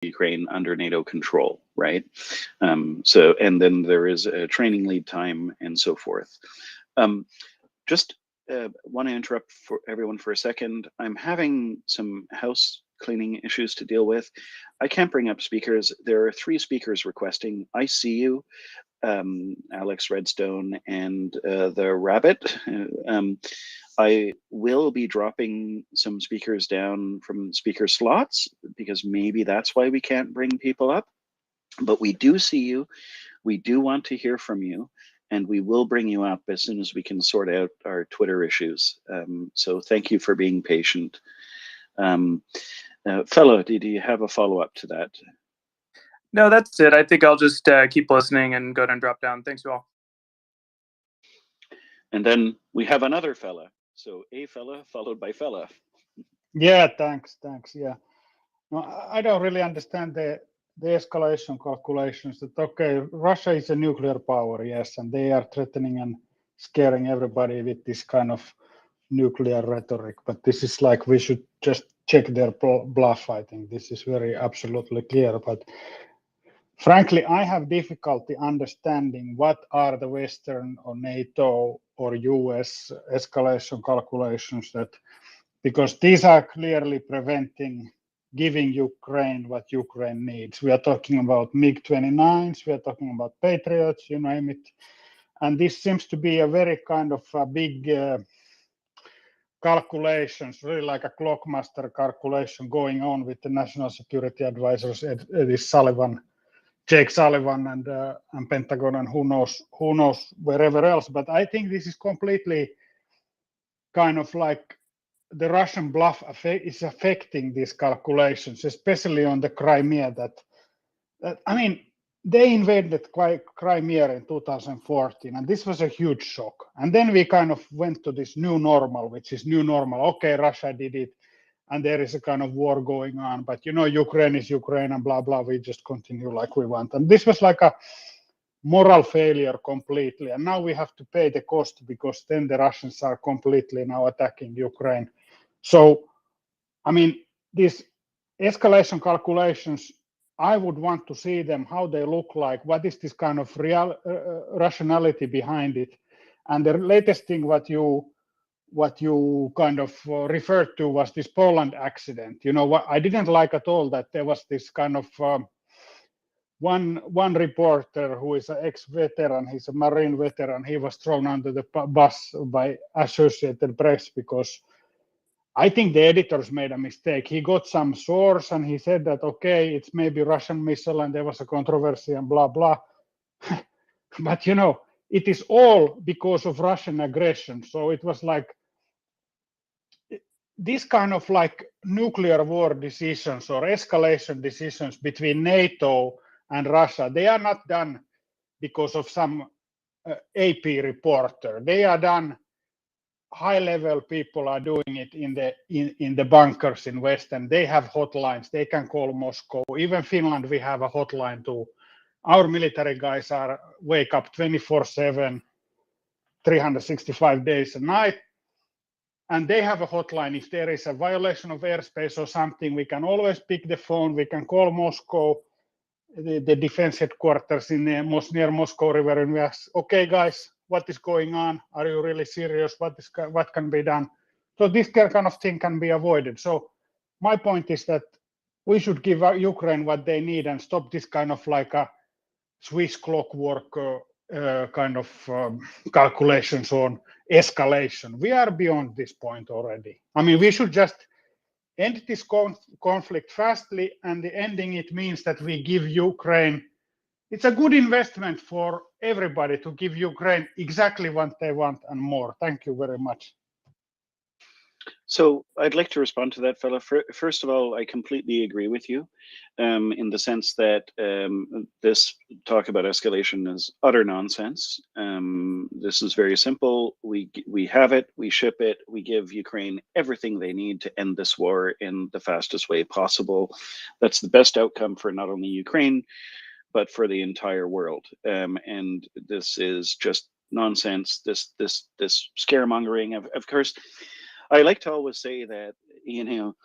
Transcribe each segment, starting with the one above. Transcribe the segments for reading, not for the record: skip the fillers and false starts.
Ukraine under NATO control, right? So, and then there is a training lead time and so forth. Just want to interrupt for everyone for a second. I'm having some house cleaning issues to deal with. I can't bring up speakers. There are 3 speakers requesting. I see you, Alex Redstone and the Rabbit. I will be dropping some speakers down from speaker slots because maybe that's why we can't bring people up. But we do see you. We do want to hear from you. And we will bring you up as soon as we can sort out our Twitter issues. So thank you for being patient. Fellow, do you have a follow-up to that? No, that's it. I think I'll just keep listening and go ahead and drop down. Thanks, you all. And then we have another fella. So a fella followed by fella. Yeah, thanks. Yeah. No, I don't really understand the escalation calculations that, okay, Russia is a nuclear power, yes, and they are threatening and scaring everybody with this kind of nuclear rhetoric. But this is like, we should just check their bluff. I think this is very absolutely clear. But frankly, I have difficulty understanding what are the Western or NATO or US escalation calculations, that because these are clearly preventing giving Ukraine what Ukraine needs. We are talking about MiG-29s, we are talking about Patriots, you name it. And this seems to be a very kind of a big calculations, really like a clockmaster calculation going on with the national security advisors, Jake Sullivan and Pentagon, and who knows wherever else. But I think this is completely kind of like the Russian bluff is affecting these calculations, especially on the Crimea. That I mean, they invaded Crimea in 2014, and this was a huge shock. And then we kind of went to this new normal, which is new normal. Okay, Russia did it, and there is a kind of war going on, but you know, Ukraine is Ukraine, and blah blah. We just continue like we want. And this was like a moral failure completely. And now we have to pay the cost, because then the Russians are completely now attacking Ukraine. So, I mean, these escalation calculations, I would want to see them, how they look like, what is this kind of real rationality behind it. And the latest thing what you kind of referred to was this Poland accident. You know what I didn't like at all, that there was this kind of one reporter who is an ex-veteran, he's a Marine veteran, he was thrown under the bus by Associated Press because I think the editors made a mistake. He got some source and he said that, okay, it's maybe Russian missile and there was a controversy and blah, blah. But, you know, it is all because of Russian aggression. So it was like this kind of like nuclear war decisions or escalation decisions between NATO and Russia, they are not done because of some AP reporter. They are done, high-level people are doing it in the bunkers in West, and they have hotlines. They can call Moscow. Even Finland, we have a hotline too. Our military guys are wake up 24/7, 365 days a night, and they have a hotline. If there is a violation of airspace or something, we can always pick the phone. We can call Moscow, the defense headquarters near Moscow River, and we ask, okay, guys, what is going on? Are you really serious? What can be done? So this kind of thing can be avoided. So my point is that we should give Ukraine what they need and stop this kind of like a Swiss clockwork kind of calculations on escalation. We are beyond this point already. I mean, we should just end this conflict fastly, and the ending it means that we give Ukraine, it's a good investment for everybody to give Ukraine exactly what they want and more. Thank you very much. So I'd like to respond to that, fella. First of all, I completely agree with you in the sense that this talk about escalation is utter nonsense. This is very simple. We have it, we ship it, we give Ukraine everything they need to end this war in the fastest way possible. That's the best outcome for not only Ukraine, but for the entire world. And this is just nonsense. This scaremongering. Of course, I like to always say that, you know,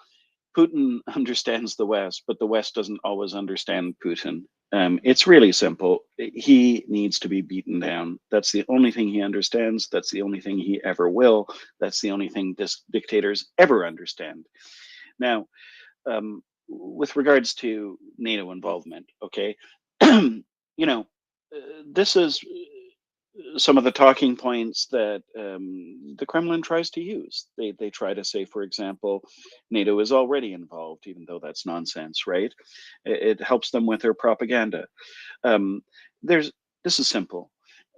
Putin understands the West, but the West doesn't always understand Putin. It's really simple. He needs to be beaten down. That's the only thing he understands. That's the only thing he ever will. That's the only thing dictators ever understand. Now, with regards to NATO involvement, okay, this is some of the talking points that the Kremlin tries to use. They try to say, for example, NATO is already involved, even though that's nonsense, right? It helps them with their propaganda. This is simple.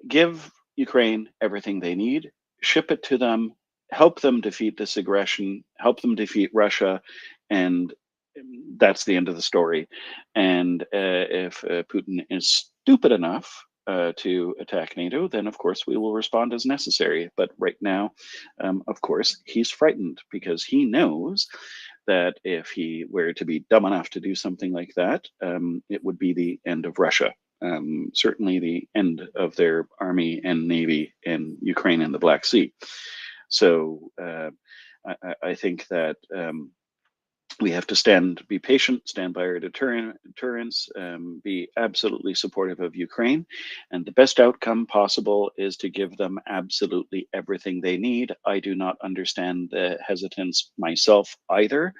Give Ukraine everything they need, ship it to them, help them defeat this aggression, help them defeat Russia, and that's the end of the story. And if Putin is stupid enough to attack NATO, then of course we will respond as necessary. But right now, of course, he's frightened because he knows that if he were to be dumb enough to do something like that, it would be the end of Russia. Certainly the end of their army and navy in Ukraine and the Black Sea. So I think that we have to be patient, stand by our deterrence, be absolutely supportive of Ukraine. And the best outcome possible is to give them absolutely everything they need. I do not understand the hesitance myself either.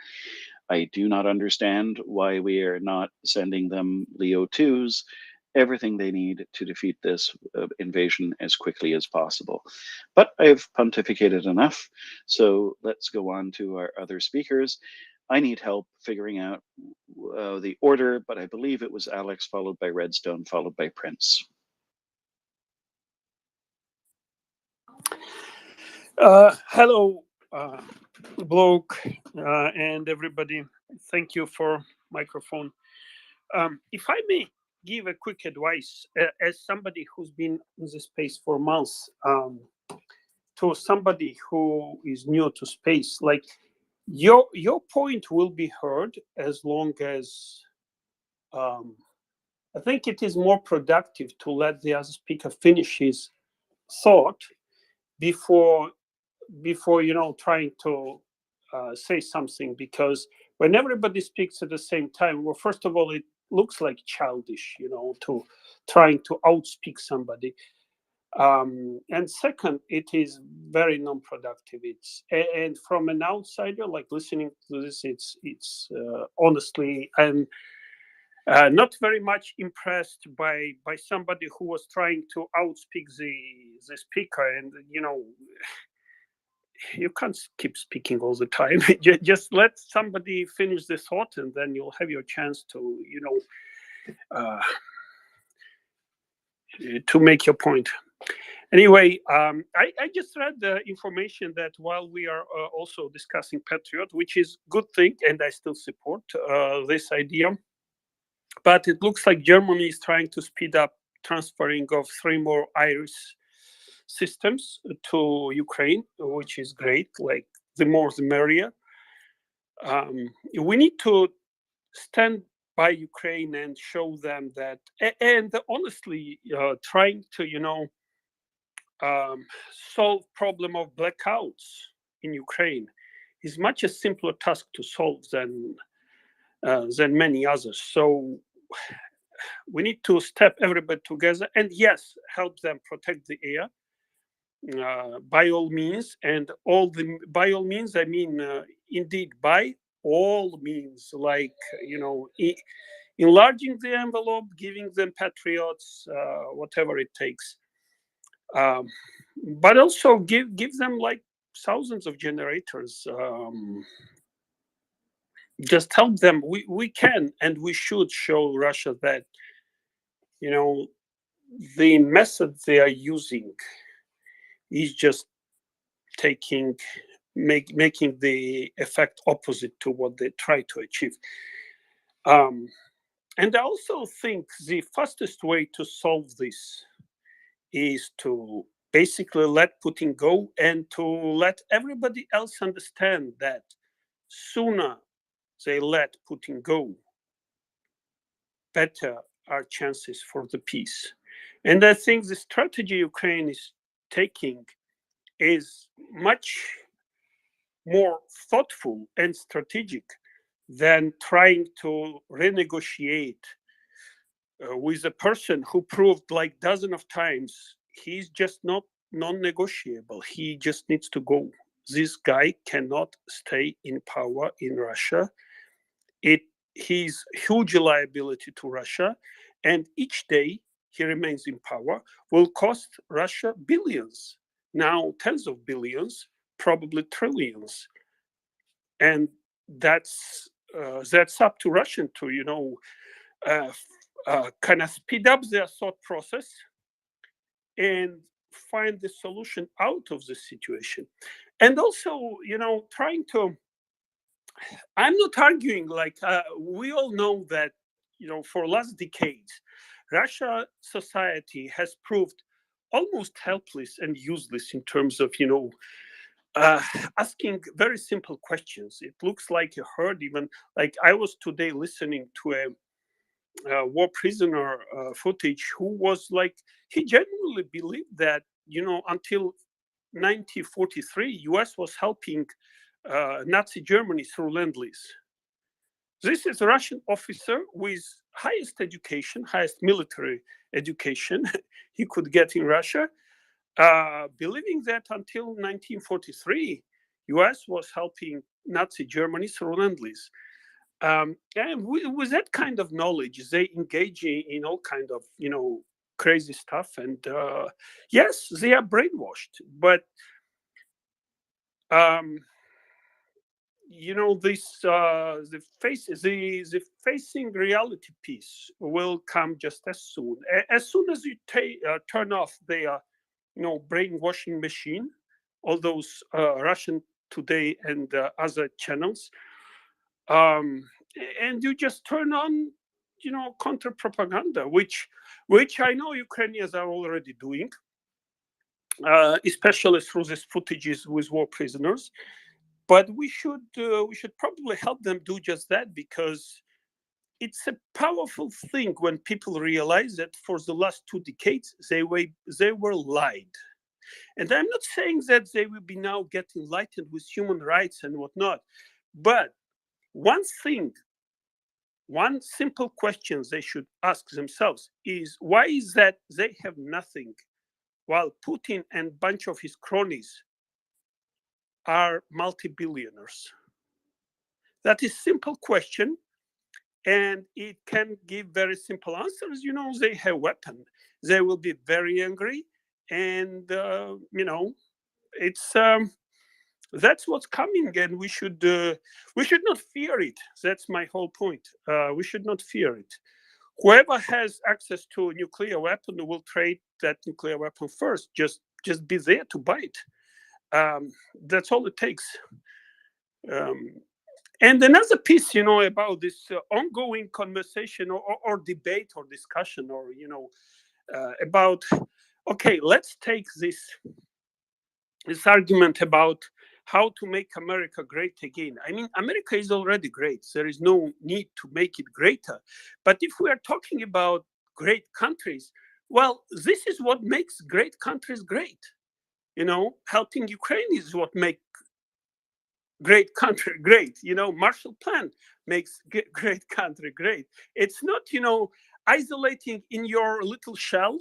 I do not understand why we are not sending them Leo 2s, everything they need to defeat this invasion as quickly as possible. But I've pontificated enough, so let's go on to our other speakers. I need help figuring out the order, but I believe it was Alex, followed by Redstone, followed by Prince. Hello, Bloke, and everybody. Thank you for microphone. If I may give a quick advice, as somebody who's been in the space for months, to somebody who is new to space, like your point will be heard as long as I think it is more productive to let the other speaker finish his thought before trying to say something, because when everybody speaks at the same time, well, first of all, it looks like childish, to trying to outspeak somebody. And second, it is very non-productive. And from an outsider, like listening to this, it's honestly, I'm not very much impressed by somebody who was trying to outspeak the speaker. And you can't keep speaking all the time. Just let somebody finish the thought, and then you'll have your chance to to make your point. Anyway, I just read the information that while we are also discussing Patriot, which is good thing, and I still support this idea, but it looks like Germany is trying to speed up transferring of 3 more Iris systems to Ukraine, which is great. Like, the more the merrier. We need to stand by Ukraine and show them that, and honestly, trying to solve problem of blackouts in Ukraine is much a simpler task to solve than many others. So we need to step everybody together, and yes, help them protect the air by all means. And by all means, I mean indeed by all means, like enlarging the envelope, giving them Patriots, whatever it takes. But also give them like thousands of generators. Just help them. We can and we should show Russia that the method they are using is just making the effect opposite to what they try to achieve. And I also think the fastest way to solve this is to basically let Putin go, and to let everybody else understand that sooner they let Putin go, better are chances for the peace. And I think the strategy Ukraine is taking is much more thoughtful and strategic than trying to renegotiate with a person who proved like dozen of times he's just not non-negotiable. He just needs to go. This guy cannot stay in power in Russia. He's huge liability to Russia, and each day he remains in power will cost Russia billions, now tens of billions, probably trillions, and that's up to Russian to kind of speed up their thought process and find the solution out of the situation. And also, trying to, I'm not arguing, like, we all know that, for last decades, Russia society has proved almost helpless and useless in terms of, asking very simple questions. It looks like a herd, even like I was today listening to a war prisoner footage who was like, he genuinely believed that, until 1943, US was helping Nazi Germany through Lend-Lease. This is a Russian officer with highest education, highest military education he could get in Russia, believing that until 1943, US was helping Nazi Germany through Lend-Lease. And with that kind of knowledge, they engage in all kind of, crazy stuff. And yes, they are brainwashed. But, this the facing reality piece will come just as soon. As soon as you turn off their, brainwashing machine, all those Russian Today and other channels, and you just turn on, counter propaganda, which I know Ukrainians are already doing, especially through these footages with war prisoners. But we should probably help them do just that, because it's a powerful thing when people realize that for the last 2 decades they were lied. And I'm not saying that they will be now getting enlightened with human rights and whatnot, but one simple question they should ask themselves is, why is that they have nothing while Putin and a bunch of his cronies are multi-billionaires? That is a simple question, and it can give very simple answers. They have weapons. They will be very angry, and it's that's what's coming, and we should not fear it. That's my whole point. We should not fear it. Whoever has access to a nuclear weapon will trade that nuclear weapon first. Just be there to buy it. That's all it takes. And another piece, about this ongoing conversation or debate or discussion, or about, okay, let's take this argument about how to make America great again. I mean, America is already great. There is no need to make it greater. But if we are talking about great countries, well, this is what makes great countries great. Helping Ukraine is what makes great country great. Marshall Plan makes great country great. It's not, isolating in your little shell,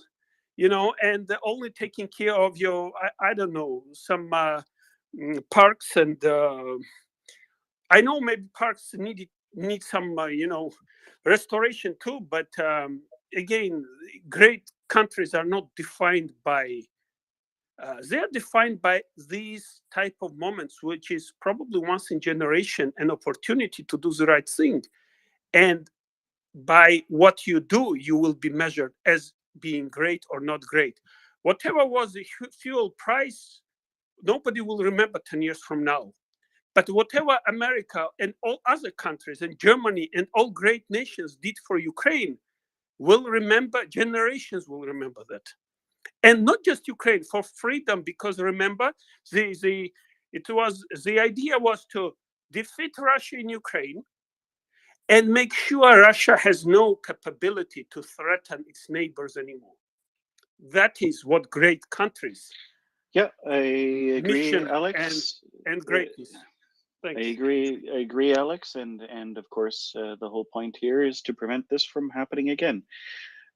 and only taking care of your, I don't know, some parks. And I know maybe parks need some, restoration too. But again, great countries are not defined by, they are defined by these type of moments, which is probably once in generation an opportunity to do the right thing. And by what you do, you will be measured as being great or not great. Whatever was the fuel price, nobody will remember 10 years from now. But whatever America and all other countries and Germany and all great nations did for Ukraine will remember, generations will remember that. And not just Ukraine, for freedom, because remember, the idea was to defeat Russia in Ukraine and make sure Russia has no capability to threaten its neighbors anymore. That is what great countries. Yeah, I agree, mission Alex. and greatness. Thanks. I agree, Alex, and of course the whole point here is to prevent this from happening again.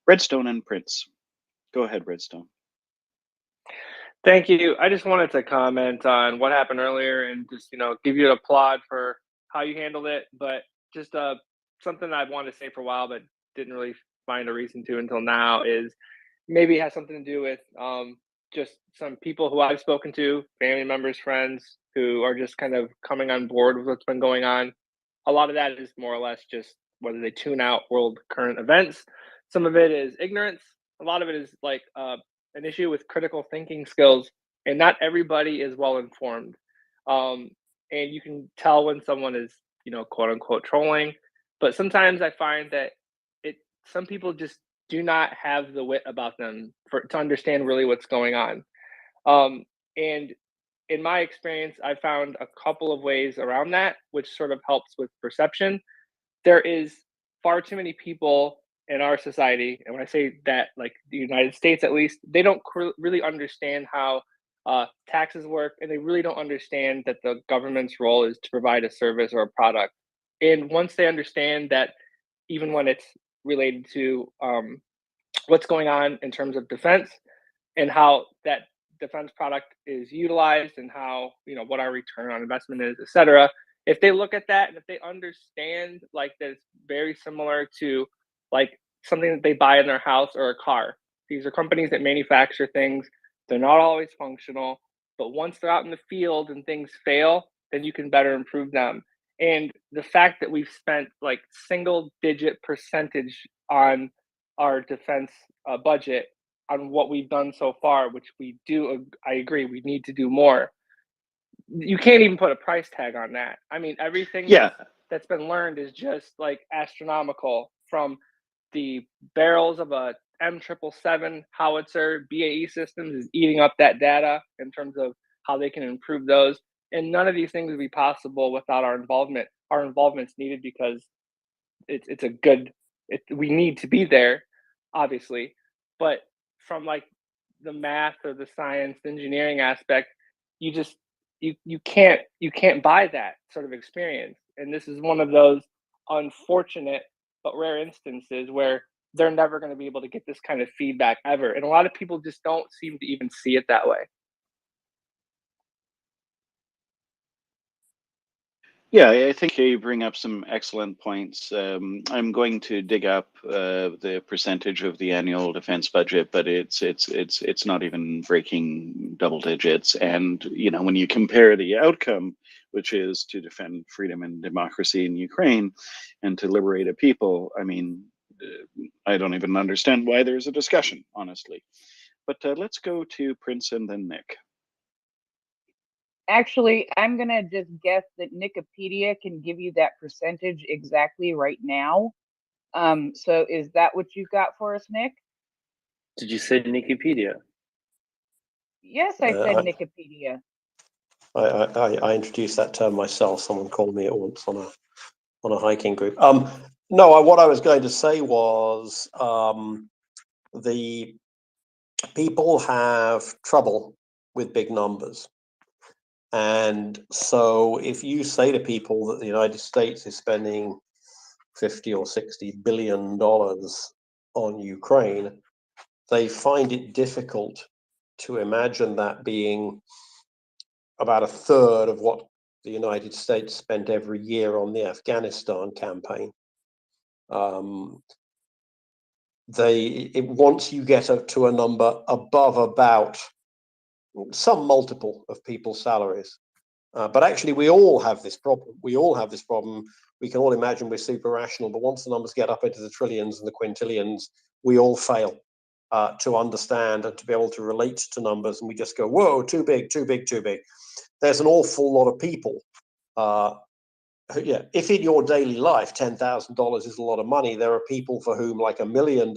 Redstone and Prince, go ahead, Redstone. Thank you. I just wanted to comment on what happened earlier and just give you an applaud for how you handled it. But just something I've wanted to say for a while, but didn't really find a reason to until now, is maybe it has something to do with just some people who I've spoken to, family members, friends, who are just kind of coming on board with what's been going on. A lot of that is more or less just whether they tune out world current events. Some of it is ignorance. A lot of it is like an issue with critical thinking skills, and not everybody is well informed. And you can tell when someone is, quote unquote, trolling. But sometimes I find that some people just do not have the wit about them to understand really what's going on. And in my experience, I found a couple of ways around that, which sort of helps with perception. There is far too many people in our society, and when I say that, like the United States at least, they don't really understand how taxes work, and they really don't understand that the government's role is to provide a service or a product. And once they understand that, even when it's related to what's going on in terms of defense and how that defense product is utilized and how, what our return on investment is, et cetera. If they look at that and if they understand like that it's very similar to like something that they buy in their house or a car. These are companies that manufacture things. They're not always functional, but once they're out in the field and things fail, then you can better improve them. And the fact that we've spent like single digit percentage on our defense budget on what we've done so far, which I agree, we need to do more. You can't even put a price tag on that. I mean, everything that's been learned is just like astronomical, from the barrels of a M777 howitzer. BAE Systems is eating up that data in terms of how they can improve those. And none of these things would be possible without our involvement. Our involvement's needed because we need to be there, obviously. But from like the math or the science, the engineering aspect, you can't buy that sort of experience. And this is one of those unfortunate but rare instances where they're never going to be able to get this kind of feedback ever. And a lot of people just don't seem to even see it that way. Yeah, I think you bring up some excellent points. I'm going to dig up the percentage of the annual defense budget, but it's not even breaking double digits. And when you compare the outcome, which is to defend freedom and democracy in Ukraine and to liberate a people, I mean, I don't even understand why there's a discussion, honestly. But let's go to Prince and then Nick. Actually, I'm going to just guess that Wikipedia can give you that percentage exactly right now. So is that what you got for us, Nick? Did you say Wikipedia? Yes, I said Wikipedia. I introduced that term myself. Someone called me at once on a hiking group. No, what I was going to say was the people have trouble with big numbers. And so if you say to people that the United States is spending 50 or 60 billion dollars on Ukraine, they find it difficult to imagine that being about a third of what the United States spent every year on the Afghanistan campaign. Once you get to a number above about some multiple of people's salaries. But actually, we all have this problem. We can all imagine we're super rational, but once the numbers get up into the trillions and the quintillions, we all fail to understand and to be able to relate to numbers. And we just go, whoa, too big, too big, too big. There's an awful lot of people. If in your daily life, $10,000 is a lot of money, there are people for whom like $1 million.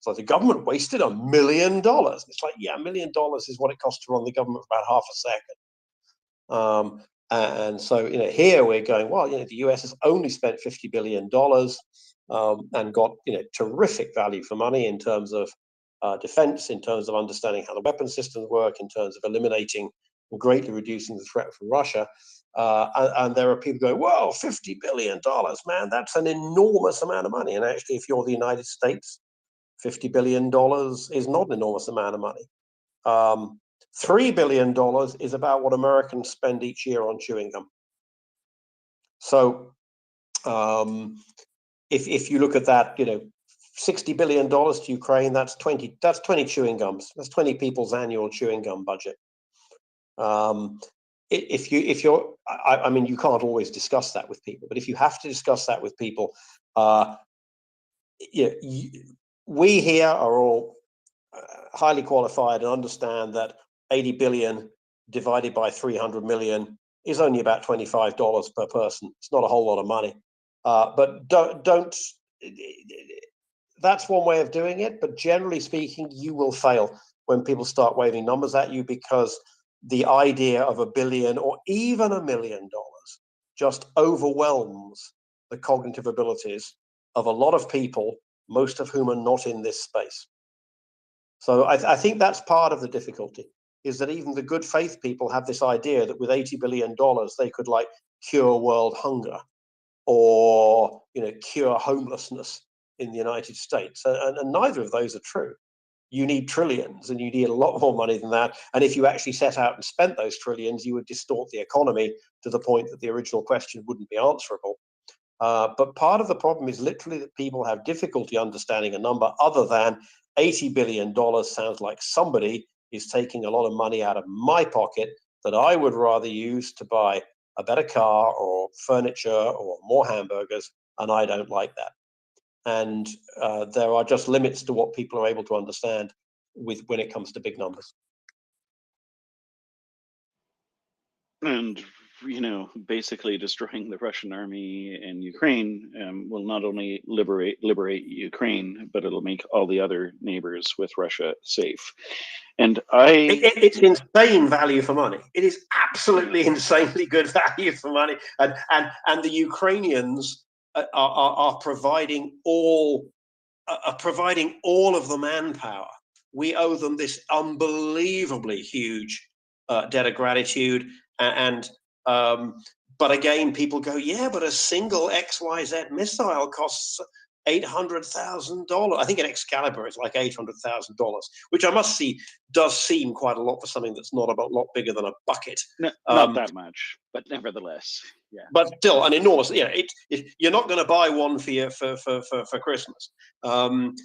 So the government wasted $1 million. It's like, yeah, $1 million is what it costs to run the government for about half a second. And so, here we're going, well, the US has only spent $50 billion and got, terrific value for money in terms of defense, in terms of understanding how the weapon systems work, in terms of eliminating and greatly reducing the threat from Russia. And there are people going, whoa, $50 billion, man, that's an enormous amount of money. And actually, if you're the United States, $50 billion is not an enormous amount of money. $3 billion is about what Americans spend each year on chewing gum. So if you look at that, $60 billion to Ukraine, that's 20 chewing gums. That's 20 people's annual chewing gum budget. If you're, I mean, you can't always discuss that with people, but if you have to discuss that with people, we here are all highly qualified and understand that 80 billion divided by 300 million is only about $25 per person. It's not a whole lot of money, but don't. That's one way of doing it, but generally speaking, you will fail when people start waving numbers at you, because the idea of $1 billion or even $1 million just overwhelms the cognitive abilities of a lot of people, most of whom are not in this space. So I think that's part of the difficulty, is that even the good faith people have this idea that with $80 billion, they could like cure world hunger or, cure homelessness in the United States. And neither of those are true. You need trillions, and you need a lot more money than that. And if you actually set out and spent those trillions, you would distort the economy to the point that the original question wouldn't be answerable. But part of the problem is literally that people have difficulty understanding a number other than $80 billion sounds like somebody is taking a lot of money out of my pocket that I would rather use to buy a better car or furniture or more hamburgers, and I don't like that. And there are just limits to what people are able to understand when it comes to big numbers. And basically destroying the Russian army in Ukraine will not only liberate Ukraine, but it'll make all the other neighbors with Russia safe. And it's insane value for money. It is absolutely insanely good value for money, and the Ukrainians are providing all of the manpower. We owe them this unbelievably huge debt of gratitude. But again, people go, yeah, but a single XYZ missile costs $800,000. I think an Excalibur is like $800,000, which I must see does seem quite a lot for something that's not a lot bigger than a bucket. No, not that much, but nevertheless, yeah. But still, an enormous. You're not going to buy one for Christmas, and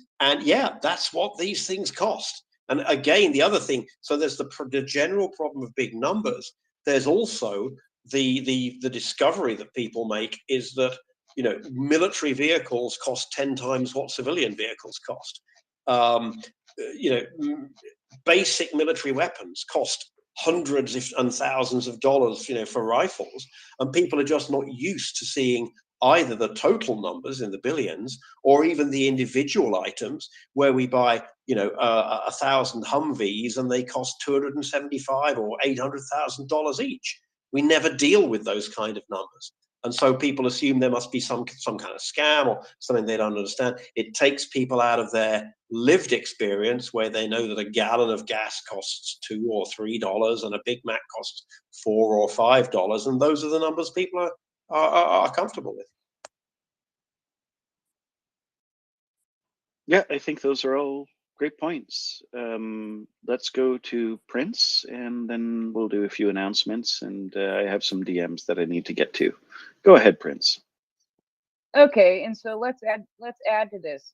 yeah, that's what these things cost. And again, the other thing. So there's the general problem of big numbers. There's also the discovery that people make is that military vehicles cost 10 times what civilian vehicles cost. Basic military weapons cost hundreds and thousands of dollars, for rifles, and people are just not used to seeing either the total numbers in the billions or even the individual items where we buy, 1,000 Humvees and they cost $275,000 or $800,000 each. We never deal with those kind of numbers. And so people assume there must be some kind of scam or something they don't understand. It takes people out of their lived experience where they know that a gallon of gas costs $2 or $3 and a Big Mac costs $4 or $5. And those are the numbers people are comfortable with. Yeah, I think those are all great points. Let's go to Prince, and then we'll do a few announcements. And I have some DMs that I need to get to. Go ahead, Prince. Okay, and so let's add to this.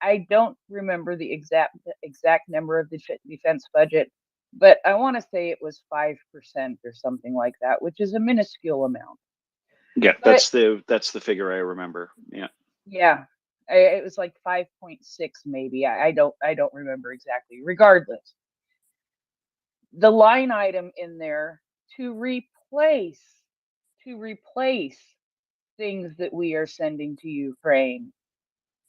I don't remember the exact number of the defense budget, but I want to say it was 5% or something like that, which is a minuscule amount. Yeah, that's the figure I remember. Yeah. Yeah. It was like 5.6 maybe. I don't remember exactly. Regardless, the line item in there to replace things that we are sending to Ukraine.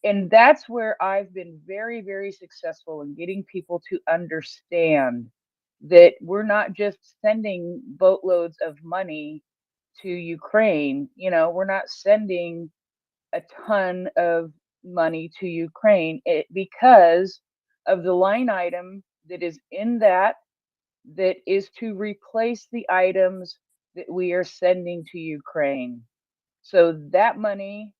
And that's where I've been very, very successful in getting people to understand that we're not just sending boatloads of money to Ukraine. We're not sending a ton of money to Ukraine because of the line item that is in that is to replace the items that we are sending to Ukraine. So that money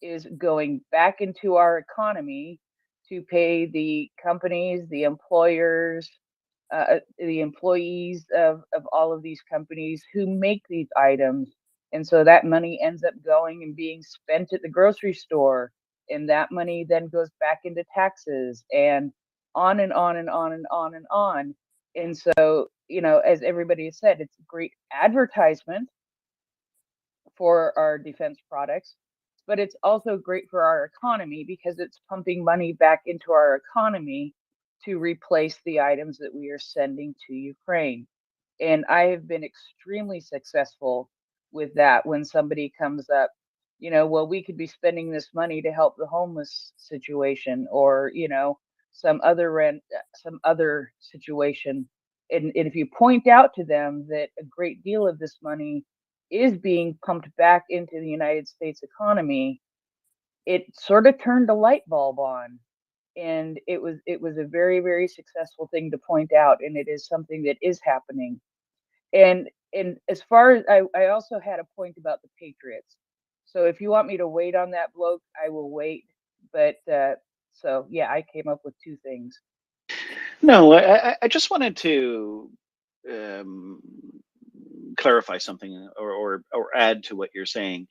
is going back into our economy to pay the companies, the employers, the employees of all of these companies who make these items. And so that money ends up going and being spent at the grocery store. And that money then goes back into taxes and on and on and on and on and on. And so, you know, as everybody has said, it's great advertisement for our defense products, but it's also great for our economy because it's pumping money back into our economy to replace the items that we are sending to Ukraine. And I have been extremely successful with that when somebody comes up, you know, well, we could be spending this money to help the homeless situation, or, you know, some other situation. And if you point out to them that a great deal of this money is being pumped back into the United States economy, it sort of turned a light bulb on. And it was a very, very successful thing to point out, and it is something that is happening. And as far as I also had a point about the Patriots. So if you want me to wait on that, bloke, I will wait. But so yeah, I came up with two things. No, I just wanted to um, clarify something, or add to what you're saying.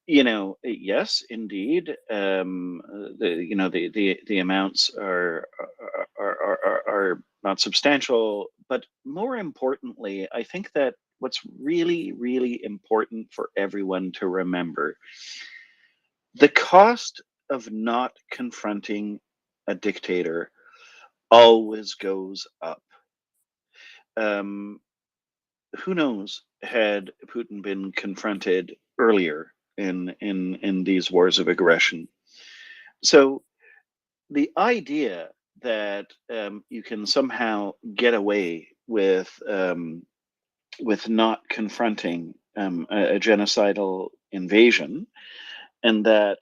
You know, yes, indeed. The amounts are not substantial, but more importantly, I think that what's really, really important for everyone to remember: the cost of not confronting a dictator always goes up. Um, who knows, had Putin been confronted earlier in these wars of aggression? So the idea that you can somehow get away with not confronting a genocidal invasion, and that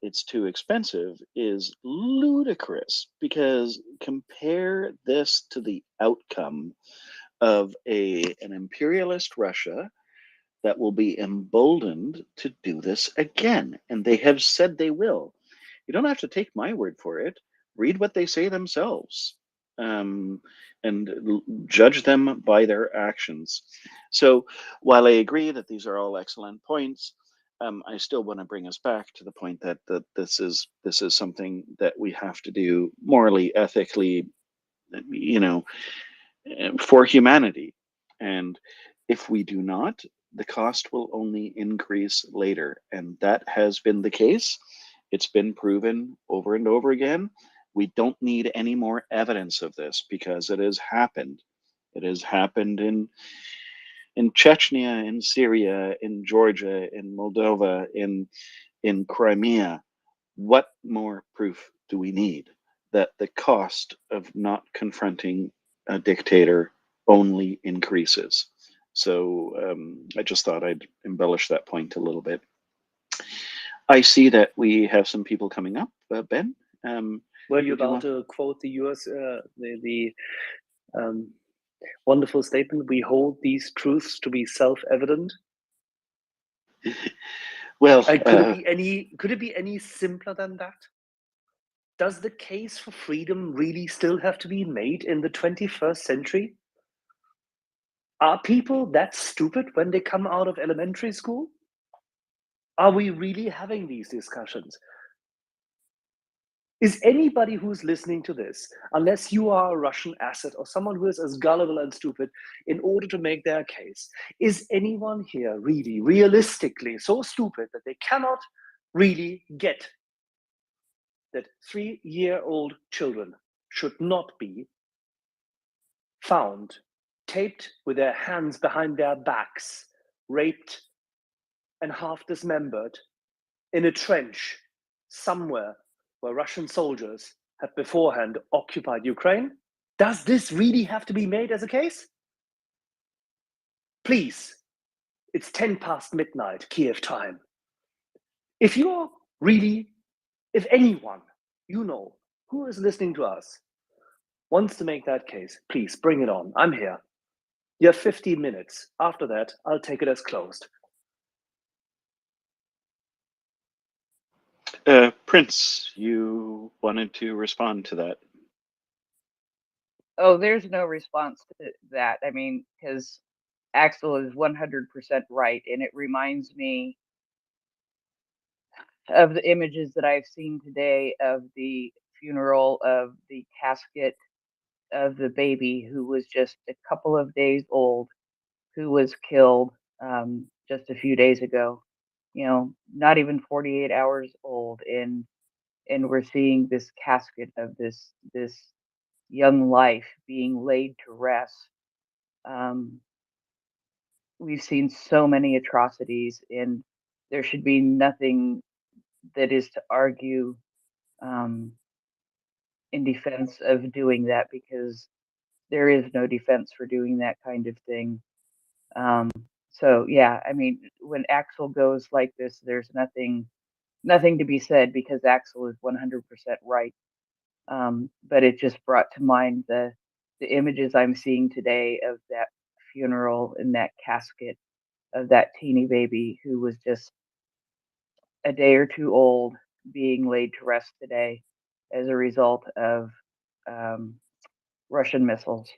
it's too expensive, is ludicrous, because compare this to the outcome of an imperialist Russia that will be emboldened to do this again. And they have said they will. You don't have to take my word for it. Read what they say themselves, and judge them by their actions. So while I agree that these are all excellent points, I still want to bring us back to the point that this is something that we have to do morally, ethically, you know, for humanity. And if we do not, the cost will only increase later. And that has been the case. It's been proven over and over again. We don't need any more evidence of this, because it has happened. It has happened in Chechnya, in Syria, in Georgia, in Moldova, in Crimea. What more proof do we need that the cost of not confronting a dictator only increases? So I just thought I'd embellish that point a little bit. I see that we have some people coming up. Ben? Were you about to quote the US, the wonderful statement, "We hold these truths to be self-evident"? Well, could it be any simpler than that? Does the case for freedom really still have to be made in the 21st century? Are people that stupid when they come out of elementary school? Are we really having these discussions? Is anybody who's listening to this, unless you are a Russian asset or someone who is as gullible and stupid in order to make their case, is anyone here really, realistically so stupid that they cannot really get that 3-year-old children should not be found taped with their hands behind their backs, raped and half dismembered in a trench somewhere where Russian soldiers had beforehand occupied Ukraine? Does this really have to be made as a case? Please, it's 10 past midnight, Kiev time. If anyone you know who is listening to us wants to make that case, please bring it on. I'm here. You have 15 minutes. After that, I'll take it as closed. Prince, you wanted to respond to that. Oh, there's no response to that. I mean, because Axel is 100% right, and it reminds me of the images that I've seen today of the funeral, of the casket of the baby who was just a couple of days old, who was killed just a few days ago. You know, not even 48 hours old, and we're seeing this casket of this young life being laid to rest. We've seen so many atrocities, and there should be nothing that is to argue um, in defense of doing that, because there is no defense for doing that kind of thing. So yeah, I mean, when Axel goes like this, there's nothing to be said, because Axel is 100% right. But it just brought to mind the images I'm seeing today of that funeral in that casket of that teeny baby who was just a day or two old, being laid to rest today as a result of um, Russian missiles.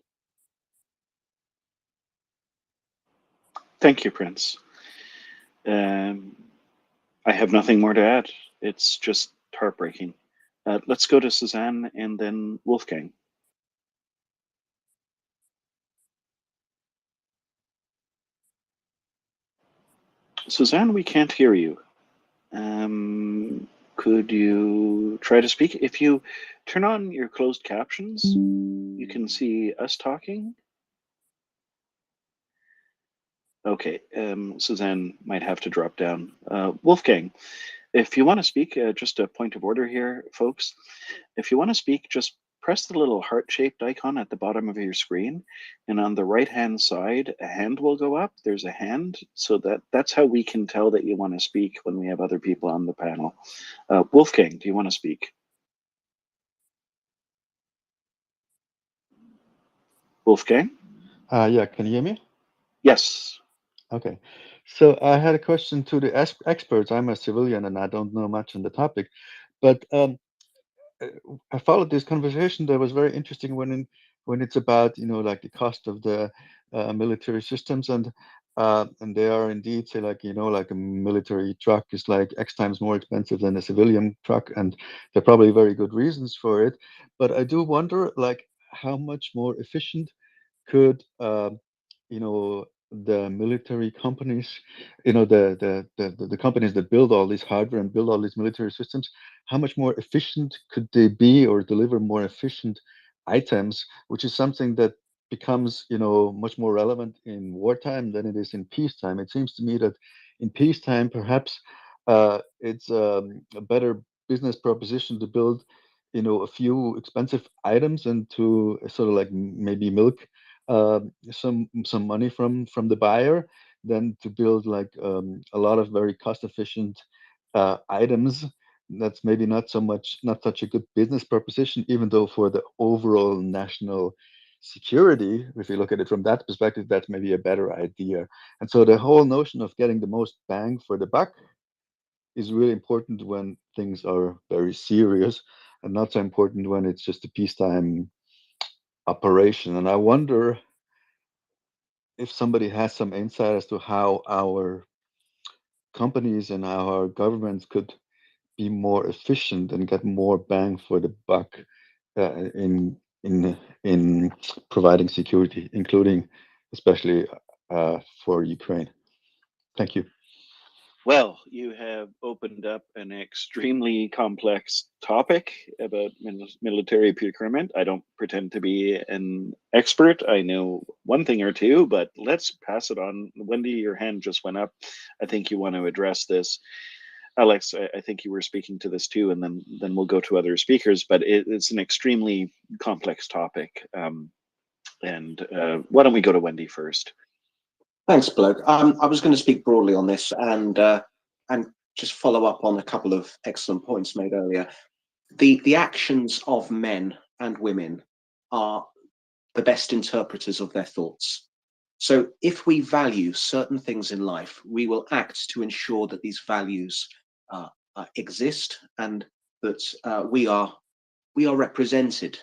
Thank you, Prince. I have nothing more to add. It's just heartbreaking. Let's go to Suzanne and then Wolfgang. Suzanne, we can't hear you. Could you try to speak? If you turn on your closed captions, you can see us talking. Okay, Suzanne might have to drop down. Wolfgang, if you want to speak, just a point of order here, folks. If you want to speak, just press the little heart-shaped icon at the bottom of your screen, and on the right-hand side, a hand will go up. There's a hand, so that's how we can tell that you want to speak when we have other people on the panel. Wolfgang, do you want to speak? Wolfgang? Yeah, can you hear me? Yes. Okay. So I had a question to the experts. I'm a civilian and I don't know much on the topic, but I followed this conversation that was very interesting when it's about, like the cost of the military systems, and they are indeed say, like, like a military truck is like X times more expensive than a civilian truck, and there are probably very good reasons for it. But I do wonder, like, how much more efficient could the military companies, the companies that build all this hardware and build all these military systems, how much more efficient could they be, or deliver more efficient items, which is something that becomes much more relevant in wartime than it is in peacetime. It seems to me that in peacetime, perhaps it's a better business proposition to build a few expensive items and to sort of like maybe milk some money from the buyer than to build like a lot of very cost efficient items. That's maybe not such a good business proposition, even though for the overall national security, if you look at it from that perspective, that's maybe a better idea. And so the whole notion of getting the most bang for the buck is really important when things are very serious, and not so important when it's just a peacetime operation. And I wonder if somebody has some insight as to how our companies and our governments could be more efficient and get more bang for the buck in providing security, including especially for Ukraine. Thank you. Well, you have opened up an extremely complex topic about military procurement. I don't pretend to be an expert. I know one thing or two, but let's pass it on. Wendy, your hand just went up. I think you want to address this. Alex, I think you were speaking to this too, and then we'll go to other speakers, but it's an extremely complex topic. And why don't we go to Wendy first? Thanks, Bloke. I was going to speak broadly on this and just follow up on a couple of excellent points made earlier. The actions of men and women are the best interpreters of their thoughts. So if we value certain things in life, we will act to ensure that these values exist and that we are represented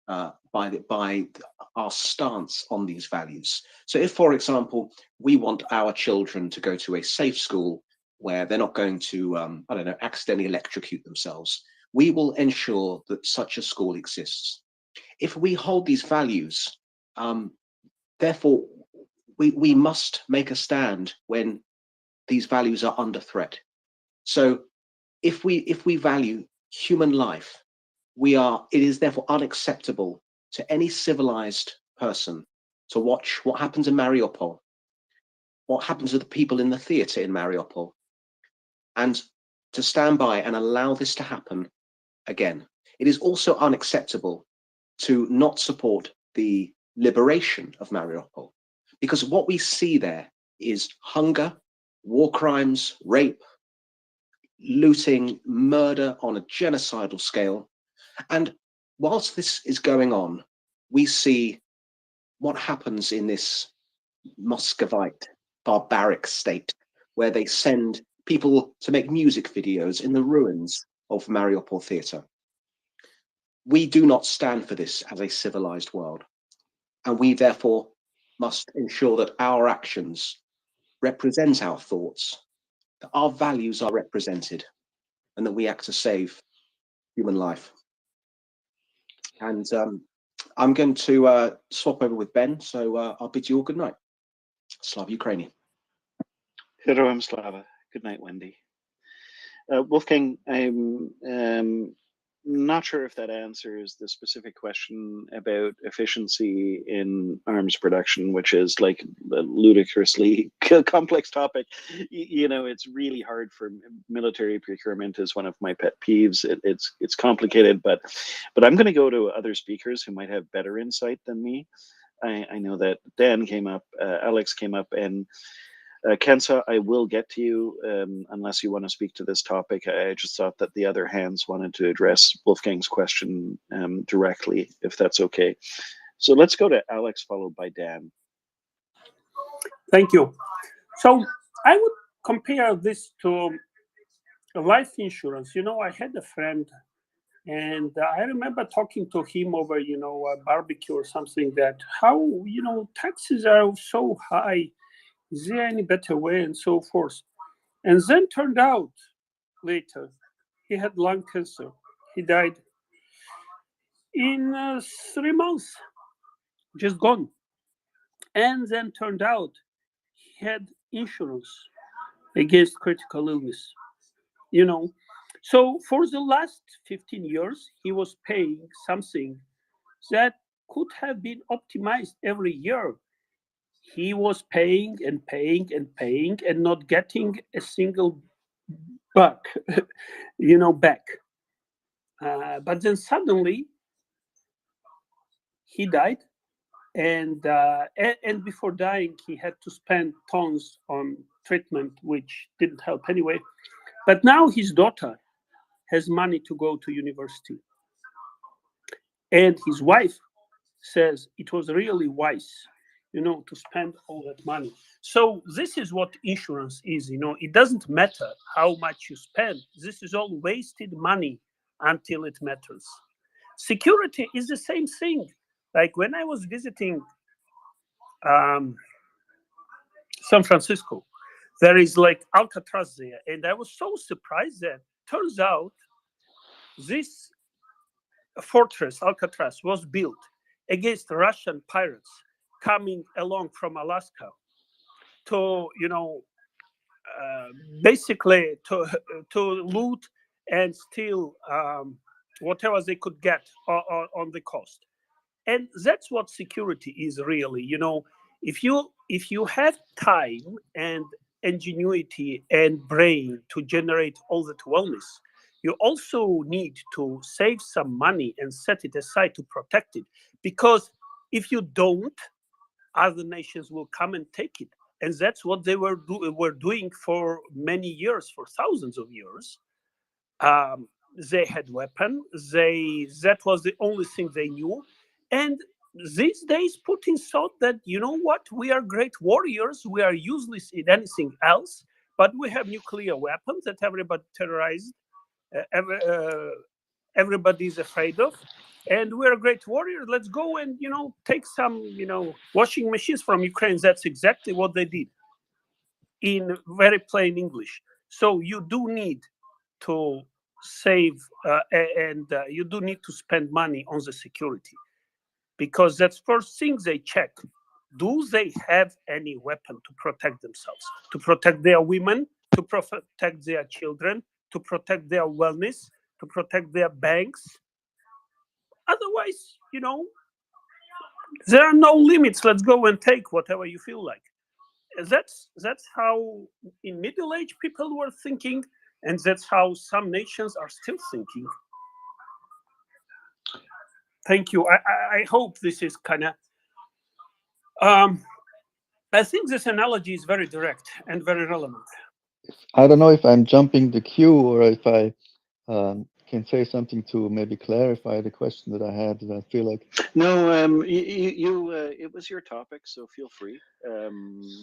by our stance on these values. So if, for example, we want our children to go to a safe school where they're not going to, I don't know, accidentally electrocute themselves, we will ensure that such a school exists. If we hold these values, therefore, we must make a stand when these values are under threat. So if we value human life, it is therefore unacceptable to any civilized person to watch what happens in Mariupol, what happens to the people in the theater in Mariupol, and to stand by and allow this to happen again. It is also unacceptable to not support the liberation of Mariupol, because what we see there is hunger, war crimes, rape, looting, murder on a genocidal scale. And whilst this is going on, we see what happens in this Muscovite barbaric state, where they send people to make music videos in the ruins of Mariupol theatre. We do not stand for this as a civilized world, and we therefore must ensure that our actions represent our thoughts, that our values are represented, and that we act to save human life. And I'm going to swap over with Ben, so I'll bid you all good night. Slava Ukraini. Heroem Slava. Good night, Wendy. Wolfgang, I'm not sure if that answers the specific question about efficiency in arms production, which is like a ludicrously complex topic. You know, it's really hard for military procurement is one of my pet peeves. It's complicated, but I'm going to go to other speakers who might have better insight than me. I know that Dan came up, Alex came up, and Kenza, I will get to you unless you want to speak to this topic. I just thought that the other hands wanted to address Wolfgang's question directly, if that's okay. So let's go to Alex, followed by Dan. Thank you. So I would compare this to life insurance. You know, I had a friend, and I remember talking to him over, you know, a barbecue or something, that how, you know, taxes are so high. Is there any better way, and so forth? And then turned out later he had lung cancer. He died in 3 months, just gone. And then turned out he had insurance against critical illness, you know. So for the last 15 years, he was paying something that could have been optimized every year. He was paying and paying and paying and not getting a single buck, you know, back. But then suddenly he died, and before dying, he had to spend tons on treatment, which didn't help anyway. But now his daughter has money to go to university, and his wife says it was really wise, you know, to spend all that money. So this is what insurance is, you know. It doesn't matter how much you spend. This is all wasted money until it matters. Security is the same thing. Like when I was visiting San Francisco, there is like Alcatraz there, and I was so surprised that turns out this fortress, Alcatraz, was built against Russian pirates coming along from Alaska to, you know, basically to loot and steal whatever they could get on the coast. And that's what security is really. You know, if you have time and ingenuity and brain to generate all that wellness, you also need to save some money and set it aside to protect it. Because if you don't, other nations will come and take it. And that's what they were doing for many years, for thousands of years. They had weapons. That was the only thing they knew. And these days Putin thought that, you know what, we are great warriors, we are useless in anything else, but we have nuclear weapons that everybody terrorized, everybody is afraid of, and we're a great warrior. Let's go and, take some, washing machines from Ukraine. That's exactly what they did in very plain English. So you do need to save and you do need to spend money on the security, because that's first thing they check. Do they have any weapon to protect themselves, to protect their women, to protect their children, to protect their wellness, to protect their banks? Otherwise, there are no limits. Let's go and take whatever you feel like. That's how in Middle Age people were thinking, and that's how some nations are still thinking. Thank you. I hope this is kind of. I think this analogy is very direct and very relevant. I don't know if I'm jumping the queue or if I can say something to maybe clarify the question that I had. That I feel like. No, it was your topic, so feel free.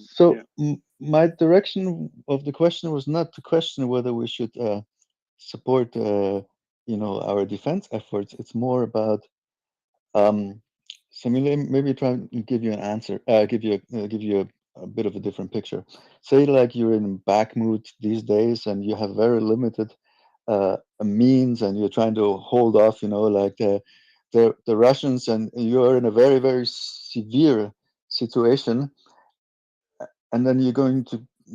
So Yeah. My direction of the question was not to question whether we should support, our defense efforts. It's more about so maybe try and give you an answer. Give you a bit of a different picture. Say like you're in Bakhmut these days and you have very limited means and you're trying to hold off. Like the Russians, and you're in a very very severe situation, and then you're going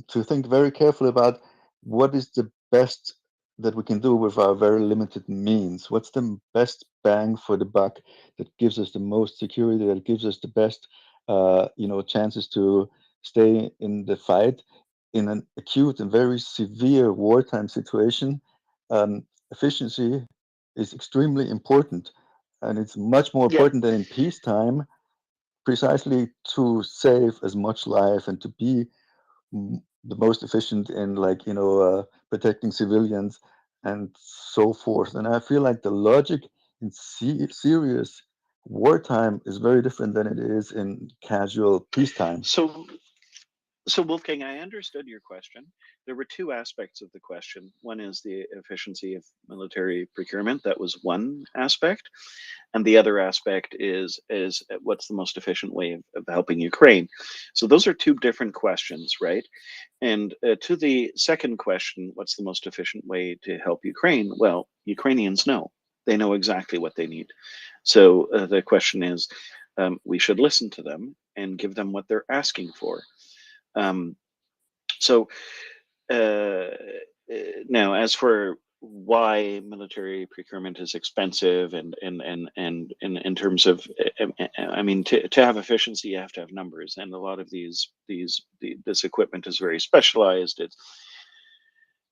to think very carefully about what is the best that we can do with our very limited means. What's the best bang for the buck that gives us the most security, that gives us the best chances to stay in the fight in an acute and very severe wartime situation. Efficiency is extremely important, and it's much more Yeah. important than in peacetime, precisely to save as much life and to be the most efficient in protecting civilians and so forth. And I feel like the logic in serious wartime is very different than it is in casual peacetime. So Wolfgang, I understood your question. There were two aspects of the question. One is the efficiency of military procurement. That was one aspect. And the other aspect is what's the most efficient way of helping Ukraine? So those are two different questions, right? And to the second question, what's the most efficient way to help Ukraine? Well, Ukrainians know. They know exactly what they need. So the question is, we should listen to them and give them what they're asking for. So now, as for why military procurement is expensive, and in terms of, I mean, to have efficiency, you have to have numbers, and a lot of this equipment is very specialized.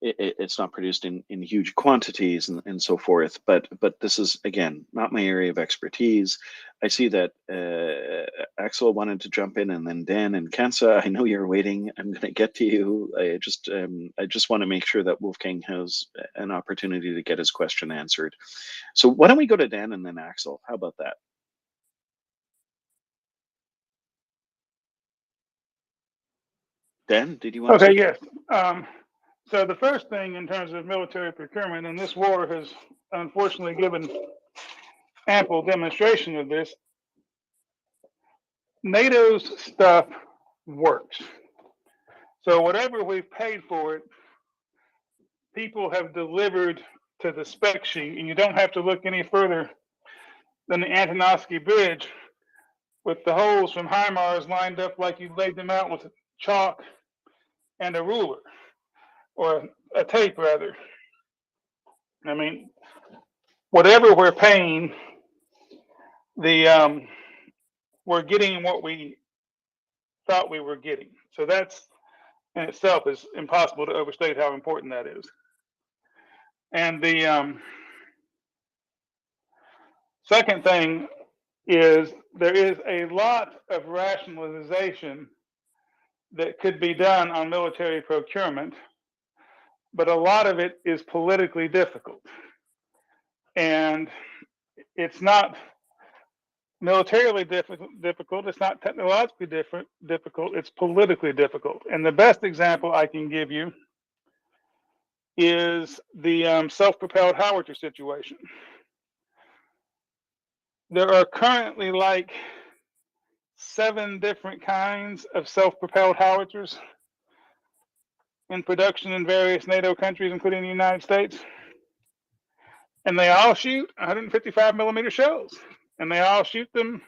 It's not produced in huge quantities and so forth. But this is, again, not my area of expertise. I see that Axel wanted to jump in, and then Dan and Kansa. I know you're waiting. I'm going to get to you. I just want to make sure that Wolfgang has an opportunity to get his question answered. So why don't we go to Dan and then Axel? How about that? Dan, did you want to? Okay, yes. So the first thing in terms of military procurement, and this war has unfortunately given ample demonstration of this, NATO's stuff works. So whatever we've paid for it, people have delivered to the spec sheet, and you don't have to look any further than the Antonovsky Bridge with the holes from HIMARS lined up like you laid them out with chalk and a ruler, or a tape rather. I mean, whatever we're paying, we're getting what we thought we were getting. So that's in itself is impossible to overstate how important that is. And the second thing is there is a lot of rationalization that could be done on military procurement, but a lot of it is politically difficult. And it's not militarily difficult. It's not technologically difficult. It's politically difficult. And the best example I can give you is the self-propelled howitzer situation. There are currently like 7 different kinds of self-propelled howitzers in production in various NATO countries, including the United States. And they all shoot 155 millimeter shells. And they all shoot them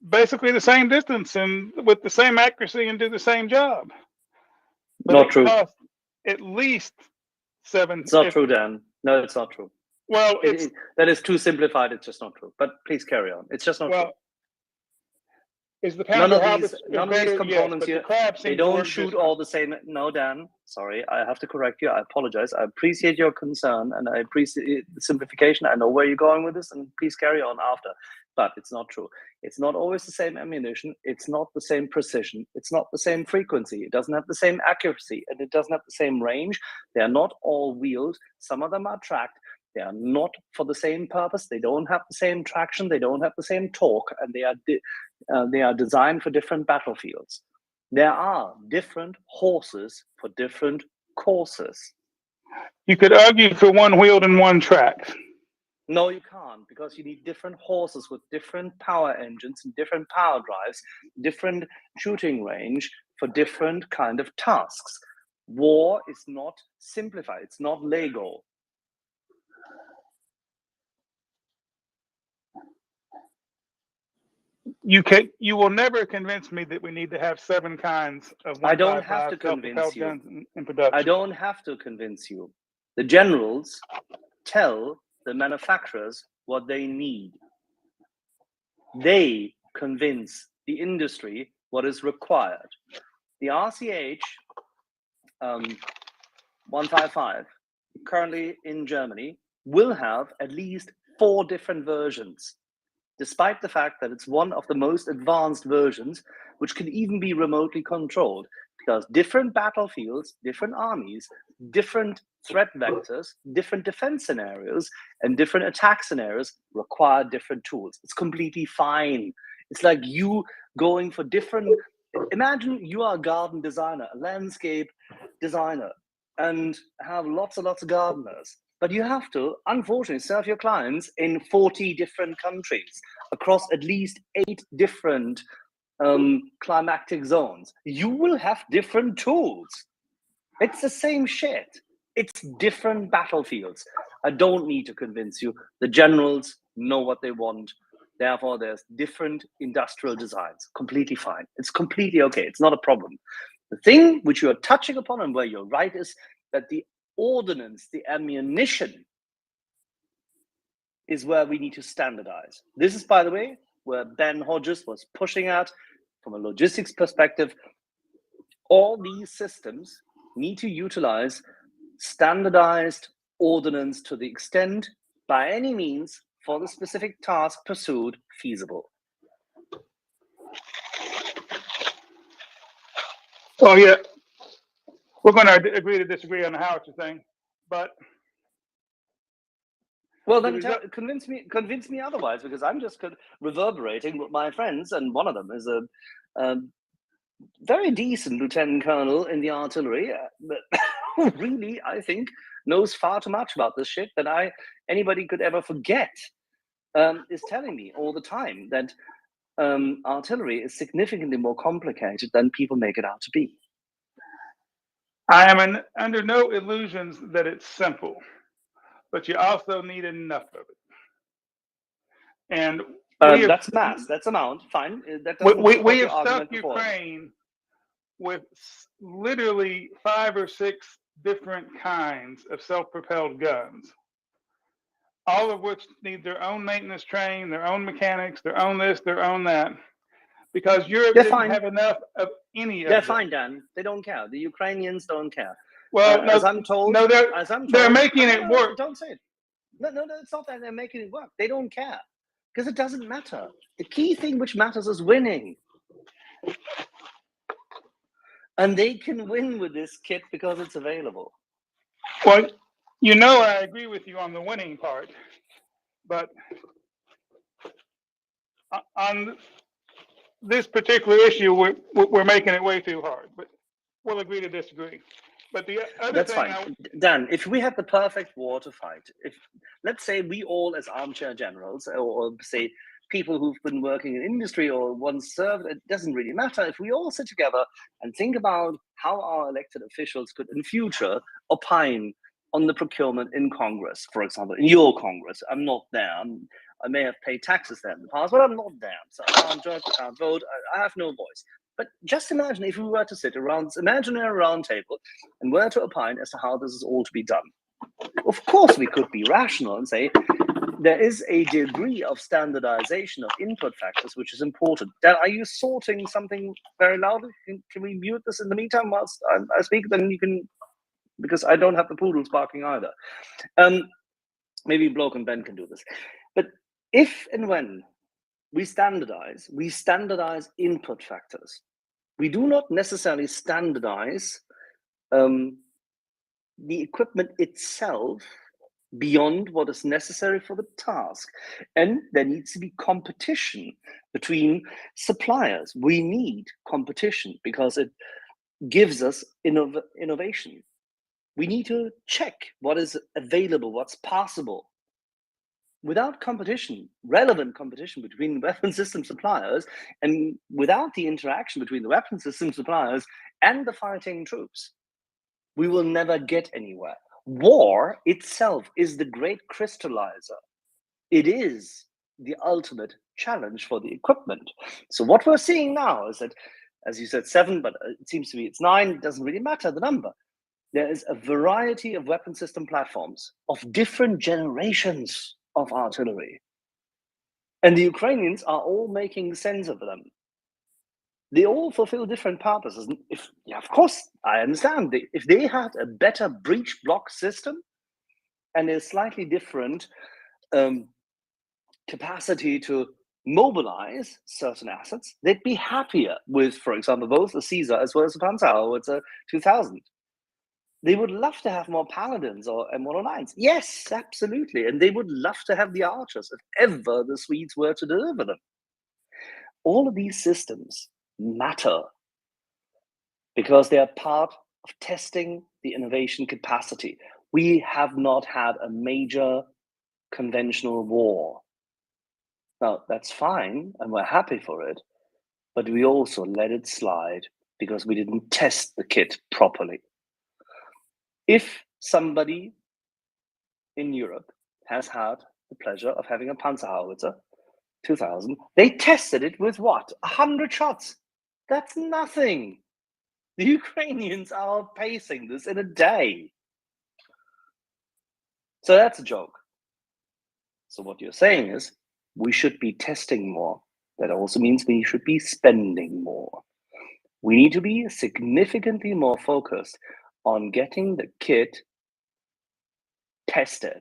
basically the same distance and with the same accuracy and do the same job. But Not it true. costs at least 7. It's not true, Dan. No, it's not true. Well, that is too simplified. It's just not true. But please carry on. It's just not true. Is the None Pounder of haubice these components yes, but here, the crabs they seem to don't work shoot just all the same. No, Dan, sorry, I have to correct you. I apologize. I appreciate your concern and I appreciate the simplification. I know where you're going with this, and please carry on after. But it's not true. It's not always the same ammunition. It's not the same precision. It's not the same frequency. It doesn't have the same accuracy, and it doesn't have the same range. They are not all wheeled. Some of them are tracked. They are not for the same purpose. They don't have the same traction. They don't have the same torque, and they are designed for different battlefields. There are different horses for different courses. You could argue for one wheeled and one tracked. No, you can't, because you need different horses with different power engines and different power drives, different shooting range for different kind of tasks. War is not simplified. It's not Lego. You will never convince me that we need to have 7 kinds of I don't have to convince you. guns in production. I don't have to convince you. The generals tell the manufacturers what they need. They convince the industry what is required. The RCH 155 currently in Germany will have at least 4 different versions, despite the fact that it's one of the most advanced versions, which can even be remotely controlled, because different battlefields, different armies, different threat vectors, different defense scenarios, and different attack scenarios require different tools. It's completely fine. It's like you going for different, imagine you are a garden designer, a landscape designer, and have lots and lots of gardeners. But you have to, unfortunately, serve your clients in 40 different countries across at least 8 different climatic zones. You will have different tools. It's the same shit. It's different battlefields. I don't need to convince you. The generals know what they want. Therefore, there's different industrial designs. Completely fine. It's completely okay. It's not a problem. The thing which you are touching upon and where you're right is that the ordnance, the ammunition, is where we need to standardize. This is, by the way, where Ben Hodges was pushing at from a logistics perspective. All these systems need to utilize standardized ordnance to the extent, by any means, for the specific task pursued, feasible. Oh yeah, we're going to agree to disagree on the howitzer thing, but well, then convince me otherwise, because I'm just reverberating with my friends, and one of them is a very decent lieutenant colonel in the artillery, who really, I think, knows far too much about this shit than anybody could ever forget. Is telling me all the time that artillery is significantly more complicated than people make it out to be. I am under no illusions that it's simple, but you also need enough of it. And that's mass, that's amount, fine. That we have stuck Ukraine with literally 5 or 6 different kinds of self-propelled guns, all of which need their own maintenance train, their own mechanics, their own this, their own that, because Europe didn't have enough of any of them. They're fine, Dan. They don't care. The Ukrainians don't care. Well, no, as I'm told, they're making it work. Don't say it. No, it's not that they're making it work. They don't care, because it doesn't matter. The key thing which matters is winning. And they can win with this kit because it's available. Well, I agree with you on the winning part, but on this particular issue, we're making it way too hard, but we'll agree to disagree. But the other That's thing fine. Dan, if we had the perfect war to fight, if let's say we all as armchair generals, or say people who've been working in industry or once served, it doesn't really matter. If we all sit together and think about how our elected officials could in future opine on the procurement in Congress, for example, in your Congress, I'm not there. I may have paid taxes there in the past, but I'm not there. So I can't judge, I can't vote, I have no voice. But just imagine if we were to sit around this imaginary round table and were to opine as to how this is all to be done. Of course, we could be rational and say there is a degree of standardization of input factors, which is important. Dan, are you sorting something very loudly? Can we mute this in the meantime whilst I speak? Then you can, because I don't have the poodles barking either. Maybe Bloke and Ben can do this. But if and when we standardize input factors. We do not necessarily standardize the equipment itself beyond what is necessary for the task. And there needs to be competition between suppliers. We need competition because it gives us innovation. We need to check what is available, what's possible. Without competition, relevant competition between weapon system suppliers, and without the interaction between the weapon system suppliers and the fighting troops, we will never get anywhere. War itself is the great crystallizer. It is the ultimate challenge for the equipment. So what we're seeing now is that, as you said, 7, but it seems to be it's 9, it doesn't really matter the number. There is a variety of weapon system platforms of different generations of artillery. And the Ukrainians are all making sense of them. They all fulfill different purposes. Of course, I understand. If they had a better breech block system and a slightly different capacity to mobilize certain assets, they'd be happier with, for example, both the Caesar as well as the Panzerhaubitze 2000. They would love to have more Paladins or M109s. Yes, absolutely. And they would love to have the Archers if ever the Swedes were to deliver them. All of these systems matter because they are part of testing the innovation capacity. We have not had a major conventional war. Now, that's fine, and we're happy for it, but we also let it slide because we didn't test the kit properly. If somebody in Europe has had the pleasure of having a Panzerhaubitze 2000, they tested it with what? 100 shots. That's nothing. The Ukrainians are pacing this in a day. So that's a joke. So what you're saying is we should be testing more. That also means we should be spending more. We need to be significantly more focused on getting the kit tested.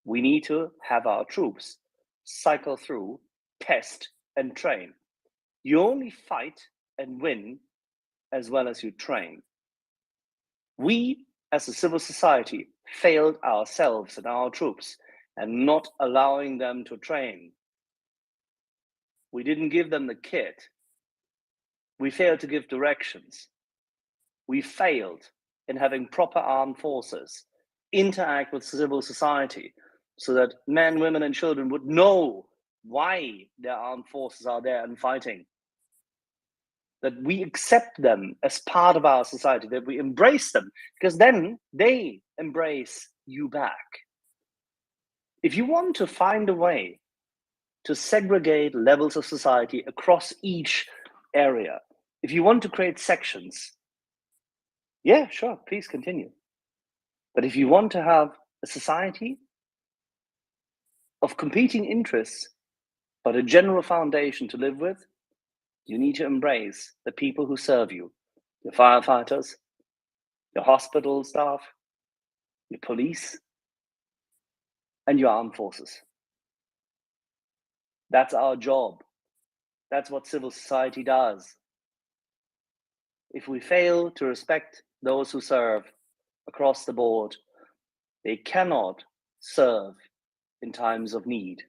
We need to have our troops cycle through, test, and train. You only fight and win as well as you train. We, as a civil society, failed ourselves and our troops and not allowing them to train. We didn't give them the kit. We failed to give directions. We failed in having proper armed forces interact with civil society so that men, women, and children would know why their armed forces are there and fighting. That we accept them as part of our society, that we embrace them, because then they embrace you back. If you want to find a way to segregate levels of society across each area, if you want to create sections, yeah, sure, please continue. But if you want to have a society of competing interests, but a general foundation to live with, you need to embrace the people who serve you, your firefighters, your hospital staff, your police, and your armed forces. That's our job. That's what civil society does. If we fail to respect those who serve across the board, they cannot serve in times of need.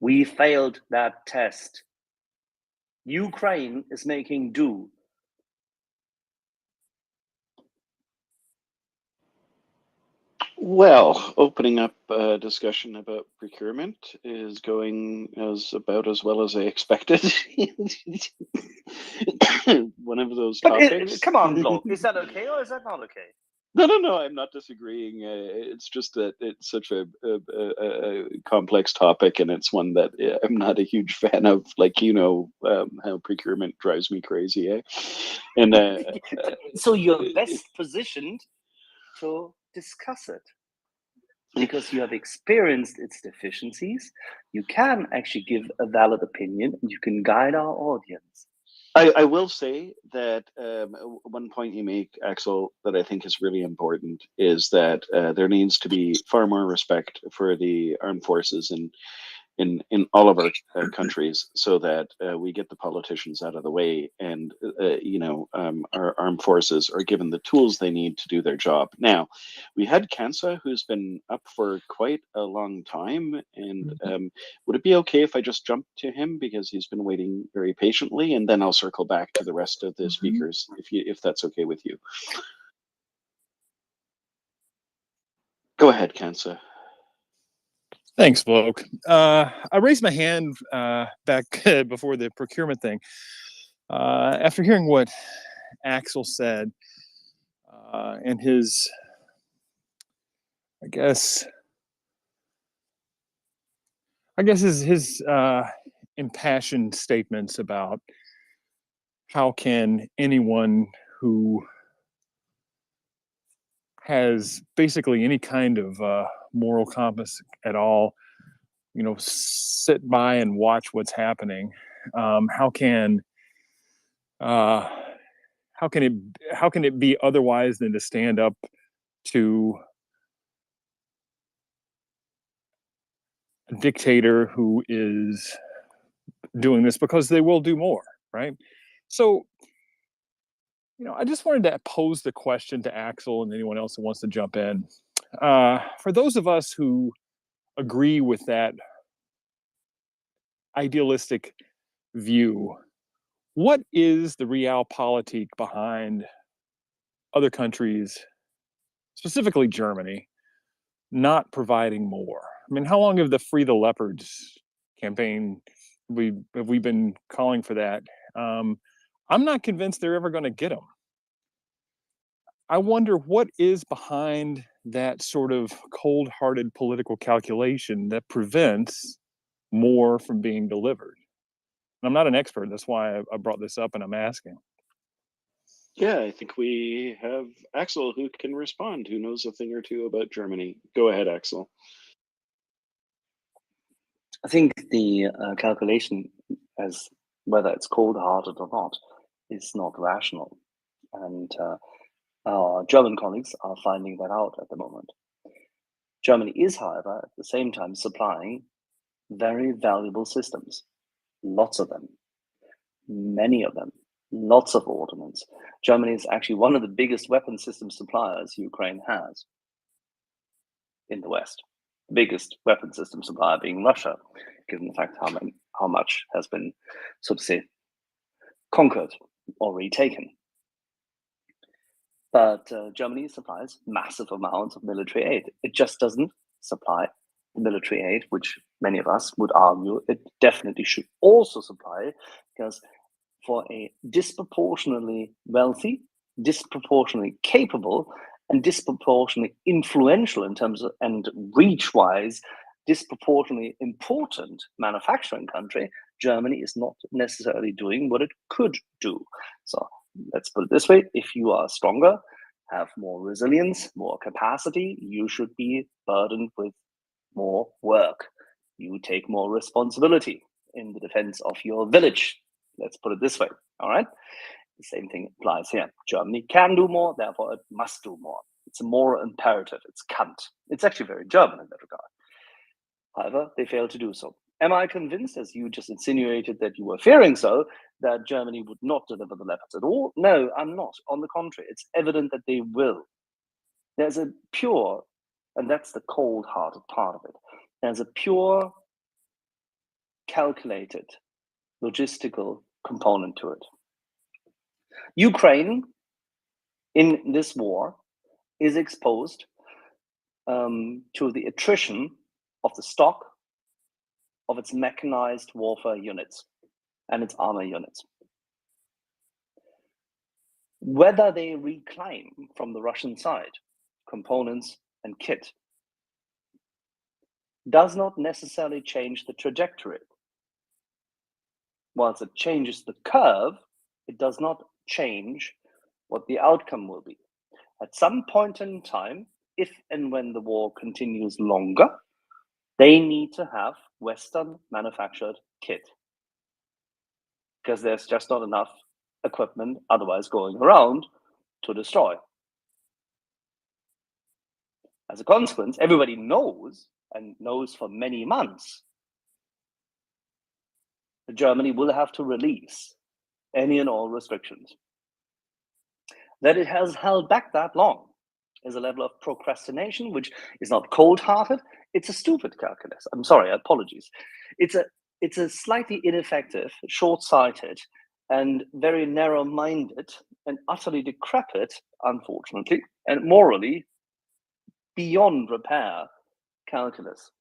We failed that test. Ukraine is making do. Well, opening up a discussion about procurement is going about as well as I expected. One of those topics. Come on, Block. Is that okay or is that not okay? No, I'm not disagreeing. It's just that it's such a complex topic, and it's one that I'm not a huge fan of. Like, how procurement drives me crazy, eh? And so you're best positioned to discuss it because you have experienced its deficiencies. You can actually give a valid opinion, and you can guide our audience. I will say that one point you make, Axel, that I think is really important is that there needs to be far more respect for the armed forces in all of our countries, so that we get the politicians out of the way, and our armed forces are given the tools they need to do their job. Now, we had Kansa, who's been up for quite a long time, and would it be okay if I just jump to him, because he's been waiting very patiently, and then I'll circle back to the rest of the speakers, if that's okay with you. Go ahead, Kansa. Thanks, Bloke. I raised my hand back before the procurement thing. After hearing what Axel said and his, I guess his impassioned statements about how can anyone who has basically any kind of moral compass at all, sit by and watch what's happening. How can it be otherwise than to stand up to a dictator who is doing this, because they will do more, right? So, I just wanted to pose the question to Axel and anyone else who wants to jump in. For those of us who agree with that idealistic view, what is the realpolitik behind other countries, specifically Germany, not providing more? I mean, how long have the Free the Leopards campaign, have we been calling for that? I'm not convinced they're ever going to get them. I wonder what is behind that sort of cold-hearted political calculation that prevents more from being delivered. And I'm not an expert. That's why I brought this up and I'm asking. Yeah, I think we have Axel who can respond, who knows a thing or two about Germany. Go ahead, Axel. I think the calculation, as whether it's cold-hearted or not, is not rational. And our German colleagues are finding that out at the moment. Germany is, however, at the same time supplying very valuable systems, lots of them, many of them, lots of ordnance. Germany is actually one of the biggest weapon system suppliers Ukraine has in the West. The biggest weapon system supplier being Russia, given the fact how much has been, so to say, conquered or retaken. But Germany supplies massive amounts of military aid. It just doesn't supply the military aid, which many of us would argue it definitely should also supply, because for a disproportionately wealthy, disproportionately capable, and disproportionately influential in terms of, and reach-wise, disproportionately important manufacturing country, Germany is not necessarily doing what it could do. So let's put it this way: if you are stronger, have more resilience, more capacity, you should be burdened with more work. You take more responsibility in the defense of your village. Let's put it this way, all right? The same thing applies here. Germany can do more, therefore it must do more. It's a moral imperative. It's Kant. It's actually very German in that regard. However, they fail to do so. Am I convinced, as you just insinuated that you were fearing so, that Germany would not deliver the Leopards at all? No, I'm not. On the contrary, it's evident that they will. There's a pure, and that's the cold-hearted part of it, there's a pure calculated logistical component to it. Ukraine, in this war, is exposed to the attrition of the stock of its mechanized warfare units and its armor units. Whether they reclaim from the Russian side components and kit does not necessarily change the trajectory. Whilst it changes the curve, it does not change what the outcome will be. At some point in time, if and when the war continues longer, they need to have Western manufactured kit, because there's just not enough equipment otherwise going around to destroy. As a consequence, everybody knows, and knows for many months, that Germany will have to release any and all restrictions. That it has held back that long is a level of procrastination, which is not cold-hearted, it's a stupid calculus. I'm sorry, apologies. It's a slightly ineffective, short-sighted, and very narrow-minded, and utterly decrepit, unfortunately, and morally beyond repair calculus.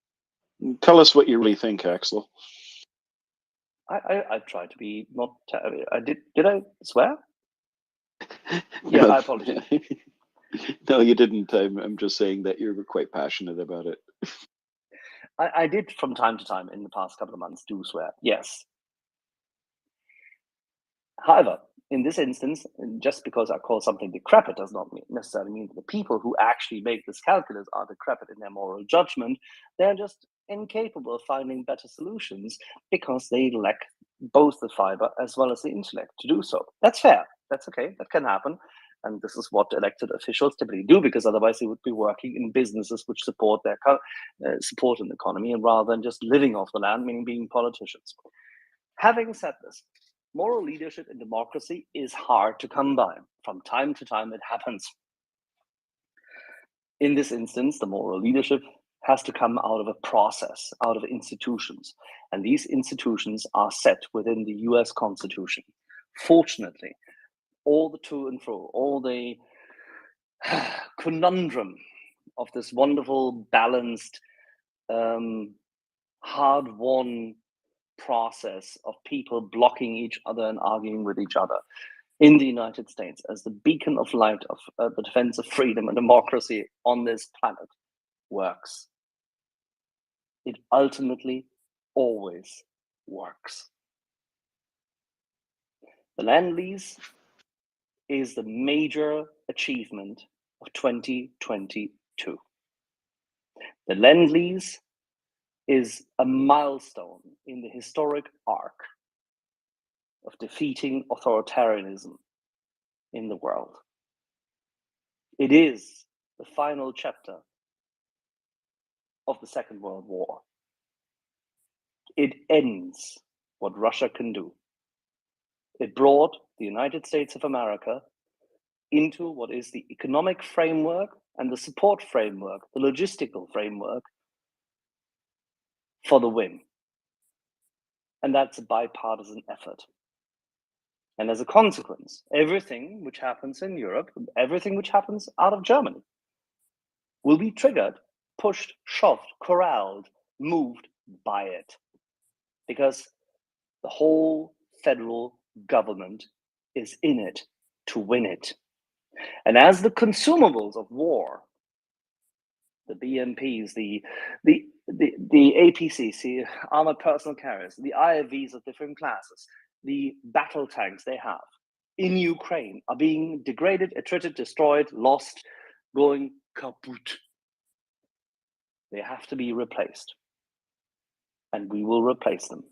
Tell us what you really think, Axel. I tried to be not. Did I swear? Yeah, I apologize. No, you didn't. I'm just saying that you're quite passionate about it. I did from time to time in the past couple of months do swear, yes. However, in this instance, just because I call something decrepit does not necessarily mean that the people who actually make this calculus are decrepit in their moral judgment. They're just incapable of finding better solutions because they lack both the fiber as well as the intellect to do so. That's fair. That's okay. That can happen. And this is what elected officials typically do, because otherwise they would be working in businesses which support their support an economy, and rather than just living off the land, meaning being politicians. Having said this, moral leadership in democracy is hard to come by. From time to time, it happens. In this instance, the moral leadership has to come out of a process, out of institutions. And these institutions are set within the US Constitution. Fortunately, all the to and fro, all the conundrum of this wonderful, balanced, hard-won process of people blocking each other and arguing with each other in the United States as the beacon of light of the defense of freedom and democracy on this planet works. It ultimately always works. The land lease is the major achievement of 2022. The Lend-Lease is a milestone in the historic arc of defeating authoritarianism in the world. It is the final chapter of the Second World War. It ends what Russia can do. It brought the United States of America into what is the economic framework and the support framework, the logistical framework for the win. And that's a bipartisan effort. And as a consequence, everything which happens in Europe, everything which happens out of Germany, will be triggered, pushed, shoved, corralled, moved by it. Because the whole federal government is in it to win it. And as the consumables of war, the BMPs, the APCs, the armored personnel carriers, the IFVs of different classes, the battle tanks they have in Ukraine are being degraded, attrited, destroyed, lost, going kaput. They have to be replaced. And we will replace them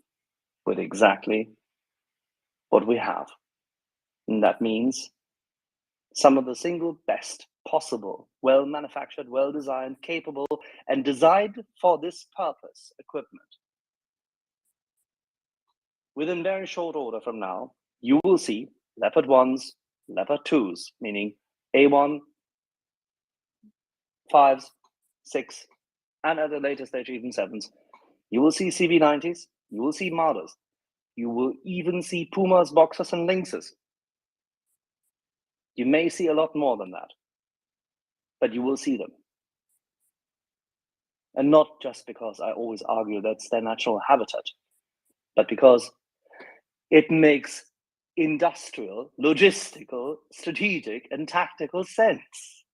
with exactly what we have. And that means some of the single best possible, well-manufactured, well-designed, capable, and designed for this purpose equipment. Within very short order from now, you will see Leopard 1s, Leopard 2s, meaning A1, 5s, 6, and at a later stage even 7s. You will see CV90s, You will see martyrs. You will even see pumas, boxers, and lynxes. You may see a lot more than that, but you will see them. And not just because I always argue that's their natural habitat, but because it makes industrial, logistical, strategic, and tactical sense.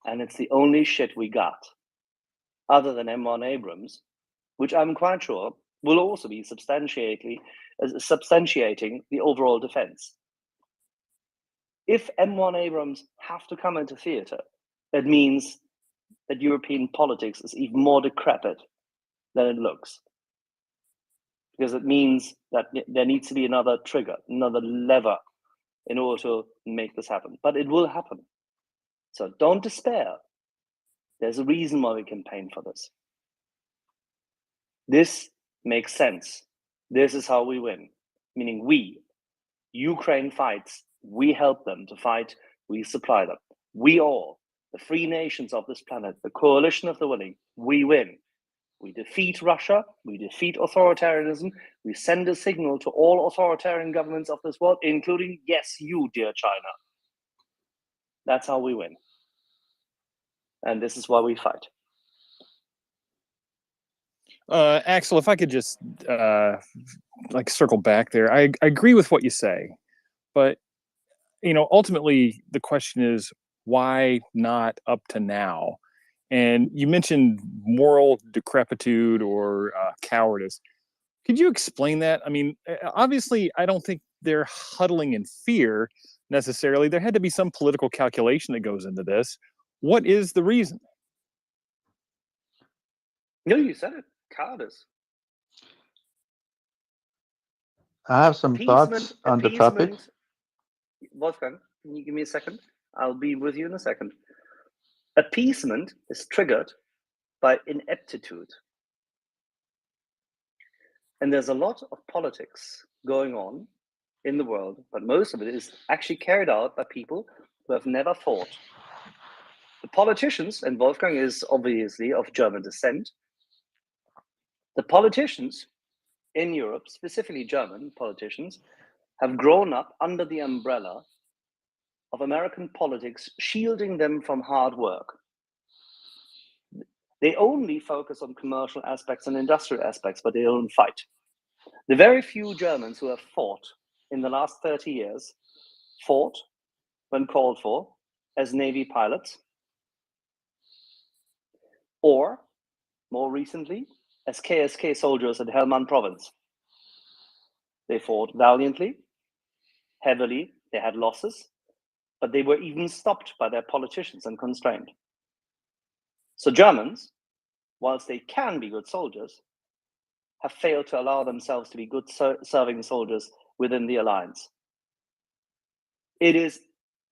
And it's the only shit we got, other than M1 Abrams, which I'm quite sure will also be substantiating the overall defense. If M1 Abrams have to come into theater, it means that European politics is even more decrepit than it looks. Because it means that there needs to be another trigger, another lever in order to make this happen. But it will happen. So don't despair. There's a reason why we campaign for this. This makes sense. This is how we win. Meaning we, Ukraine fights, we help them to fight, we supply them. We all, the free nations of this planet, the coalition of the willing, we win. We defeat Russia, we defeat authoritarianism, we send a signal to all authoritarian governments of this world, including, yes, you, dear China. That's how we win. And this is why we fight. Axel, if I could just like circle back there, I agree with what you say, but ultimately the question is why not up to now? And you mentioned moral decrepitude or cowardice. Could you explain that? I mean, obviously, I don't think they're huddling in fear necessarily. There had to be some political calculation that goes into this. What is the reason? No, you said it. Cowardice. I have some thoughts on the topic. Wolfgang, can you give me a second? I'll be with you in a second. Appeasement is triggered by ineptitude. And there's a lot of politics going on in the world, but most of it is actually carried out by people who have never fought. The politicians, and Wolfgang is obviously of German descent, the politicians in Europe, specifically German politicians, have grown up under the umbrella of American politics, shielding them from hard work. They only focus on commercial aspects and industrial aspects, but they don't fight. The very few Germans who have fought in the last 30 years fought when called for as Navy pilots, or more recently, as KSK soldiers in Helmand province. They fought valiantly, heavily, they had losses, but they were even stopped by their politicians and constrained. So Germans, whilst they can be good soldiers, have failed to allow themselves to be good serving soldiers within the alliance. It is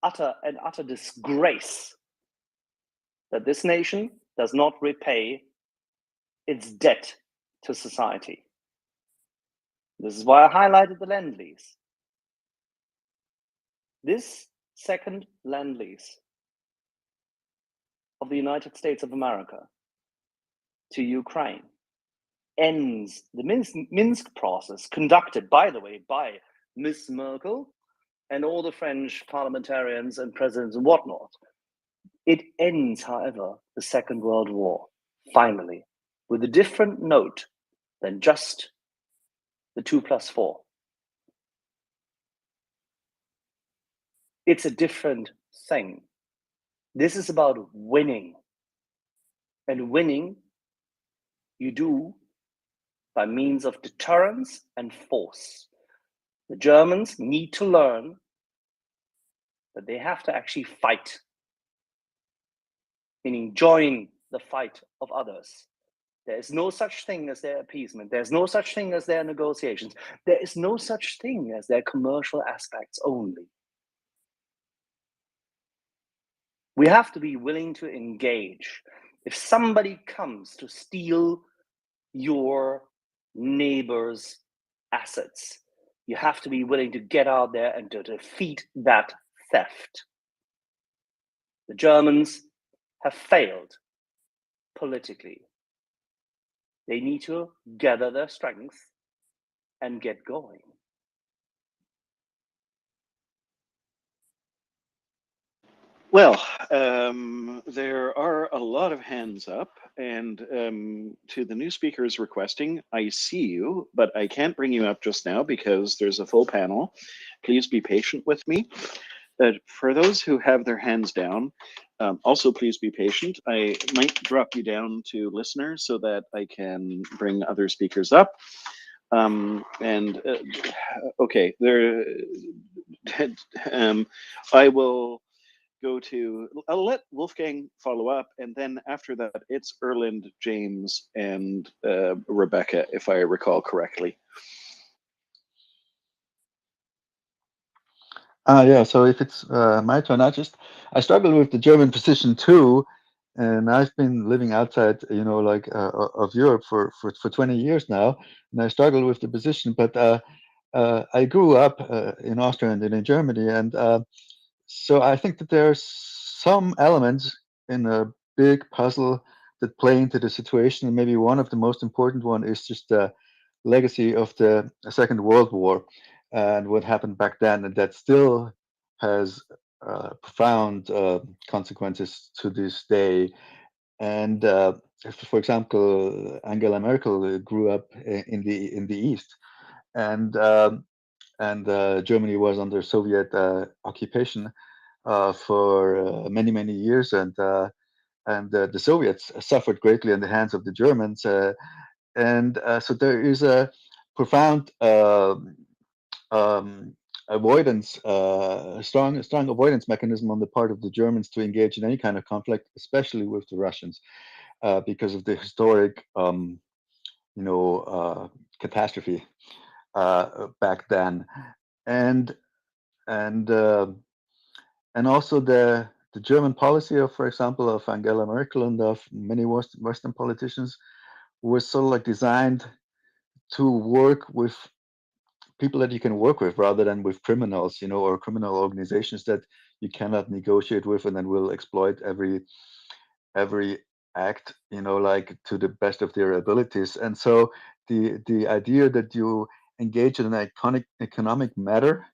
an utter disgrace that this nation does not repay its debt to society. This is why I highlighted the Lend-Lease. This second Lend-Lease of the United States of America to Ukraine ends the Minsk process, conducted, by the way, by Miss Merkel and all the French parliamentarians and presidents and whatnot. It ends, however, the Second World War, finally, with a different note than just the 2+4. It's a different thing. This is about winning. And winning you do by means of deterrence and force. The Germans need to learn that they have to actually fight, meaning join the fight of others. There is no such thing as their appeasement. There's no such thing as their negotiations. There is no such thing as their commercial aspects only. We have to be willing to engage. If somebody comes to steal your neighbor's assets, you have to be willing to get out there and to defeat that theft. The Germans have failed politically. They need to gather their strength and get going. Well, there are a lot of hands up, and to the new speakers requesting, I see you, but I can't bring you up just now because there's a full panel. Please be patient with me. For those who have their hands down, also please be patient. I might drop you down to listener so that I can bring other speakers up. Okay, there. I will go to. I'll let Wolfgang follow up, and then after that, it's Erland, James, and Rebecca, if I recall correctly. Yeah, so if it's my turn, I struggle with the German position too, and I've been living outside, like of Europe for 20 years now, and I struggle with the position. But I grew up in Austria and then in Germany, and so I think that there's some elements in a big puzzle that play into the situation, and maybe one of the most important one is just the legacy of the Second World War and what happened back then, and that still has profound consequences to this day. And for example, Angela Merkel grew up in the East, and Germany was under Soviet occupation for many years, and the Soviets suffered greatly in the hands of the Germans, and so there is a profound avoidance, strong avoidance mechanism on the part of the Germans to engage in any kind of conflict, especially with the Russians, because of the historic, catastrophe back then, and and uh, and also the German policy of, for example, of Angela Merkel and of many Western politicians was sort of like designed to work with people that you can work with rather than with criminals, or criminal organizations that you cannot negotiate with and then will exploit every act, like to the best of their abilities. And so the idea that you engage in an economic matter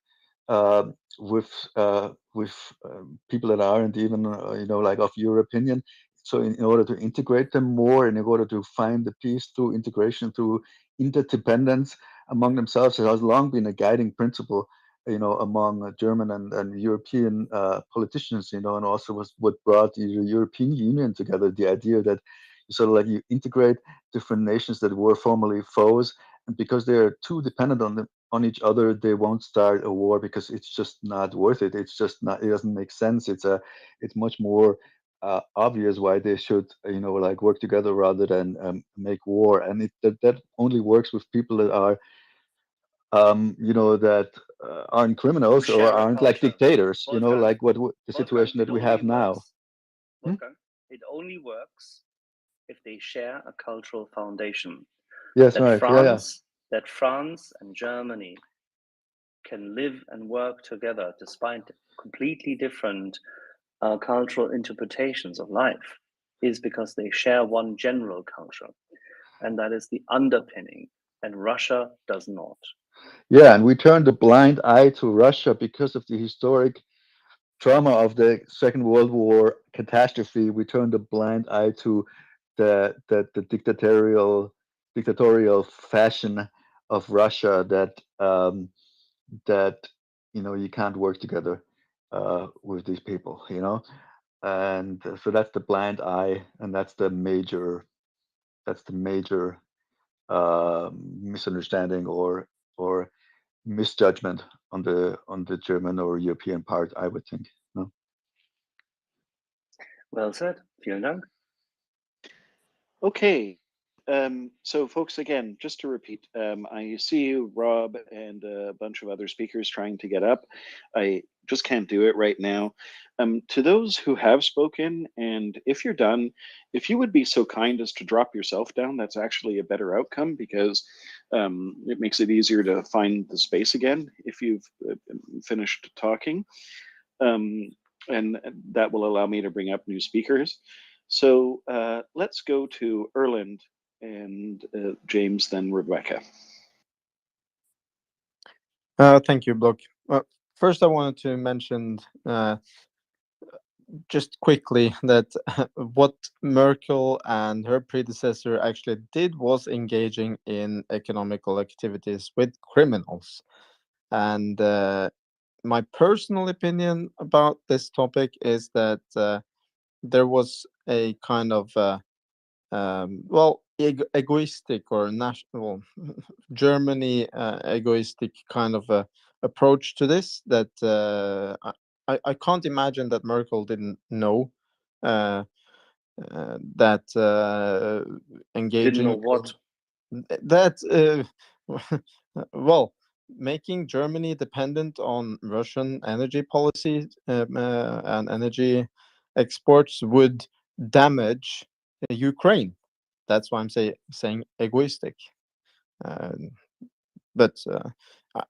uh, with people that aren't even like of your opinion. So in order to integrate them more, and in order to find the peace through integration, through interdependence among themselves, it has long been a guiding principle, among German and European politicians, and also was what brought the European Union together. The idea that you integrate different nations that were formerly foes, and because they are too dependent on each other, they won't start a war because it's just not worth it. It's just not. It doesn't make sense. It's much more obvious why they should, work together rather than make war. And that only works with people that are, that aren't Who criminals or share a aren't like culture. dictators. Wolfgang, Like the Wolfgang, situation that it we only have now. works. Wolfgang, it only works if they share a cultural foundation. Yes, That right. Yeah, yeah. that France and Germany can live and work together despite completely different cultural interpretations of life is because they share one general culture, and that is the underpinning, and Russia does not. Yeah, and we turned a blind eye to Russia because of the historic trauma of the Second World War catastrophe. We turned a blind eye to the dictatorial fashion of Russia that you can't work together with these people, and so that's the blind eye, and that's the major misunderstanding or misjudgment on the German or European part, I would think. No? Well said. Vielen Dank. Okay. So folks, again, just to repeat, I see you, Rob, and a bunch of other speakers trying to get up. I just can't do it right now. To those who have spoken, and if you're done, if you would be so kind as to drop yourself down, that's actually a better outcome because it makes it easier to find the space again if you've finished talking. And that will allow me to bring up new speakers. So let's go to Erland. and James, then Rebecca. Thank you, Block. First, I wanted to mention just quickly that what Merkel and her predecessor actually did was engaging in economical activities with criminals. And my personal opinion about this topic is that there was a kind of egoistic or national Germany egoistic kind of approach to this that I can't imagine that Merkel didn't know that engaging Didn't know what. that well, making Germany dependent on Russian energy policy and energy exports would damage Ukraine. That's why I'm saying egoistic. But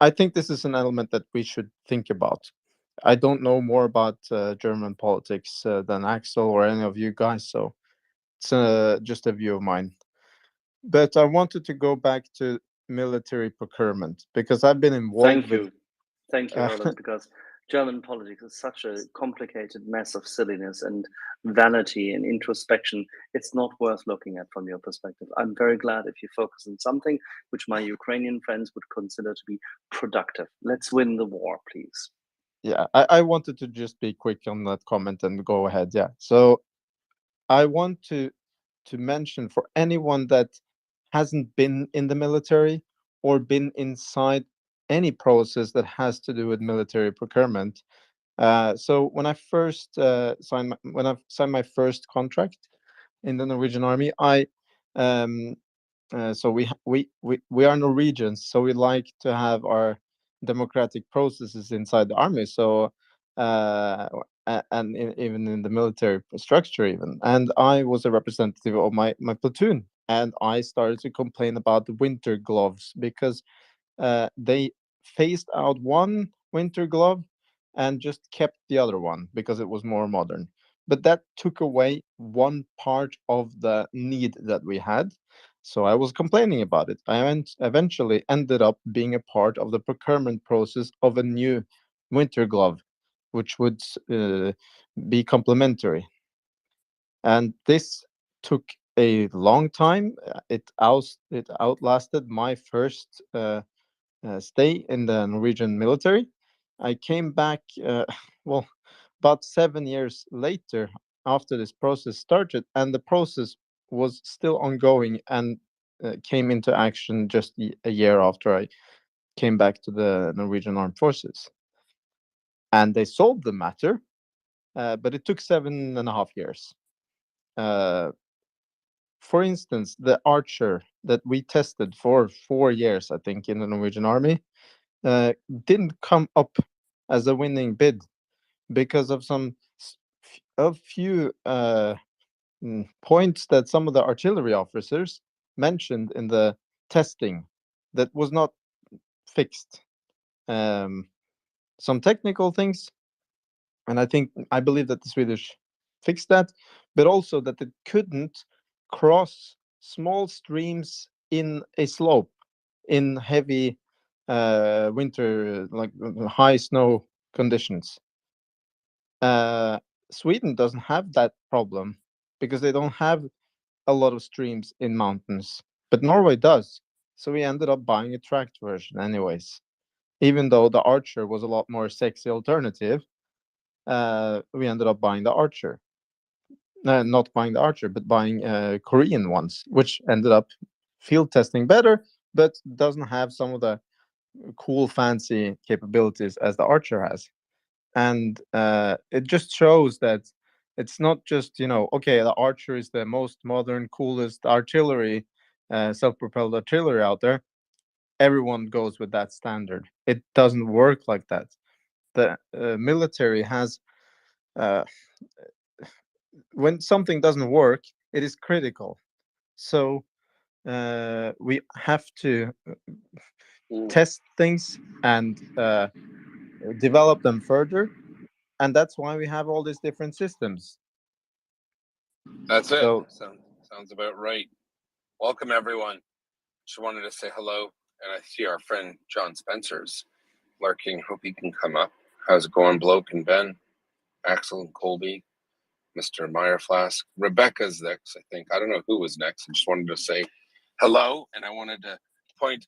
I think this is an element that we should think about. I don't know more about German politics than Axel or any of you guys, so it's just a view of mine. But I wanted to go back to military procurement because I've been involved Thank you, Roland, because German politics is such a complicated mess of silliness and vanity and introspection. It's not worth looking at from your perspective. I'm very glad if you focus on something which my Ukrainian friends would consider to be productive. Let's win the war, please. Yeah, I wanted to just be quick on that comment and go ahead. Yeah, so I want to mention for anyone that hasn't been in the military or been inside any process that has to do with military procurement. So when I first signed my first contract in the Norwegian Army, so we are Norwegians, so we like to have our democratic processes inside the army. So even in the military structure, even. And I was a representative of my platoon, and I started to complain about the winter gloves because they phased out one winter glove and just kept the other one because it was more modern. But that took away one part of the need that we had. So I was complaining about it. I eventually ended up being a part of the procurement process of a new winter glove, which would be complementary. And this took a long time. It outlasted my first stay in the Norwegian military. I came back, well, about 7 years later after this process started, and the process was still ongoing and came into action just a year after I came back to the Norwegian Armed Forces. And they solved the matter, but it took 7.5 years. For instance, the Archer that we tested for 4 years, I think, in the Norwegian Army, didn't come up as a winning bid because of a few points that some of the artillery officers mentioned in the testing that was not fixed. Some technical things, and I believe that the Swedish fixed that, but also that it couldn't cross small streams in a slope in heavy winter, like high snow conditions. Sweden doesn't have that problem because they don't have a lot of streams in mountains, but Norway does. So we ended up buying a tracked version anyways. Even though the Archer was a lot more sexy alternative, we ended up buying the Archer. Not buying the Archer, but buying Korean ones, which ended up field testing better, but doesn't have some of the cool, fancy capabilities as the Archer has. And it just shows that it's not just, okay, the Archer is the most modern, coolest artillery, self-propelled artillery out there. Everyone goes with that standard. It doesn't work like that. The military has, when something doesn't work, it is critical. So we have to test things and develop them further. And that's why we have all these different systems. That's it. So, Sounds about right. Welcome, everyone. Just wanted to say hello, and I see our friend John Spencer's lurking. Hope he can come up. How's it going, Bloke and Ben, Axel and Colby, Mr. Meyer Flask? Rebecca's next, I think. I don't know who was next. I just wanted to say hello, and I wanted to point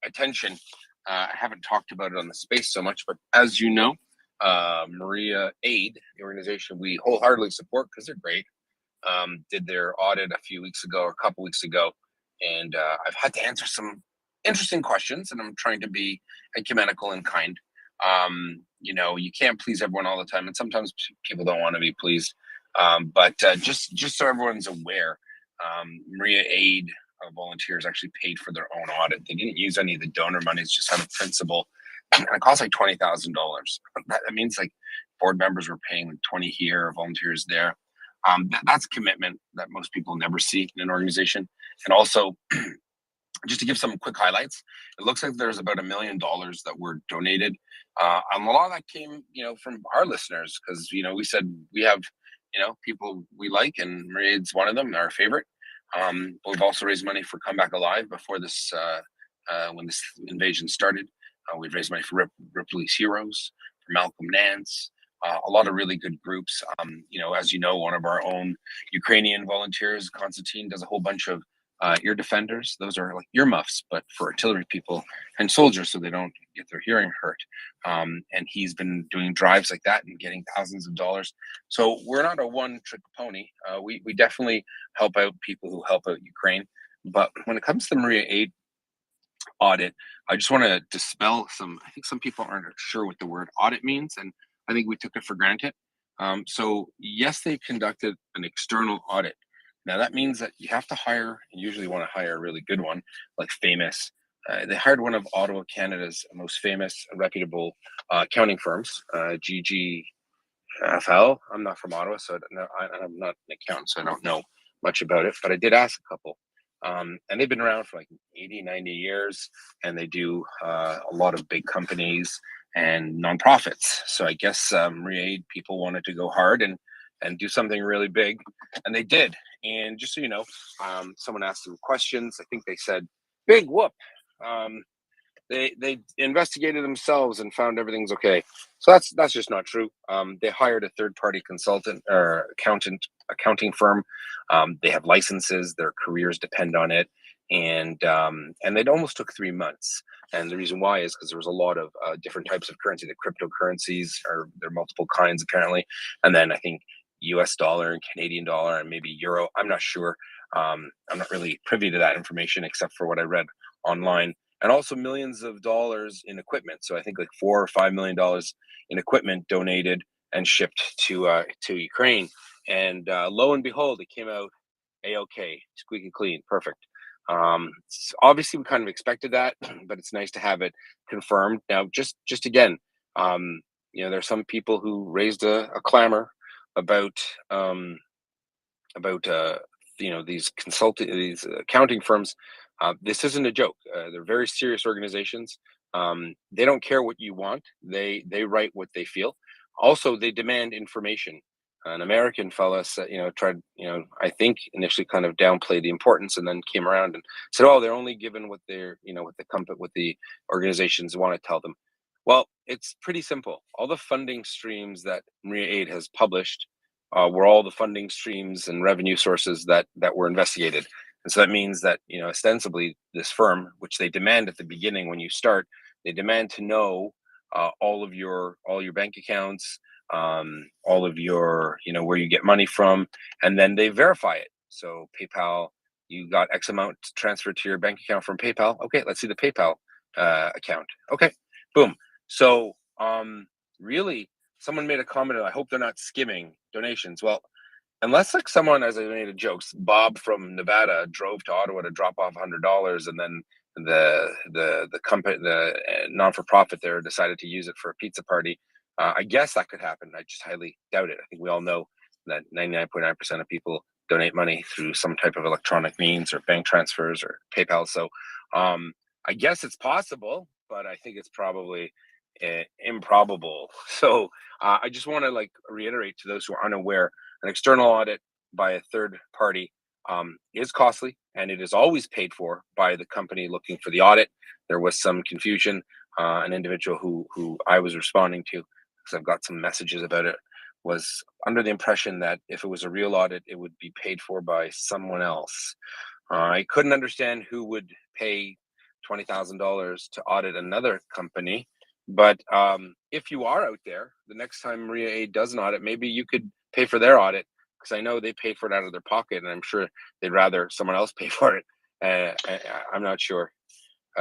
attention. I haven't talked about it on the space so much, but as you know, Maria Aid, the organization we wholeheartedly support because they're great, did their audit a few weeks ago or a couple weeks ago, and I've had to answer some interesting questions, and I'm trying to be ecumenical and kind. You know, you can't please everyone all the time, and sometimes people don't want to be pleased. But just so everyone's aware, Maria Aid volunteers actually paid for their own audit. They didn't use any of the donor monies, just out of principle. And it cost like $20,000. That means like board members were paying like 20 here, volunteers there. That's commitment that most people never see in an organization. And also, just to give some quick highlights, it looks like there's about $1 million that were donated. A lot of that came, from our listeners, because we said we have, people we like, and Maria's one of them, our favorite. We've also raised money for Come Back Alive before this, when this invasion started. We've raised money for Ripley's Heroes, for Malcolm Nance, a lot of really good groups. As you know, one of our own Ukrainian volunteers, Konstantin, does a whole bunch of ear defenders. Those are like earmuffs, but for artillery people and soldiers, so they don't get their hearing hurt. And he's been doing drives like that and getting thousands of dollars. So we're not a one-trick pony. We definitely help out people who help out Ukraine. But when it comes to the Maria Aid audit, I just want to dispel I think some people aren't sure what the word audit means, and I think we took it for granted. So yes, they conducted an external audit. Now that means that you have to hire, and usually want to hire a really good one, like Famous. They hired one of Ottawa, Canada's most famous and reputable accounting firms, GGFL. I'm not from Ottawa, so I'm not an accountant, so I don't know much about it, but I did ask a couple. And they've been around for like 80, 90 years, and they do a lot of big companies and nonprofits. So I guess Maria Aid people wanted to go hard and do something really big, and they did. And just so you know, someone asked some questions. I think they said, "Big whoop." They investigated themselves and found everything's okay. So that's just not true. They hired a third-party consultant or accounting firm. They have licenses. Their careers depend on it, and it almost took 3 months. And the reason why is because there was a lot of different types of currency. The cryptocurrencies there are multiple kinds apparently, and then I think U.S. dollar and Canadian dollar and maybe euro. I'm not sure. I'm not really privy to that information except for what I read online. And also millions of dollars in equipment. So I think like $4 or $5 million in equipment donated and shipped to Ukraine. And lo and behold, it came out a-okay, squeaky clean, perfect. Obviously, we kind of expected that, but it's nice to have it confirmed. Now, just again, there's some people who raised a clamor about these accounting firms. This isn't a joke. They're very serious organizations. They don't care what you want. They write what they feel. Also, they demand information. An American fella said, tried, I think initially kind of downplay the importance, and then came around and said, "Oh, they're only given what they're, what the organizations want to tell them." Well, it's pretty simple. All the funding streams that Maria Aid has published were all the funding streams and revenue sources that were investigated. And so that means that, ostensibly this firm, which they demand at the beginning when you start, they demand to know all your bank accounts, all of your, where you get money from, and then they verify it. So PayPal, you got X amount transferred to your bank account from PayPal. Okay, let's see the PayPal account. Okay, boom. So really, someone made a comment, I hope they're not skimming donations. Well, unless like someone, as I made a joke, Bob from Nevada drove to Ottawa to drop off $100, and then the company, the non-for-profit there, decided to use it for a pizza party. I guess that could happen. I just highly doubt it. I think we all know that 99.9% of people donate money through some type of electronic means or bank transfers or PayPal. So I guess it's possible, but I think it's probably improbable. So I just want to reiterate to those who are unaware, an external audit by a third party is costly and it is always paid for by the company looking for the audit. There was some confusion. An individual who I was responding to, because I've got some messages about it, was under the impression that if it was a real audit, it would be paid for by someone else. I couldn't understand who would pay $20,000 to audit another company. But if you are out there, the next time MriyaAid does an audit, maybe you could pay for their audit, because I know they pay for it out of their pocket, and I'm sure they'd rather someone else pay for it. I'm not sure.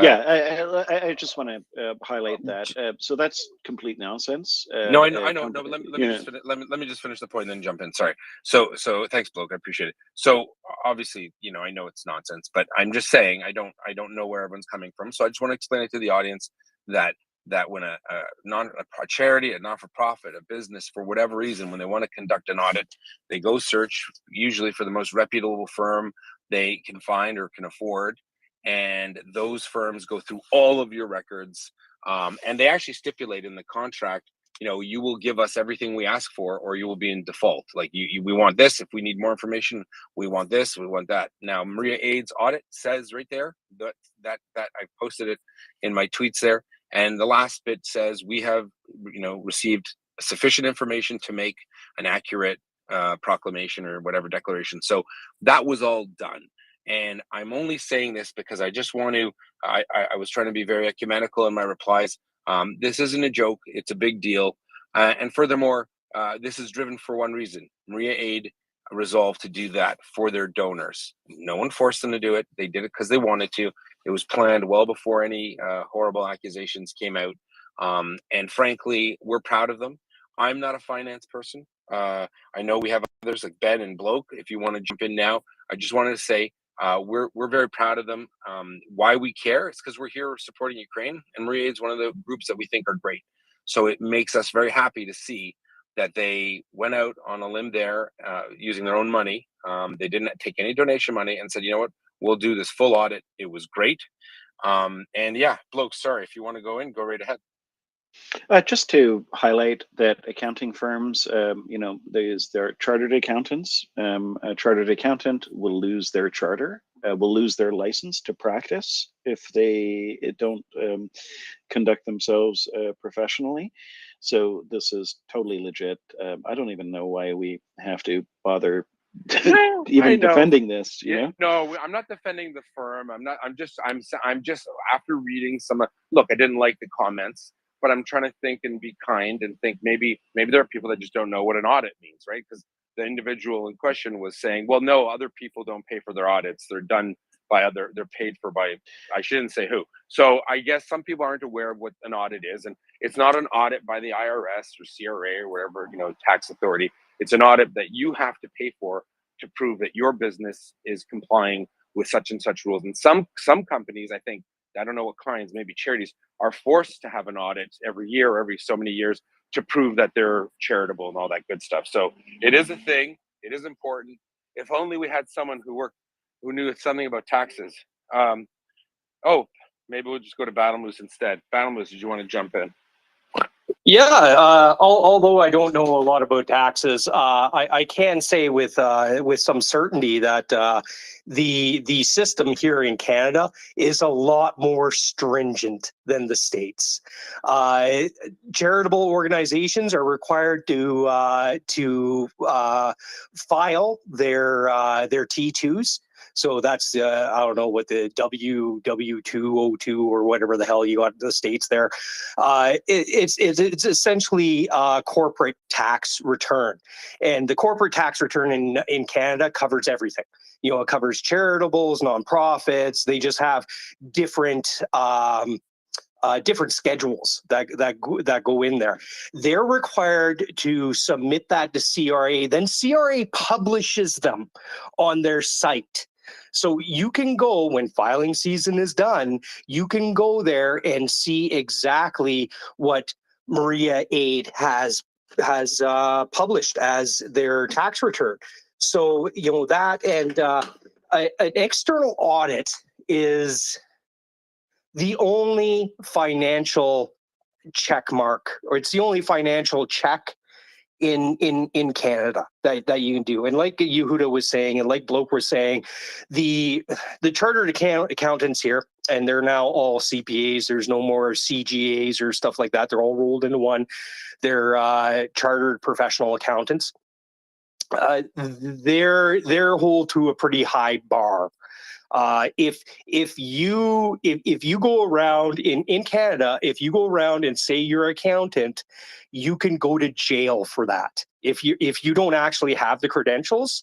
Yeah, I just want to highlight that. So that's complete nonsense. No, I know. No, but let me just finish the point and then jump in. Sorry. So thanks, Bloke. I appreciate it. So obviously, I know it's nonsense, but I'm just saying I don't know where everyone's coming from. So I just want to explain it to the audience that when a charity, a not-for-profit, a business, for whatever reason, when they want to conduct an audit, they go search usually for the most reputable firm they can find or can afford. And those firms go through all of your records, and they actually stipulate in the contract, you will give us everything we ask for, or you will be in default. Like we want this. If we need more information, we want this, we want that. Now, MriyaAid's audit says right there that I posted it in my tweets there, and the last bit says we have, received sufficient information to make an accurate proclamation or whatever declaration. So that was all done. And I'm only saying this because I just want to, I was trying to be very ecumenical in my replies. This isn't a joke, it's a big deal. And furthermore, this is driven for one reason. MriyaAid resolved to do that for their donors. No one forced them to do it. They did it because they wanted to. It was planned well before any horrible accusations came out. And frankly, we're proud of them. I'm not a finance person. I know we have others like Ben and Bloke. If you want to jump in now, I just wanted to say, we're very proud of them. Why we care is because we're here supporting Ukraine, and MriyaAid is one of the groups that we think are great. So it makes us very happy to see that they went out on a limb there using their own money. They didn't take any donation money and said, you know what, we'll do this full audit. It was great. And yeah, Bloke, sorry, if you want to go in, go right ahead. Just to highlight that accounting firms, they're chartered accountants. A chartered accountant will lose their charter, will lose their license to practice if they don't conduct themselves professionally. So this is totally legit. I don't even know why we have to bother even defending this. No, I'm not defending the firm. I'm just after reading some. Look, I didn't like the comments, but I'm trying to think and be kind and think maybe there are people that just don't know what an audit means, right? Because the individual in question was saying, well, no, other people don't pay for their audits. They're done by they're paid for by, I shouldn't say who. So I guess some people aren't aware of what an audit is. And it's not an audit by the IRS or CRA or whatever, tax authority. It's an audit that you have to pay for to prove that your business is complying with such and such rules. And some companies, I think, I don't know what kinds, maybe charities, are forced to have an audit every year or every so many years to prove that they're charitable and all that good stuff. So it is a thing. It is important. If only we had someone who knew something about taxes. Maybe we'll just go to Battlemoose instead. Battlemoose, did you want to jump in? Yeah, although I don't know a lot about taxes, I can say with some certainty that the system here in Canada is a lot more stringent than the States. Charitable organizations are required to file their T2s. So that's I don't know what the W202 or whatever the hell you got in the States there. It's essentially a corporate tax return, and the corporate tax return in Canada covers everything. It covers charitables, nonprofits. They just have different schedules that go in there. They're required to submit that to CRA. Then CRA publishes them on their site. So you can go, when filing season is done, you can go there and see exactly what MriyaAid has published as their tax return. So that, and an external audit is the only financial check mark, or it's the only financial check in Canada that you can do. And like Yehuda was saying, and like Bloke was saying, the chartered accountants here, and they're now all CPAs. There's no more CGAs or stuff like that. They're all rolled into one. They're chartered professional accountants. They're hold to a pretty high bar. If you go around in Canada, if you go around and say you're an accountant, you can go to jail for that. If you don't actually have the credentials,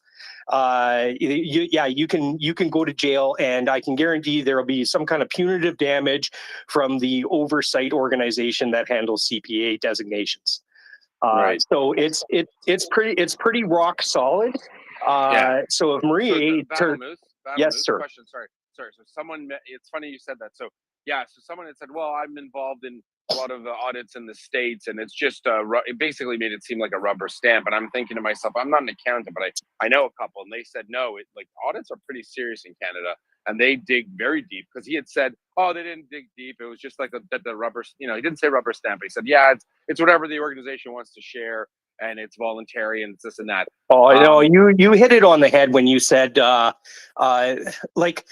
you can go to jail, and I can guarantee there will be some kind of punitive damage from the oversight organization that handles CPA designations. Right. So it's pretty rock solid. So if Maria, yes, sir. Question. Sorry. So someone, it's funny you said that. So yeah, so someone had said, well, I'm involved in a lot of the audits in the States, and it's just it basically made it seem like a rubber stamp. And I'm thinking to myself, I'm not an accountant, but I know a couple, and they said no, like audits are pretty serious in Canada, and they dig very deep. Because he had said, oh, they didn't dig deep. It was just like the rubber, he didn't say rubber stamp. But he said, yeah, it's whatever the organization wants to share, and it's voluntary, and it's this and that. Oh, no, you hit it on the head when you said like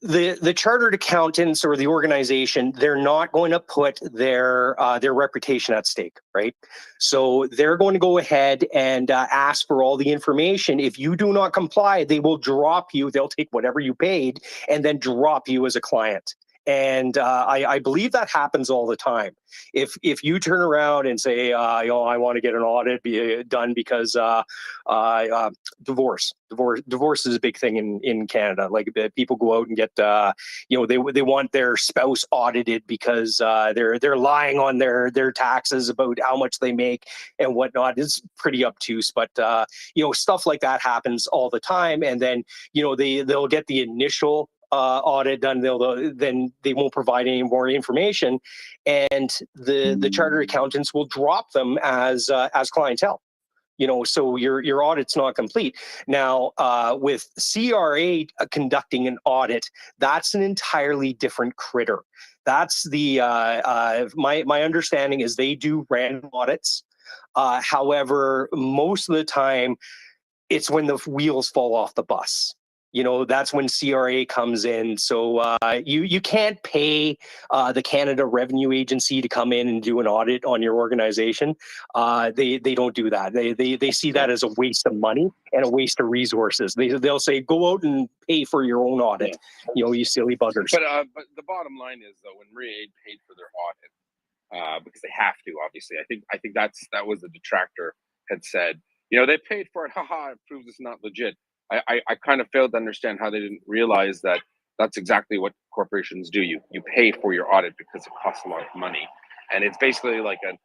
the chartered accountants or the organization, they're not going to put their reputation at stake, right? So they're going to go ahead and ask for all the information. If you do not comply, they will drop you. They'll take whatever you paid and then drop you as a client. And I believe that happens all the time. If you turn around and say, I want to get an audit done because divorce is a big thing in Canada. Like people go out and get they want their spouse audited because they're lying on their taxes about how much they make and whatnot. It's pretty obtuse, but stuff like that happens all the time. And then they'll get the initial audit done, then they won't provide any more information, and the chartered accountants will drop them as clientele. So your audit's not complete. Now, with CRA conducting an audit, that's an entirely different critter. That's the my understanding is they do random audits. However, most of the time, it's when the wheels fall off the bus. That's when CRA comes in. So you can't pay the Canada Revenue Agency to come in and do an audit on your organization. They don't do that. They see that as a waste of money and a waste of resources. They'll say, go out and pay for your own audit. You silly buggers. But the bottom line is, though, when MriyaAid paid for their audit, because they have to, obviously, I think that was the detractor had said, they paid for it. Haha, it proves it's not legit. I kind of failed to understand how they didn't realize that that's exactly what corporations do. You pay for your audit because it costs a lot of money, and it's basically like a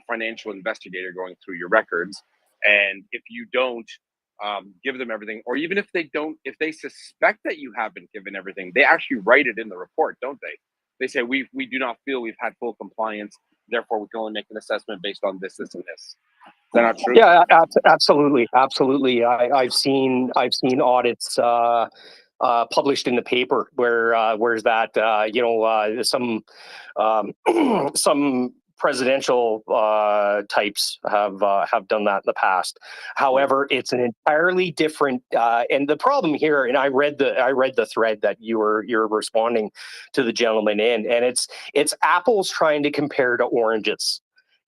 financial investigator going through your records. And if you don't give them everything, or even if they suspect that you haven't given everything, they actually write it in the report, don't they? They say we do not feel we've had full compliance, therefore we can only make an assessment based on this, and this. Is that not true? Yeah, absolutely. I've seen audits published in the paper where's that some presidential types have done that in the past. However, it's an entirely different and the problem here, and I read the thread that you're responding to the gentleman in, and it's apples trying to compare to oranges.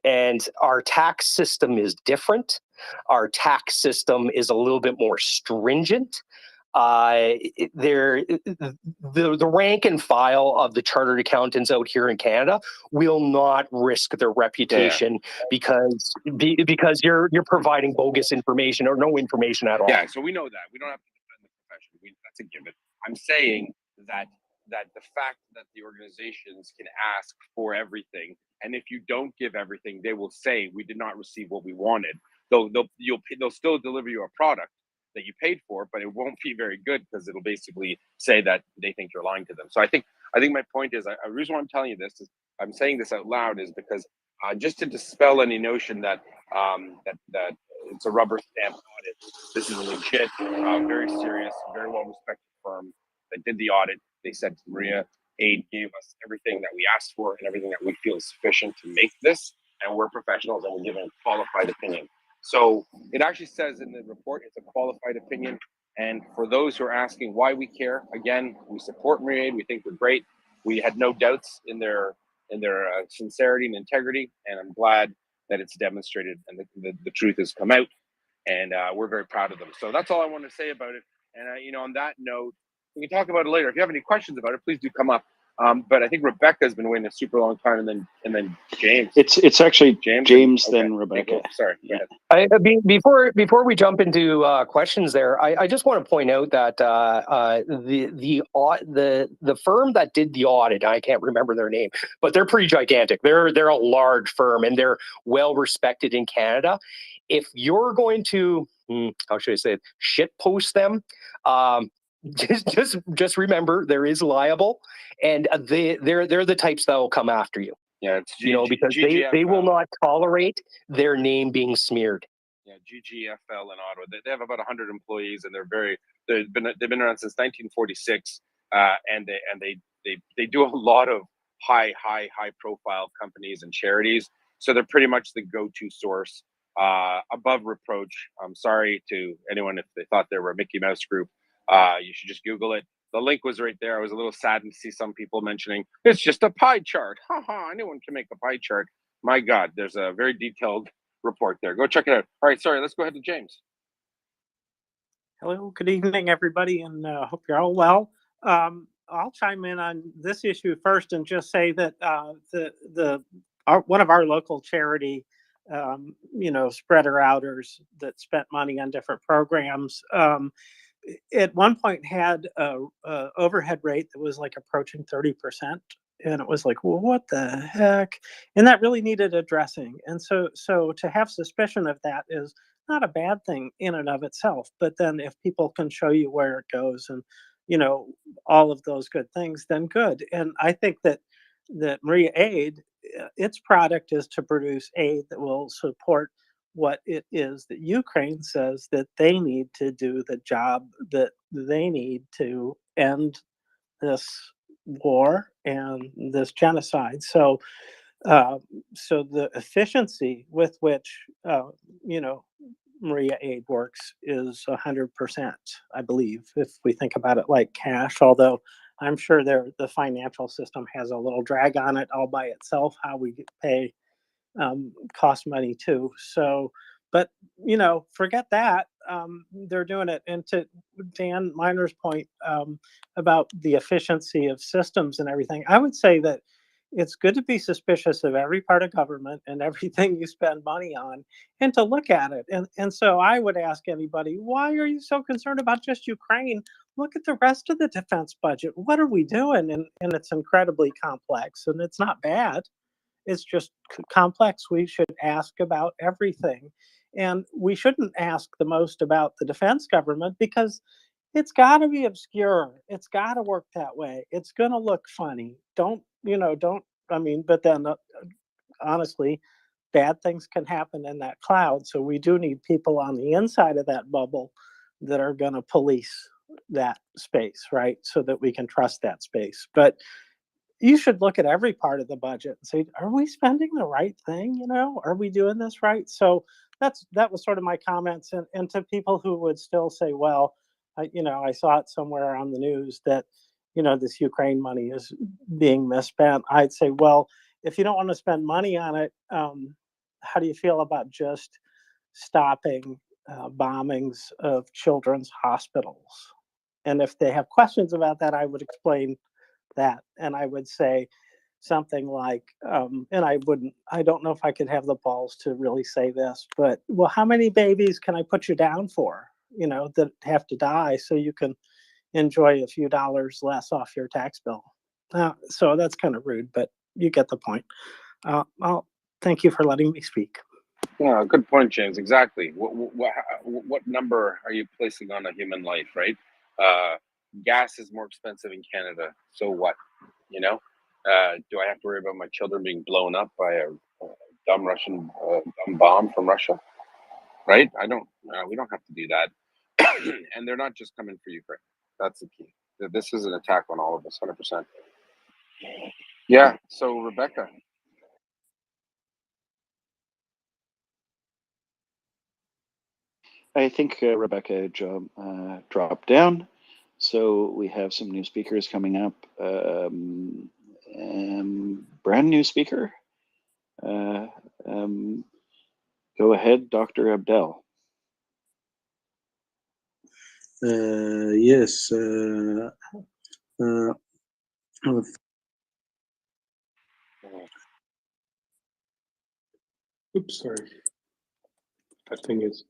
And our tax system is different. Our tax system is a little bit more stringent. The rank and file of the chartered accountants out here in Canada will not risk their reputation because you're providing bogus information or no information at all. Yeah, so we know that. We don't have to defend the profession. That's a given. I'm saying that the fact that the organizations can ask for everything, and if you don't give everything, they will say we did not receive what we wanted. They'll still deliver you a product that you paid for, but it won't be very good because it'll basically say that they think you're lying to them. So I think my point is, the reason why I'm telling you this is I'm saying this out loud is because just to dispel any notion that that it's a rubber stamp audit. This is a legit, very serious, very well respected firm that did the audit. They said MriyaAid gave us everything that we asked for and everything that we feel is sufficient to make this, and we're professionals and we're giving a qualified opinion. So it actually says in the report, it's a qualified opinion. And for those who are asking why we care, again, we support MriyaReport. We think they're great. We had no doubts in their sincerity and integrity, and I'm glad that it's demonstrated and the truth has come out. And we're very proud of them. So that's all I want to say about it. And on that note, we can talk about it later. If you have any questions about it, please do come up. But I think Rebecca's been waiting a super long time, and then James. It's actually James okay. then Rebecca. Sorry. Go ahead. Before we jump into questions, I just want to point out that the firm that did the audit, I can't remember their name, but they're pretty gigantic. They're a large firm and they're well respected in Canada. If you're going to how should I say it, shit post them, just remember there is liable, and they're the types that will come after you. Yeah, it's because they will not tolerate their name being smeared. Yeah, GGFL in Ottawa. They have about 100 employees, and they've been around since 1946, and they do a lot of high profile companies and charities. So they're pretty much the go-to source, above reproach. I'm sorry to anyone if they thought they were a Mickey Mouse group. You should just Google it. The link was right there. I was a little saddened to see some people mentioning it's just a pie chart. Anyone can make a pie chart. My God, there's a very detailed report there. Go check it out. All right, sorry, let's go ahead to James. Hello, good evening, everybody, and hope you're all well. I'll chime in on this issue first and just say that one of our local charity, spreader outers that spent money on different programs, at one point had a overhead rate that was like approaching 30%. And it was like, well, what the heck? And that really needed addressing. And so to have suspicion of that is not a bad thing in and of itself. But then if people can show you where it goes and, all of those good things, then good. And I think that MriyaAid, its product is to produce aid that will support what it is that Ukraine says that they need to do the job that they need to end this war and this genocide. So the efficiency with which MriyaAid works is 100%, I believe, if we think about it like cash, although I'm sure the financial system has a little drag on it all by itself, how we pay cost money too. So, but forget that. They're doing it. And to Dan Miner's point about the efficiency of systems and everything, I would say that it's good to be suspicious of every part of government and everything you spend money on, and to look at it. And so I would ask anybody, why are you so concerned about just Ukraine? Look at the rest of the defense budget. What are we doing? And it's incredibly complex, and it's not bad. It's just complex. We should ask about everything. And we shouldn't ask the most about the defense government because it's got to be obscure. It's got to work that way. It's going to look funny. But then honestly, bad things can happen in that cloud. So we do need people on the inside of that bubble that are going to police that space, right? So that we can trust that space. But you should look at every part of the budget and say, are we spending the right thing? Are we doing this right? So that was sort of my comments. And to people who would still say, well, I saw it somewhere on the news that, this Ukraine money is being misspent. I'd say, well, if you don't want to spend money on it, how do you feel about just stopping bombings of children's hospitals? And if they have questions about that, I would explain that. And I would say something like, and I don't know if I could have the balls to really say this, but, well, how many babies can I put you down for, that have to die so you can enjoy a few dollars less off your tax bill? So that's kind of rude, but you get the point. I'll thank you for letting me speak. Yeah, good point, James. Exactly. What number are you placing on a human life, right? Gas is more expensive in Canada. So what? Do I have to worry about my children being blown up by a dumb Russian dumb bomb from Russia? Right? I don't. We don't have to do that. And they're not just coming for Ukraine. That's the key. This is an attack on all of us, 100%. Yeah. So Rebecca. I think Rebecca dropped down. So we have some new speakers coming up. Brand new speaker. Go ahead, Dr. Abdel. Yes. Oops, sorry. That thing is.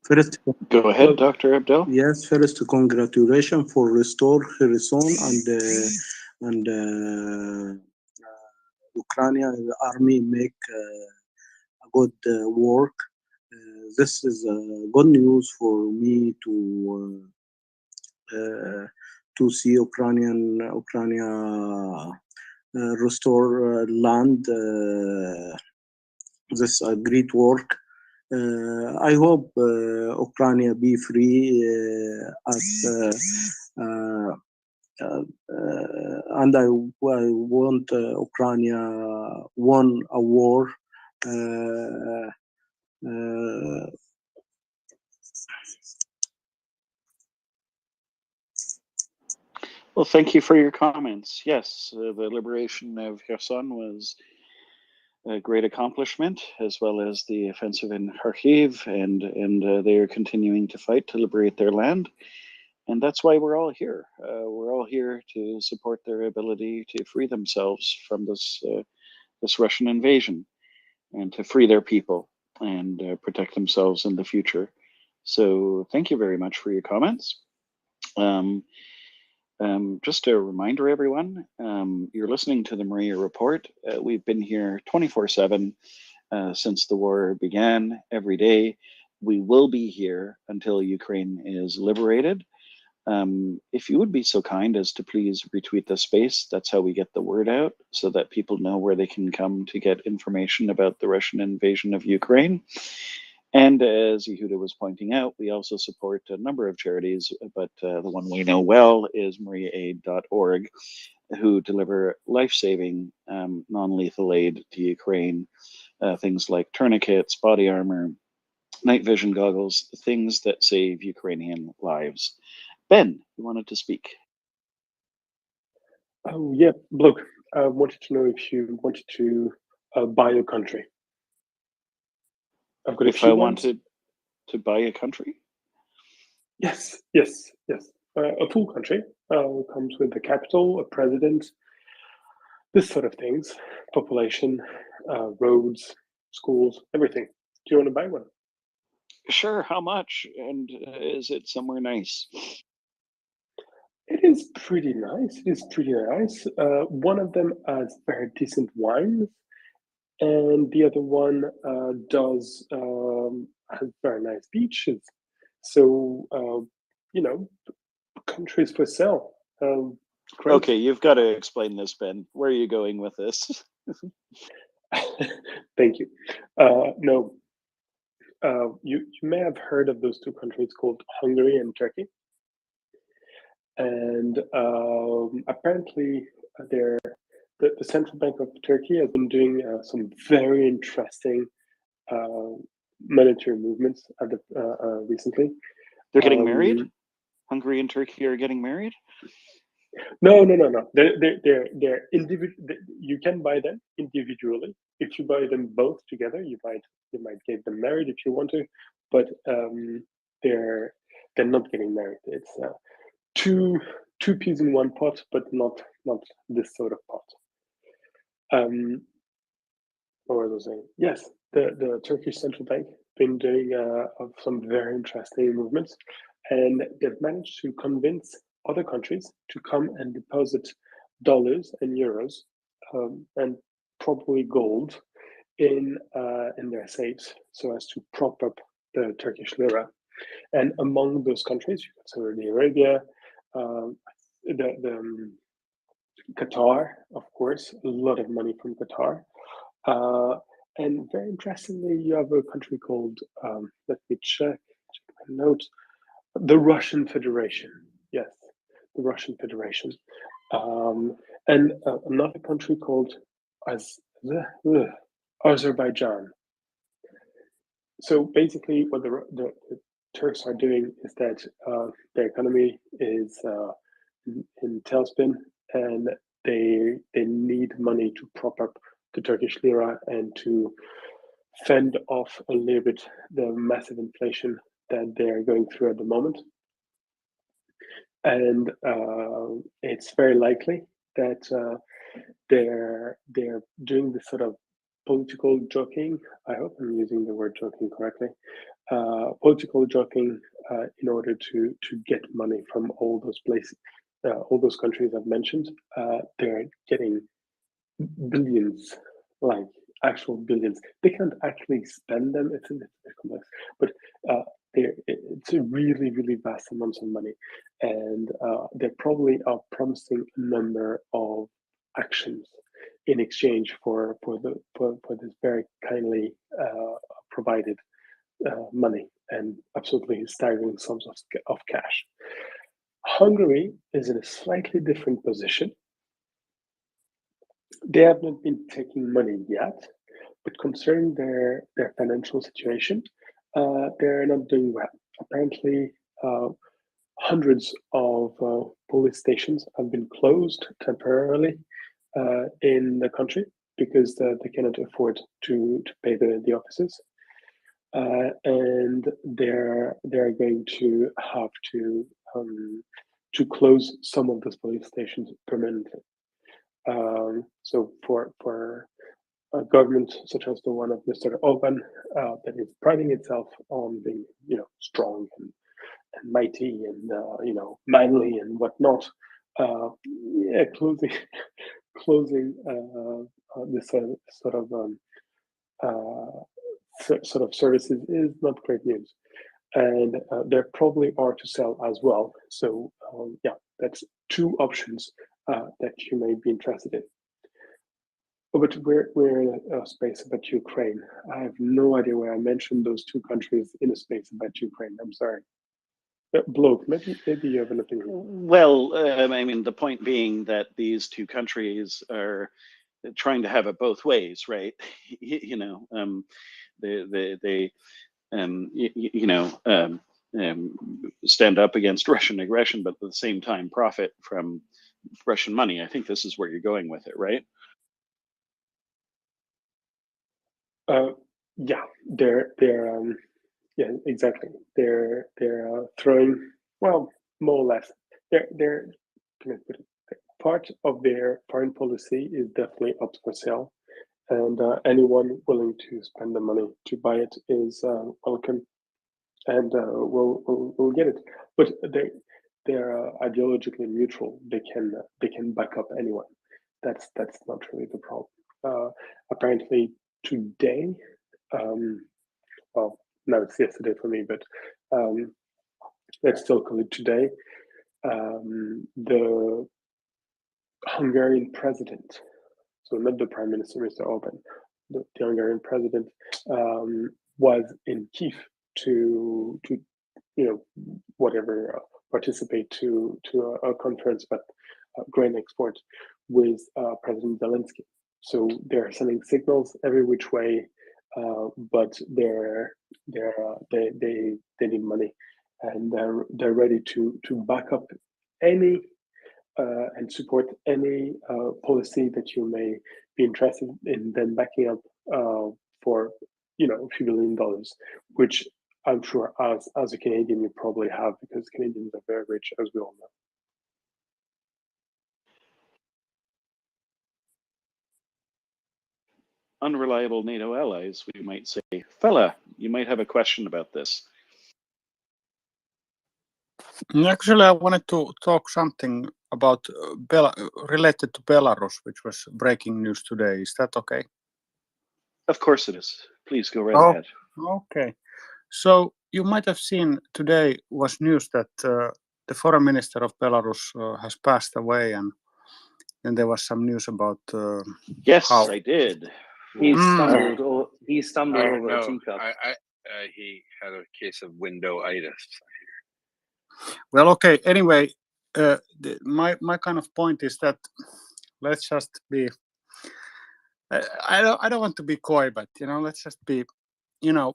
First, go ahead, Dr. Abdel. Yes, first, congratulations for restore Kherson and Ukrainian army make a good work. This is good news for me to see Ukraine restore land. This is a great work. I hope Ukraine be free and I want Ukraine won a war. Well, thank you for your comments. Yes, the liberation of Kherson was a great accomplishment, as well as the offensive in Kharkiv, and they are continuing to fight to liberate their land. And that's why we're all here. We're all here to support their ability to free themselves from this Russian invasion, and to free their people and protect themselves in the future. So thank you very much for your comments. Just a reminder, everyone, you're listening to the Maria Report. We've been here 24/7 since the war began, every day. We will be here until Ukraine is liberated. If you would be so kind as to please retweet the space, that's how we get the word out, so that people know where they can come to get information about the Russian invasion of Ukraine. And as Yehuda was pointing out, we also support a number of charities, but the one we know well is MriyaAid.org, who deliver life-saving, non-lethal aid to Ukraine, things like tourniquets, body armor, night vision goggles, things that save Ukrainian lives. Ben, you wanted to speak. Oh, yeah, look, I wanted to know if you wanted to buy a country. I've got if I wanted to buy a country? Yes. A full country comes with the capital, a president, this sort of things, population, roads, schools, everything. Do you want to buy one? Sure, how much? And is it somewhere nice? It is pretty nice. One of them has very decent wines, and the other one does have very nice beaches. So, countries for sale. Okay, you've got to explain this, Ben. Where are you going with this? Thank you. No, you may have heard of those two countries called Hungary and Turkey. And apparently, the Central Bank of Turkey has been doing some very interesting monetary movements recently. They're getting married? Hungary and Turkey are getting married? No. They're individual. You can buy them individually. If you buy them both together, you might get them married if you want to. But they're not getting married. It's two peas in one pot, but not this sort of pot. What was I saying? Yes, the Turkish central bank been doing some very interesting movements, and they've managed to convince other countries to come and deposit dollars and euros and probably gold in their safes, so as to prop up the Turkish lira. And among those countries, you got Saudi Arabia, Qatar, of course, a lot of money from Qatar. And very interestingly, you have a country called, let me check my notes, the Russian Federation. Yes, the Russian Federation. and another country called Azerbaijan. So basically, what the Turks are doing is that their economy is in tailspin, and they need money to prop up the Turkish lira and to fend off a little bit the massive inflation that they're going through at the moment. And it's very likely that they're doing this sort of political joking. I hope I'm using the word joking correctly. Political joking in order to get money from all those places, all those countries I've mentioned. They're getting billions, like actual billions. They can't actually spend them. It's a bit complex, but it's a really, really vast amounts of money, and they probably are promising a number of actions in exchange for this very kindly provided money and absolutely staggering sums of cash. Hungary is in a slightly different position. They have not been taking money yet, but concerning their financial situation, they're not doing well. Apparently, hundreds of police stations have been closed temporarily in the country because they cannot afford to pay the officers, and they're going to have to close some of those police stations permanently. So for a government such as the one of Mr. Orban, that is priding itself on being, strong and mighty and manly and whatnot, closing this sort of services is not great news, and there probably are to sell as well. So that's two options that you may be interested in. But we're in a space about Ukraine. I have no idea where I mentioned those two countries in a space about Ukraine. I'm sorry. Bloke, maybe you have an opinion. Well, I mean, the point being that these two countries are trying to have it both ways, right? They stand up against Russian aggression, but at the same time profit from Russian money. I think this is where you're going with it, right? Yeah, yeah, exactly. They're throwing, well, more or less. They're part of their foreign policy is definitely up for sale, and anyone willing to spend the money to buy it is welcome, and will get it. But they're ideologically neutral. They can back up anyone. That's not really the problem. Apparently today, well, no, it's yesterday for me, but let's still call it today. The Hungarian president, so not the prime minister, Mr. Orban, the Hungarian president was in Kiev to participate to a conference about grain export with President Zelensky. So they're sending signals every which way, but they need money, and they're ready to back up any and support any policy that you may be interested in then backing up for a few $1 billion, which I'm sure as a Canadian you probably have, because Canadians are very rich, as we all know. Unreliable NATO allies, we might say. Fella, you might have a question about this. Actually, I wanted to talk something about related to Belarus, which was breaking news today. Is that okay? Of course it is. Please go right ahead. Okay. So you might have seen today was news that the foreign minister of Belarus has passed away, and there was some news about yes, how I did. He stumbled over a teacup. He had a case of window-itis. Well, okay. Anyway, my kind of point is that let's just be. I don't want to be coy, but let's just be. In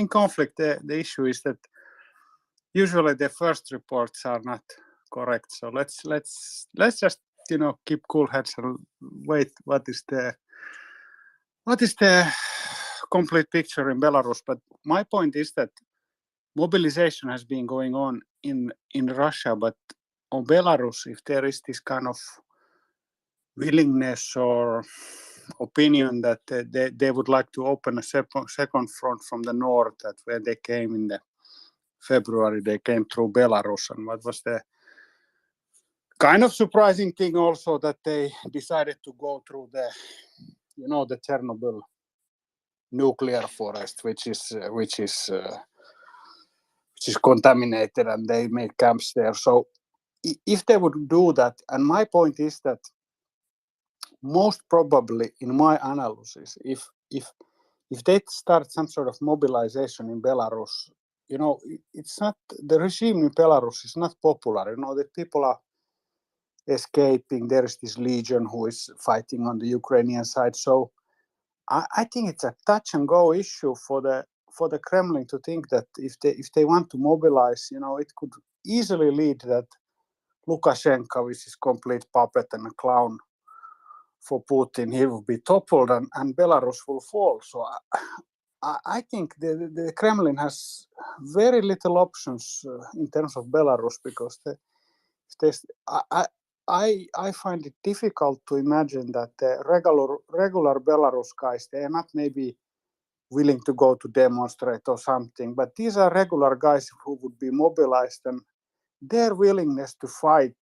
conflict, the issue is that usually the first reports are not correct. So let's just keep cool heads and wait. What is the complete picture in Belarus? But my point is that mobilization has been going on in Russia, but on Belarus, if there is this kind of willingness or opinion that they would like to open a second front from the north, that where they came in the February, they came through Belarus, and what was the kind of surprising thing also that they decided to go through the Chernobyl nuclear forest, which is contaminated, and they made camps there. So if they would do that, and my point is that most probably, in my analysis, if they start some sort of mobilization in Belarus, it's not, the regime in Belarus is not popular. The people are escaping. There is this legion who is fighting on the Ukrainian side. So I think it's a touch and go issue for the Kremlin to think that if they want to mobilize, it could easily lead that Lukashenko, which is complete puppet and a clown for Putin, he will be toppled and Belarus will fall. So I think the Kremlin has very little options in terms of Belarus, because I find it difficult to imagine that the regular Belarus guys, they are not maybe willing to go to demonstrate or something, but these are regular guys who would be mobilized, and their willingness to fight,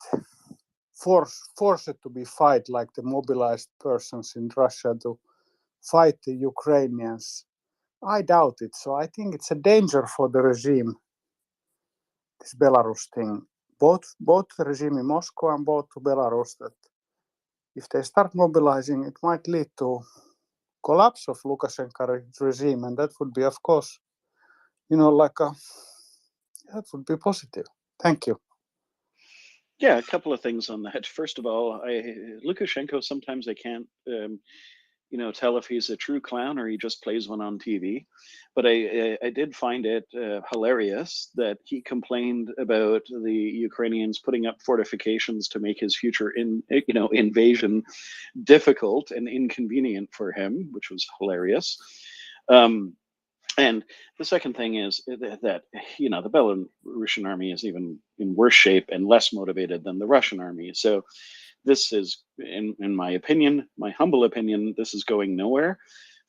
forced to be fight like the mobilized persons in Russia to fight the Ukrainians, I doubt it. So I think it's a danger for the regime, this Belarus thing, both the regime in Moscow and both to Belarus, that if they start mobilizing, it might lead to collapse of Lukashenko's regime, and that would be, of course, that would be positive. Thank you. Yeah, a couple of things on that. First of all, Lukashenko, sometimes I can't, tell if he's a true clown or he just plays one on TV. But I did find it hilarious that he complained about the Ukrainians putting up fortifications to make his future invasion difficult and inconvenient for him, which was hilarious. And the second thing is that the Belarusian army is even in worse shape and less motivated than the Russian army. So this is, in my opinion, my humble opinion, this is going nowhere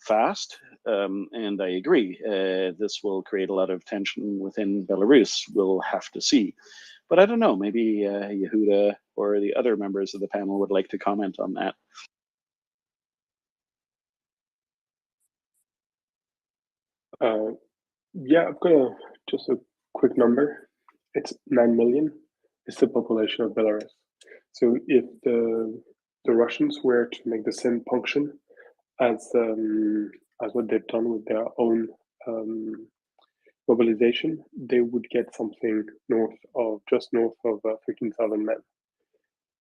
fast. And I agree, this will create a lot of tension within Belarus. We'll have to see. But I don't know, maybe Yehuda or the other members of the panel would like to comment on that. Yeah, I've got just a quick number. It's 9 million. It's the population of Belarus. So if the Russians were to make the same function as what they've done with their own mobilization, they would get something just north of 15,000 men.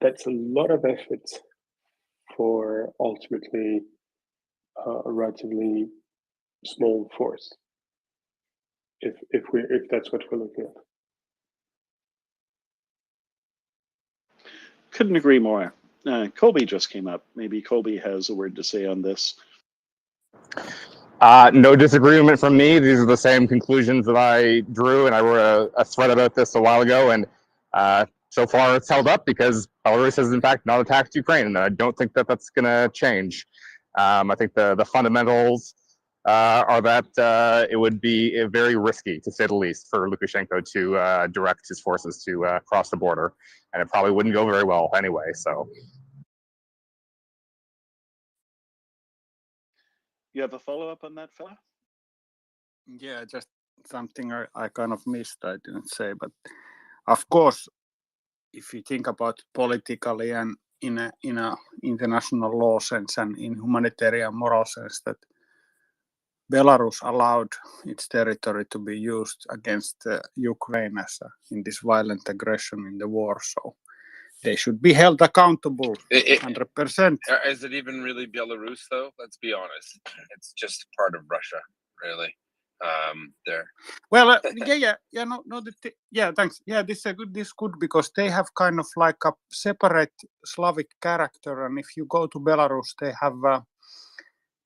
That's a lot of effort for ultimately a relatively small force. If that's what we're looking at. Couldn't agree more. Colby just came up. Maybe Colby has a word to say on this. No disagreement from me. These are the same conclusions that I drew, and I wrote a thread about this a while ago, and so far it's held up because Belarus has in fact not attacked Ukraine, and I don't think that that's going to change. I think the fundamentals are that it would be very risky, to say the least, for Lukashenko to direct his forces to cross the border, and it probably wouldn't go very well anyway. So. You have a follow-up on that, fella? Yeah, just something I kind of missed, I didn't say, but of course, if you think about politically and in a international law sense and in humanitarian moral sense, that Belarus allowed its territory to be used against Ukraine in this violent aggression in the war. So they should be held accountable. It, 100%. Is it even really Belarus, though? Let's be honest. It's just part of Russia, really. There. Well, thanks. Yeah, this is good because they have kind of like a separate Slavic character, and if you go to Belarus, they have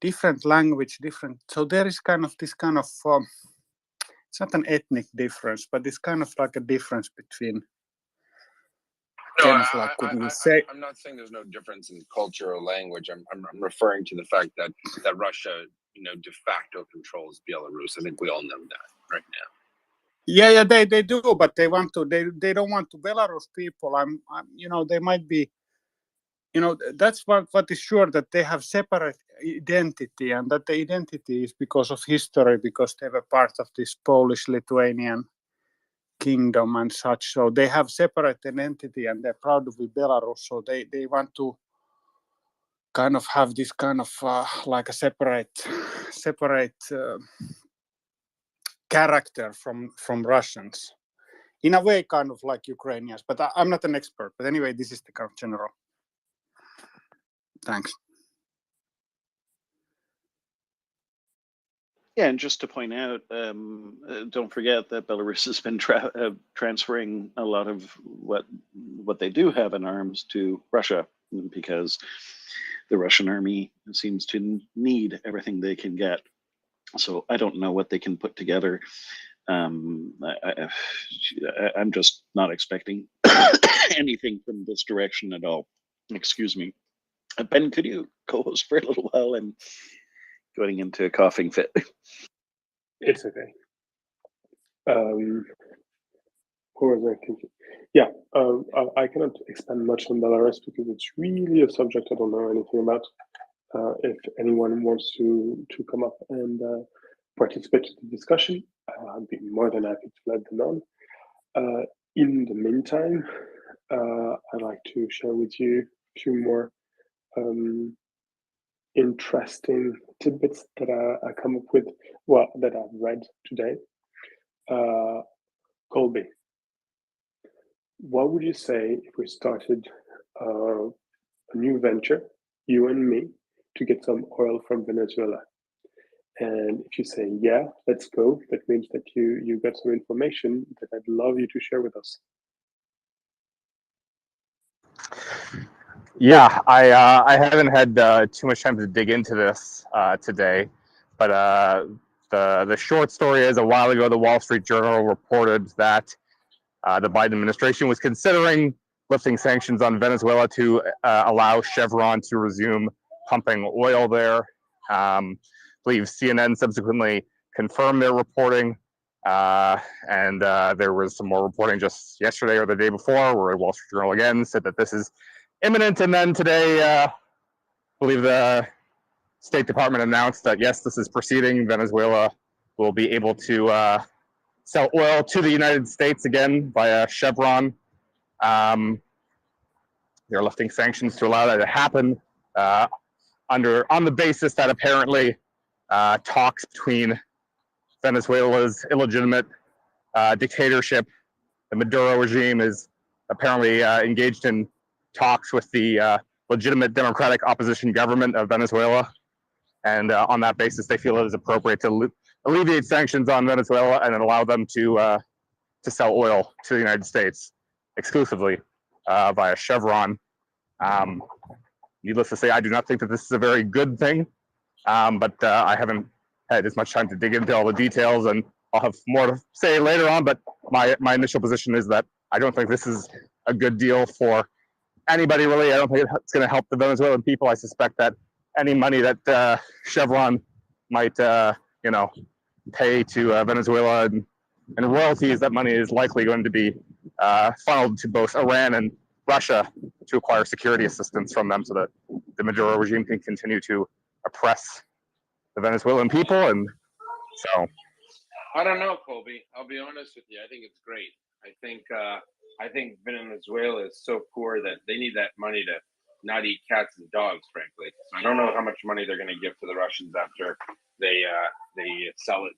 different language, different. So there is kind of this kind of it's not an ethnic difference, but it's kind of like a difference between. No, I'm not saying there's no difference in culture or language. I'm referring to the fact that Russia, de facto controls Belarus. I think we all know that right now. Yeah, they do, but they want to. They don't want to Belarus people. They might be. That's what is sure, that they have separate identity, and that the identity is because of history, because they were part of this Polish-Lithuanian kingdom and such. So they have separate identity, and they're proud to be Belarus. So they want to kind of have this kind of like a separate character from Russians. In a way, kind of like Ukrainians, but I'm not an expert. But anyway, this is the kind of general. Thanks. Yeah, and just to point out, don't forget that Belarus has been transferring a lot of what they do have in arms to Russia, because the Russian army seems to need everything they can get. So I don't know what they can put together. I'm just not expecting anything from this direction at all. Excuse me. Ben, could you co-host for a little while? I'm going into a coughing fit. It's okay. Who was I thinking? Yeah, I cannot expand much on Belarus because it's really a subject I don't know anything about. If anyone wants to come up and participate in the discussion, I'd be more than happy to let them know. In the meantime, I'd like to share with you a few more interesting tidbits that I come up with, that I've read today. Colby, what would you say if we started a new venture, you and me, to get some oil from Venezuela? And if you say, yeah, let's go, that means that you got some information that I'd love you to share with us. Yeah, I haven't had too much time to dig into this today, but the short story is, a while ago, the Wall Street Journal reported that the Biden administration was considering lifting sanctions on Venezuela to allow Chevron to resume pumping oil there. I believe CNN subsequently confirmed their reporting, and there was some more reporting just yesterday or the day before, where the Wall Street Journal again said that this is imminent. And then today, I believe the State Department announced that, yes, this is proceeding. Venezuela will be able to sell oil to the United States again via Chevron. They're lifting sanctions to allow that to happen on the basis that apparently talks between Venezuela's illegitimate dictatorship, the Maduro regime, is apparently engaged in talks with the legitimate democratic opposition government of Venezuela. And on that basis, they feel it is appropriate to alleviate sanctions on Venezuela and then allow them to sell oil to the United States exclusively via Chevron. Needless to say, I do not think that this is a very good thing, but I haven't had as much time to dig into all the details, and I'll have more to say later on. But my initial position is that I don't think this is a good deal for anybody, really. I don't think it's going to help the Venezuelan people. I suspect that any money that Chevron might, pay to Venezuela and royalties, that money is likely going to be funneled to both Iran and Russia to acquire security assistance from them, so that the Maduro regime can continue to oppress the Venezuelan people. And so, I don't know, Colby. I'll be honest with you. I think it's great. I think Venezuela is so poor that they need that money to not eat cats and dogs, frankly. So I don't know how much money they're going to give to the Russians after they sell it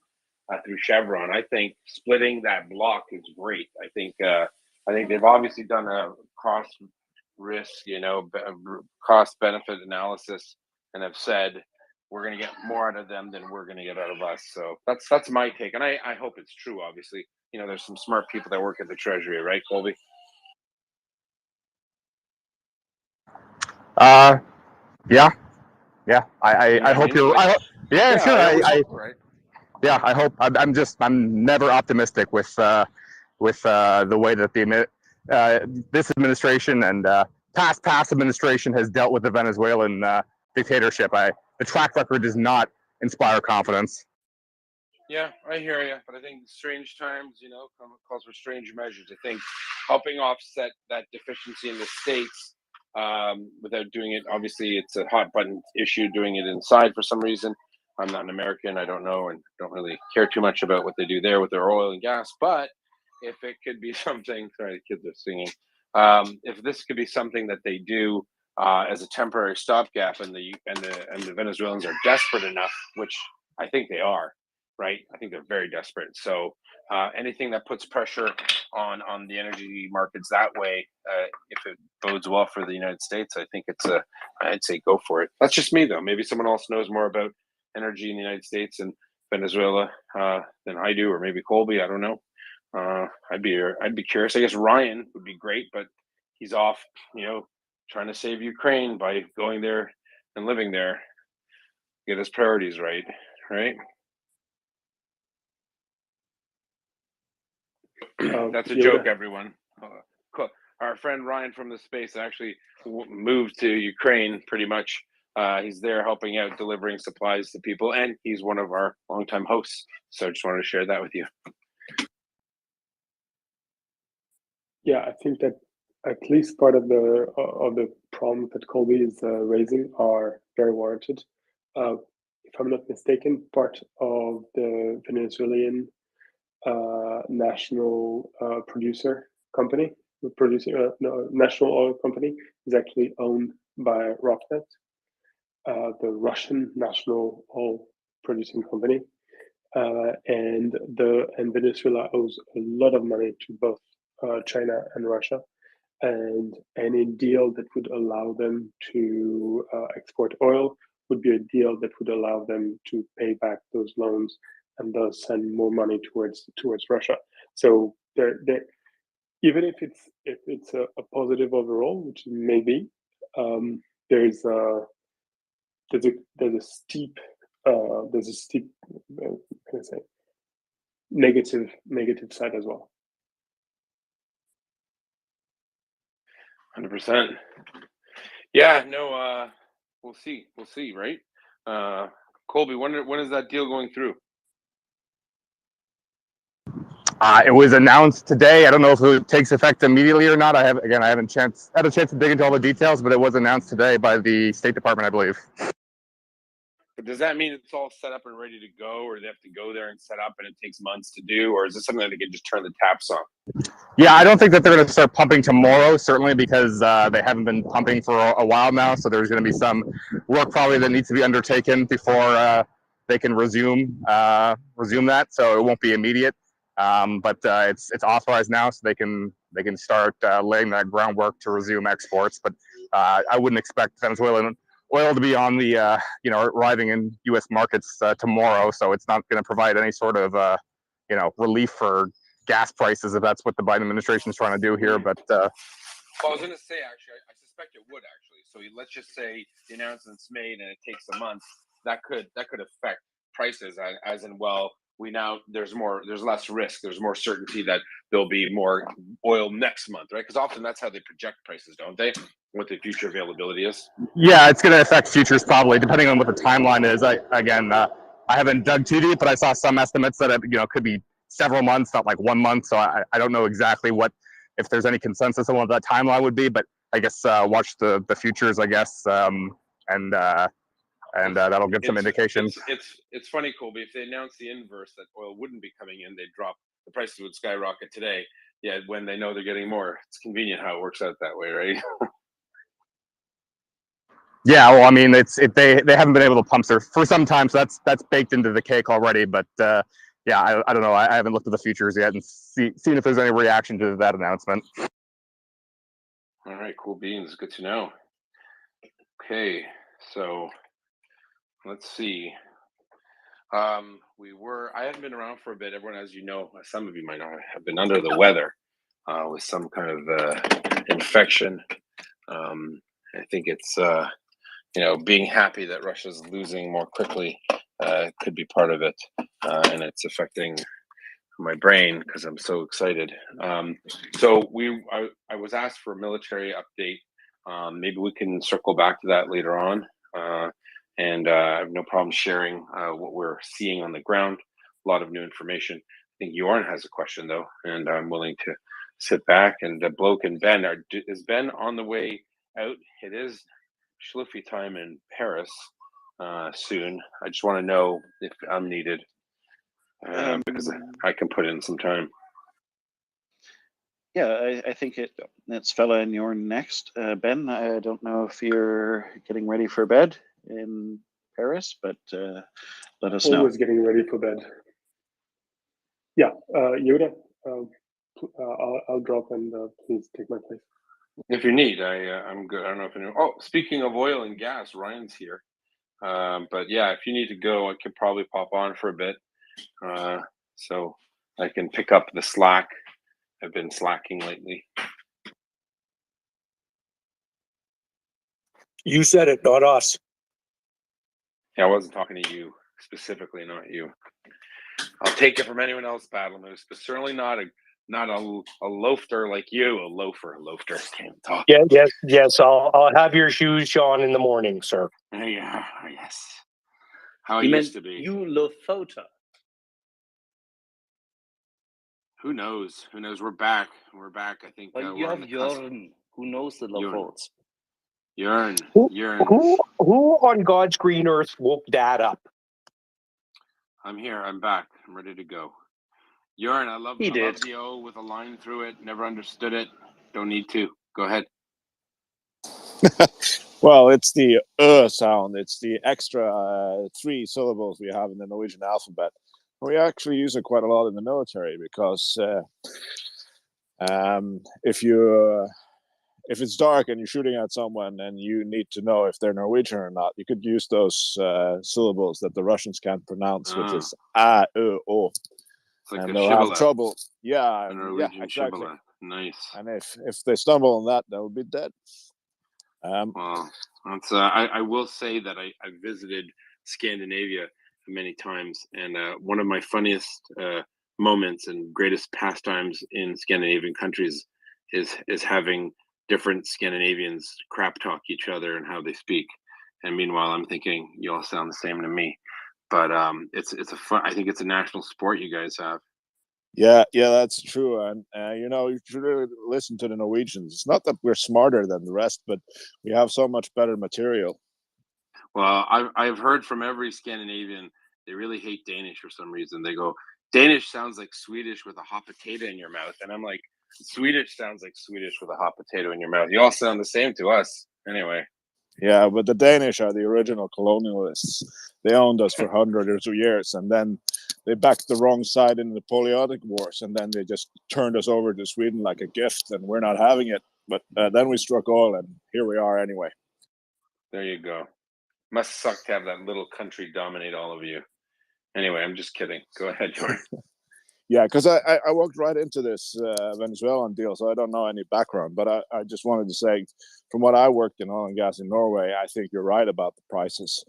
through Chevron. I think splitting that block is great. I think they've obviously done a cross risk, cost benefit analysis, and have said we're going to get more out of them than we're going to get out of us. So that's my take, and I hope it's true. Obviously, there's some smart people that work at the Treasury, right, Colby? Yeah. I hope you're. Yeah, sure. I hope, right? Yeah, I hope. I'm never optimistic with the way that this administration and past administration has dealt with the Venezuelan dictatorship. The track record does not inspire confidence. Yeah, I hear you, but I think strange times, calls for strange measures. I think helping offset that deficiency in the states without doing it. Obviously, it's a hot button issue doing it inside for some reason. I'm not an American. I don't know and don't really care too much about what they do there with their oil and gas. But if it could be something, sorry, the kids are singing. If this could be something that they do as a temporary stopgap, and the Venezuelans are desperate enough, which I think they are. Right, I think they're very desperate. So anything that puts pressure on the energy markets that way, if it bodes well for the United States, I think I'd say go for it. That's just me, though. Maybe someone else knows more about energy in the United States and Venezuela than I do, or maybe Colby. I don't know. I'd be curious. I guess Ryan would be great, but he's off, trying to save Ukraine by going there and living there. Get his priorities right, right? That's a joke, everyone. Our friend Ryan from the space actually moved to Ukraine pretty much. He's there helping out, delivering supplies to people, and he's one of our longtime hosts. So I just wanted to share that with you. Yeah, I think that at least part of the problems that Colby is raising are very warranted. If I'm not mistaken, part of the Venezuelan national producer company, national oil company, is actually owned by Rosneft, the Russian national oil producing company, and Venezuela owes a lot of money to both China and Russia, and any deal that would allow them to export oil would be a deal that would allow them to pay back those loans and thus send more money towards Russia. So even if it's a positive overall, which it may be, there's a steep how can I say, negative side as well. 100%. Yeah, no, we'll see, right? Colby, when is that deal going through? It was announced today. I don't know if it takes effect immediately or not. I haven't had a chance to dig into all the details, but it was announced today by the State Department, I believe. But does that mean it's all set up and ready to go, or they have to go there and set up and it takes months to do, or is this something that they can just turn the taps on? Yeah, I don't think that they're going to start pumping tomorrow, certainly because they haven't been pumping for a while now. So there's going to be some work probably that needs to be undertaken before they can resume that. So it won't be immediate, but it's authorized now, so they can start laying that groundwork to resume exports. But I wouldn't expect Venezuelan oil to be on the arriving in U.S. markets tomorrow. So it's not going to provide any sort of relief for gas prices, if that's what the Biden administration is trying to do here. But well, I was going to say, actually, I suspect it would actually. So let's just say the announcement's made and it takes a month. That could affect prices, as in, well, there's less risk. There's more certainty that there'll be more oil next month, right? Because often that's how they project prices, don't they? What the future availability is. Yeah, it's going to affect futures probably, depending on what the timeline is. I haven't dug too deep, but I saw some estimates that it could be several months, not like 1 month. So I don't know exactly if there's any consensus on what that timeline would be, but I guess watch the futures, I guess, and that'll give some indication. It's funny, Colby. If they announce the inverse, that oil wouldn't be coming in, they'd drop, the prices would skyrocket today. Yeah, when they know they're getting more, it's convenient how it works out that way, right? Yeah, well, I mean, they haven't been able to pump for some time, so that's baked into the cake already. But yeah, I don't know. I haven't looked at the futures yet and seen if there's any reaction to that announcement. All right, cool beans. Good to know. Okay, so let's see. I hadn't been around for a bit. Everyone, as you know, some of you might not have been under the weather with some kind of infection. I think it's, being happy that Russia's losing more quickly could be part of it. And it's affecting my brain because I'm so excited. So I was asked for a military update. Maybe we can circle back to that later on. And I have no problem sharing what we're seeing on the ground. A lot of new information. I think Jorn has a question though, and I'm willing to sit back. And Bloke and Ben, is Ben on the way out? It is Schluffy time in Paris soon. I just want to know if I'm needed because I can put in some time. Yeah, I think it's Fella and Jorn next. Ben, I don't know if you're getting ready for bed in Paris, but let us know. Always getting ready for bed. Yeah, Yoda, I'll drop and please take my place. If you need, I'm good. I don't know if anyone. Oh, speaking of oil and gas, Ryan's here. But yeah, if you need to go, I could probably pop on for a bit, so I can pick up the slack. I've been slacking lately. You said it, not us. Yeah, I wasn't talking to you specifically, not you. I'll take it from anyone else, Battle Moose, but certainly not a loafer like you. A loafer. Can't talk. Yeah, yes. I'll have your shoes on in the morning, sir. Yeah, yes. How You it meant used to be. you loafer. Who knows? We're back. I think. Well, you have Jorn, who knows the loafers. Jorn. Who on God's green earth woke that up? I'm here. I'm back. I'm ready to go. Jorn, I love the O with a line through it. Never understood it. Don't need to. Go ahead. Well, it's the sound. It's the extra 3 syllables we have in the Norwegian alphabet. We actually use it quite a lot in the military because if it's dark and you're shooting at someone and you need to know if they're Norwegian or not, you could use those syllables that the Russians can't pronounce, which is a, o. It's like and a they'll have shibboleth. trouble. Yeah, Norwegian exactly. shibboleth. Nice. And if they stumble on that, they'll be dead. Well, that's, I will say that I visited Scandinavia many times, and one of my funniest moments and greatest pastimes in Scandinavian countries is having different Scandinavians crap talk each other and how they speak. And meanwhile, I'm thinking you all sound the same to me. But it's a fun. I think it's a national sport you guys have. Yeah, that's true. And you should really listen to the Norwegians. It's not that we're smarter than the rest, but we have so much better material. Well, I've heard from every Scandinavian, they really hate Danish for some reason. They go, Danish sounds like Swedish with a hot potato in your mouth. And I'm like, Swedish sounds like Swedish with a hot potato in your mouth. You all sound the same to us. Anyway. Yeah, but the Danish are the original colonialists. They owned us for hundreds of years, and then they backed the wrong side in the Napoleonic Wars, and then they just turned us over to Sweden like a gift, and we're not having it. But then we struck oil, and here we are anyway. There you go. Must suck to have that little country dominate all of you. Anyway, I'm just kidding. Go ahead, Jordan. Yeah, because I walked right into this Venezuelan deal, so I don't know any background. But I just wanted to say, from what I worked in oil and gas in Norway, I think you're right about the prices.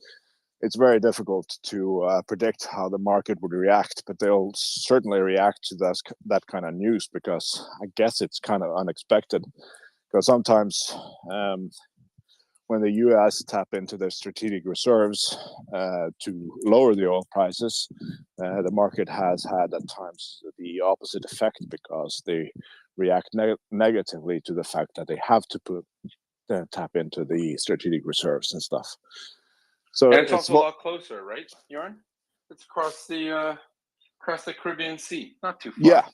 It's very difficult to predict how the market would react, but they'll certainly react to that kind of news because I guess it's kind of unexpected. Because sometimes when the U.S. tap into their strategic reserves to lower the oil prices, the market has had at times the opposite effect because they react negatively to the fact that they have to tap into the strategic reserves and stuff. So and it's also a lot closer, right, Jorn? It's across the Caribbean Sea, not too far.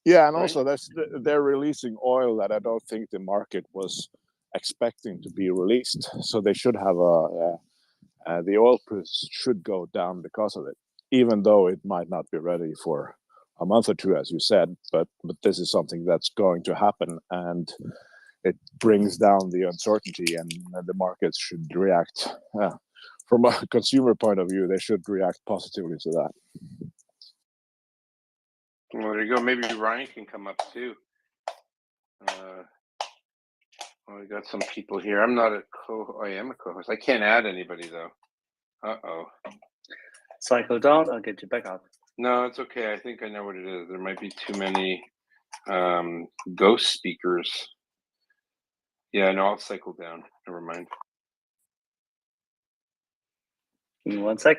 Yeah, and also they're releasing oil that I don't think the market was expecting to be released, so they should have the oil price should go down because of it, even though it might not be ready for a month or two, as you said. But this is something that's going to happen, and it brings down the uncertainty, and the markets should react. From a consumer point of view, they should react positively to that. Well, there you go. Maybe Ryan can come up too. Well, we got some people here. I'm not a I am a co-host. I can't add anybody though. Uh-oh. Cycle down, I'll get you back up. No, it's okay. I think I know what it is. There might be too many ghost speakers. Yeah, no, I'll cycle down. Never mind. Give me 1 sec.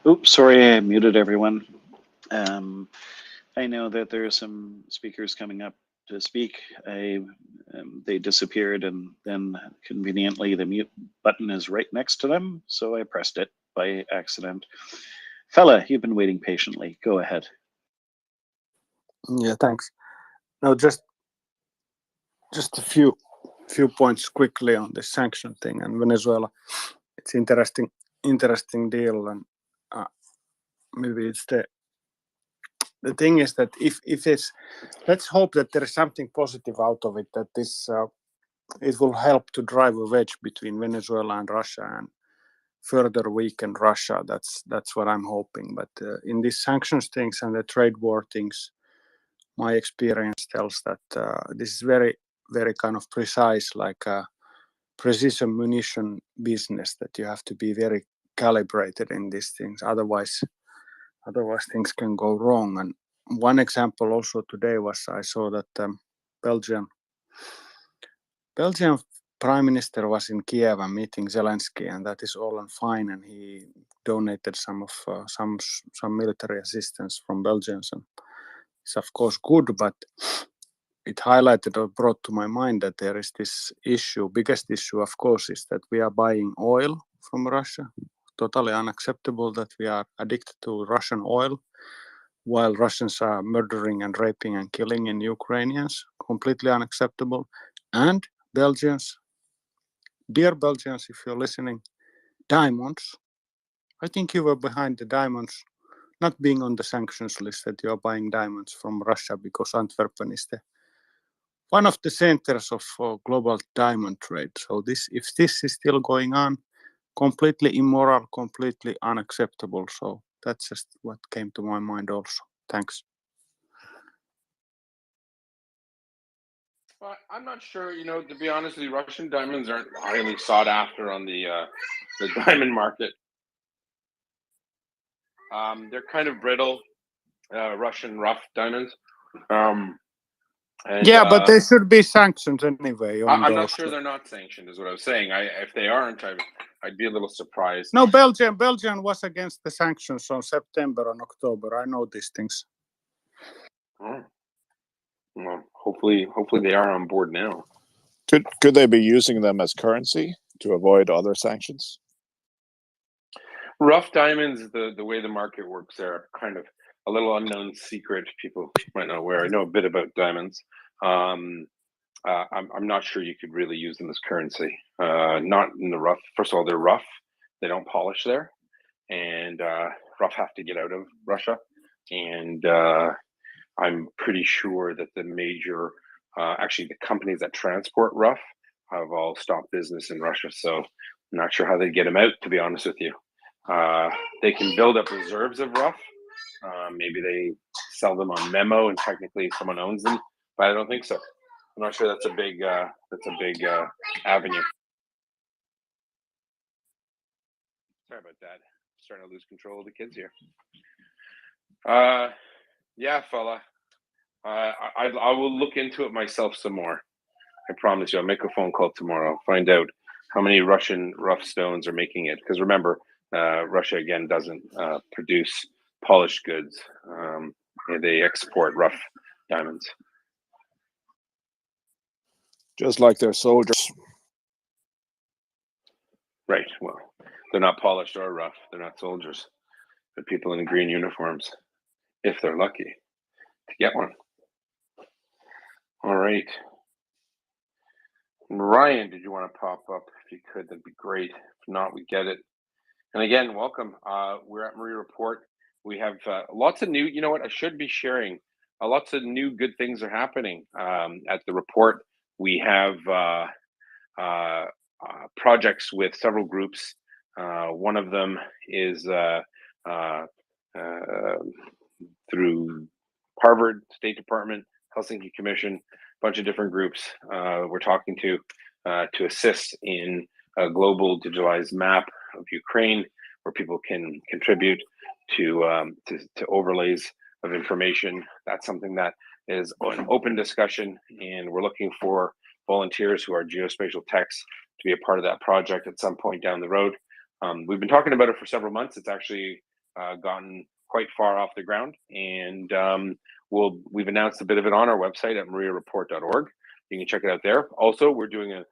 Oops, sorry, I muted everyone. I know that there are some speakers coming up to speak. They disappeared, and then conveniently the mute button is right next to them, so I pressed it by accident. Fella, you've been waiting patiently. Go ahead. Yeah, thanks. No, just a few points quickly on the sanction thing and Venezuela. It's interesting deal, and maybe it's the thing is that if it's, let's hope that there is something positive out of it, that this it will help to drive a wedge between Venezuela and Russia and further weaken Russia. That's what I'm hoping. But in these sanctions things and the trade war things, my experience tells that this is very, very kind of precise, like a precision munition business, that you have to be very calibrated in these things. Otherwise things can go wrong. And one example also today was, I saw that Belgian Prime Minister was in Kiev and meeting Zelensky, and that is all and fine. And he donated some military assistance from Belgians, and it's of course good. But it highlighted or brought to my mind that there is this issue. Biggest issue, of course, is that we are buying oil from Russia. Totally unacceptable that we are addicted to Russian oil, while Russians are murdering and raping and killing in Ukrainians. Completely unacceptable. And Belgians, dear Belgians, if you're listening, diamonds. I think you were behind the diamonds not being on the sanctions list, that you are buying diamonds from Russia, because Antwerpen is one of the centers of global diamond trade. So if this is still going on, completely immoral, completely unacceptable. So that's just what came to my mind also. Thanks. Well, I'm not sure, to be honest with you, Russian diamonds aren't highly sought after on the diamond market. They're kind of brittle, Russian rough diamonds. But there should be sanctions anyway. I'm not sure they're not sanctioned, is what I was saying. If they aren't, I'd be a little surprised. No, Belgium was against the sanctions on September and October. I know these things. Oh. Well, hopefully they are on board now. Could they be using them as currency to avoid other sanctions? Rough diamonds, the way the market works, are kind of a little unknown secret. People might not aware. I know a bit about diamonds. I'm not sure you could really use them as currency. Not in the rough. First of all, they're rough. They don't polish there, and rough have to get out of Russia. And I'm pretty sure that the major, actually the companies that transport rough have all stopped business in Russia. So I'm not sure how they get them out, to be honest with you. They can build up reserves of rough. Maybe they sell them on memo and technically someone owns them, but I don't think so. I'm not sure that's a big avenue. Sorry about that. Starting to lose control of the kids here. Yeah, fella. I will look into it myself some more. I promise you. I'll make a phone call tomorrow. Find out how many Russian rough stones are making it. Because remember, Russia again doesn't produce polished goods. They export rough diamonds. Just like their soldiers. Right. Well, they're not polished or rough. They're not soldiers. They're people in green uniforms, if they're lucky to get one. All right. Ryan, did you want to pop up? If you could, that'd be great. If not, we get it. And again, welcome. We're at MriyaReport. We have lots of new, you know what, I should be sharing. Lots of new good things are happening at the report. We have projects with several groups. One of them is through Harvard, State Department, Helsinki Commission, a bunch of different groups we're talking to assist in a global digitalized map of Ukraine, where people can contribute to overlays of information. That's something that is an open discussion, and we're looking for volunteers who are geospatial techs to be a part of that project at some point down the road. We've been talking about it for several months. It's actually gotten quite far off the ground, and we've announced a bit of it on our website at MriyaReport.org. You can check it out there. Also, we're doing a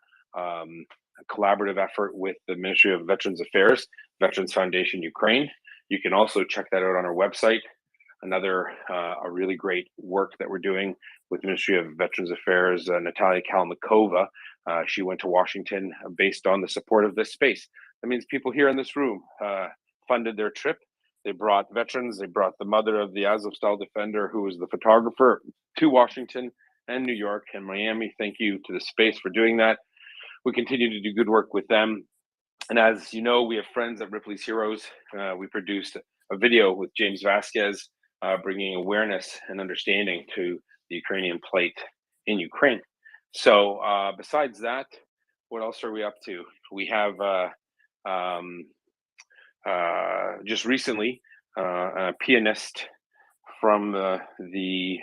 collaborative effort with the Ministry of Veterans Affairs, Veterans Foundation Ukraine. You can also check that out on our website. Another a really great work that we're doing with the Ministry of Veterans Affairs, Natalia Kalmakova. She went to Washington based on the support of this space. That means people here in this room funded their trip. They brought veterans, they brought the mother of the Azovstal defender, who was the photographer, to Washington and New York and Miami. Thank you to the space for doing that. We continue to do good work with them. And as you know, we have friends at Ripley's Heroes. We produced a video with James Vasquez, bringing awareness and understanding to the Ukrainian plight in Ukraine. So besides that, what else are we up to? We have just recently a pianist from the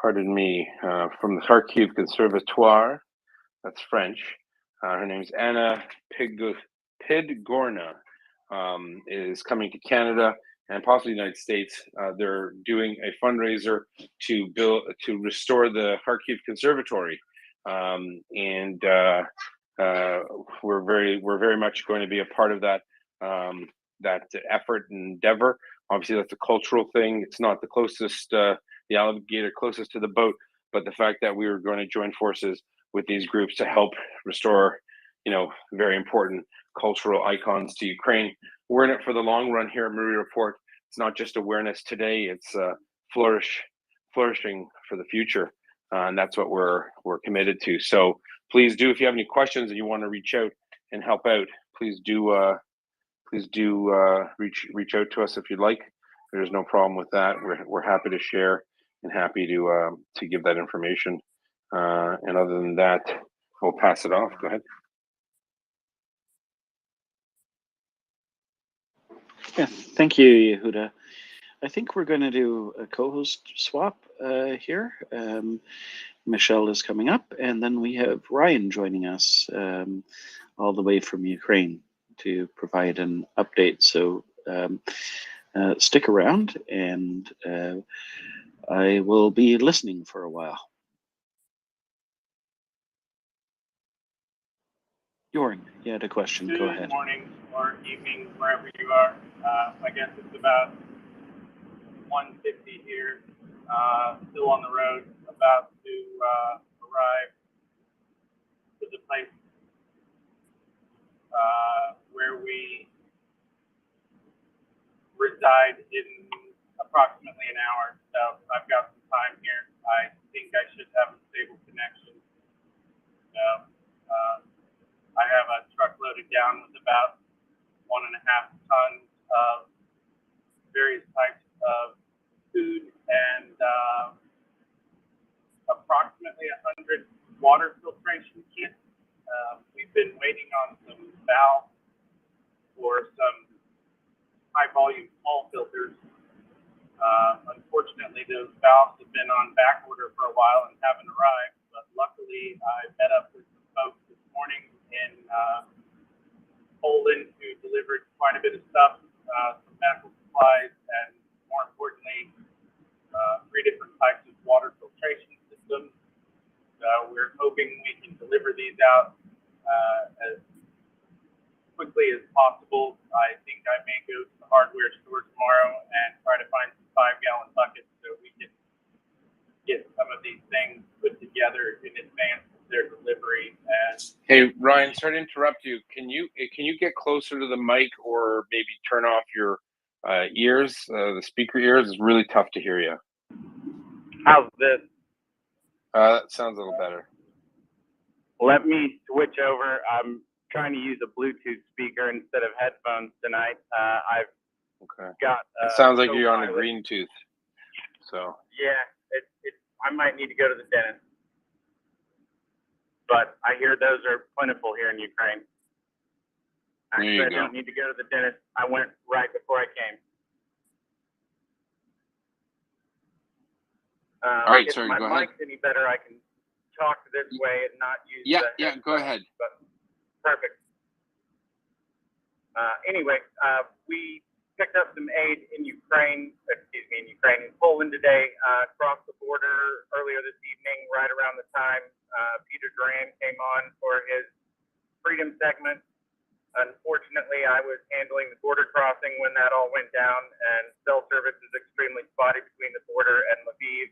Kharkiv Conservatoire. That's French. Her name's Anna Pidgorna, is coming to Canada and possibly the United States. They're doing a fundraiser to restore the Kharkiv Conservatory, and we're very much going to be a part of that effort and endeavor. Obviously, that's a cultural thing. It's not the closest, the alligator closest to the boat, but the fact that we were going to join forces with these groups to help restore, very important cultural icons to Ukraine. We're in it for the long run here at MriyaReport. It's not just awareness today; it's flourishing for the future, and that's what we're committed to. So please do, if you have any questions and you want to reach out and help out, please do reach out to us if you'd like. There's no problem with that. We're happy to share and happy to give that information. And other than that, we'll pass it off. Go ahead. Yeah, thank you, Yehuda. I think we're going to do a co-host swap here. Michelle is coming up, and then we have Ryan joining us all the way from Ukraine to provide an update. So stick around, and I will be listening for a while. Jorn, you had a question. Go ahead. Good morning or evening, wherever you are. I guess it's about 1:50 here. Still on the road, about to arrive to the place where we reside in approximately an hour. So I've got some time here. I think I should have a stable connection. So I have a truck loaded down with about 1.5 tons of various types of food and approximately 100 water filtration kits. We've been waiting on some valves for some high volume hull filters. Unfortunately, those valves have been on back order for a while and haven't arrived, but luckily I met up with some folks this morning in Poland who delivered quite a bit of stuff, some medical supplies, and more importantly, 3 different types of water filtration systems. We're hoping we can deliver these out as quickly as possible. I think I may go to the hardware store tomorrow and try to find some 5-gallon buckets so we can get some of these things put together in advance of their delivery. And Hey, Ryan, sorry to interrupt you. Can you get closer to the mic or maybe turn off your ears, the speaker ears? It's really tough to hear you. how's this? That sounds a little better. Let me switch over. I'm trying to use a Bluetooth speaker instead of headphones tonight. I've got. It sounds like you're on a co-pilot. green tooth. So. Yeah, I might need to go to the dentist, but I hear those are plentiful here in Ukraine. Actually, I don't need to go to the dentist. I went right before I came. All right, if sorry, my go ahead. mic's any better, I can talk this way and not use Yeah, the yeah, go ahead. But perfect. Anyway, we picked up some aid in Ukraine, in Poland today, crossed the border earlier this evening, right around the time Peter Duran came on for his Freedom segment. Unfortunately, I was handling the border crossing when that all went down, and cell service is extremely spotty between the border and Lviv.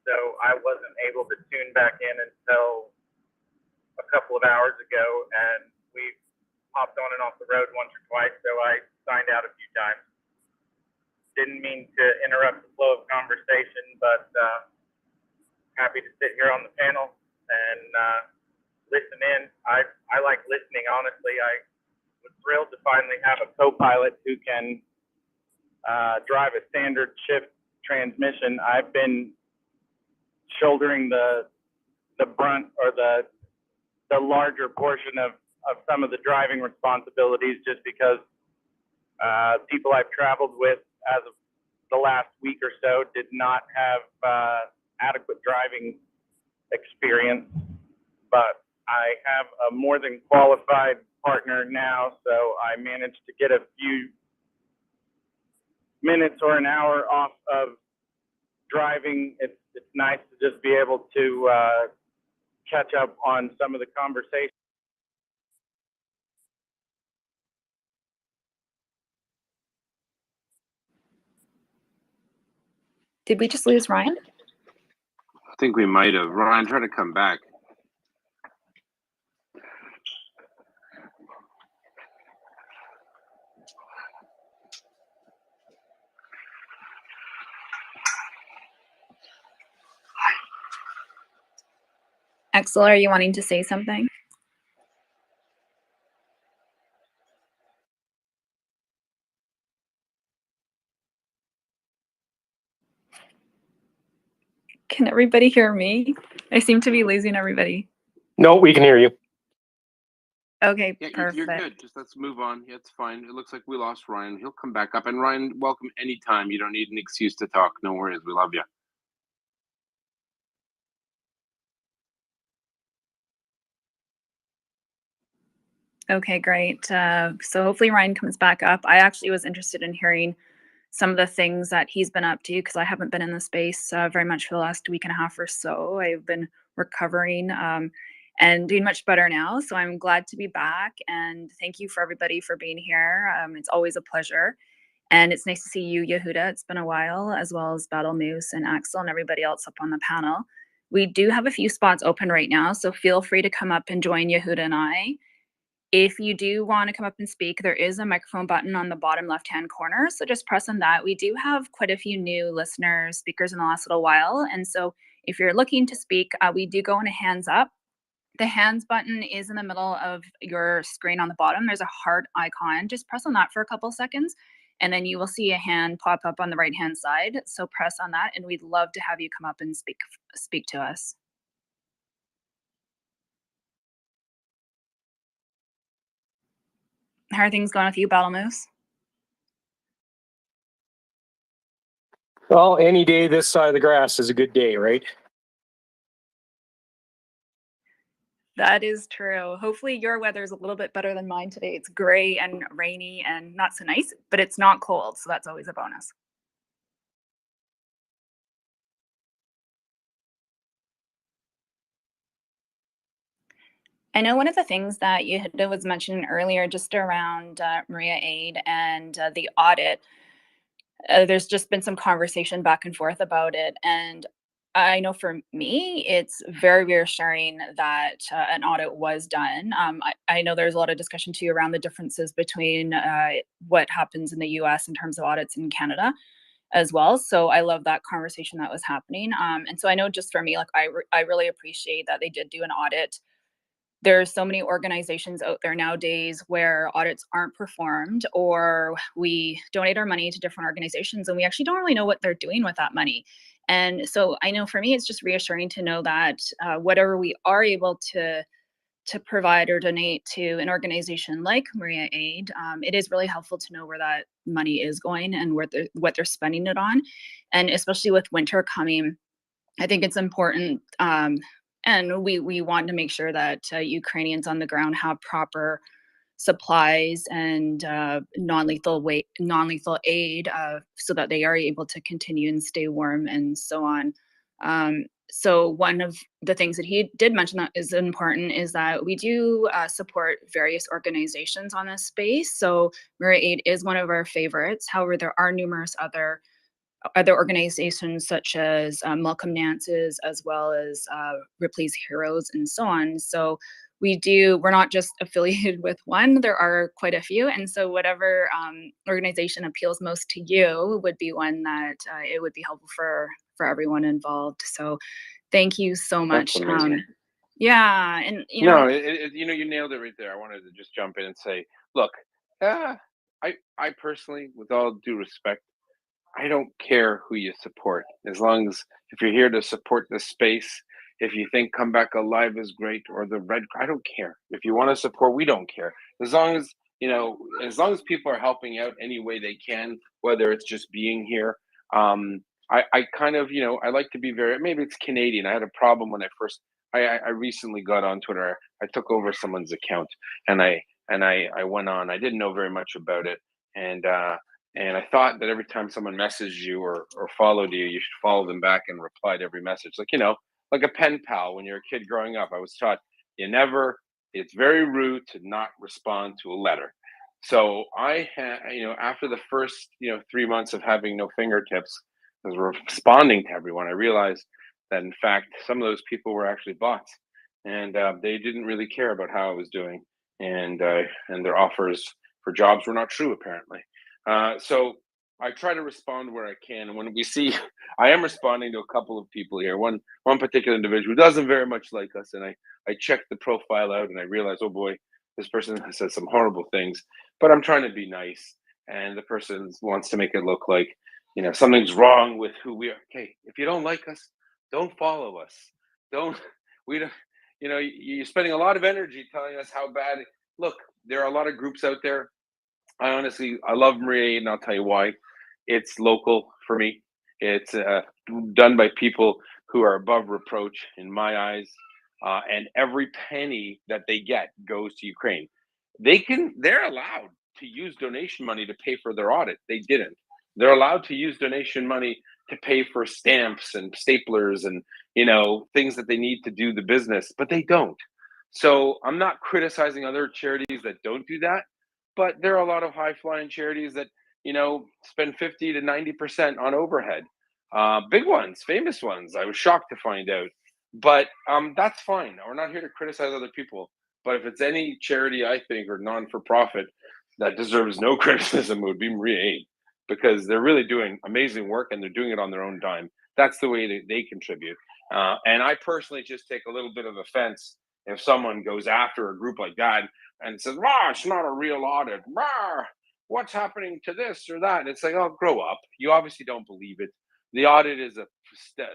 So I wasn't able to tune back in until a couple of hours ago, and we've hopped on and off the road once or twice, so I signed out a few times. Didn't mean to interrupt the flow of conversation, but happy to sit here on the panel and listen in. I like listening, honestly. I was thrilled to finally have a co-pilot who can drive a standard shift transmission. I've been shouldering the brunt or the larger portion of some of the driving responsibilities, just because people I've traveled with as of the last week or so did not have adequate driving experience. But I have a more than qualified partner now, so I managed to get a few minutes or an hour off of driving. It's nice to just be able to catch up on some of the conversation. Did we just lose Ryan? I think we might have. Ryan, try to come back. Axel, are you wanting to say something? Can everybody hear me? I seem to be losing everybody. No, we can hear you. Okay, Yeah, perfect. you're good. Just let's move on. Yeah, it's fine. It looks like we lost Ryan. He'll come back up. And Ryan, welcome anytime. You don't need an excuse to talk. No worries. We love you. Okay, great. So hopefully Ryan comes back up. I actually was interested in hearing some of the things that he's been up to, because I haven't been in the space very much for the last week and a half or so. I've been recovering and doing much better now. So I'm glad to be back, and thank you for everybody for being here. It's always a pleasure. And it's nice to see you, Yehuda. It's been a while, as well as Battle Moose and Axel and everybody else up on the panel. We do have a few spots open right now, so feel free to come up and join Yehuda and I. If you do want to come up and speak, there is a microphone button on the bottom left-hand corner, so just press on that. We do have quite a few new listeners, speakers in the last little while, and so if you're looking to speak, we do go on a hands up. The hands button is in the middle of your screen on the bottom. There's a heart icon. Just press on that for a couple seconds, and then you will see a hand pop up on the right-hand side. So press on that, and we'd love to have you come up and speak to us. How are things going with you, Battle Moose? Well, any day this side of the grass is a good day, right? That is true. Hopefully your weather is a little bit better than mine today. It's gray and rainy and not so nice, but it's not cold, so that's always a bonus. I know one of the things that Yehuda was mentioning earlier, just around MriyaAid and the audit, there's just been some conversation back and forth about it. And I know for me, it's very reassuring that an audit was done. I know there's a lot of discussion too around the differences between what happens in the US in terms of audits in Canada as well. So I love that conversation that was happening. And so I know just for me, like I really appreciate that they did do an audit. There's so many organizations out there nowadays where audits aren't performed, or we donate our money to different organizations and we actually don't really know what they're doing with that money. And so I know for me, it's just reassuring to know that whatever we are able to provide or donate to an organization like Maria Aid, it is really helpful to know where that money is going and what they're spending it on. And especially with winter coming, I think it's important, and we want to make sure that Ukrainians on the ground have proper supplies and non-lethal aid, so that they are able to continue and stay warm and so on. So one of the things that he did mention that is important is that we do support various organizations on this space. So Maria Aid is one of our favorites. However, there are numerous other organizations such as Malcolm Nance's, as well as Ripley's Heroes and so on. So we're not just affiliated with one, there are quite a few. And so whatever organization appeals most to you would be one that it would be helpful for everyone involved. So thank you so much. That's amazing. Yeah, and No, you nailed it right there. I wanted to just jump in and say, look, I personally, with all due respect, I don't care who you support, as long as if you're here to support the space, if you think Come Back Alive is great or the Red, I don't care. If you want to support, we don't care. As long as as long as people are helping out any way they can, whether it's just being here. I kind of I like to be very, maybe it's Canadian. I had a problem when I first I recently got on Twitter. I took over someone's account and I went on. I didn't know very much about it, and I thought that every time someone messaged you or followed you, you should follow them back and reply to every message. Like, like a pen pal when you're a kid growing up. I was taught it's very rude to not respond to a letter. So I had, after the first, 3 months of having no fingertips, as responding to everyone, I realized that in fact, some of those people were actually bots and they didn't really care about how I was doing. And their offers for jobs were not true, apparently. So I try to respond where I can. And when we see, I am responding to a couple of people here. One particular individual who doesn't very much like us, and I checked the profile out and I realized, oh boy, this person has said some horrible things. But I'm trying to be nice, and the person wants to make it look like something's wrong with who we are. Okay, if you don't like us, don't follow us. Don't we don't. You're spending a lot of energy telling us how bad. Look, there are a lot of groups out there. I love Maria, and I'll tell you why. It's local for me. It's done by people who are above reproach in my eyes, and every penny that they get goes to Ukraine. They're allowed to use donation money to pay for their audit. They didn't. They're allowed to use donation money to pay for stamps and staplers and things that they need to do the business, but they don't. So I'm not criticizing other charities that don't do that, but there are a lot of high flying charities that spend 50 to 90% on overhead. Big ones, famous ones. I was shocked to find out, but that's fine. We're not here to criticize other people. But if it's any charity, I think, or non-for-profit that deserves no criticism, it would be Maria Aid, because they're really doing amazing work and they're doing it on their own dime. That's the way that they contribute. And I personally just take a little bit of offense if someone goes after a group like that and says, "Rah, it's not a real audit. Rah, what's happening to this or that?" And it's like, oh, grow up. You obviously don't believe it. The audit is a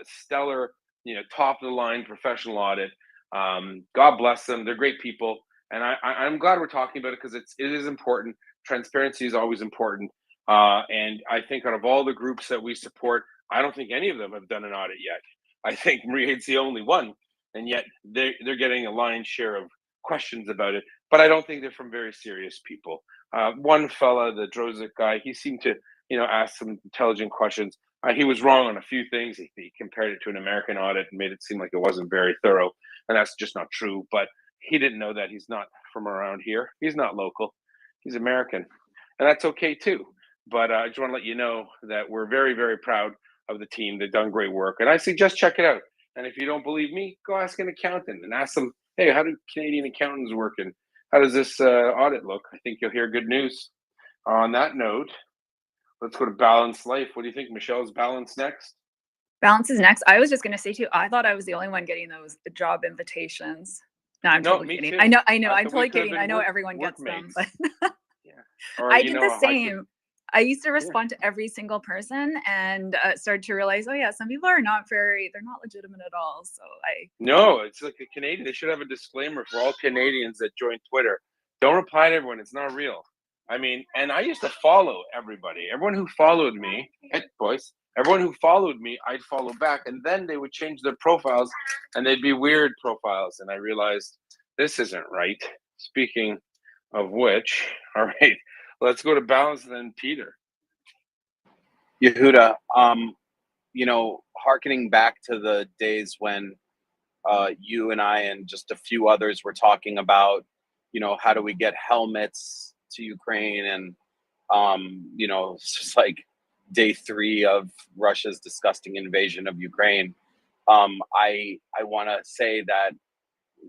stellar, top of the line professional audit. God bless them. They're great people. And I'm glad we're talking about it because it is important. Transparency is always important. And I think out of all the groups that we support, I don't think any of them have done an audit yet. I think Maria's the only one. And yet they're getting a lion's share of questions about it. But I don't think they're from very serious people. One fella, the Drozik guy, he seemed to, ask some intelligent questions. He was wrong on a few things. He compared it to an American audit and made it seem like it wasn't very thorough. And that's just not true. But he didn't know that he's not from around here. He's not local. He's American. And that's okay too. But I just want to let you know that we're very, very proud of the team. They've done great work, and I suggest check it out. And if you don't believe me, go ask an accountant and ask them, hey, how do Canadian accountants work, and how does this audit look? I think you'll hear good news. On that note, let's go to Balanced Life. What do you think, Michelle? Is Balance next? Balance is next. I was just going to say too, I thought I was the only one getting those job invitations. No, I'm totally me kidding. too. I know. I I'm thought we totally could have kidding. been I know work- everyone gets them, workmates. but Or, I you did know, the I same. I used to respond to every single person and started to realize, oh yeah, some people are not they're not legitimate at all. So No, it's like a Canadian. They should have a disclaimer for all Canadians that join Twitter. Don't reply to everyone. It's not real. I mean, and I used to follow everybody. Everyone who followed me, everyone who followed me, I'd follow back. And then they would change their profiles and they'd be weird profiles. And I realized this isn't right. Speaking of which, all right, let's go to Balance then, Peter. Yehuda, you know, hearkening back to the days when you and I and just a few others were talking about, you know, how do we get helmets to Ukraine, and you know, it's just like day 3 of Russia's disgusting invasion of Ukraine. I want to say that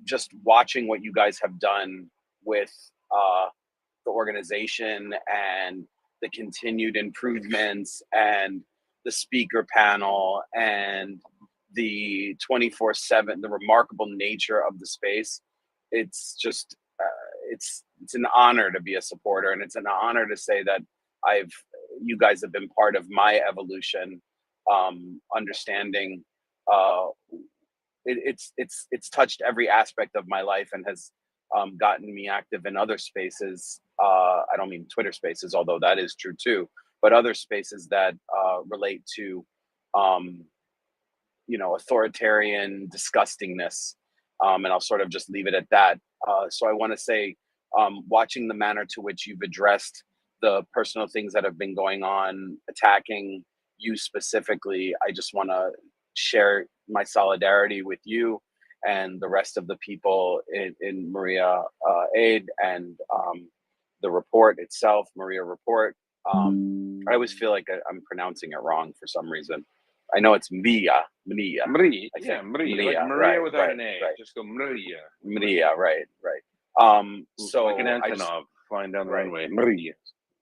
just watching what you guys have done with the organization and the continued improvements and the speaker panel and the 24/7, the remarkable nature of the space. It's just it's an honor to be a supporter, and it's an honor to say that you guys have been part of my evolution, understanding uh, it's touched every aspect of my life and has gotten me active in other spaces. I don't mean Twitter spaces, although that is true too, but other spaces that relate to, you know, authoritarian disgustingness. And I'll sort of just leave it at that. So I want to say, watching the manner to which you've addressed the personal things that have been going on, attacking you specifically, I just want to share my solidarity with you and the rest of the people in Maria Aid and the report itself, MriyaReport. I always feel like I'm pronouncing it wrong for some reason. I know it's Mria. Maria, Yeah, Maria, like Maria without an A. Just go Maria. Right. So like an Antonov flying down the runway. Maria.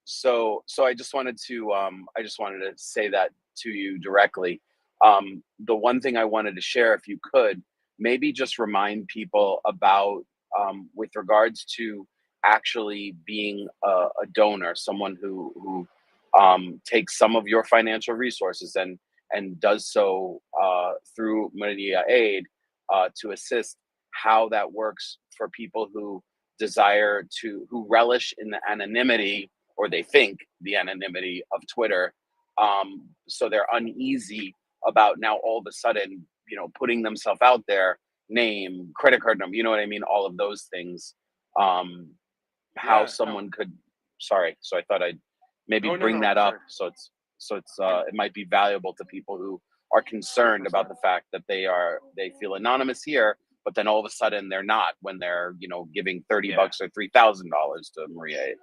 So I just wanted to say that to you directly. The one thing I wanted to share, if you could, maybe just remind people about, with regards to actually being a donor, someone who takes some of your financial resources and does so through Maria Aid to assist, how that works for people who who relish in the anonymity, or they think the anonymity of Twitter. So they're uneasy about now all of a sudden, you know, putting themselves out there, name, credit card number, you know what I mean? All of those things. How someone could, sorry. So I thought I'd maybe bring that up. Sure. So it's it might be valuable to people who are concerned about the fact that they feel anonymous here, but then all of a sudden they're not when they're, you know, giving $30 or $3,000 to Maria Aid.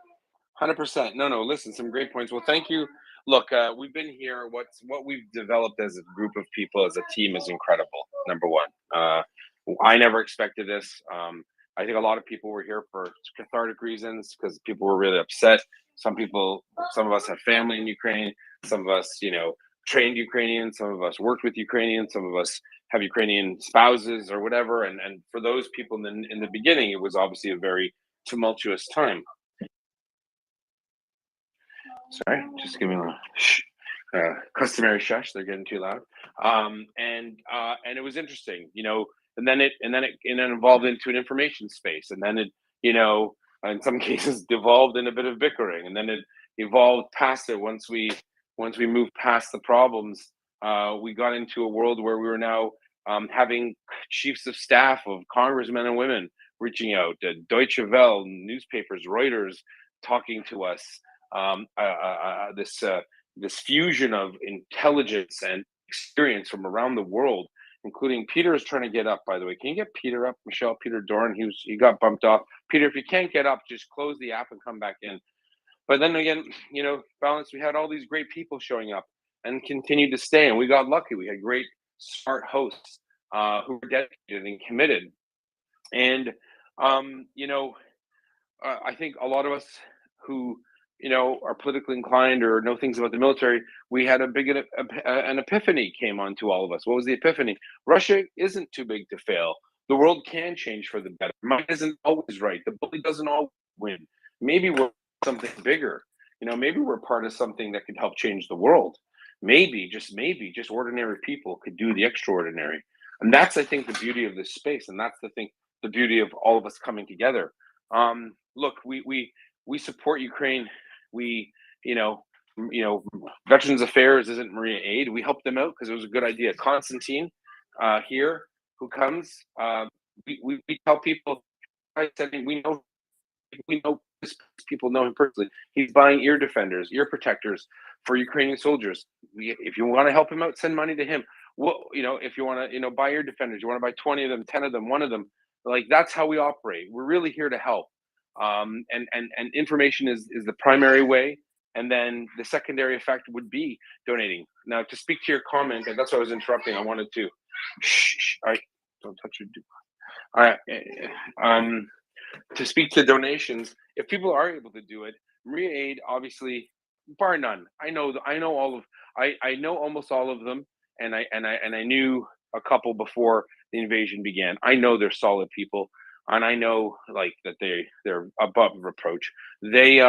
100%. No, listen, some great points. Well, thank you. Look, we've been here. What we've developed as a group of people, as a team, is incredible. Number one, I never expected this. I think a lot of people were here for cathartic reasons because people were really upset. Some of us have family in Ukraine. Some of us, you know, trained Ukrainians. Some of us worked with Ukrainians. Some of us have Ukrainian spouses or whatever. And for those people in the beginning, it was obviously a very tumultuous time. Sorry, just give me a customary shush. They're getting too loud. And it was interesting, you know. And then it evolved into an information space, and then it, you know, in some cases devolved in a bit of bickering, and then it evolved past it. Once we moved past the problems, we got into a world where we were now having chiefs of staff of congressmen and women reaching out, Deutsche Welle, newspapers, Reuters, talking to us. This fusion of intelligence and experience from around the world, including Peter is trying to get up, by the way. Can you get Peter up, Michelle? Peter Doran, he got bumped off. Peter, if you can't get up, just close the app and come back in. But then again, you know, Balance, we had all these great people showing up. and continued to stay. And we got lucky. We had great, smart hosts who were dedicated and committed. And you know, I think a lot of us who, you know, are politically inclined or know things about the military, we had a big an epiphany came onto all of us. What was the epiphany? Russia isn't too big to fail. The world can change for the better. Mine isn't always right. The bully doesn't always win. Maybe we're something bigger. You know, maybe we're part of something that could help change the world. Maybe, just ordinary people could do the extraordinary. And that's, I think, the beauty of this space. And that's the beauty of all of us coming together. Look, we support Ukraine. We, you know, Veterans Affairs isn't Maria Aid. We helped them out because it was a good idea. Constantine here, who comes, we tell people. I said we know people know him personally. He's buying ear defenders, ear protectors for Ukrainian soldiers. If you want to help him out, send money to him. Well, you know, if you want to, you know, buy ear defenders, you want to buy 20 of them, 10 of them, one of them. Like, that's how we operate. We're really here to help. And information is the primary way, and then the secondary effect would be donating. Now, to speak to your comment, and that's why I was interrupting. I wanted to. All right, don't touch your. All right. To speak to donations, if people are able to do it, Maria Aid, obviously, bar none. I know almost all of them, and I knew a couple before the invasion began. I know they're solid people, and I know like that they're above reproach. They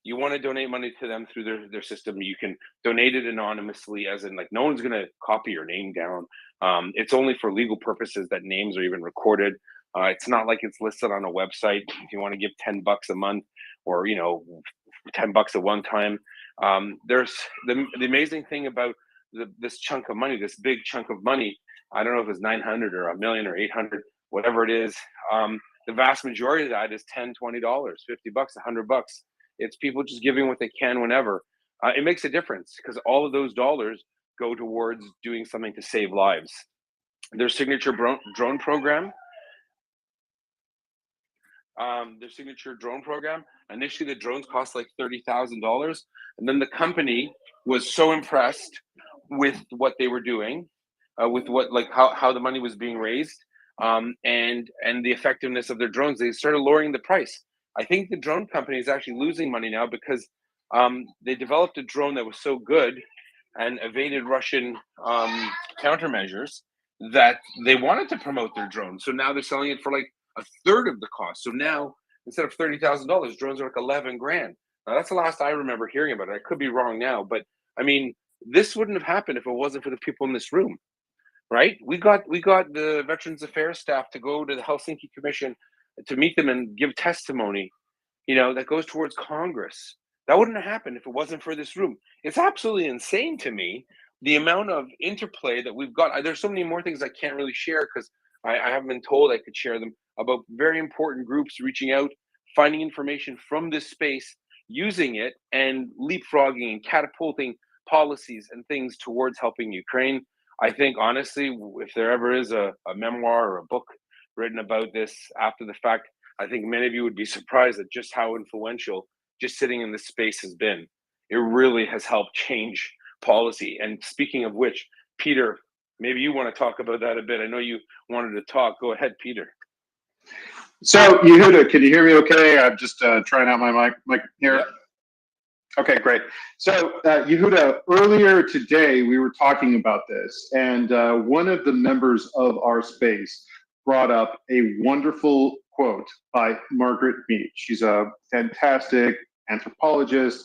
you want to donate money to them through their system, you can donate it anonymously, as in like no one's gonna copy your name down. It's only for legal purposes that names are even recorded. It's not like it's listed on a website. If you want to give $10 a month, or you know, $10 at one time, there's the amazing thing about this chunk of money, this big chunk of money. I don't know if it's 900 or a million or 800, whatever it is. The vast majority of that is $10, $20, $50, $100. It's people just giving what they can whenever. It makes a difference because all of those dollars go towards doing something to save lives. Their signature drone program. Initially, the drones cost like $30,000, and then the company was so impressed with what they were doing, with how the money was being raised, and the effectiveness of their drones. They started lowering the price. I think the drone company is actually losing money now because they developed a drone that was so good and evaded Russian countermeasures that they wanted to promote their drone. So now they're selling it for like a third of the cost. So now instead of $30,000, drones are like 11 grand. Now that's the last I remember hearing about it. I could be wrong now, but I mean, this wouldn't have happened if it wasn't for the people in this room, right? We got the Veterans Affairs staff to go to the Helsinki Commission to meet them and give testimony, you know, that goes towards Congress. That wouldn't have happened if it wasn't for this room. It's absolutely insane to me, the amount of interplay that we've got. There's so many more things I can't really share because I haven't been told I could share them, about very important groups reaching out, finding information from this space, using it, and leapfrogging and catapulting policies and things towards helping Ukraine. I think, honestly, if there ever is a memoir or a book written about this after the fact, I think many of you would be surprised at just how influential just sitting in this space has been. It really has helped change policy. And speaking of which, Peter, maybe you want to talk about that a bit. I know you wanted to talk. Go ahead, Peter. So, Yehuda, can you hear me okay? I'm just trying out my mic here. Yep. Okay, great. So, Yehuda, earlier today we were talking about this, and one of the members of our space brought up a wonderful quote by Margaret Mead. She's a fantastic anthropologist,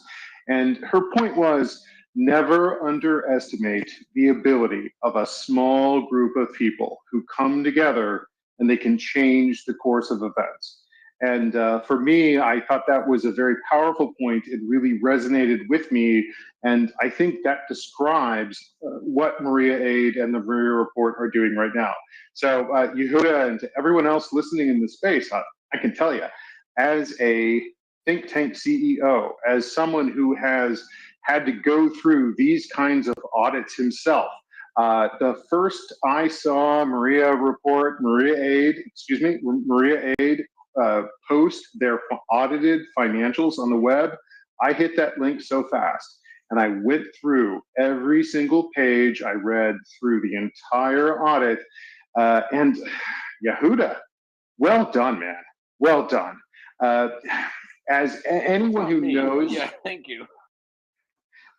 and her point was, never underestimate the ability of a small group of people who come together and they can change the course of events. And for me, I thought that was a very powerful point. It really resonated with me. And I think that describes what Maria Aid and the Maria Report are doing right now. So Yehuda and to everyone else listening in the space, I can tell you, as a think tank CEO, as someone who has had to go through these kinds of audits himself, the first I saw Maria Aid post their audited financials on the web, I hit that link so fast. and I went through every single page. I read through the entire audit, and Yehuda, well done, man. Well done. As anyone who knows, yeah, thank you.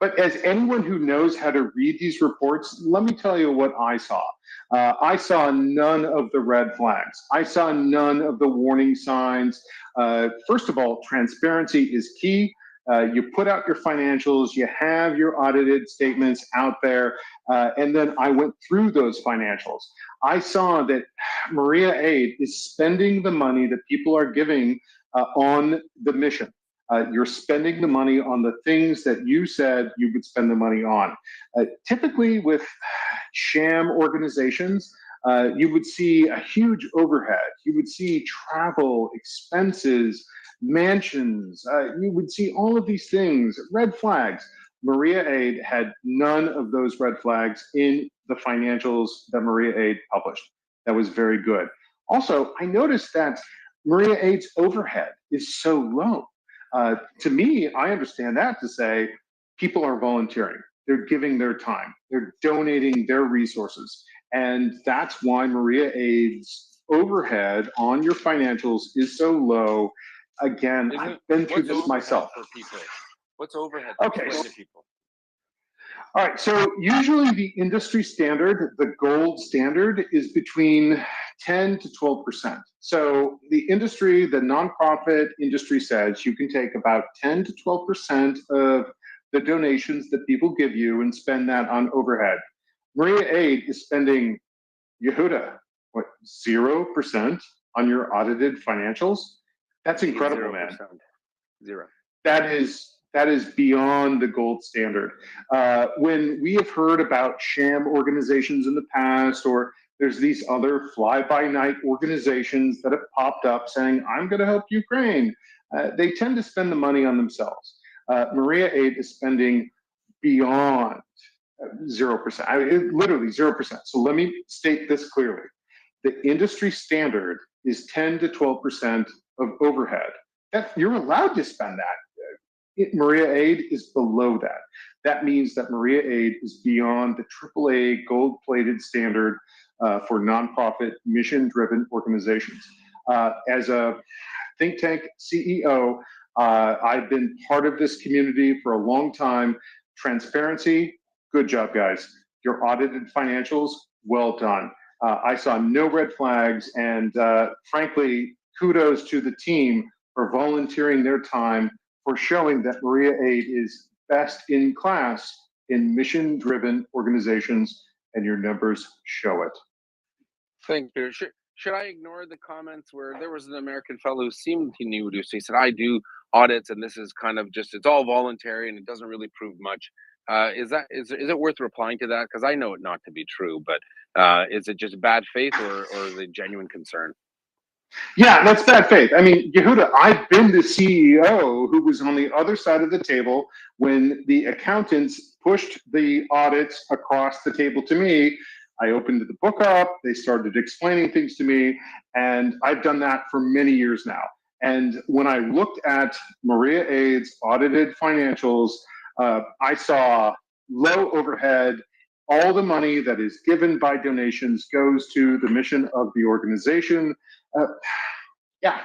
but as anyone who knows how to read these reports, let me tell you what I saw. I saw none of the red flags. I saw none of the warning signs. First of all, transparency is key. You put out your financials, you have your audited statements out there, and then I went through those financials. I saw that MriyaAid is spending the money that people are giving on the mission. You're spending the money on the things that you said you would spend the money on. Typically with sham organizations, you would see a huge overhead. You would see travel, expenses, mansions. You would see all of these things, red flags. MriyaAid had none of those red flags in the financials that MriyaAid published. That was very good. Also, I noticed that MriyaAid's overhead is so low. To me, I understand that to say people are volunteering. They're giving their time. They're donating their resources. And that's why MriyaAid's overhead on your financials is so low. Again, I've been through this myself. For people? What's overhead? Okay. Explain to people. All right, so usually the industry standard, the gold standard, is between 10 to 12%. So the industry, the nonprofit industry says you can take about 10 to 12% of the donations that people give you and spend that on overhead. MriyaAid is spending, Yehuda, what, 0% on your audited financials? That's incredible, 0%. man. Zero. That is beyond the gold standard. When we have heard about sham organizations in the past, or there's these other fly-by-night organizations that have popped up saying, I'm going to help Ukraine, they tend to spend the money on themselves. MriyaAid is spending beyond 0%, literally 0%. So let me state this clearly. The industry standard is 10 to 12% of overhead. You're allowed to spend that. MriyaAid is below that. That means that MriyaAid is beyond the AAA gold-plated standard for nonprofit mission-driven organizations. As a think tank CEO, I've been part of this community for a long time. Transparency, good job, guys. Your audited financials, well done. I saw no red flags, and frankly, kudos to the team for volunteering their time, for showing that MriyaAid is best in class in mission-driven organizations, and your numbers show it. Thank you. Should I ignore the comments where there was an American fellow who seemed he knew to? So he said, I do audits, and this is kind of just, it's all voluntary, and it doesn't really prove much. Is it worth replying to that? Because I know it not to be true, but is it just bad faith or is it genuine concern? Yeah, that's bad faith. I mean, Yehuda, I've been the CEO who was on the other side of the table when the accountants pushed the audits across the table to me. I opened the book up, they started explaining things to me, and I've done that for many years now. And when I looked at MriyaAid's audited financials, I saw low overhead. All the money that is given by donations goes to the mission of the organization. Yeah,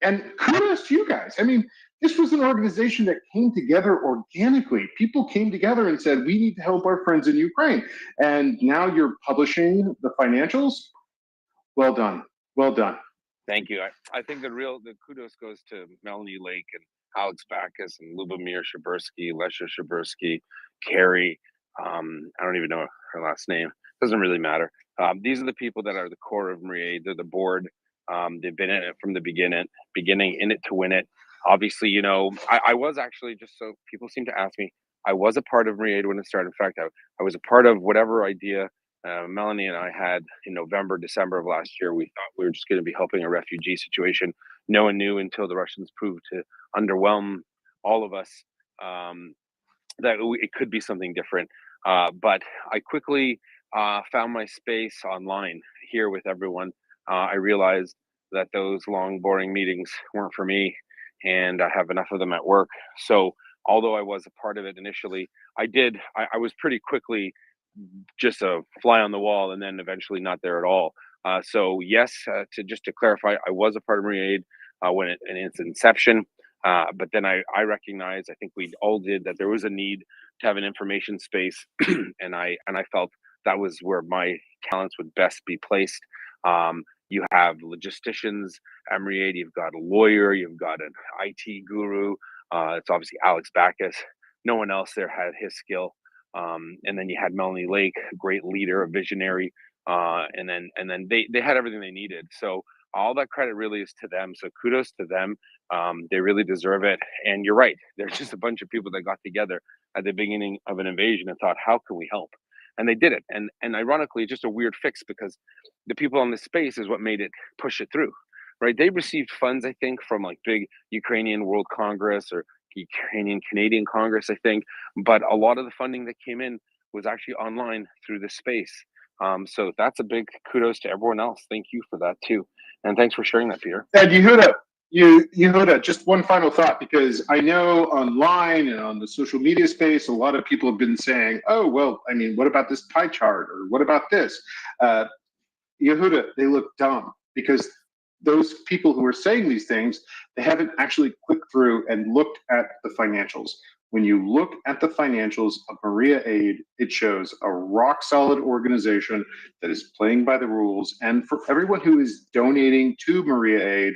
and kudos to you guys. I mean, this was an organization that came together organically. People came together and said, we need to help our friends in Ukraine. And now you're publishing the financials. Well done. Well done. Thank you. I think the kudos goes to Melanie Lake and Alex Backus and Lubomir Shabursky, Lesha Shabursky, Carrie. I don't even know her last name. Doesn't really matter. These are the people that are the core of MriyaAid. They're the board. They've been in it from the beginning, in it to win it. Obviously, you know, I was actually, just so people seem to ask me, I was a part of MriyaAid when it started. In fact, I was a part of whatever idea Melanie and I had in November, December of last year. We thought we were just going to be helping a refugee situation. No one knew until the Russians proved to underwhelm all of us that it could be something different. But I quickly found my space online here with everyone. I realized that those long, boring meetings weren't for me, and I have enough of them at work. So although I was a part of it initially, I was pretty quickly just a fly on the wall, and then eventually not there at all. So yes, to clarify, I was a part of MriyaAid in its inception, but then I recognized, I think we all did, that there was a need to have an information space, and I felt that was where my talents would best be placed. You have logisticians at MriyaAid, you've got a lawyer, you've got an IT guru. It's obviously Alex Backus. No one else there had his skill. And then you had Melanie Lake, a great leader, a visionary, and then they had everything they needed. So all that credit really is to them. So kudos to them. They really deserve it. And you're right. There's just a bunch of people that got together at the beginning of an invasion and thought, how can we help? And they did it. And ironically, just a weird fix, because the people on this space is what made it push it through, right? They received funds, I think, from like big Ukrainian World Congress or Ukrainian Canadian Congress, I think. But a lot of the funding that came in was actually online through this space. So that's a big kudos to everyone else. Thank you for that too. And thanks for sharing that, Peter. And Yehuda, just one final thought, because I know online and on the social media space, a lot of people have been saying, oh, well, I mean, what about this pie chart? Or what about this? Yehuda, they look dumb, because those people who are saying these things, they haven't actually clicked through and looked at the financials. When you look at the financials of MriyaAid, it shows a rock solid organization that is playing by the rules. And for everyone who is donating to MriyaAid,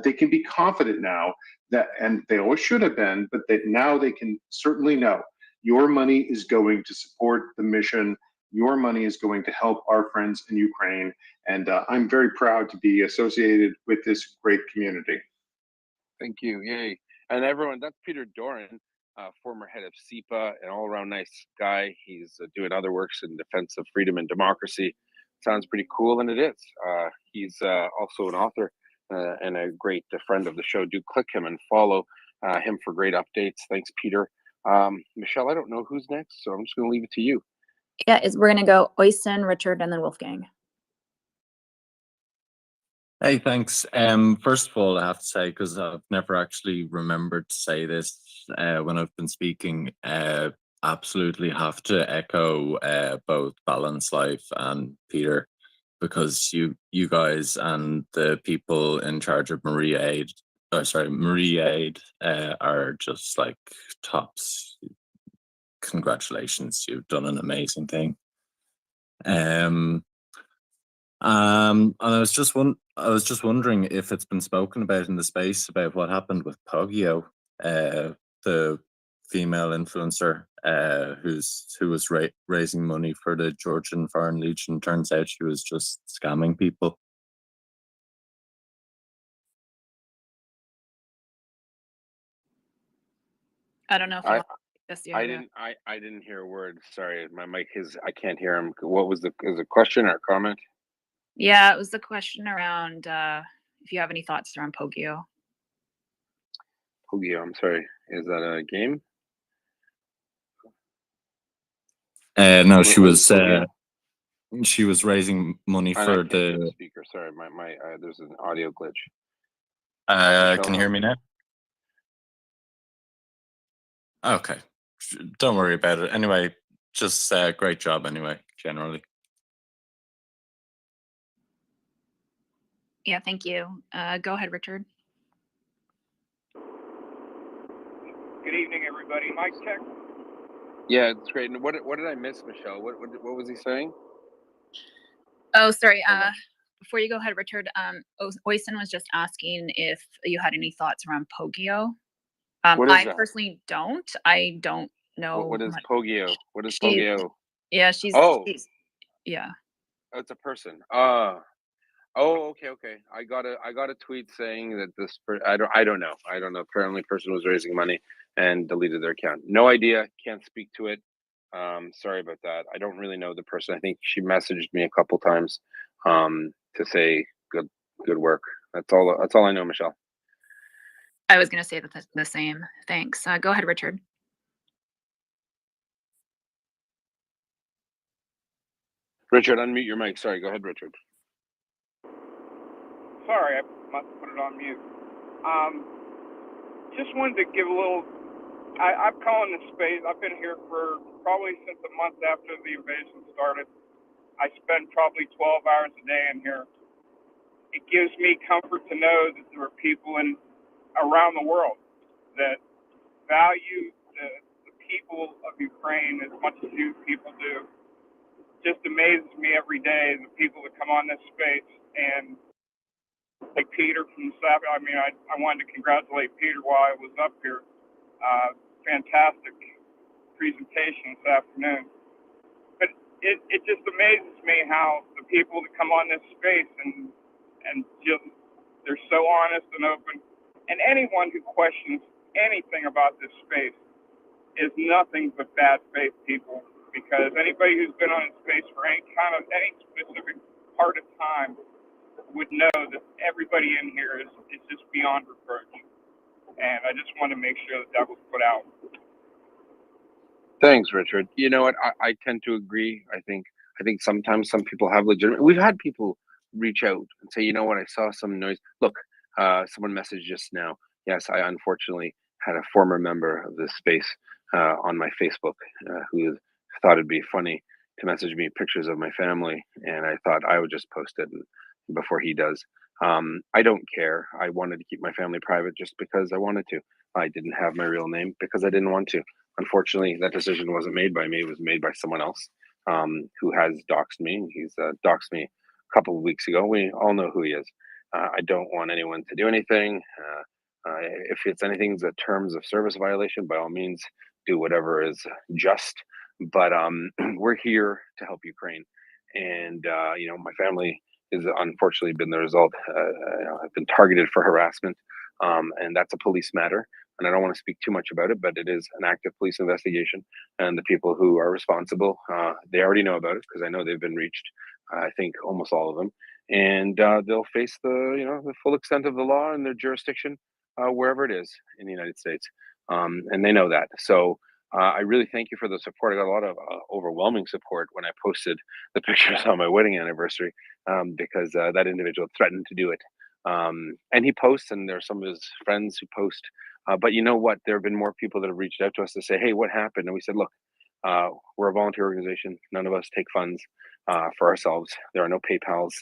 they can be confident now that, and they always should have been, but that now they can certainly know your money is going to support the mission. Your money is going to help our friends in Ukraine. And I'm very proud to be associated with this great community. Thank you. Yay. And everyone, that's Peter Doran, former head of SEPA, an all-around nice guy. He's doing other works in defense of freedom and democracy. Sounds pretty cool, and it is. He's also an author and a great friend of the show. Do click him and follow him for great updates. Thanks, Peter. Michelle, I don't know who's next, so I'm just going to leave it to you. Yeah, we're going to go Oysten, Richard, and then Wolfgang. Hey, thanks. First of all, I have to say, because I've never actually remembered to say this when I've been speaking, absolutely have to echo both Balance Life and Peter, because you guys and the people in charge of MriyaAid are just like tops. Congratulations, you've done an amazing thing. And I was just wondering if it's been spoken about in the space about what happened with Poggio, the female influencer who was raising money for the Georgian Foreign Legion. Turns out she was just scamming people. I don't know if you want to take this, Yehuda. I didn't hear a word. Sorry, my mic is, I can't hear him. What was is a question or a comment? Yeah, it was the question around if you have any thoughts around Poggio. Poggio, I'm sorry. Is that a game? No, she was raising money for the speaker. Sorry, my there's an audio glitch. Can you hear me now? Okay, don't worry about it. Anyway, just great job anyway, generally. Yeah, thank you. Go ahead, Richard. Good evening, everybody. Mic check. Yeah, it's great. And what did I miss, Michelle? What was he saying? Oh, sorry. Before you go ahead, Richard, Oysten was just asking if you had any thoughts around Poggio. I personally don't. I don't know. What is Poggio? What is Poggio? Yeah, she's yeah. Oh, it's a person. Oh, okay. I got a tweet saying that this I don't know. Apparently, person was raising money and deleted their account. No idea. Can't speak to it. Sorry about that. I don't really know the person. I think she messaged me a couple times to say good work. That's all I know, Michelle. I was going to say the same. Thanks. Go ahead, Richard. Richard, unmute your mic. Sorry, go ahead, Richard. Sorry, I must have put it on mute. Just wanted to give a little I'm calling this space. I've been here for probably since a month after the invasion started. I spend probably 12 hours a day in here. It gives me comfort to know that there are people around the world that value the people of Ukraine as much as you people do. Just amazes me every day, the people that come on this space. And like Peter from the staff, I mean, I wanted to congratulate Peter while I was up here. Fantastic presentation this afternoon. But it just amazes me how the people that come on this space and just, they're so honest and open. And anyone who questions anything about this space is nothing but bad faith people, because anybody who's been on this space for any specific part of time would know that everybody in here is just beyond reproach. And I just want to make sure that was put out. Thanks, Richard. You know what? I tend to agree. I think sometimes some people have legitimate. We've had people reach out and say, you know what? I saw some noise. Look, someone messaged just now. Yes, I unfortunately had a former member of this space on my Facebook who thought it'd be funny to message me pictures of my family, and I thought I would just post it before he does. I don't care. I wanted to keep my family private just because I wanted to. I didn't have my real name because I didn't want to. Unfortunately, that decision wasn't made by me. It was made by someone else who has doxed me. He's doxed me a couple of weeks ago. We all know who he is. I don't want anyone to do anything. If it's anything the terms of service violation, by all means, do whatever is just. But we're here to help Ukraine. And, my family has unfortunately been the result. I've been targeted for harassment, and that's a police matter. And I don't want to speak too much about it, but it is an active police investigation. And the people who are responsible, they already know about it because I know they've been reached. I think almost all of them, and they'll face the full extent of the law in their jurisdiction, wherever it is in the United States, and they know that. So I really thank you for the support. I got a lot of overwhelming support when I posted the pictures on my wedding anniversary, because that individual threatened to do it. And he posts, and there are some of his friends who post. But you know what? There have been more people that have reached out to us to say, "Hey, what happened?" And we said, "Look, we're a volunteer organization. None of us take funds for ourselves. There are no PayPals.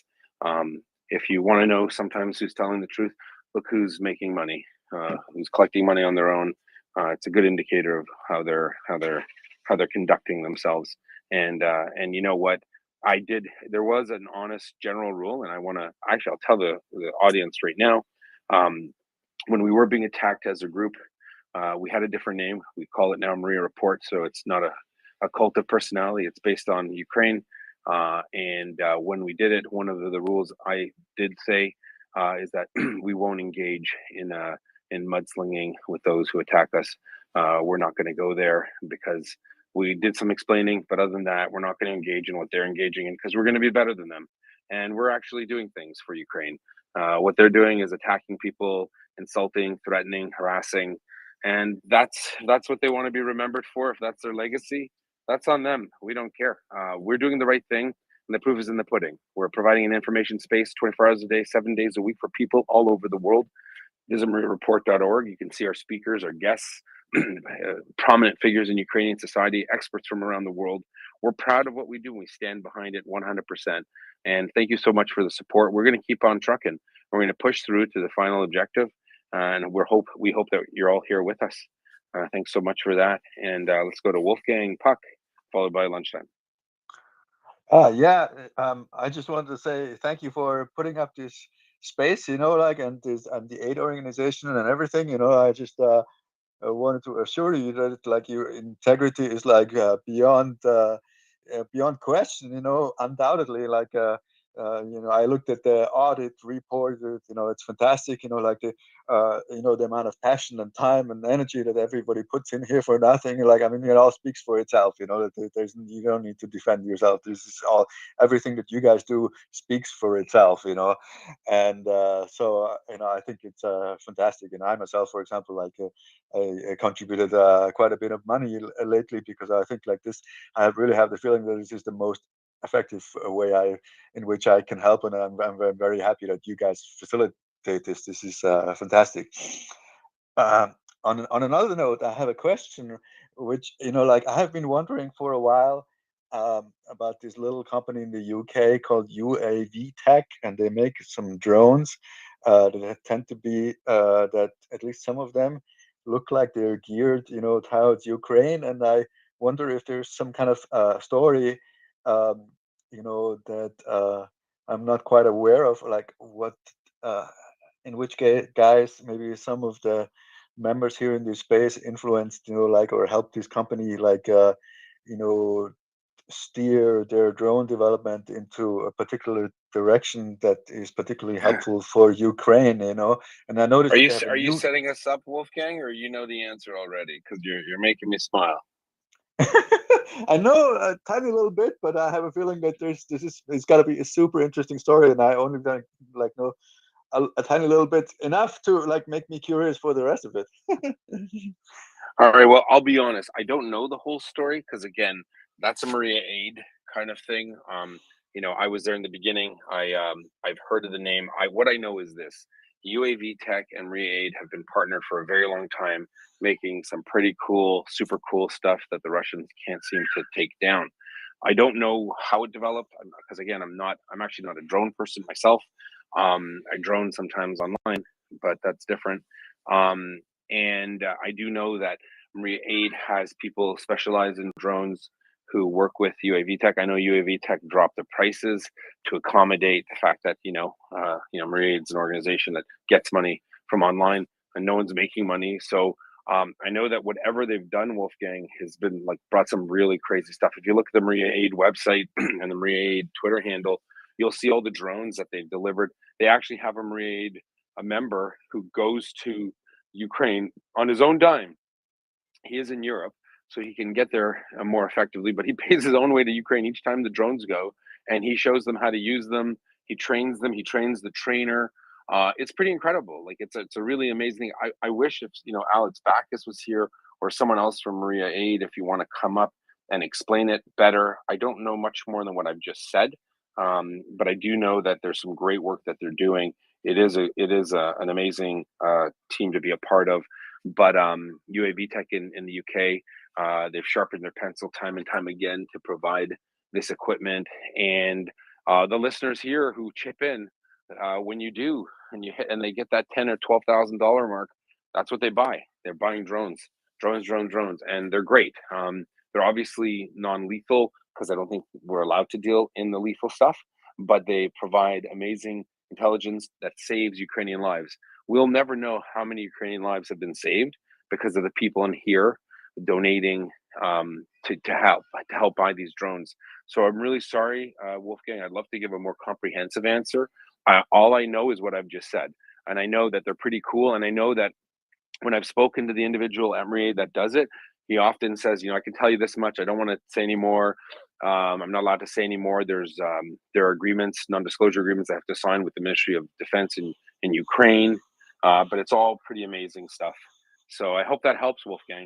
If you want to know sometimes who's telling the truth, look who's making money, who's collecting money on their own. It's a good indicator of how they're conducting themselves. And you know what? There was an honest general rule, and I'll tell the audience right now. When we were being attacked as a group, we had a different name. We call it now MriyaReport. So it's not a cult of personality. It's based on Ukraine. And when we did it, one of the rules I did say is that we won't engage in mudslinging with those who attack us. We're not going to go there because we did some explaining, but other than that, we're not going to engage in what they're engaging in because we're going to be better than them. And we're actually doing things for Ukraine. What they're doing is attacking people, insulting, threatening, harassing, and that's what they want to be remembered for. If that's their legacy, that's on them. We don't care. We're doing the right thing, and the proof is in the pudding. We're providing an information space 24 hours a day, 7 days a week for people all over the world. Visit MriyaReport.org. You can see our speakers, our guests, prominent figures in Ukrainian society, experts from around the world. We're proud of what we do. We stand behind it 100%. And thank you so much for the support. We're going to keep on trucking. We're going to push through to the final objective. And we hope that you're all here with us. Thanks so much for that. And let's go to Wolfgang Puck, followed by lunchtime. I just wanted to say thank you for putting up this space, and the aid organization and everything. I just I wanted to assure you that your integrity is beyond question. Undoubtedly, I looked at the audit report. It's fantastic. The amount of passion and time and energy that everybody puts in here for nothing. It all speaks for itself. That you don't need to defend yourself. This is everything that you guys do speaks for itself. And I think it's fantastic. And I myself, for example, I contributed quite a bit of money lately because I think I really have the feeling that this is the most effective way in which I can help, and I'm very happy that you guys facilitate this. This is fantastic. on another note, I have a question, which like I have been wondering for a while about this little company in the UK called UAV Tech, and they make some drones that tend to be that at least some of them look like they're geared, towards Ukraine, and I wonder if there's some kind of story, that I'm not quite aware of, like what, in which guys maybe some of the members here in this space influenced, like, or helped this company, like, you know, steer their drone development into a particular direction that is particularly helpful for Ukraine, And I noticed that they have a Are you new. setting us up, Wolfgang, or you know the answer already? Because you're making me smile. I know a tiny little bit, but I have a feeling that it's got to be a super interesting story, and I only like know a tiny little bit, enough to like make me curious for the rest of it. All right. Well, I'll be honest. I don't know the whole story because, again, that's a Maria Aid kind of thing. I was there in the beginning. I've heard of the name. What I know is this: UAV Tech and Maria Aid have been partnered for a very long time, making some pretty cool, super cool stuff that the Russians can't seem to take down. I don't know how it developed because, again, I'm actually not a drone person myself. I drone sometimes online, but that's different. And I do know that Maria Aid has people specialized in drones who work with UAV Tech. I know UAV Tech dropped the prices to accommodate the fact that Maria Aid's an organization that gets money from online, and no one's making money. So I know that whatever they've done, Wolfgang, has been like brought some really crazy stuff. If you look at the Maria Aid website and the Maria Aid Twitter handle, you'll see all the drones that they've delivered. They actually have a Maria Aid, a member who goes to Ukraine on his own dime. He is in Europe, so he can get there more effectively, but he pays his own way to Ukraine each time the drones go, and he shows them how to use them. He trains them. He trains the trainer. It's pretty incredible. Like it's a really amazing thing. I wish if Alex Backus was here or someone else from Maria Aid, if you want to come up and explain it better. I don't know much more than what I've just said, but I do know that there's some great work that they're doing. It is an amazing team to be a part of. But UAV Tech in the UK, they've sharpened their pencil time and time again to provide this equipment. And the listeners here who chip in, when you do, and you hit, and they get that $10,000 or $12,000 mark, that's what they buy. They're buying drones, and they're great. They're obviously non-lethal because I don't think we're allowed to deal in the lethal stuff, but they provide amazing intelligence that saves Ukrainian lives. We'll never know how many Ukrainian lives have been saved because of the people in here donating to help buy these drones. So I'm really sorry, Wolfgang. I'd love to give a more comprehensive answer. All I know is what I've just said, and I know that they're pretty cool. And I know that when I've spoken to the individual at MriyaReport that does it, he often says, I can tell you this much. I don't want to say any more. I'm not allowed to say any more. There are agreements, non-disclosure agreements I have to sign with the Ministry of Defense in Ukraine. But it's all pretty amazing stuff. So I hope that helps, Wolfgang.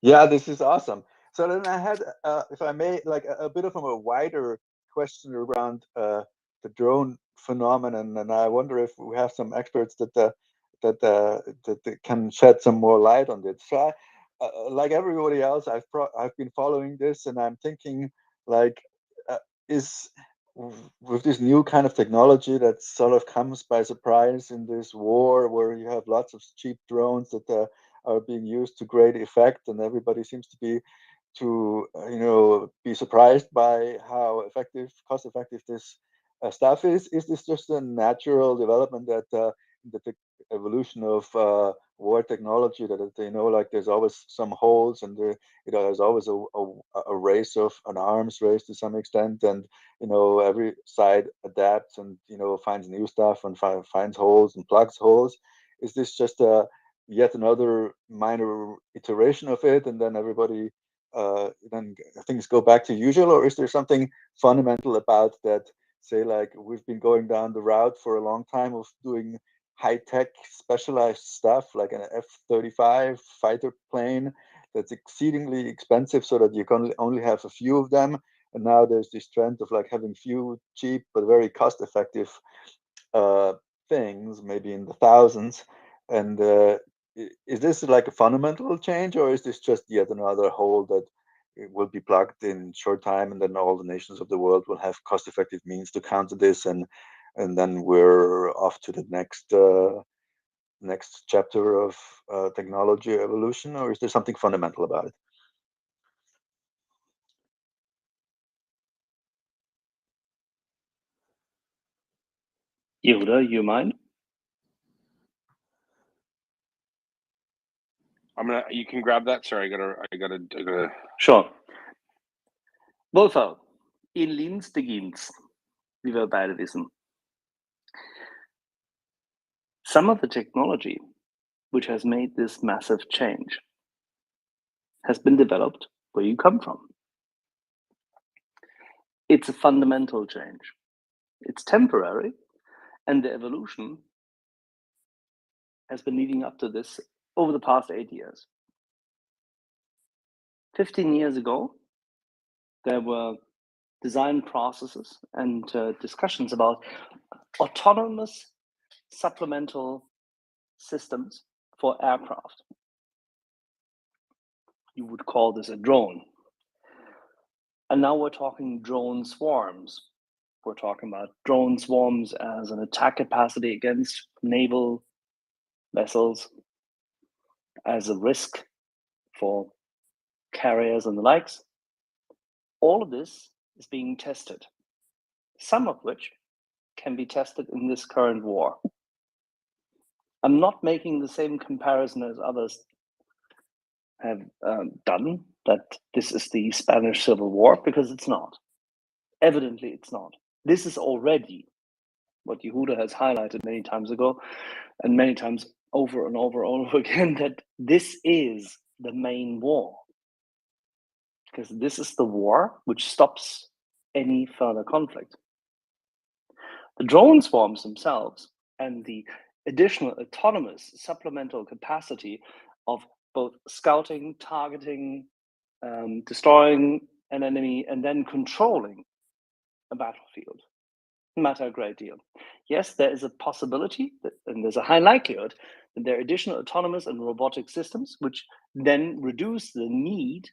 Yeah, this is awesome. So then I had, if I may, like a bit of a wider question around the drone phenomenon, and I wonder if we have some experts that can shed some more light on it. So, like everybody else, I've been following this, and I'm thinking, like, is with this new kind of technology that sort of comes by surprise in this war, where you have lots of cheap drones that are being used to great effect, and everybody seems to be surprised by how cost effective this stuff is. Is this just a natural development that the evolution of war technology, that like there's always some holes, and there's always a race of an arms race to some extent, and every side adapts and finds new stuff and finds holes and plugs holes? Is this just yet another minor iteration of it, and then everybody then things go back to usual? Or is there something fundamental about that, say, like we've been going down the route for a long time of doing high-tech specialized stuff, like an F-35 fighter plane that's exceedingly expensive so that you can only have a few of them, and now there's this trend of like having few cheap but very cost-effective things, maybe in the thousands, and is this like a fundamental change, or is this just yet another hole that it will be plugged in short time, and then all the nations of the world will have cost-effective means to counter this, and then we're off to the next chapter of technology evolution, or is there something fundamental about it? Yehuda, you mind? You can grab that. Sorry, I gotta. Sure. Wolfgang, in Linz beginnt's, wie wir beide wissen. Some of the technology which has made this massive change has been developed where you come from. It's a fundamental change. It's temporary, and the evolution has been leading up to this over the past 8 years. 15 years ago, there were design processes and discussions about autonomous supplemental systems for aircraft. You would call this a drone. And now we're talking drone swarms. We're talking about drone swarms as an attack capacity against naval vessels, as a risk for carriers and the likes. All of this is being tested, some of which can be tested in this current war. I'm not making the same comparison as others have done, that this is the Spanish Civil War, because it's not. Evidently, it's not. This is already what Yehuda has highlighted many times ago, and many times over and over and over again, that this is the main war. Because this is the war which stops any further conflict. The drone swarms themselves and the additional autonomous supplemental capacity of both scouting, targeting, destroying an enemy, and then controlling a battlefield matter a great deal. Yes, there is a possibility, and there's a high likelihood, that there are additional autonomous and robotic systems which then reduce the need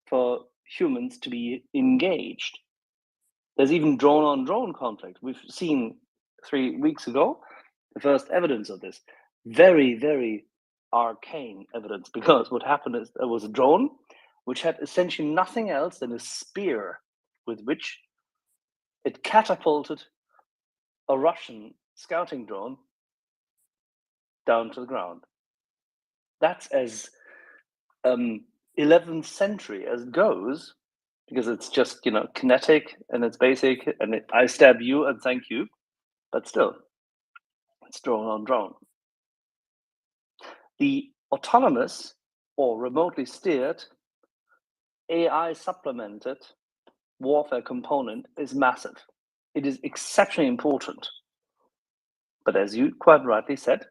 for humans to be engaged. There's even drone-on-drone conflict. We've seen 3 weeks ago the first evidence of this. Very, very arcane evidence, because what happened is there was a drone which had essentially nothing else than a spear with which it catapulted a Russian scouting drone down to the ground. That's as 11th century as it goes, because it's just, kinetic and it's basic, and I stab you and thank you, but still, it's drone on drone. The autonomous or remotely steered AI supplemented warfare component is massive. It is exceptionally important. But as you quite rightly said,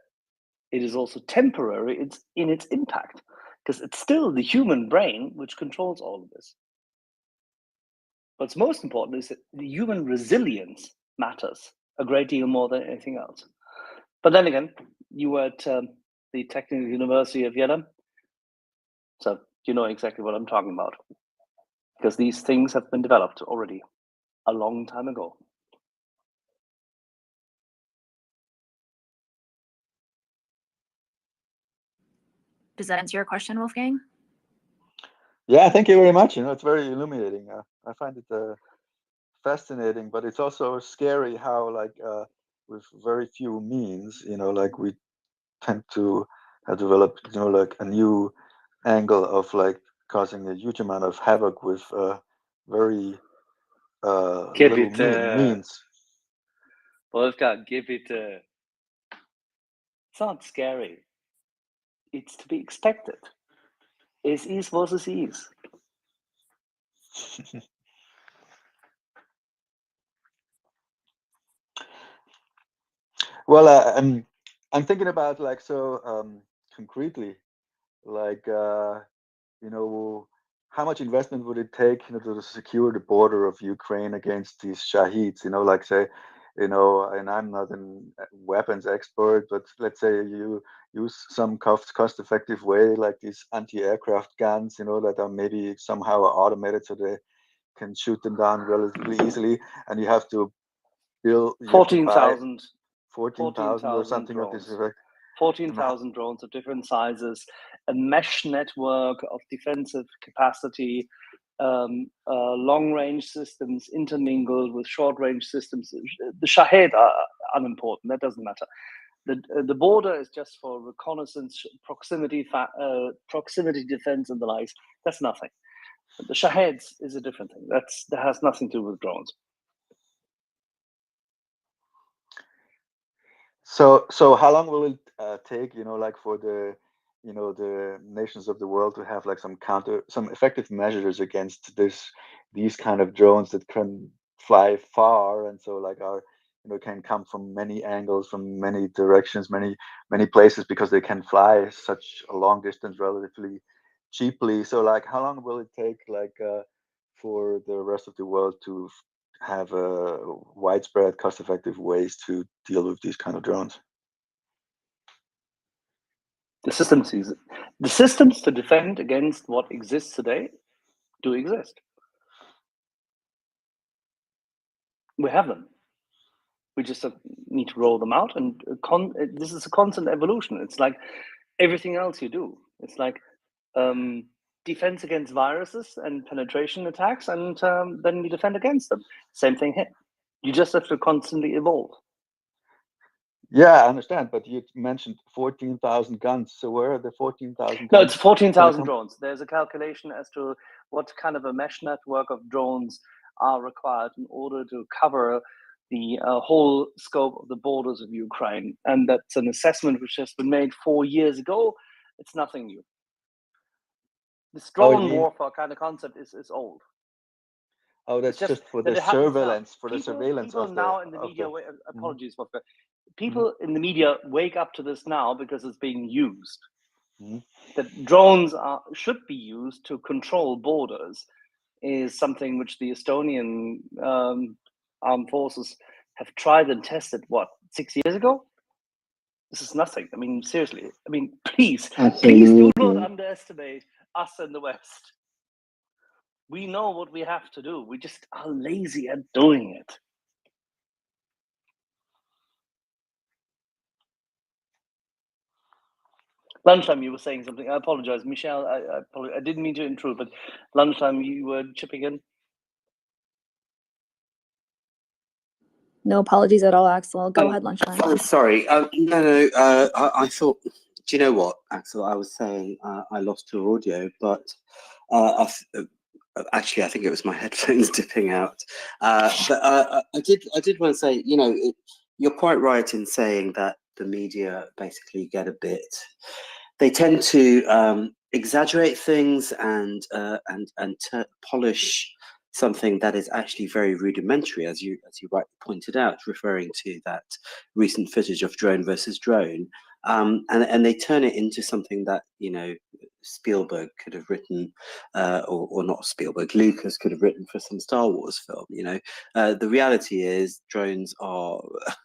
it is also temporary in its impact, because it's still the human brain which controls all of this. What's most important is that the human resilience matters a great deal more than anything else. But then again, you were at the Technical University of Vienna, so you know exactly what I'm talking about, because these things have been developed already a long time ago. Does that answer your question, Wolfgang? Yeah, thank you very much. It's very illuminating. I find it fascinating, but it's also scary how, with very few means, we tend to have developed, a new angle of causing a huge amount of havoc with very little means. Wolfgang, give it. It's not scary. It's to be expected. Es ist, was es ist. Well, I'm thinking about concretely, how much investment would it take, to secure the border of Ukraine against these Shaheeds? Say you know, and I'm not a weapons expert, but let's say you use some cost-effective way, like these anti-aircraft guns, you know, that are maybe somehow automated so they can shoot them down relatively easily, and you have to build, you have to buy 14,000 or something of this effect. 14,000 drones of different sizes, a mesh network of defensive capacity, long-range systems intermingled with short-range systems. The Shahed are unimportant. That doesn't matter. The border is just for reconnaissance, proximity defense, and the likes. That's nothing. But the Shaheds is a different thing. That has nothing to do with drones. So how long will it take, you know, like for the, you know, the nations of the world to have like some effective measures against these kind of drones that can fly far, and so like are, you know, can come from many angles, from many directions, many places, because they can fly such a long distance relatively cheaply. So like how long will it take, like for the rest of the world to have widespread cost-effective ways to deal with these kind of drones? The systems to defend against what exists today do exist. We have them. We just need to roll them out, and this is a constant evolution. It's like everything else you do. It's like defense against viruses and penetration attacks, and then you defend against them. Same thing here. You just have to constantly evolve. Yeah, I understand, but you mentioned 14,000 guns. So where are the 14,000 guns? No, it's 14,000 drones. There's a calculation as to what kind of a mesh network of drones are required in order to cover the whole scope of the borders of Ukraine. And that's an assessment which has been made 4 years ago. It's nothing new. This drone warfare kind of concept is old. Oh, that's just for the surveillance, for the surveillance people of the. Now in the media, apologies for people in the media wake up to this now because it's being used. That drones should be used to control borders is something which the Estonian armed forces have tried and tested, 6 years ago? This is nothing. I mean, seriously. I mean, please do not underestimate us in the West. We know what we have to do. We just are lazy at doing it. Lunchtime, you were saying something. I apologize, Michelle. I didn't mean to intrude, but lunchtime, you were chipping in. No apologies at all, Axel. Go ahead, lunchtime. I'm sorry. No. I thought. Do you know what, Axel? I was saying I lost your audio, but actually, I think it was my headphones dipping out. But I did want to say, you know, you're quite right in saying that the media basically get a bit. They tend to exaggerate things and polish something that is actually very rudimentary, as you rightly pointed out, referring to that recent footage of drone versus drone, and they turn it into something that, you know, Spielberg could have written, or not Spielberg, Lucas could have written for some Star Wars film. You know, the reality is drones are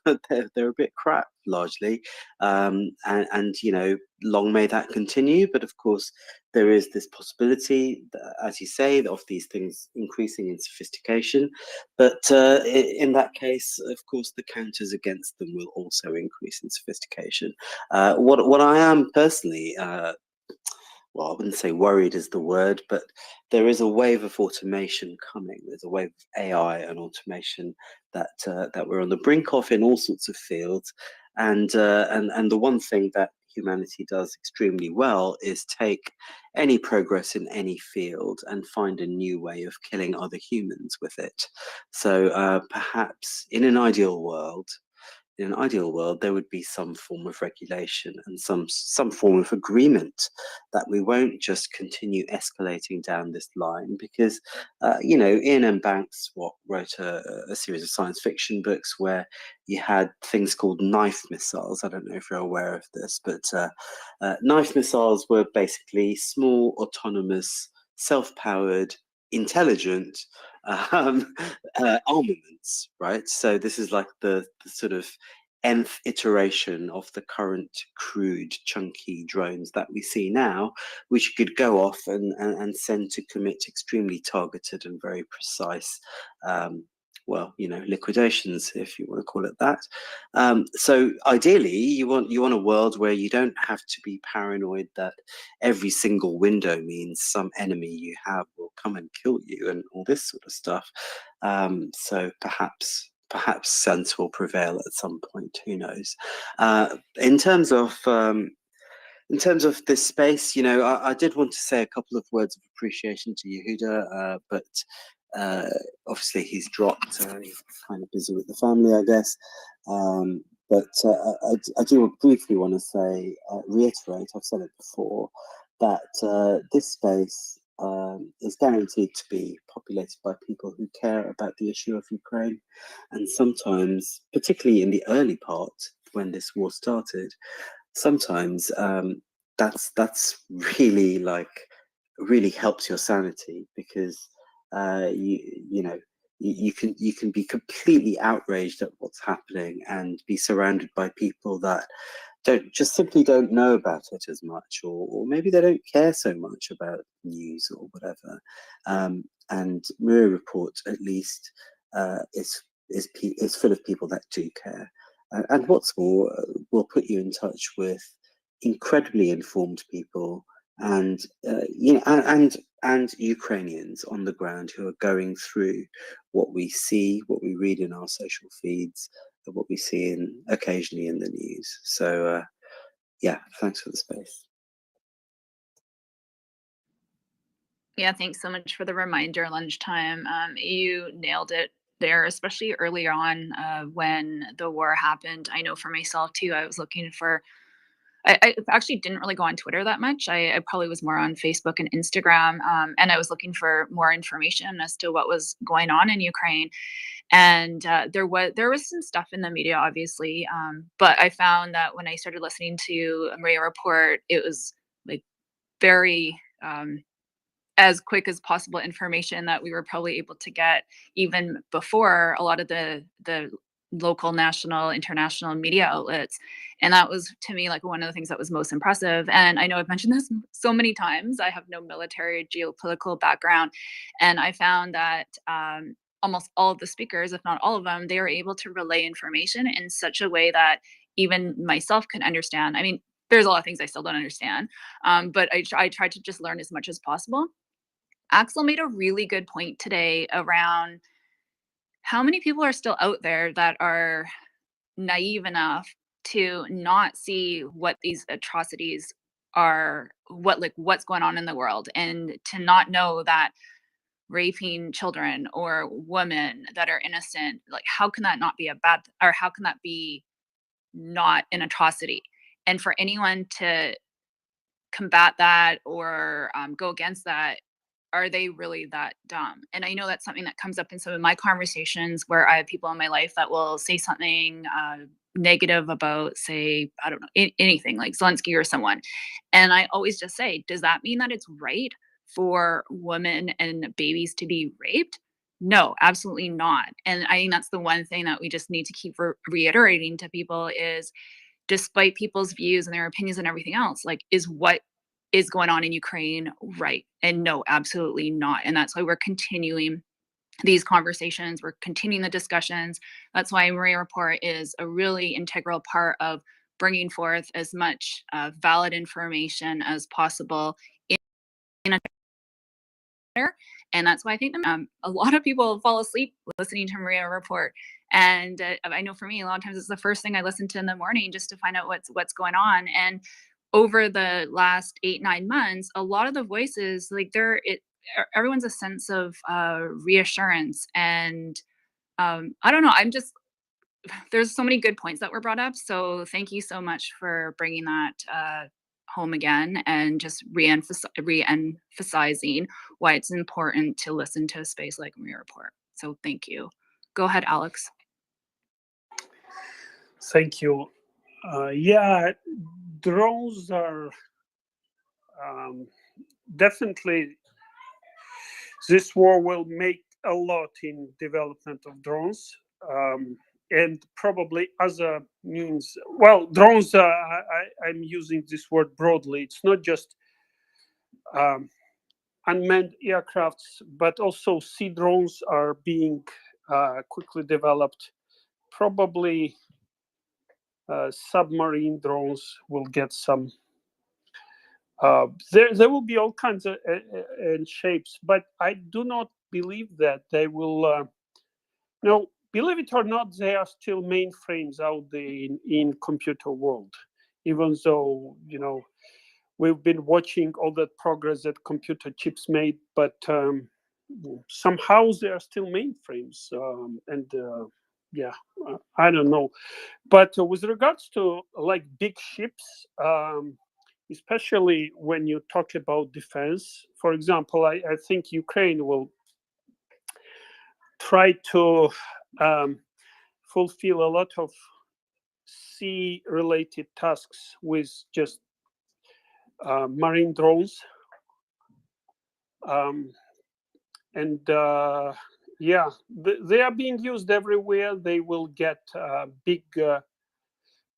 they're a bit crap largely, and you know, long may that continue. But of course, there is this possibility, as you say, of these things increasing in sophistication. But in that case, of course, the counters against them will also increase in sophistication. What I am personally, well, I wouldn't say worried is the word, but there is a wave of automation coming. There's a wave of AI and automation that we're on the brink of in all sorts of fields. And the one thing that humanity does extremely well is take any progress in any field and find a new way of killing other humans with it. So perhaps in an ideal world, there would be some form of regulation and some form of agreement that we won't just continue escalating down this line, because you know, Ian M. Banks wrote a series of science fiction books where you had things called knife missiles. I don't know if you're aware of this, but knife missiles were basically small, autonomous, self-powered intelligent armaments, right? So this is like the sort of nth iteration of the current crude, chunky drones that we see now, which could go off and send to commit extremely targeted and very precise well, you know, liquidations, if you want to call it that. So ideally, you want a world where you don't have to be paranoid that every single window means some enemy you have will come and kill you and all this sort of stuff. So perhaps sense will prevail at some point. Who knows? In terms of this space, you know, I did want to say a couple of words of appreciation to Yehuda, but obviously he's dropped. He's kind of busy with the family, I guess. But I do briefly want to say, reiterate, I've said it before, that this space is guaranteed to be populated by people who care about the issue of Ukraine. And sometimes, particularly in the early part, when this war started, sometimes that's really really helps your sanity, because you know, you can be completely outraged at what's happening and be surrounded by people that simply don't know about it as much, or maybe they don't care so much about news or whatever. And MriyaReport, at least, is full of people that do care. And what's more, will put you in touch with incredibly informed people, and you know, and Ukrainians on the ground who are going through what we see, what we read in our social feeds, and what we see occasionally in the news. So yeah, thanks for the space. Yeah, thanks so much for the reminder, lunchtime. You nailed it there, especially early on when the war happened. I know for myself too, I was looking for, I actually didn't really go on Twitter that much. I probably was more on Facebook and Instagram, and I was looking for more information as to what was going on in Ukraine. And there was some stuff in the media, obviously, but I found that when I started listening to MriyaReport, it was like very as quick as possible information that we were probably able to get even before a lot of the local, national, international media outlets. And that was, to me, like one of the things that was most impressive. And I know I've mentioned this so many times. I have no military geopolitical background, and I found that almost all of the speakers, if not all of them, they were able to relay information in such a way that even myself can understand. I mean, there's a lot of things I still don't understand, but I tried to just learn as much as possible. Axel made a really good point today around how many people are still out there that are naive enough to not see what these atrocities are, what's going on in the world, and to not know that raping children or women that are innocent, like how can that not be a bad, or how can that be not an atrocity? And for anyone to combat that or go against that, are they really that dumb? And I know that's something that comes up in some of my conversations where I have people in my life that will say something negative about, say, I don't know, anything like Zelensky or someone. And I always just say, does that mean that it's right for women and babies to be raped? No, absolutely not. And I think that's the one thing that we just need to keep reiterating to people is, despite people's views and their opinions and everything else, like, is what is going on in Ukraine right? And no, absolutely not. And that's why we're continuing these conversations. We're continuing the discussions. That's why MriyaReport is a really integral part of bringing forth as much valid information as possible in a and that's why I think a lot of people fall asleep listening to MriyaReport. And I know for me, a lot of times it's the first thing I listen to in the morning just to find out what's going on. And over the last 8-9 months, a lot of the voices, like everyone's a sense of reassurance. And I don't know, there's so many good points that were brought up. So thank you so much for bringing that home again, and just re-emphasizing why it's important to listen to a space like MriyaReport. So thank you. Go ahead, Alex. Thank you. Yeah, drones are definitely this war will make a lot in development of drones. And probably other means. Well, drones. I'm using this word broadly. It's not just unmanned aircrafts, but also sea drones are being quickly developed. Probably submarine drones will get some. There will be all kinds of shapes, but I do not believe that they will. No, believe it or not, there are still mainframes out there in computer world, even though we've been watching all that progress that computer chips made, but somehow there are still mainframes, yeah, I don't know. But with regards to like big ships, especially when you talk about defense, for example, I think Ukraine will try to fulfill a lot of sea-related tasks with just marine drones. And yeah, they are being used everywhere. They will get a big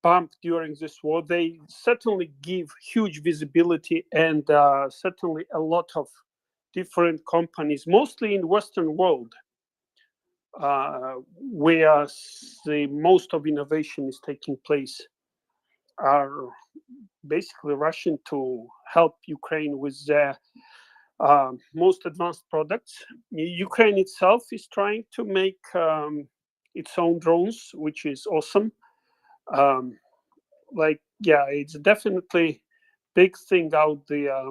bump during this war. They certainly give huge visibility, and certainly a lot of different companies, mostly in Western world, where the most of innovation is taking place, are basically rushing to help Ukraine with their most advanced products. Ukraine itself is trying to make its own drones, which is awesome. Like, yeah, it's definitely big thing out there,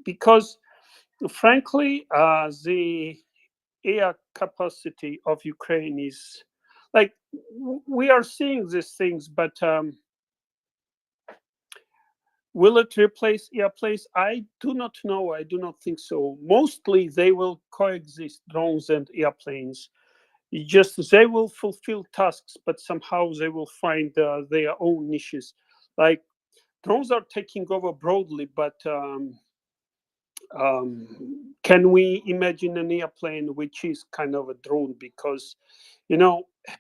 because frankly, the air capacity of Ukraine is like, we are seeing these things, but will it replace airplanes? I do not know. I do not think so. Mostly they will coexist, drones and airplanes. It's just they will fulfill tasks, but somehow they will find their own niches. Like, drones are taking over broadly, but can we imagine an airplane which is kind of a drone? Because,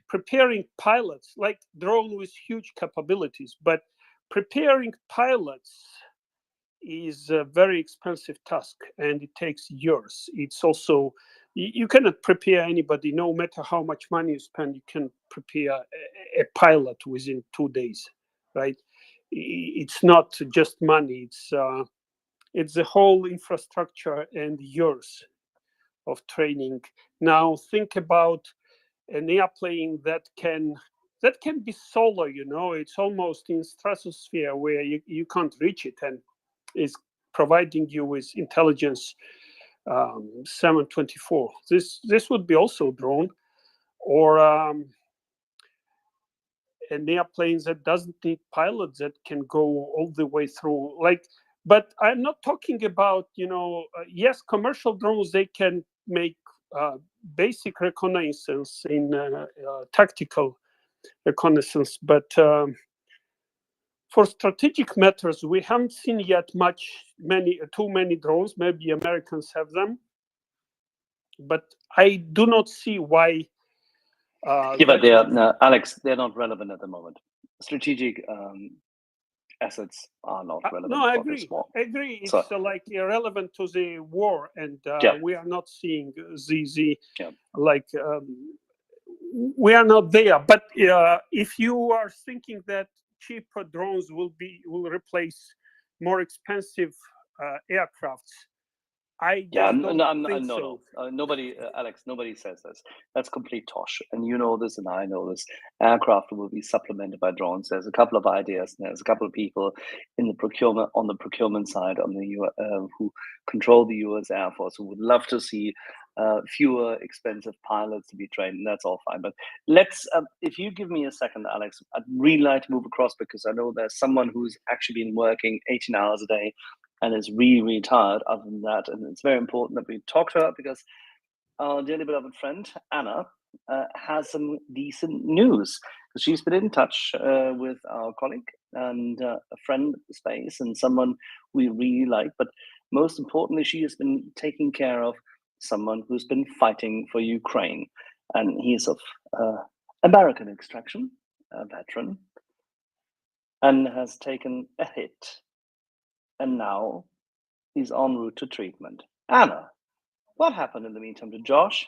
preparing pilots, like drone with huge capabilities, but preparing pilots is a very expensive task, and it takes years. It's also, you cannot prepare anybody, no matter how much money you spend. You can prepare a pilot within 2 days, right? It's not just money. It's the whole infrastructure and years of training. Now think about an airplane that can be solar. It's almost in stratosphere where you can't reach it, and is providing you with intelligence 7/24. This would be also drone, or an airplane that doesn't need pilots, that can go all the way through. Like, but I'm not talking about, yes, commercial drones, they can make basic reconnaissance in tactical reconnaissance, but for strategic matters, we haven't seen yet too many drones. Maybe Americans have them, but I do not see why. Yeah, but Alex, they're not relevant at the moment. Strategic assets are not relevant. No, I for agree. this war. I agree. It's So, like irrelevant to the war, and yeah. we are not seeing like we are not there. But if you are thinking that cheaper drones will replace more expensive aircrafts, I just don't think so. Nobody, Alex, nobody says this. That's complete tosh, and you know this, and I know this. Aircraft will be supplemented by drones. There's a couple of ideas, and there's a couple of people on the procurement side, who control the U.S. Air Force, who would love to see fewer expensive pilots to be trained, and that's all fine. But let's, if you give me a second, Alex, I'd really like to move across, because I know there's someone who's actually been working 18 hours a day and is really tired other than that. And it's very important that we talk to her, because our dearly beloved friend, Anna, has some decent news. She's been in touch with our colleague and a friend of the space, and someone we really like. But most importantly, she has been taking care of someone who's been fighting for Ukraine, and he's of American extraction, a veteran, and has taken a hit, and now he's en route to treatment. Anna, what happened in the meantime to Josh?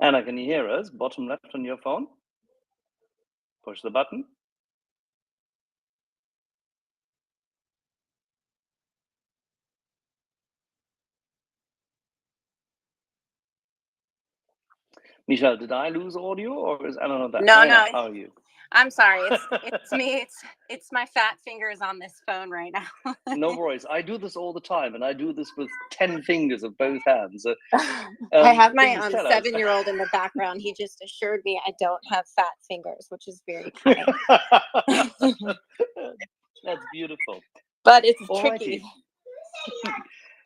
Anna, can you hear us? Bottom left on your phone. Push the button. Michelle, did I lose audio, or is Anna not there? No, Anna, no. how are you? I'm sorry. It's me. It's my fat fingers on this phone right now. No worries. I do this all the time, and I do this with 10 fingers of both hands. I have my please tell us. 7-year-old in the background. He just assured me I don't have fat fingers, which is very kind. That's beautiful. But it's Alrighty. tricky.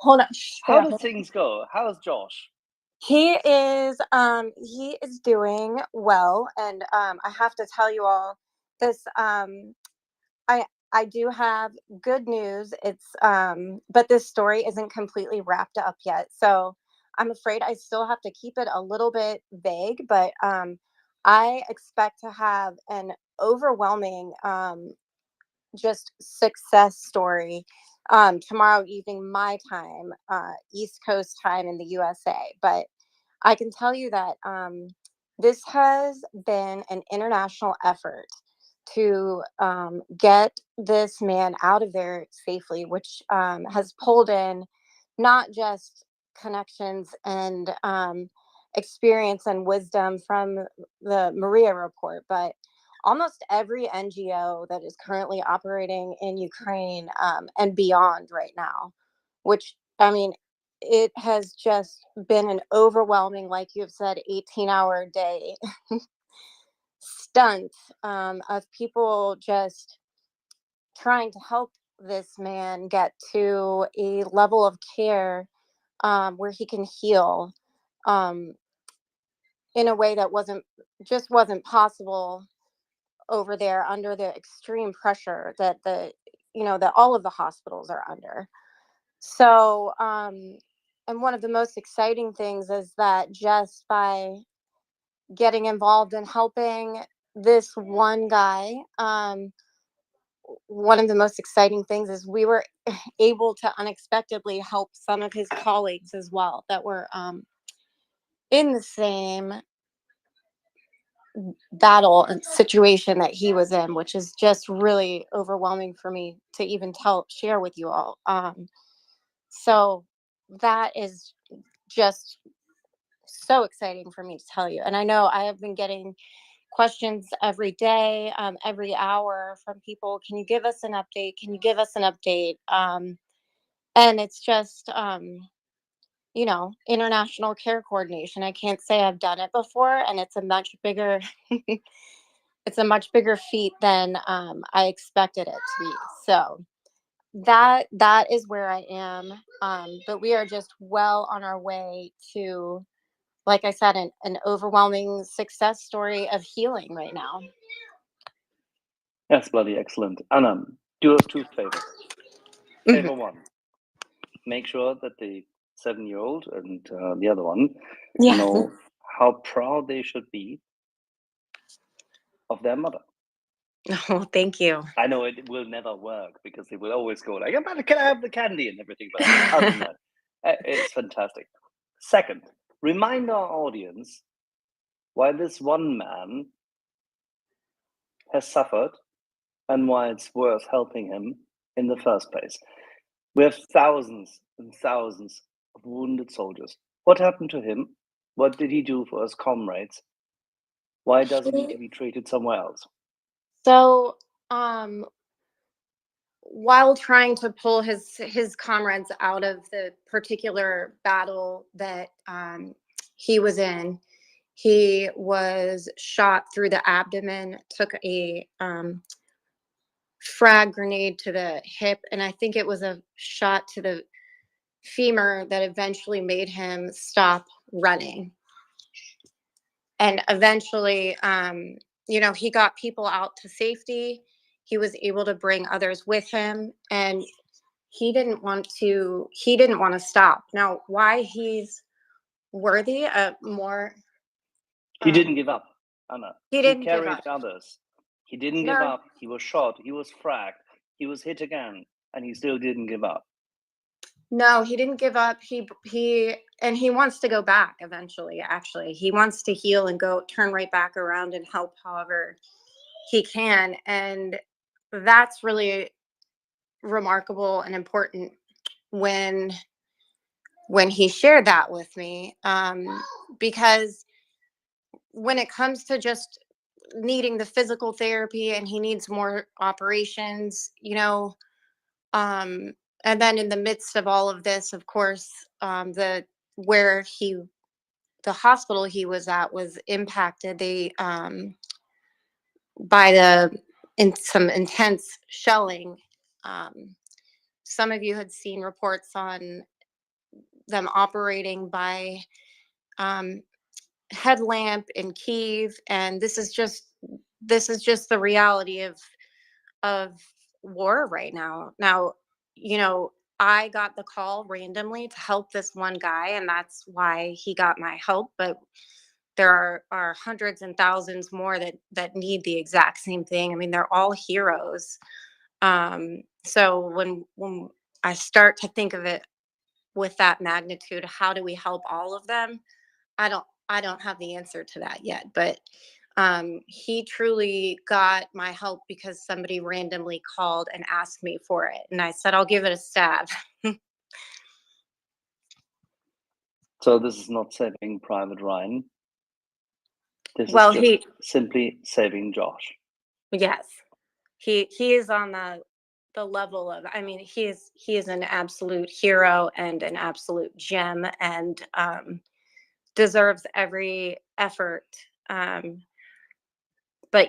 Hold on. How do things go? How's Josh? He is doing well, and I have to tell you all this. I do have good news. It's but this story isn't completely wrapped up yet, so I'm afraid I still have to keep it a little bit vague. But I expect to have an overwhelming just success story tomorrow evening, my time, East Coast time in the USA. But I can tell you that this has been an international effort to get this man out of there safely, which has pulled in not just connections and experience and wisdom from the MriyaReport, but almost every NGO that is currently operating in Ukraine and beyond right now, which, I mean, it has just been an overwhelming, like you've said, 18-hour day stunt of people just trying to help this man get to a level of care where he can heal in a way that wasn't possible over there under the extreme pressure that that all of the hospitals are under. So and one of the most exciting things is that just by getting involved in helping this one guy, one of the most exciting things is we were able to unexpectedly help some of his colleagues as well that were in the same battle and situation that he was in, which is just really overwhelming for me to even share with you all. So that is just so exciting for me to tell you. And I know I have been getting questions every day, every hour from people. Can you give us an update? Can you give us an update? And it's just, international care coordination. I can't say I've done it before, and it's a much bigger, it's a much bigger feat than I expected it to be. So that is where I am. But we are just well on our way to, like I said, an overwhelming success story of healing right now. That's bloody excellent. Anna, do us 2 favors. Favor 1, make sure that the 7-year-old and the other one know how proud they should be of their mother. Oh, thank you. I know it will never work because they will always go like, can I have the candy and everything? But other than that, it's fantastic. Second, remind our audience why this one man has suffered and why it's worth helping him in the first place. We have thousands and thousands of wounded soldiers. What happened to him? What did he do for his comrades? Why does he need to be treated somewhere else? So, while trying to pull his comrades out of the particular battle that he was in, he was shot through the abdomen, took a frag grenade to the hip, and I think it was a shot to the femur that eventually made him stop running. And eventually, he got people out to safety. he was able to bring others with him, and he didn't want to stop. Now, why he's worthy of more. He didn't give up, Anna. He didn't give carried up. others. He didn't give No. up. He was shot. He was fragged. He was hit again, and he still didn't give up. No, he didn't give up. He wants to go back eventually. Actually, he wants to heal and turn right back around and help however he can, and that's really remarkable and important when he shared that with me, because when it comes to just needing the physical therapy and he needs more operations, and then in the midst of all of this, of course, the hospital he was at was impacted. By some intense shelling. Some of you had seen reports on them operating by headlamp in Kiev, and this is just the reality of war right now. Now, I got the call randomly to help this one guy, and that's why he got my help. But there are hundreds and thousands more that need the exact same thing. I mean, they're all heroes. So when I start to think of it with that magnitude, how do we help all of them? I don't have the answer to that yet, but he truly got my help because somebody randomly called and asked me for it, and I said I'll give it a stab. So this is not saving Private Ryan. This Well, is just simply saving Josh. Yes, he is on the level of. I mean, he is an absolute hero and an absolute gem, and deserves every effort. But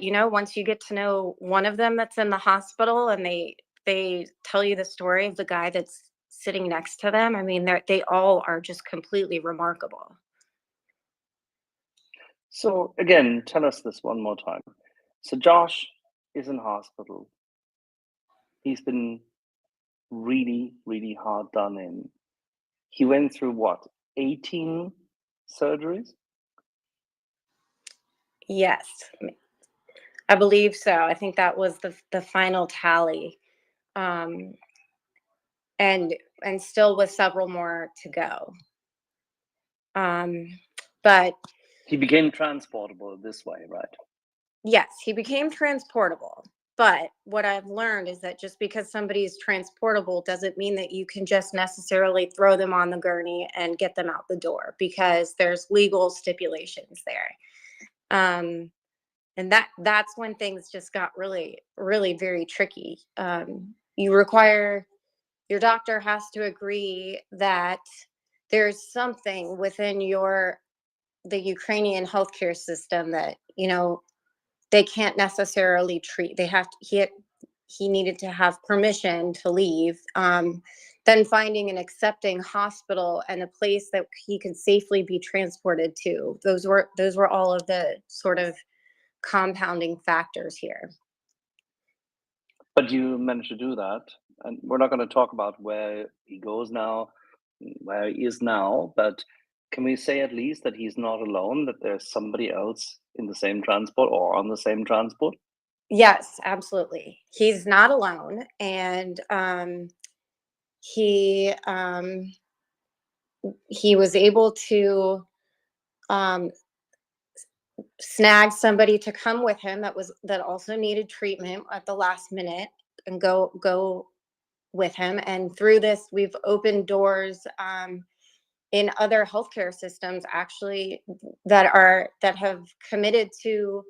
once you get to know one of them that's in the hospital and they tell you the story of the guy that's sitting next to them, I mean, they all are just completely remarkable. So again, tell us this one more time. So Josh is in hospital. He's been really, really hard done in. He went through what, 18 surgeries? Yes, I believe so. I think that was the final tally, and still with several more to go. But he became transportable this way, right? Yes, he became transportable. But what I've learned is that just because somebody is transportable doesn't mean that you can just necessarily throw them on the gurney and get them out the door, because there's legal stipulations there. And that's when things just got really, really very tricky. Your doctor has to agree that there's something within the Ukrainian healthcare system that, they can't necessarily treat. He needed to have permission to leave. Then finding an accepting hospital and a place that he could safely be transported to. Those were all of the sort of compounding factors here. But you managed to do that, and we're not going to talk about where he goes now, where he is now, but can we say at least that he's not alone, that there's somebody else in the same transport or on the same transport? Yes, absolutely. He's not alone, and he was able to snag somebody to come with him that also needed treatment at the last minute, and go with him. And through this, we've opened doors in other healthcare systems, actually, that have committed to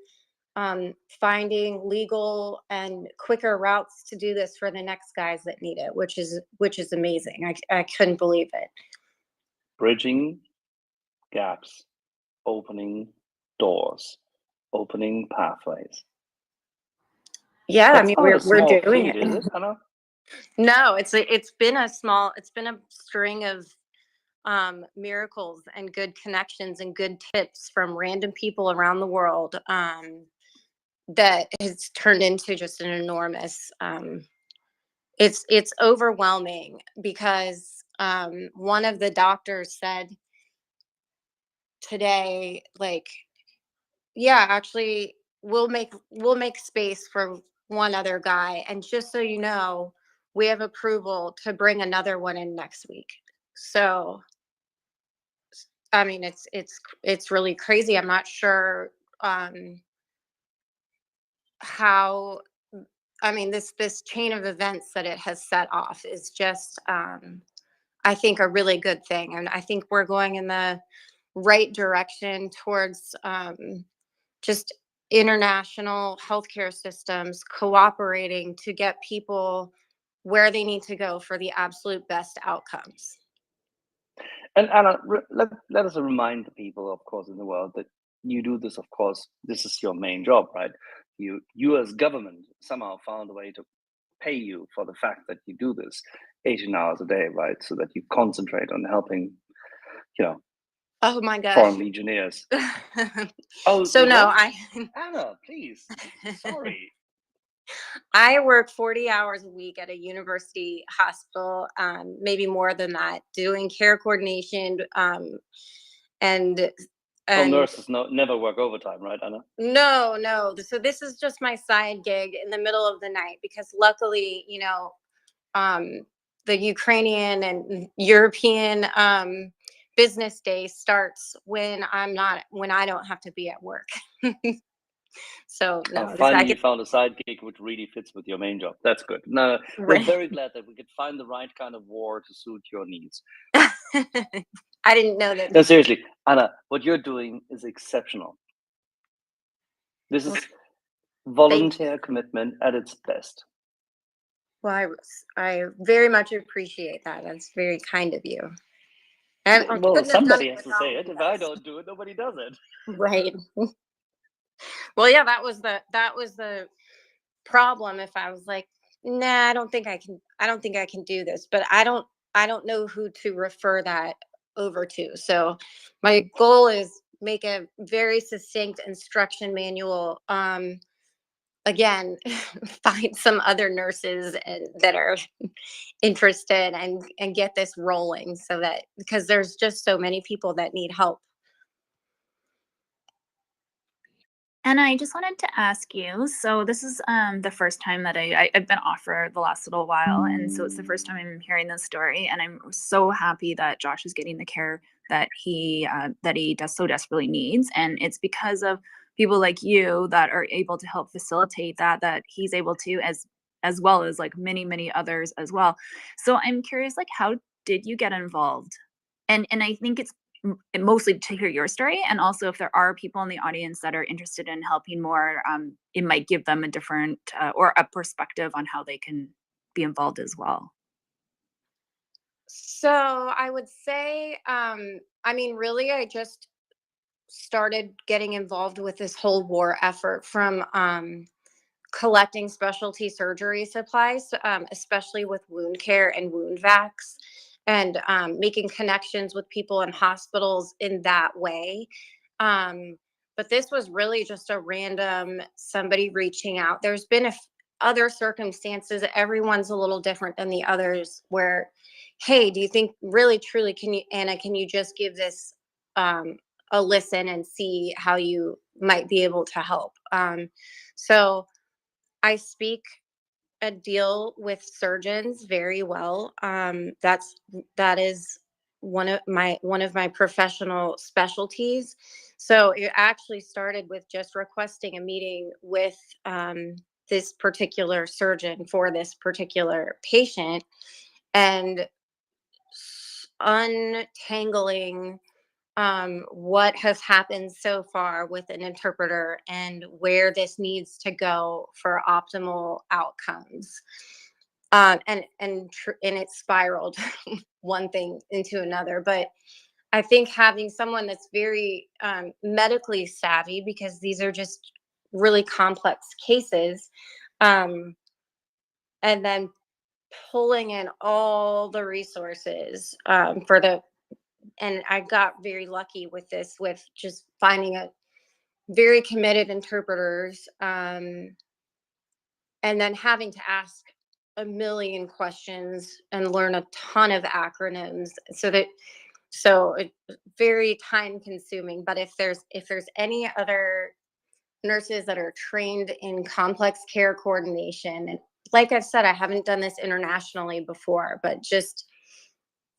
finding legal and quicker routes to do this for the next guys that need it, which is amazing. I couldn't believe it. Bridging gaps, opening doors, opening pathways. Yeah, That's I mean, not we're a small doing feat, it. is it, Anna? No, it's been a string of miracles and good connections and good tips from random people around the world. that has turned into just an enormous, it's overwhelming because one of the doctors said today, like, yeah, actually we'll make space for one other guy, and just so you know, we have approval to bring another one in next week. So I mean, it's really crazy. I'm not sure how. I mean, this chain of events that it has set off is just, I think, a really good thing, and I think we're going in the right direction towards just international healthcare systems cooperating to get people where they need to go for the absolute best outcomes. And Anna, let us remind the people, of course, in the world that you do this, of course, this is your main job, right? You as government somehow found a way to pay you for the fact that you do this 18 hours a day, right? So that you concentrate on helping, Oh my gosh. foreign legionnaires. Oh, so no, Anna, please. Sorry. I work 40 hours a week at a university hospital, maybe more than that, doing care coordination, and nurses never work overtime, right, Anna? No. So this is just my side gig in the middle of the night because luckily, the Ukrainian and European business day starts when I don't have to be at work. So no, finally you found a side gig which really fits with your main job. That's good. No, we're very glad that we could find the right kind of war to suit your needs. I didn't know that. No, seriously, Anna, what you're doing is exceptional. This is volunteer commitment at its best. Well, I very much appreciate that. That's very kind of you. And well, somebody has to say it. If I don't do it, nobody does it. Right. Well, yeah, that was the problem. If I was like, nah, I don't think I can do this, but I don't know who to refer that over to. So my goal is make a very succinct instruction manual. Again, find some other nurses that are interested and get this rolling so that, because there's just so many people that need help. And I just wanted to ask you, so this is the first time that I've been off for the last little while, and so it's the first time I'm hearing this story, and I'm so happy that Josh is getting the care that he does so desperately needs, and it's because of people like you that are able to help facilitate that he's able to, as well as like many others as well. So I'm curious, like, how did you get involved? And I think it's mostly to hear your story, and also if there are people in the audience that are interested in helping more, it might give them a different or a perspective on how they can be involved as well. So I would say, I mean, really, I just started getting involved with this whole war effort from collecting specialty surgery supplies, especially with wound care and wound vacs, and making connections with people in hospitals in that way. But this was really just a random somebody reaching out. There's been other circumstances. Everyone's a little different than the others where, hey, do you think really, truly, Anna, can you just give this a listen and see how you might be able to help? So I speak a deal with surgeons very well. That is one of my professional specialties. So it actually started with just requesting a meeting with this particular surgeon for this particular patient, and untangling what has happened so far with an interpreter and where this needs to go for optimal outcomes. And it spiraled one thing into another. But I think having someone that's very medically savvy, because these are just really complex cases, and then pulling in all the resources and I got very lucky with this, with just finding very committed interpreters, and then having to ask a million questions and learn a ton of acronyms, so it's very time consuming. But if there's any other nurses that are trained in complex care coordination, and like I've said, I haven't done this internationally before, but just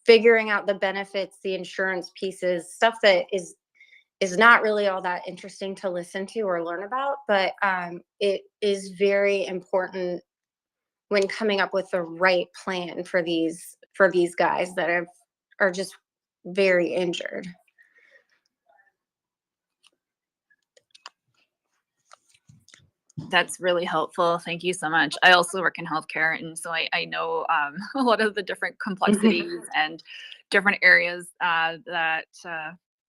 figuring out the benefits, the insurance pieces, stuff that is not really all that interesting to listen to or learn about, but it is very important when coming up with the right plan for these guys that are just very injured. That's really helpful. Thank you so much. I also work in healthcare, and so I know a lot of the different complexities and different areas that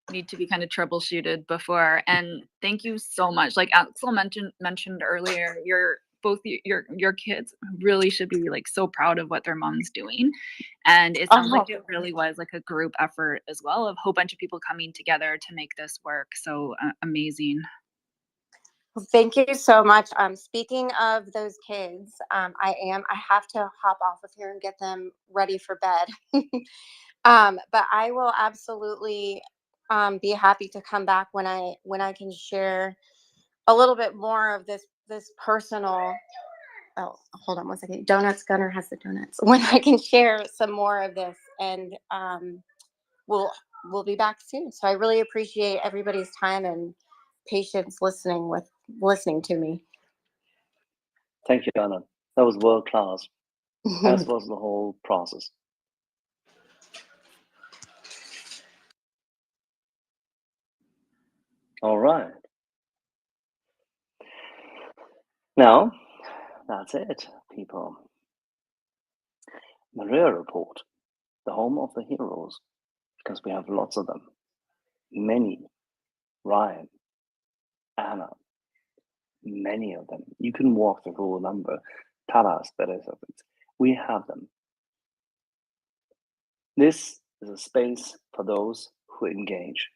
need to be kind of troubleshooted before. And thank you so much. Like Axel mentioned earlier, both your kids really should be like so proud of what their mom's doing. And it sounds like it really was like a group effort as well, of a whole bunch of people coming together to make this work. So amazing. Thank you so much. Speaking of those kids, I have to hop off of here and get them ready for bed. But I will absolutely be happy to come back when I can share a little bit more of this personal. Oh, hold on one second. Donuts, Gunner has the donuts. When I can share some more of this, and we'll be back soon. So I really appreciate everybody's time and patience listening to me. Thank you, Anna. That was world class, as was the whole process. All right. Now, that's it, people. MriyaReport, the home of the heroes, because we have lots of them. Many. Ryan, Anna, many of them. You can walk the whole number. Taras, we have them. This is a space for those who engage.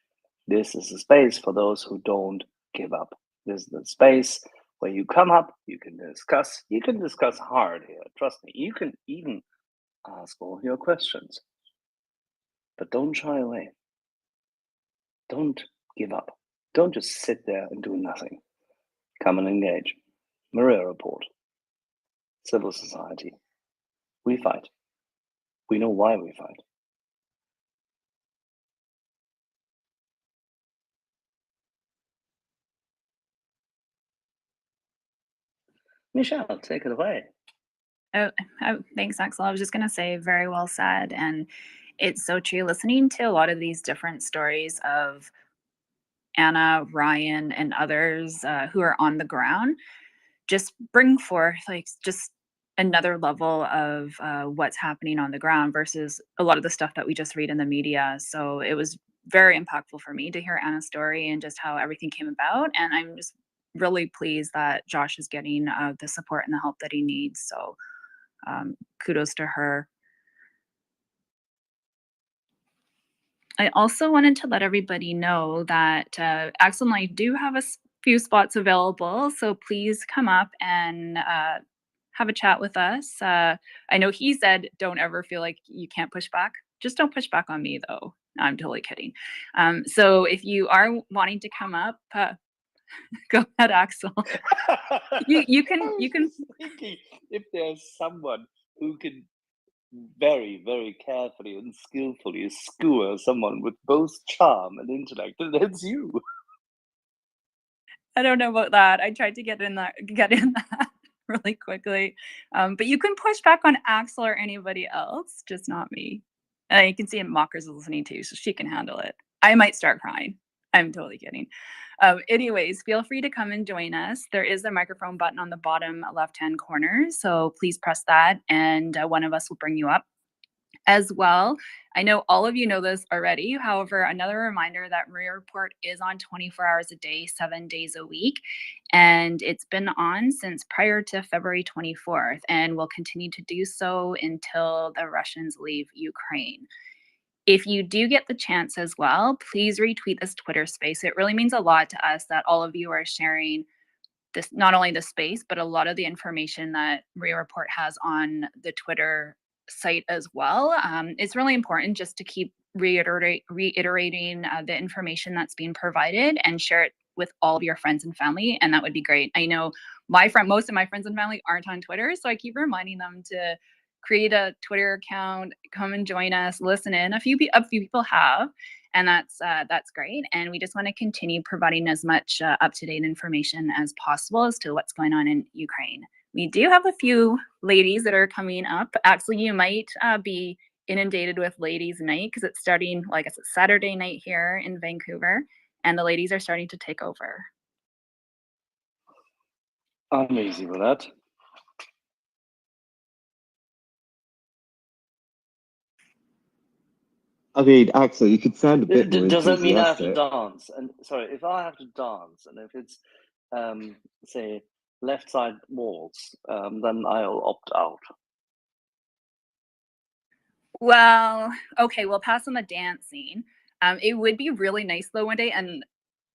This is a space for those who don't give up. This is the space where you come up, you can discuss hard here. Trust me, you can even ask all your questions. But don't shy away. Don't give up. Don't just sit there and do nothing. Come and engage. MriyaReport. Civil society. We fight. We know why we fight. Michelle, take it away. Oh, thanks, Axel. I was just going to say, very well said. And it's so true. Listening to a lot of these different stories of Anna, Ryan, and others who are on the ground just bring forth like just another level of what's happening on the ground versus a lot of the stuff that we just read in the media. So it was very impactful for me to hear Anna's story and just how everything came about. And I'm just really pleased that Josh is getting the support and the help that he needs. So kudos to her. I also wanted to let everybody know that Axel and I do have a few spots available, so please come up and have a chat with us. I know he said don't ever feel like you can't push back. Just don't push back on me, though. No, I'm totally kidding. So if you are wanting to come up, go ahead, Axel. you can. Thinking if there's someone who can very, very carefully and skillfully skewer someone with both charm and intellect, then that's you. I don't know about that. I tried to get in that really quickly. But you can push back on Axel or anybody else, just not me. You can see Mockers is listening too, so she can handle it. I might start crying. I'm totally kidding. Anyways, feel free to come and join us. There is a microphone button on the bottom left-hand corner, so please press that, and one of us will bring you up. As well, I know all of you know this already. However, another reminder that MriyaReport is on 24 hours a day, 7 days a week. And it's been on since prior to February 24th and will continue to do so until the Russians leave Ukraine. If you do get the chance as well, please retweet this Twitter space. It really means a lot to us that all of you are sharing this, not only the space, but a lot of the information that MriyaReport has on the Twitter site as well. It's really important just to keep reiterating the information that's being provided and share it with all of your friends and family, and that would be great. I know most of my friends and family aren't on Twitter, so I keep reminding them to create a Twitter account, come and join us, listen in. A few people have, and that's great. And we just want to continue providing as much up-to-date information as possible as to what's going on in Ukraine. We do have a few ladies that are coming up. Actually, you might be inundated with ladies' night because it's starting, like I said, Saturday night here in Vancouver, and the ladies are starting to take over. I'm easy with that. I mean, Axel, you could sound a bit more Does that mean I have to enthusiastic. dance? And sorry, if I have to dance, and if it's say left side waltz, then I'll opt out. Well, okay, we'll pass on the dancing. It would be really nice though one day, and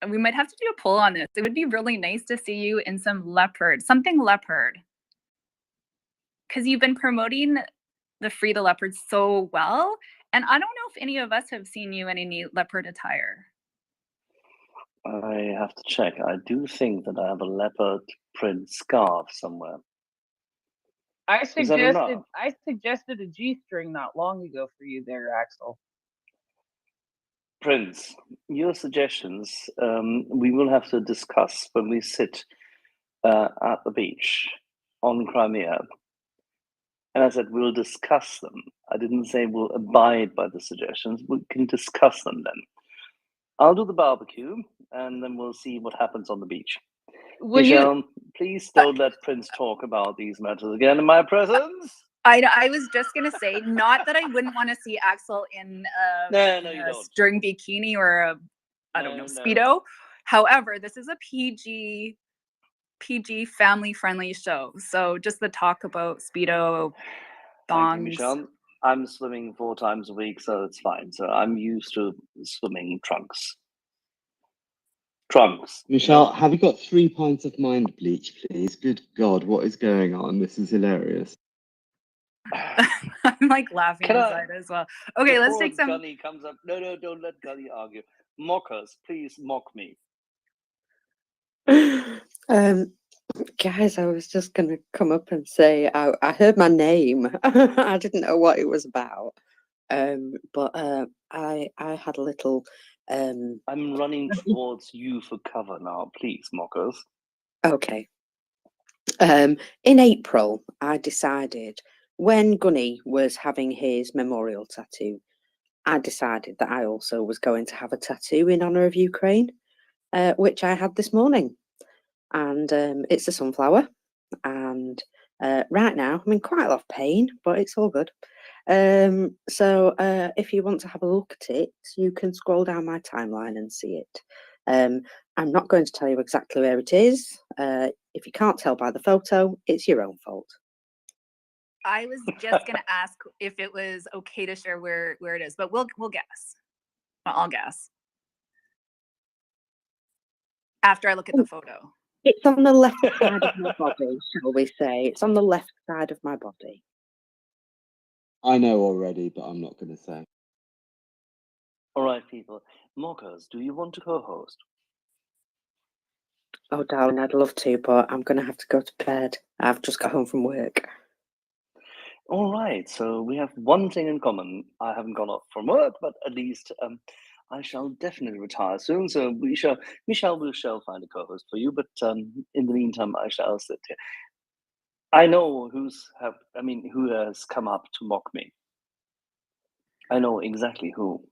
we might have to do a poll on this. It would be really nice to see you in some something leopard. Because you've been promoting the Free the Leopard so well, and I don't know if any of us have seen you in any leopard attire. I have to check. I do think that I have a leopard print scarf somewhere. I Is that enough? suggested a G-string not long ago for you there, Axel. Prince, your suggestions we will have to discuss when we sit at the beach on Crimea. And I said, we'll discuss them. I didn't say we'll abide by the suggestions. We can discuss them then. I'll do the barbecue, and then we'll see what happens on the beach. Michelle, please don't let Prince talk about these matters again in my presence. I was just gonna say, not that I wouldn't want to see Axel in a string bikini or a Speedo. However, this is a PG family friendly show, so just the talk about Speedo, Thank you, thongs. Michelle. I'm swimming 4 times a week, so it's fine. So I'm used to swimming trunks. Michelle, have you got 3 pints of mind bleach, please? Good God, what is going on? This is hilarious. I'm like laughing inside as well. Okay, let's take some. Gunny comes up. No, don't let Gunny argue. Mockers, please mock me. Guys, I was just going to come up and say I heard my name. I didn't know what it was about. But I had a little. I'm running towards you for cover now. Please, mockers. Okay. In April, I decided when Gunny was having his memorial tattoo, I decided that I also was going to have a tattoo in honor of Ukraine, which I had this morning. And it's a sunflower. And right now, I'm in quite a lot of pain, but it's all good. So if you want to have a look at it, you can scroll down my timeline and see it. I'm not going to tell you exactly where it is. If you can't tell by the photo, it's your own fault. I was just gonna ask if it was okay to share where it is, but we'll guess. Well, I'll guess after I look at the photo. It's on the left side of my body, shall we say? It's on the left side of my body. I know already, but I'm not going to say. All right, people. Mockers, do you want to co-host? Oh, darling, I'd love to, but I'm going to have to go to bed. I've just got home from work. All right, so we have one thing in common. I haven't gone off from work, but at least I shall definitely retire soon. So Michelle will find a co-host for you, but in the meantime, I shall sit here. I know who has come up to mock me. I know exactly who.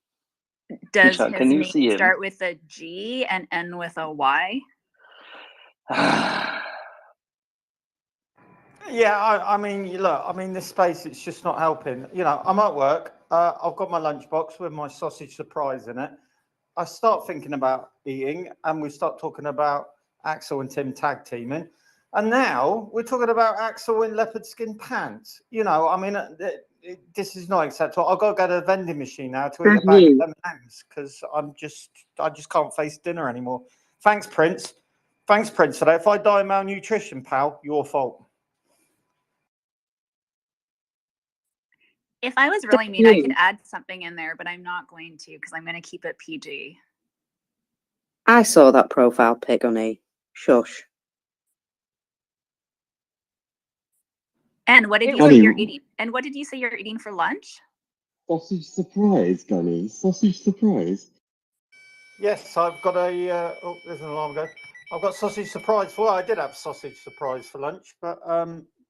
Does Michelle, his can you name see him? start with a G and end with a Y? Yeah, I mean, look, I mean, this space, it's just not helping. You know, I'm at work. I've got my lunchbox with my sausage surprise in it. I start thinking about eating, and we start talking about Axel and Tim tag teaming. And now we're talking about Axel in leopard skin pants. You know, I mean, this is not acceptable. I've got to go to the vending machine now to eat a Thank bag you. of M&Ms because I just can't face dinner anymore. Thanks, Prince. Thanks, Prince, for that. If I die of malnutrition, pal, your fault. If I was really Thank mean, I could you. add something in there, but I'm not going to because I'm going to keep it PG. I saw that profile pic, honey. Shush. And what did It you say was you're Gunny, eating? And what did you say you're eating for lunch? sausage surprise, Gunny. Sausage surprise. Yes, I've got a. Oh, there's an alarm going. I've got sausage surprise for. Well, I did have sausage surprise for lunch, but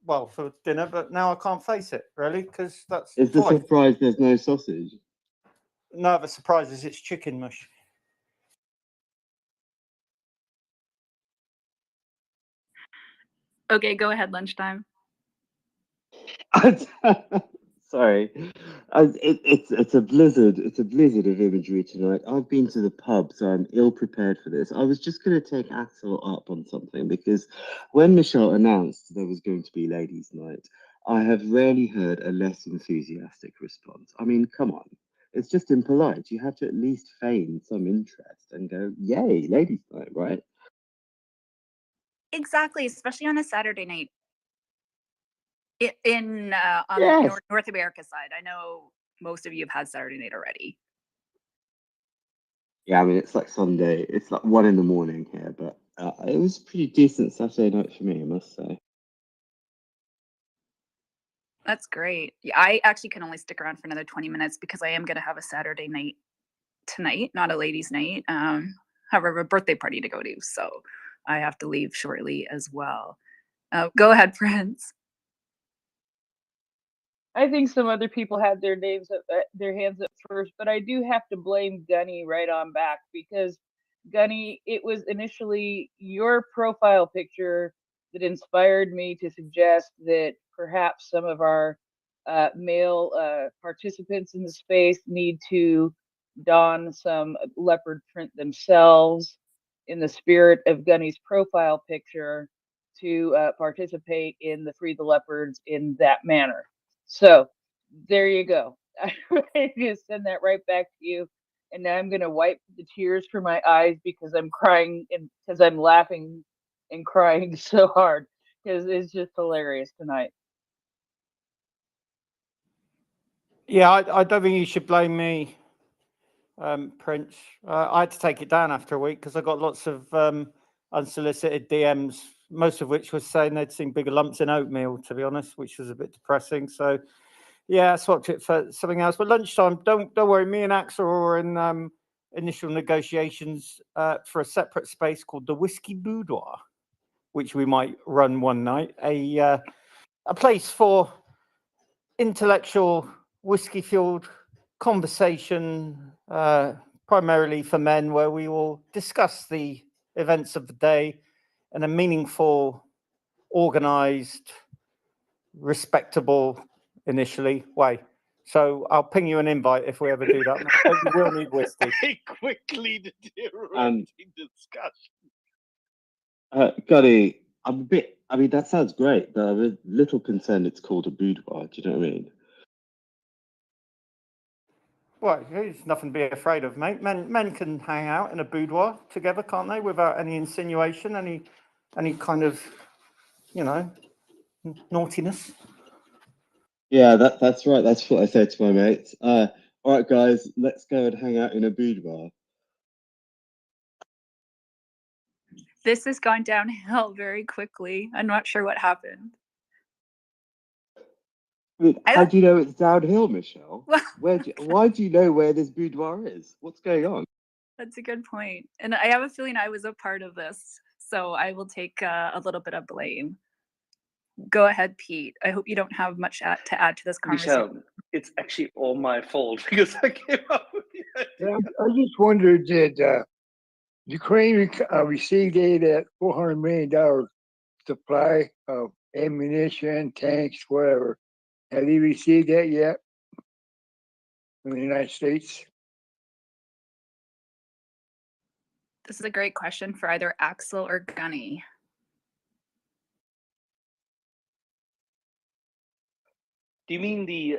well, for dinner. But now I can't face it really because that's Is the fine. surprise there's no sausage? No, the surprise is it's chicken mush. Okay, go ahead, lunchtime. Sorry, it's a blizzard. It's a blizzard of imagery tonight. I've been to the pub, so I'm ill prepared for this. I was just going to take Axel up on something because when Michelle announced there was going to be ladies' night, I have rarely heard a less enthusiastic response. I mean, come on, it's just impolite. You have to at least feign some interest and go, "Yay, ladies' night!" Right? Exactly, especially on a Saturday night. In on the Yes. North America side, I know most of you have had Saturday night already. Yeah, I mean, it's like Sunday. It's like 1 in the morning here, but it was a pretty decent Saturday night for me, I must say. That's great. Yeah, I actually can only stick around for another 20 minutes because I am going to have a Saturday night tonight, not a ladies' night. However, a birthday party to go to, so I have to leave shortly as well. Go ahead, Prince. I think some other people had their names up, their hands up first, but I do have to blame Gunny right on back because Gunny, it was initially your profile picture that inspired me to suggest that perhaps some of our male participants in the space need to don some leopard print themselves in the spirit of Gunny's profile picture to participate in the Free the Leopards in that manner. So there you go. I'm ready to send that right back to you. And now I'm going to wipe the tears from my eyes because I'm crying and because I'm laughing and crying so hard because it's just hilarious tonight. Yeah, I don't think you should blame me, Prince. I had to take it down after a week because I got lots of unsolicited DMs, most of which was saying they'd seen bigger lumps in oatmeal, to be honest, which was a bit depressing. So, yeah, I swapped it for something else. But lunchtime, don't worry. Me and Axel are in initial negotiations for a separate space called the Whiskey Boudoir, which we might run one night. A place for intellectual whiskey-fueled conversation, primarily for men, where we will discuss the events of the day in a meaningful, organized, respectable, initially way. So I'll ping you an invite if we ever do that. But you will need whiskey. Very quickly interrupting discussion. Gunny, I'm a bit. I mean, that sounds great, but I'm a little concerned it's called a boudoir. Do you know what I mean? Well, there's nothing to be afraid of, mate. Men can hang out in a boudoir together, can't they? Without any insinuation, any kind of, naughtiness. Yeah, that's right. That's what I said to my mates. All right, guys, let's go and hang out in a boudoir. This has gone downhill very quickly. I'm not sure what happened. I mean, how do you know it's downhill, Michelle? Well, Why do you know where this boudoir is? What's going on? That's a good point. And I have a feeling I was a part of this, so I will take a little bit of blame. Go ahead, Pete. I hope you don't have much to add to this conversation. Michelle, it's actually all my fault because I came up with the idea. I just wondered, did Ukraine received that $400 million supply of ammunition, tanks, whatever? Have they received that yet from the United States? This is a great question for either Axel or Gunny. Do you mean the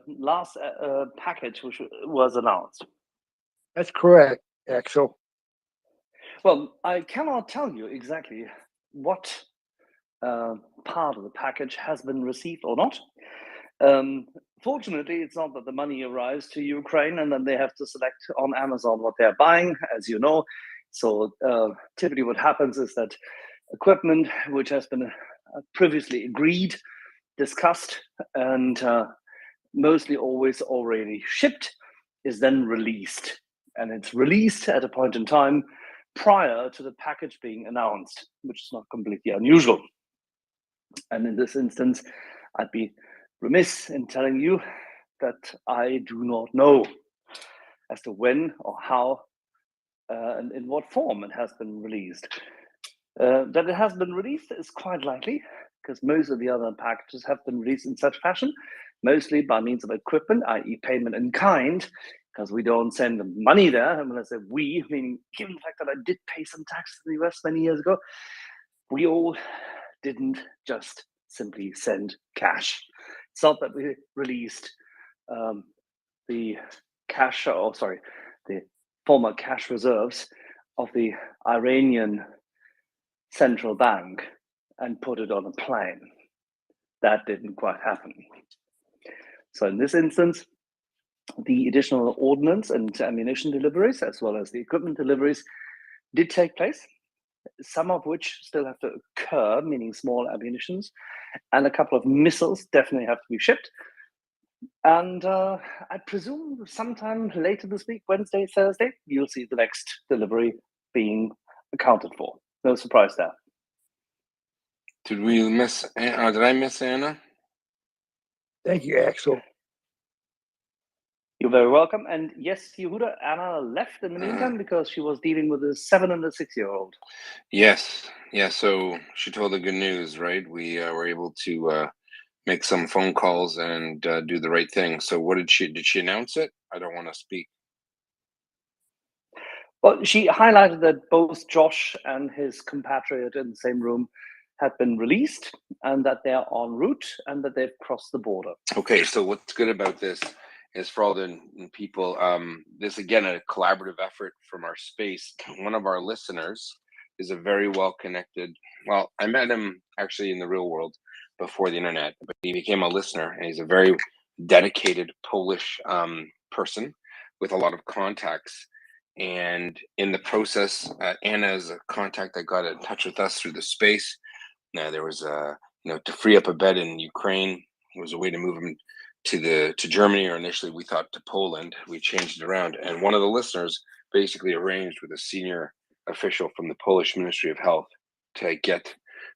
last package which was announced? That's correct, Axel. Well, I cannot tell you exactly what part of the package has been received or not. Fortunately, it's not that the money arrives to Ukraine and then they have to select on Amazon what they're buying, as you know. So typically what happens is that equipment which has been previously agreed, discussed, and mostly always already shipped is then released. And it's released at a point in time prior to the package being announced, which is not completely unusual. And in this instance, I'd be remiss in telling you that I do not know as to when or how and in what form it has been released. That it has been released is quite likely, because most of the other packages have been released in such fashion, mostly by means of equipment, i.e. payment in kind, because we don't send the money there. And when I say we, meaning given the fact that I did pay some taxes in the US many years ago, we all didn't just simply send cash. It's not that we released the cash, the former cash reserves of the Iranian central bank and put it on a plane. That didn't quite happen. So in this instance, the additional ordnance and ammunition deliveries, as well as the equipment deliveries, did take place, some of which still have to occur, meaning small ammunitions, and a couple of missiles definitely have to be shipped. And I presume sometime later this week, Wednesday, Thursday, you'll see the next delivery being accounted for. No surprise there. Did we miss? Did I miss Anna? Thank you, Axel. You're very welcome. And yes, Yehuda, Anna left in the meantime because she was dealing with a 7 and a 6-year-old. Yes. Yeah. So she told the good news, right? We were able to make some phone calls and do the right thing. So what did she announce it? I don't want to speak. Well, she highlighted that both Josh and his compatriot in the same room had been released and that they're en route and that they've crossed the border. Okay, so what's good about this is for all the people, this again, a collaborative effort from our space. One of our listeners is a very well-connected, well, I met him actually in the real world before the internet, but he became a listener and he's a very dedicated Polish person with a lot of contacts. And in the process, Anna is a contact that got in touch with us through the space. Now there was to free up a bed in Ukraine. It was a way to move him to Germany, or initially we thought to Poland. We changed it around, and one of the listeners basically arranged with a senior official from the Polish Ministry of Health to get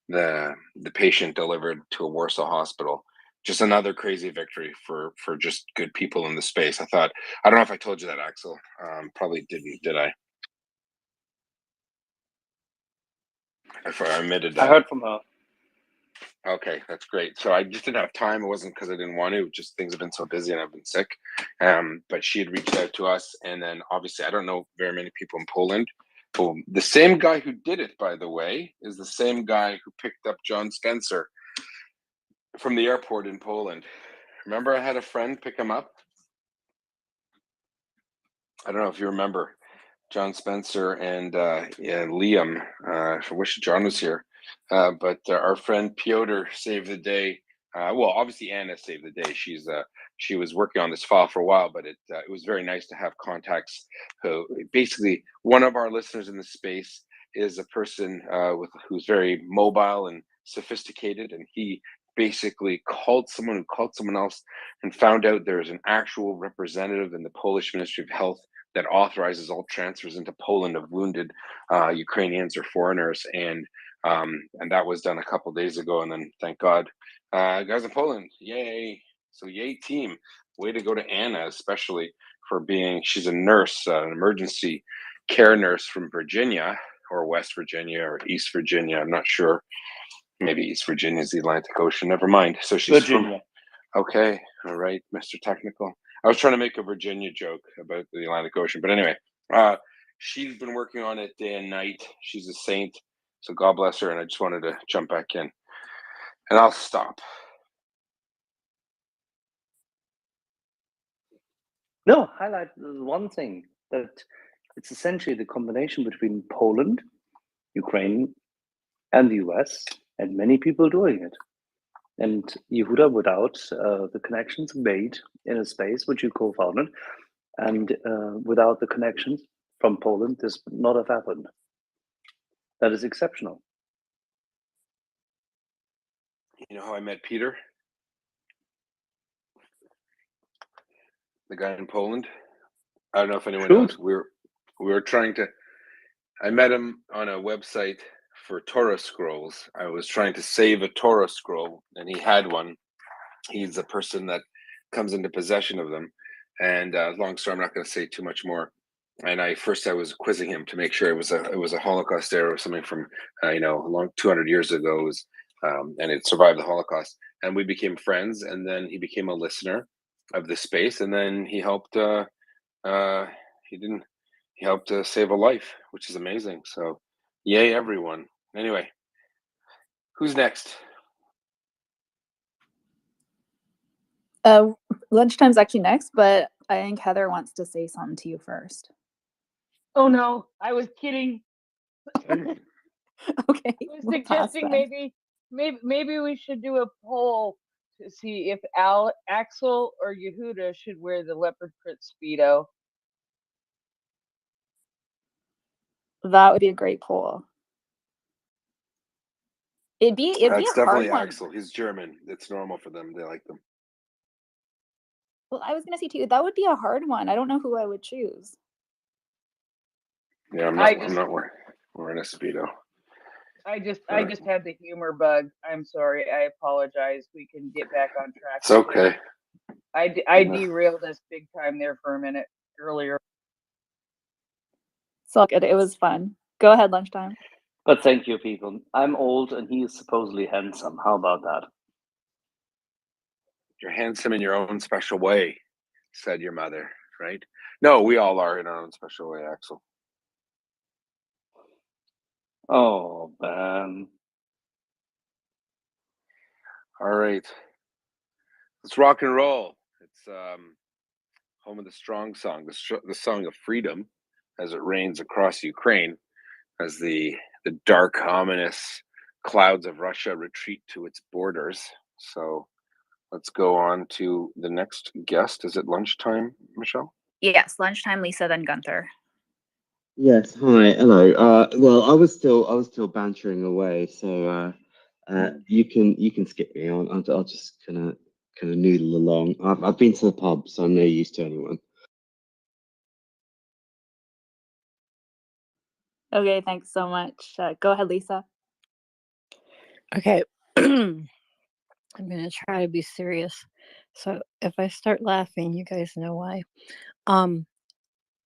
the patient delivered to a Warsaw hospital. Just another crazy victory for just good people in the space. I don't know if I told you that, Axel. Probably didn't, did I? If I omitted that. I heard from her. Okay, that's great. So I just didn't have time. It wasn't because I didn't want to. Just things have been so busy and I've been sick. But she had reached out to us, and then obviously I don't know very many people in Poland. But the same guy who did it, by the way, is the same guy who picked up John Spencer from the airport in Poland. Remember, I had a friend pick him up. I don't know if you remember John Spencer and Liam. I wish John was here. But our friend Piotr saved the day. Well, obviously Anna saved the day. She was working on this file for a while, but it was very nice to have contacts. Basically, one of our listeners in the space is a person who's very mobile and sophisticated, and he basically called someone who called someone else and found out there's an actual representative in the Polish Ministry of Health that authorizes all transfers into Poland of wounded Ukrainians or foreigners, and that was done a couple days ago. And then, thank God, guys in Poland, yay! So yay, team! Way to go to Anna, especially for she's a nurse, an emergency care nurse from Virginia or West Virginia or East Virginia. I'm not sure. Maybe East Virginia is the Atlantic Ocean. Never mind. So she's Virginia. Okay, all right, Mr. Technical. I was trying to make a Virginia joke about the Atlantic Ocean, but anyway, she's been working on it day and night. She's a saint, so God bless her. And I just wanted to jump back in, and I'll stop. No, highlight one thing, that it's essentially the combination between Poland, Ukraine, and the US, and many people doing it. And Yehuda, without the connections made in a space which you co-founded, and without the connections from Poland, this would not have happened. That is exceptional. You know how I met Peter? The guy in Poland? I don't know if anyone knows. We were trying to, I met him on a website for Torah scrolls. I was trying to save a Torah scroll, and he had one. He's the person that comes into possession of them. And long story, I'm not going to say too much more. And I was quizzing him to make sure it was a Holocaust era or something from a long 200 years ago, and it survived the Holocaust. And we became friends. And then he became a listener of the space. And then he helped. He helped save a life, which is amazing. So, yay, everyone. Anyway, who's next? Lunchtime's actually next, but I think Heather wants to say something to you first. Oh no, I was kidding. Okay. I was suggesting maybe we should do a poll to see if Axel or Yehuda should wear the leopard print Speedo. That would be a great poll. It'd be That's a hard definitely one. Axel. He's German. It's normal for them. They like them. Well, I was gonna say too, that would be a hard one. I don't know who I would choose. Yeah, I'm not wearing a Speedo. I just had the humor bug. I'm sorry. I apologize. We can get back on track. It's okay. I derailed us big time there for a minute earlier. So good. It was fun. Go ahead, Lunchtime. But thank you, people. I'm old and he is supposedly handsome. How about that? You're handsome in your own special way, said your mother, right? No, we all are in our own special way, Axel. Oh, man. All right. Let's rock and roll. It's home of the strong song, the song of freedom, as it rains across Ukraine, as the dark, ominous clouds of Russia retreat to its borders. So let's go on to the next guest. Is it lunchtime, Michelle? Yes, Lunchtime, Lisa, then Gunther. Yes, hi, hello. Well, I was still bantering away, so you can skip me on. I'll just kind of noodle along. I've been to the pub, so I'm no use to anyone. Okay, thanks so much. Go ahead, Lisa. Okay. I'm going to try to be serious. So if I start laughing, you guys know why.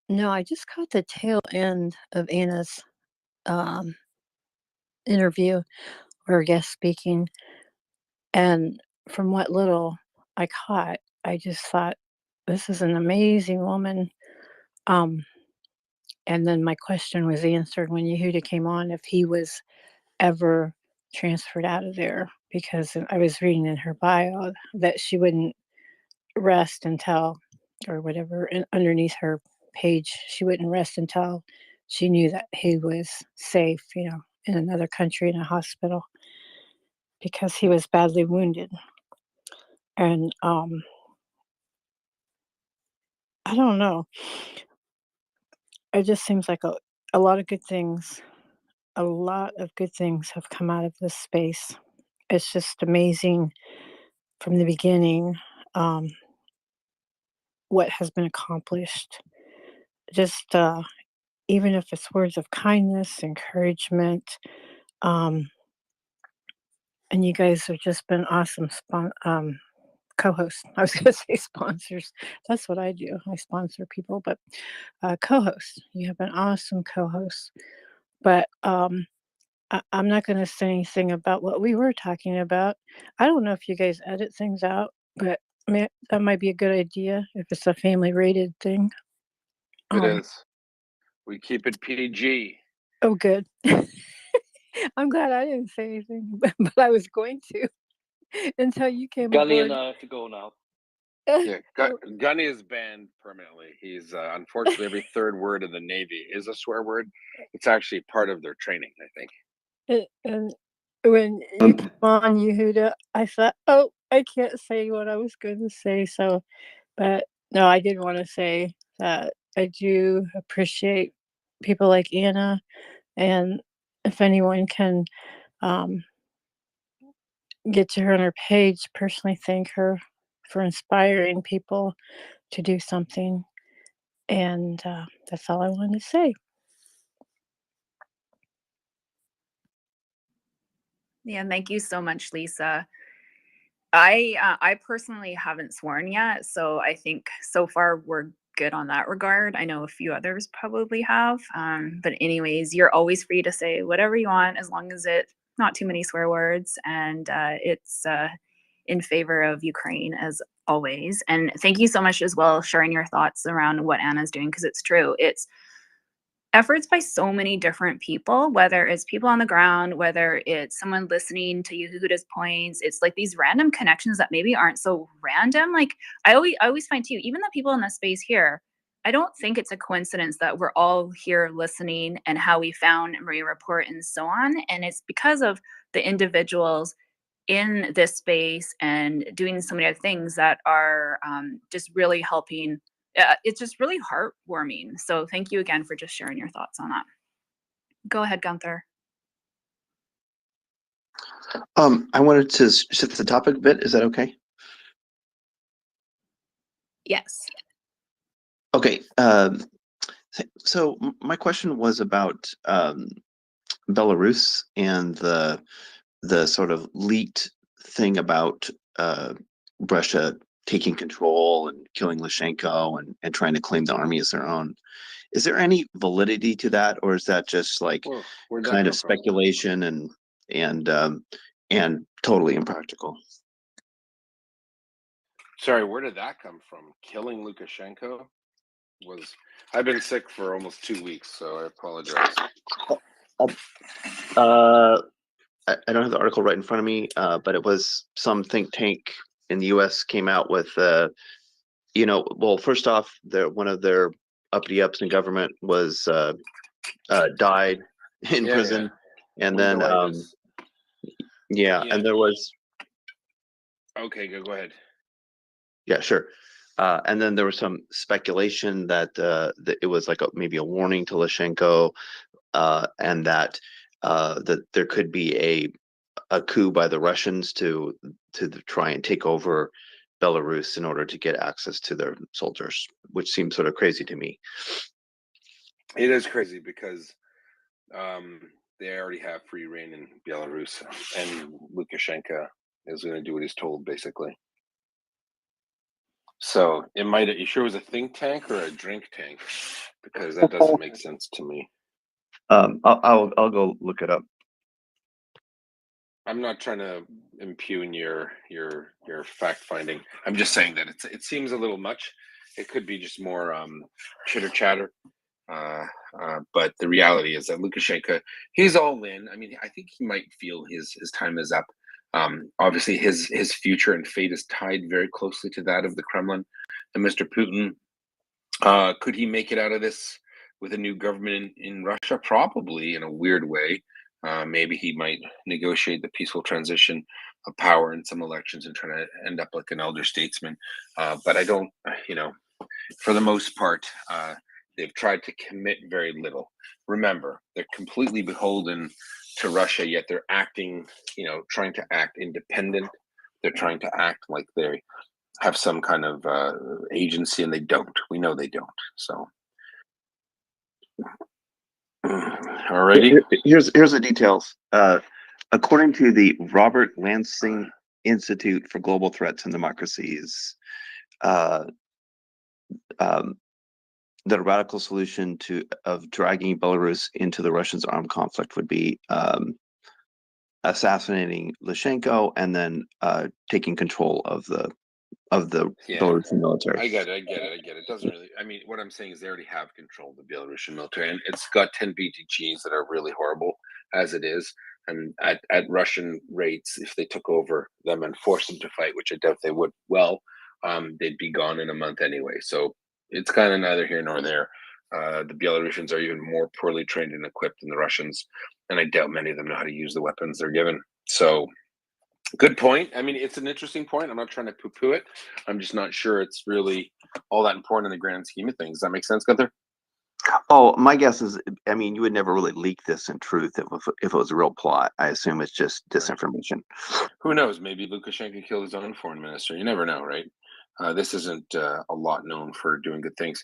No, I just caught the tail end of Anna's interview or guest speaking. And from what little I caught, I just thought, this is an amazing woman. And then my question was answered when Yehuda came on, if he was ever transferred out of there, because I was reading in her bio that she wouldn't rest until, or whatever, underneath her page, she wouldn't rest until she knew that he was safe, in another country, in a hospital, because he was badly wounded. And I don't know. It just seems like a lot of good things have come out of this space. It's just amazing from the beginning what has been accomplished. Just even if it's words of kindness, encouragement, and you guys have just been awesome co-hosts. I was going to say sponsors. That's what I do. I sponsor people, but co-hosts. You have been awesome co-hosts. But I'm not going to say anything about what we were talking about. I don't know if you guys edit things out, but that might be a good idea if it's a family rated thing. It is. We keep it PG. Oh, good. I'm glad I didn't say anything, but I was going to until you came Gunny aboard. and I have to go now. Yeah, Gunny is banned permanently. He's unfortunately every third word in the Navy is a swear word. It's actually part of their training, I think. And when you came on, Yehuda, I thought, oh, I can't say what I was going to say. So, but no, I did want to say that I do appreciate people like Anna, and if anyone can get to her on her page, personally thank her for inspiring people to do something. And that's all I wanted to say. Yeah, thank you so much, Lisa. I personally haven't sworn yet, so I think so far we're good on that regard. I know a few others probably have, but anyways, you're always free to say whatever you want as long as it's not too many swear words, and it's in favor of Ukraine as always. And thank you so much as well sharing your thoughts around what Anna's doing, because it's true. It's efforts by so many different people, whether it's people on the ground, whether it's someone listening to Yehuda's points. It's like these random connections that maybe aren't so random. Like I always find too, even the people in the space here, I don't think it's a coincidence that we're all here listening and how we found MriyaReport and so on. And it's because of the individuals in this space and doing so many other things that are just really helping. It's just really heartwarming. So thank you again for just sharing your thoughts on that. Go ahead, Gunther. I wanted to shift the topic a bit. Is that okay? Yes. Okay. So my question was about Belarus and the sort of leaked thing about Russia taking control and killing Lyshenko and trying to claim the army as their own. Is there any validity to that, or is that just like Where'd that kind come of from? speculation and totally impractical? Sorry, where did that come from? Killing Lukashenko? I've been sick for almost 2 weeks, so I apologize. I don't have the article right in front of me, but it was some think tank in the U.S. came out with, well, first off, one of their uppity ups in government was died in prison, and then and there was. Okay, go ahead. Yeah, sure. And then there was some speculation that it was like maybe a warning to Lyshenko, and that there could be a coup by the Russians to try and take over Belarus in order to get access to their soldiers, which seems sort of crazy to me. It is crazy because they already have free reign in Belarus, and Lukashenko is going to do what he's told, basically. So you sure it was a think tank or a drink tank? Because that doesn't make sense to me. I'll go look it up. I'm not trying to impugn your fact finding. I'm just saying that it seems a little much. It could be just more chitter chatter. But the reality is that Lukashenko, he's all in. I mean, I think he might feel his time is up. Obviously, his future and fate is tied very closely to that of the Kremlin and Mr. Putin. Could he make it out of this with a new government in Russia? Probably, in a weird way. Maybe he might negotiate the peaceful transition of power in some elections and try to end up like an elder statesman. But I don't, for the most part, they've tried to commit very little. Remember, they're completely beholden to Russia, yet they're acting, trying to act independent. They're trying to act like they have some kind of agency, and they don't. We know they don't. So, alrighty. Here's the details. According to the Robert Lansing Institute for Global Threats and Democracies, the radical solution of dragging Belarus into the Russians' armed conflict would be assassinating Lyshenko and then taking control of the Belarusian military. I get it. It doesn't really. I mean, what I'm saying is they already have control of the Belarusian military, and it's got 10 BTGs that are really horrible as it is. And at Russian rates, if they took over them and forced them to fight, which I doubt they would, they'd be gone in a month anyway. So it's kind of neither here nor there. The Belarusians are even more poorly trained and equipped than the Russians, and I doubt many of them know how to use the weapons they're given. So, good point. I mean, it's an interesting point. I'm not trying to poo-poo it. I'm just not sure it's really all that important in the grand scheme of things. Does that make sense, Gunther? Oh, my guess is, I mean, you would never really leak this in truth if it was a real plot. I assume it's just disinformation. Who knows? Maybe Lukashenko killed his own foreign minister. You never know, right? This isn't a lot known for doing good things.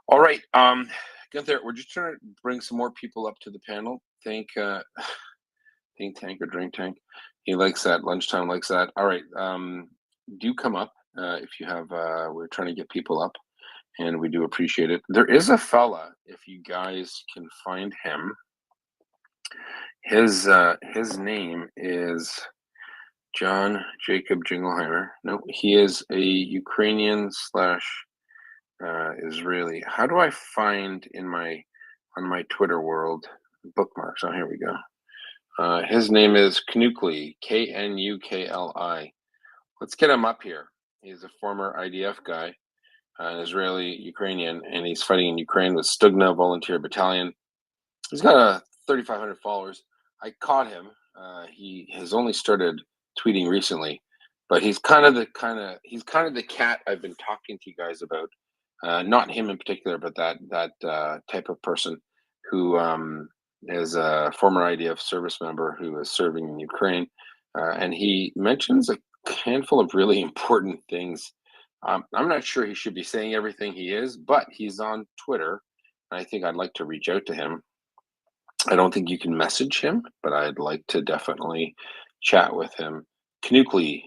All right, Gunther, we're just trying to bring some more people up to the panel. Think tank or drink tank. He likes that. Lunchtime likes that. All right, do come up if you have. We're trying to get people up, and we do appreciate it. There is a fella, if you guys can find him. His name is John Jacob Jingleheimer. No, he is a Ukrainian slash Israeli. How do I find on my Twitter world bookmarks? Oh, here we go. His name is Knukli, Knukli. Let's get him up here. He's a former IDF guy, an Israeli Ukrainian, and he's fighting in Ukraine with Stugna Volunteer Battalion. He's got 3,500 followers. I caught him. He has only started tweeting recently, but he's kind of the cat I've been talking to you guys about. Not him in particular, but that type of person who is a former IDF service member who is serving in Ukraine, and he mentions a handful of really important things. I'm not sure he should be saying everything he is, but he's on Twitter, and I think I'd like to reach out to him. I don't think you can message him, but I'd like to definitely chat with him. Knukli,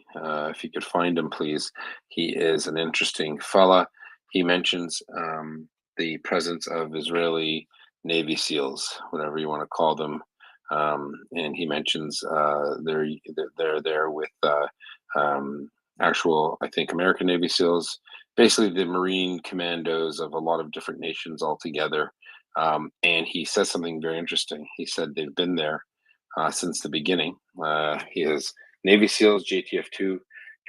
if you could find him, please. He is an interesting fella. He mentions the presence of Israeli Navy SEALs, whatever you want to call them, and he mentions they're there with actual, I think, American Navy SEALs, basically the Marine commandos of a lot of different nations all together. And he says something very interesting. He said they've been there since the beginning. He has Navy SEALs, JTF-2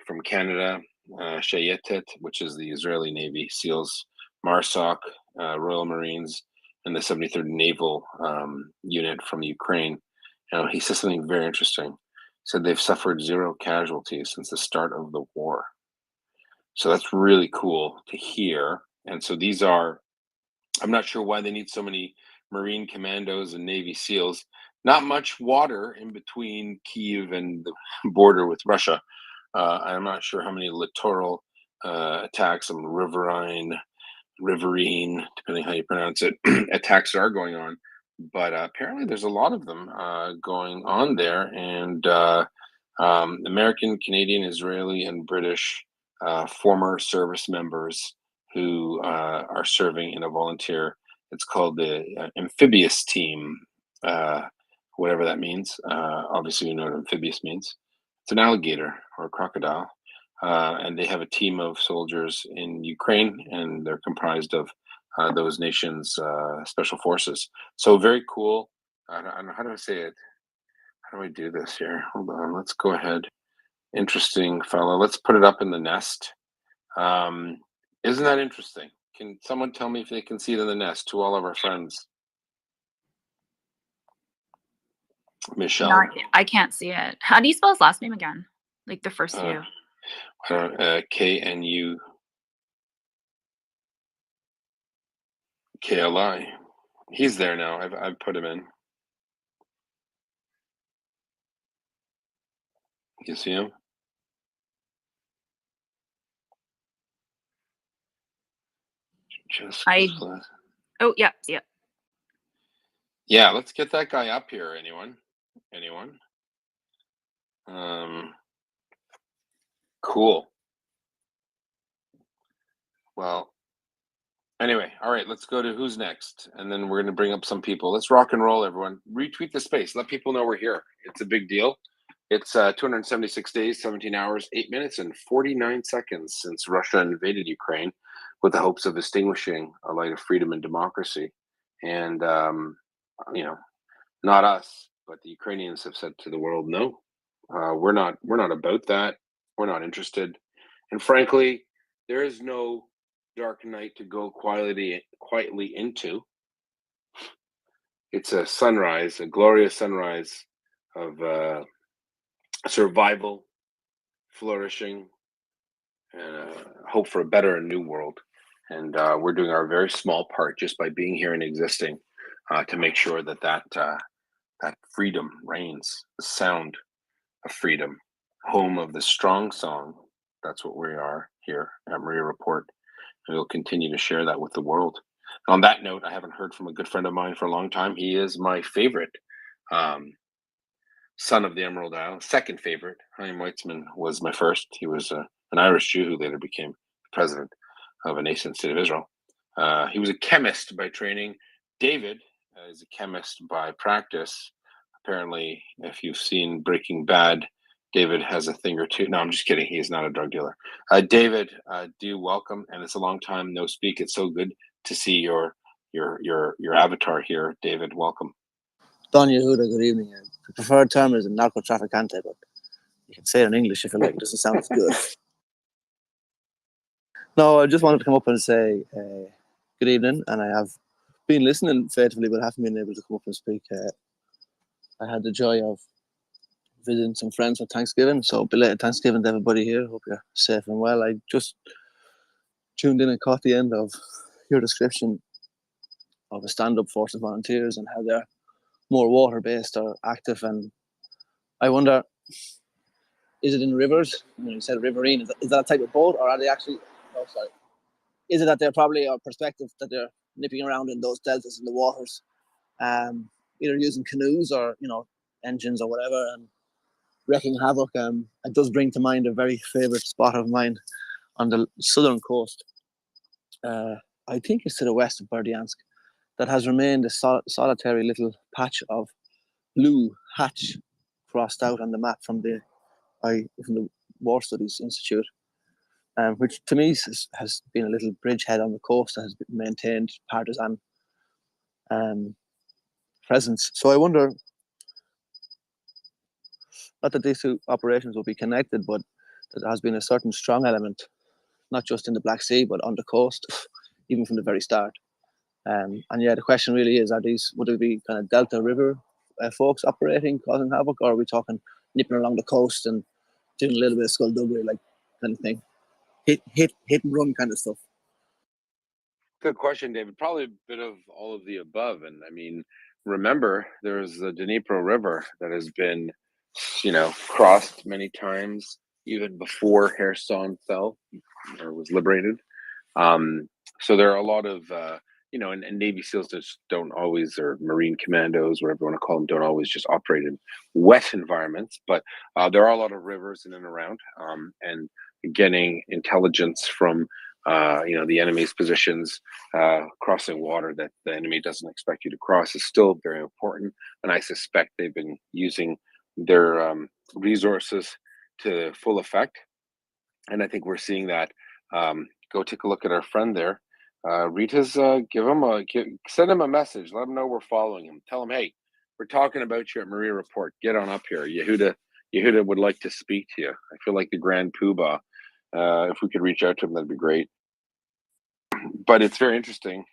from Canada, Shayetet, which is the Israeli Navy SEALs, MARSOC, Royal Marines, and the 73rd Naval Unit from Ukraine. He says something very interesting. He said they've suffered 0 casualties since the start of the war. So that's really cool to hear. And so these are, I'm not sure why they need so many Marine commandos and Navy SEALs. Not much water in between Kyiv and the border with Russia. I'm not sure how many littoral attacks, some riverine, depending how you pronounce it, attacks are going on. But apparently there's a lot of them going on there. And American, Canadian, Israeli, and British former service members who are serving in a volunteer. It's called the amphibious team, whatever that means. Obviously, you know what amphibious means. It's an alligator or a crocodile. And they have a team of soldiers in Ukraine, and they're comprised of those nations' special forces. So very cool. I don't know, how do I say it? How do I do this here? Hold on. Let's go ahead. Interesting fellow. Let's put it up in the nest. Isn't that interesting? Can someone tell me if they can see it in the nest to all of our friends? Michelle? No, I can't see it. How do you spell his last name again? Like the first few. KNUKLI. He's there now. I've put him in. You see him? Oh, yeah, yeah. Yeah, let's get that guy up here. Anyone? Cool. Well, anyway, all right, let's go to who's next. And then we're going to bring up some people. Let's rock and roll, everyone. Retweet the space. Let people know we're here. It's a big deal. It's 276 days, 17 hours, 8 minutes, and 49 seconds since Russia invaded Ukraine with the hopes of extinguishing a light of freedom and democracy. And, not us, but the Ukrainians have said to the world, no, we're not about that. We're not interested. And frankly, there is no dark night to go quietly into. It's a sunrise, a glorious sunrise of survival, flourishing, and hope for a better and new world. And we're doing our very small part just by being here and existing to make sure that that freedom reigns, the sound of freedom, home of the strong song. That's what we are here at MriyaReport, and we'll continue to share that with the world. On that note, I haven't heard from a good friend of mine for a long time. He is my favorite son of the Emerald Isle, second favorite. Chaim Weizmann was my first. He was an Irish Jew who later became president of a nascent state of Israel. He was a chemist by training. David is a chemist by practice. Apparently, if you've seen Breaking Bad, David has a thing or two. No, I'm just kidding. He is not a drug dealer. David, do welcome, and it's a long time no speak. It's so good to see your avatar here, David. Welcome. Don Yehuda, good evening. The preferred term is narco trafficante, but you can say it in English if you like. It doesn't sound as good. No, I just wanted to come up and say good evening, and I have been listening faithfully, but haven't been able to come up and speak. I had the joy of visiting some friends for Thanksgiving, so belated Thanksgiving to everybody here. Hope you're safe and well. I just tuned in and caught the end of your description of a stand-up force of volunteers and how they're more water-based or active. And I wonder, is it in rivers? You said riverine. Is that a type of boat, or are they actually? Oh, sorry. Is it that they're probably a perspective that they're nipping around in those deltas in the waters, either using canoes or engines or whatever, and wreaking havoc? It does bring to mind a very favorite spot of mine on the southern coast. I think it's to the west of Berdyansk, that has remained a solitary little patch of blue hatch crossed out on the map from the War Studies Institute, which to me has been a little bridgehead on the coast that has maintained partisan presence. So I wonder, not that these two operations will be connected, but that there has been a certain strong element, not just in the Black Sea, but on the coast, even from the very start. And yeah, the question really is, would it be kind of Delta River folks operating, causing havoc, or are we talking nipping along the coast and doing a little bit of skullduggery, like kind of thing, hit and run kind of stuff? Good question, David. Probably a bit of all of the above. And I mean, remember, there's the Dnipro River that has been, crossed many times, even before Kherson fell or was liberated. So there are a lot of, and Navy SEALs just don't always, or Marine commandos, whatever you want to call them, don't always just operate in wet environments. But there are a lot of rivers in and around, and getting intelligence from the enemy's positions, crossing water that the enemy doesn't expect you to cross is still very important. And I suspect they've been using their resources to full effect. And I think we're seeing that. Go take a look at our friend there. Rita's send him a message. Let him know we're following him. Tell him, hey, we're talking about you at MriyaReport. Get on up here. Yehuda would like to speak to you. I feel like the Grand Poobah. If we could reach out to him, that'd be great. But it's very interesting.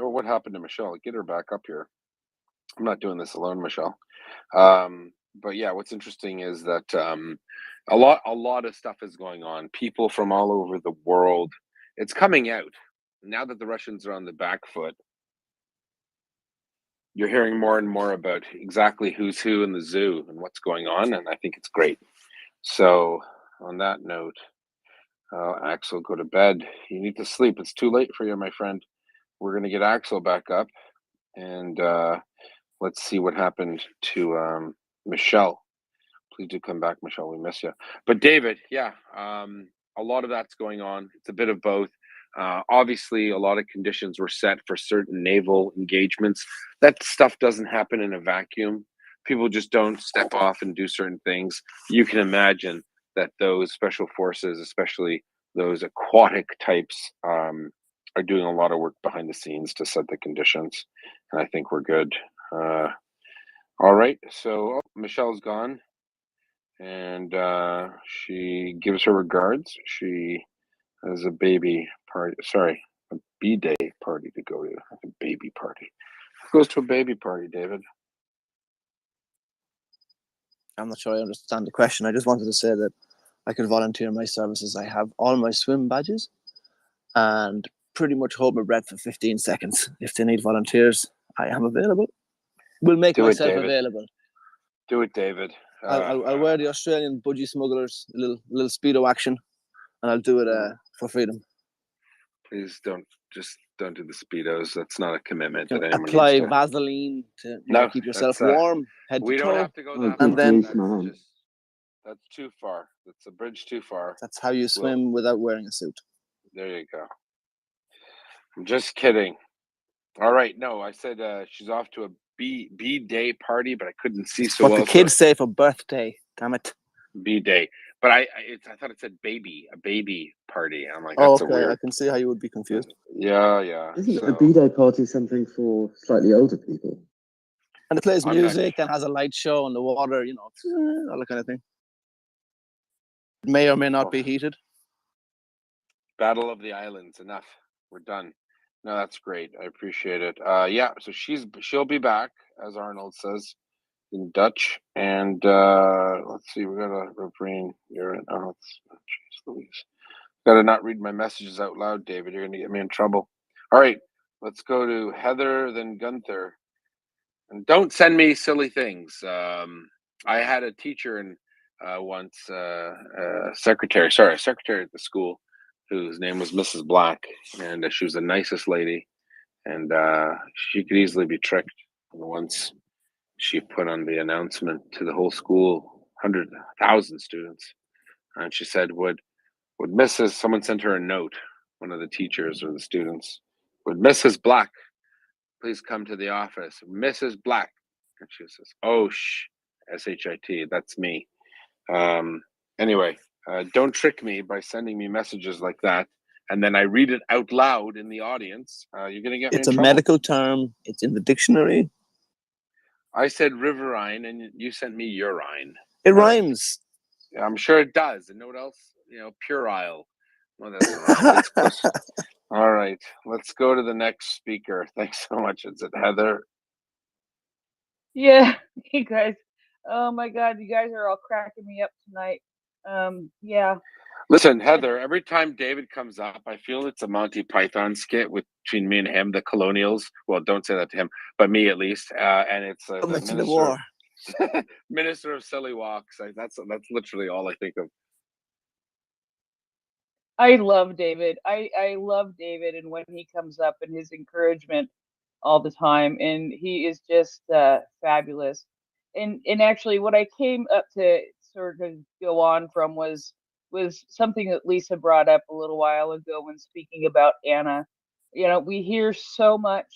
Oh, what happened to Michelle? Get her back up here. I'm not doing this alone, Michelle. But yeah, what's interesting is that a lot of stuff is going on. People from all over the world. It's coming out now that the Russians are on the back foot. You're hearing more and more about exactly who's who in the zoo and what's going on, and I think it's great. So, on that note, Axel, go to bed. You need to sleep. It's too late for you, my friend. We're gonna get Axel back up, and let's see what happened to Michelle. Please do come back, Michelle. We miss you. But David, yeah, a lot of that's going on. It's a bit of both. Obviously, a lot of conditions were set for certain naval engagements. That stuff doesn't happen in a vacuum. People just don't step off and do certain things. You can imagine that those special forces, especially those aquatic types, are doing a lot of work behind the scenes to set the conditions. And I think we're good. All right. So Michelle's gone. and she gives her regards. She has a baby party. Sorry, a B-day party to go to. A baby party. Who goes to a baby party, David? I'm not sure I understand the question. I just wanted to say that I can volunteer my services. I have all my swim badges and pretty much hold my breath for 15 seconds. If they need volunteers, I am available. We'll make Do it, myself David. available. Do it, David. I'll wear the Australian budgie smugglers, a little speedo action, and I'll do it for freedom. Please don't do the speedos. That's not a commitment that anyone Apply needs to. Vaseline to No, keep yourself that's, warm, head we to don't toe. have to go that and far. then That's too far. That's a bridge too far. that's how you swim without wearing a suit. There you go. I'm just kidding. All right. No, I said she's off to a B-day party, but I couldn't see so What well. the kids say for birthday, damn it. B-day. But I thought it said a baby party. I'm like, Oh, that's okay. a weird. I can see how you would be confused. Yeah. Isn't a B-day party something for slightly older people? And it plays I'm not music and has a light show on the water, all that kind of thing. It may or may not be heated. Battle of the Islands. Enough. We're done. No, that's great. I appreciate it. Yeah. So she'll be back, as Arnold says, in Dutch. And let's see. We got a refrain. You're in. Oh, jeez Louise. Got to not read my messages out loud, David. You're going to get me in trouble. All right. Let's go to Heather, then Gunther. And don't send me silly things. I had a teacher and once, secretary at the school, whose name was Mrs. Black, and she was the nicest lady, and she could easily be tricked. And once she put on the announcement to the whole school, 100,000 students, and she said, "Would Mrs. Someone sent her a note, one of the teachers or the students, would Mrs. Black please come to the office, Mrs. Black?" And she says, "Oh, SHIT, that's me." Anyway, don't trick me by sending me messages like that, and then I read it out loud in the audience. You're gonna get me in It's a trouble. medical term. It's in the dictionary. I said riverine, and you sent me urine. It rhymes. I'm sure it does. And know what else? Puerile. Well, that doesn't rhyme. It's close. All right, let's go to the next speaker. Thanks so much. Is it Heather? Yeah, you guys. Oh my God, you guys are all cracking me up tonight. Yeah. Listen, Heather, every time David comes up, I feel it's a Monty Python skit between me and him, the Colonials. Well, don't say that to him, but me at least. And it's the Coming to the war. Minister of Silly Walks. That's literally all I think of. I love David. I love David, and when he comes up and his encouragement all the time, and he is just fabulous. And actually, what I came up to sort of go on from was something that Lisa brought up a little while ago when speaking about Anna. We hear so much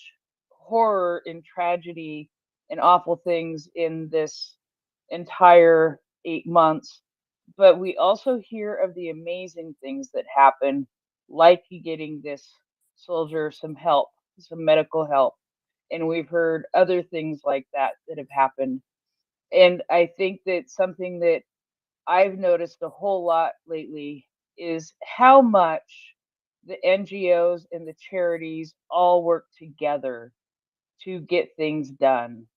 horror and tragedy and awful things in this entire 8 months, but we also hear of the amazing things that happen, like getting this soldier some help, some medical help. And we've heard other things like that have happened. And I think that something that I've noticed a whole lot lately is how much the NGOs and the charities all work together to get things done.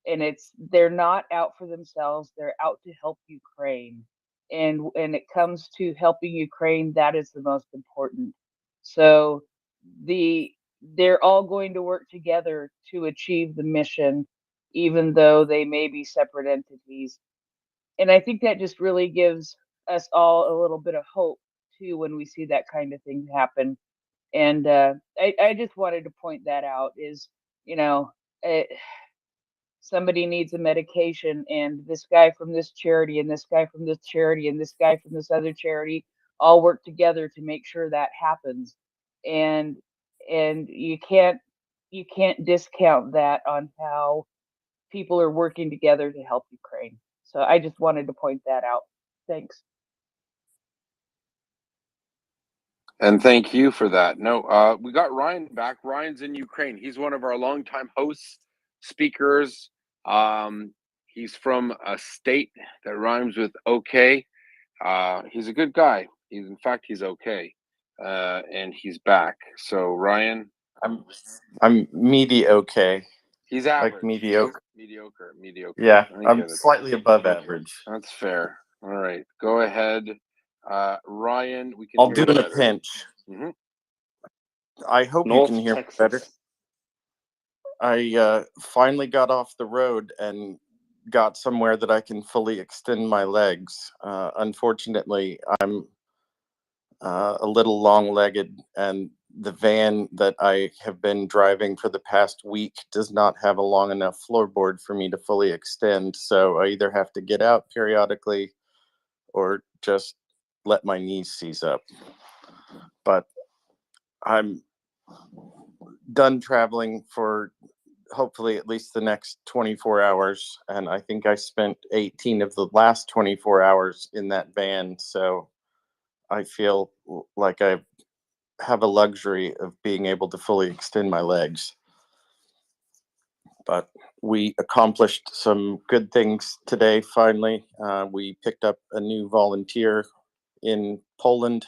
And they're not out for themselves, they're out to help Ukraine. And when it comes to helping Ukraine, that is the most important. So they're all going to work together to achieve the mission, even though they may be separate entities. And I think that just really gives us all a little bit of hope too when we see that kind of thing happen. And I just wanted to point that out is, somebody needs a medication, and this guy from this charity and this guy from this charity and this guy from this other charity all work together to make sure that happens. And you can't discount that on how people are working together to help Ukraine. So I just wanted to point that out. Thanks. And thank you for that. No, we got Ryan back. Ryan's in Ukraine. He's one of our longtime hosts, speakers. He's from a state that rhymes with okay. He's a good guy. In fact, he's okay. And he's back. So Ryan, I'm mediocre. he's average. Like mediocre. Mediocre. Yeah, I I'm get it. slightly above average. That's fair. All right, go ahead, Ryan. We can I'll hear do you in a better. pinch. Mhm. I hope North you can hear me Texas. better. I finally got off the road and got somewhere that I can fully extend my legs. Unfortunately, I'm a little long-legged, and the van that I have been driving for the past week does not have a long enough floorboard for me to fully extend. So I either have to get out periodically or just let my knees seize up. But I'm done traveling for hopefully at least the next 24 hours. And I think I spent 18 of the last 24 hours in that van. So I feel like I have a luxury of being able to fully extend my legs. But we accomplished some good things today, finally. We picked up a new volunteer in Poland.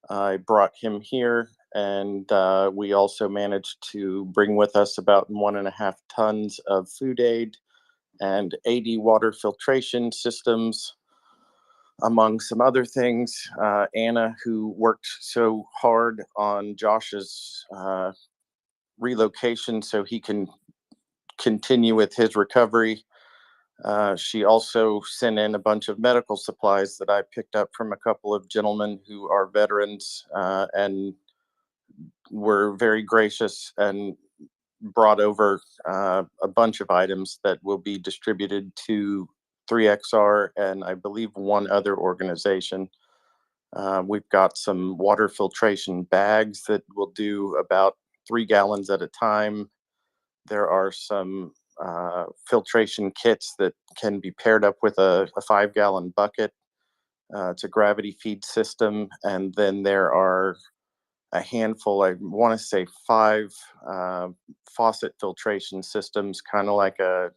I brought him here, and we also managed to bring with us about 1.5 tons of food aid and 80 water filtration systems, among some other things. Anna, who worked so hard on Josh's relocation so he can continue with his recovery. She also sent in a bunch of medical supplies that I picked up from a couple of gentlemen who are veterans and were very gracious and brought over a bunch of items that will be distributed to 3XR and I believe one other organization. We've got some water filtration bags that will do about 3 gallons at a time. There are some filtration kits that can be paired up with a 5-gallon bucket. It's a gravity feed system. And then there are a handful, I want to say 5 faucet filtration systems, kind of like a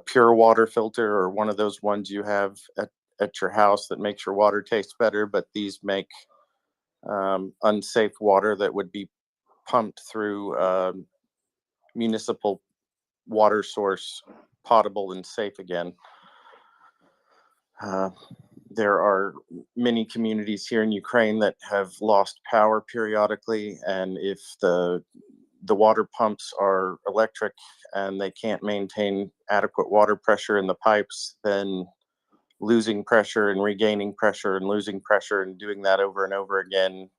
pure water filter or one of those ones you have at your house that makes your water taste better. But these make unsafe water that would be pumped through municipal water source potable and safe again. There are many communities here in Ukraine that have lost power periodically, and if the water pumps are electric and they can't maintain adequate water pressure in the pipes, then losing pressure and regaining pressure and losing pressure and doing that over and over again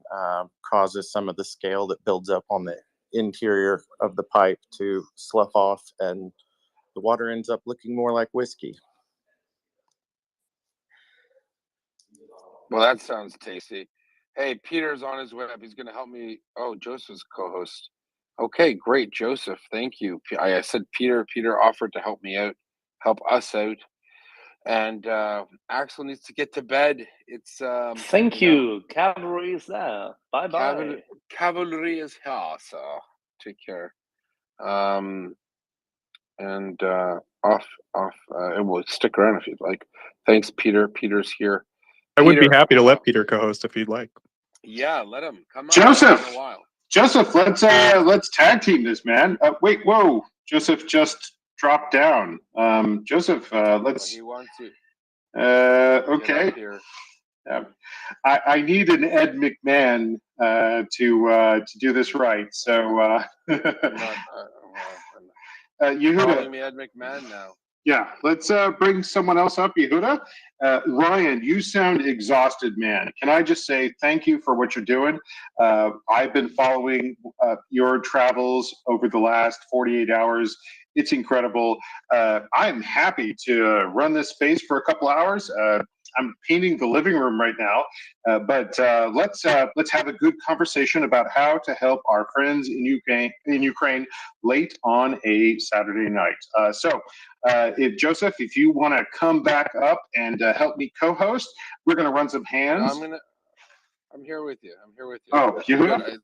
causes some of the scale that builds up on the interior of the pipe to slough off, and the water ends up looking more like whiskey. Well, that sounds tasty. Hey, Peter's on his way up. He's going to help me. Oh, Joseph's co-host. Okay, great, Joseph. Thank you. I said Peter. Peter offered to help me out, help us out. And Axel needs to get to bed. It's Thank you. Cavalry is there. Bye bye. Cavalry is here, so take care. And off. And we'll stick around if you'd like. Thanks, Peter. Peter's here. I would be happy to let Peter co-host if you'd like. Yeah, let him come on. Joseph, In a while. Joseph, let's tag team this, man. Wait, whoa, Joseph just dropped down. Joseph, let's. He wants to. Okay. I need an Ed McMahon to do this right. So Yehuda, Calling me Ed McMahon now. Yeah, let's bring someone else up, Yehuda. Ryan, you sound exhausted, man. Can I just say thank you for what you're doing? I've been following your travels over the last 48 hours. It's incredible. I'm happy to run this space for a couple hours. I'm painting the living room right now, but let's have a good conversation about how to help our friends in Ukraine late on a Saturday night. If Joseph, if you want to come back up and help me co-host, we're going to run some hands. I'm here with you. Oh, Yehuda?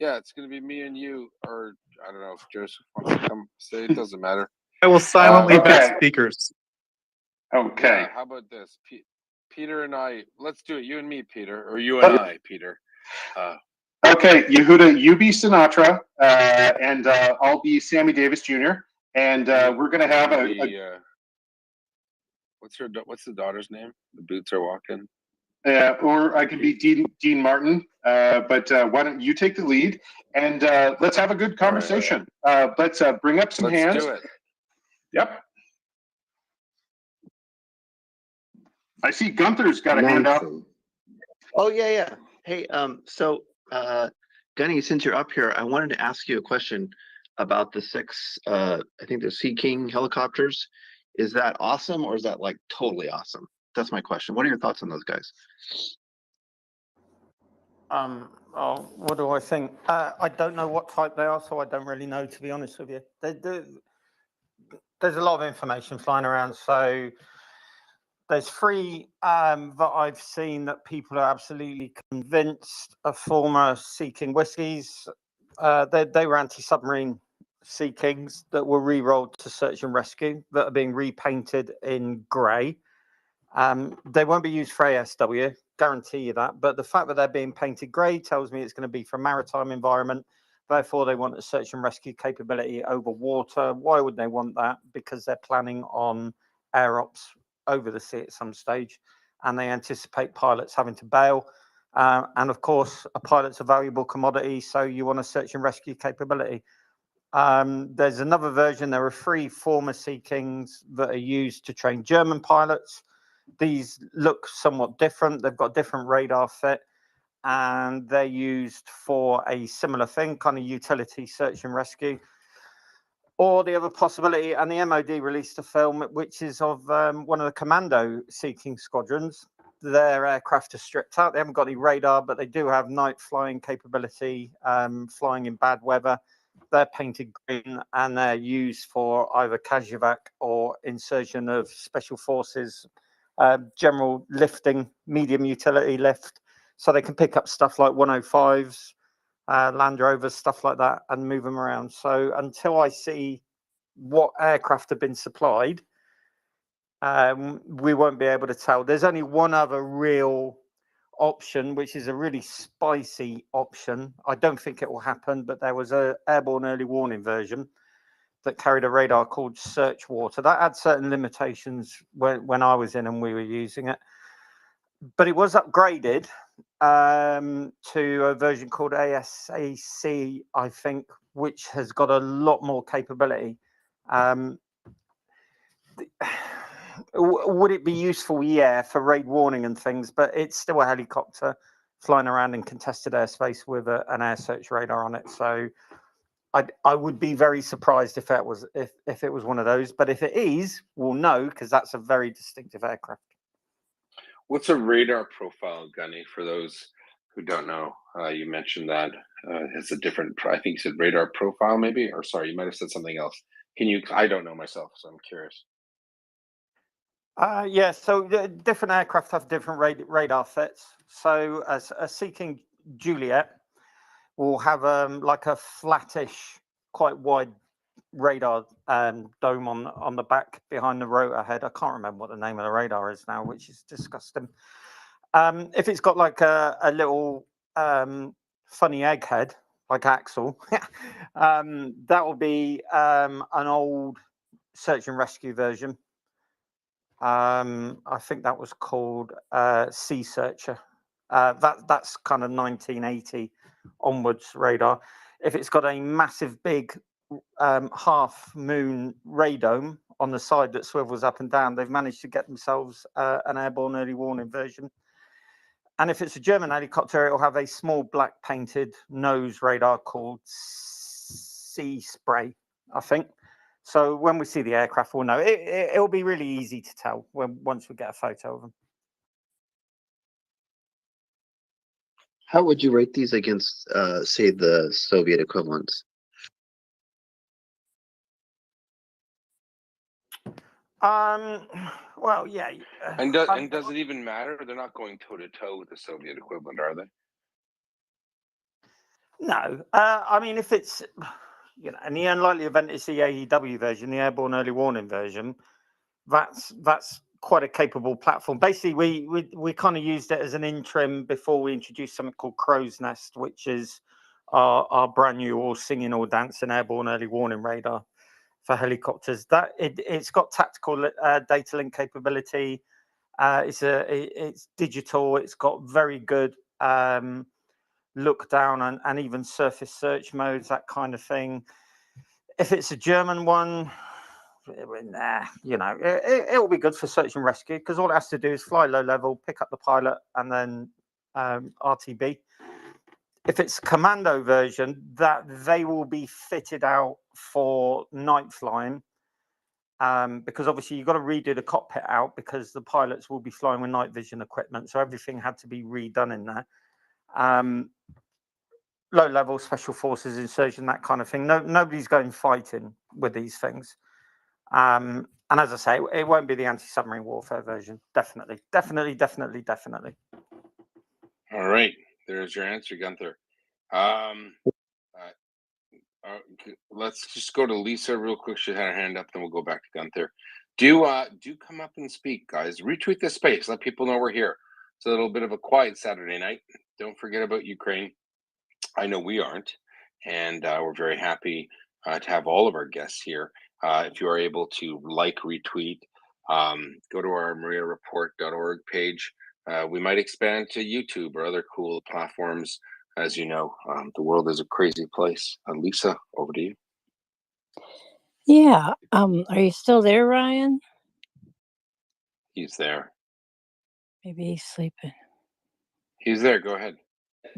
It's going to be me and you, or I don't know if Joseph wants to come say. It doesn't matter. I will silently vet Okay. speakers. Okay. How about this? Peter and I, let's do it. You and me, Peter, or you and I, Peter. Okay, Yehuda, you be Sinatra, and I'll be Sammy Davis Jr. And we're gonna have what's the daughter's name? The boots are walking. or I could be Dean Martin. But why don't you take the lead and let's have a good conversation. Let's bring up some hands. Let's do it. Yep. I see Gunther's got a hand up. Oh yeah. Hey, so Gunny, since you're up here, I wanted to ask you a question about the 6 I think the Sea King helicopters. Is that awesome or is that like totally awesome? That's my question. What are your thoughts on those guys? Oh, what do I think? I don't know what type they are, so I don't really know, to be honest with you. There's a lot of information flying around, so there's 3 that I've seen that people are absolutely convinced are former Sea King whiskies. They were anti-submarine Sea Kings that were re-rolled to search and rescue that are being repainted in grey. They won't be used for ASW, guarantee you that. But the fact that they're being painted grey tells me it's going to be for a maritime environment. Therefore, they want a search and rescue capability over water. Why would they want that? Because they're planning on air ops over the sea at some stage, and they anticipate pilots having to bail. And of course, a pilot's a valuable commodity, so you want a search and rescue capability. There's another version. There are 3 former Sea Kings that are used to train German pilots. These look somewhat different. They've got different radar fit, and they're used for a similar thing, kind of utility search and rescue. Or the other possibility, and the MOD released a film which is of one of the commando Sea King squadrons. Their aircraft are stripped out. They haven't got any radar, but they do have night flying capability, flying in bad weather. They're painted green, and they're used for either casevac or insertion of special forces, general lifting, medium utility lift, so they can pick up stuff like 105s, Land Rovers, stuff like that, and move them around. So until I see what aircraft have been supplied, we won't be able to tell. There's only one other real option, which is a really spicy option. I don't think it will happen, but there was a airborne early warning version that carried a radar called Search Water. That had certain limitations when I was in and we were using it, but it was upgraded to a version called ASAC, I think, which has got a lot more capability. Would it be useful? Yeah, for raid warning and things, but it's still a helicopter flying around in contested airspace with an air search radar on it. So I would be very surprised if it was one of those. But if it is, we'll know, because that's a very distinctive aircraft. What's a radar profile, Gunny, for those who don't know? You mentioned that it's a different, I think you said radar profile maybe, or sorry, you might have said something else. I don't know myself, so I'm curious. Yeah, so different aircraft have different radar fits. So a Sea King Juliet will have like a flattish, quite wide radar dome on the back behind the rotor head. I can't remember what the name of the radar is now, which is disgusting. If it's got like a little funny egghead, like Axel, that will be an old search and rescue version. I think that was called Sea Searcher. That's kind of 1980 onwards radar. If it's got a massive big half moon radome on the side that swivels up and down, they've managed to get themselves an airborne early warning version. And if it's a German helicopter, it'll have a small black painted nose radar called Sea Spray, I think. So when we see the aircraft, we'll know. It'll be really easy to tell once we get a photo of them. How would you rate these against, say, the Soviet equivalents? Well, yeah. And does it even matter? They're not going toe to toe with the Soviet equivalent, are they? No. I mean, if it's, you know, in the unlikely event it's the AEW version, the airborne early warning version, that's quite a capable platform. Basically, we kind of used it as an interim before we introduced something called Crow's Nest, which is our brand new all singing, all dancing airborne early warning radar for helicopters. That it's got tactical data link capability. It's digital. It's got very good look down and even surface search modes, that kind of thing. If it's a German one, you know, it will be good for search and rescue because all it has to do is fly low level, pick up the pilot, and then RTB. If it's a commando version, that they will be fitted out for night flying, because obviously you've got to redo the cockpit out because the pilots will be flying with night vision equipment, so everything had to be redone in there. Low level special forces insurgent, that kind of thing. Nobody's going fighting with these things. And as I say, it won't be the anti-submarine warfare version. Definitely. All right, there's your answer, Gunther. Let's just go to Lisa real quick. She had her hand up, then we'll go back to Gunther. Do come up and speak, guys. Retweet the space. Let people know we're here. It's a little bit of a quiet Saturday night. Don't forget about Ukraine. I know we aren't, and we're very happy to have all of our guests here. If you are able to retweet, go to our MriyaReport.org page. We might expand to YouTube or other cool platforms. As you know, the world is a crazy place. Lisa, over to you. Yeah. Are you still there, Ryan? He's there. Maybe he's sleeping. He's there. Go ahead.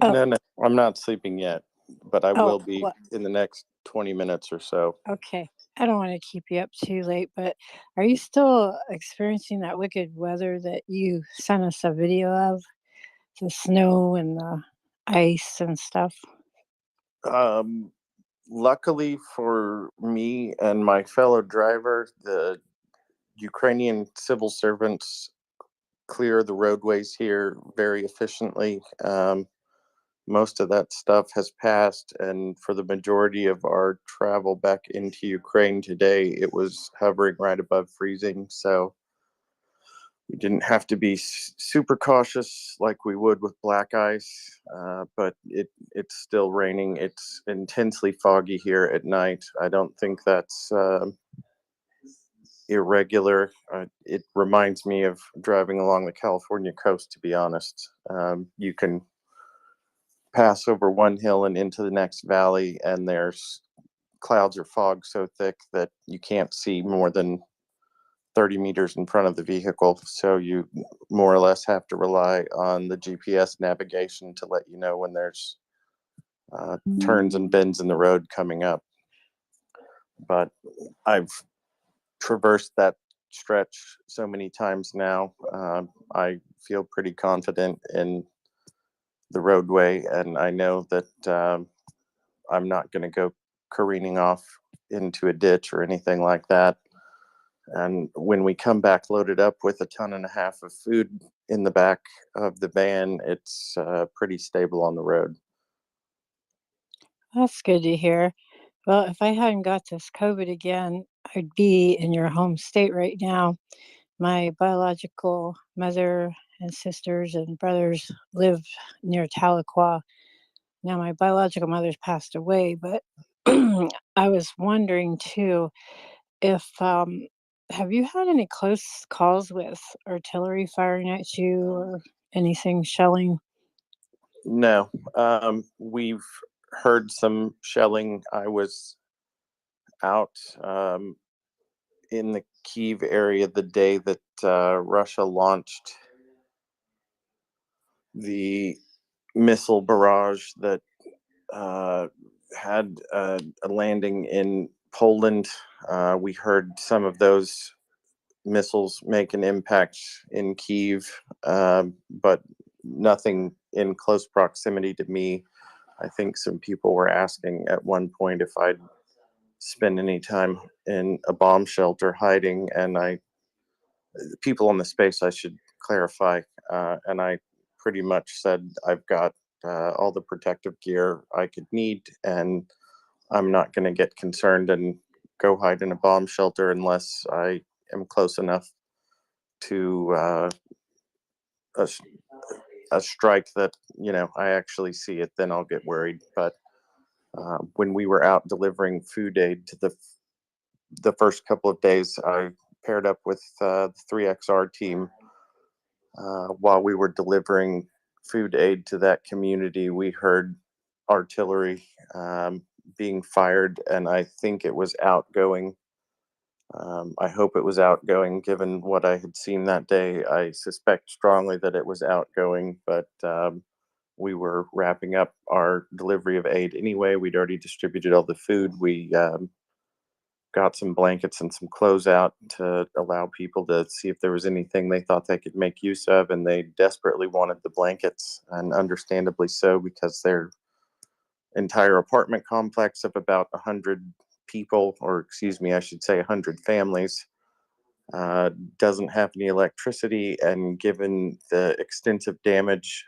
Oh. No, I'm not sleeping yet, but I will be what? in the next 20 minutes or so. Okay. I don't want to keep you up too late, but are you still experiencing that wicked weather that you sent us a video of? The snow and the ice and stuff? Luckily for me and my fellow driver, the Ukrainian civil servants clear the roadways here very efficiently. Most of that stuff has passed, and for the majority of our travel back into Ukraine today, it was hovering right above freezing. So we didn't have to be super cautious like we would with black ice, but it's still raining. It's intensely foggy here at night. I don't think that's irregular. It reminds me of driving along the California coast, to be honest. You can pass over one hill and into the next valley, and there's clouds or fog so thick that you can't see more than 30 meters in front of the vehicle. So you more or less have to rely on the GPS navigation to let you know when there's turns and bends in the road coming up. But I've traversed that stretch so many times now. I feel pretty confident in the roadway, and I know that I'm not going to go careening off into a ditch or anything like that. And when we come back loaded up with 1.5 tons of food in the back of the van, it's pretty stable on the road. That's good to hear. Well, if I hadn't got this COVID again, I'd be in your home state right now. My biological mother and sisters and brothers live near Tahlequah. Now, my biological mother's passed away, but I was wondering too if have you had any close calls with artillery firing at you or anything shelling? No, we've heard some shelling. I was out in the Kyiv area the day that Russia launched the missile barrage that had a landing in Poland. We heard some of those missiles make an impact in Kyiv, but nothing in close proximity to me. I think some people were asking at one point if I'd spend any time in a bomb shelter hiding, and people on the space, I should clarify, and I pretty much said I've got all the protective gear I could need, and I'm not going to get concerned and go hide in a bomb shelter unless I am close enough to a strike that, you know, I actually see it. Then I'll get worried. But when we were out delivering food aid to the first couple of days, I paired up with the 3XR team while we were delivering food aid to that community. We heard artillery being fired, and I think it was outgoing. I hope it was outgoing given what I had seen that day. I suspect strongly that it was outgoing, but we were wrapping up our delivery of aid anyway. We'd already distributed all the food. We got some blankets and some clothes out to allow people to see if there was anything they thought they could make use of, and they desperately wanted the blankets, and understandably so, because their entire apartment complex of about 100 people, or excuse me, I should say 100 families, doesn't have any electricity, and given the extensive damage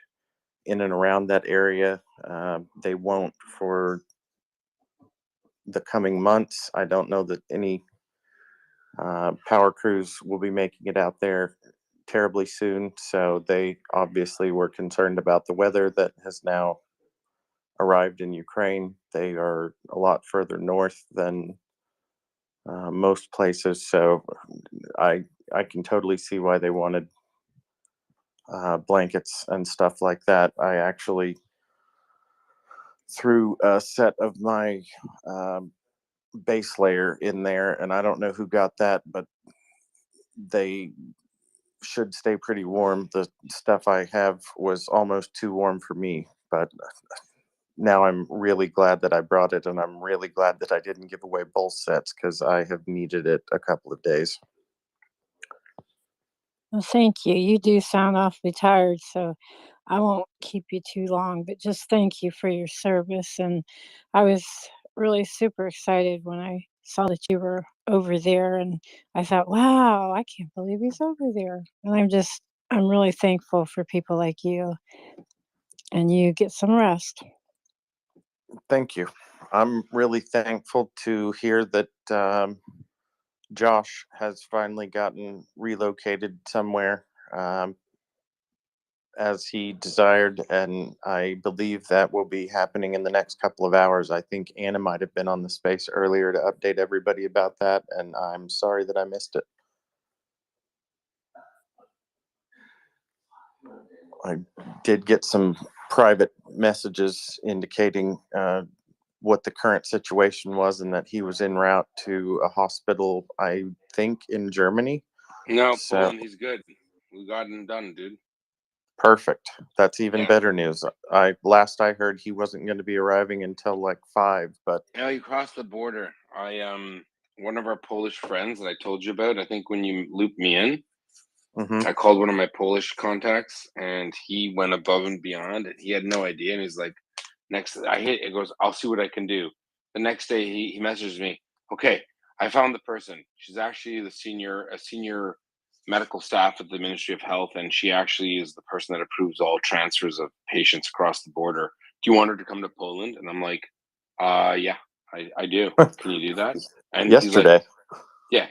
in and around that area, they won't for the coming months. I don't know that any power crews will be making it out there terribly soon, so they obviously were concerned about the weather that has now arrived in Ukraine. They are a lot further north than most places, so I can totally see why they wanted blankets and stuff like that. I actually threw a set of my base layer in there, and I don't know who got that, but they should stay pretty warm. The stuff I have was almost too warm for me, but now I'm really glad that I brought it, and I'm really glad that I didn't give away both sets because I have needed it a couple of days. Well, thank you. You do sound awfully tired, so I won't keep you too long, but just thank you for your service. And I was really super excited when I saw that you were over there, and I thought, wow, I can't believe he's over there. And I'm really thankful for people like you. And you get some rest. Thank you. I'm really thankful to hear that Josh has finally gotten relocated somewhere as he desired, and I believe that will be happening in the next couple of hours. I think Anna might have been on the space earlier to update everybody about that, and I'm sorry that I missed it. I did get some private messages indicating what the current situation was, and that he was en route to a hospital, I think, in Germany. No, So Poland, he's good. We got him done, dude. perfect. That's even Yeah. better news. Last I heard, he wasn't going to be arriving until like 5, but Yeah, he crossed the border. One of our Polish friends that I told you about, I think when you looped me in, mhm. I called one of my Polish contacts, and he went above and beyond, and he had no idea. And he's like, it goes, I'll see what I can do. The next day he messages me, okay, I found the person. She's actually a senior medical staff at the Ministry of Health, and she actually is the person that approves all transfers of patients across the border. Do you want her to come to Poland? And I'm like, yeah, I do. Can you do that? And Yesterday.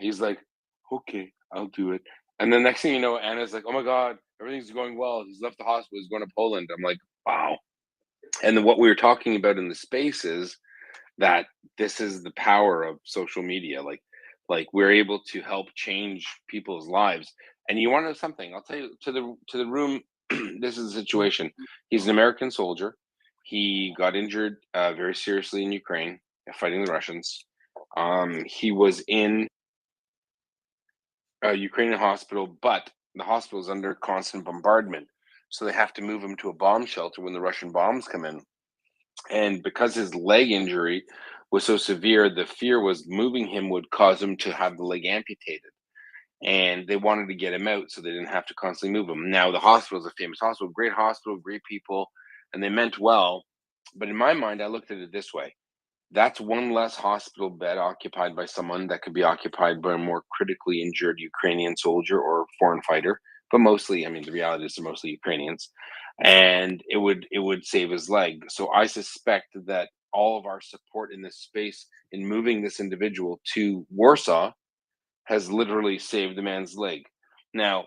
he's like, okay, I'll do it. And the next thing you know, Anna's like, oh my God, everything's going well. He's left the hospital. He's going to Poland. I'm like, wow. And then what we were talking about in the space is that this is the power of social media. Like we're able to help change people's lives. And you want to know something? I'll tell you to the room. This is the situation. He's an American soldier. He got injured very seriously in Ukraine fighting the Russians. He was in a Ukrainian hospital, but the hospital is under constant bombardment. So they have to move him to a bomb shelter when the Russian bombs come in. And because his leg injury was so severe, the fear was moving him would cause him to have the leg amputated. And they wanted to get him out so they didn't have to constantly move him. Now, the hospital is a famous hospital, great people, and they meant well. But in my mind, I looked at it this way. That's one less hospital bed occupied by someone that could be occupied by a more critically injured Ukrainian soldier or foreign fighter. But mostly, I mean, the reality is they're mostly Ukrainians, and it would save his leg. So I suspect that all of our support in this space in moving this individual to Warsaw has literally saved the man's leg. Now,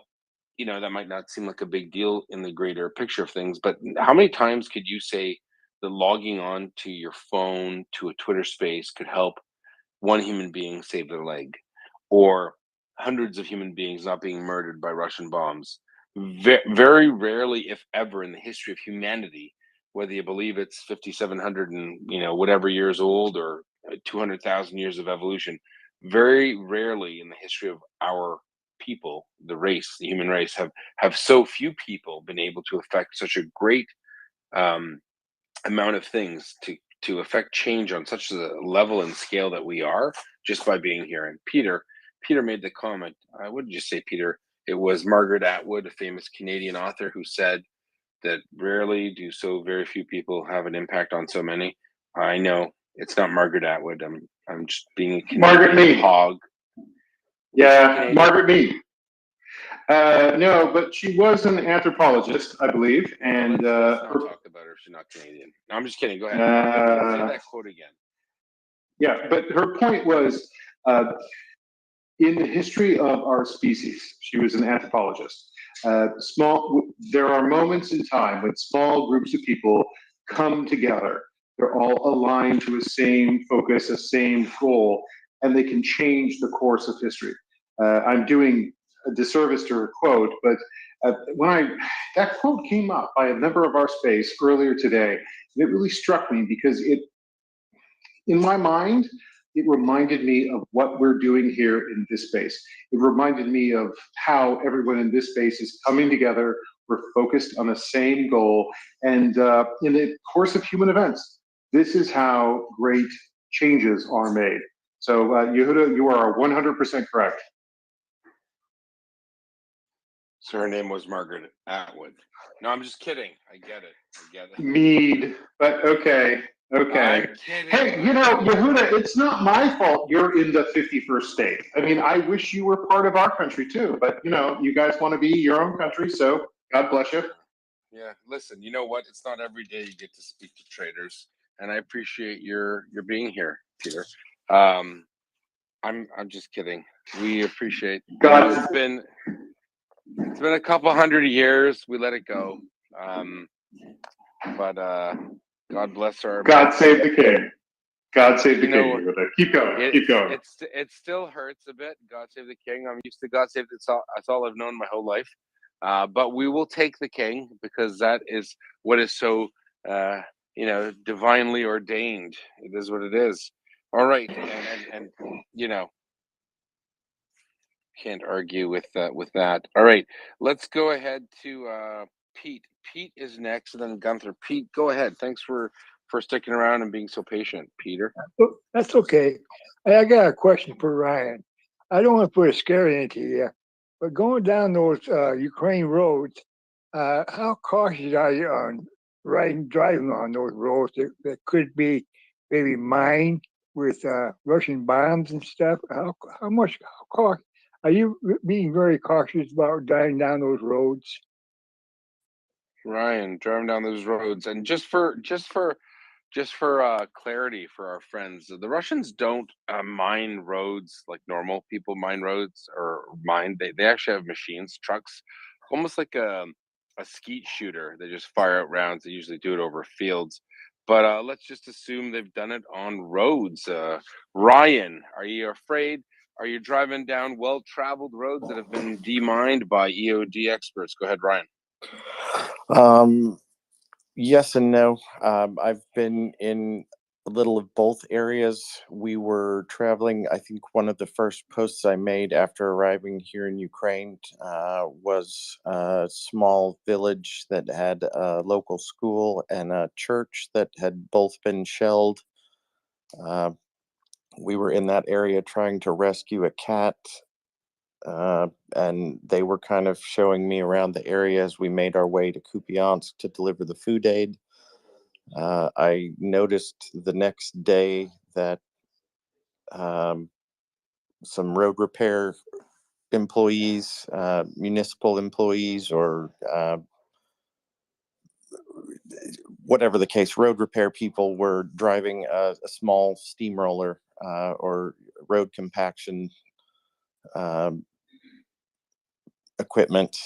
that might not seem like a big deal in the greater picture of things, but how many times could you say that logging on to your phone to a Twitter space could help one human being save their leg, or hundreds of human beings not being murdered by Russian bombs? Very rarely, if ever, in the history of humanity, whether you believe it's 5,700 and whatever years old, or 200,000 years of evolution, very rarely in the history of our people, the human race, have so few people been able to affect such a great amount of things to affect change on such a level and scale that we are, just by being here. And Peter made the comment. I wouldn't just say Peter. It was Margaret Atwood, a famous Canadian author, who said that rarely do so very few people have an impact on so many. I know it's not Margaret Atwood. I'm just being a Canadian Margaret Mead. hog. Yeah, Margaret Mead. No, but she was an anthropologist, I believe, and let's not talk about her if she's not Canadian. No, I'm just kidding. Go ahead. Say that quote again. Yeah, but her point was, in the history of our species, she was an anthropologist. There are moments in time when small groups of people come together. They're all aligned to a same focus, a same goal, and they can change the course of history. I'm doing a disservice to her quote, but that quote came up by a member of our space earlier today, and it really struck me because in my mind, it reminded me of what we're doing here in this space. It reminded me of how everyone in this space is coming together. We're focused on the same goal. And in the course of human events, this is how great changes are made. So Yehuda, you are 100% correct. So her name was Margaret Atwood. No, I'm just kidding. I get it. Mead, but okay. Hey, Yehuda, it's not my fault you're in the 51st state. I mean, I wish you were part of our country too, but you guys want to be your own country, so God bless you. Yeah, listen, you know what? It's not every day you get to speak to traders, and I appreciate your being here, Peter. I'm just kidding. We appreciate it's been a couple hundred years. We let it go. But God bless our God save the king. God save the king. Keep going. Keep going. It still hurts a bit. God save the king. I'm used to God save the king. That's all I've known my whole life. But we will take the king, because that is what is so divinely ordained. It is what it is. All right, and can't argue with that. All right, let's go ahead to Pete. Pete is next, and then Gunther. Pete, go ahead. Thanks for sticking around and being so patient, Peter. That's okay. I got a question for Ryan. I don't want to put a scare into you, but going down those Ukraine roads, how cautious are you on driving on those roads that could be maybe mined with Russian bombs and stuff? How cautious are you being very cautious about driving down those roads? Ryan, driving down those roads, and just for clarity for our friends, the Russians don't mine roads like normal people mine roads or mine. They actually have machines, trucks, almost like a skeet shooter. They just fire out rounds. They usually do it over fields, but let's just assume they've done it on roads. Ryan, are you afraid? Are you driving down well-traveled roads that have been demined by EOD experts? Go ahead, Ryan. Yes and no. I've been in a little of both areas. We were traveling. I think one of the first posts I made after arriving here in Ukraine was a small village that had a local school and a church that had both been shelled. We were in that area trying to rescue a cat. And they were kind of showing me around the area as we made our way to Kupiansk to deliver the food aid. I noticed the next day that some road repair employees, municipal employees, or whatever the case, road repair people were driving a small steamroller or road compaction equipment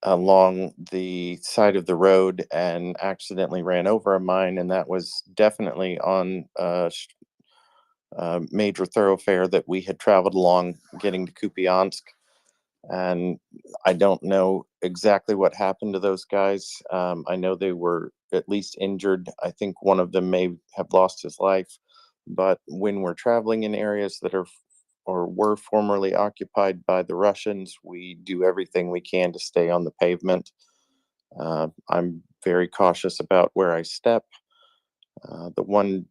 along the side of the road and accidentally ran over a mine, and that was definitely on a major thoroughfare that we had traveled along getting to Kupiansk. And I don't know exactly what happened to those guys. I know they were at least injured. I think one of them may have lost his life. But when we're traveling in areas that are or were formerly occupied by the Russians, we do everything we can to stay on the pavement. I'm very cautious about where I step. The one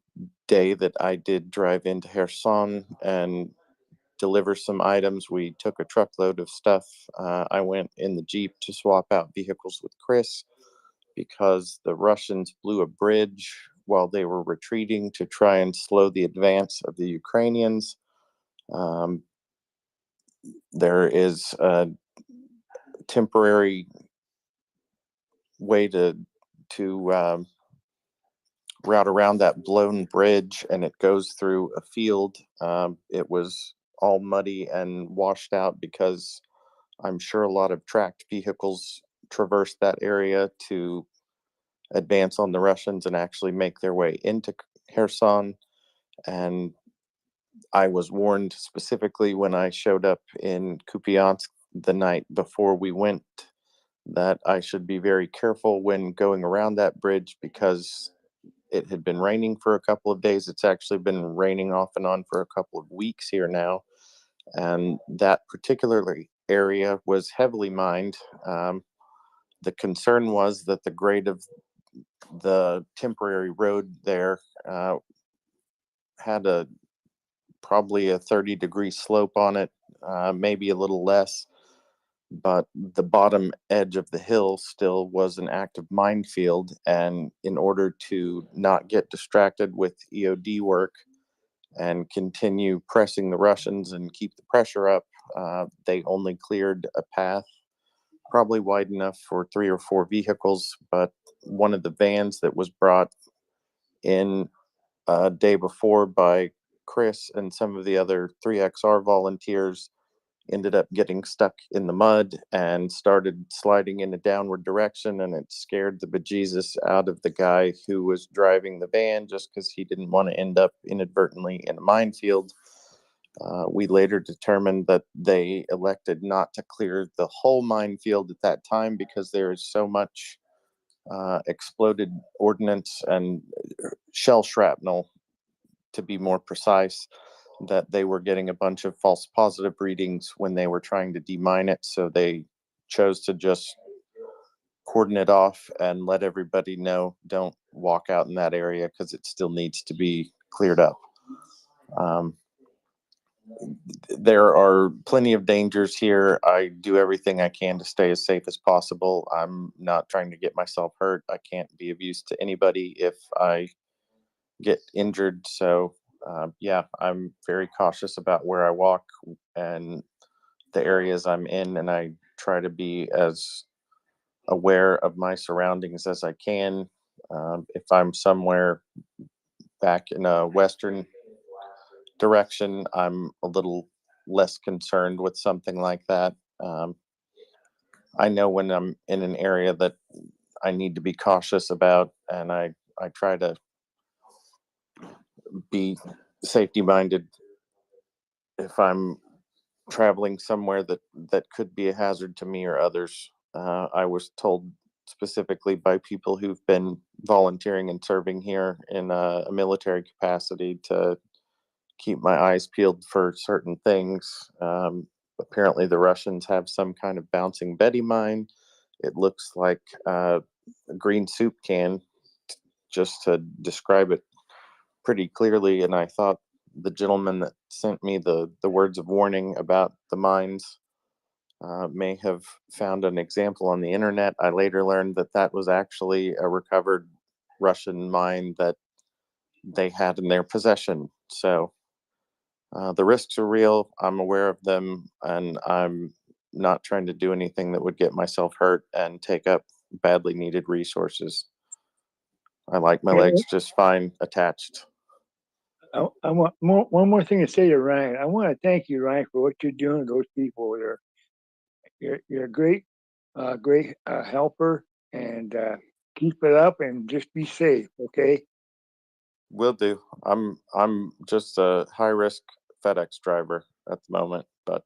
day that I did drive into Kherson and deliver some items, we took a truckload of stuff. I went in the Jeep to swap out vehicles with Chris because the Russians blew a bridge while they were retreating to try and slow the advance of the Ukrainians. There is a temporary way to route around that blown bridge, and it goes through a field. It was all muddy and washed out because I'm sure a lot of tracked vehicles traversed that area to advance on the Russians and actually make their way into Kherson. And I was warned specifically when I showed up in Kupiansk the night before we went that I should be very careful when going around that bridge because it had been raining for a couple of days. It's actually been raining off and on for a couple of weeks here now. And that particular area was heavily mined. The concern was that the grade of the temporary road there had probably a 30-degree slope on it, maybe a little less. But the bottom edge of the hill still was an active minefield. And in order to not get distracted with EOD work and continue pressing the Russians and keep the pressure up, they only cleared a path probably wide enough for 3 or 4 vehicles. But one of the vans that was brought in a day before by Chris and some of the other 3XR volunteers ended up getting stuck in the mud and started sliding in a downward direction, and it scared the bejesus out of the guy who was driving the van just because he didn't want to end up inadvertently in a minefield. We later determined that they elected not to clear the whole minefield at that time because there is so much exploded ordnance and shell shrapnel, to be more precise, that they were getting a bunch of false positive readings when they were trying to demine it. So they chose to just cordon it off and let everybody know, don't walk out in that area because it still needs to be cleared up. There are plenty of dangers here. I do everything I can to stay as safe as possible. I'm not trying to get myself hurt. I can't be of use to anybody if I get injured. So yeah, I'm very cautious about where I walk and the areas I'm in, and I try to be as aware of my surroundings as I can. If I'm somewhere back in a western direction, I'm a little less concerned with something like that. I know when I'm in an area that I need to be cautious about, and I try to be safety minded if I'm traveling somewhere that could be a hazard to me or others. I was told specifically by people who've been volunteering and serving here in a military capacity to keep my eyes peeled for certain things. Apparently the Russians have some kind of bouncing Betty mine. It looks like a green soup can, just to describe it pretty clearly. And I thought the gentleman that sent me the words of warning about the mines may have found an example on the internet. I later learned that that was actually a recovered Russian mine that they had in their possession. So the risks are real. I'm aware of them, and I'm not trying to do anything that would get myself hurt and take up badly needed resources. I like my legs just fine attached. I want one more thing to say to Ryan. I want to thank you, Ryan, for what you're doing to those people over there. You're a great helper, and keep it up and just be safe, okay? Will do. I'm just a high risk FedEx driver at the moment, but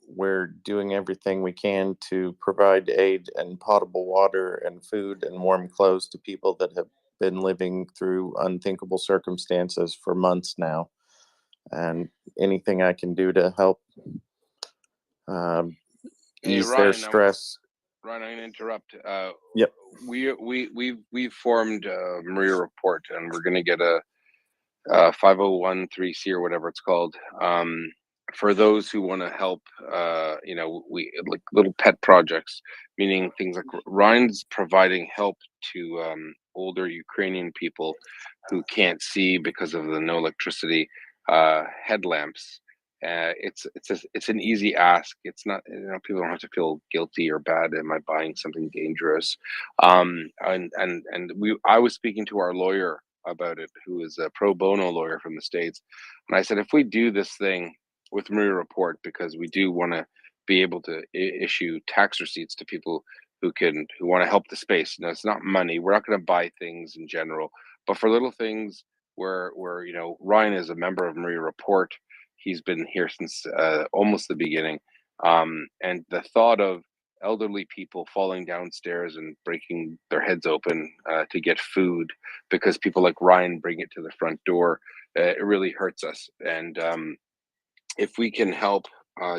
we're doing everything we can to provide aid and potable water and food and warm clothes to people that have been living through unthinkable circumstances for months now. And anything I can do to help ease their stress. Ryan, I'm gonna interrupt. Yep. We've formed MriyaReport, and we're gonna get a 5013C or whatever it's called. For those who want to help, we like little pet projects, meaning things like Ryan's providing help to older Ukrainian people who can't see because of the no electricity headlamps. It's an easy ask. It's not, people don't have to feel guilty or bad. Am I buying something dangerous? I was speaking to our lawyer about it, who is a pro bono lawyer from the States, and I said, if we do this thing with MriyaReport, because we do want to be able to issue tax receipts to people who want to help the space. Now, it's not money. We're not going to buy things in general, but for little things where Ryan is a member of MriyaReport. He's been here since almost the beginning, and the thought of elderly people falling downstairs and breaking their heads open to get food because people like Ryan bring it to the front door, it really hurts us. And if we can help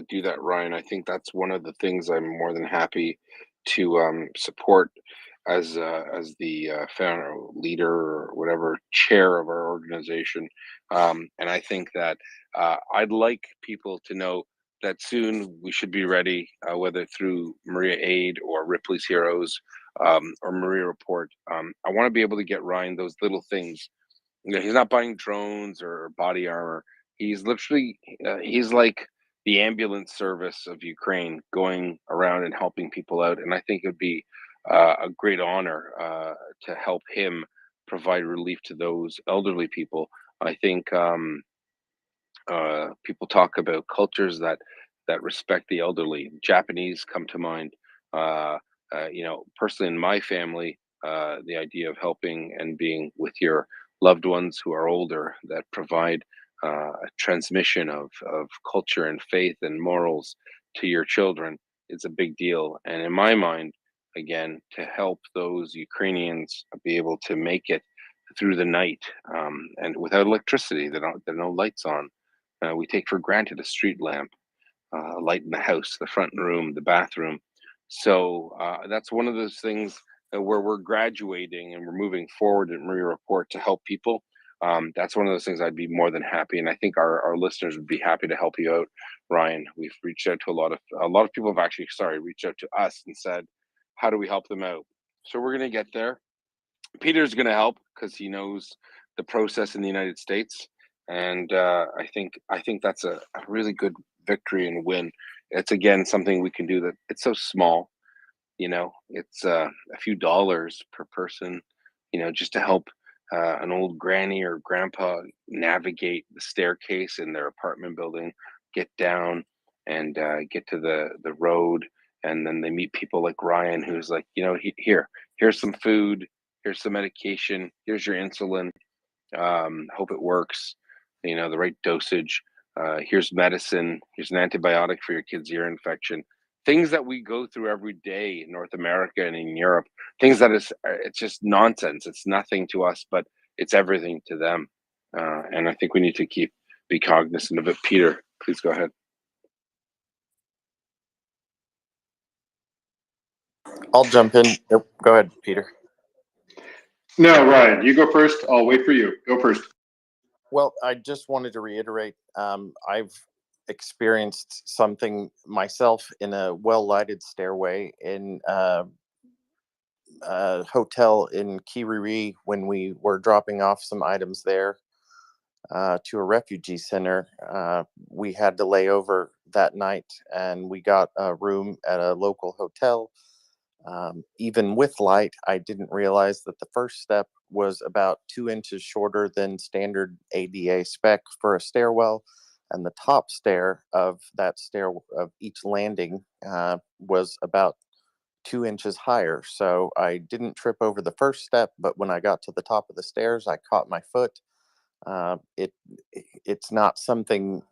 do that, Ryan, I think that's one of the things I'm more than happy to support as the founder, leader, or whatever chair of our organization. And I think that I'd like people to know that soon we should be ready, whether through Maria Aid or Ripley's Heroes or MriyaReport. I want to be able to get Ryan those little things. He's not buying drones or body armor. He's literally he's like the ambulance service of Ukraine, going around and helping people out. And I think it would be a great honor to help him provide relief to those elderly people. I think people talk about cultures that respect the elderly. Japanese come to mind. Personally in my family, the idea of helping and being with your loved ones who are older, that provide a transmission of culture and faith and morals to your children, is a big deal. And in my mind, again, to help those Ukrainians be able to make it through the night, and without electricity, there are no lights on. We take for granted a street lamp, light in the house, the front room, the bathroom. So that's one of those things where we're graduating and we're moving forward in MriyaReport to help people. That's one of those things I'd be more than happy, and I think our listeners would be happy to help you out, Ryan. We've reached out to a lot of people have actually, reached out to us and said, how do we help them out? So we're going to get there. Peter's going to help because he knows the process in the United States, and I think that's a really good victory and win. It's again something we can do that it's so small, it's a few dollars per person, just to help an old granny or grandpa navigate the staircase in their apartment building, get down and get to the road, and then they meet people like Ryan, who's like, here's some food, here's some medication, here's your insulin. Hope it works, the right dosage. Here's medicine, here's an antibiotic for your kid's ear infection. Things that we go through every day in North America and in Europe, things that it's just nonsense. It's nothing to us, but it's everything to them. And I think we need to be cognizant of it. Peter, please go ahead. I'll jump in. Nope, go ahead, Peter. No, Ryan, you go first. I'll wait for you. Go first. Well, I just wanted to reiterate, I've experienced something myself in a well-lighted stairway in a hotel in Kiriri when we were dropping off some items there to a refugee center. We had to lay over that night, and we got a room at a local hotel. Even with light, I didn't realize that the first step was about 2 inches shorter than standard ADA spec for a stairwell, and the top stair of that stair of each landing was about 2 inches higher. So I didn't trip over the first step, but when I got to the top of the stairs, I caught my foot. It's not something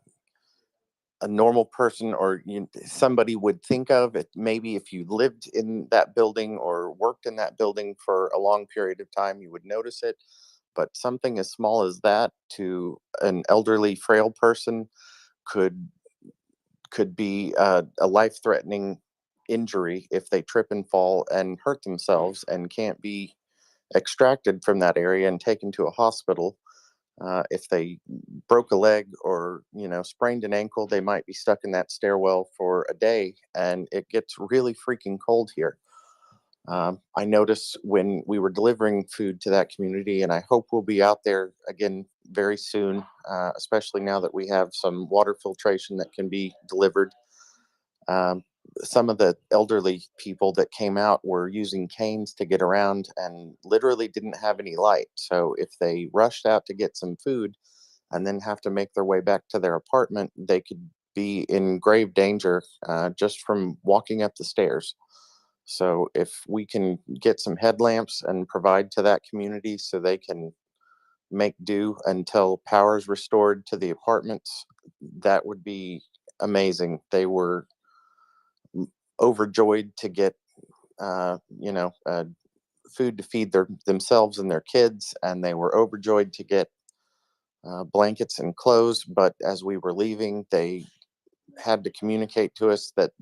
a normal person or somebody would think of it. Maybe if you lived in that building or worked in that building for a long period of time, you would notice it. But something as small as that to an elderly, frail person could be a life-threatening injury if they trip and fall and hurt themselves and can't be extracted from that area and taken to a hospital. If they broke a leg or sprained an ankle, they might be stuck in that stairwell for a day, and it gets really freaking cold here. I noticed when we were delivering food to that community, and I hope we'll be out there again very soon, especially now that we have some water filtration that can be delivered. Some of the elderly people that came out were using canes to get around and literally didn't have any light. So if they rushed out to get some food and then have to make their way back to their apartment, they could be in grave danger just from walking up the stairs. So if we can get some headlamps and provide to that community so they can make do until power is restored to the apartments, that would be amazing. They were overjoyed to get food to feed themselves and their kids, and they were overjoyed to get blankets and clothes. But as we were leaving, they had to communicate to us that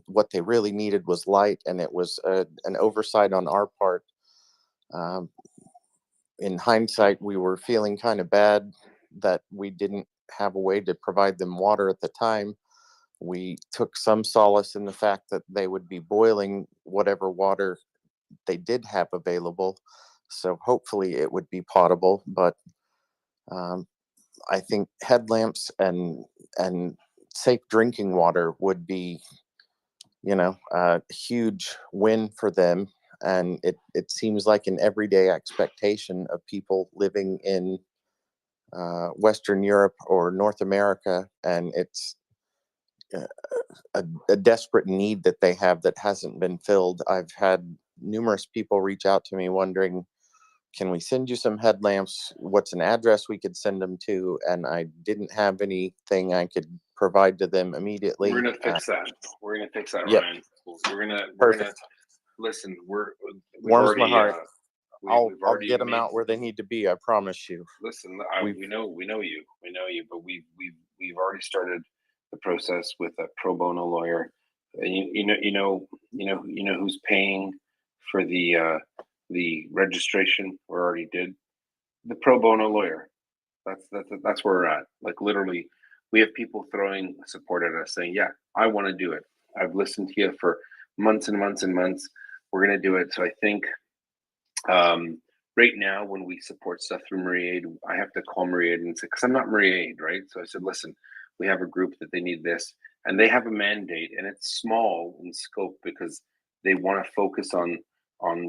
what they really needed was light, and it was an oversight on our part. In hindsight, we were feeling kind of bad that we didn't have a way to provide them water at the time. We took some solace in the fact that they would be boiling whatever water they did have available. So hopefully it would be potable. But I think headlamps and safe drinking water would be, a huge win for them. And it seems like an everyday expectation of people living in Western Europe or North America. And it's a desperate need that they have that hasn't been filled. I've had numerous people reach out to me wondering, can we send you some headlamps? What's an address we could send them to? And I didn't have anything I could provide to them immediately. We're gonna fix that. We're gonna fix that, Yep. Ryan. We're gonna Perfect. listen. We've Warms already, my heart. I'll already get them made. out where they need to be. I promise you. Listen, we know you, but we've already started the process with a pro bono lawyer. And you know who's paying for the registration. We already did the pro bono lawyer. That's where we're at. Like literally, we have people throwing support at us, saying, "Yeah, I want to do it. I've listened to you for months and months and months. We're gonna do it." So I think. Right now, when we support stuff through MriyaAid, I have to call MriyaAid and say, because I'm not MriyaAid, right? So I said, listen, we have a group that they need this, and they have a mandate, and it's small in scope because they want to focus on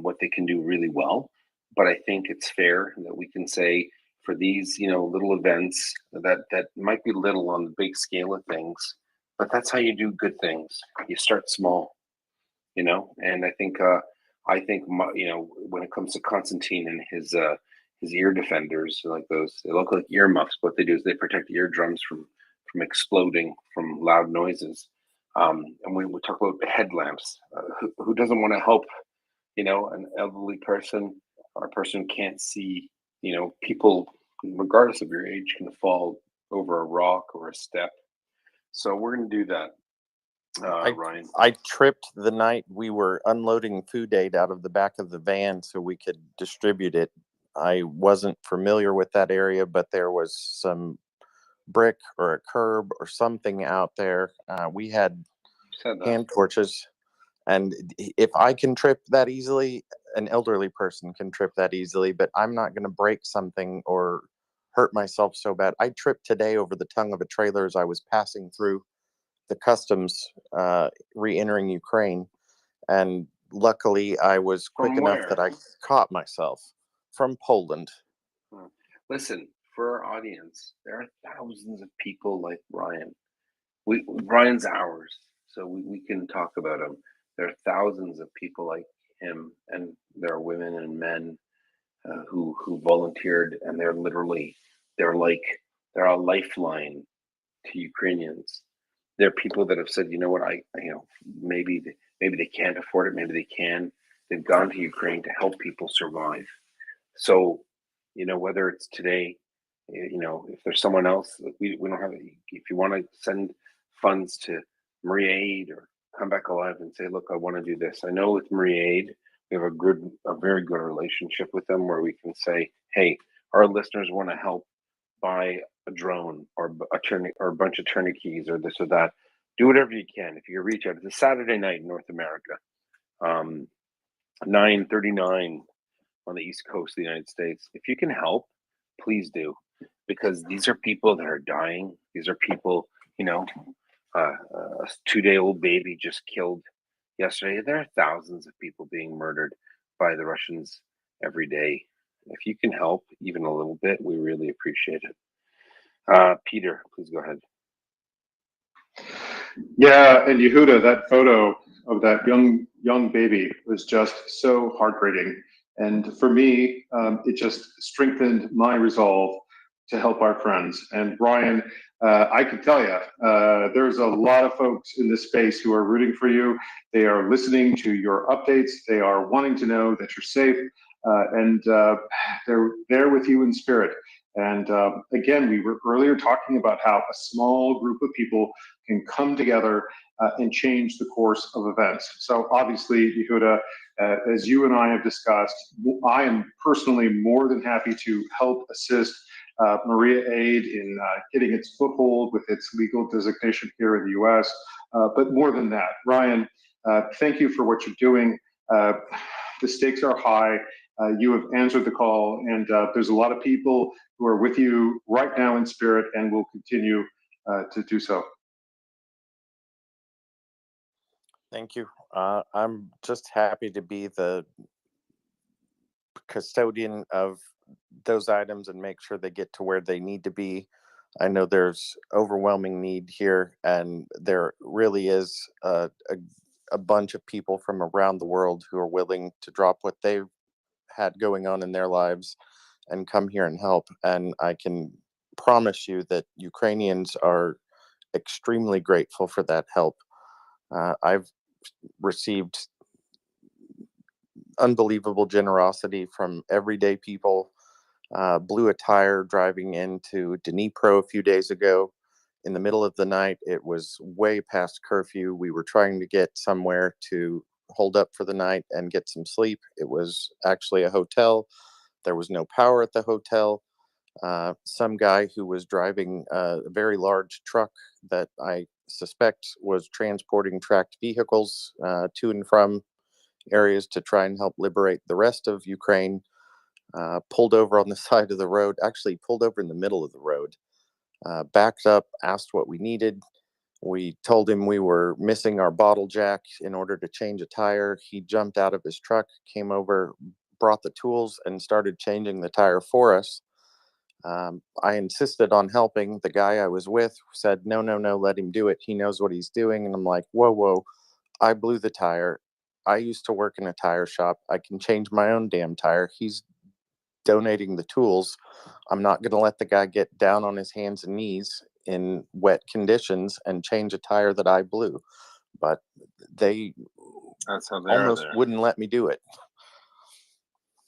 what they can do really well. But I think it's fair that we can say for these, little events that might be little on the big scale of things, but that's how you do good things. You start small, and I think when it comes to Constantine and his ear defenders, like those, they look like earmuffs. What they do is they protect eardrums from exploding from loud noises. And we talk about headlamps. Who doesn't want to help, an elderly person or a person who can't see? People, regardless of your age, can fall over a rock or a step. So we're going to do that. Ryan. I tripped the night we were unloading food aid out of the back of the van so we could distribute it. I wasn't familiar with that area, but there was some brick or a curb or something out there. We had hand torches, and if I can trip that easily, an elderly person can trip that easily, but I'm not going to break something or hurt myself so bad. I tripped today over the tongue of a trailer as I was passing through the customs re-entering Ukraine, and luckily I was quick From enough where? that I caught myself from Poland. Listen, for our audience, there are thousands of people like Ryan. Ryan's ours, so we can talk about him. There are thousands of people like him, and there are women and men who volunteered, and they're a lifeline to Ukrainians. There are people that have said, you know what, maybe they can't afford it, maybe they can. They've gone to Ukraine to help people survive. So, whether it's today, if there's someone else, we don't have. If you want to send funds to MriyaAid or Come Back Alive and say, look, I want to do this. I know with MriyaAid, we have a very good relationship with them where we can say, hey, our listeners want to help buy a drone or a bunch of tourniquets or this or that. Do whatever you can. If you reach out, it's a Saturday night in North America, 9:39 on the East Coast of the United States. If you can help, please do, because these are people that are dying. These are people, a 2-day-old baby just killed yesterday. There are thousands of people being murdered by the Russians every day. If you can help even a little bit, we really appreciate it. Peter, please go ahead. Yeah, and Yehuda, that photo of that young baby was just so heartbreaking. And for me, it just strengthened my resolve to help our friends. And Brian, I can tell you, there's a lot of folks in this space who are rooting for you. They are listening to your updates. They are wanting to know that you're safe, and they're there with you in spirit. And again, we were earlier talking about how a small group of people can come together and change the course of events. So obviously, Yehuda, as you and I have discussed, I am personally more than happy to help assist MriyaAid in getting its foothold with its legal designation here in the US. But more than that, Ryan, thank you for what you're doing. The stakes are high. You have answered the call, and there's a lot of people who are with you right now in spirit and will continue to do so. Thank you. I'm just happy to be the custodian of those items and make sure they get to where they need to be. I know there's overwhelming need here, and there really is a bunch of people from around the world who are willing to drop what they've had going on in their lives and come here and help. And I can promise you that Ukrainians are extremely grateful for that help. I've received unbelievable generosity from everyday people. Blew a tire driving into Dnipro a few days ago in the middle of the night. It was way past curfew. We were trying to get somewhere to hold up for the night and get some sleep. It was actually a hotel. There was no power at the hotel. Some guy who was driving a very large truck that I suspect was transporting tracked vehicles to and from areas to try and help liberate the rest of Ukraine, pulled over on the side of the road, actually pulled over in the middle of the road, backed up, asked what we needed. We told him we were missing our bottle jack in order to change a tire. He jumped out of his truck, came over, brought the tools, and started changing the tire for us. I insisted on helping. The guy I was with said, no, let him do it. He knows what he's doing. And I'm like, whoa, I blew the tire. I used to work in a tire shop. I can change my own damn tire. He's donating the tools. I'm not going to let the guy get down on his hands and knees in wet conditions and change a tire that I blew. But they That's how they almost are there. wouldn't let me do it.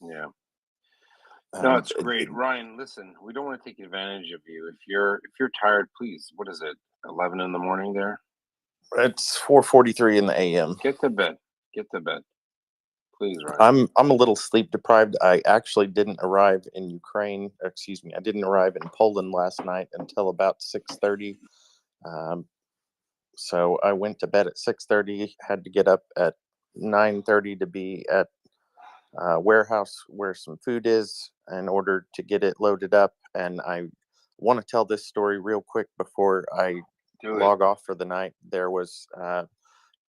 Yeah. No, it's great. Ryan, listen, we don't want to take advantage of you. If you're tired, please, what is it, 11 in the morning there? It's 4:43 in the a.m. Get to bed. Please, Ryan. I'm a little sleep deprived. I actually didn't arrive in Ukraine. Excuse me. I didn't arrive in Poland last night until about 6:30. So I went to bed at 6:30. Had to get up at 9:30 to be at warehouse where some food is in order to get it loaded up. And I want to tell this story real quick before I log off for the night. There was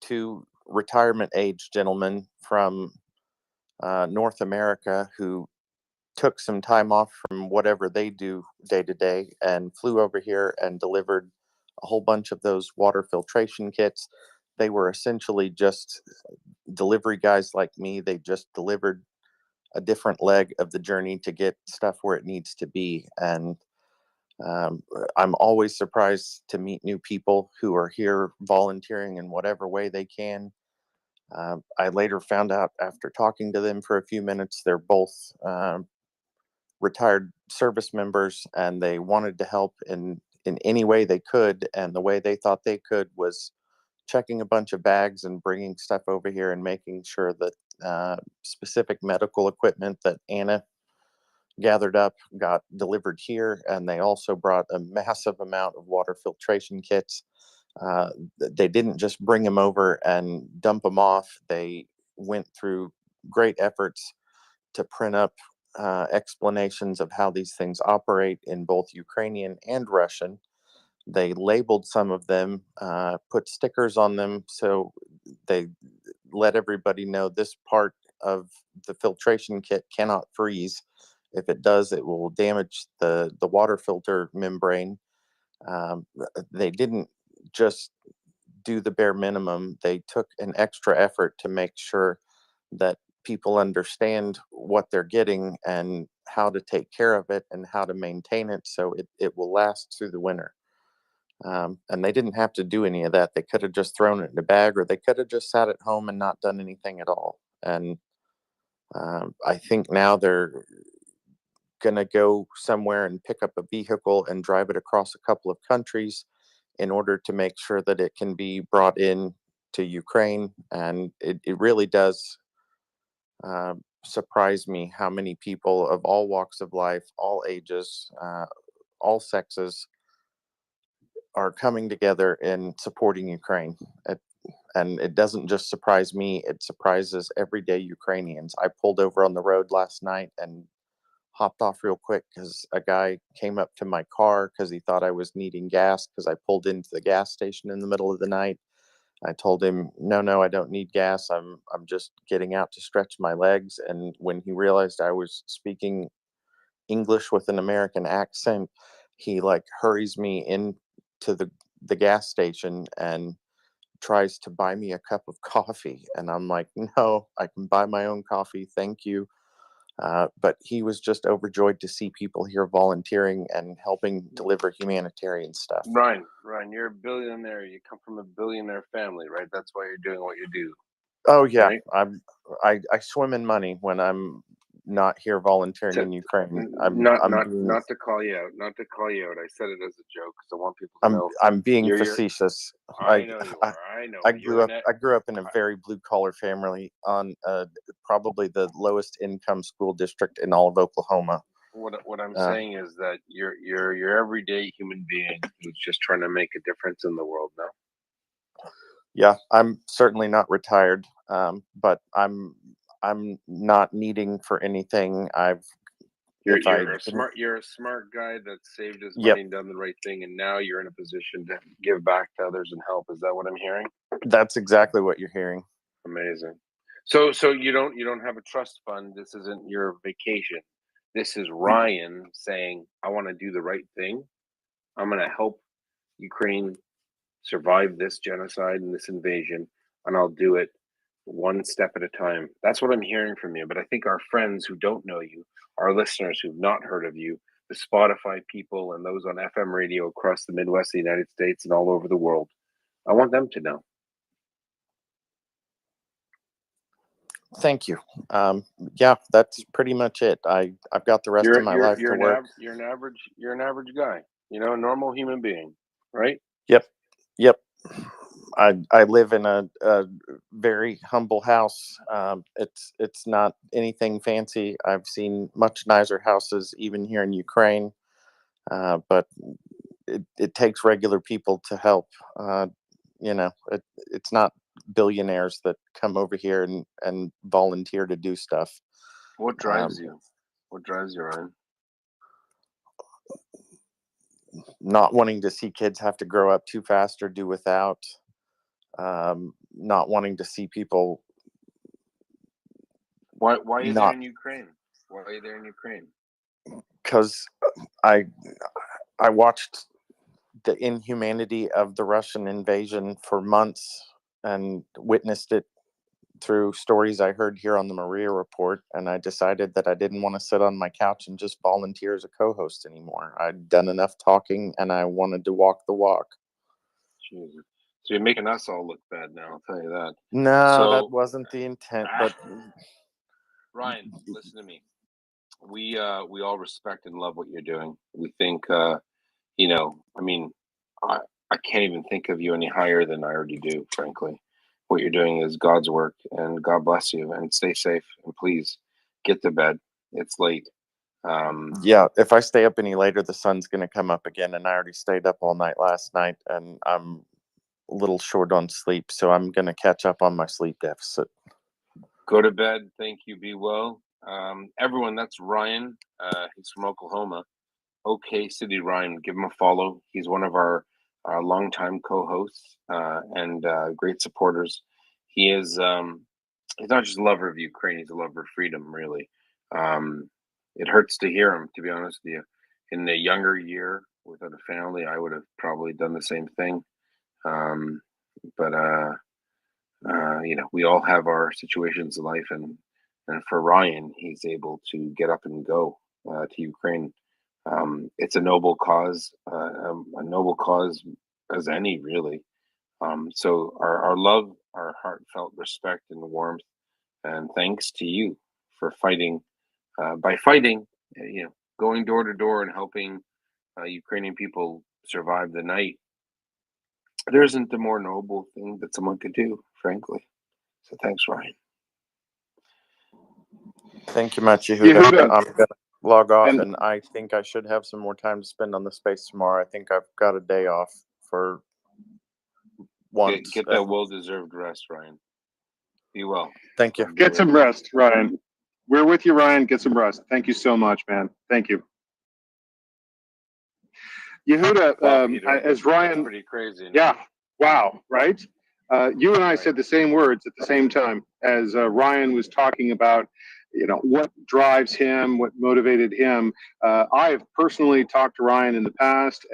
two retirement age gentleman from North America who took some time off from whatever they do day to day and flew over here and delivered a whole bunch of those water filtration kits. They were essentially just delivery guys like me. They just delivered a different leg of the journey to get stuff where it needs to be. And I'm always surprised to meet new people who are here volunteering in whatever way they can. I later found out after talking to them for a few minutes, they're both retired service members, and they wanted to help in any way they could. And the way they thought they could was checking a bunch of bags and bringing stuff over here and making sure that specific medical equipment that Anna gathered up got delivered here. And they also brought a massive amount of water filtration kits. They didn't just bring them over and dump them off. They went through great efforts to print up explanations of how these things operate in both Ukrainian and Russian. They labeled some of them, put stickers on them, so they let everybody know this part of the filtration kit cannot freeze. If it does, it will damage the water filter membrane. They didn't just do the bare minimum. They took an extra effort to make sure that people understand what they're getting and how to take care of it and how to maintain it so it will last through the winter. And they didn't have to do any of that. They could have just thrown it in a bag, or they could have just sat at home and not done anything at all. And I think now they're going to go somewhere and pick up a vehicle and drive it across a couple of countries in order to make sure that it can be brought in to Ukraine. And it really does surprise me how many people of all walks of life, all ages, all sexes are coming together in supporting Ukraine. And it doesn't just surprise me, it surprises everyday Ukrainians. I pulled over on the road last night and hopped off real quick because a guy came up to my car because he thought I was needing gas because I pulled into the gas station in the middle of the night. I told him, no, I don't need gas. I'm just getting out to stretch my legs. And when he realized I was speaking English with an American accent, he like hurries me into the gas station and tries to buy me a cup of coffee. And I'm like, no, I can buy my own coffee. Thank you. But he was just overjoyed to see people here volunteering and helping deliver humanitarian stuff. Ryan, you're a billionaire. You come from a billionaire family, right? That's why you're doing what you do. Oh yeah, right? I swim in money when I'm not here volunteering in Ukraine. Not to call you out. Not to call you out. I said it as a joke because I want people to know. I'm being you're- facetious. I know you are. I know. I grew up in a very blue collar family on probably the lowest income school district in all of Oklahoma. What I'm saying is that you're everyday human being who's just trying to make a difference in the world now. Yeah, I'm certainly not retired, but I'm not needing for anything. You're a smart guy that saved his money and done the right thing, and now you're in a position to give back to others and help. Is that what I'm hearing? That's exactly what you're hearing. Amazing. So you don't have a trust fund. This isn't your vacation. This is Ryan saying, I want to do the right thing. I'm going to help Ukraine survive this genocide and this invasion, and I'll do it one step at a time. That's what I'm hearing from you. But I think our friends who don't know you, our listeners who've not heard of you, the Spotify people and those on FM radio across the Midwest, the United States, and all over the world, I want them to know. Thank you. Yeah, that's pretty much it. I've got the rest of my life to work. You're an average guy, a normal human being, right? Yep. I live in a very humble house. It's not anything fancy. I've seen much nicer houses even here in Ukraine, but it takes regular people to help. It's not billionaires that come over here and volunteer to do stuff. What drives you? What drives you, Ryan? Not wanting to see kids have to grow up too fast or do without. not wanting to see people. Why are you there not in Ukraine? Why are you there in Ukraine? because I watched the inhumanity of the Russian invasion for months and witnessed it through stories I heard here on the MriyaReport, and I decided that I didn't want to sit on my couch and just volunteer as a co-host anymore. I'd done enough talking, and I wanted to walk the walk. Jesus. So you're making us all look bad now, I'll tell you that. No, So, that wasn't the intent, but Ryan, listen to me. We all respect and love what you're doing. We think, you know, I mean, I can't even think of you any higher than I already do, frankly. What you're doing is God's work, and God bless you, and stay safe, and please get to bed. It's late. Yeah, if I stay up any later, the sun's going to come up again, and I already stayed up all night last night, and I'm a little short on sleep, so I'm going to catch up on my sleep deficit. Go to bed. Thank you. Be well. Everyone, that's Ryan. He's from Oklahoma. OK City Ryan. Give him a follow. He's one of our longtime co-hosts and great supporters. He is he's not just a lover of Ukraine, he's a lover of freedom, really. It hurts to hear him, to be honest with you. In a younger year, without a family, I would have probably done the same thing. But you know, we all have our situations in life, and for Ryan, he's able to get up and go to Ukraine. It's a noble cause as any, really. So our love, our heartfelt respect and warmth, and thanks to you for fighting, you know, going door to door and helping Ukrainian people survive the night. There isn't a more noble thing that someone could do, frankly. So thanks, Ryan. Thank you much, Yehuda. Yehuda. I'm going to log off, and I think I should have some more time to spend on the space tomorrow. I think I've got a day off for once. Get that well-deserved rest, Ryan. Be well. Thank you. Get some rest, Ryan. We're with you, Ryan. Get some rest. Thank you so much, man. Thank you. Yehuda, Wow, Peter, as Ryan, that's pretty crazy. yeah, wow, right? You and I said the same words at the same time as Ryan was talking about, you know, what drives him, what motivated him. I've personally talked to Ryan in the past.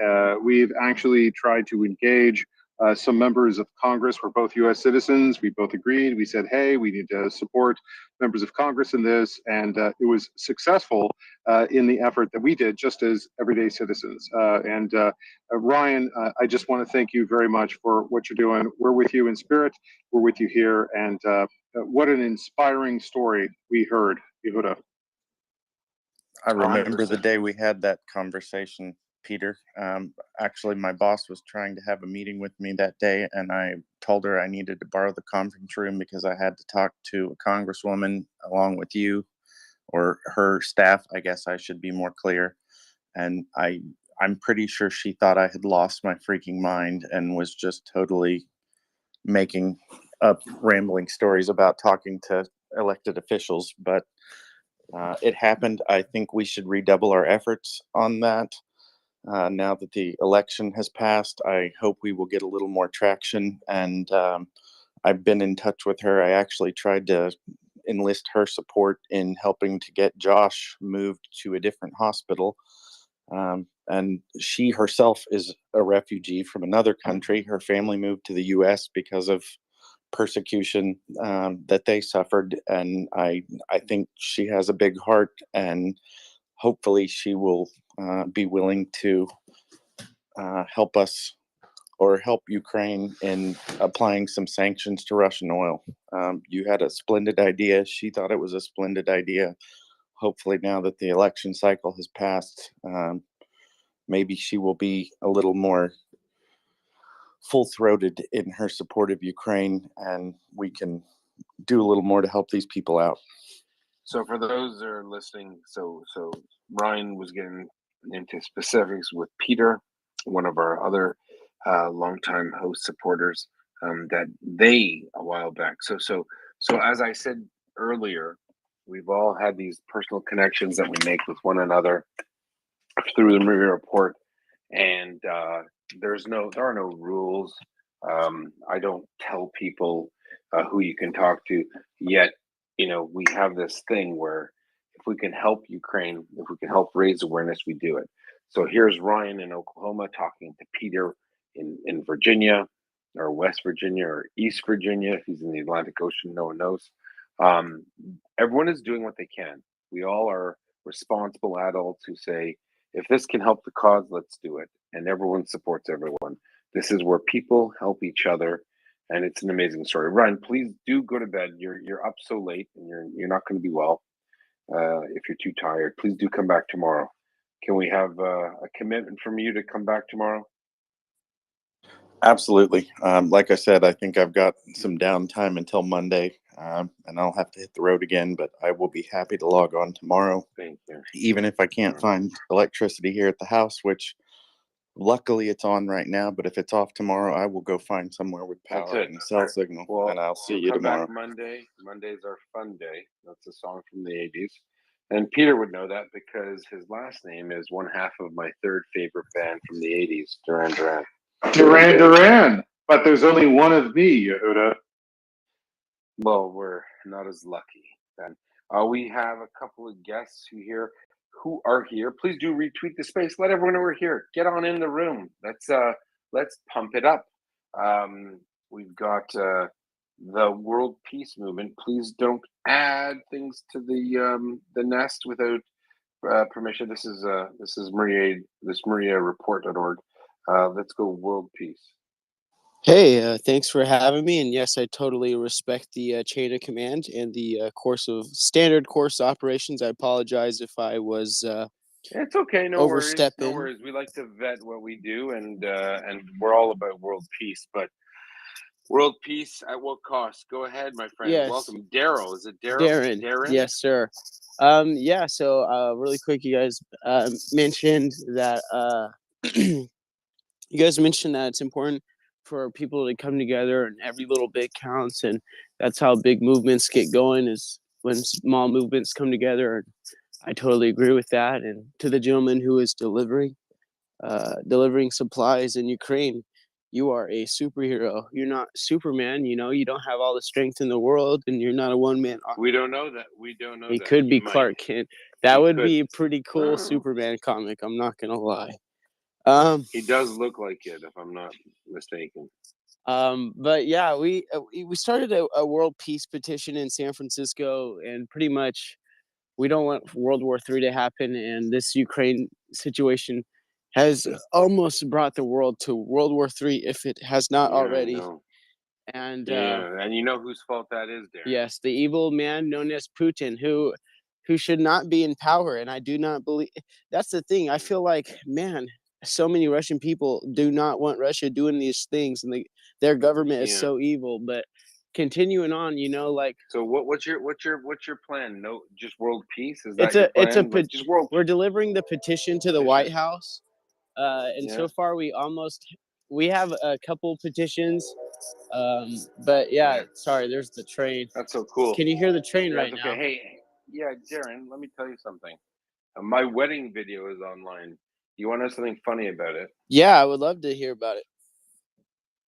We've actually tried to engage some members of Congress. We're both U.S. citizens. We both agreed. We said, hey, we need to support members of Congress in this. And it was successful in the effort that we did just as everyday citizens. Ryan, I just want to thank you very much for what you're doing. We're with you in spirit. We're with you here. And what an inspiring story we heard, Yehuda. I remember the day we had that conversation, Peter. Actually, my boss was trying to have a meeting with me that day, and I told her I needed to borrow the conference room because I had to talk to a congresswoman along with you, or her staff, I guess I should be more clear. And I'm pretty sure she thought I had lost my freaking mind and was just totally making up rambling stories about talking to elected officials, but it happened. I think we should redouble our efforts on that. Now that the election has passed, I hope we will get a little more traction. And I've been in touch with her. I actually tried to enlist her support in helping to get Josh moved to a different hospital. And she herself is a refugee from another country. Her family moved to the U.S. because of persecution that they suffered. And I think she has a big heart, and hopefully she will be willing to help us or help Ukraine in applying some sanctions to Russian oil. You had a splendid idea. She thought it was a splendid idea. Hopefully now that the election cycle has passed, maybe she will be a little more full-throated in her support of Ukraine, and we can do a little more to help these people out. So for those that are listening, so Ryan was getting into specifics with Peter, one of our other longtime host supporters, that they a while back. So as I said earlier, we've all had these personal connections that we make with one another through the MriyaReport, and there are no rules. I don't tell people who you can talk to, yet we have this thing where if we can help Ukraine, if we can help raise awareness, we do it. So here's Ryan in Oklahoma talking to Peter in Virginia, or West Virginia, or East Virginia. If he's in the Atlantic Ocean, no one knows. Everyone is doing what they can. We all are responsible adults who say, if this can help the cause, let's do it. And everyone supports everyone. This is where people help each other, and it's an amazing story. Ryan, please do go to bed. You're up so late, and you're not going to be well. If you're too tired, please do come back tomorrow. Can we have a commitment from you to come back tomorrow? Absolutely. Like I said, I think I've got some downtime until Monday, and I'll have to hit the road again, but I will be happy to log on tomorrow. Thank you. Even if I can't find electricity here at the house, which luckily it's on right now, but if it's off tomorrow, I will go find somewhere with That's power it. and a cell signal, Well, and I'll see we'll you come tomorrow. back Monday. Monday's our fun day. That's a song from the 80s. And Peter would know that because his last name is one half of my third favorite band from the 80s, Duran Duran. Duran Duran. But there's only one of me, Yehuda. Well, we're not as lucky then. We have a couple of guests who are here. Please do retweet the space. Let everyone know we're here. Get on in the room. Let's pump it up. We've got the World Peace Movement. Please don't add things to the nest without permission. This is MriyaReport.org. Let's go World Peace. Hey, thanks for having me. And yes, I totally respect the chain of command and the standard course operations. I apologize if I was It's okay, no overstepping. worries, no worries. We like to vet what we do, and we're all about world peace. But world peace at what cost? Go ahead, my friend. Yes. Welcome, Daryl. Is it Daryl? Darren. Yes, sir. Yeah. So, really quick, you guys mentioned that it's important for people to come together, and every little bit counts, and that's how big movements get going, is when small movements come together. And I totally agree with that. And to the gentleman who is delivering supplies in Ukraine, you are a superhero. You're not Superman. You don't have all the strength in the world, and you're not a one-man army. We don't know that. He could be Clark Kent. That would be a pretty cool Oh. Superman comic. I'm not gonna lie. He does look like it, if I'm not mistaken. But yeah, we started a world peace petition in San Francisco, and pretty much we don't want World War III to happen. And this Ukraine situation has almost brought the world to World War III, if it has not already. And and you know whose fault that is, Darren. yes, the evil man known as Putin, who should not be in power. And I do not believe that's the thing. I feel like, man, so many Russian people do not want Russia doing these things, and their government is so evil. But continuing on, like, so what's your plan? No, just world peace? Is that your plan? Just world. We're delivering the petition to the White House, and so far we have a couple petitions. But yeah, sorry, there's the train. That's so cool. Can you hear the train right That's now? okay. Hey, yeah, Darren, let me tell you something. My wedding video is online. You want to know something funny about it? Yeah, I would love to hear about it.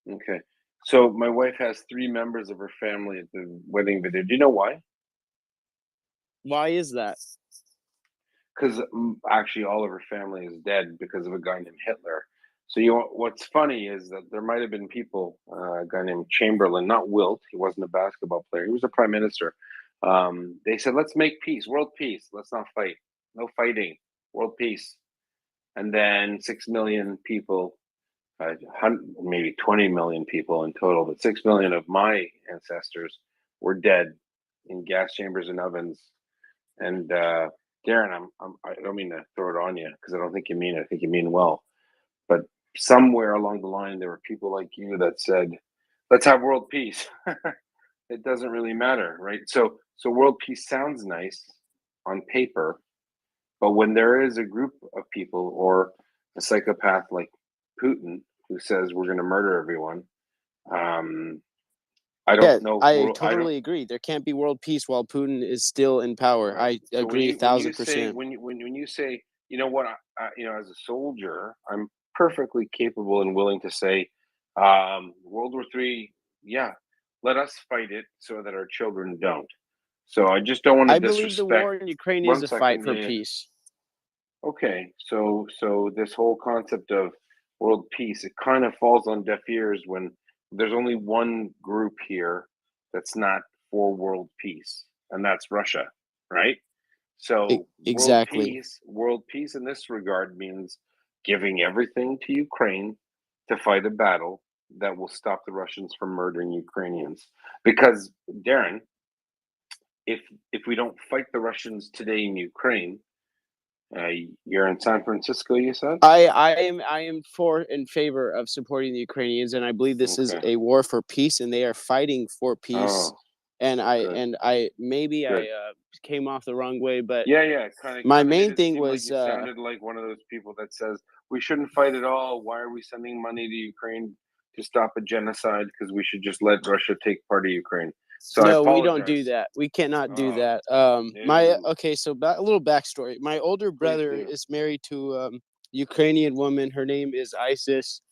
Okay. So my wife has 3 members of her family at the wedding video. Do you know why? Why is that? Because actually all of her family is dead because of a guy named Hitler. So what's funny is that there might have been people, a guy named Chamberlain, not Wilt. He wasn't a basketball player. He was a prime minister. They said, let's make peace, world peace. Let's not fight. No fighting, world peace. And then 6 million people, maybe 20 million people in total, but 6 million of my ancestors were dead in gas chambers and ovens. And Darren, I don't mean to throw it on you because I don't think you mean it. I think you mean well. But somewhere along the line, there were people like you that said, let's have world peace. It doesn't really matter, right? So world peace sounds nice on paper, but when there is a group of people or a psychopath like Putin who says we're going to murder everyone, I don't know. I totally agree. There can't be world peace while Putin is still in power. Right. I agree 1,000%. When you say, you know what, as a soldier, I'm perfectly capable and willing to say, World War III, yeah, let us fight it so that our children don't. So I just don't want to I believe the war in Ukraine is a fight for peace. Okay, so this whole concept of world peace, it kind of falls on deaf ears when there's only one group here that's not for world peace, and that's Russia, right? So Exactly. world peace in this regard means giving everything to Ukraine to fight a battle that will stop the Russians from murdering Ukrainians. Because Darren, if we don't fight the Russians today in Ukraine, you're in San Francisco, you said? I am in favor of supporting the Ukrainians, and I believe this is a war for peace, and they are fighting for peace. And I came off the wrong way, but my main thing was you sounded like one of those people that says we shouldn't fight at all. Why are we sending money to Ukraine to stop a genocide? Because we should just let Russia take part of Ukraine. So no, we don't do that. We cannot do that. So a little backstory. My older brother is married to a Ukrainian woman. Her name is Isis,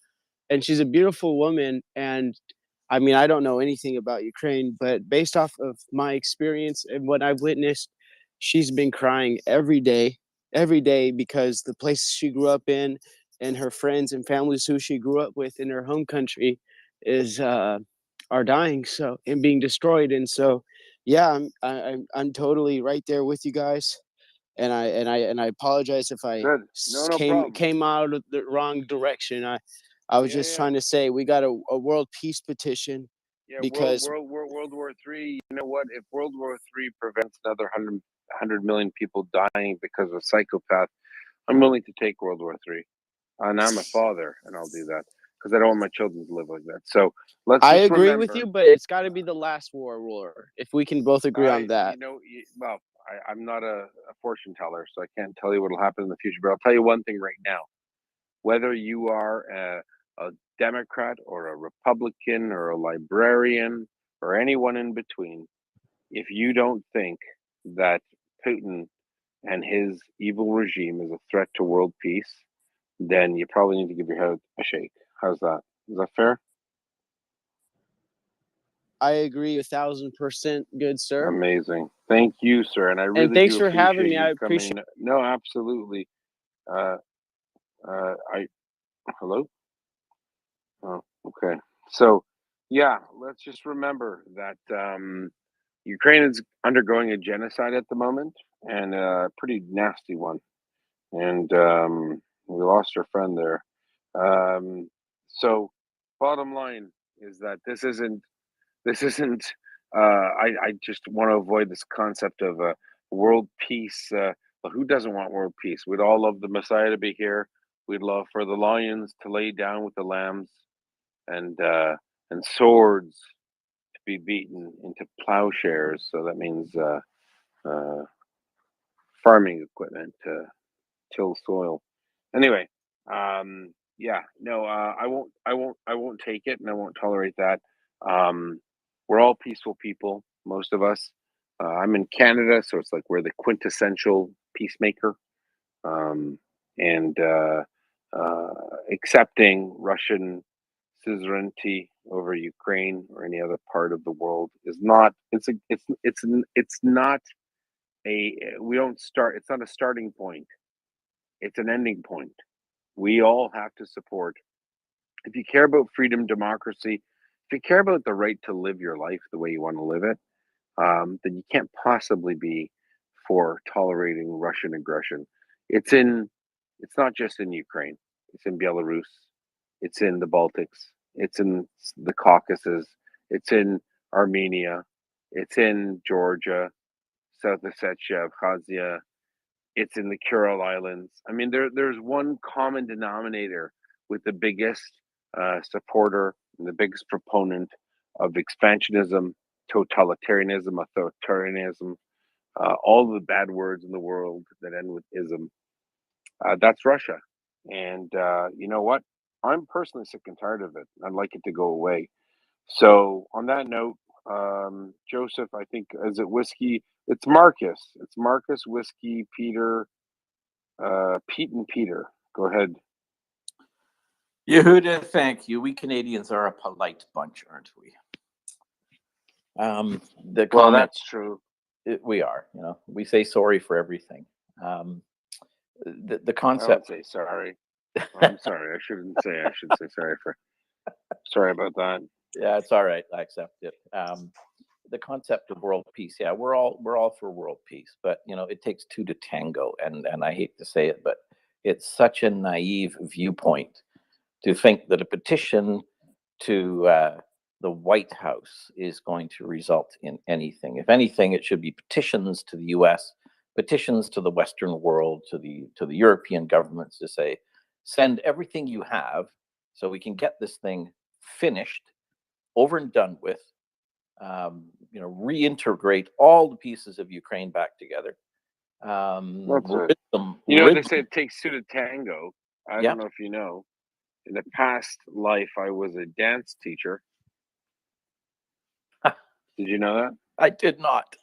and she's a beautiful woman. And I mean, I don't know anything about Ukraine, but based off of my experience and what I've witnessed, she's been crying every day because the place she grew up in and her friends and families who she grew up with in her home country are dying and being destroyed. And so, yeah, I'm totally right there with you guys. And I apologize if I came out of the wrong direction. I was just trying to say we got a world peace petition because World War III. You know what? If World War III prevents another 100 million people dying because of psychopath, I'm willing to take World War III. And I'm a father, and I'll do that because I don't want my children to live like that. So I agree with you, but it's got to be the last war. If we can both agree on that. I'm not a fortune teller, so I can't tell you what will happen in the future. But I'll tell you one thing right now: whether you are a Democrat or a Republican or a librarian or anyone in between, if you don't think that Putin and his evil regime is a threat to world peace, then you probably need to give your head a shake. How's that? Is that fair? I agree 1,000%, good sir. Amazing. Thank you, sir. And I really thanks do for appreciate having me. you I appreciate. No, absolutely. Hello? Oh, okay. So, yeah, let's just remember that Ukraine is undergoing a genocide at the moment, and a pretty nasty one. And we lost our friend there. So, bottom line is that this isn't. I just want to avoid this concept of world peace. Well, who doesn't want world peace? We'd all love the Messiah to be here. We'd love for the lions to lay down with the lambs, and swords to be beaten into plowshares. So that means farming equipment to till soil. Anyway, yeah, no, I won't take it, and I won't tolerate that. We're all peaceful people, most of us. I'm in Canada, so it's like we're the quintessential peacemaker, and accepting Russian suzerainty over Ukraine or any other part of the world is not. It's not a. We don't start. It's not a starting point. It's an ending point. We all have to support. If you care about freedom, democracy, if you care about the right to live your life the way you want to live it, then you can't possibly be for tolerating Russian aggression. It's in. It's not just in Ukraine. It's in Belarus. It's in the Baltics. It's in the Caucasus. It's in Armenia. It's in Georgia, South Ossetia, Abkhazia. It's in the Kuril Islands. I mean, there's one common denominator with the biggest supporter and the biggest proponent of expansionism, totalitarianism, authoritarianism, all the bad words in the world that end with ism. That's Russia. And you know what? I'm personally sick and tired of it. I'd like it to go away. So, on that note, Joseph, I think, is it whiskey? It's Marcus. It's Marcus, whiskey, Peter, Pete, and Peter. Go ahead. Yehuda, thank you. We Canadians are a polite bunch, aren't we? The Well, comment, that's true. we are, we say sorry for everything. The I don't concept. say sorry. I'm sorry. I shouldn't say. I should say sorry for. Sorry about that. Yeah, it's all right. I accept it. The concept of world peace. Yeah, we're all for world peace, but it takes two to tango, and I hate to say it, but it's such a naive viewpoint to think that a petition to the White House is going to result in anything. If anything, it should be petitions to the U.S., petitions to the Western world, to the European governments to say, send everything you have so we can get this thing finished, over and done with. Reintegrate all the pieces of Ukraine back together. That's Rid it. them. They say it takes two to tango. I Yeah. don't know if you know. In the past life, I was a dance teacher. Did you know that? I did not.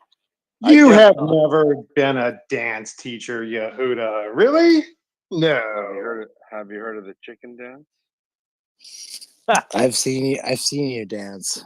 You have never been a dance teacher, Yehuda. Really? No. Have you heard of the chicken dance? I've seen you dance.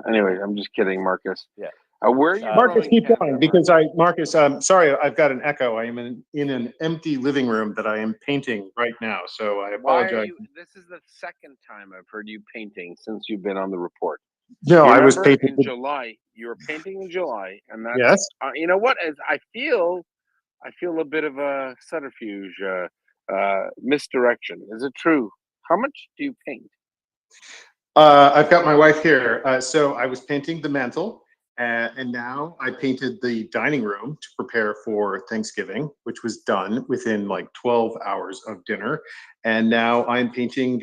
Anyway, I'm just kidding, Marcus. Yeah. Where are you Marcus, from keep Canada, going because Marcus, sorry, I've got an echo. I am in an empty living room that I am painting right now, so I apologize. This is the second time I've heard you painting since you've been on the report. No, I was Remember painting in July. You were painting in July, and that's Yes. you know what? As I feel a bit of a subterfuge, misdirection. Is it true? How much do you paint? I've got my wife here. So I was painting the mantle, and now I painted the dining room to prepare for Thanksgiving, which was done within like 12 hours of dinner. And now I'm painting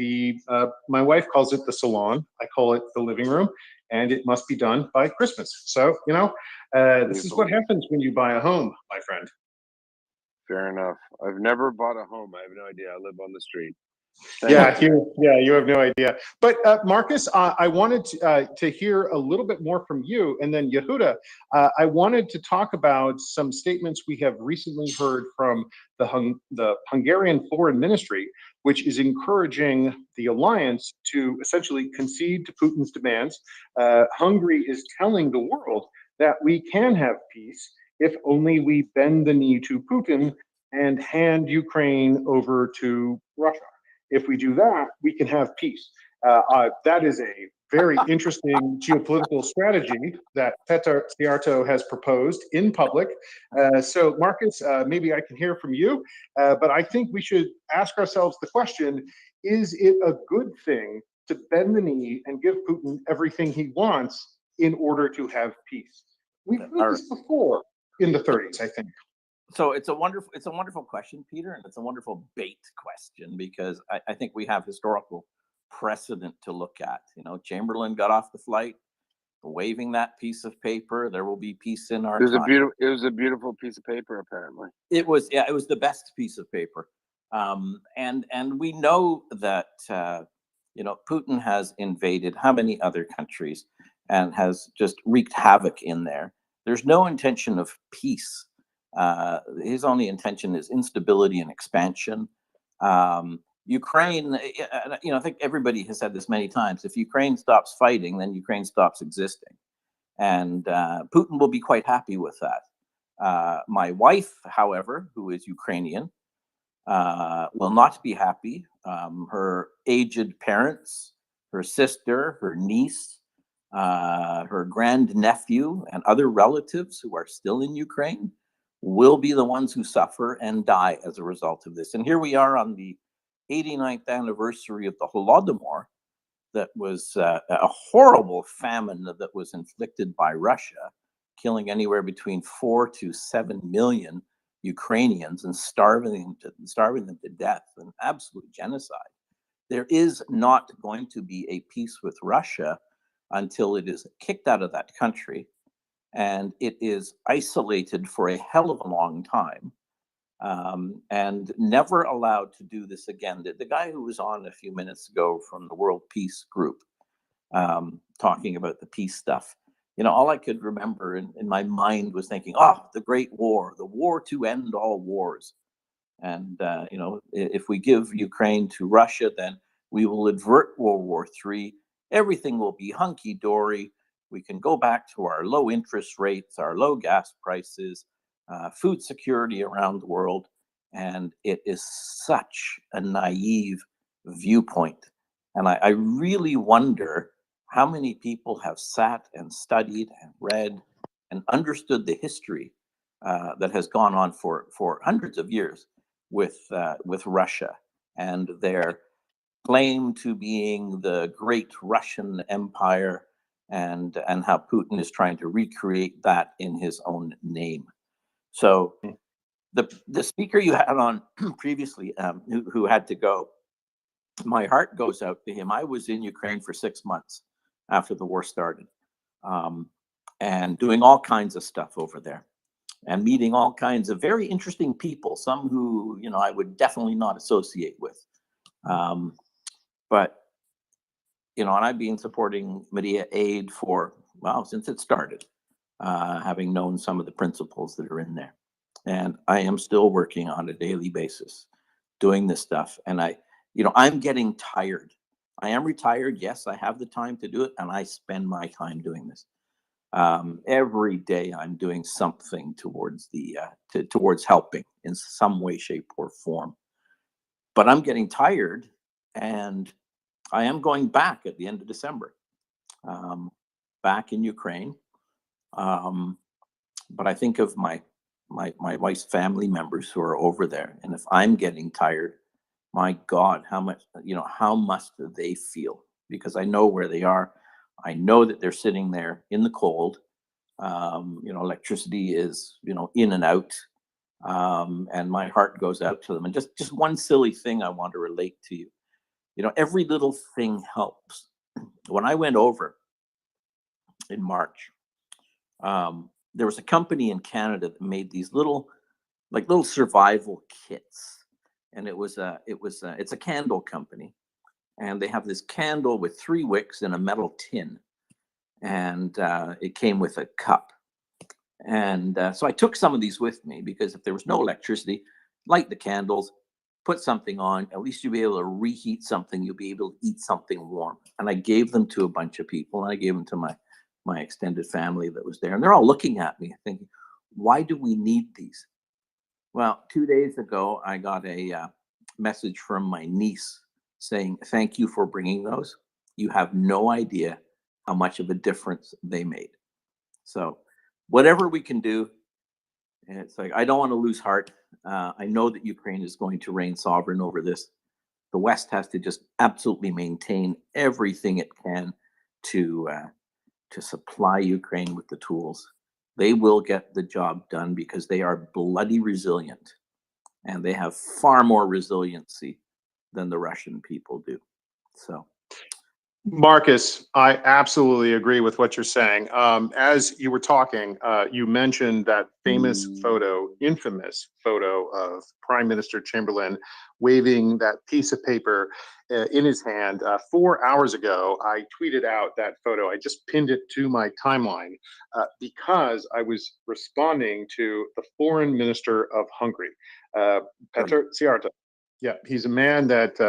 my wife calls it the salon. I call it the living room, and it must be done by Christmas. So, this is what happens when you buy a home, my friend. Fair enough. I've never bought a home. I have no idea. I live on the street. You have no idea. But Marcus, I wanted to hear a little bit more from you, and then Yehuda, I wanted to talk about some statements we have recently heard from the Hungarian Foreign Ministry, which is encouraging the alliance to essentially concede to Putin's demands. Hungary is telling the world that we can have peace if only we bend the knee to Putin and hand Ukraine over to Russia. If we do that, we can have peace. That is a very interesting geopolitical strategy that Petar Sziarto has proposed in public. So, Marcus, maybe I can hear from you, but I think we should ask ourselves the question, is it a good thing to bend the knee and give Putin everything he wants in order to have peace? We've heard this before in the 30s, I think. So it's a wonderful question, Peter, and it's a wonderful bait question because I think we have historical precedent to look at. Chamberlain got off the flight, waving that piece of paper. There will be peace in our time. It was a beautiful piece of paper, apparently. It was the best piece of paper, and we know that Putin has invaded how many other countries and has just wreaked havoc in there. There's no intention of peace. His only intention is instability and expansion. Ukraine, I think everybody has said this many times. If Ukraine stops fighting, then Ukraine stops existing. And Putin will be quite happy with that. My wife, however, who is Ukrainian, will not be happy. Her aged parents, her sister, her niece, her grandnephew, and other relatives who are still in Ukraine will be the ones who suffer and die as a result of this. And here we are on the 89th anniversary of the Holodomor, that was a horrible famine that was inflicted by Russia, killing anywhere between 4 to 7 million Ukrainians and starving them to death, an absolute genocide. There is not going to be a peace with Russia until it is kicked out of that country and it is isolated for a hell of a long time, and never allowed to do this again. The guy who was on a few minutes ago from the World Peace Group, talking about the peace stuff, You know, all I could remember in my mind was thinking, oh, the Great War, the war to end all wars. And, you know, if we give Ukraine to Russia, then we will avert World War III. Everything will be hunky dory. We can go back to our low interest rates, our low gas prices, food security around the world. And it is such a naive viewpoint. And I really wonder how many people have sat and studied and read and understood the history that has gone on for hundreds of years with Russia and their claim to being the great Russian Empire, and how Putin is trying to recreate that in his own name. So the speaker you had on previously, who had to go, my heart goes out to him. I was in Ukraine for 6 months after the war started, and doing all kinds of stuff over there, and meeting all kinds of very interesting people, some who, you know, I would definitely not associate with. But, you know, and I've been supporting MriyaAid for, well, since it started, having known some of the principles that are in there. And I am still working on a daily basis doing this stuff. And you know, I'm getting tired. I am retired. Yes, I have the time to do it. And I spend my time doing this. Every day I'm doing something towards towards helping in some way, shape, or form. But I'm getting tired, and I am going back at the end of December, back in Ukraine. But I think of my wife's family members who are over there, and if I'm getting tired, my God, how much, you know, how must they feel? Because I know where they are. I know that they're sitting there in the cold. You know, electricity is, you know, in and out. And my heart goes out to them. And just one silly thing I want to relate to you. You know, every little thing helps. When I went over in March, there was a company in Canada that made these little survival kits. And it's a candle company. And they have this candle with 3 wicks in a metal tin. And it came with a cup. And so I took some of these with me, because if there was no electricity, light the candles, put something on, at least you'll be able to reheat something, you'll be able to eat something warm. And I gave them to a bunch of people, and I gave them to my extended family that was there. And they're all looking at me thinking, why do we need these? Well, 2 days ago, I got a message from my niece saying, thank you for bringing those. You have no idea how much of a difference they made. So whatever we can do, it's like, I don't want to lose heart. I know that Ukraine is going to reign sovereign over this. The West has to just absolutely maintain everything it can to supply Ukraine with the tools. They will get the job done because they are bloody resilient, and they have far more resiliency than the Russian people do. So, Marcus, I absolutely agree with what you're saying. As you were talking, you mentioned that famous photo, infamous photo of Prime Minister Chamberlain waving that piece of paper in his hand. 4 hours ago, I tweeted out that photo. I just pinned it to my timeline because I was responding to the foreign minister of Hungary, Petr Szijjártó. Yeah, he's a man that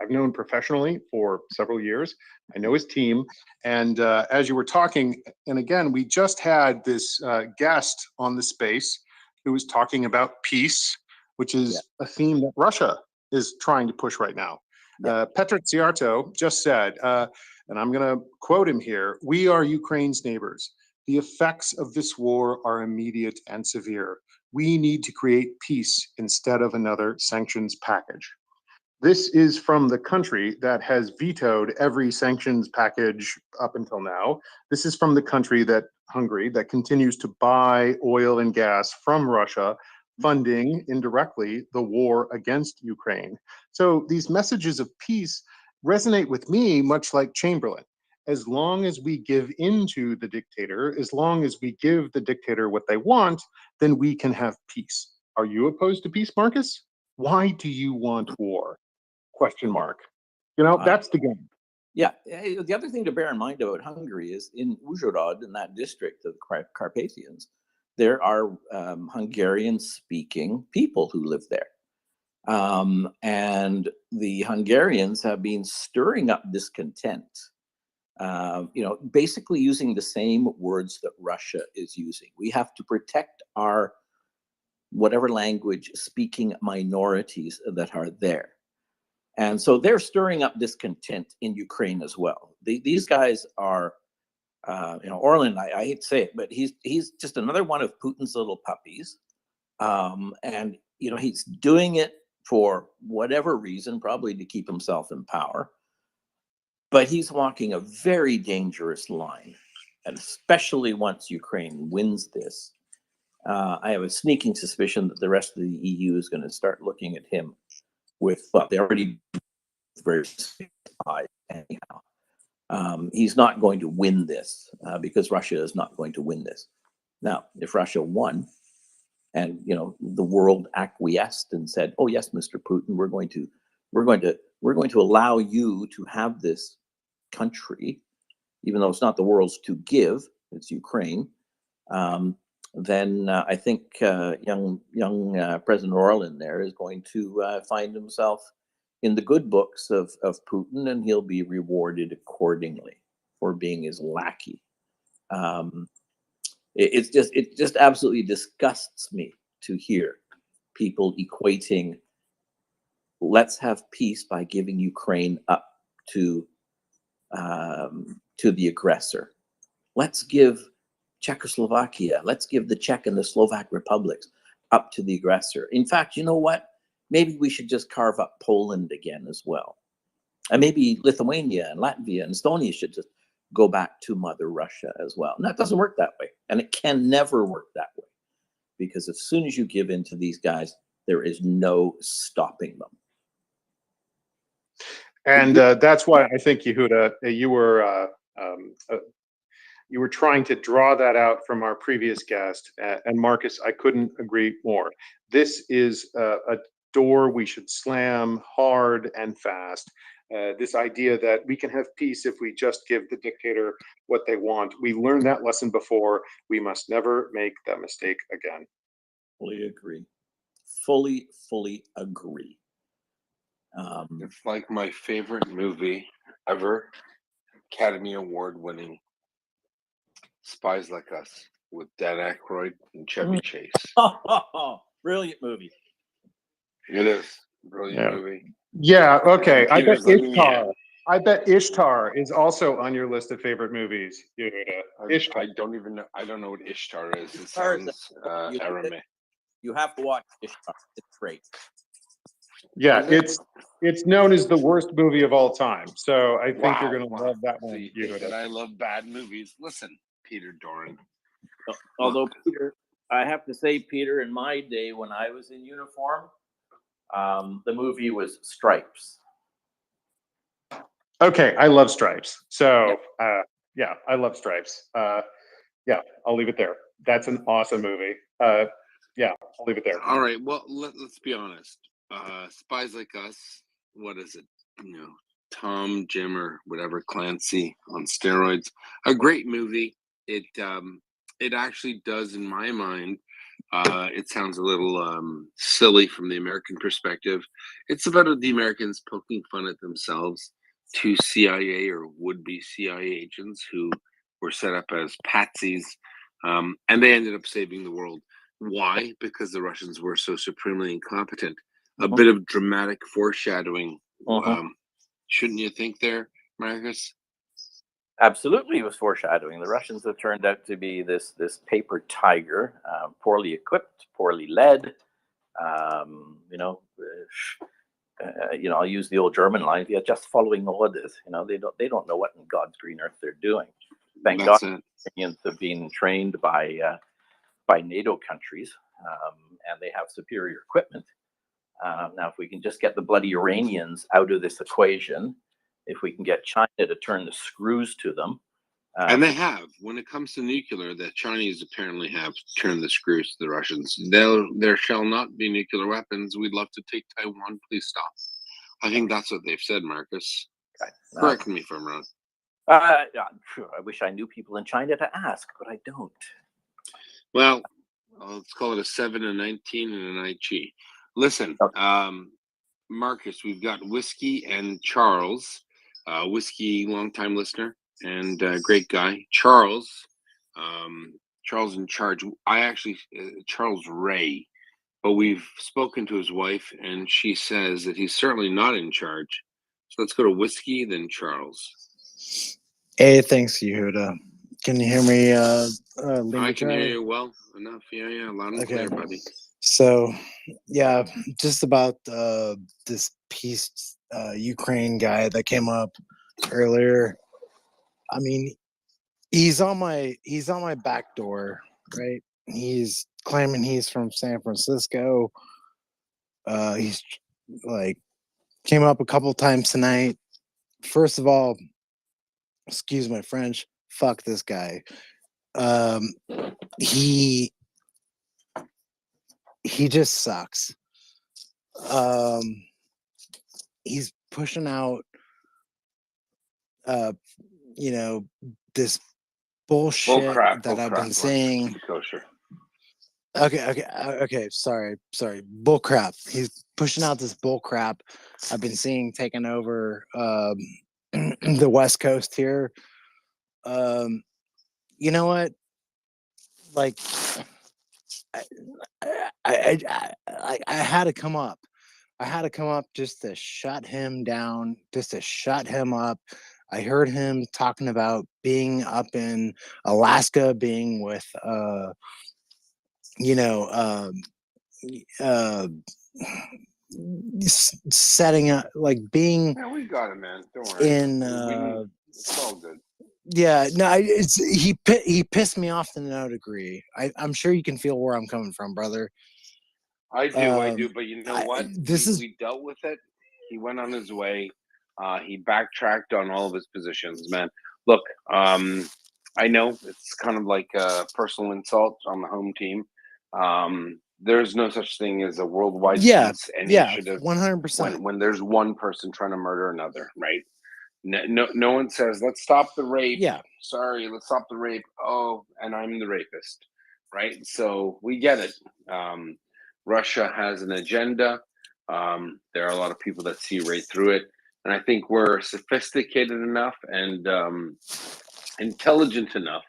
I've known professionally for several years. I know his team. And as you were talking, and again, we just had this guest on the space who was talking about peace, which is a theme that Russia is trying to push right now. Petr Szijjártó just said, and I'm going to quote him here, "We are Ukraine's neighbors. The effects of this war are immediate and severe. We need to create peace instead of another sanctions package." This is from the country that has vetoed every sanctions package up until now. This is from the country Hungary, that continues to buy oil and gas from Russia, funding indirectly the war against Ukraine. So these messages of peace resonate with me much like Chamberlain. As long as we give in to the dictator, as long as we give the dictator what they want, then we can have peace. Are you opposed to peace, Marcus? Why do you want war? Question mark. You know, that's the game. Yeah, the other thing to bear in mind about Hungary is in Uzhhorod, in that district of the Carpathians, there are Hungarian-speaking people who live there. And the Hungarians have been stirring up discontent, basically using the same words that Russia is using. We have to protect our whatever language speaking minorities that are there. And so they're stirring up discontent in Ukraine as well. These guys are, Orlan, I hate to say it, but he's just another one of Putin's little puppies. And, he's doing it for whatever reason, probably to keep himself in power. But he's walking a very dangerous line, and especially once Ukraine wins this. I have a sneaking suspicion that the rest of the EU is going to start looking at him with, well, they already very high anyhow. He's not going to win this because Russia is not going to win this. Now, if Russia won, and the world acquiesced and said, "Oh yes, Mr. Putin, we're going to allow you to have this country, even though it's not the world's to give, it's Ukraine." Then I think young President Orlan there is going to find himself in the good books of Putin, and he'll be rewarded accordingly for being his lackey. It just absolutely disgusts me to hear people equating let's have peace by giving Ukraine up to the aggressor. Let's give Czechoslovakia, let's give the Czech and the Slovak republics up to the aggressor. In fact, you know what? Maybe we should just carve up Poland again as well. And maybe Lithuania and Latvia and Estonia should just go back to Mother Russia as well. And that doesn't work that way. And it can never work that way. Because as soon as you give in to these guys, there is no stopping them. And that's why I think, Yehuda, you were trying to draw that out from our previous guest. And Marcus, I couldn't agree more. This is a door we should slam hard and fast. This idea that we can have peace if we just give the dictator what they want. We learned that lesson before. We must never make that mistake again. Fully agree. Fully agree. It's like my favorite movie ever, Academy Award winning Spies Like Us with Dan Aykroyd and Chevy Chase. Brilliant movie. It is. Brilliant movie. Yeah, okay. I bet Peter's like, Ishtar. I bet Ishtar is also on your list of favorite movies, Yehuda. Ishtar. I don't even know. I don't know what Ishtar is. It Ishtar is sounds Aramaic. You have to watch Ishtar. It's great. Yeah, it's known as the worst movie of all time. So I think you're going to love that So one, you think that Yehuda. I love bad movies? Listen, Peter Doran. Although Peter, I have to say, Peter, in my day when I was in uniform, the movie was Stripes. Okay, I love Stripes. So yeah, I love Stripes. Yeah, I'll leave it there. That's an awesome movie. Yeah, I'll leave it there. All right. Well, let's be honest. Spies Like Us. What is it? Tom, Jim, or whatever, Clancy on steroids. A great movie. It actually does, in my mind. It sounds a little silly from the American perspective. It's about the Americans poking fun at themselves. Two CIA or would-be CIA agents who were set up as patsies, and they ended up saving the world. Why? Because the Russians were so supremely incompetent. A bit of dramatic foreshadowing. Shouldn't you think there, Marcus? Absolutely, it was foreshadowing. The Russians have turned out to be this paper tiger, poorly equipped, poorly led. I'll use the old German line: "Yeah, just following orders." They don't know what in God's green earth they're doing. Thank God, Ukrainians have been trained by NATO countries, and they have superior equipment. Now, if we can just get the bloody Iranians out of this equation, if we can get China to turn the screws to them. And they have. When it comes to nuclear, the Chinese apparently have turned the screws to the Russians. There shall not be nuclear weapons. We'd love to take Taiwan. Please stop. I think that's what they've said, Marcus. Correct me if I'm wrong. Sure, I wish I knew people in China to ask, but I don't. Well, let's call it a 7, a 19, and an IG. Listen, Marcus, we've got Whiskey and Charles. Whiskey, longtime listener and great guy. Charles, Charles in charge. Charles Ray, but we've spoken to his wife, and she says that he's certainly not in charge. So let's go to Whiskey, then Charles. Hey, thanks, Yehuda. Can you hear me, I can hear Charlie? you well enough. Yeah, loud and clear, buddy. So, yeah, just about this peace Ukraine guy that came up earlier. I mean, he's on my back door, right? He's claiming he's from San Francisco. He's like came up a couple times tonight. First of all, excuse my French, fuck this guy. He just sucks. He's pushing out this bullshit that I've been saying. Okay, sorry. Bull crap. He's pushing out this bull crap I've been seeing taking over the West Coast here. You know what? Like, I had to come up. I had to come up just to shut him down, just to shut him up. I heard him talking about being up in Alaska, being with, setting up, like being. Yeah, we got it, man. Don't worry. It's all good. Yeah, no, he pissed me off to no degree. I'm sure you can feel where I'm coming from, brother. I do, but you know what? We dealt with it. He went on his way. He backtracked on all of his positions, man. Look, I know it's kind of like a personal insult on the home team. There's no such thing as a worldwide peace initiative 100%. when there's one person trying to murder another, right? No one says, let's stop the rape. Yeah. Sorry, let's stop the rape. Oh, and I'm the rapist, right? So we get it. Russia has an agenda. There are a lot of people that see right through it. And I think we're sophisticated enough and intelligent enough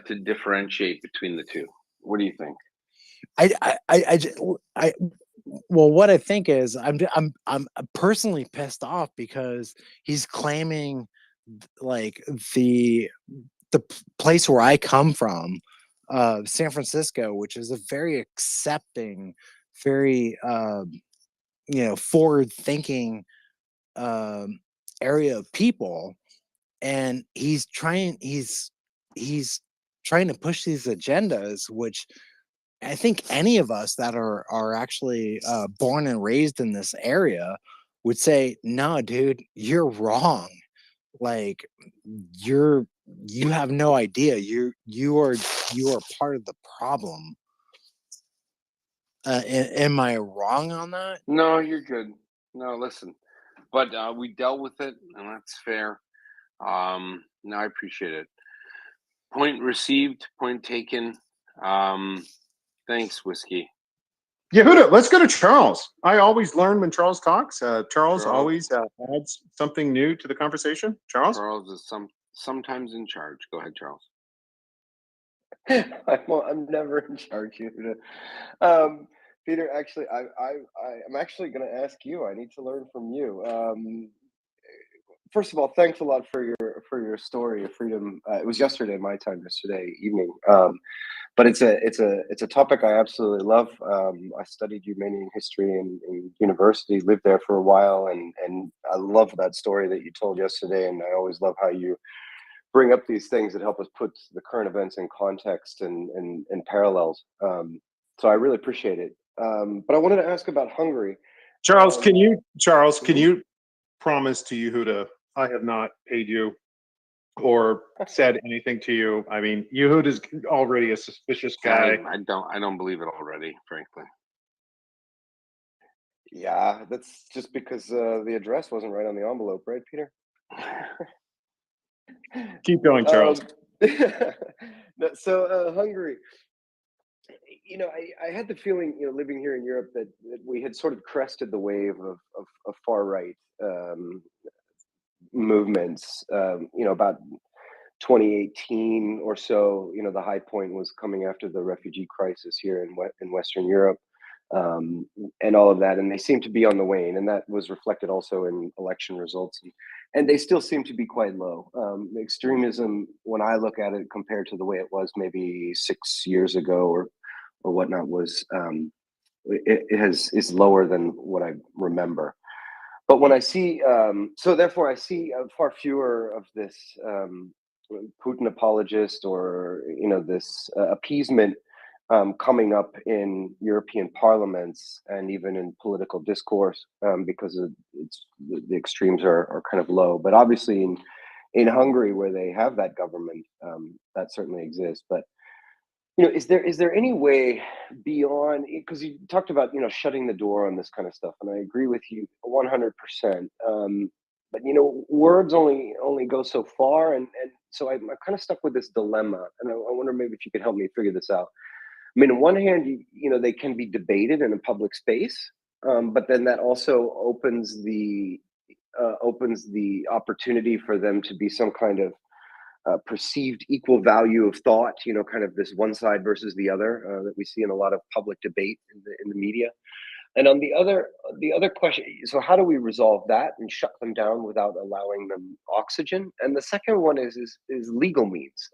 to differentiate between the two. What do you think? Well, what I think is I'm personally pissed off because he's claiming like the place where I come from, San Francisco, which is a very accepting, very forward thinking area of people, and he's trying to push these agendas, which I think any of us that are actually born and raised in this area would say, no, dude, you're wrong. Like you have no idea. You are part of the problem. Am I wrong on that? No, you're good. No, listen, but we dealt with it, and that's fair. No, I appreciate it. Point received, point taken. Thanks, Whiskey. Yehuda, let's go to Charles. I always learn when Charles talks. Charles always adds something new to the conversation. Charles? Charles is sometimes in charge. Go ahead, Charles. I'm never in charge, Yehuda. Peter, actually, I'm actually going to ask you. I need to learn from you. First of all, thanks a lot for your story of freedom. It was yesterday, my time, yesterday evening. But it's a topic I absolutely love. I studied Humanian history in university, lived there for a while, and I love that story that you told yesterday. And I always love how you bring up these things that help us put the current events in context and parallels. So I really appreciate it. But I wanted to ask about Hungary. Charles, can you promise to Yehuda I have not paid you or said anything to you? I mean, Yehuda is already a suspicious guy. I don't believe it already, frankly. Yeah, that's just because the address wasn't right on the envelope, right, Peter? Keep going, Charles. So Hungary, I had the feeling, living here in Europe, that we had sort of crested the wave of far right movements. About 2018 or so, the high point was coming after the refugee crisis here in Western Europe, and all of that, and they seem to be on the wane, and that was reflected also in election results, and they still seem to be quite low. Extremism, when I look at it compared to the way it was maybe 6 years ago or whatnot, was is lower than what I remember. But when I see, so therefore I see far fewer of this Putin apologist, or this appeasement coming up in European parliaments and even in political discourse, because the extremes are kind of low. But obviously in Hungary, where they have that government, that certainly exists. But is there any way beyond, because you talked about shutting the door on this kind of stuff, and I agree with you 100%. But words only go so far, and so I'm kind of stuck with this dilemma, and I wonder maybe if you could help me figure this out. I mean, on one hand, they can be debated in a public space, but then that also opens the opportunity for them to be some kind of perceived equal value of thought, kind of this one side versus the other, that we see in a lot of public debate in the media. And on the other question, so how do we resolve that and shut them down without allowing them oxygen? And the second one is legal means.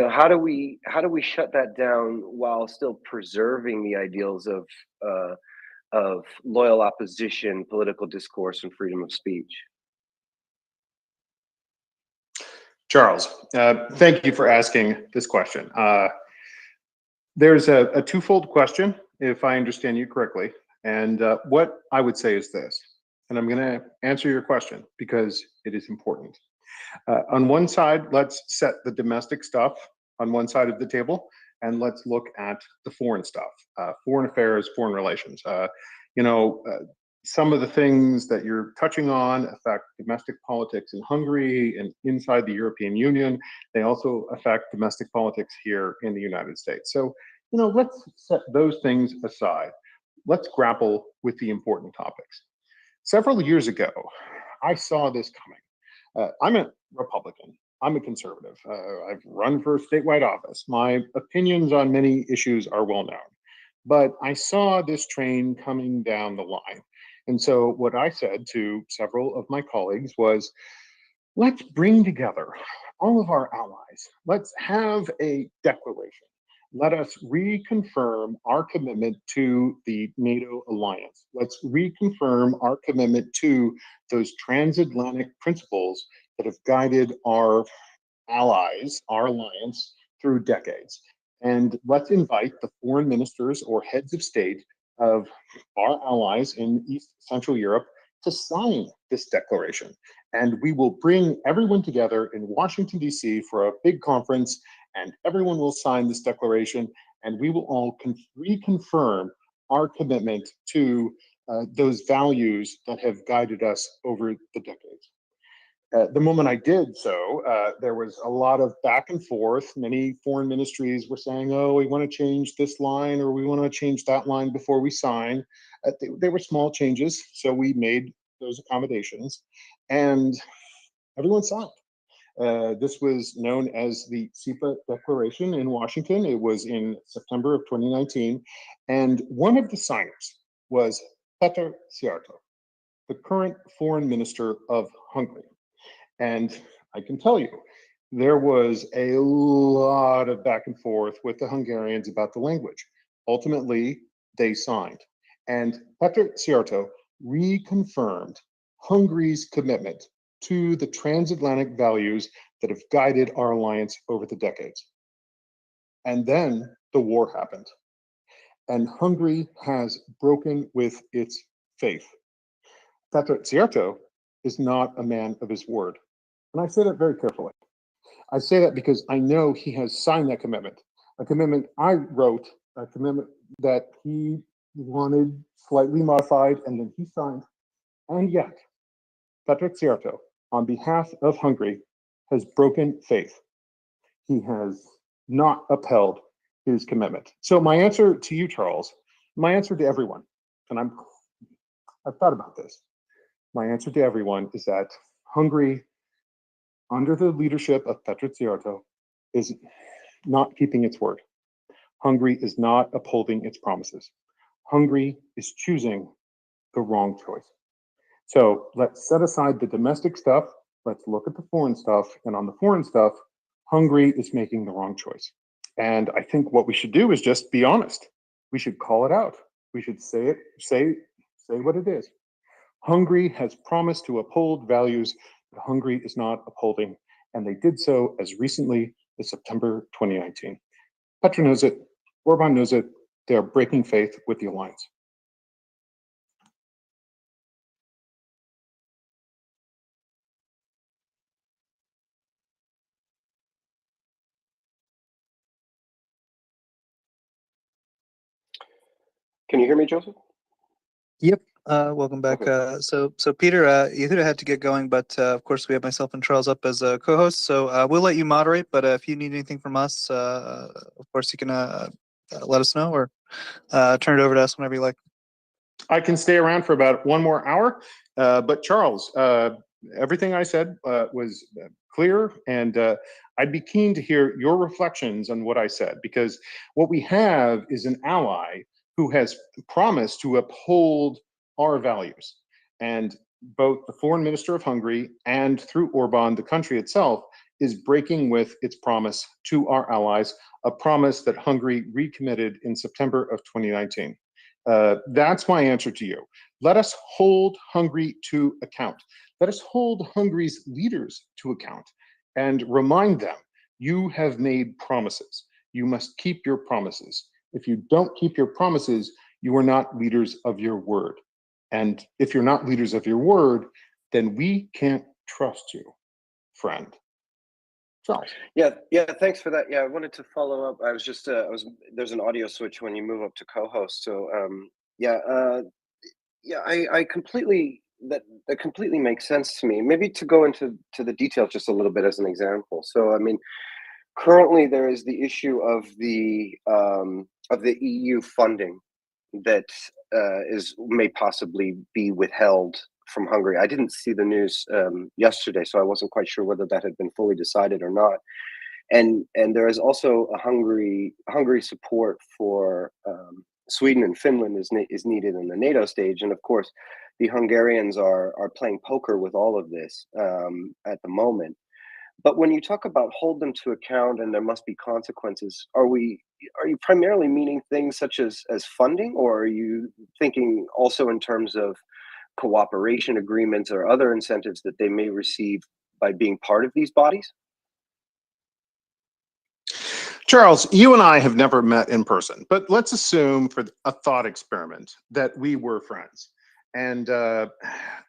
How do we shut that down while still preserving the ideals of loyal opposition, political discourse, and freedom of speech? Charles, thank you for asking this question. There's a twofold question, if I understand you correctly. And what I would say is this, and I'm going to answer your question because it is important. On one side, let's set the domestic stuff on one side of the table, and let's look at the foreign stuff, foreign affairs, foreign relations. Some of the things that you're touching on affect domestic politics in Hungary and inside the European Union. They also affect domestic politics here in the United States. So, let's set those things aside. Let's grapple with the important topics. Several years ago, I saw this coming. I'm a Republican. I'm a conservative. I've run for statewide office. My opinions on many issues are well known. But I saw this train coming down the line. And so what I said to several of my colleagues was, let's bring together all of our allies. Let's have a declaration. Let us reconfirm our commitment to the NATO alliance. Let's reconfirm our commitment to those transatlantic principles that have guided our allies, our alliance, through decades. And let's invite the foreign ministers or heads of state of our allies in East Central Europe to sign this declaration. And we will bring everyone together in Washington, D.C. for a big conference, and everyone will sign this declaration, and we will all reconfirm our commitment to those values that have guided us over the decades. The moment I did so, there was a lot of back and forth. Many foreign ministries were saying, oh, we want to change this line or we want to change that line before we sign. They were small changes, so we made those accommodations, and everyone signed. This was known as the SIPA Declaration in Washington. It was in September of 2019, and one of the signers was Péter Szijjártó, the current foreign minister of Hungary. And I can tell you, there was a lot of back and forth with the Hungarians about the language. Ultimately, they signed. And Péter Szijjártó reconfirmed Hungary's commitment to the transatlantic values that have guided our alliance over the decades. And then the war happened. And Hungary has broken with its faith. Péter Szijjártó is not a man of his word. And I say that very carefully. I say that because I know he has signed that commitment, a commitment I wrote, a commitment that he wanted slightly modified, and then he signed. And yet, Péter Szijjártó on behalf of Hungary, has broken faith. He has not upheld his commitment. So my answer to you, Charles, my answer to everyone, and I've thought about this. My answer to everyone is that Hungary, under the leadership of Petru Cioto, is not keeping its word. Hungary is not upholding its promises. Hungary is choosing the wrong choice. So let's set aside the domestic stuff. Let's look at the foreign stuff. And on the foreign stuff, Hungary is making the wrong choice. And I think what we should do is just be honest. We should call it out. We should say it, say what it is. Hungary has promised to uphold values that Hungary is not upholding, and they did so as recently as September 2019. Petru knows it, Orban knows it, they are breaking faith with the alliance. Can you hear me, Joseph? Yep. Welcome back. Okay. So Peter, Yehuda had to get going, but of course we have myself and Charles up as co-hosts. So we'll let you moderate. But if you need anything from us, of course you can let us know or turn it over to us whenever you like. I can stay around for about one more hour. But Charles, everything I said was clear, and I'd be keen to hear your reflections on what I said, because what we have is an ally who has promised to uphold our values. And both the foreign minister of Hungary and through Orban, the country itself, is breaking with its promise to our allies, a promise that Hungary recommitted in September of 2019. That's my answer to you. Let us hold Hungary to account. Let us hold Hungary's leaders to account and remind them, you have made promises. You must keep your promises. If you don't keep your promises, you are not leaders of your word. And if you're not leaders of your word, then we can't trust you, friend. Charles. Yeah, thanks for that. Yeah, I wanted to follow up. I was just there's an audio switch when you move up to co-host. So I completely that completely makes sense to me. Maybe to go into the details just a little bit as an example. So I mean, currently there is the issue of the EU funding that may possibly be withheld from Hungary. I didn't see the news yesterday, so I wasn't quite sure whether that had been fully decided or not. And there is also a Hungary support for Sweden and Finland is needed in the NATO stage, and of course, the Hungarians are playing poker with all of this at the moment. But when you talk about hold them to account and there must be consequences, are you primarily meaning things such as funding, or are you thinking also in terms of cooperation agreements or other incentives that they may receive by being part of these bodies? Charles, you and I have never met in person, but let's assume for a thought experiment that we were friends. And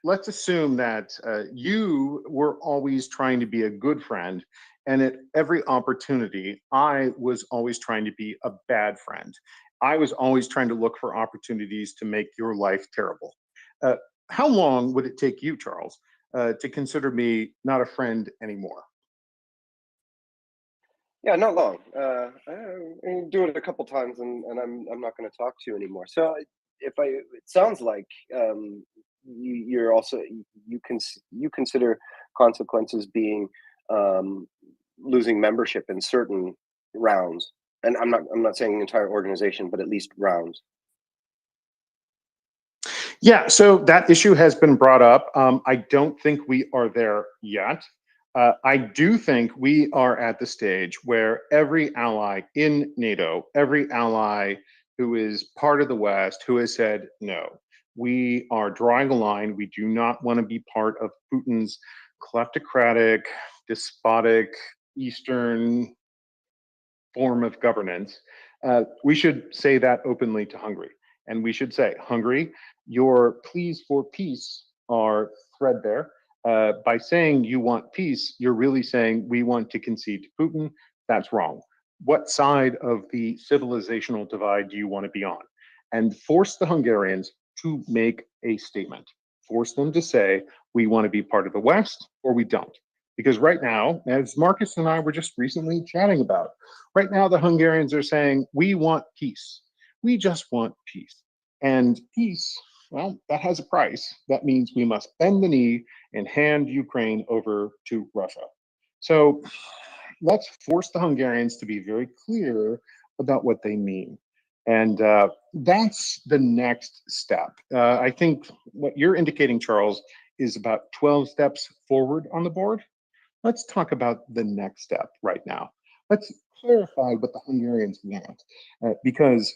let's assume that you were always trying to be a good friend, and at every opportunity, I was always trying to be a bad friend. I was always trying to look for opportunities to make your life terrible. How long would it take you, Charles, to consider me not a friend anymore? Yeah, not long. I do it a couple times, and I'm not going to talk to you anymore. So it sounds like you're also you consider consequences being losing membership in certain rounds, and I'm not saying the entire organization, but at least rounds. Yeah, so that issue has been brought up. I don't think we are there yet. I do think we are at the stage where every ally in NATO, every ally who is part of the West, who has said, no, we are drawing a line. We do not want to be part of Putin's kleptocratic, despotic, Eastern form of governance. We should say that openly to Hungary. And we should say, Hungary, your pleas for peace are threadbare. By saying you want peace, you're really saying we want to concede to Putin. That's wrong. What side of the civilizational divide do you want to be on? And force the Hungarians to make a statement. force them to say, we want to be part of the West or we don't. Because right now, as Marcus and I were just recently chatting about, right now the Hungarians are saying, we want peace. We just want peace. And peace, well, that has a price. That means we must bend the knee and hand Ukraine over to Russia. So let's force the Hungarians to be very clear about what they mean. And that's the next step. I think what you're indicating, Charles, is about 12 steps forward on the board. Let's talk about the next step right now. Let's clarify what the Hungarians want, because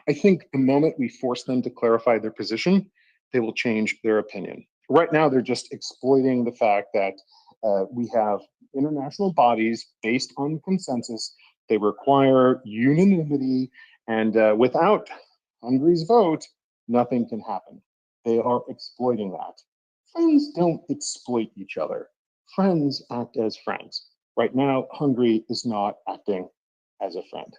I think the moment we force them to clarify their position, they will change their opinion. Right now, they're just exploiting the fact that we have international bodies based on consensus. They require unanimity, and without Hungary's vote, nothing can happen. They are exploiting that. Friends don't exploit each other. Friends act as friends. Right now, Hungary is not acting as a friend.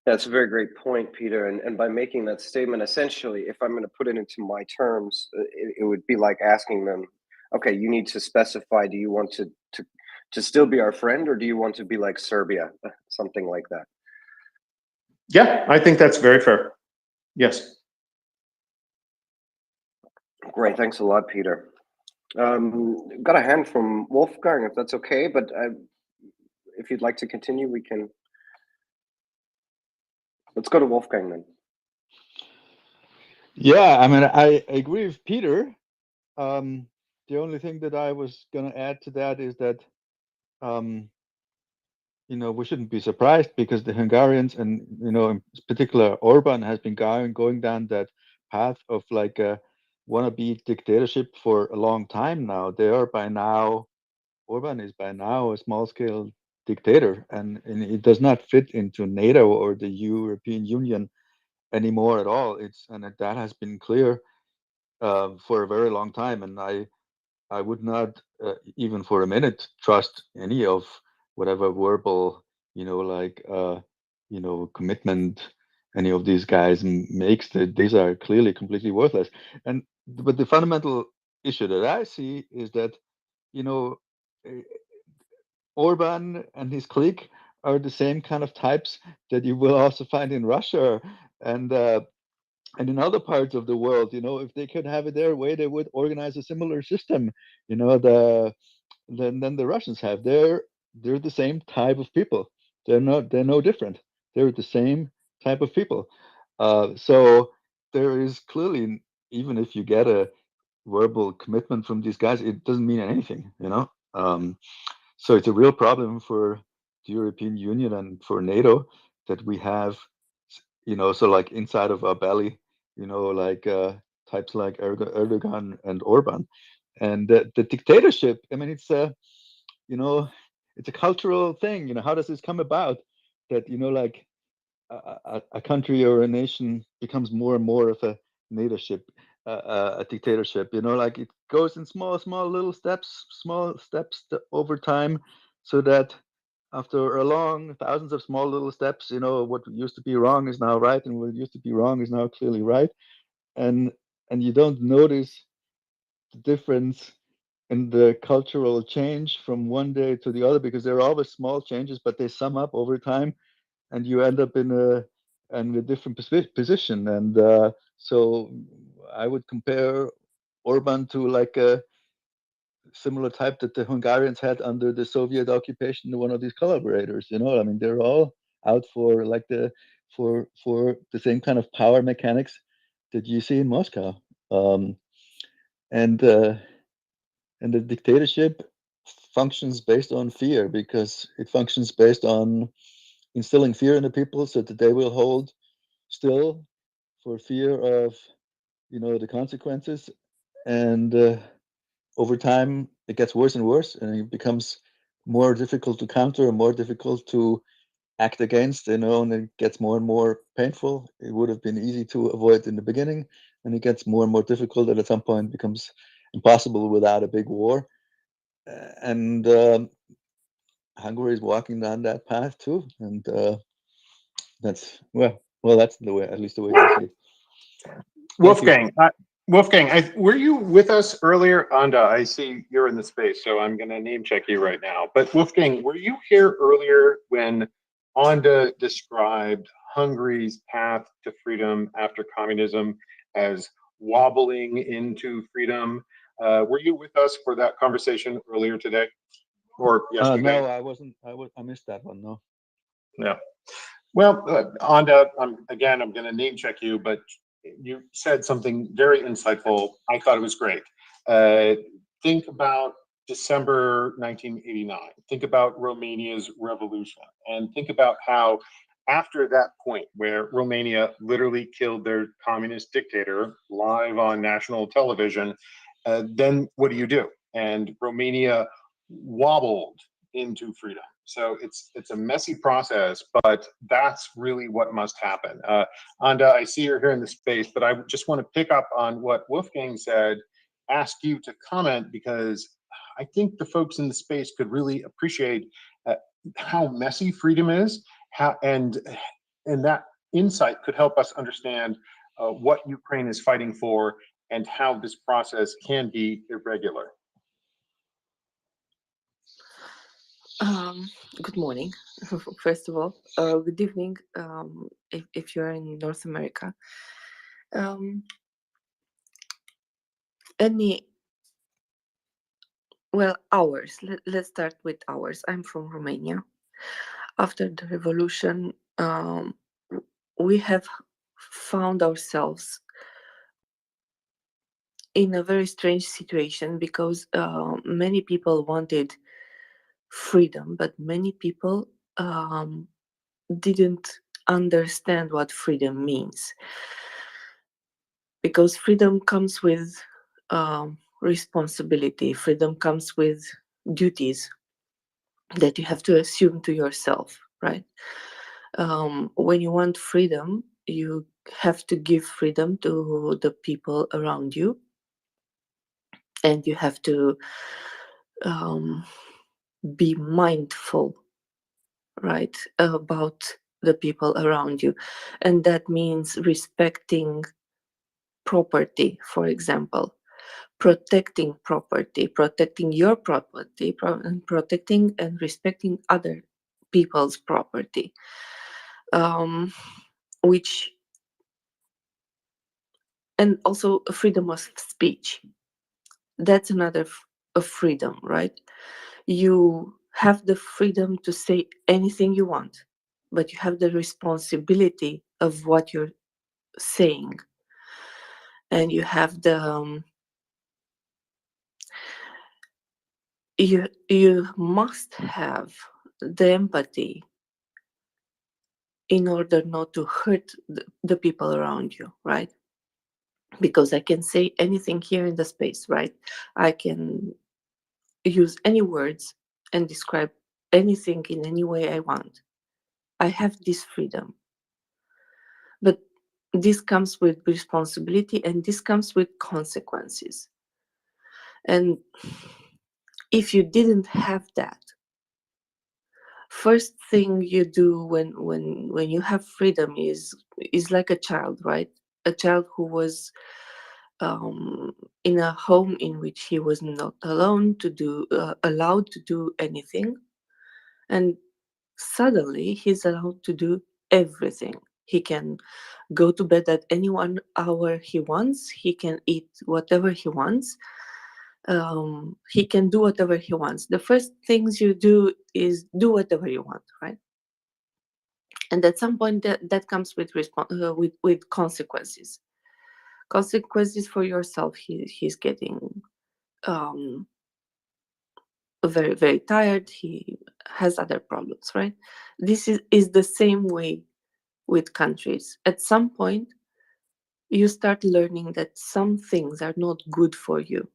That's a very great point, Peter. And by making that statement, essentially, if I'm going to put it into my terms, it would be like asking them, okay, you need to specify, do you want to still be our friend, or do you want to be like Serbia? Something like that. Yeah, I think that's very fair. Yes. Great. Thanks a lot, Peter. Got a hand from Wolfgang, if that's okay, but if you'd like to continue, we can. Let's go to Wolfgang then. Yeah, I mean, I agree with Peter. The only thing that I was going to add to that is that, we shouldn't be surprised, because the Hungarians and, in particular, Orban has been going down that path of like a wannabe dictatorship for a long time now. Orban is by now a small-scale dictator, and it does not fit into NATO or the European Union anymore at all. That has been clear for a very long time, and I would not even for a minute trust any of whatever verbal, commitment any of these guys makes. These are clearly completely worthless. But the fundamental issue that I see is that, eh, Orban and his clique are the same kind of types that you will also find in Russia and in other parts of the world. If they could have it their way, they would organize a similar system. Than the Russians have. They're the same type of people. They're no different. They're the same type of people. So there is clearly, even if you get a verbal commitment from these guys, it doesn't mean anything. So it's a real problem for the European Union and for NATO that we have, so like inside of our belly, like types like Erdogan and Orban. And the dictatorship, I mean, it's it's a cultural thing. How does this come about that, like a country or a nation becomes more and more of a a dictatorship, like it goes in small little steps, over time, so that after a long thousands of small little steps, what used to be wrong is now right, and what used to be wrong is now clearly right. And you don't notice the difference in the cultural change from one day to the other, because they're always small changes, but they sum up over time, and you end up in a different position. And so I would compare Orban to like a similar type that the Hungarians had under the Soviet occupation, one of these collaborators. I mean, they're all out for like for the same kind of power mechanics that you see in Moscow. And the dictatorship functions based on fear, because it functions based on instilling fear in the people so that they will hold still for fear of the consequences. And over time it gets worse and worse, and it becomes more difficult to counter and more difficult to act against, and it gets more and more painful. It would have been easy to avoid in the beginning, and it gets more and more difficult, and at some point becomes impossible without a big war. And Hungary is walking down that path too, and that's that's the way, at least the way I see it. Wolfgang, Wolfgang, were you with us earlier? Anda, I see you're in the space, so I'm going to name check you right now. But Wolfgang, were you here earlier when Anda described Hungary's path to freedom after communism as wobbling into freedom? Were you with us for that conversation earlier today or yesterday? No, I wasn't. I missed that one. No. Yeah. Well, Anda, I'm going to name check you, but you said something very insightful. I thought it was great. Think about December 1989. Think about Romania's revolution, and think about how after that point where Romania literally killed their communist dictator live on national television, then what do? And Romania wobbled into freedom. So it's a messy process, but that's really what must happen. Anda, I see you're here in the space, but I just want to pick up on what Wolfgang said, ask you to comment, because I think the folks in the space could really appreciate how messy freedom is, and that insight could help us understand what Ukraine is fighting for and how this process can be irregular. Good morning, first of all. Good evening, if you're in North America. Hours. Let's start with hours. I'm from Romania. After the revolution, we have found ourselves in a very strange situation because many people wanted freedom, but many people didn't understand what freedom means. Because freedom comes with responsibility, freedom comes with duties that you have to assume to yourself, right? When you want freedom, you have to give freedom to the people around you, and you have to be mindful, right, about the people around you. And that means respecting property, for example, protecting property, protecting your property, and protecting and respecting other people's property, which, and also freedom of speech. That's another freedom, right? You have the freedom to say anything you want, but you have the responsibility of what you're saying, and you have the you must have the empathy in order not to hurt the people around you, right? Because I can say anything here in the space, right? I can use any words and describe anything in any way I want. I have this freedom. But this comes with responsibility, and this comes with consequences. And if you didn't have that, first thing you do when you have freedom is like a child, right? A child who was in a home in which he was not alone to do allowed to do anything, and suddenly he's allowed to do everything. He can go to bed at any 1 hour he wants. He can eat whatever he wants. He can do whatever he wants. The first things you do is do whatever you want, right? And at some point that comes with with consequences. Consequences for yourself. He's getting very, very tired. He has other problems, right? This is the same way with countries. At some point, you start learning that some things are not good for you.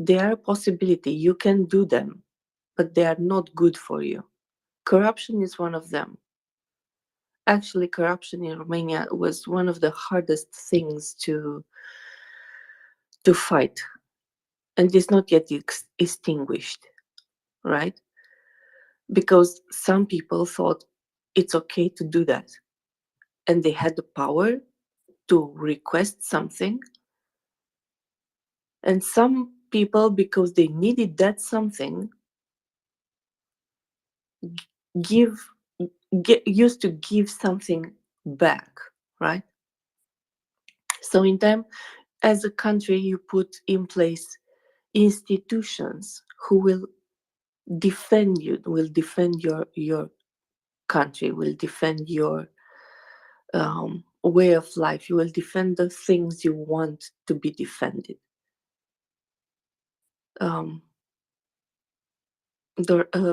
They are a possibility. You can do them, but they are not good for you. Corruption is one of them. Actually, corruption in Romania was one of the hardest things to fight, and is not yet extinguished, right? Because some people thought it's okay to do that, and they had the power to request something And some people, because they needed that something, used to give something back, right? So in time, as a country, you put in place institutions who will defend you, will defend your country, will defend your way of life. You will defend the things you want to be defended.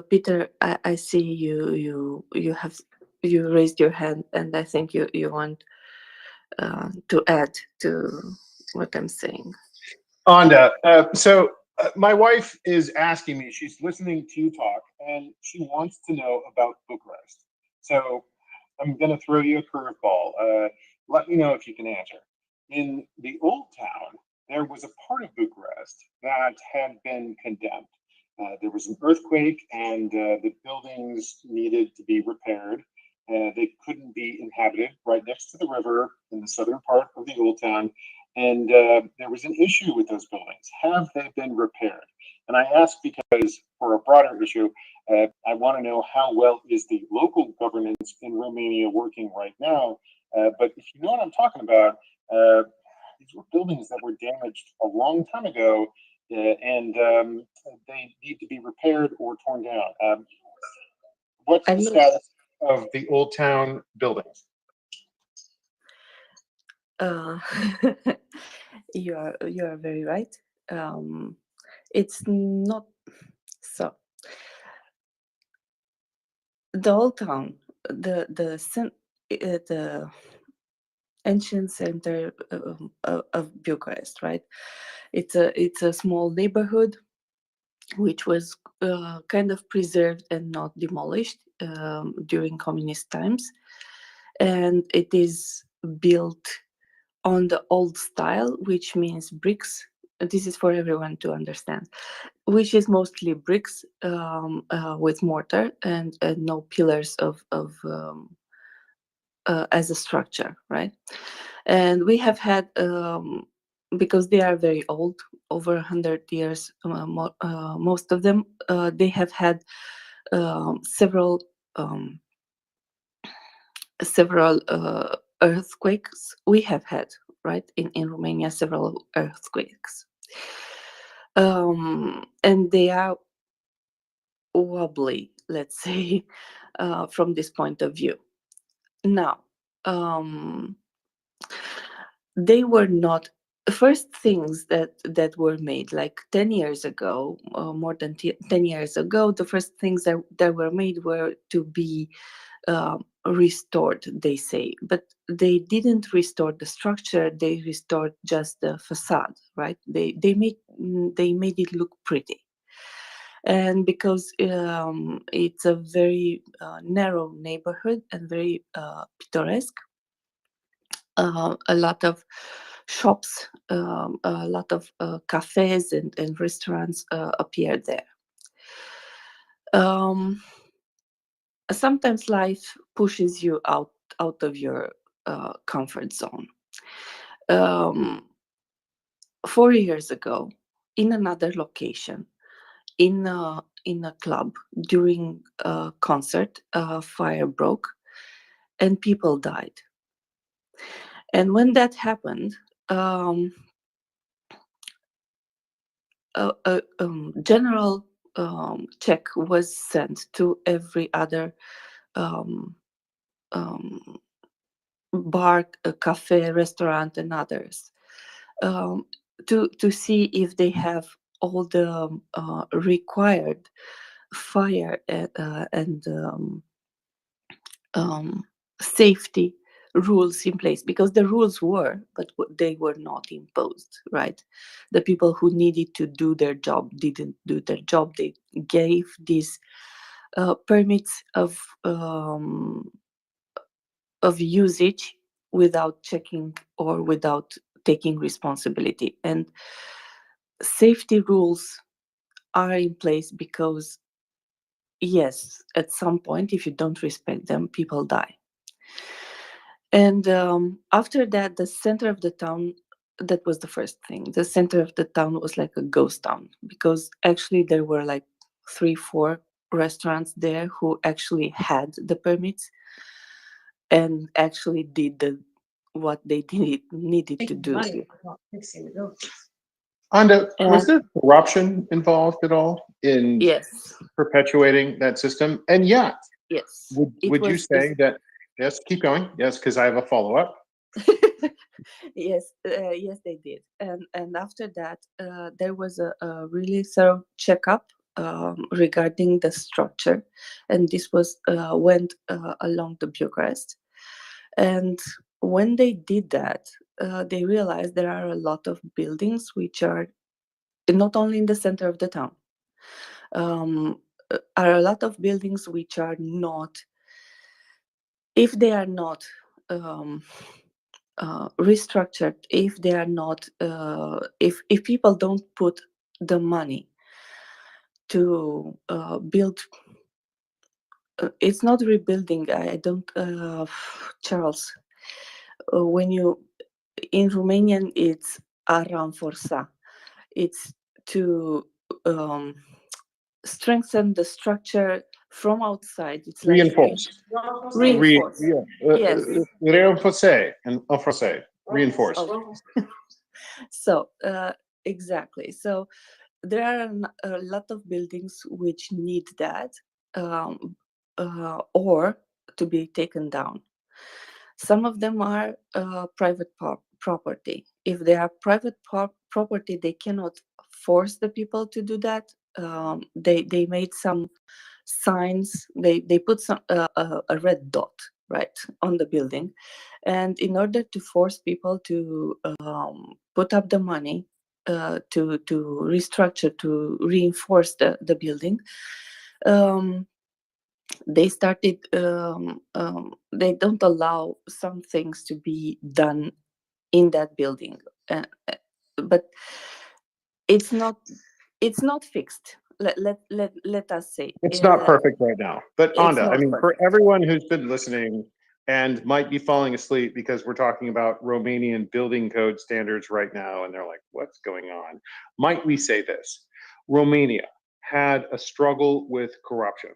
Peter, I see you raised your hand, and I think you want to add to what I'm saying. Anda, my wife is asking me, she's listening to you talk, and she wants to know about Bucharest. So I'm going to throw you a curveball. Let me know if you can answer. In the old town, there was a part of Bucharest that had been condemned. There was an earthquake, and the buildings needed to be repaired. They couldn't be inhabited right next to the river in the southern part of the old town. And there was an issue with those buildings. Have they been repaired? And I ask because for a broader issue, I want to know how well is the local governance in Romania working right now. But if you know what I'm talking about, these were buildings that were damaged a long time ago, and they need to be repaired or torn down. What's the status of the old town buildings? You are very right. It's not so. The old town, the ancient center of Bucharest, right? It's a small neighborhood which was kind of preserved and not demolished during communist times, and it is built on the old style, which means bricks. This is for everyone to understand, which is mostly bricks with mortar and no pillars as a structure, right? And we have had, because they are very old, over 100 years, most of them, they have had several earthquakes. We have had, right, in Romania, several earthquakes. And they are wobbly, let's say, from this point of view. Now, they were not first things that were made like 10 years ago, more than 10 years ago. The first things that were made were to be restored, they say, but they didn't restore the structure. They restored just the facade, right? They made it look pretty. And because it's a very narrow neighborhood and very picturesque, a lot of shops, a lot of cafes and restaurants appear there. Sometimes life pushes you out of your comfort zone. 4 years ago, in another location, in a club, during a concert, a fire broke and people died. And when that happened, a general check was sent to every other bar, cafe, restaurant, and others, to see if they have all the required fire and safety rules in place, because the rules were, but they were not imposed, right? The people who needed to do their job didn't do their job. They gave these permits of usage without checking or without taking responsibility. And safety rules are in place because, yes, at some point, if you don't respect them, people die. And after that, the center of the town that was the first thing. The center of the town was like a ghost town, because actually there were like 3-4 restaurants there who actually had the permits and actually did what they needed to do. Anda, was And there corruption involved at all in yes, perpetuating that system? And yeah, yes, would you say that? Yes, keep going. Yes, because I have a follow up. yes, yes, they did. And after that, there was a really thorough checkup regarding the structure, and this was went along the Bucharest. And when they did that, they realized there are a lot of buildings which are not only in the center of the town. Are a lot of buildings which are not, if they are not restructured, if they are not, if people don't put the money to build, it's not rebuilding. I don't, Charles. When you in Romanian, it's a ranforsa. It's to strengthen the structure from outside. It's like Reinforce. reinforce. Yes. Reinforcer and en français. Reinforce. Okay. So exactly. So there are a lot of buildings which need that, or to be taken down. Some of them are private property. If they are private property, they cannot force the people to do that. They made some signs. They put some a red dot right on the building, and in order to force people to put up the money to restructure, to reinforce the building, they started they don't allow some things to be done in that building, but it's not fixed. Let us say It's not perfect right now. But it's Anda, I not mean, for perfect. everyone who's been listening and might be falling asleep because we're talking about Romanian building code standards right now, and they're like, what's going on? Might we say this? Romania had a struggle with corruption.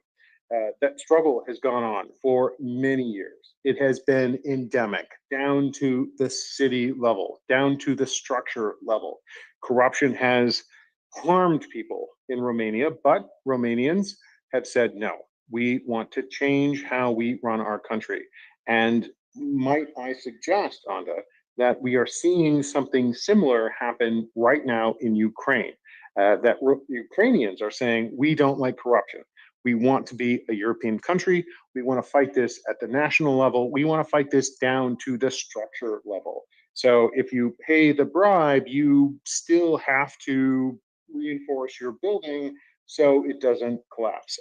That struggle has gone on for many years. It has been endemic down to the city level, down to the structure level. Corruption has harmed people in Romania, but Romanians have said, no, we want to change how we run our country. And might I suggest, Anda, that we are seeing something similar happen right now in Ukraine, that Ukrainians are saying, we don't like corruption. We want to be a European country. We want to fight this at the national level. We want to fight this down to the structure level. So if you pay the bribe, you still have to reinforce your building so it doesn't collapse.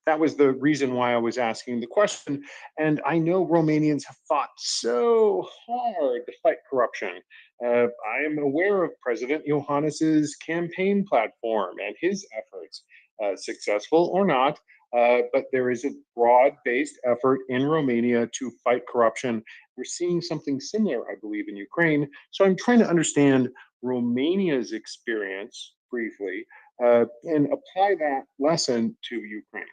That was the reason why I was asking the question. And I know Romanians have fought so hard to fight corruption. I am aware of President Iohannis's campaign platform and his efforts, successful or not. But there is a broad-based effort in Romania to fight corruption. We're seeing something similar, I believe, in Ukraine. So I'm trying to understand Romania's experience briefly and apply that lesson to Ukraine.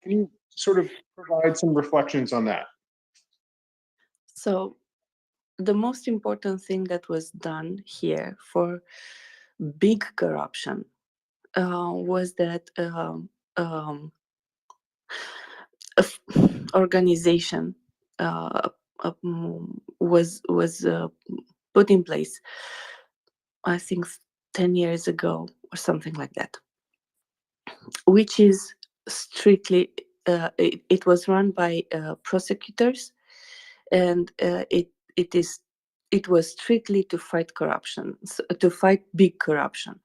Can you sort of provide some reflections on that? So the most important thing that was done here for big corruption was that organization was put in place, I think 10 years ago or something like that, which is strictly it was run by prosecutors, and it was strictly to fight corruption, to fight big corruption,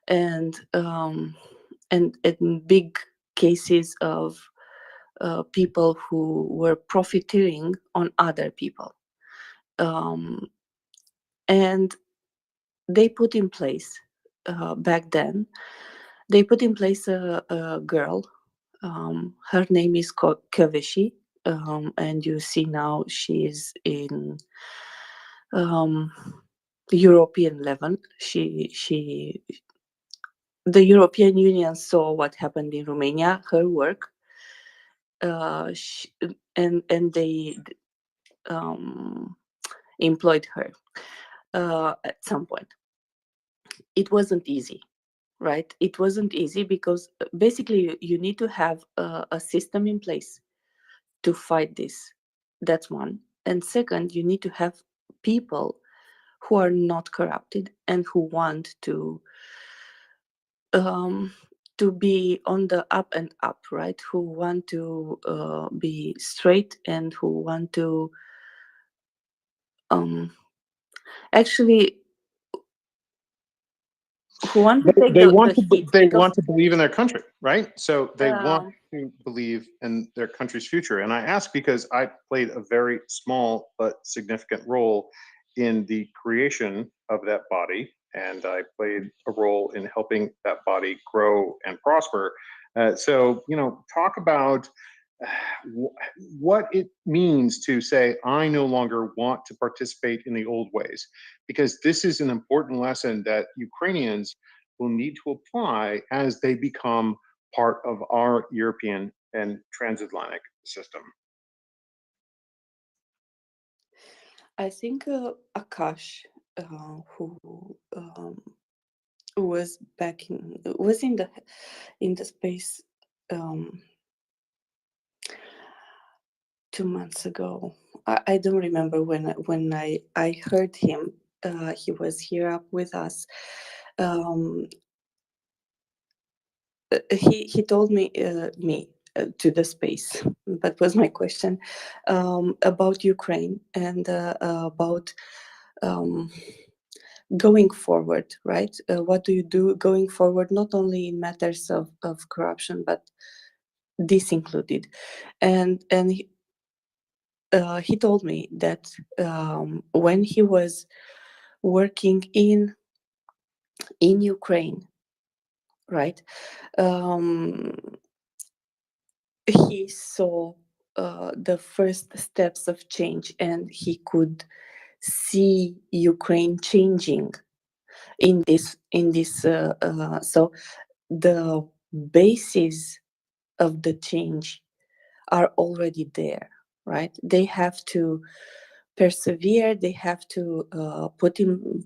and in big cases of people who were profiting on other people, and they put in place back then. They put in place a girl. Her name is Keveshi, and you see now she is in European level. The European Union saw what happened in Romania, her work, and they employed her at some point. It wasn't easy, right? It wasn't easy because basically you need to have a system in place to fight this. That's one. And second, you need to have people who are not corrupted and who want to be on the up and up, right? Who want to be straight and who want to actually who want to take They the want to heat. they Because want to believe in their country, right? So they want to believe in their country's future. And I ask because I played a very small but significant role in the creation of that body, and I played a role in helping that body grow and prosper. So, talk about what it means to say, I no longer want to participate in the old ways, because this is an important lesson that Ukrainians will need to apply as they become part of our European and transatlantic system. I think Akash, who was in the space 2 months ago. I don't remember when I heard him. He was here up with us. He told me to the space. That was my question about Ukraine and about going forward, right? What do you do going forward, not only in matters of corruption, but this included? And he told me that when he was working in Ukraine, right, he saw the first steps of change, and he could see Ukraine changing in this. So the basis of the change are already there, right? They have to persevere. They have to put in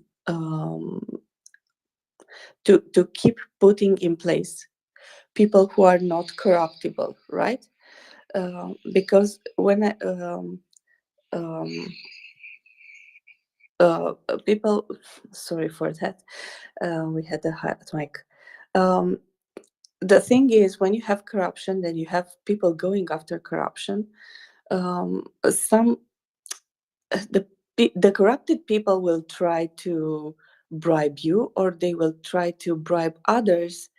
to keep putting in place people who are not corruptible, right? Because when people, sorry for that, we had a hot mic. The thing is, when you have corruption, then you have people going after corruption. The corrupted people will try to bribe you, or they will try to bribe others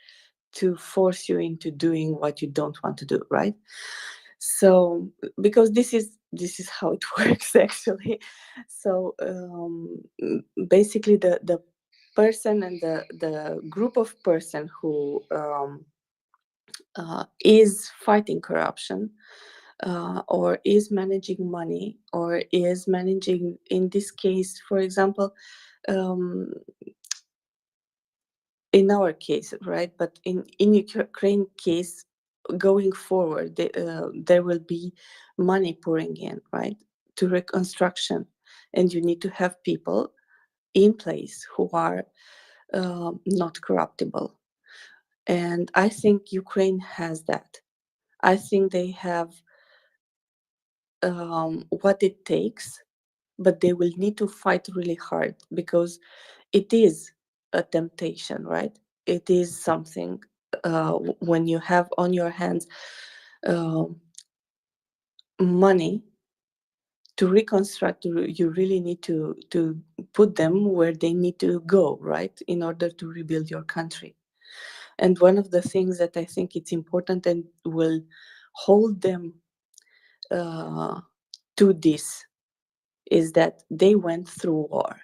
to force you into doing what you don't want to do, right? So because this is how it works actually. So basically the person and the group of person who is fighting corruption or is managing money, or is managing, in this case, for example, in our case, right? But in Ukraine case, going forward, there will be money pouring in, right, to reconstruction, and you need to have people in place who are not corruptible. And I think Ukraine has that. I think they have what it takes, but they will need to fight really hard, because it is a temptation, right? It is something when you have on your hands money to reconstruct. You really need to put them where they need to go, right, in order to rebuild your country. And one of the things that I think it's important and will hold them to this is that they went through war.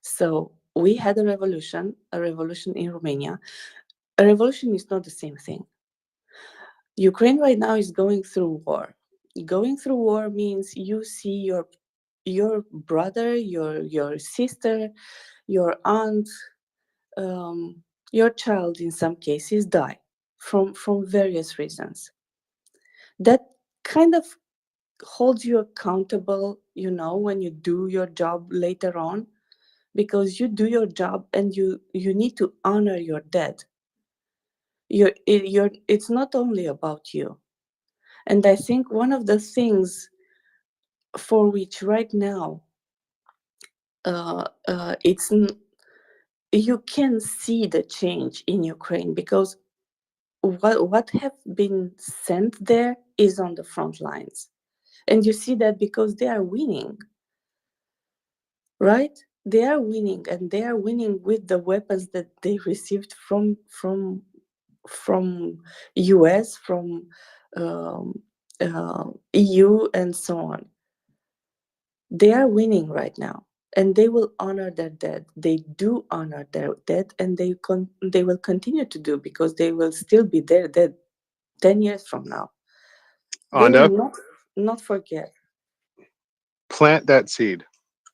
So we had a revolution in Romania. A revolution is not the same thing. Ukraine right now is going through war. Going through war means you see your your brother, your sister, your aunt, your child in some cases die from various reasons. That kind of holds you accountable, you know, when you do your job later on, because you do your job and you need to honor your dead. It's not only about you. And I think one of the things for which right now you can see the change in Ukraine, because what have been sent there is on the front lines, and you see that because they are winning, right? They are winning, and they are winning with the weapons that they received from US, from EU, and so on. They are winning right now, and they will honor their dead. They do honor their dead, and they will continue to do, because they will still be there dead 10 years from now. They Anda, will not forget. plant that seed.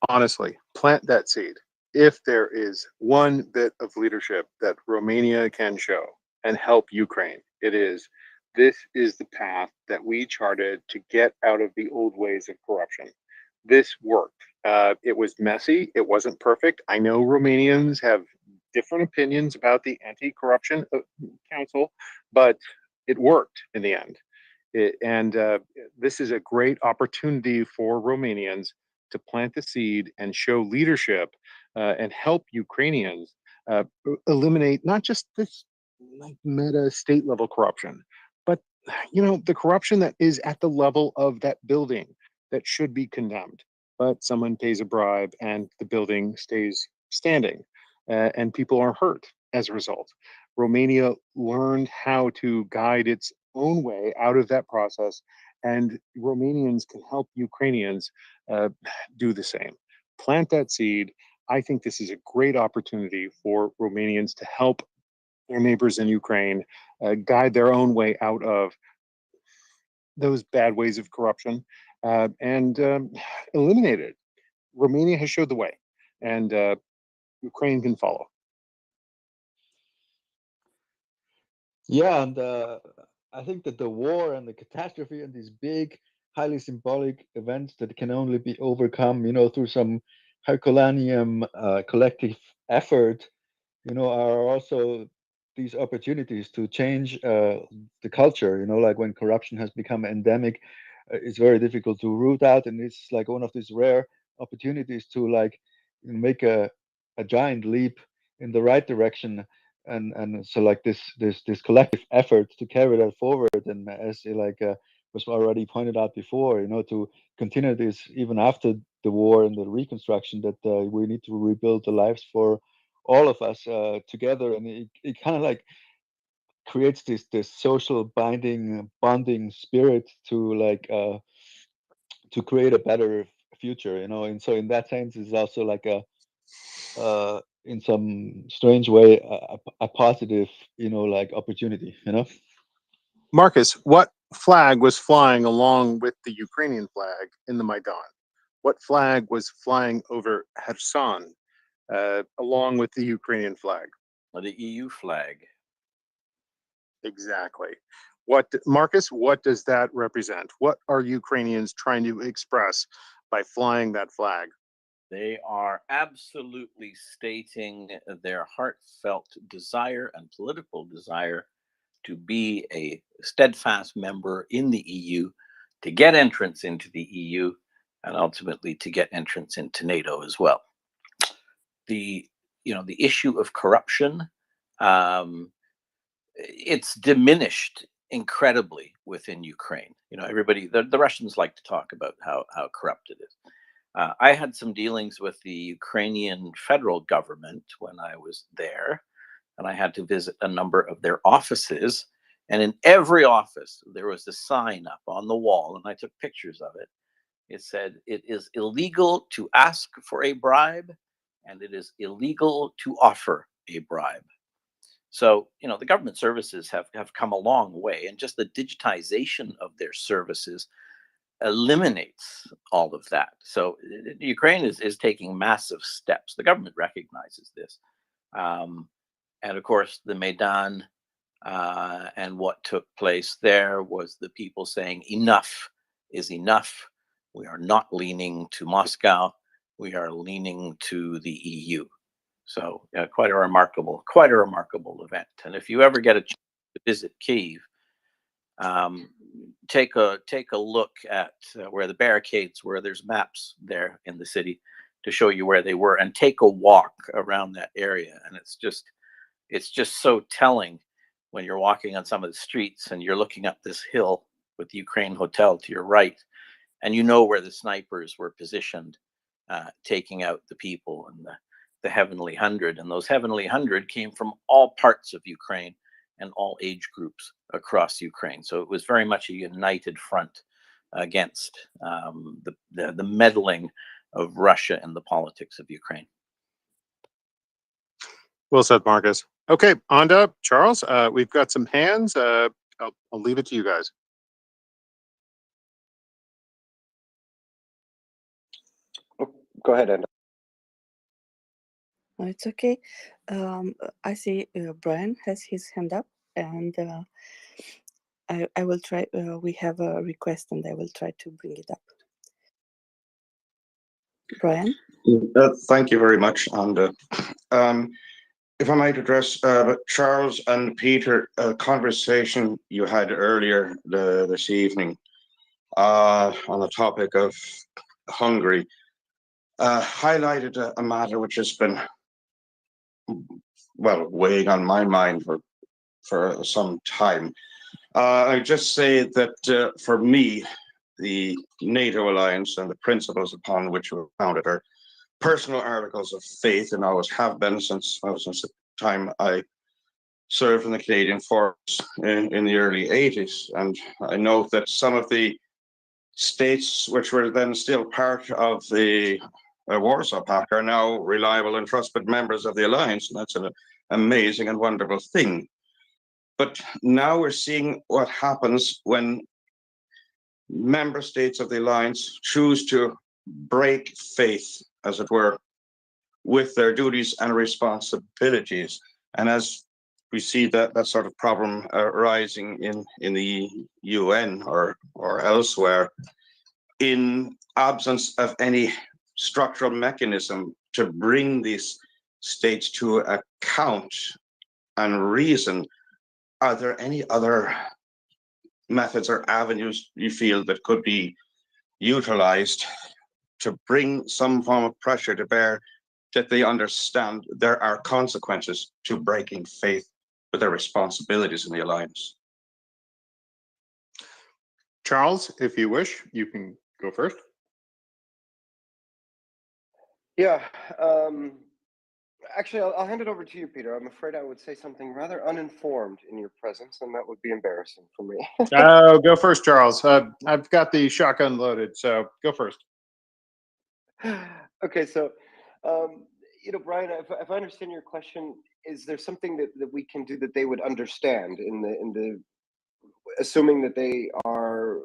Honestly, plant that seed. If there is one bit of leadership that Romania can show and help Ukraine, it is this is the path that we charted to get out of the old ways of corruption. This worked. It was messy. It wasn't perfect. I know Romanians have different opinions about the anti-corruption council, but it worked in the end. This is a great opportunity for Romanians to plant the seed and show leadership and help Ukrainians eliminate not just this like meta state level corruption, but the corruption that is at the level of that building that should be condemned. But someone pays a bribe and the building stays standing, and people are hurt as a result. Romania learned how to guide its own way out of that process, and Romanians can help Ukrainians do the same. Plant that seed. I think this is a great opportunity for Romanians to help their neighbors in Ukraine guide their own way out of those bad ways of corruption and eliminate it. Romania has showed the way, and Ukraine can follow. Yeah, and I think that the war and the catastrophe and these big, highly symbolic events that can only be overcome, through some Herculaneum collective effort, are also these opportunities to change the culture. Like when corruption has become endemic, it's very difficult to root out, and it's like one of these rare opportunities to like make a giant leap in the right direction. And so like this collective effort to carry that forward, and as was already pointed out before, to continue this even after the war and the reconstruction, that we need to rebuild the lives for all of us together, and it kind of like creates this social bonding spirit to like to create a better future, and so in that sense it's also like a in some strange way a positive like opportunity. Marcus, what flag was flying along with the Ukrainian flag in the Maidan? What flag was flying over Kherson along with the Ukrainian flag? The EU flag. Exactly. Marcus, what does that represent? What are Ukrainians trying to express by flying that flag? They are absolutely stating their heartfelt desire and political desire to be a steadfast member in the EU, to get entrance into the EU, and ultimately to get entrance into NATO as well. The issue of corruption, it's diminished incredibly within Ukraine. Everybody, the Russians like to talk about how corrupt it is. I had some dealings with the Ukrainian federal government when I was there, and I had to visit a number of their offices. And in every office, there was a sign up on the wall, and I took pictures of it. It said, "It is illegal to ask for a bribe, and it is illegal to offer a bribe." So, the government services have come a long way, and just the digitization of their services eliminates all of that. So Ukraine is taking massive steps. The government recognizes this. And of course, the Maidan and what took place there was the people saying enough is enough. We are not leaning to Moscow. We are leaning to the EU. So quite a remarkable event. And if you ever get a chance to visit Kyiv, take a look at where the barricades were. There's maps there in the city to show you where they were, and take a walk around that area. And it's just so telling when you're walking on some of the streets and you're looking up this hill with the Ukraine Hotel to your right, and you know where the snipers were positioned, taking out the people and the Heavenly Hundred. And those Heavenly Hundred came from all parts of Ukraine and all age groups across Ukraine. So it was very much a united front against the meddling of Russia in the politics of Ukraine. Well said, Marcus. Okay, on to Charles. We've got some hands. I'll leave it to you guys. Go ahead, Enda. Oh, it's okay. I see Brian has his hand up, and I will try. We have a request, and I will try to bring it up. Brian? Thank you very much. And if I might address Charles and Peter, a conversation you had earlier this evening on the topic of Hungary, highlighted a matter which has been, well, weighing on my mind for some time. I just say that for me, the NATO alliance and the principles upon which we're founded are personal articles of faith, and always have been since the time I served in the Canadian Force in the early 80s. And I know that some of the states which were then still part of the Warsaw Pact are now reliable and trusted members of the alliance, and that's an amazing and wonderful thing. But now we're seeing what happens when member states of the alliance choose to break faith, as it were, with their duties and responsibilities. And as we see that sort of problem arising in the UN or elsewhere, in absence of any structural mechanism to bring these states to account and reason, are there any other methods or avenues you feel that could be utilized to bring some form of pressure to bear, that they understand there are consequences to breaking faith with their responsibilities in the alliance? Charles, if you wish, you can go first. Yeah. Actually, I'll hand it over to you, Peter. I'm afraid I would say something rather uninformed in your presence, and that would be embarrassing for me. Go first, Charles. I've got the shotgun loaded, so go first. Okay, so, Brian, if I understand your question, is there something that we can do that they would understand in the assuming that they are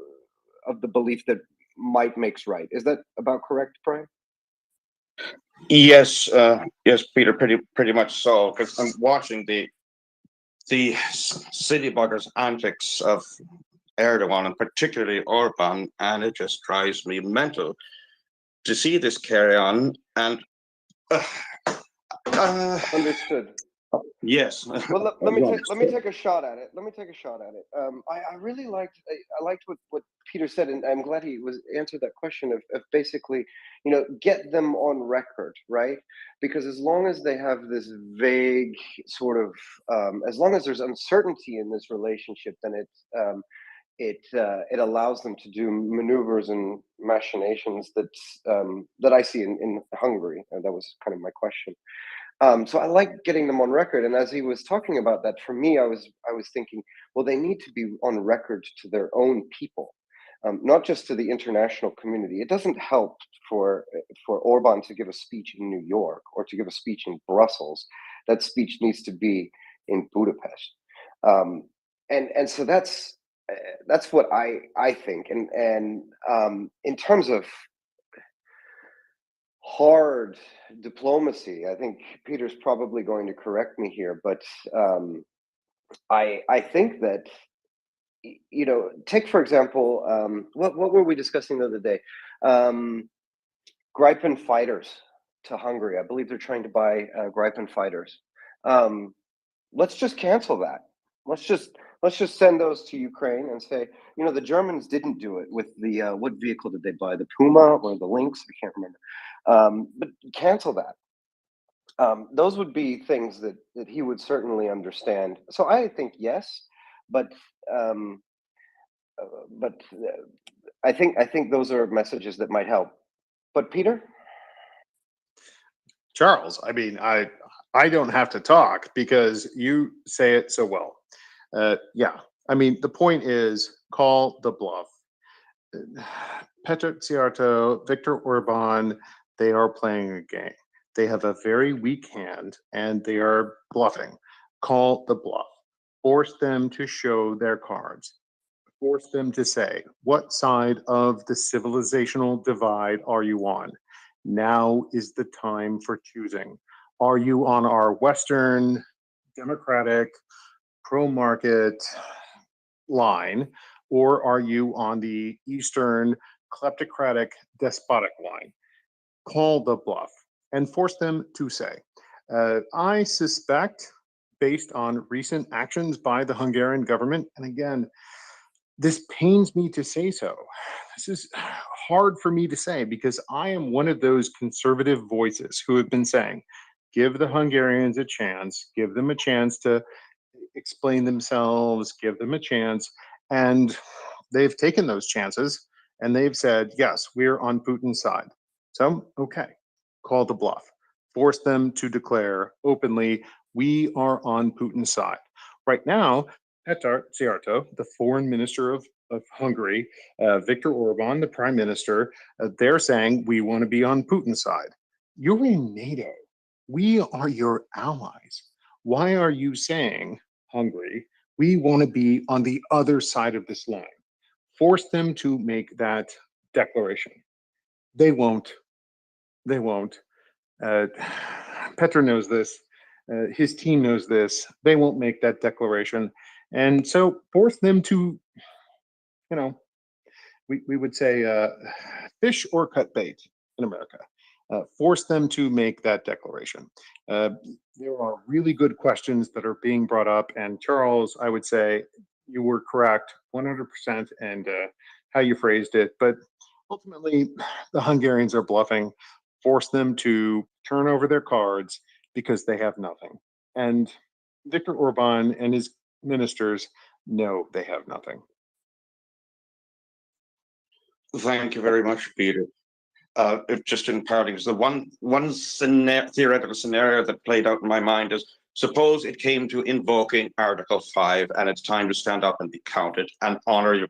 of the belief that might makes right? Is that about correct, Brian? Yes, yes, Peter, pretty much so. Because I'm watching the city buggers' antics of Erdogan, and particularly Orban, and it just drives me mental to see this carry on. And Understood. yes. Well, let me take a shot at it. I really liked what Peter said, and I'm glad he was answered that question of basically, get them on record, right? Because as long as they have this vague sort of, as long as there's uncertainty in this relationship, then it allows them to do maneuvers and machinations that I see in Hungary. And that was kind of my question. So I like getting them on record. And as he was talking about that, for me, I was thinking, well, they need to be on record to their own people, not just to the international community. It doesn't help for Orban to give a speech in New York or to give a speech in Brussels. That speech needs to be in Budapest. And so that's that's what I think. And in terms of hard diplomacy, I think Peter's probably going to correct me here, but I think that, you know, take for example, what were we discussing the other day? Gripen fighters to Hungary. I believe they're trying to buy Gripen fighters. Let's just cancel that. Let's just send those to Ukraine and say, you know, the Germans didn't do it with the what vehicle did they buy? The Puma or the Lynx? I can't remember. But cancel that. Those would be things that he would certainly understand. So I think yes, but but I think those are messages that might help. But Peter? Charles, I mean, I don't have to talk because you say it so well. Yeah, I mean, the point is call the bluff. Petro Tsiarto, Viktor Orban, they are playing a game. They have a very weak hand and they are bluffing. Call the bluff. Force them to show their cards. Force them to say, what side of the civilizational divide are you on? Now is the time for choosing. Are you on our Western, democratic, pro-market line, or are you on the Eastern, kleptocratic, despotic line? Call the bluff and force them to say. I suspect, based on recent actions by the Hungarian government, and again, this pains me to say so. This is hard for me to say because I am one of those conservative voices who have been saying, give the Hungarians a chance, give them a chance to explain themselves, give them a chance. And they've taken those chances and they've said, yes, we're on Putin's side. So, okay, call the bluff. Force them to declare openly, we are on Putin's side. Right now, Petar Tsiarto, the foreign minister of Hungary, Viktor Orban, the prime minister, they're saying we want to be on Putin's side. You're in NATO. We are your allies. Why are you saying, Hungary, we want to be on the other side of this line? Force them to make that declaration. They won't. They won't. Petro knows this. His team knows this. They won't make that declaration. And so force them to, you know, we would say fish or cut bait in America. Force them to make that declaration. There are really good questions that are being brought up. And Charles, I would say you were correct 100% and how you phrased it. But ultimately, the Hungarians are bluffing. Force them to turn over their cards because they have nothing. And Viktor Orban and his ministers know they have nothing. Thank you very much, Peter. If just in parting, the one theoretical scenario that played out in my mind is, suppose it came to invoking Article 5 and it's time to stand up and be counted and honor your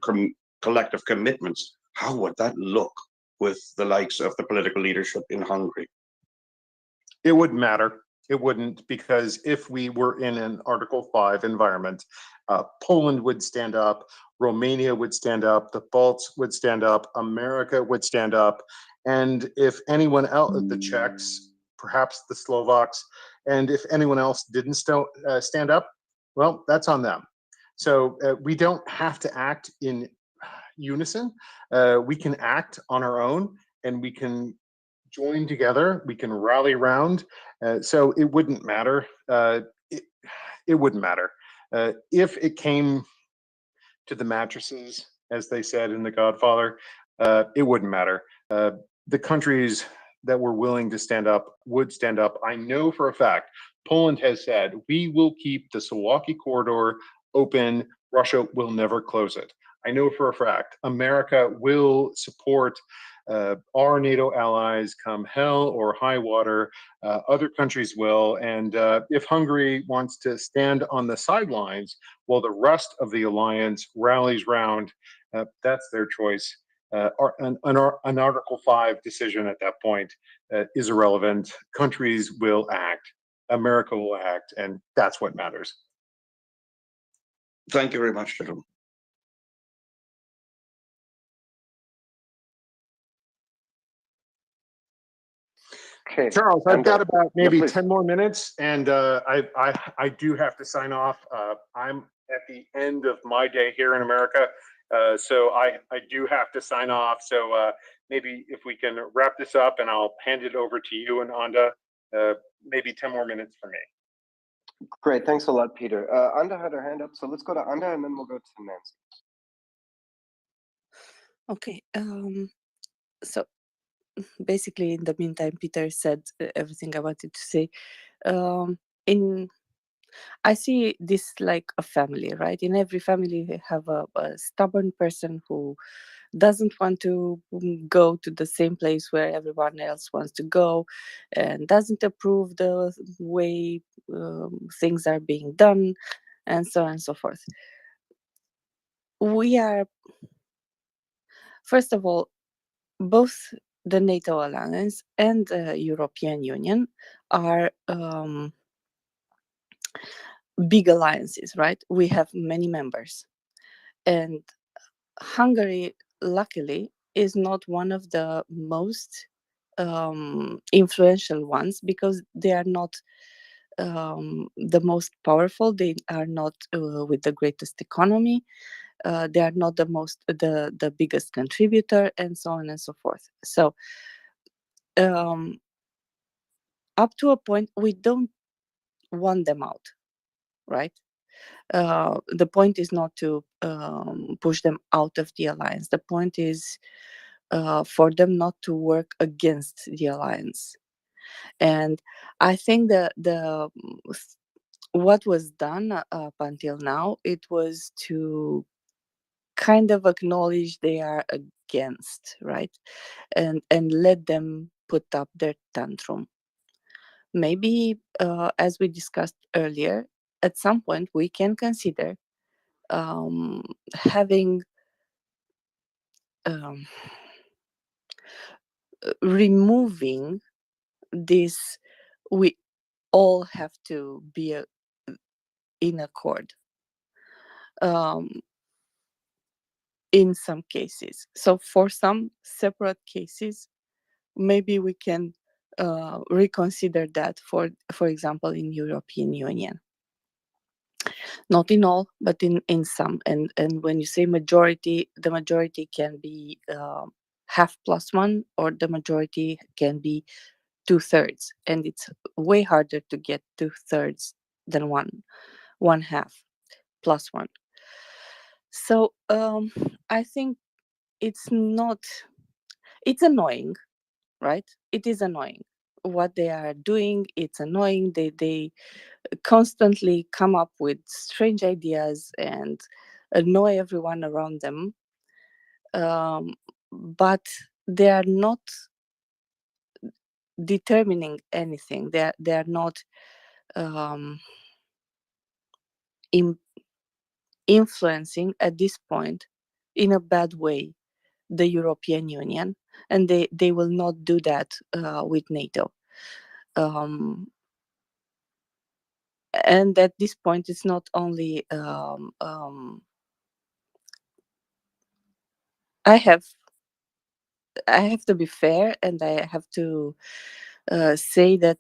collective commitments. How would that look with the likes of the political leadership in Hungary? It wouldn't matter. It wouldn't, because if we were in an Article 5 environment, Poland would stand up, Romania would stand up, the Balts would stand up, America would stand up, and if anyone else, the Czechs, perhaps the Slovaks, and if anyone else didn't stand up, well, that's on them. So we don't have to act in unison. We can act on our own, and we can join together. We can rally around. So it wouldn't matter. It wouldn't matter. If it came to the mattresses, as they said in The Godfather, it wouldn't matter. The countries that were willing to stand up would stand up. I know for a fact, Poland has said, we will keep the Suwalki corridor open. Russia will never close it. I know for a fact, America will support our NATO allies come hell or high water. Other countries will. And if Hungary wants to stand on the sidelines while the rest of the alliance rallies round, that's their choice. An Article 5 decision at that point is irrelevant. Countries will act. America will act. And that's what matters. Thank you very much, gentlemen. Okay. Charles, I've got about Yeah, maybe please. 10 more minutes, and I do have to sign off. I'm at the end of my day here in America, so I do have to sign off. So maybe if we can wrap this up, and I'll hand it over to you and Anda. Maybe 10 more minutes for me. Great. Thanks a lot, Peter. Anda had her hand up, so let's go to Anda, and then we'll go to Nancy. Okay. So basically, in the meantime, Peter said everything I wanted to say. In I see this like a family, right? In every family, they have a stubborn person who doesn't want to go to the same place where everyone else wants to go, and doesn't approve the way things are being done, and so on and so forth. We are, first of all, both the NATO alliance and the European Union are big alliances, right? We have many members. And Hungary, luckily, is not one of the most influential ones because they are not the most powerful. They are not with the greatest economy. They are not the biggest contributor, and so on and so forth. So up to a point, we don't want them out, right? The point is not to push them out of the alliance. The point is for them not to work against the alliance. And I think what was done up until now, it was to kind of acknowledge they are against, right? And let them put up their tantrum. Maybe, as we discussed earlier, at some point we can consider having removing this. We all have to be in accord in some cases. So for some separate cases, maybe we can reconsider that, for example, in European Union. Not in all, but in some. And when you say majority, the majority can be half plus one, or the majority can be 2/3. And it's way harder to get 2/3 than one half plus one. So I think it's annoying, right? It is annoying what they are doing. It's annoying. They constantly come up with strange ideas and annoy everyone around them. But they are not determining anything. They are not influencing at this point in a bad way the European Union, and they will not do that with NATO. And at this point, it's not only I have to be fair, and I have to say that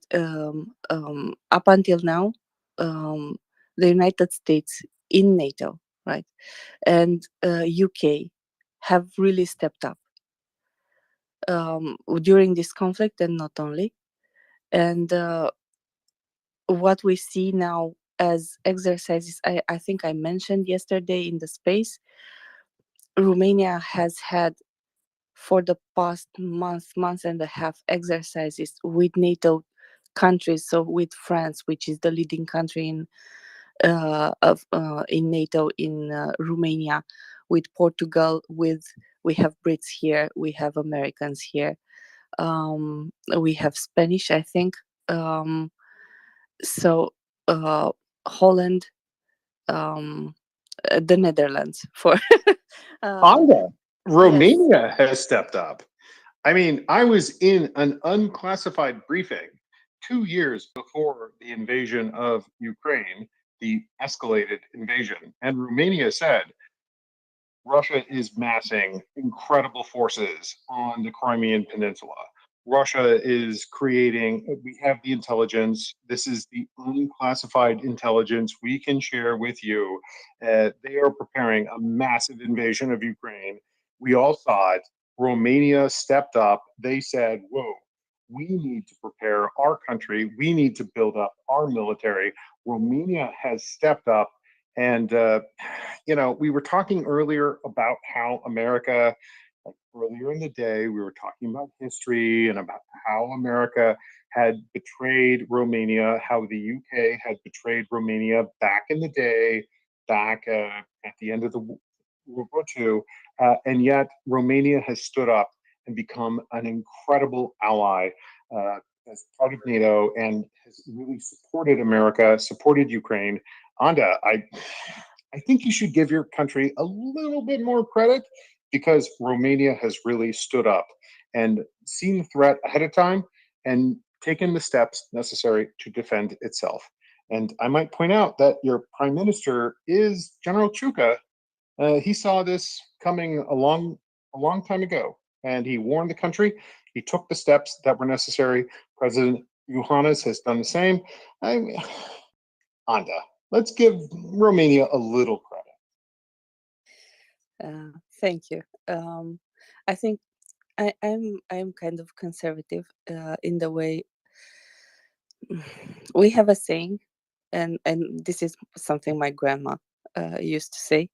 up until now, the United States in NATO, right, and UK have really stepped up during this conflict, and not only. And what we see now as exercises, I think I mentioned yesterday in the space, Romania has had for the past month and a half exercises with NATO countries. So with France, which is the leading country in NATO, in Romania, with Portugal, we have Brits here, we have Americans here, we have Spanish, I think. So Holland, the Netherlands for Anda, yes. Romania has stepped up. I mean, I was in an unclassified briefing 2 years before the invasion of Ukraine, the escalated invasion, and Romania said Russia is massing incredible forces on the Crimean Peninsula. Russia is creating, we have the intelligence. This is the unclassified intelligence we can share with you. They are preparing a massive invasion of Ukraine. We all saw it. Romania stepped up. They said, whoa, we need to prepare our country. We need to build up our military. Romania has stepped up. And, we were talking earlier about how America, earlier in the day, we were talking about history and about how America had betrayed Romania, how the UK had betrayed Romania back in the day, back at the end of the World War II. And yet, Romania has stood up and become an incredible ally as part of NATO and has really supported America, supported Ukraine. Anda, I think you should give your country a little bit more credit because Romania has really stood up and seen the threat ahead of time and taken the steps necessary to defend itself. And I might point out that your prime minister is General Chuka. He saw this coming a long time ago, and he warned the country. He took the steps that were necessary. President Iohannis has done the same. Anda, let's give Romania a little credit. Thank you. I think I'm kind of conservative in the way we have a saying, and this is something my grandma used to say,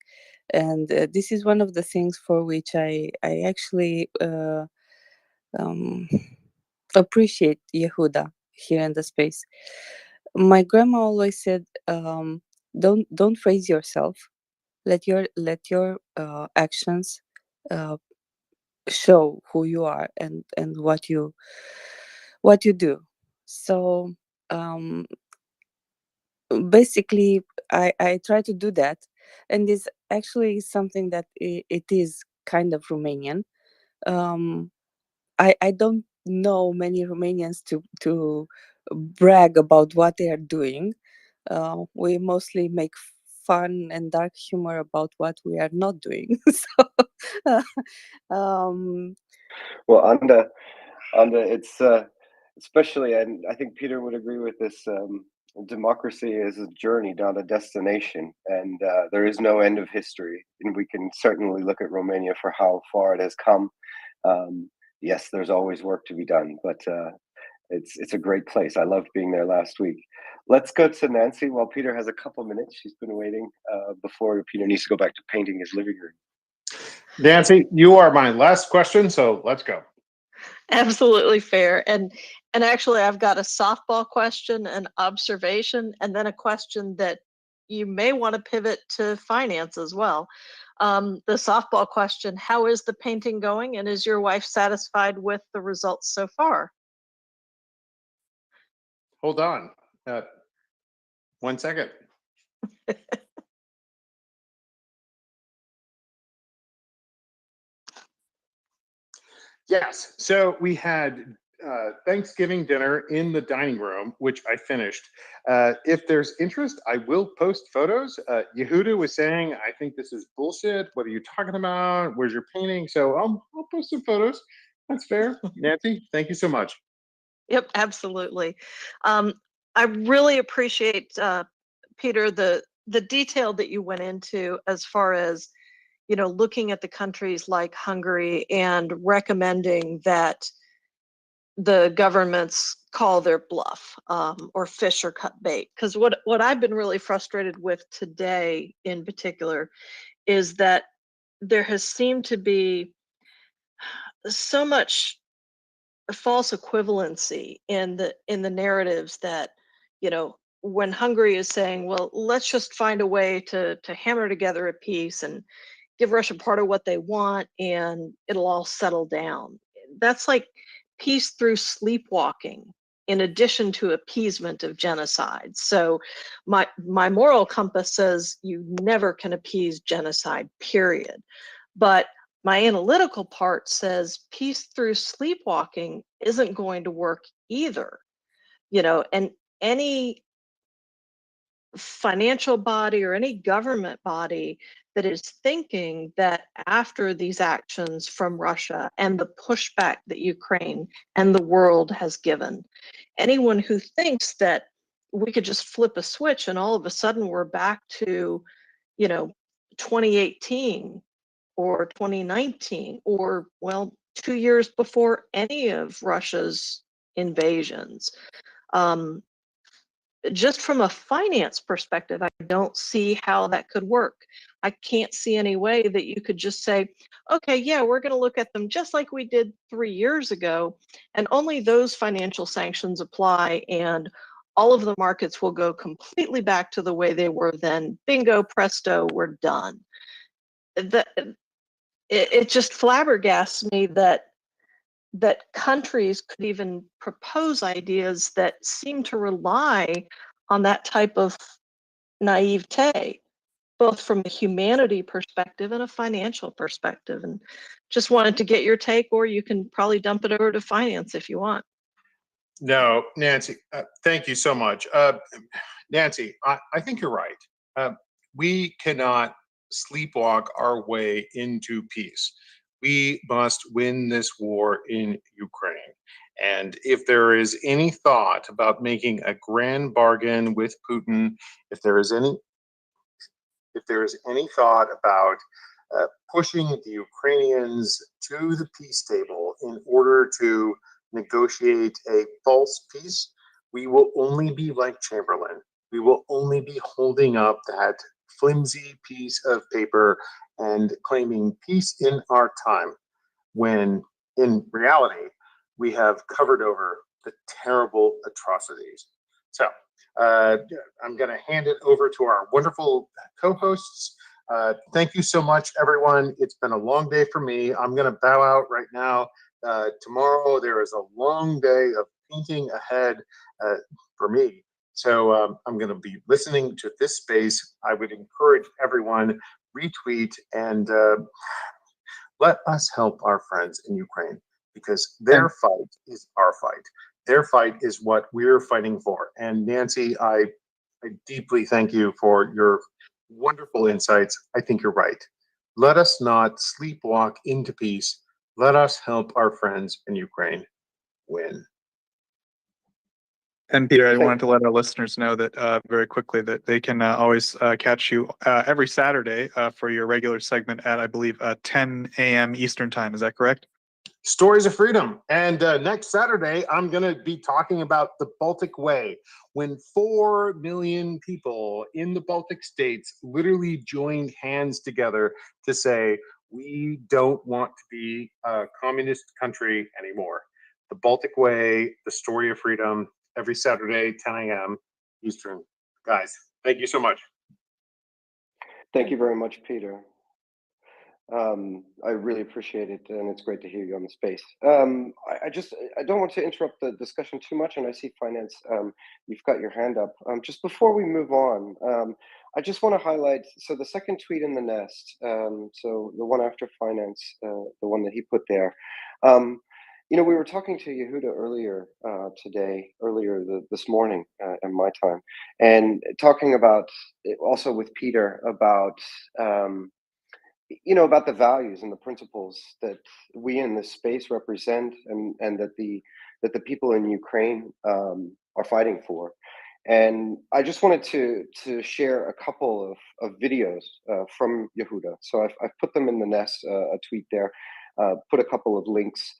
and this is one of the things for which I actually appreciate Yehuda here in the space. My grandma always said, don't praise yourself. Let your actions show who you are and what you do. So basically, I try to do that, and this actually is something that it is kind of Romanian. I don't know many Romanians to brag about what they are doing. We mostly make fun and dark humor about what we are not doing. So, Well, it's especially, and I think Peter would agree with this. Democracy is a journey, not a destination, and there is no end of history. And we can certainly look at Romania for how far it has come. Yes, there's always work to be done, but it's a great place. I loved being there last week. Let's go to Nancy while Peter has a couple minutes. She's been waiting before Peter needs to go back to painting his living room. Nancy, you are my last question, so let's go. Absolutely fair. And actually, I've got a softball question, an observation, and then a question that you may want to pivot to finance as well. The softball question: how is the painting going, and is your wife satisfied with the results so far? Hold on. 1 second. Yes. So we had Thanksgiving dinner in the dining room, which I finished. If there's interest, I will post photos. Yehuda was saying, I think this is bullshit. What are you talking about? Where's your painting? So I'll post some photos. That's fair. Nancy, thank you so much. Yep, absolutely. I really appreciate, Peter, the detail that you went into as far as, looking at the countries like Hungary and recommending that the governments call their bluff, or fish or cut bait. Because what I've been really frustrated with today in particular is that there has seemed to be so much false equivalency in the narratives that, when Hungary is saying, well, let's just find a way to hammer together a peace and give Russia part of what they want and it'll all settle down. That's like peace through sleepwalking in addition to appeasement of genocide. So my moral compass says you never can appease genocide, period. But my analytical part says peace through sleepwalking isn't going to work either. And any financial body or any government body that is thinking that after these actions from Russia and the pushback that Ukraine and the world has given, anyone who thinks that we could just flip a switch and all of a sudden we're back to, 2018 or 2019 or, well, 2 years before any of Russia's invasions. Just from a finance perspective, I don't see how that could work. I can't see any way that you could just say, okay, yeah, we're going to look at them just like we did 3 years ago, and only those financial sanctions apply, and all of the markets will go completely back to the way they were then. Bingo, presto, we're done. It just flabbergasts me that countries could even propose ideas that seem to rely on that type of naivete, both from a humanity perspective and a financial perspective. And just wanted to get your take, or you can probably dump it over to finance if you want. No, Nancy, thank you so much. Nancy, I think you're right. We cannot sleepwalk our way into peace. We must win this war in Ukraine. And if there is any thought about making a grand bargain with Putin, if there is any thought about pushing the Ukrainians to the peace table in order to negotiate a false peace, we will only be like Chamberlain. We will only be holding up that flimsy piece of paper and claiming peace in our time, when in reality, we have covered over the terrible atrocities. So I'm going to hand it over to our wonderful co-hosts. Thank you so much, everyone. It's been a long day for me. I'm going to bow out right now. Tomorrow, there is a long day of painting ahead for me. So I'm going to be listening to this space. I would encourage everyone, retweet and let us help our friends in Ukraine, because their fight is our fight. Their fight is what we're fighting for. And Nancy, I deeply thank you for your wonderful insights. I think you're right. Let us not sleepwalk into peace. Let us help our friends in Ukraine win. And Peter, I wanted to let our listeners know that very quickly that they can always catch you every Saturday for your regular segment at, I believe, 10 a.m. Eastern time. Is that correct? Stories of Freedom. And next Saturday, I'm going to be talking about the Baltic Way, when 4 million people in the Baltic states literally joined hands together to say, we don't want to be a communist country anymore. The Baltic Way, the Story of Freedom, every Saturday, 10 a.m. Eastern. Guys, thank you so much. Thank you very much, Peter. I really appreciate it, and it's great to hear you on the space. I don't want to interrupt the discussion too much, and I see Finance, you've got your hand up. Just before we move on, I just want to highlight, so the second tweet in the nest, so the one after Finance, the one that he put there. We were talking to Yehuda earlier this morning in my time, and talking about, also with Peter, about about the values and the principles that we in this space represent, and that the people in Ukraine are fighting for. And I just wanted to share a couple of videos from Yehuda. So I've put them in the nest, a tweet there, put a couple of links.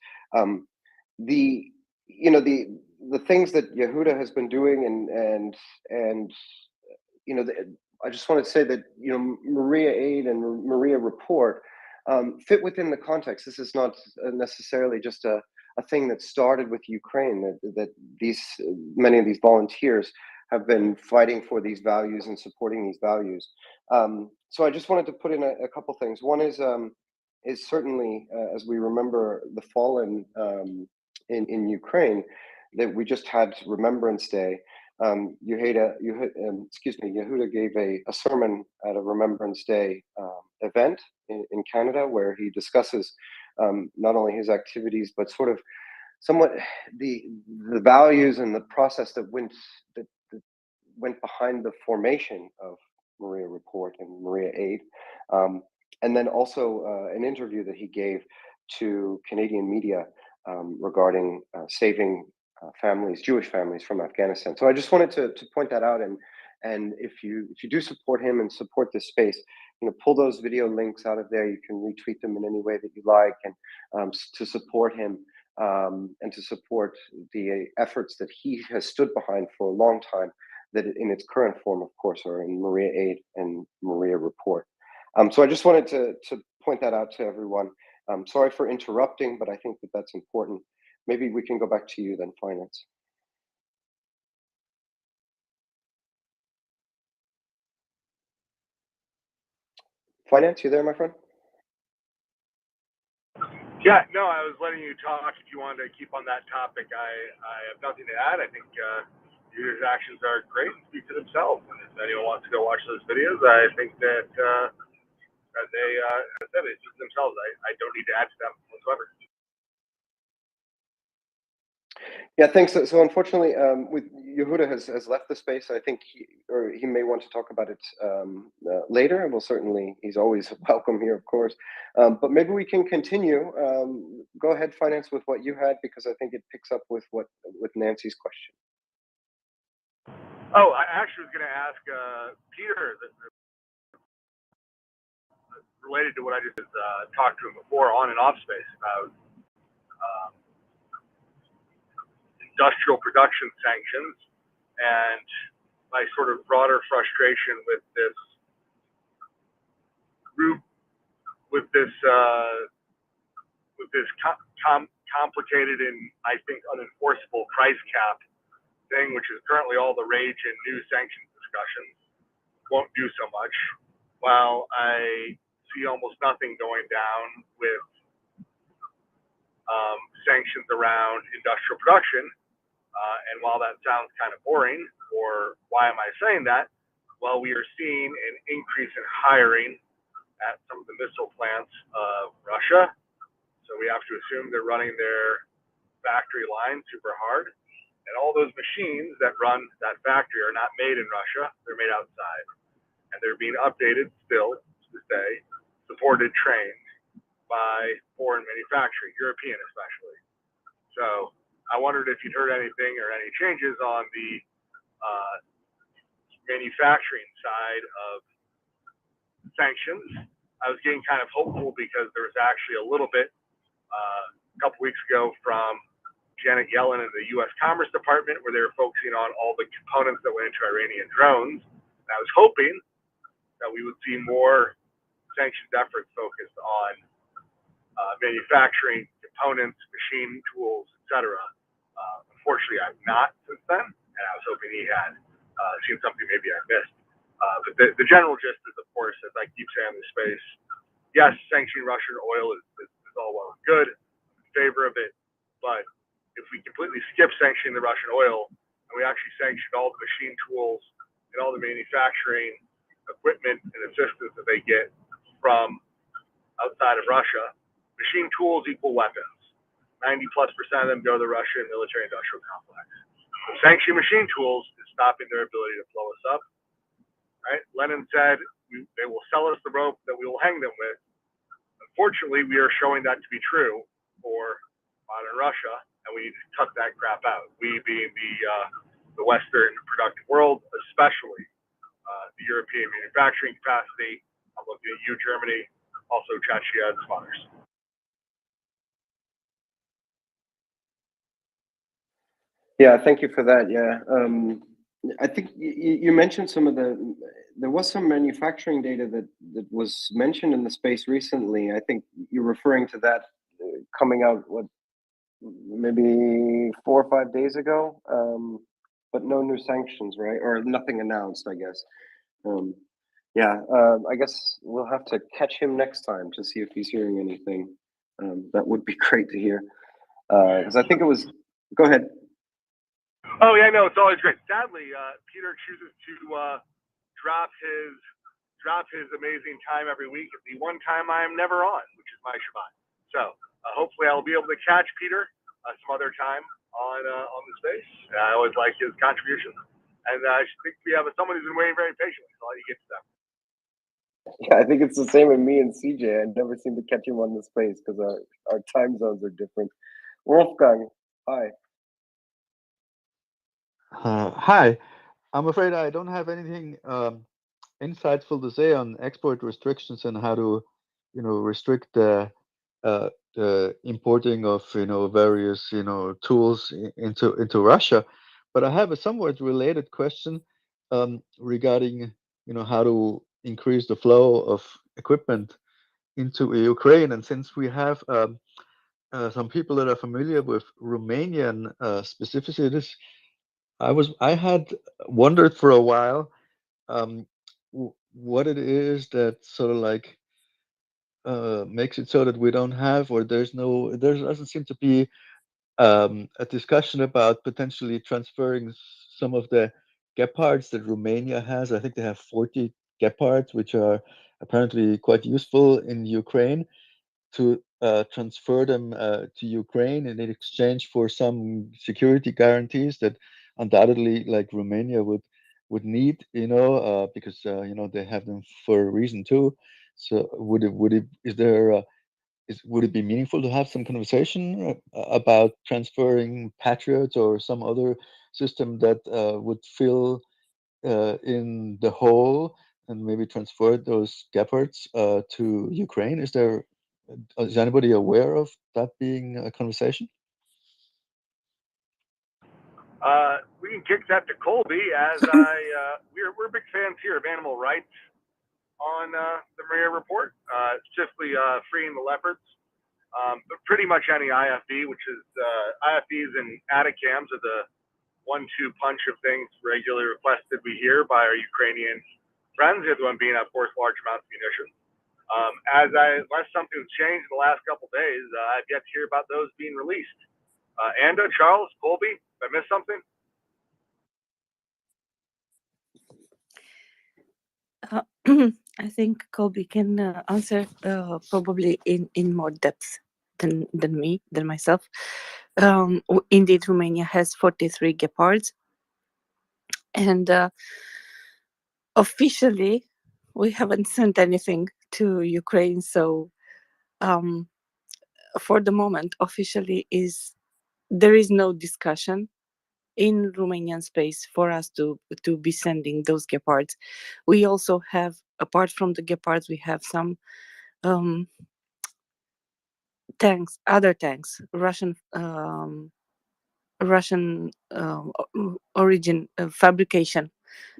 The things that Yehuda has been doing, and I just want to say that MriyaAid and MriyaReport fit within the context. This is not necessarily just a thing that started with Ukraine. That many of these volunteers have been fighting for these values and supporting these values. So I just wanted to put in a couple things. One is certainly, as we remember the fallen in Ukraine, that we just had Remembrance Day. Yehuda gave a sermon at a Remembrance Day event in Canada, where he discusses not only his activities, but sort of somewhat the values and the process that went behind the formation of MriyaReport and MriyaAid. And then also an interview that he gave to Canadian media regarding saving families, Jewish families from Afghanistan. So I just wanted to point that out, and if you do support him and support this space, pull those video links out of there. You can retweet them in any way that you like, and to support him and to support the efforts that he has stood behind for a long time, that in its current form, of course, are in Maria Aid and MriyaReport. So I just wanted to point that out to everyone. Sorry for interrupting, but I think that that's important. Maybe we can go back to you then, Finance. Finance, you there, my friend? Yeah, no, I was letting you talk. If you wanted to keep on that topic, I have nothing to add. I think users' actions are great and speak to themselves. And if anyone wants to go watch those videos, I think that they, as I said, they speak to themselves. I don't need to add to them whatsoever. Yeah, thanks. So unfortunately, with Yehuda has left the space. I think he may want to talk about it later, and he's always welcome here, of course. But maybe we can continue. Go ahead, Finance, with what you had, because I think it picks up with Nancy's question. Oh, I actually was going to ask Peter, related to what I just talked to him before on and off space about industrial production sanctions and my sort of broader frustration with this group, with this complicated and I think unenforceable price cap thing, which is currently all the rage in new sanctions discussions. Won't do so much, while I see almost nothing going down with sanctions around industrial production. And while that sounds kind of boring, or why am I saying that? Well, we are seeing an increase in hiring at some of the missile plants of Russia. So we have to assume they're running their factory line super hard. And all those machines that run that factory are not made in Russia, they're made outside. And they're being updated still to this day, supported, trained by foreign manufacturing, European especially. So I wondered if you'd heard anything or any changes on the manufacturing side of sanctions. I was getting kind of hopeful because there was actually a little bit a couple weeks ago from Janet Yellen and the U.S. Commerce Department, where they were focusing on all the components that went into Iranian drones. And I was hoping that we would see more sanctions efforts focused on manufacturing components, machine tools, etc. Unfortunately, I've not since then, and I was hoping he had seen something maybe I missed. But the general gist is, of course, as I keep saying in the space, yes, sanctioning Russian oil is all well and good. I'm in favor of it. But if we completely skip sanctioning the Russian oil and we actually sanction all the machine tools and all the manufacturing equipment and assistance that they get from outside of Russia, machine tools equal weapons. 90+% of them go to the Russian military industrial complex. So sanctioning machine tools is stopping their ability to blow us up. Right? Lenin said they will sell us the rope that we will hang them with. Unfortunately, we are showing that to be true for modern Russia, and we need to cut that crap out. We being the Western productive world, especially the European manufacturing capacity. I'm looking at you, Germany, also Chechnya and some others. Yeah, thank you for that. Yeah, I think you mentioned there was some manufacturing data that was mentioned in the space recently. I think you're referring to that coming out, maybe 4 or 5 days ago, but no new sanctions, right? Or nothing announced, I guess. I guess we'll have to catch him next time to see if he's hearing anything. That would be great to hear. Because I think it was, go ahead. Oh yeah, no, it's always great. Sadly, Peter chooses to drop his amazing time every week at the one time I am never on, which is my Shabbat. So hopefully I'll be able to catch Peter some other time on the space. I always like his contributions, and I think we have someone who's been waiting very patiently. So I'll let you get to that. Yeah, I think it's the same with me and CJ. I never seem to catch him on the space because our time zones are different. Wolfgang, hi. Hi. I'm afraid I don't have anything insightful to say on export restrictions and how to, restrict the importing of, various, tools into Russia. But I have a somewhat related question regarding, how to increase the flow of equipment into Ukraine. And since we have some people that are familiar with Romanian specificities, I had wondered for a while what it is that sort of like makes it so that we don't have, or there doesn't seem to be a discussion about potentially transferring some of the Gepards that Romania has. I think they have 40 Gepards, which are apparently quite useful in Ukraine, to transfer them to Ukraine in exchange for some security guarantees that undoubtedly, like Romania would need, because they have them for a reason too. So would it be meaningful to have some conversation about transferring Patriots or some other system that would fill in the hole and maybe transfer those Gepards to Ukraine? Is anybody aware of that being a conversation? We can kick that to Colby, as we're big fans here of animal rights on the MriyaReport, specifically freeing the leopards, but pretty much any IFV, which is IFVs and ATACAMs are the 1-2 punch of things regularly requested we hear by our Ukrainian friends. The other one being, of course, large amounts of munitions. Unless something's changed in the last couple of days, I've yet to hear about those being released. Anda, Charles, Colby, did I miss something? I think Colby can answer probably in more depth than myself. Indeed, Romania has 43 Gepards, and officially we haven't sent anything to Ukraine. So for the moment, officially there is no discussion in Romanian space for us to be sending those Gepards. We also have, apart from the Gepards, we have some tanks, other tanks, Russian origin fabrication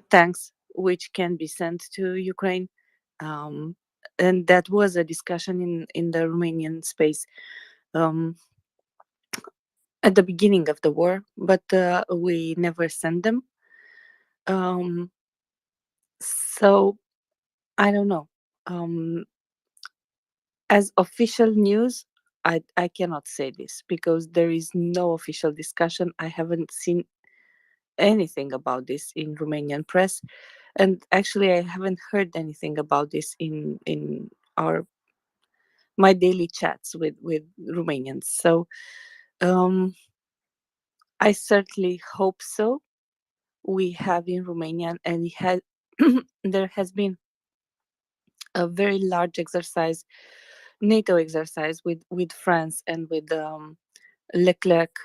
tanks, which can be sent to Ukraine. And that was a discussion in the Romanian space at the beginning of the war, but we never sent them. So I don't know. As official news, I cannot say this because there is no official discussion. I haven't seen anything about this in Romanian press, and actually I haven't heard anything about this in my daily chats with Romanians. So I certainly hope so. We have in Romania, and there has been a very large exercise, NATO exercise with France and with Leclerc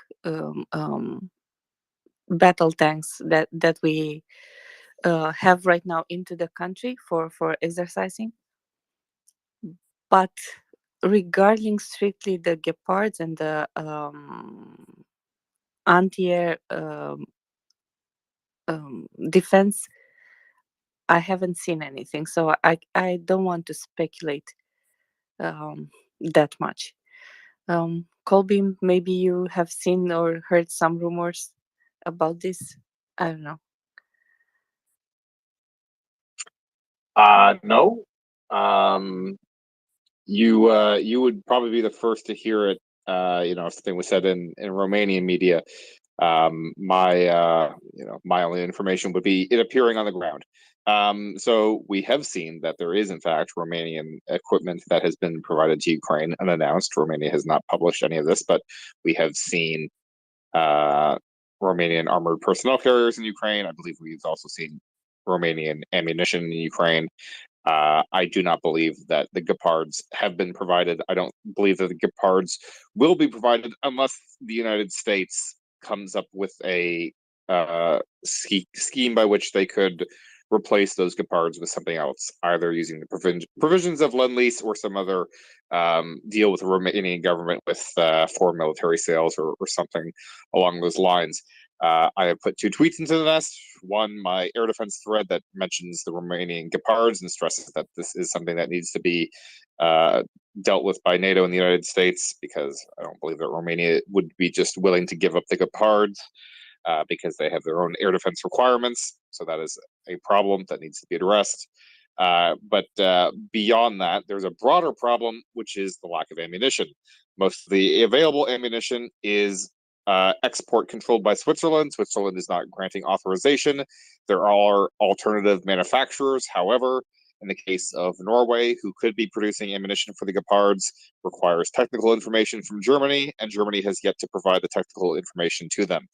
battle tanks that we have right now into the country for exercising. But regarding strictly the Gepards and the anti-air defense, I haven't seen anything, so I don't want to speculate that much. Colby, maybe you have seen or heard some rumors about this. I don't know. No. You would probably be the first to hear it. If something was said in Romanian media. My only information would be it appearing on the ground. So we have seen that there is, in fact, Romanian equipment that has been provided to Ukraine unannounced. Romania has not published any of this, but we have seen Romanian armored personnel carriers in Ukraine. I believe we've also seen Romanian ammunition in Ukraine. I do not believe that the Gepards have been provided. I don't believe that the Gepards will be provided unless the United States comes up with a scheme by which they could replace those Gepards with something else, either using the provisions of Lend-Lease or some other deal with the Romanian government with foreign military sales or something along those lines. I have put 2 tweets into the nest. One, my air defense thread that mentions the Romanian Gepards and stresses that this is something that needs to be dealt with by NATO and the United States, because I don't believe that Romania would be just willing to give up the Gepards because they have their own air defense requirements. So that is a problem that needs to be addressed. But beyond that, there's a broader problem, which is the lack of ammunition. Most of the available ammunition is export controlled by Switzerland. Switzerland is not granting authorization. There are alternative manufacturers. However, in the case of Norway, who could be producing ammunition for the Gepards, requires technical information from Germany, and Germany has yet to provide the technical information to them.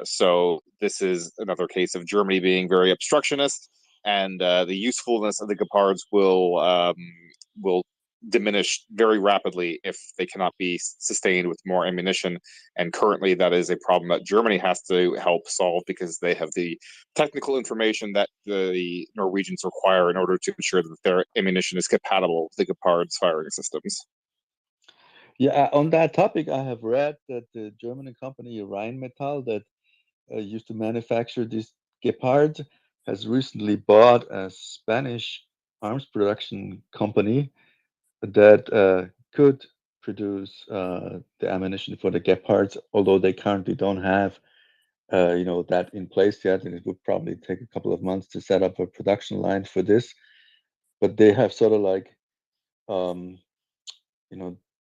So this is another case of Germany being very obstructionist, and the usefulness of the Gepards will diminish very rapidly if they cannot be sustained with more ammunition. And currently, that is a problem that Germany has to help solve, because they have the technical information that the Norwegians require in order to ensure that their ammunition is compatible with the Gepards firing systems. Yeah, on that topic, I have read that the German company Rheinmetall that used to manufacture these Gepards has recently bought a Spanish arms production company that could produce the ammunition for the Gepards, although they currently don't have that in place yet, and it would probably take a couple of months to set up a production line for this. But they have sort of like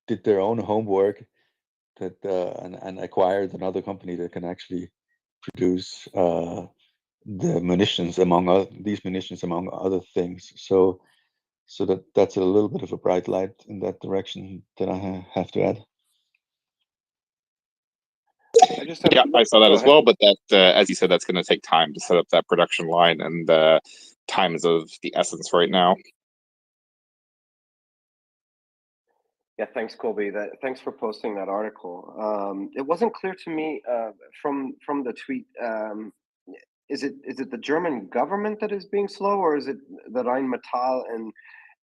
did their own homework that and acquired another company that can actually produce the munitions these munitions among other things. So that's a little bit of a bright light in that direction that I have to add. Yeah, I saw that as well, but that, as you said, that's going to take time to set up that production line, and time is of the essence right now. Yeah, thanks, Colby. Thanks for posting that article. It wasn't clear to me from the tweet. Is it the German government that is being slow, or is it the Rheinmetall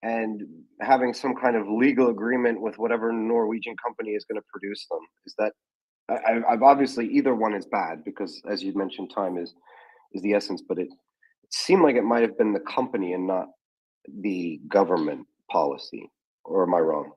and having some kind of legal agreement with whatever Norwegian company is going to produce them? Is that I've obviously either one is bad, because as you mentioned, time is the essence. But it seemed like it might have been the company and not the government policy, or am I wrong?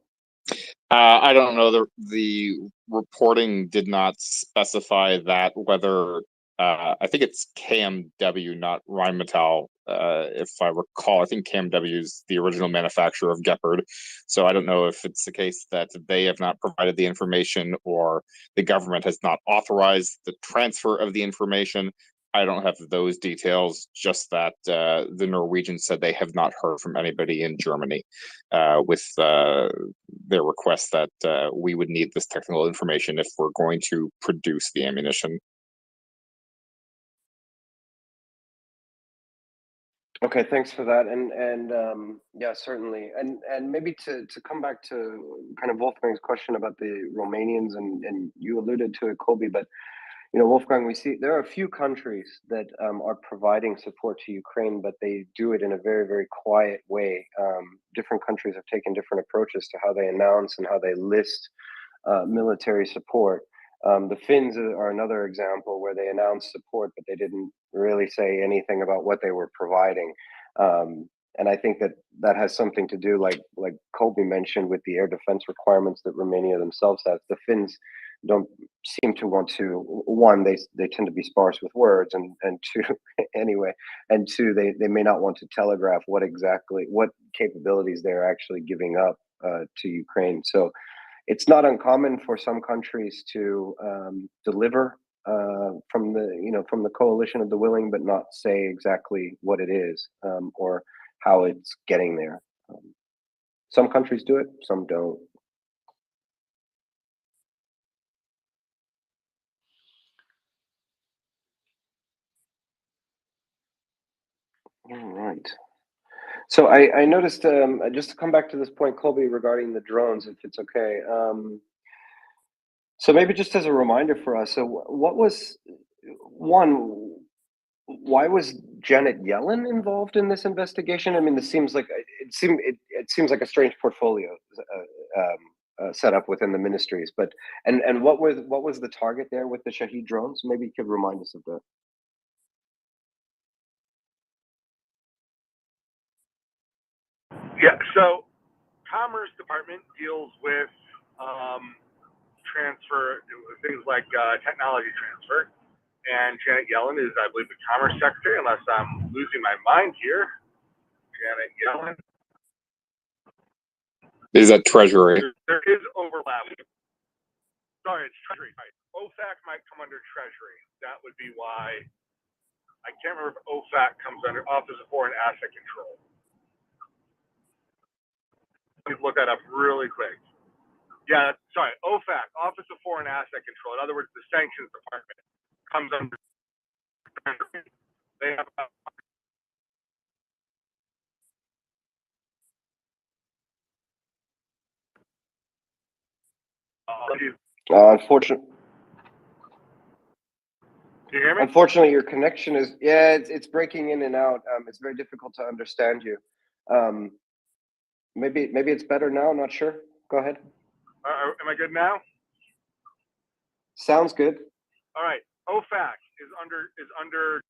I don't know. The reporting did not specify that, whether I think it's KMW, not Rheinmetall. If I recall, I think KMW is the original manufacturer of Gepard. So I don't know if it's the case that they have not provided the information, or the government has not authorized the transfer of the information. I don't have those details, just that the Norwegians said they have not heard from anybody in Germany with their request that we would need this technical information if we're going to produce the ammunition. Okay, thanks for that. And yeah, certainly. And maybe to come back to kind of Wolfgang's question about the Romanians, and you alluded to it, Colby, but Wolfgang, we see there are a few countries that are providing support to Ukraine, but they do it in a very, very quiet way. Different countries have taken different approaches to how they announce and how they list military support. The Finns are another example where they announced support, but they didn't really say anything about what they were providing. And I think that has something to do, like Colby mentioned, with the air defense requirements that Romania themselves has. The Finns don't seem to want to. One, they tend to be sparse with words, and two, anyway, and two, they may not want to telegraph what capabilities they're actually giving up to Ukraine. So it's not uncommon for some countries to deliver from the coalition of the willing, but not say exactly what it is or how it's getting there. Some countries do it, some don't. All right. So I noticed, just to come back to this point, Colby, regarding the drones, if it's okay. So maybe just as a reminder for us, so what was, one, why was Janet Yellen involved in this investigation? I mean, this seems like it seems like a strange portfolio set up within the ministries. But and what was the target there with the Shahed drones? Maybe you could remind us of that. Yeah, so Commerce Department deals with transfer, things like technology transfer. And Janet Yellen is, I believe, the Commerce Secretary, unless I'm losing my mind here. Janet Yellen. Is that Treasury? There is overlap. Sorry, it's Treasury. Right. OFAC might come under Treasury. That would be why. I can't remember if OFAC comes under Office of Foreign Asset Control. Let me look that up really quick. Yeah, sorry, OFAC, Office of Foreign Asset Control. In other words, the Sanctions Department comes under Treasury. They have Unfortunately. Do you hear me? Unfortunately, your connection is, yeah, it's breaking in and out. It's very difficult to understand you. Maybe it's better now. I'm not sure. Go ahead. Am I good now? Sounds good. All right. OFAC is under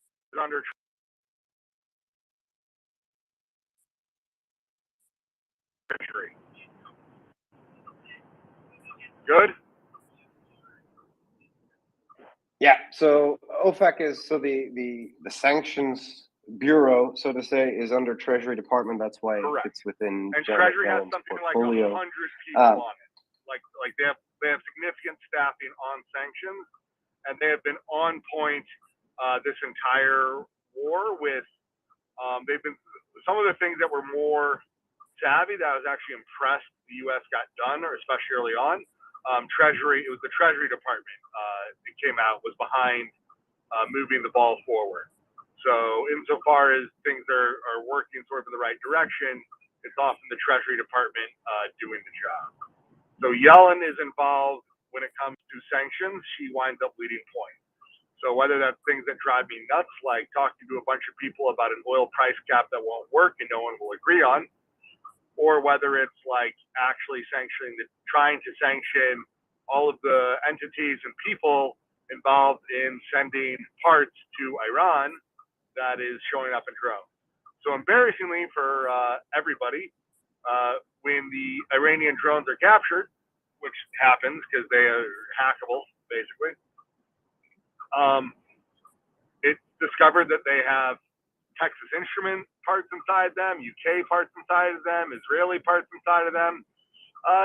Treasury. Good. Yeah. So OFAC is, so the sanctions bureau, so to say, is under Treasury Department. That's why Correct. it's within And Janet Treasury has Yellen's something portfolio. like 100 people on it. Like they have significant staffing on sanctions, and they have been on point this entire war with. They've been some of the things that were more savvy that I was actually impressed the U.S. got done, or especially early on. Treasury, it was the Treasury Department. It came out was behind moving the ball forward. So insofar as things are working sort of in the right direction, it's often the Treasury Department doing the job. So Yellen is involved when it comes to sanctions. She winds up leading point. So whether that's things that drive me nuts, like talking to a bunch of people about an oil price cap that won't work and no one will agree on, or whether it's like actually trying to sanction all of the entities and people involved in sending parts to Iran that is showing up in drones. So embarrassingly for everybody, when the Iranian drones are captured, which happens because they are hackable, basically, it's discovered that they have Texas Instrument parts inside them, UK parts inside of them, Israeli parts inside of them.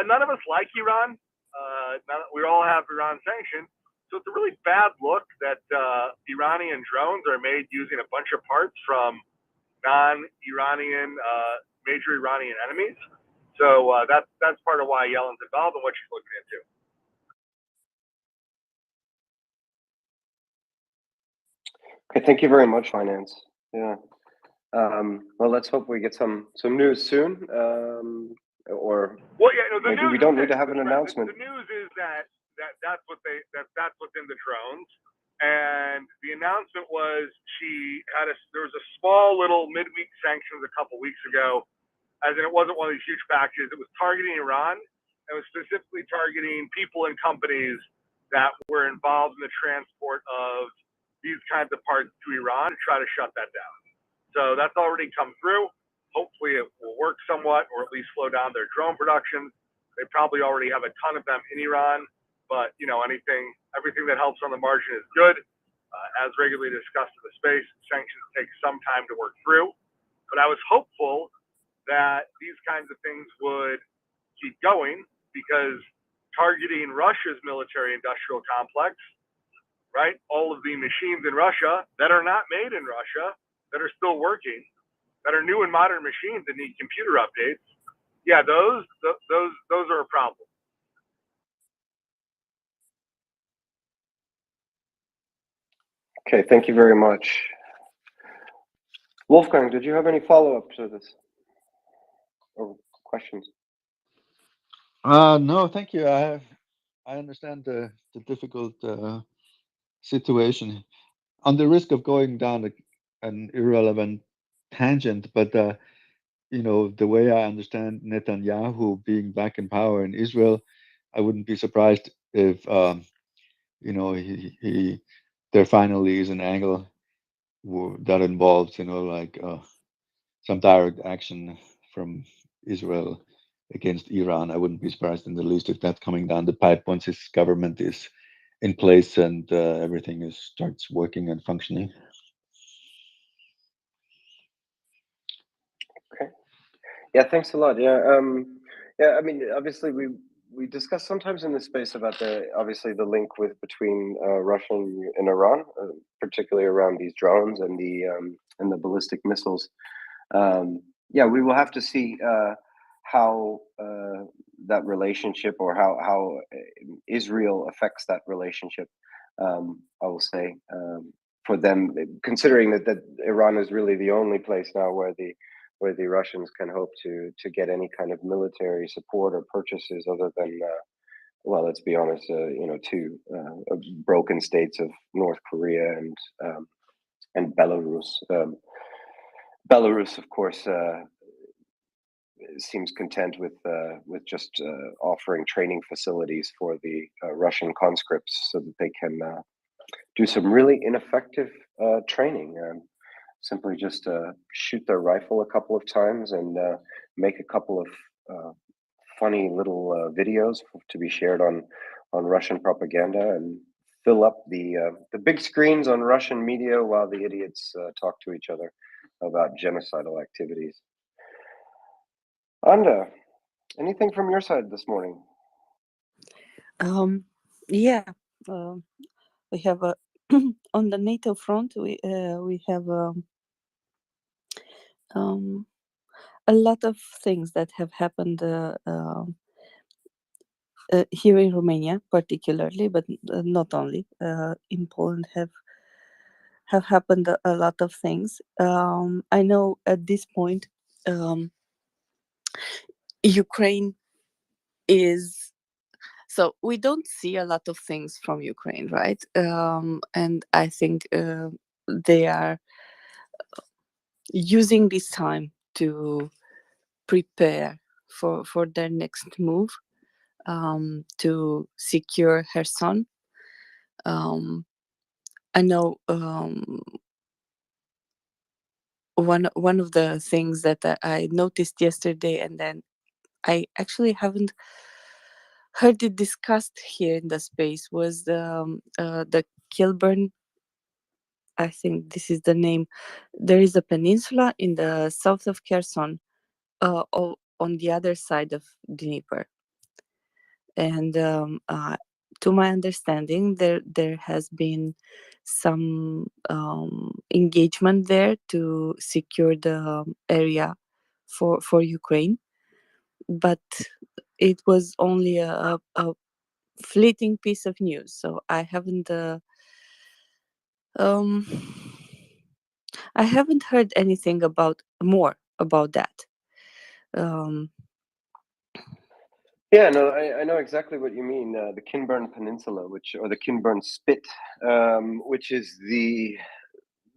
None of us like Iran. We all have Iran sanctioned. So it's a really bad look that Iranian drones are made using a bunch of parts from non-Iranian, major Iranian enemies. So that's part of why Yellen's involved and what she's looking into. Okay, thank you very much, Finance. Yeah. Well, let's hope we get some news soon. Or well, yeah, no, maybe we don't need to have an announcement. The news is that's what's in the drones, and the announcement was there was a small little midweek sanctions a couple weeks ago, as in it wasn't one of these huge packages. It was targeting Iran. It was specifically targeting people and companies that were involved in the transport of these kinds of parts to Iran to try to shut that down. So that's already come through. Hopefully it will work somewhat, or at least slow down their drone production. They probably already have a ton of them in Iran, but everything that helps on the margin is good. As regularly discussed in the space, sanctions take some time to work through. But I was hopeful that these kinds of things would keep going, because targeting Russia's military-industrial complex, right? All of the machines in Russia that are not made in Russia, that are still working, that are new and modern machines that need computer updates. Yeah, those are a problem. Okay, thank you very much. Wolfgang, did you have any follow-up to this? or questions? No, thank you. I understand the difficult situation. On the risk of going down an irrelevant tangent, but the way I understand Netanyahu being back in power in Israel, I wouldn't be surprised if he there finally is an angle that involves like some direct action from Israel against Iran. I wouldn't be surprised in the least if that's coming down the pipe once his government is in place and everything starts working and functioning. Okay. Yeah, thanks a lot. Yeah, I mean, obviously we discuss sometimes in this space about obviously the link between Russia and Iran, particularly around these drones and the ballistic missiles. Yeah, we will have to see how that relationship, or how Israel affects that relationship. I will say, for them, considering that Iran is really the only place now where the Russians can hope to get any kind of military support or purchases, other than well, let's be honest, two broken states of North Korea and Belarus. Belarus, of course, seems content with just offering training facilities for the Russian conscripts, so that they can do some really ineffective training. Simply just shoot their rifle a couple of times and make a couple of funny little videos to be shared on Russian propaganda, and fill up the big screens on Russian media while the idiots talk to each other about genocidal activities. Anda, anything from your side this morning? Yeah, we have on the NATO front, we have a lot of things that have happened here in Romania, particularly, but not only. In Poland have happened a lot of things. I know at this point, Ukraine is. So we don't see a lot of things from Ukraine, right? And I think they are using this time to prepare for their next move, to secure Kherson. I know one of the things that I noticed yesterday, and then I actually haven't heard it discussed here in the space, was the Kilburn. I think this is the name. There is a peninsula in the south of Kherson, on the other side of Dnieper, and to my understanding, there has been some engagement there to secure the area for Ukraine, but it was only a fleeting piece of news. So I haven't heard anything more about that. Yeah, no, I know exactly what you mean. The Kinburn Peninsula, or the Kinburn Spit, which is the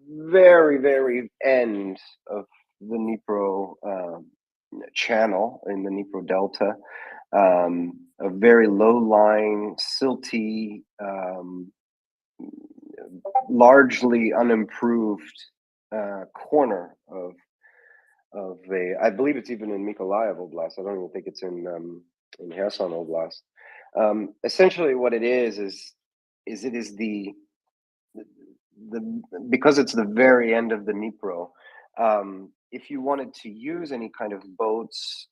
very, very end of the Dnipro channel in the Dnipro Delta. A very low-lying, silty, largely unimproved corner of I believe it's even in Mykolaiv Oblast. I don't even think it's in Kherson Oblast. Essentially, what it is it is the because it's the very end of the Dnipro. If you wanted to use any kind of boats,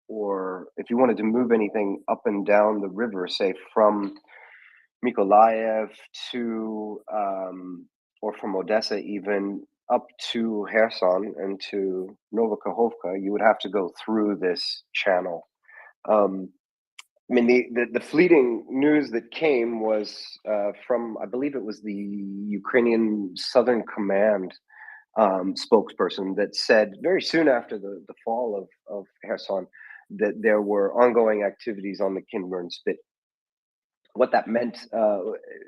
or if you wanted to move anything up and down the river, say from Mykolaiv to, or from Odessa even, up to Kherson and to Novokakhovka, you would have to go through this channel. I mean, the fleeting news that came was from, I believe it was the Ukrainian Southern Command, spokesperson that said very soon after the fall of Kherson that there were ongoing activities on the Kinburn Spit. What that meant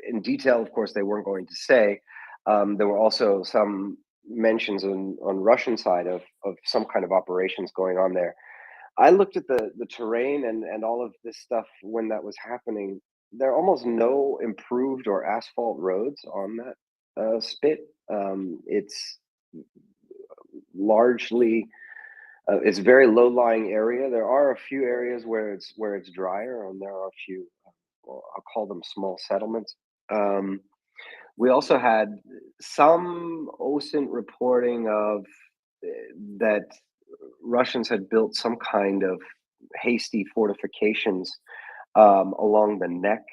in detail, of course, they weren't going to say. There were also some mentions on Russian side of some kind of operations going on there. I looked at the terrain and all of this stuff when that was happening. There are almost no improved or asphalt roads on that spit. It's largely it's a very low-lying area. There are a few areas where it's drier, and there are a few. Well, I'll call them small settlements. We also had some OSINT reporting of that Russians had built some kind of hasty fortifications along the neck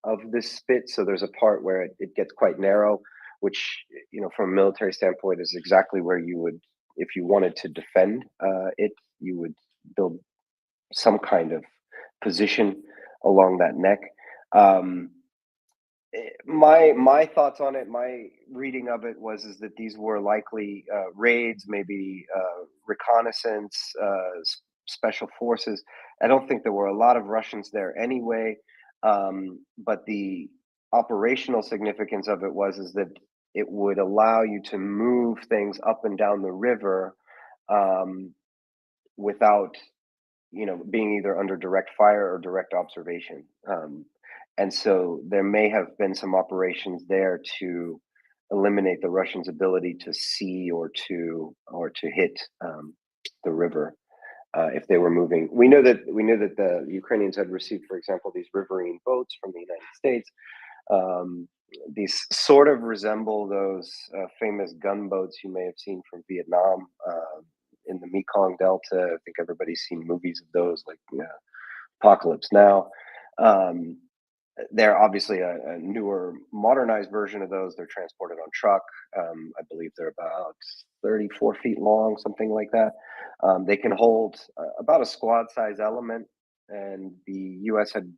of this spit. So there's a part where it gets quite narrow, which, from a military standpoint, is exactly where you would, if you wanted to defend it, you would build some kind of position along that neck. My thoughts on it, my reading of it was that these were likely raids, maybe reconnaissance, special forces. I don't think there were a lot of Russians there anyway, but the operational significance of it was that it would allow you to move things up and down the river without being either under direct fire or direct observation. And so there may have been some operations there to eliminate the Russians' ability to see or to hit the river if they were moving. We know that the Ukrainians had received, for example, these riverine boats from the United States. These sort of resemble those famous gunboats you may have seen from Vietnam in the Mekong Delta. I think everybody's seen movies of those, like Apocalypse Now. They're obviously a newer, modernized version of those. They're transported on truck. I believe they're about 34 feet long, something like that. They can hold about a squad-size element, and the U.S. had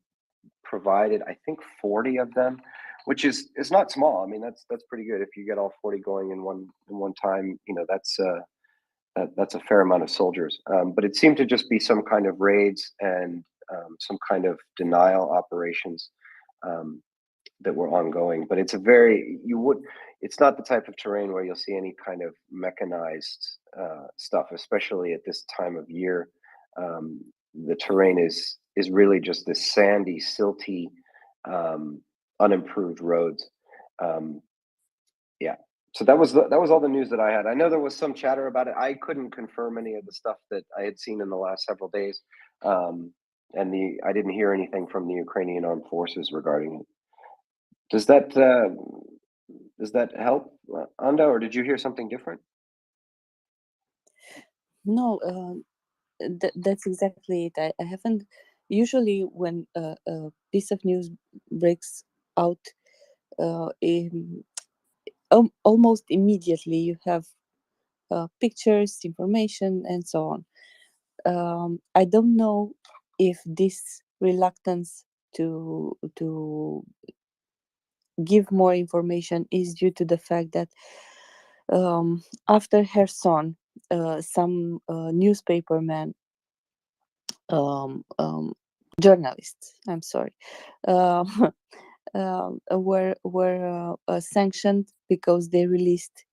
provided, I think, 40 of them, which is not small. I mean, that's pretty good. If you get all 40 going in one time, that's a fair amount of soldiers. But it seemed to just be some kind of raids and some kind of denial operations that were ongoing. But it's it's not the type of terrain where you'll see any kind of mechanized stuff, especially at this time of year. The terrain is really just this sandy, silty, unimproved roads. Yeah. So that was all the news that I had. I know there was some chatter about it. I couldn't confirm any of the stuff that I had seen in the last several days, and I didn't hear anything from the Ukrainian armed forces regarding it. Does that help, Anda, or did you hear something different? No, that's exactly it. I haven't. Usually, when a piece of news breaks out, almost immediately you have pictures, information, and so on. I don't know if this reluctance to give more information is due to the fact that after Kherson, some newspapermen, journalists, I'm sorry, were sanctioned because they released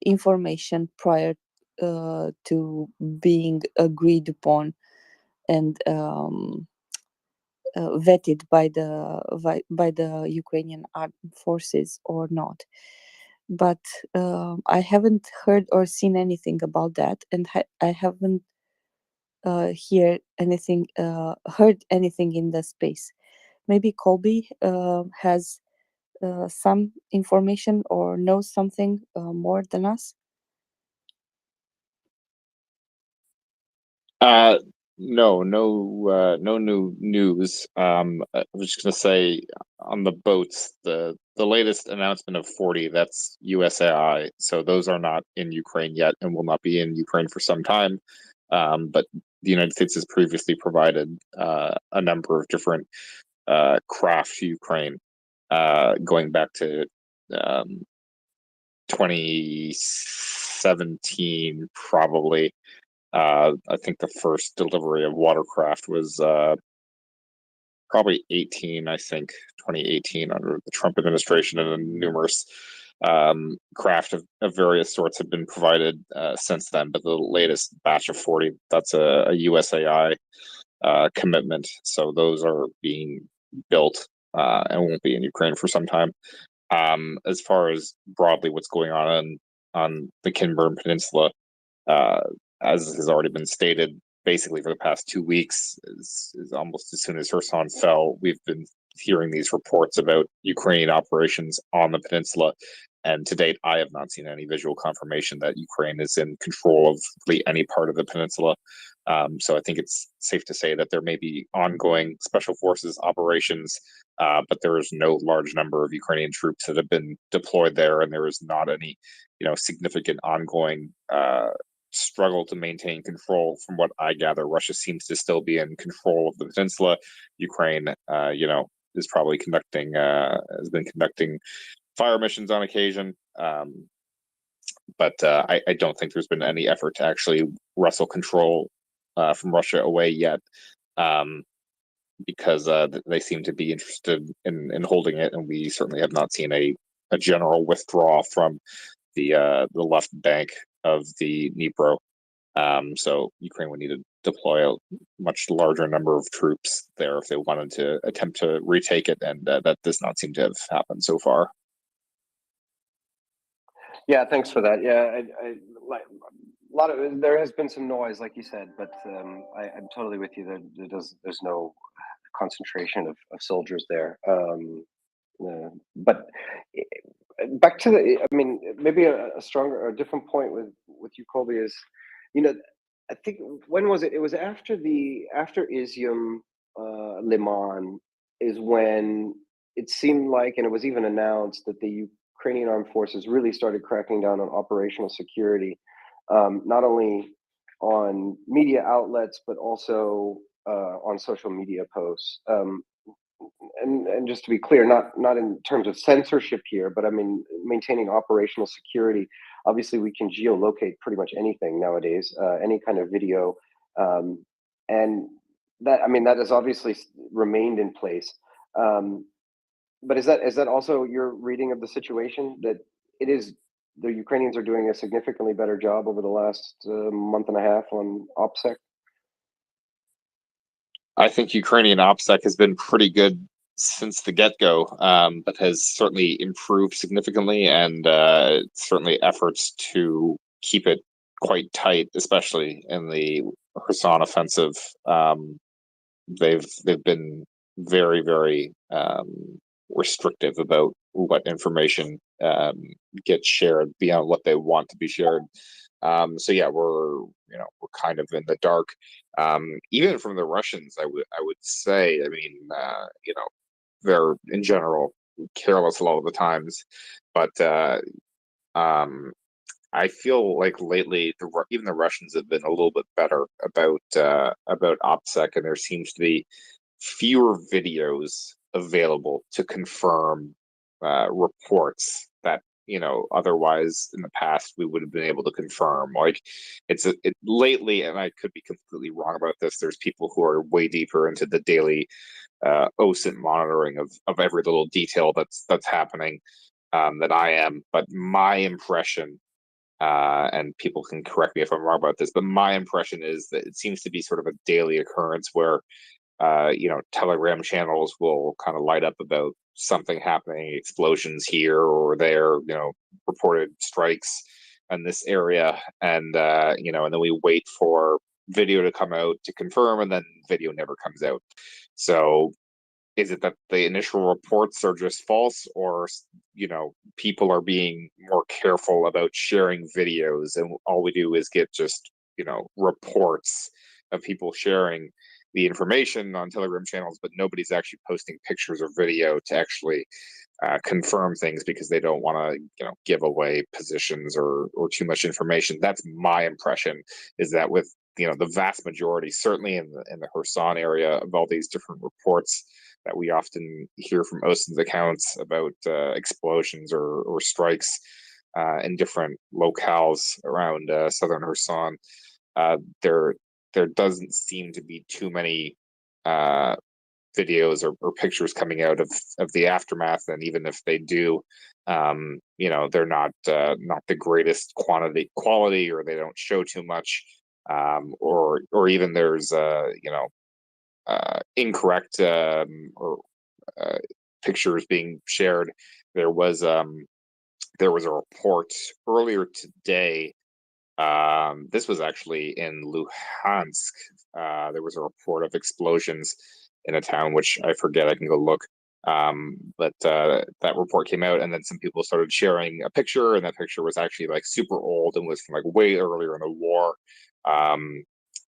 information prior to being agreed upon and vetted by the Ukrainian armed forces or not. But I haven't heard or seen anything about that, and I haven't heard anything in the space. Maybe Colby has some information or knows something more than us. No new news. I was just gonna say on the boats, the latest announcement of 40, that's USAI. So those are not in Ukraine yet and will not be in Ukraine for some time. But the United States has previously provided a number of different craft to Ukraine, going back to 2017, probably. I think the first delivery of watercraft was probably 18, I think 2018 under the Trump administration, and then numerous craft of various sorts have been provided since then. But the latest batch of 40, that's a USAI commitment. So those are being built and won't be in Ukraine for some time. As far as broadly what's going on the Kinburn Peninsula, as has already been stated, basically for the past 2 weeks, is almost as soon as Kherson fell, we've been hearing these reports about Ukrainian operations on the peninsula. And to date, I have not seen any visual confirmation that Ukraine is in control of really any part of the peninsula. So I think it's safe to say that there may be ongoing special forces operations, but there is no large number of Ukrainian troops that have been deployed there, and there is not any, significant ongoing struggle to maintain control. From what I gather, Russia seems to still be in control of the peninsula. Ukraine, is probably has been conducting fire missions on occasion. But I don't think there's been any effort to actually wrestle control from Russia away yet, because they seem to be interested in holding it, and we certainly have not seen a general withdrawal from the left bank of the Dnipro. So Ukraine would need to deploy a much larger number of troops there if they wanted to attempt to retake it, and that does not seem to have happened so far. Yeah, thanks for that. Yeah, I like a lot of there has been some noise, like you said, but I'm totally with you. There's no concentration of soldiers there. But back to I mean, maybe a different point with you, Colby, is, I think, when was it? It was after Izium, Liman is when it seemed like, and it was even announced, that the Ukrainian armed forces really started cracking down on operational security, not only on media outlets but also on social media posts. And just to be clear, not in terms of censorship here, but I mean maintaining operational security. Obviously, we can geolocate pretty much anything nowadays, any kind of video, and that has obviously remained in place. But is that also your reading of the situation, that it is the Ukrainians are doing a significantly better job over the last month and a half on OPSEC? I think Ukrainian OPSEC has been pretty good since the get-go, but has certainly improved significantly, and certainly efforts to keep it quite tight, especially in the Kherson offensive. They've been very, very restrictive about what information gets shared beyond what they want to be shared. So yeah, we're kind of in the dark. Even from the Russians, I would say. I mean, they're in general careless a lot of the times, but I feel like lately even the Russians have been a little bit better about OPSEC, and there seems to be fewer videos available to confirm reports that otherwise in the past we would have been able to confirm. Like it lately, and I could be completely wrong about this, there's people who are way deeper into the daily OSINT monitoring of every little detail that's happening than I am. But my impression, and people can correct me if I'm wrong about this, but my impression is that it seems to be sort of a daily occurrence where Telegram channels will kind of light up about something happening, explosions here or there, reported strikes in this area, and and then we wait for video to come out to confirm, and then video never comes out. So is it that the initial reports are just false, or people are being more careful about sharing videos, and all we do is get just reports of people sharing the information on Telegram channels, but nobody's actually posting pictures or video to actually confirm things because they don't want to give away positions or too much information. That's my impression, is that with the vast majority, certainly in the Kherson area, of all these different reports that we often hear from OSINT's accounts about explosions or strikes, in different locales around southern Kherson. There doesn't seem to be too many videos or pictures coming out of the aftermath, and even if they do, they're not the greatest quality, or they don't show too much, or even there's incorrect or pictures being shared. There was a report earlier today. This was actually in Luhansk. There was a report of explosions in a town, which I forget. I can go look. But that report came out, and then some people started sharing a picture, and that picture was actually like super old and was from like way earlier in the war.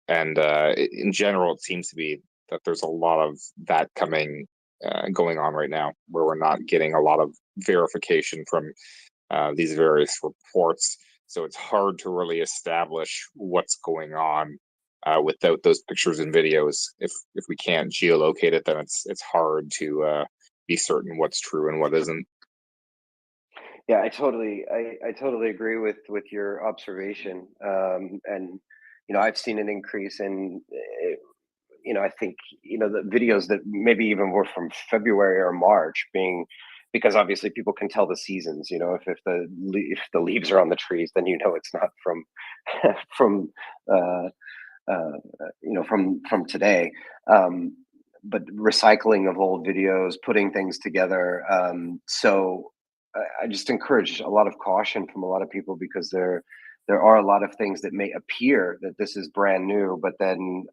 And in general, it seems to be that there's a lot of that going on right now, where we're not getting a lot of verification from these various reports. So it's hard to really establish what's going on without those pictures and videos. If we can't geolocate it, then it's hard to be certain what's true and what isn't. Yeah, I totally agree with your observation. And I've seen an increase in I think the videos that maybe even were from February or March being, because obviously people can tell the seasons. If the leaves are on the trees, then it's not from from from today. But recycling of old videos, putting things together. So I just encourage a lot of caution from a lot of people, because there are a lot of things that may appear that this is brand new, but then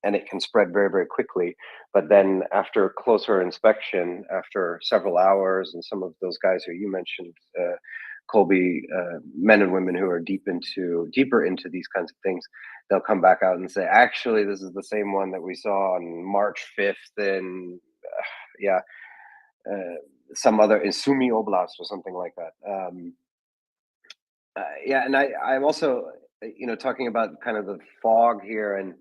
and it can spread very, very quickly. But then after closer inspection, after several hours, and some of those guys who you mentioned, Colby, men and women who are deeper into these kinds of things, they'll come back out and say, actually, this is the same one that we saw on March 5th in some other, in Sumy Oblast or something like that. And I'm also, talking about kind of the fog here, and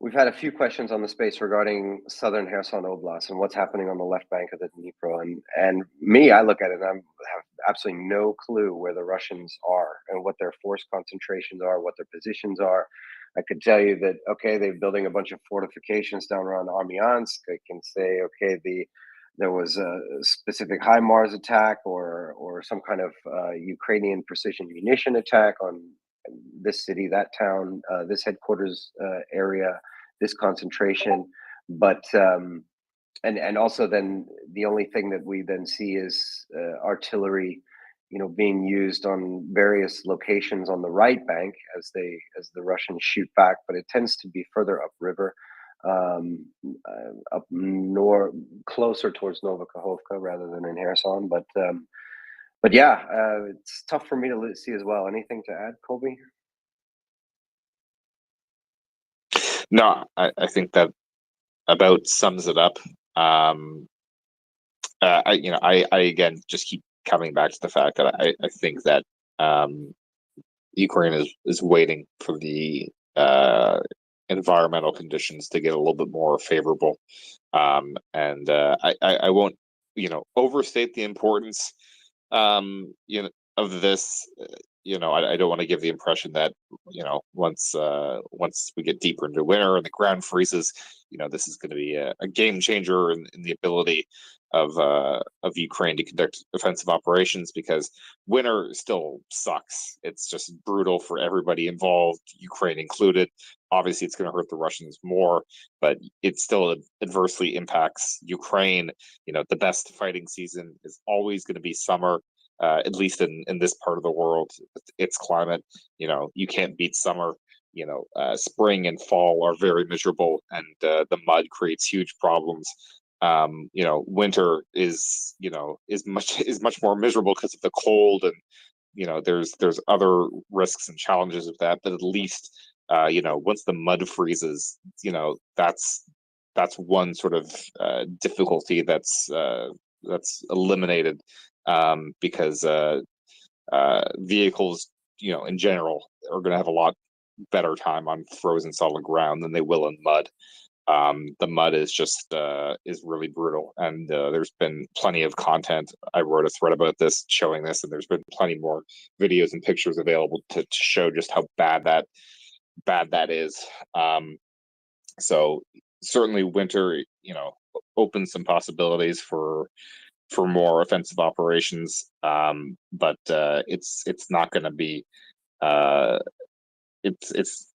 we've had a few questions on the space regarding southern Kherson Oblast and what's happening on the left bank of the Dnipro. And me, I look at it and I have absolutely no clue where the Russians are and what their force concentrations are, what their positions are. I could tell you that, okay, they're building a bunch of fortifications down around Armyansk. I can say, okay, there was a specific HIMARS attack or some kind of Ukrainian precision munition attack on this city, that town, this headquarters area, this concentration. But and also then the only thing that we then see is artillery, being used on various locations on the right bank as the Russians shoot back, but it tends to be further upriver, up north, closer towards Novokhovka rather than in Kherson. But yeah, it's tough for me to see as well. Anything to add, Colby? No, I think that about sums it up. I again just keep coming back to the fact that I think that Ukraine is waiting for the environmental conditions to get a little bit more favorable, and I won't overstate the importance of this. I don't want to give the impression that once we get deeper into winter and the ground freezes, this is going to be a game changer in the ability of Ukraine to conduct offensive operations, because winter still sucks. It's just brutal for everybody involved, Ukraine included. Obviously, it's going to hurt the Russians more, but it still adversely impacts Ukraine. The best fighting season is always going to be summer. At least in this part of the world, its climate, you can't beat summer. Spring and fall are very miserable, and the mud creates huge problems. Winter is much more miserable because of the cold, and there's other risks and challenges of that. But at least once the mud freezes, that's one sort of difficulty that's eliminated. Because vehicles, in general, are going to have a lot better time on frozen solid ground than they will in mud. The mud is just is really brutal, and there's been plenty of content. I wrote a thread about this, showing this, and there's been plenty more videos and pictures available to show just how bad that is. So certainly, winter, opens some possibilities for more offensive operations, but it's not going to be. It's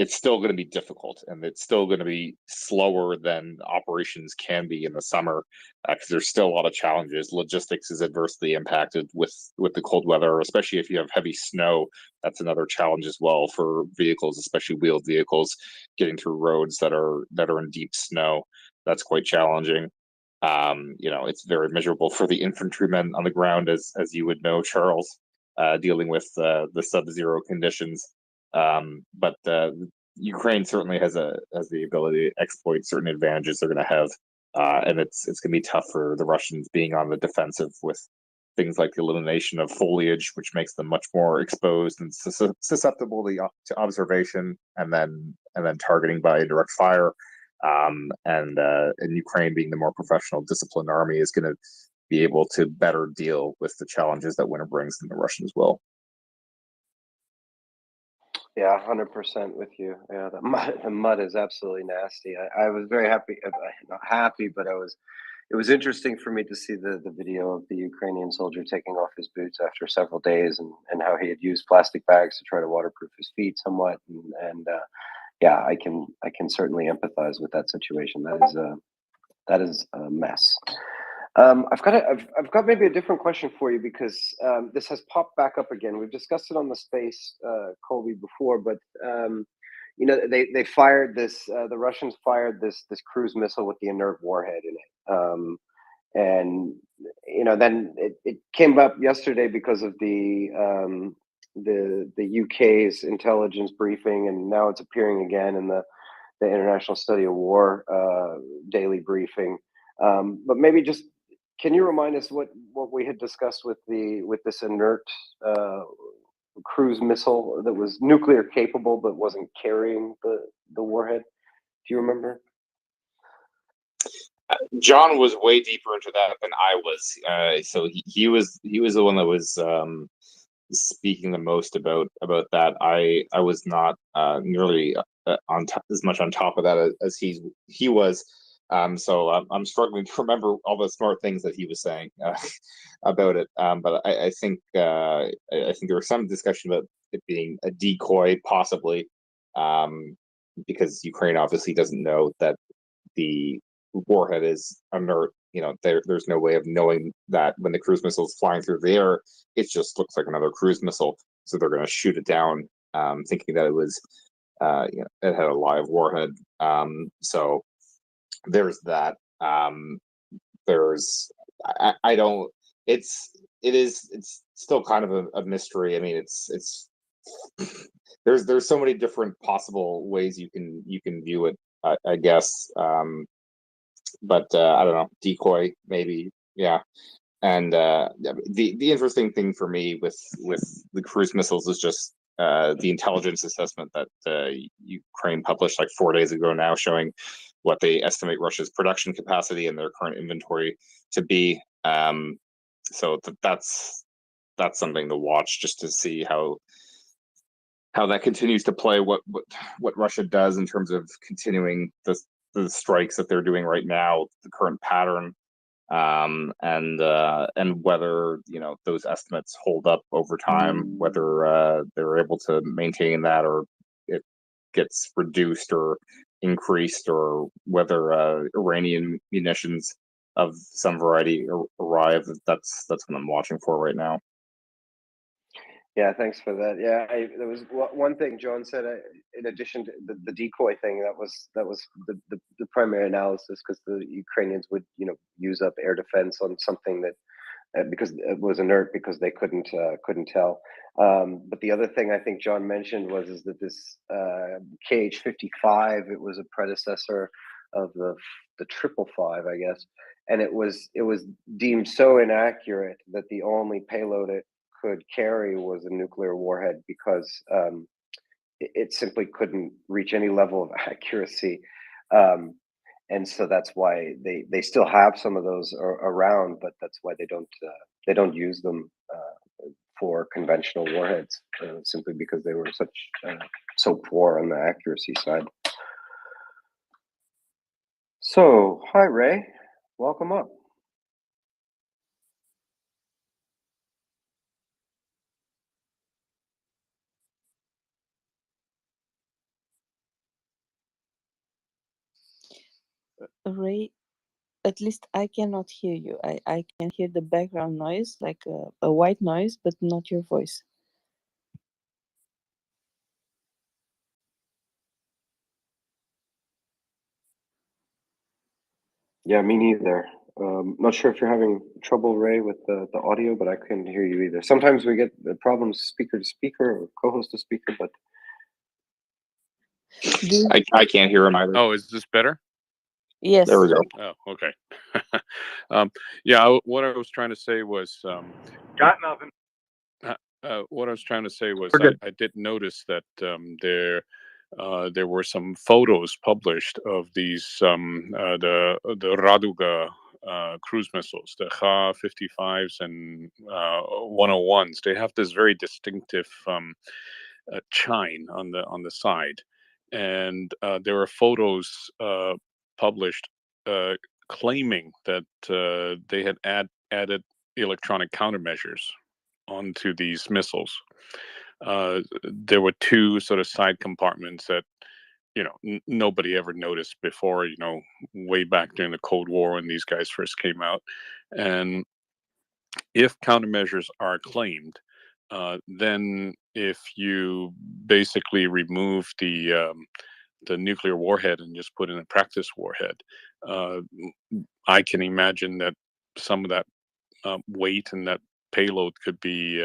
still going to be difficult, and it's still going to be slower than operations can be in the summer, because there's still a lot of challenges. Logistics is adversely impacted with the cold weather, especially if you have heavy snow. That's another challenge as well for vehicles, especially wheeled vehicles, getting through roads that are in deep snow. That's quite challenging. It's very miserable for the infantrymen on the ground, as you would know, Charles, dealing with the sub-zero conditions. But Ukraine certainly has the ability to exploit certain advantages they're going to have, and it's going to be tough for the Russians being on the defensive with things like the elimination of foliage, which makes them much more exposed and susceptible to observation, and then targeting by direct fire. And Ukraine, being the more professional, disciplined army, is going to be able to better deal with the challenges that winter brings than the Russians will. Yeah, 100% with you. Yeah, the mud is absolutely nasty. I was very happy, not happy, but it was interesting for me to see the video of the Ukrainian soldier taking off his boots after several days, and how he had used plastic bags to try to waterproof his feet somewhat. And yeah, I can certainly empathize with that situation. That is a mess. I've got maybe a different question for you, because this has popped back up again. We've discussed it on the space, Colby, before, but they fired this. The Russians fired this cruise missile with the inert warhead in it, and then it came up yesterday because of the UK's intelligence briefing, and now it's appearing again in the International Study of War daily briefing. But maybe just, can you remind us what we had discussed with this inert cruise missile that was nuclear capable but wasn't carrying the warhead? Do you remember? John was way deeper into that than I was, so he was the one that was speaking the most about that. I was not nearly as much on top of that as he was. So I'm struggling to remember all the smart things that he was saying about it. But I think there was some discussion about it being a decoy, possibly, because Ukraine obviously doesn't know that the warhead is inert. There's no way of knowing that when the cruise missile is flying through the air. It just looks like another cruise missile, so they're going to shoot it down, thinking that it was, it had a live warhead. So there's that. I don't. It's still kind of a mystery. I mean, it's there's so many different possible ways you can view it. I guess. But I don't know, decoy maybe, yeah. And the interesting thing for me with the cruise missiles is just the intelligence assessment that Ukraine published like 4 days ago now, showing what they estimate Russia's production capacity and their current inventory to be. So that's something to watch, just to see how that continues to play, what Russia does in terms of continuing the strikes that they're doing right now, the current pattern, and whether those estimates hold up over time, whether they're able to maintain that, or it gets reduced or increased, or whether Iranian munitions of some variety arrive. That's what I'm watching for right now. Yeah, thanks for that. Yeah, there was one thing John said, in addition to the decoy thing. That was the primary analysis, because the Ukrainians would use up air defense on something that because it was inert, because they couldn't tell. But the other thing I think John mentioned is that this KH-55, it was a predecessor of the 555, I guess, and it was deemed so inaccurate that the only payload it could carry was a nuclear warhead, because it simply couldn't reach any level of accuracy And so that's why they still have some of those around, but that's why they don't use them for conventional warheads, simply because they were so poor on the accuracy side. So, hi Ray, welcome up. Ray, at least I cannot hear you. I can hear the background noise, like a white noise, but not your voice. Yeah, me neither. Not sure if you're having trouble, Ray, with the audio, but I couldn't hear you either. Sometimes we get the problems speaker to speaker or co-host to speaker, but I can't hear him either. Oh, is this better? Yes. There we go. Oh, okay. What I was trying to say was, Got nothing. what I was trying to say was, We're good. I did notice that there were some photos published of these the Raduga cruise missiles, the Kha-55s and 101s. They have this very distinctive chine on the side, and there were photos published claiming that they had added electronic countermeasures onto these missiles. There were two sort of side compartments that nobody ever noticed before. Way back during the Cold War when these guys first came out, and if countermeasures are claimed, then if you basically remove the nuclear warhead and just put in a practice warhead, I can imagine that some of that weight and that payload could be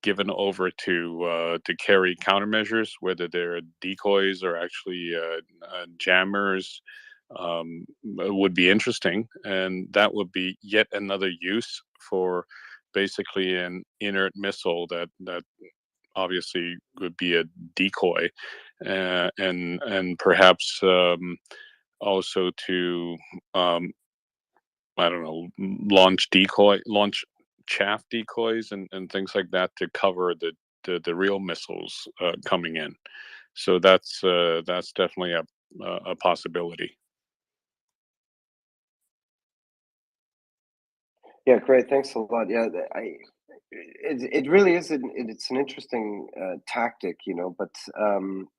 given over to carry countermeasures, whether they're decoys or actually jammers. Would be interesting, and that would be yet another use for basically an inert missile that obviously would be a decoy, and perhaps also to I don't know, launch chaff decoys and things like that to cover the real missiles coming in. So that's definitely a possibility. yeah, great. Thanks a lot. Yeah, it really is. It's an interesting tactic, but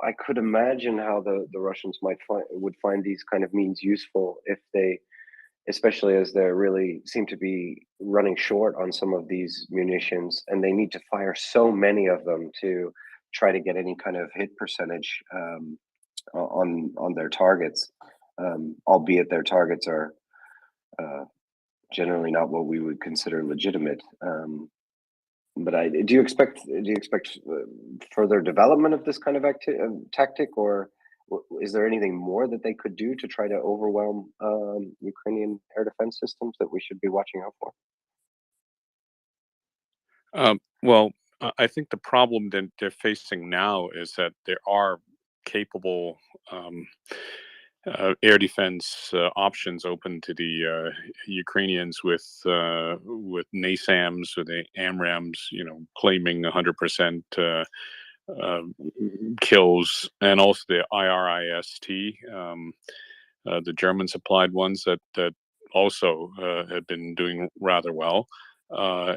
I could imagine how the Russians would find these kind of means useful if they, especially as they really seem to be running short on some of these munitions, and they need to fire so many of them to try to get any kind of hit percentage on their targets, albeit their targets are generally not what we would consider legitimate. But do you expect further development of this kind of tactic, or is there anything more that they could do to try to overwhelm Ukrainian air defense systems that we should be watching out for? Well, I think the problem that they're facing now is that there are capable air defense options open to the Ukrainians with NASAMS or the AMRAAMs, claiming 100% kills, and also the IRIST, the German supplied ones that also have been doing rather well,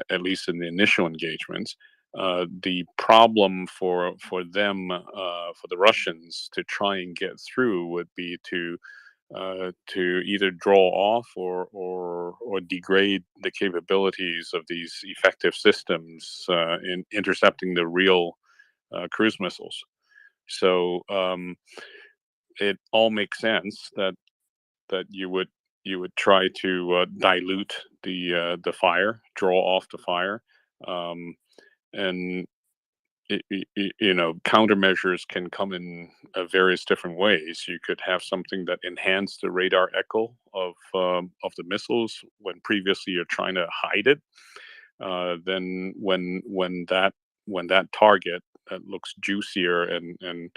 at least in the initial engagements. The problem for them, for the Russians to try and get through, would be to either draw off or degrade the capabilities of these effective systems in intercepting the real cruise missiles. So it all makes sense that you would try to dilute the fire, draw off the fire, and countermeasures can come in various different ways. You could have something that enhance the radar echo of the missiles when previously you're trying to hide it. Then when that target that looks juicier and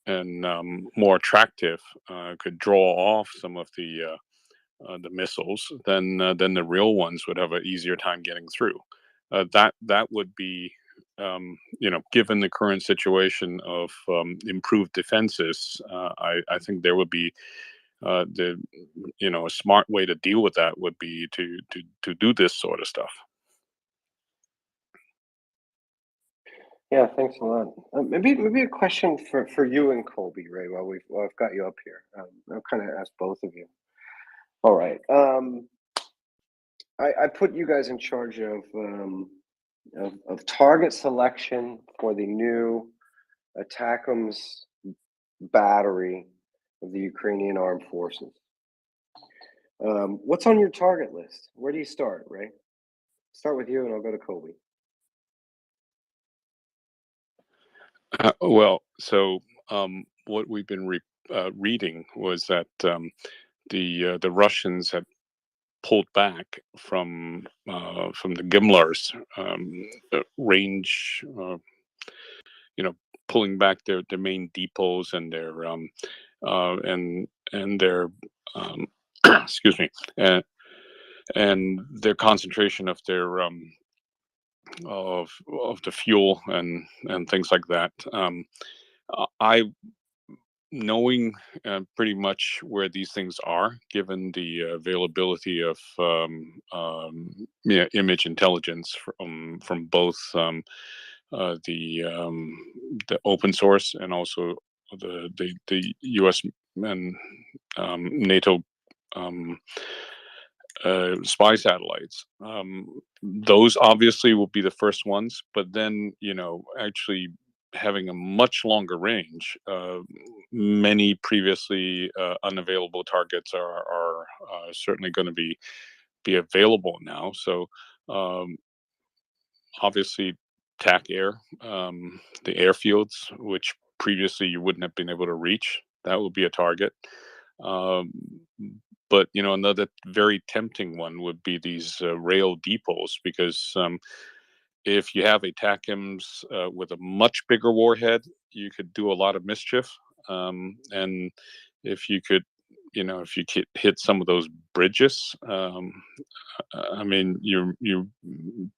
more attractive, could draw off some of the missiles, then the real ones would have an easier time getting through. That would be, given the current situation of improved defenses, I think there would be a smart way to deal with that would be to do this sort of stuff. Yeah, thanks a lot. Maybe a question for you and Colby, Ray, while I've got you up here. I'll kind of ask both of you. All right. I put you guys in charge of target selection for the new ATACMS battery of the Ukrainian armed forces. What's on your target list? Where do you start, Ray? Start with you, and I'll go to Colby. What we've been reading was that the Russians had pulled back from the GMLRS range, pulling back their main depots and their excuse me, and their concentration of their of the fuel and things like that. I knowing pretty much where these things are, given the availability of image intelligence from both the open source and also the U.S. and NATO spy satellites. Those obviously will be the first ones, but then actually having a much longer range, many previously unavailable targets are certainly going to be available now. So obviously TAC air, the airfields, which previously you wouldn't have been able to reach, that would be a target. But another very tempting one would be these rail depots, because if you have a TACMS with a much bigger warhead, you could do a lot of mischief. And if you could, if you could hit some of those bridges, I mean, you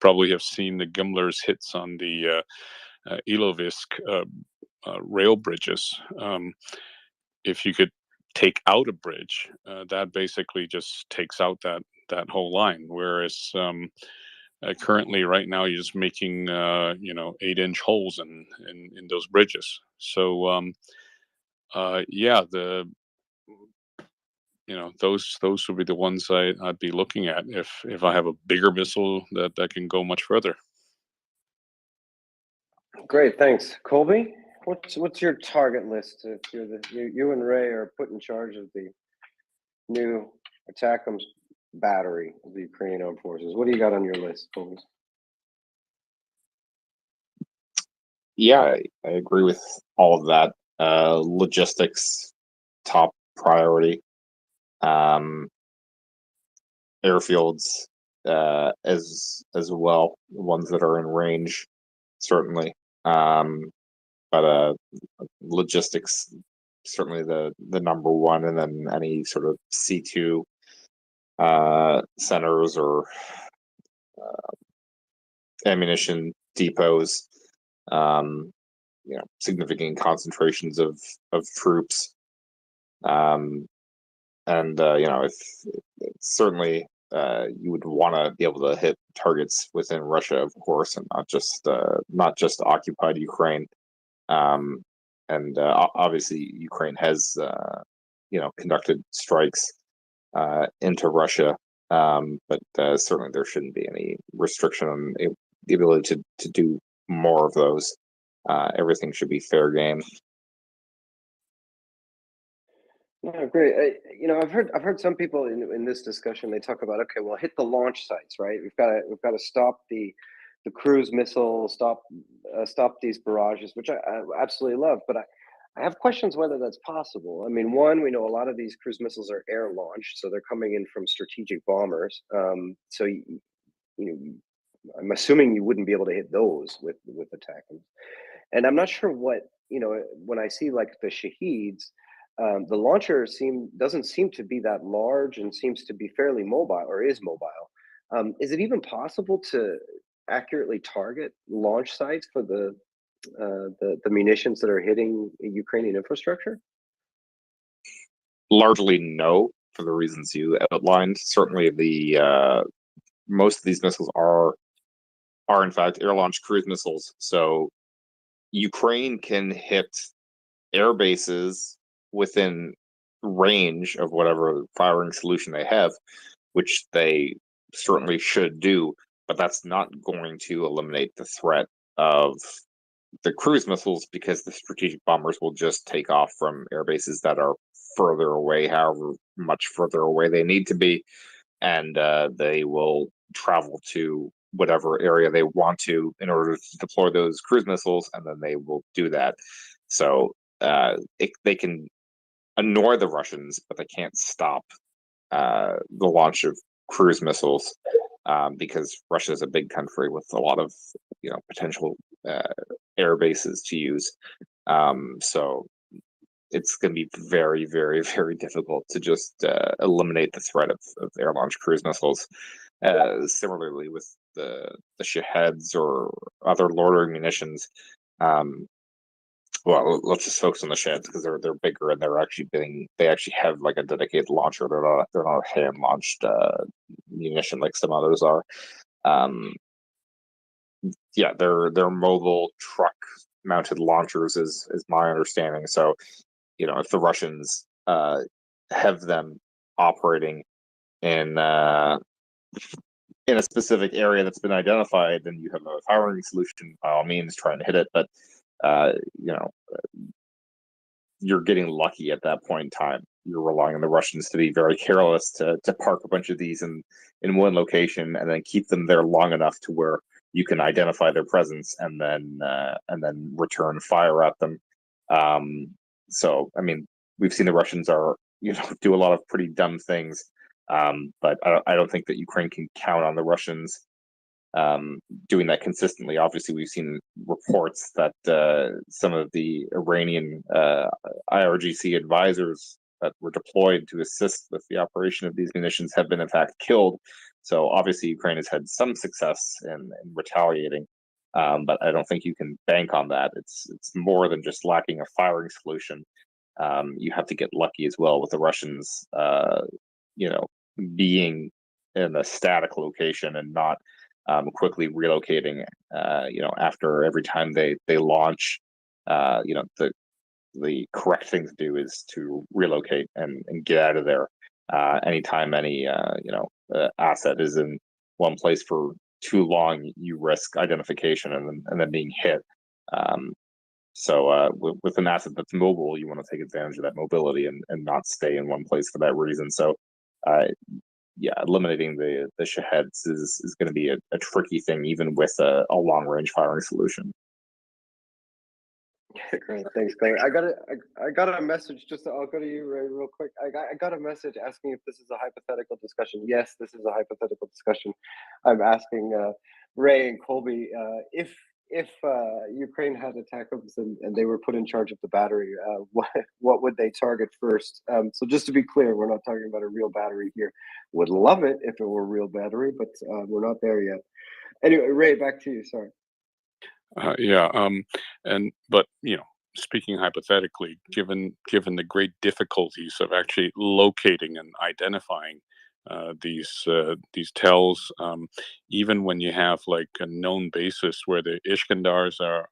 probably have seen the GMLRS hits on the Ilovisk rail bridges. If you could take out a bridge, that basically just takes out that whole line. Whereas currently, right now, you're just making 8-inch holes in those bridges. So yeah, those would be the ones I'd be looking at if I have a bigger missile that can go much further. Great, thanks, Colby. What's your target list? If you and Ray are put in charge of the new ATACMS battery of the Ukrainian armed forces, what do you got on your list, Colby? Yeah, I agree with all of that. Logistics, top priority. Airfields, as well, ones that are in range, certainly. But logistics, certainly the number one, and then any sort of C2 centers or ammunition depots, significant concentrations of troops, and if certainly you would want to be able to hit targets within Russia, of course, and not just occupied Ukraine. And obviously, Ukraine has conducted strikes into Russia, but certainly there shouldn't be any restriction on the ability to do more of those. Everything should be fair game. Yeah, great. I've heard some people in this discussion, they talk about, okay, well, hit the launch sites, right? We've got to stop the cruise missiles, stop these barrages, which I absolutely love. But I have questions whether that's possible. I mean, one, we know a lot of these cruise missiles are air launched, so they're coming in from strategic bombers. So I'm assuming you wouldn't be able to hit those with ATACMS. And I'm not sure what when I see like the Shaheeds, the launcher doesn't seem to be that large and seems to be fairly mobile, or is mobile. Is it even possible to accurately target launch sites for the munitions that are hitting Ukrainian infrastructure? Largely no, for the reasons you outlined. Certainly, the most of these missiles are in fact air-launched cruise missiles. So Ukraine can hit air bases within range of whatever firing solution they have, which they certainly should do, but that's not going to eliminate the threat of the cruise missiles, because the strategic bombers will just take off from air bases that are further away, however much further away they need to be, and they will travel to whatever area they want to in order to deploy those cruise missiles, and then they will do that. So they can annoy the Russians, but they can't stop the launch of cruise missiles, because Russia is a big country with a lot of potential air bases to use. So it's going to be very, very, very difficult to just eliminate the threat of air-launched cruise missiles. Similarly, with the Shaheds or other loitering munitions, well, let's just focus on the Shaheds because they're bigger and they actually have like a dedicated launcher. They're not a hand-launched munition like some others are. Yeah, they're mobile truck-mounted launchers is my understanding. So, if the Russians have them operating in a specific area that's been identified, then you have a firing solution. By all means, try and hit it. But you're getting lucky at that point in time. You're relying on the Russians to be very careless to park a bunch of these in one location and then keep them there long enough to where you can identify their presence and then return fire at them. So, I mean, we've seen the Russians do a lot of pretty dumb things, but I don't think that Ukraine can count on the Russians doing that consistently. Obviously, we've seen reports that some of the Iranian IRGC advisors that were deployed to assist with the operation of these munitions have been in fact killed. So obviously, Ukraine has had some success in retaliating. But I don't think you can bank on that. It's more than just lacking a firing solution. You have to get lucky as well with the Russians, being in a static location and not quickly relocating. After every time they launch, the correct thing to do is to relocate and get out of there. Anytime any asset is in one place for too long, you risk identification and then being hit. So with an asset that's mobile, you want to take advantage of that mobility and not stay in one place for that reason. So eliminating the Shaheds is going to be a tricky thing, even with a long range firing solution. Great, thanks, Clay. I got a message. I'll go to you, Ray, real quick. I got a message asking if this is a hypothetical discussion. Yes, this is a hypothetical discussion. I'm asking Ray and Colby if Ukraine had ATACMS and they were put in charge of the battery, what would they target first? So just to be clear, we're not talking about a real battery here. Would love it if it were a real battery, but we're not there yet. Anyway, Ray, back to you. Sorry. But speaking hypothetically, given the great difficulties of actually locating and identifying these tells, even when you have like a known basis where the Iskandars are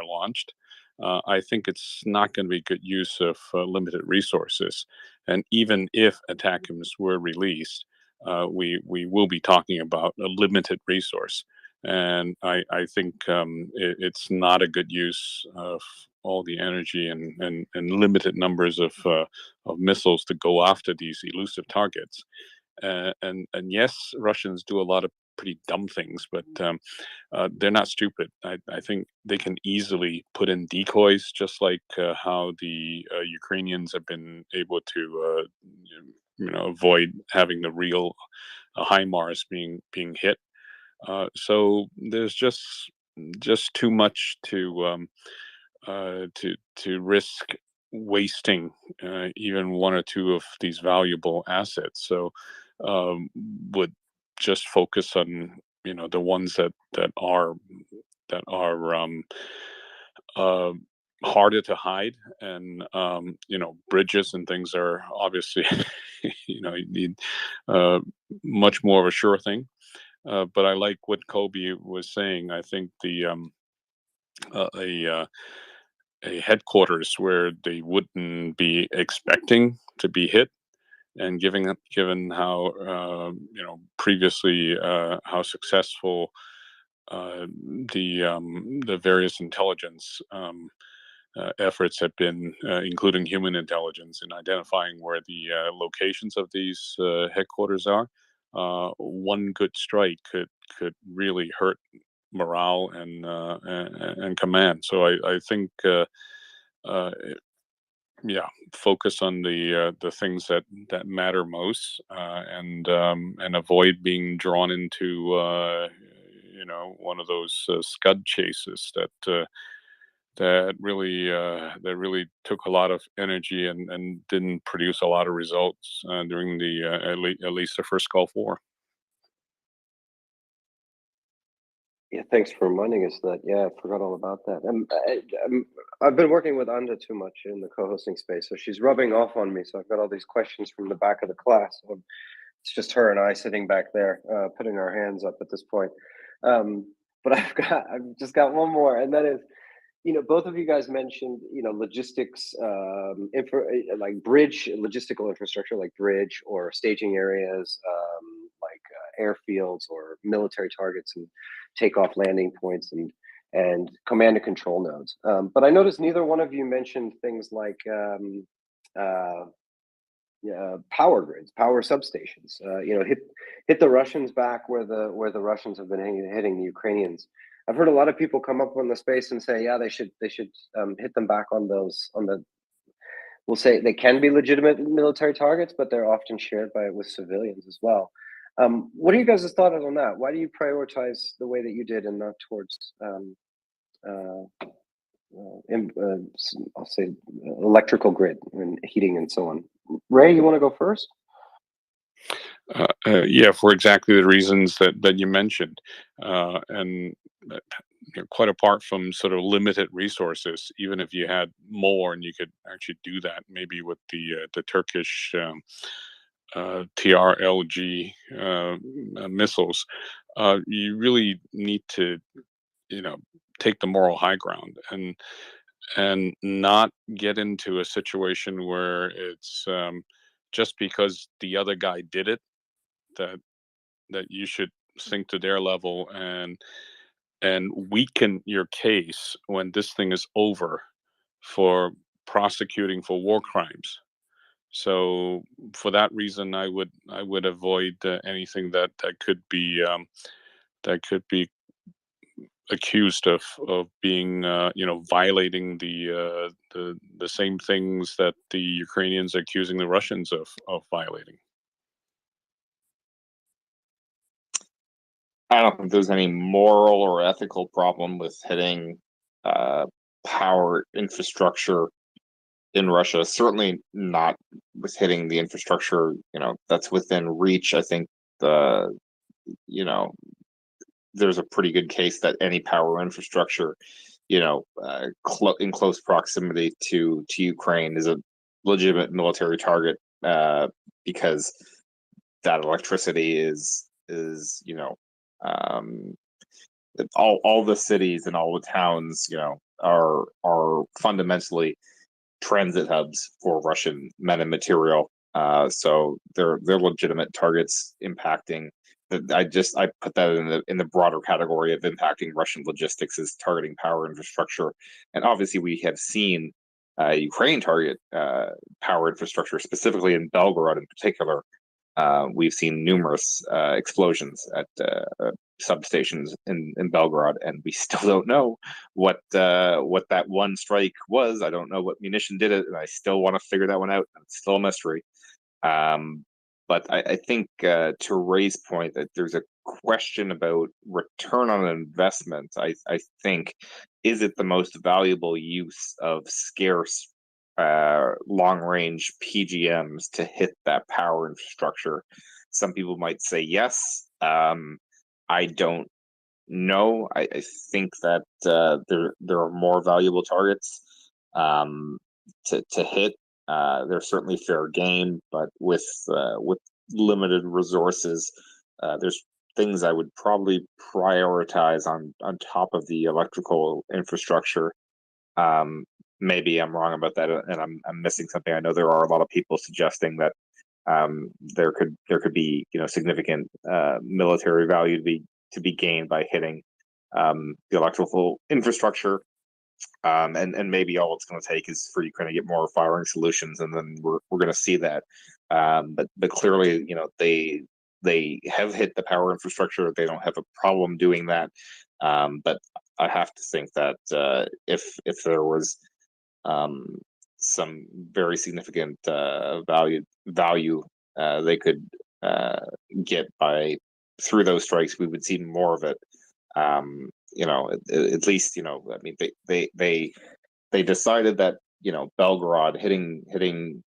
launched, I think it's not going to be good use of limited resources. And even if ATACMS were released, we will be talking about a limited resource. And I think it's not a good use of all the energy and limited numbers of missiles to go after these elusive targets. And yes, Russians do a lot of pretty dumb things, but they're not stupid. I think they can easily put in decoys, just like how the Ukrainians have been able to avoid having the real HIMARS being hit. So there's just too much to to risk wasting even one or two of these valuable assets. So would just focus on the ones that are uh, harder to hide, and bridges and things are obviously you need much more of a sure thing. But I like what Kobe was saying. I think the a headquarters where they wouldn't be expecting to be hit, and given how previously how successful the various intelligence efforts have been, including human intelligence, in identifying where the locations of these headquarters are. One good strike could really hurt morale and command. So I think uh, yeah, focus on the things that matter most, and avoid being drawn into one of those scud chases that really took a lot of energy and didn't produce a lot of results during the at least the first Gulf War. Yeah, thanks for reminding us that. Yeah, I forgot all about that. I've been working with Anda too much in the co-hosting space, so she's rubbing off on me. So I've got all these questions from the back of the class. It's just her and I sitting back there, putting our hands up at this point. But I've just got one more, and that is, both of you guys mentioned, logistics, like bridge, logistical infrastructure, like bridge or staging areas, like airfields or military targets and takeoff landing points and command and control nodes. But I noticed neither one of you mentioned things like power grids, power substations. Hit the Russians back where the Russians have been hitting the Ukrainians. I've heard a lot of people come up on the space and say, yeah, they should hit them back on those. We'll say they can be legitimate military targets, but they're often shared with civilians as well. What are you guys' thoughts on that? Why do you prioritize the way that you did and not towards I'll say electrical grid and heating and so on? Ray, you want to go first? Yeah, for exactly the reasons that you mentioned, and quite apart from sort of limited resources, even if you had more and you could actually do that, maybe with the Turkish TRLG missiles, you really need to take the moral high ground and not get into a situation where it's just because the other guy did it that you should sink to their level and weaken your case when this thing is over for prosecuting for war crimes. So for that reason, I would avoid anything that could be accused of being violating the same things that the Ukrainians are accusing the Russians of violating. I don't think there's any moral or ethical problem with hitting power infrastructure in Russia. Certainly not with hitting the infrastructure, that's within reach. I think there's a pretty good case that any power infrastructure, in close proximity to Ukraine is a legitimate military target, because that electricity is all the cities and all the towns, are fundamentally transit hubs for Russian men and material. So they're legitimate targets impacting. I put that in the broader category of impacting Russian logistics as targeting power infrastructure. And obviously, we have seen Ukraine target power infrastructure, specifically in Belgorod in particular. We've seen numerous explosions at substations in Belgorod, and we still don't know what that one strike was. I don't know what munition did it, and I still want to figure that one out. It's still a mystery. But I think, to Ray's point, that there's a question about return on investment. I think is it the most valuable use of scarce long-range PGMs to hit that power infrastructure? Some people might say yes. I don't know. I think that there are more valuable targets to hit. There's certainly fair game, but with limited resources, there's things I would probably prioritize on top of the electrical infrastructure. Maybe I'm wrong about that, and I'm missing something. I know there are a lot of people suggesting that there could be significant military value to be gained by hitting the electrical infrastructure. And maybe all it's going to take is for Ukraine to get more firing solutions, and then we're going to see that. But clearly, they have hit the power infrastructure. They don't have a problem doing that. But I have to think that if there was some very significant value they could get by through those strikes, we would see more of it. At least I mean they decided that Belgorod hitting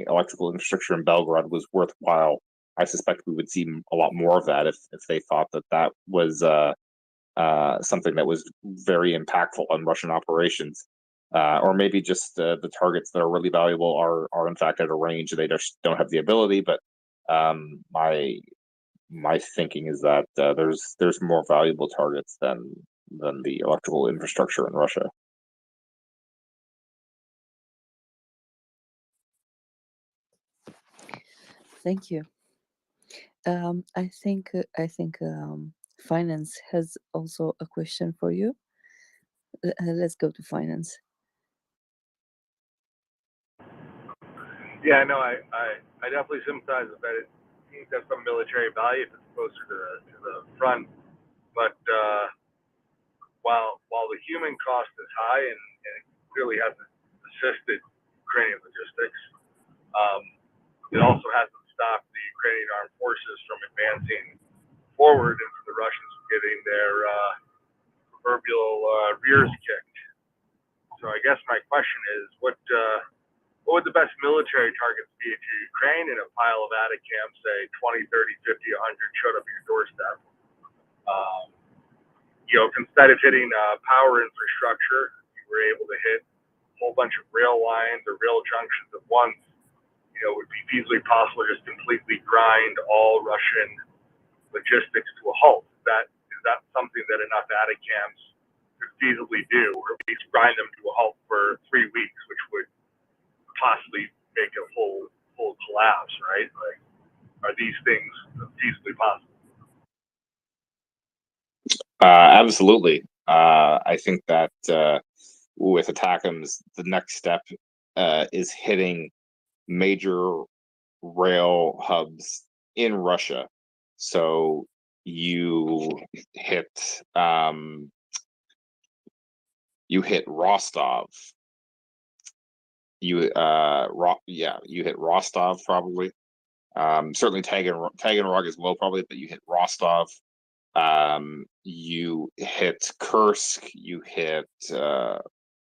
electrical infrastructure in Belgorod was worthwhile. I suspect we would see a lot more of that if they thought that was something that was very impactful on Russian operations. Or maybe just the targets that are really valuable are in fact at a range they just don't have the ability. But my thinking is that there's more valuable targets than the electrical infrastructure in Russia. Thank you. I think finance has also a question for you. Let's go to finance. Yeah, no, I definitely sympathize with that. It seems to have some military value if it's closer to the front. But while the human cost is high and it clearly hasn't assisted Ukrainian logistics, it also hasn't stopped the Ukrainian armed forces from advancing forward and for the Russians getting their proverbial rears kicked. So I guess my question is, what would the best military targets be if Ukraine in a pile of ATACMS, say 20, 30, 50, 100 showed up at your doorstep? Instead of hitting power infrastructure, you were able to hit a whole bunch of rail lines or rail junctions at once. It would be feasibly possible to just completely grind all Russian logistics to a halt. Is that something that enough ATACMS could feasibly do, or at least grind them to a halt for 3 weeks, which would possibly make a full collapse, right? Like, are these things feasibly possible? Absolutely. I think that with ATACMS, the next step is hitting major rail hubs in Russia. So you hit Rostov. You hit Rostov probably. Certainly Taganrog as well probably, but you hit Rostov. You hit Kursk. You hit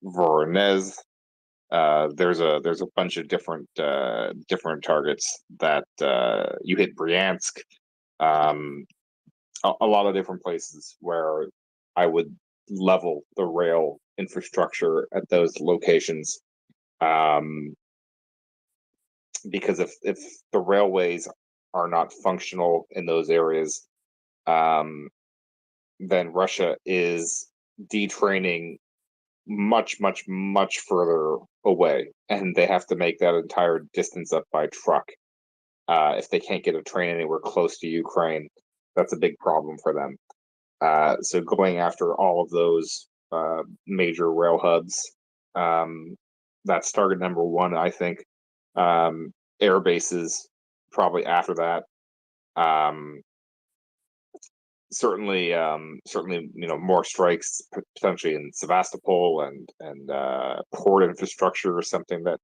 Voronezh. There's a bunch of different targets that you hit Bryansk. A lot of different places where I would level the rail infrastructure at those locations. Because if the railways are not functional in those areas, then Russia is detraining much further away, and they have to make that entire distance up by truck. If they can't get a train anywhere close to Ukraine, that's a big problem for them. So going after all of those major rail hubs, that's target number one, I think. Air bases probably after that. Certainly, more strikes potentially in Sevastopol and port infrastructure or something that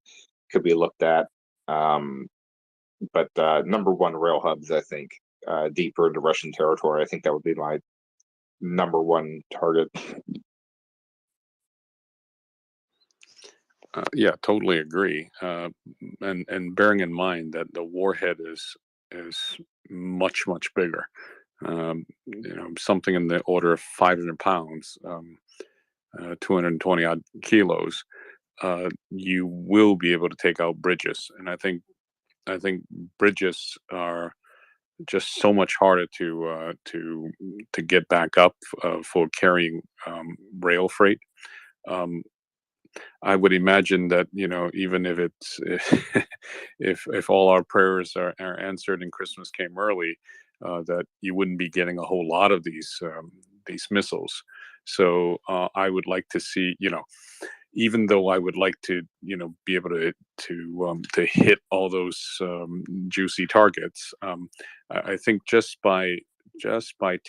could be looked at. But number one, rail hubs, I think, deeper into Russian territory. I think that would be my number one target. Yeah, totally agree. And bearing in mind that the warhead is much bigger. Something in the order of 500 pounds, 220 odd kilos. You will be able to take out bridges, and I think bridges are just so much harder to get back up for carrying rail freight. Um, I would imagine that even if it's if all our prayers are answered and Christmas came early, that you wouldn't be getting a whole lot of these missiles. So I would like to see, even though I would like to, be able to hit all those juicy targets. I think just by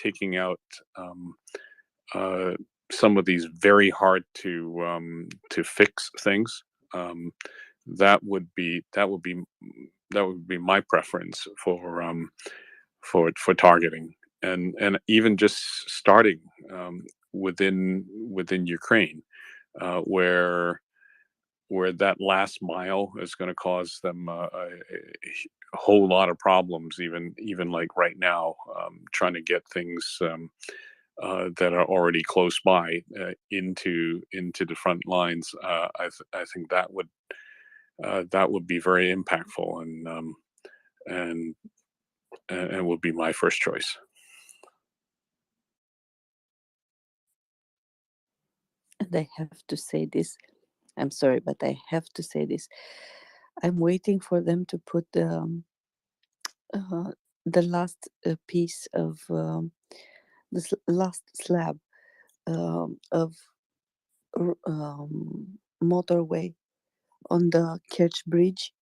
taking out uh, some of these very hard to fix things, um, that would be my preference for targeting, and even just starting within Ukraine, where that last mile is going to cause them a whole lot of problems, even like right now, trying to get things that are already close by into the front lines. I think that would be very impactful, and and would be my first choice. And I have to say this. I'm sorry, but I have to say this. I'm waiting for them to put uh, the last piece of last slab of motorway on the Kerch Bridge,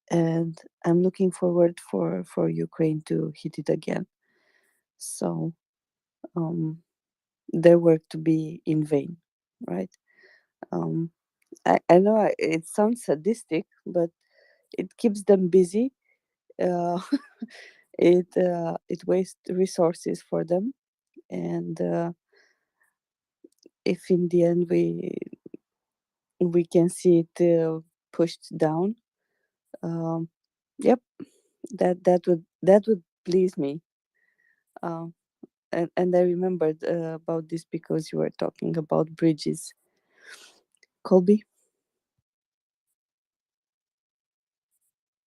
and I'm looking forward for Ukraine to hit it again. So their work to be in vain, right? Um, I know it sounds sadistic, but it keeps them busy. Uh, it wastes resources for them, and if in the end we can see it pushed down, um, yep, that would please me. Um, and I remembered about this because you were talking about bridges, Colby.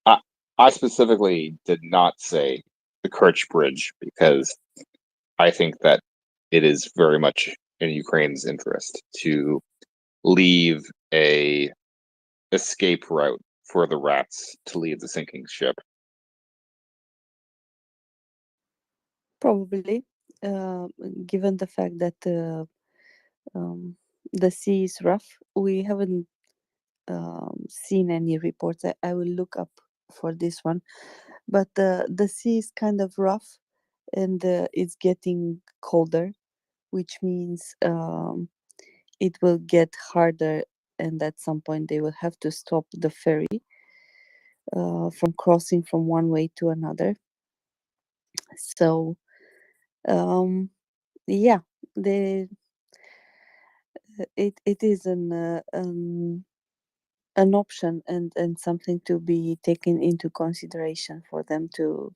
I, I specifically did not say the Kerch Bridge because I think that it is very much in Ukraine's interest to leave a escape route for the rats to leave the sinking ship. Probably, uh, given the fact that um, the sea is rough, we haven't seen any reports. I will look up for this one, but the sea is kind of rough, and it's getting colder, which means it will get harder, and at some point they will have to stop the ferry from crossing from one way to another. So um, yeah, the it is an option, and something to be taken into consideration for them to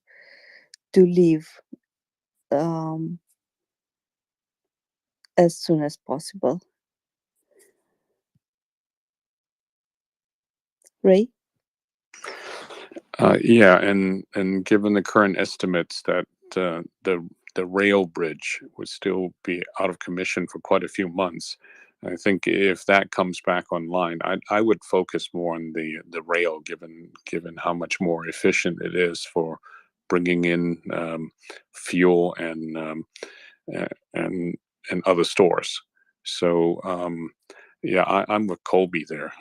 leave um, as soon as possible. Ray? Yeah, and given the current estimates that the rail bridge would still be out of commission for quite a few months, I think if that comes back online, I would focus more on the rail, given how much more efficient it is for bringing in fuel and other stores. So yeah, I'm with Colby there.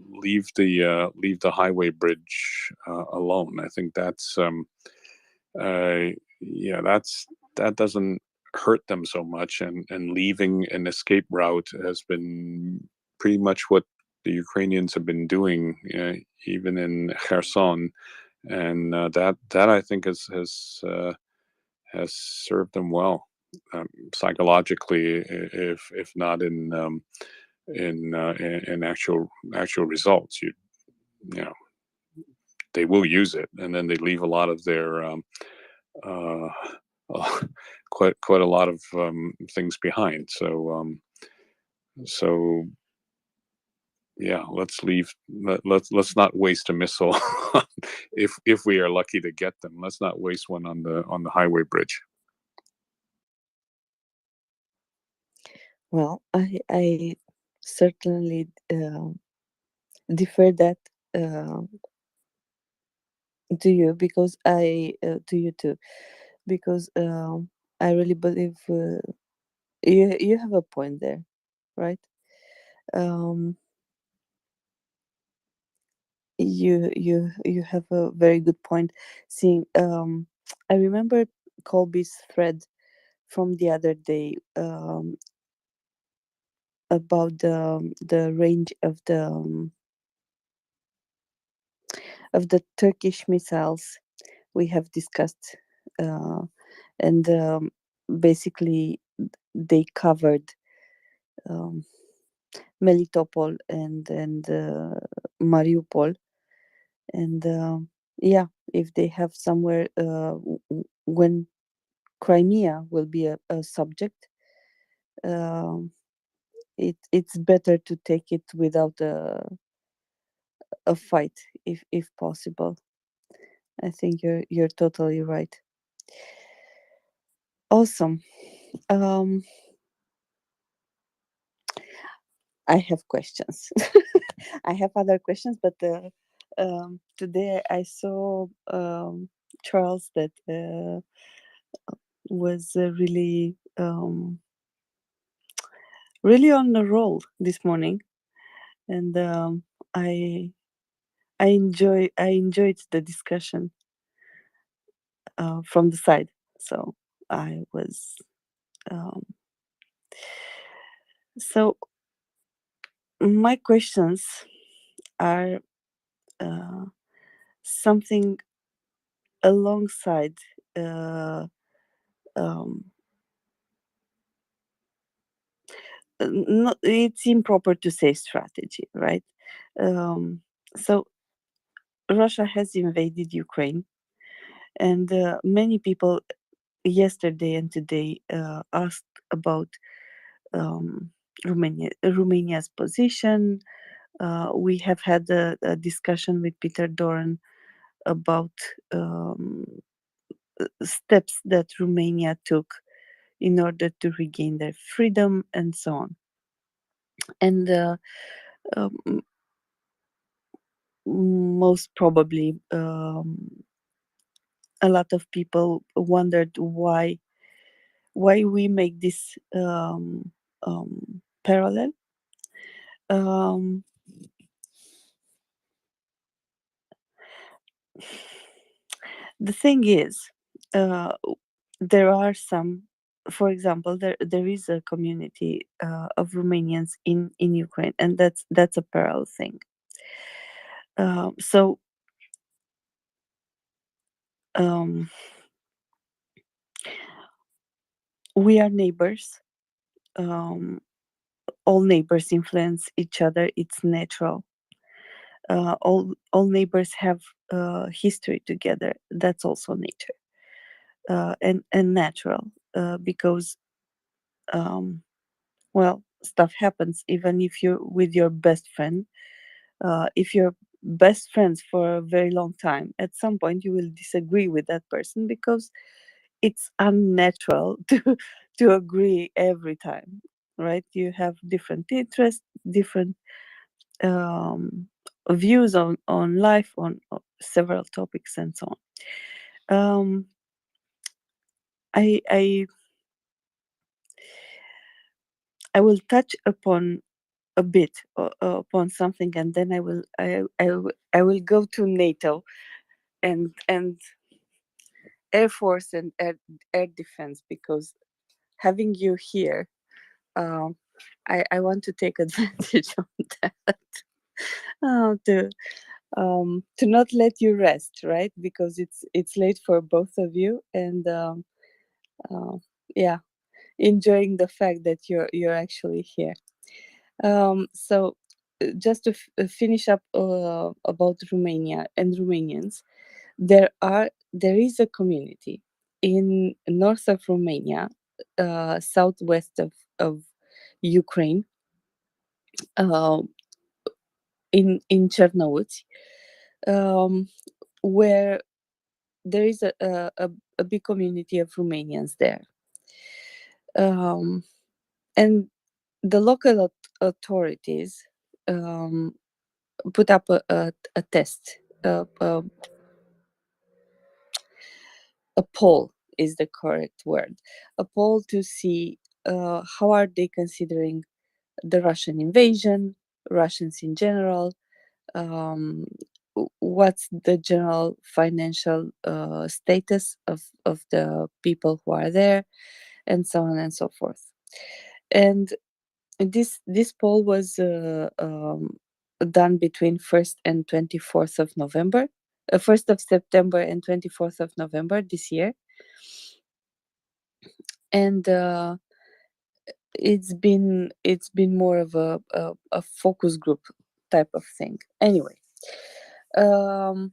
Leave the highway bridge alone. I think uh, that doesn't hurt them so much, and leaving an escape route has been pretty much what the Ukrainians have been doing, even in Kherson, and that I think has served them well, psychologically, if not in actual results. You know, they will use it, and then they leave a lot of their uh, quite a lot of things behind. So yeah, let's not waste a missile. If we are lucky to get them, let's not waste one on the highway bridge. Well, I certainly defer that to you because to you too, because I really believe you have a point there, right? Um, you have a very good point. Seeing, I remember Colby's thread from the other day about the range of the Turkish missiles we have discussed, and basically they covered um, Melitopol and Mariupol, and yeah, if they have somewhere when Crimea will be a subject, it's better to take it without a fight if possible. I think you're totally right. Awesome. Um, I have questions. I have other questions, but today I saw Charles that was really on a roll this morning, and I I enjoyed the discussion from the side. So I was um, so my questions are uh, something alongside. Uh, um, Not, it's improper to say strategy, right? Um, so Russia has invaded Ukraine, and many people yesterday and today asked about Romania's position. We have had a discussion with Peter Doran about steps that Romania took in order to regain their freedom and so on. And um, most probably, a lot of people wondered why we make this parallel. Um, the thing is, uh, there are some. For example, there is a community of Romanians in Ukraine, and that's a parallel thing. So um, we are neighbors. Um, all neighbors influence each other. It's natural. All neighbors have history together. That's also nature and natural because well, stuff happens even if you're with your best friend. If you're best friends for a very long time, at some point you will disagree with that person because it's unnatural to agree every time, right? You have different interests, different um, views on life, on several topics, and so on. I will touch upon a bit upon something, and then I will go to NATO and Air Force and air defense, because having you here, um, I want to take advantage of that to not let you rest, right? Because it's late for both of you, and uh, yeah, enjoying the fact that you're actually here. So just to finish up about Romania and Romanians, there is a community in north of Romania, southwest of Ukraine, in Chernowitz, where there is a big community of Romanians there. And the local authorities put up a test, a poll is the correct word, a poll to see how are they considering the Russian invasion, Russians in general, what's the general financial status of the people who are there, and so on and so forth. And this poll was done between 1st and 24th of November, 1st of September and 24th of November this year. And it's been more of a focus group type of thing. Anyway, a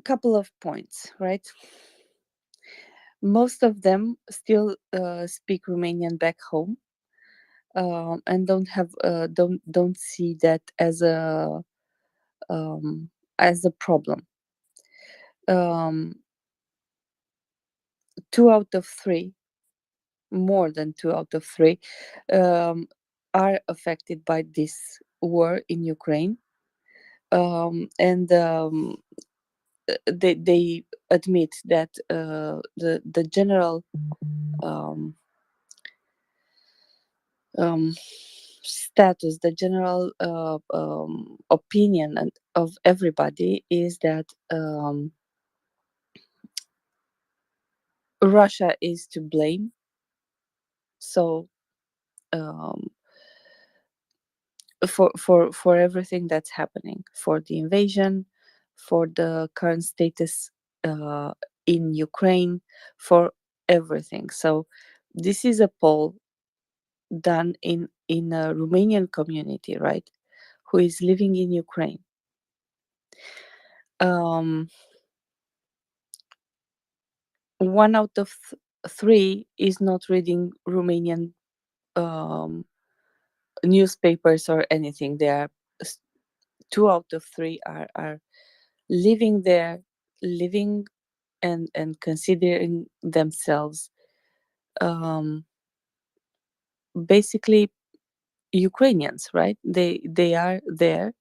couple of points, right? Most of them still speak Romanian back home, and don't see that as a problem. 2 out of 3, more than 2 out of 3, are affected by this war in Ukraine, and they admit that the general status, the general opinion of everybody is that Russia is to blame. So for everything that's happening, for the invasion, for the current status in Ukraine, for everything. So this is a poll done in a Romanian community, right, who is living in Ukraine. 1 out of 3 is not reading Romanian newspapers or anything. They are 2 out of 3 are living there, living and considering themselves basically Ukrainians, right? They are there.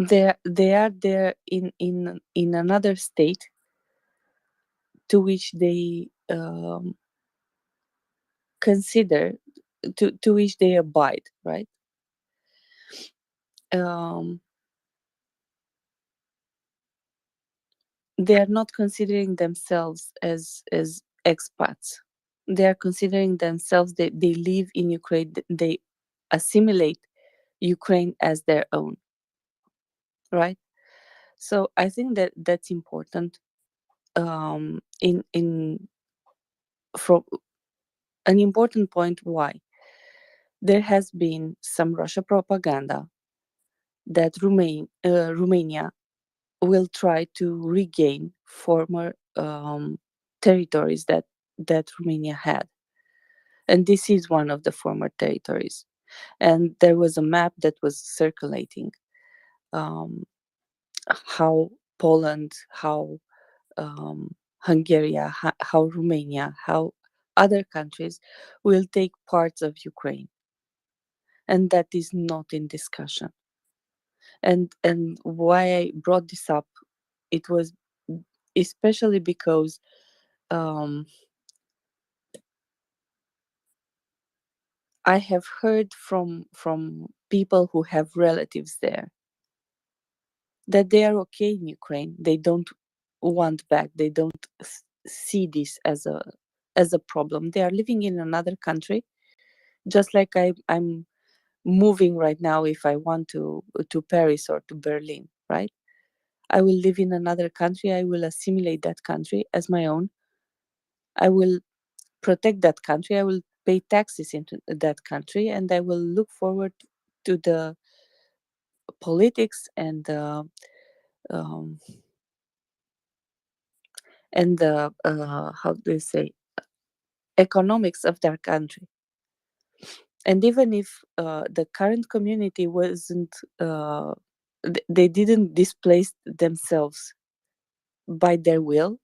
They are there in another state to which they consider, to which they abide, right? They are not considering themselves as expats. They are considering themselves that they live in Ukraine. They assimilate Ukraine as their own, right? So I think that that's important. In from an important point, why there has been some Russia propaganda that Romania will try to regain former territories that Romania had, and this is one of the former territories. And there was a map that was circulating, how Poland, how Hungary, how Romania, how other countries will take parts of Ukraine, and that is not in discussion. And why I brought this up, it was especially because I have heard from people who have relatives there that they are okay in Ukraine. They don't want back. They don't see this as a problem. They are living in another country, just like I'm moving right now if I want to Paris or to Berlin, right? I will live in another country. I will assimilate that country as my own. I will protect that country. I will pay taxes into that country, and I will look forward to the politics and the how do you say, economics of their country. And even if the current community wasn't, they didn't displace themselves by their will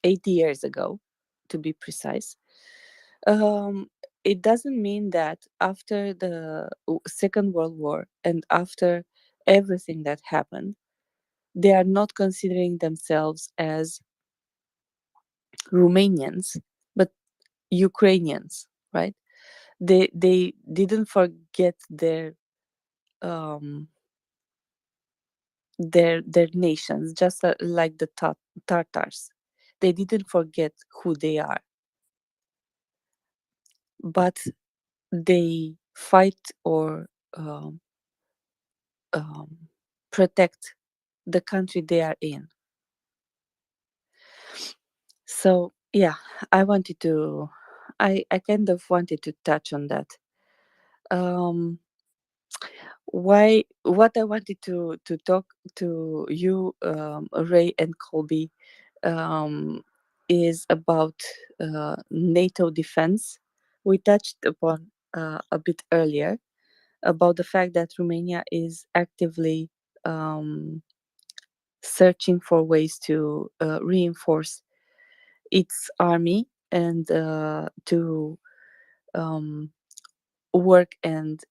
80 years ago, to be precise, it doesn't mean that after the Second World War and after everything that happened, they are not considering themselves as Romanians, but Ukrainians, right? They didn't forget um, their nations, just like the Tatars. They didn't forget who they are, but they fight or um, protect the country they are in. So yeah, I kind of wanted to touch on that. What I wanted to talk to you, Ray and Colby, is about NATO defense. We touched upon a bit earlier about the fact that Romania is actively searching for ways to reinforce its army and to work and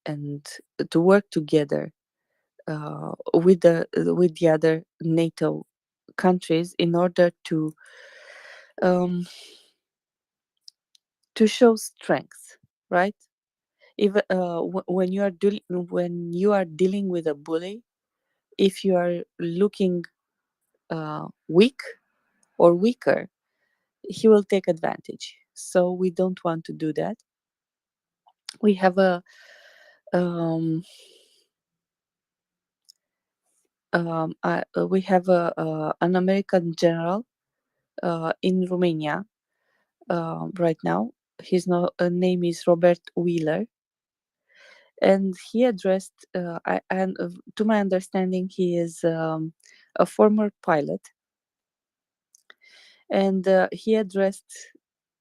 to work together with the other NATO countries in order um, to show strength, right? Even when you are dealing with a bully, if you are looking weak or weaker, he will take advantage. So we don't want to do that. We have um, an American general in Romania right now. His name is Robert Wheeler, and he addressed. And to my understanding, he is a former pilot, and he addressed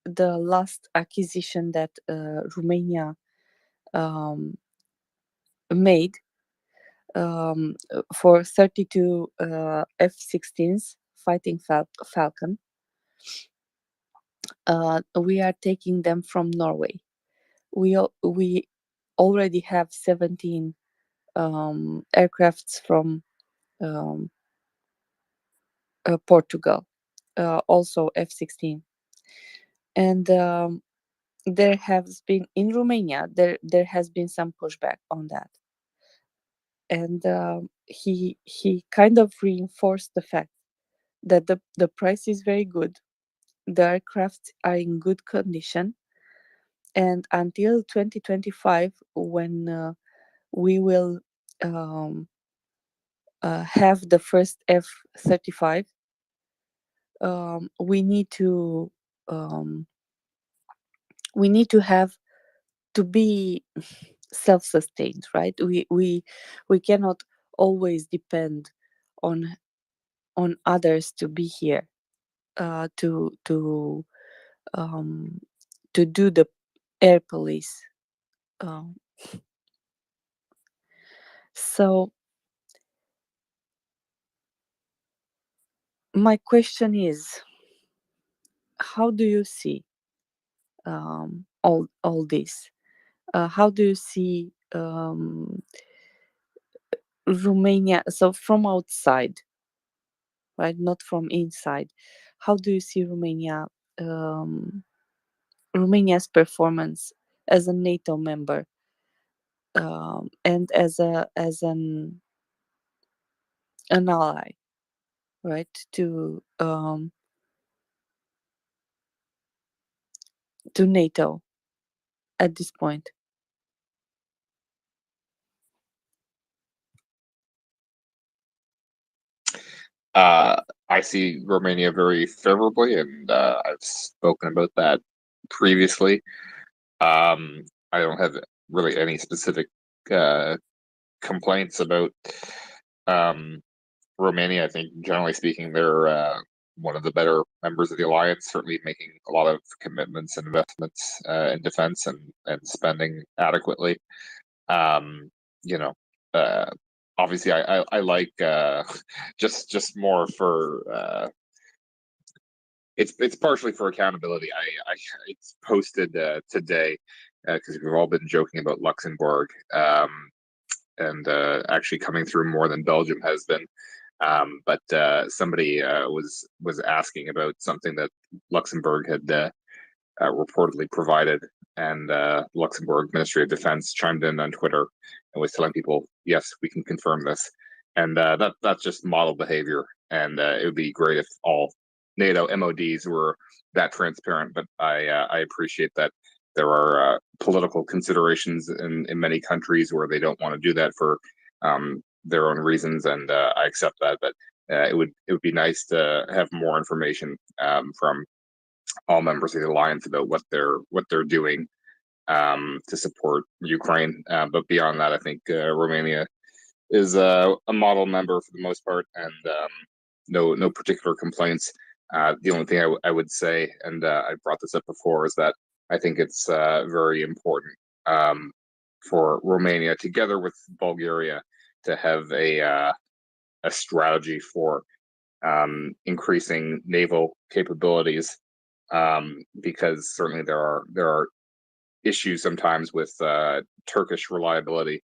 the last acquisition that Romania um, made for 32 F-16s fighting Falcon. We are taking them from Norway. We already have 17 aircrafts from um, Portugal, also F-16, and there has been in Romania there has been some pushback on that, and he kind of reinforced the fact that the price is very good, the aircraft are in good condition, and until 2025, when we will have the first F-35, we need to have to be self-sustained, right? We cannot always depend on others to be here to do the air police. So my question is, how do you see all this? How do you see Romania? So from outside, right, not from inside. How do you see Romania's performance as a NATO member and as an ally, right, to NATO at this point? I see Romania very favorably, and I've spoken about that previously. I don't have really any specific uh, complaints about um, Romania. I think, generally speaking, they're one of the better members of the alliance, certainly making a lot of commitments and investments in defense and spending adequately. Um, you know, uh, obviously, I like just more for it's partially for accountability. I it's posted today because we've all been joking about Luxembourg and actually coming through more than Belgium has been. But somebody was asking about something that Luxembourg had reportedly provided, and Luxembourg Ministry of Defense chimed in on Twitter and was telling people, "Yes, we can confirm this," and that's just model behavior. And it would be great if all NATO MODs were that transparent. But I appreciate that there are political considerations in many countries where they don't want to do that for their own reasons, and I accept that. But it would be nice to have more information from all members of the alliance about what they're doing to support Ukraine. But beyond that, I think Romania is a model member for the most part, and no particular complaints. The only thing I would say, and I brought this up before, is that I think it's very important for Romania, together with Bulgaria, to have a strategy for increasing naval capabilities, because certainly there are issues sometimes with Turkish reliability,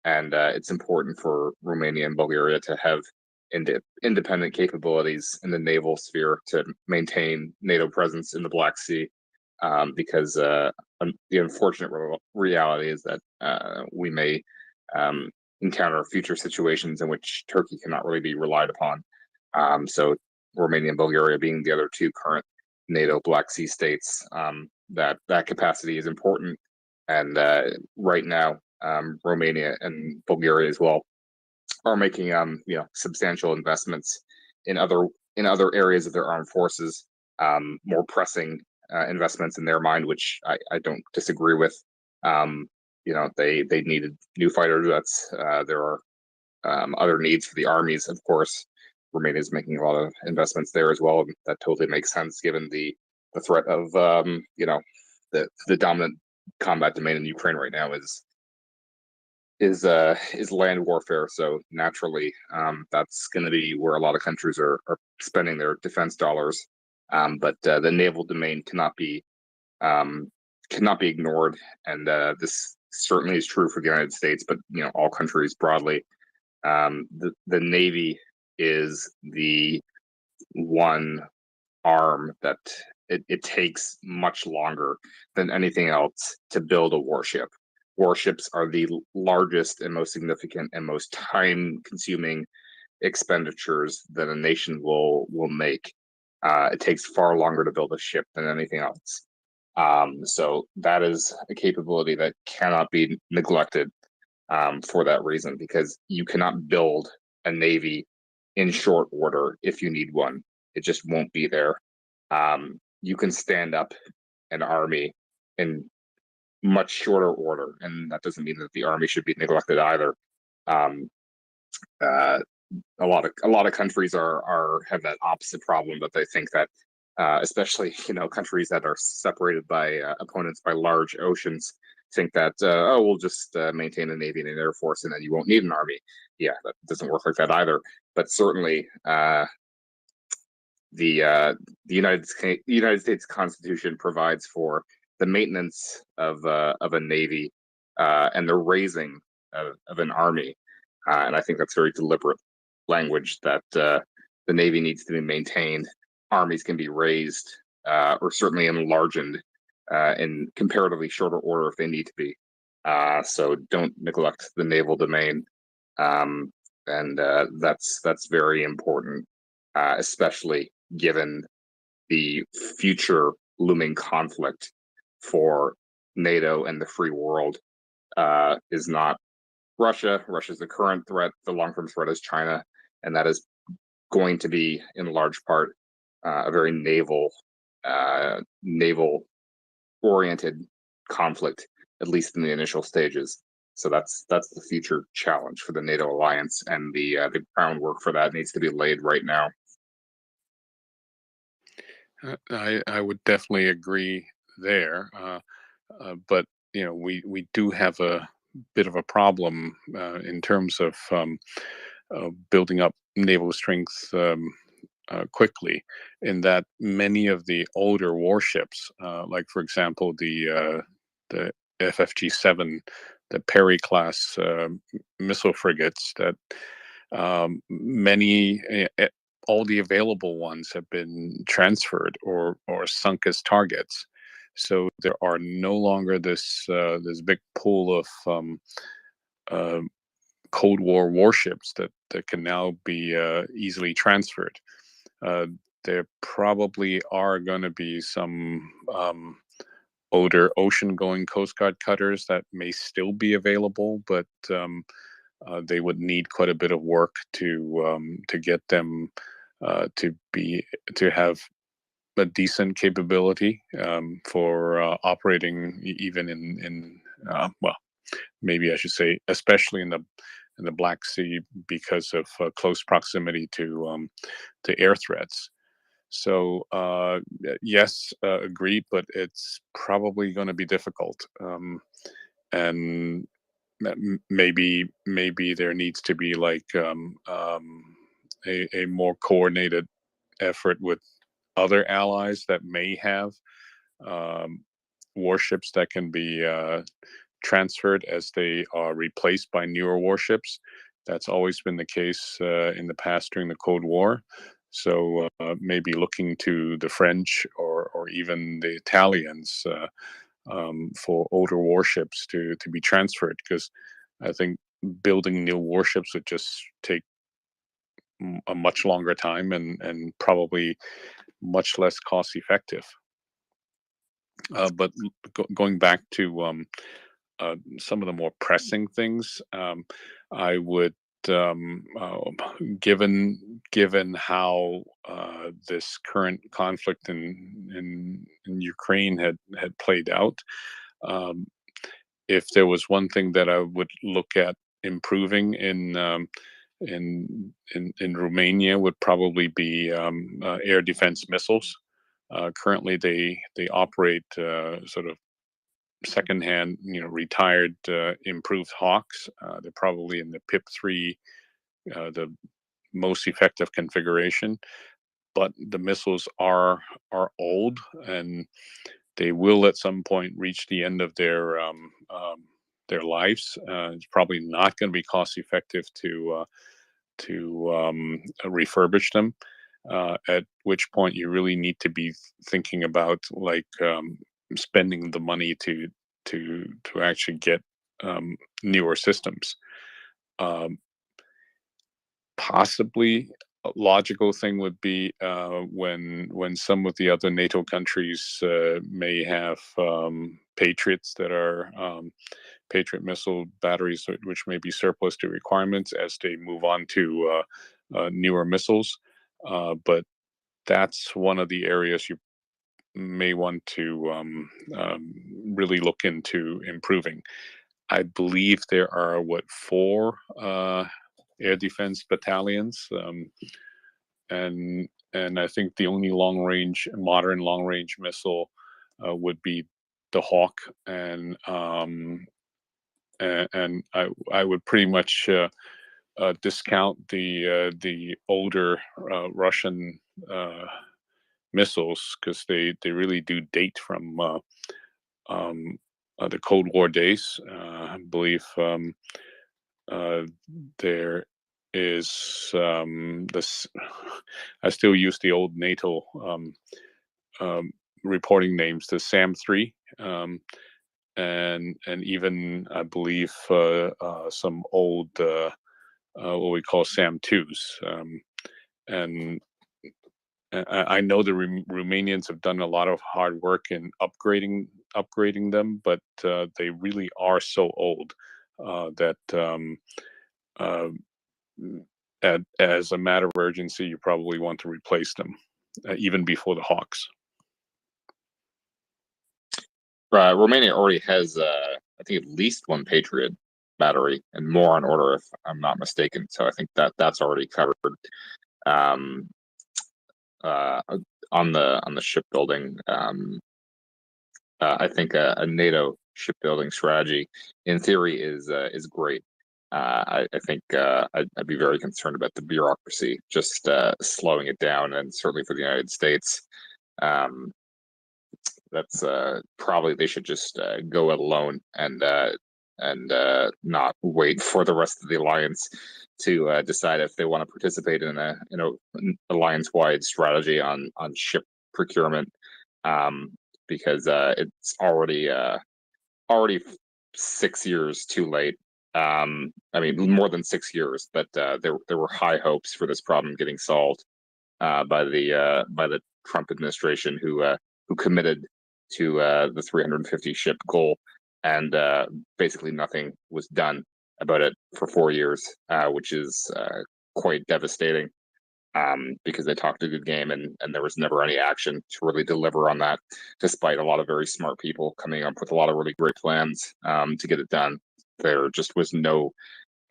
and it's important for Romania and Bulgaria to have independent capabilities in the naval sphere to maintain NATO presence in the Black Sea, because the unfortunate reality is that we may encounter future situations in which Turkey cannot really be relied upon. So Romania and Bulgaria being the other two current NATO Black Sea states, that capacity is important. And right now, Romania and Bulgaria as well are making substantial investments in other areas of their armed forces, more pressing investments in their mind, which I don't disagree with. They needed new fighter jets. There are other needs for the armies, of course. Romania is making a lot of investments there as well, and that totally makes sense given the threat of the dominant combat domain in Ukraine right now is land warfare. So naturally, that's going to be where a lot of countries are spending their defense dollars. But the naval domain cannot be ignored, and this certainly is true for the United States, but all countries broadly. The Navy is the one arm that it takes much longer than anything else to build a warship. Warships are the largest and most significant and most time-consuming expenditures that a nation will make. It takes far longer to build a ship than anything else. So that is a capability that cannot be neglected for that reason, because you cannot build a navy in short order if you need one. It just won't be there. You can stand up an army in much shorter order, and that doesn't mean that the army should be neglected either. A lot of countries have that opposite problem, that they think that especially countries that are separated by opponents by large oceans think that we'll just maintain a navy and an air force and then you won't need an army. Yeah, that doesn't work like that either. But certainly the United States Constitution provides for the maintenance of a navy and the raising of an army, and I think that's very deliberate language, that the Navy needs to be maintained, armies can be raised or certainly enlarged in comparatively shorter order if they need to be. So don't neglect the naval domain, and that's very important, especially given the future looming conflict for NATO and the free world is not Russia. Russia's the current threat. The long-term threat is China, and that is going to be, in large part, a very naval oriented conflict, at least in the initial stages. So that's the future challenge for the NATO alliance, and the groundwork for that needs to be laid right now. I would definitely agree there, but we do have a bit of a problem in terms of building up naval strength quickly, in that many of the older warships, like for example the FFG-7, the Perry class missile frigates, that many all the available ones have been transferred or sunk as targets. So there are no longer this big pool of Cold War warships that can now be easily transferred. There probably are going to be some older ocean-going Coast Guard cutters that may still be available, but they would need quite a bit of work to get them to have a decent capability for operating even in well, maybe I should say, especially in the Black Sea, because of close proximity to air threats. So yes, agreed, but it's probably going to be difficult, and maybe there needs to be like a more coordinated effort with other allies that may have um, warships that can be transferred as they are replaced by newer warships. That's always been the case in the past during the Cold War. So maybe looking to the French or even the Italians for older warships to be transferred, because I think building new warships would just take a much longer time and probably much less cost effective. But going back to some of the more pressing things, I would, given how this current conflict in Ukraine had played out, if there was one thing that I would look at improving in Romania, would probably be air defense missiles. Currently, they operate sort of secondhand, retired, improved Hawks. They're probably in the PIP-3, the most effective configuration, but the missiles are old, and they will at some point reach the end of their lives. It's probably not going to be cost effective to refurbish them. At which point you really need to be thinking about like spending the money to actually get newer systems. Possibly a logical thing would be when some of the other NATO countries may have Patriots that are Patriot missile batteries, which may be surplus to requirements as they move on to newer missiles. But that's one of the areas you may want to really look into improving. I believe there are 4 air defense battalions, and I think the only modern long range missile would be the Hawk, and I would pretty much discount the older Russian missiles, because they really do date from the Cold War days. I believe there is this. I still use the old NATO reporting names, the SAM-3, and even I believe some old what we call SAM-2s, and I know the Romanians have done a lot of hard work in upgrading them, but they really are so old that as a matter of urgency, you probably want to replace them even before the Hawks. Romania already has, I think, at least one Patriot battery and more on order, if I'm not mistaken. So I think that's already covered. Um, on the shipbuilding, I think a NATO shipbuilding strategy, in theory, is great. I think I'd be very concerned about the bureaucracy, just slowing it down, and certainly for the United States. That's probably they should just go it alone and not wait for the rest of the alliance to decide if they want to participate in a alliance-wide strategy on ship procurement, because it's already 6 years too late. I mean, more than 6 years, but there were high hopes for this problem getting solved by the Trump administration, who committed to the 350 ship goal, and basically nothing was done about it for 4 years, which is quite devastating, because they talked a good game, and there was never any action to really deliver on that, despite a lot of very smart people coming up with a lot of really great plans to get it done. There just was no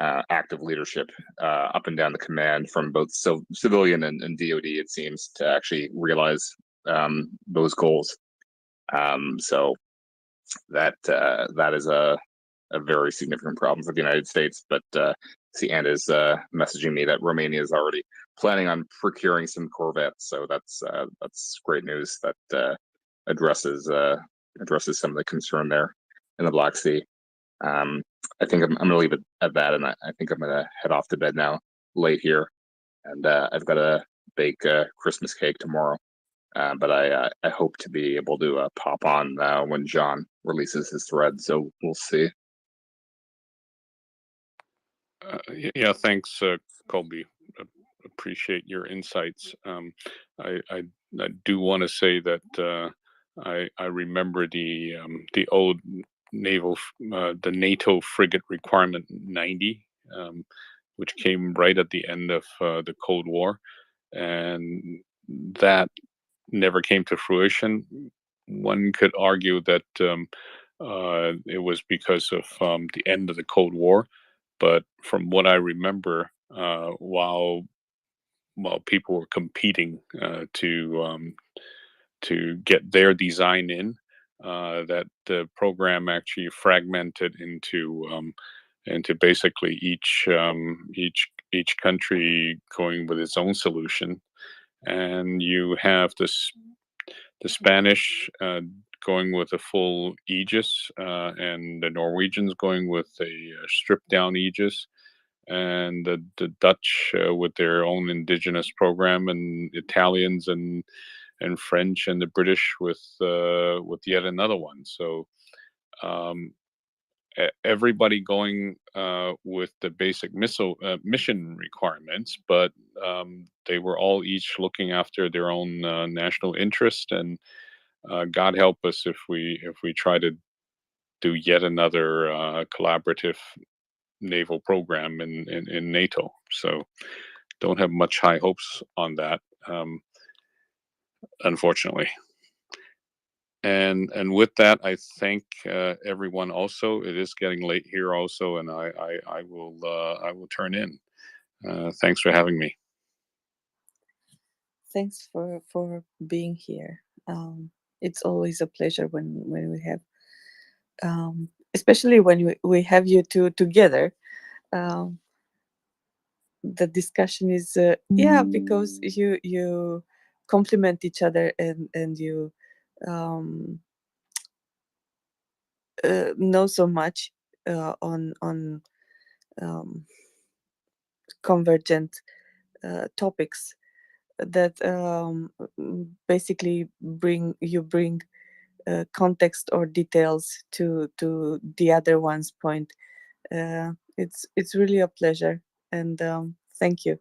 active leadership up and down the command from both civilian and DoD, it seems, to actually realize those goals. So that is a very significant problem for the United States. But see, Anna is messaging me that Romania is already planning on procuring some corvettes. So that's great news. That addresses some of the concern there in the Black Sea. I think I'm gonna leave it at that, and I think I'm gonna head off to bed now, late here, and I've got to bake Christmas cake tomorrow. But I hope to be able to pop on when John releases his thread. So we'll see. Yeah, thanks, Colby. Appreciate your insights. I do want to say that I remember the old the NATO frigate requirement 90, which came right at the end of the Cold War, and that never came to fruition. One could argue that it was because of the end of the Cold War, but from what I remember, while people were competing to get their design in, that the program actually fragmented into basically each country going with its own solution, and you have the Spanish going with a full Aegis, and the Norwegians going with a stripped down Aegis, and the Dutch with their own indigenous program, and Italians and French and the British with yet another one. So everybody going with the basic missile mission requirements, but they were all each looking after their own national interest. And God help us if we try to do yet another collaborative naval program in NATO. So don't have much high hopes on that, unfortunately. And with that, I thank everyone. Also, it is getting late here. Also, and I will turn in. Thanks for having me. Thanks for being here. It's always a pleasure when we have, especially when we have you two together. The discussion is because you complement each other, and you know so much on convergent topics that basically bring context or details to the other one's point. It's really a pleasure, and thank you,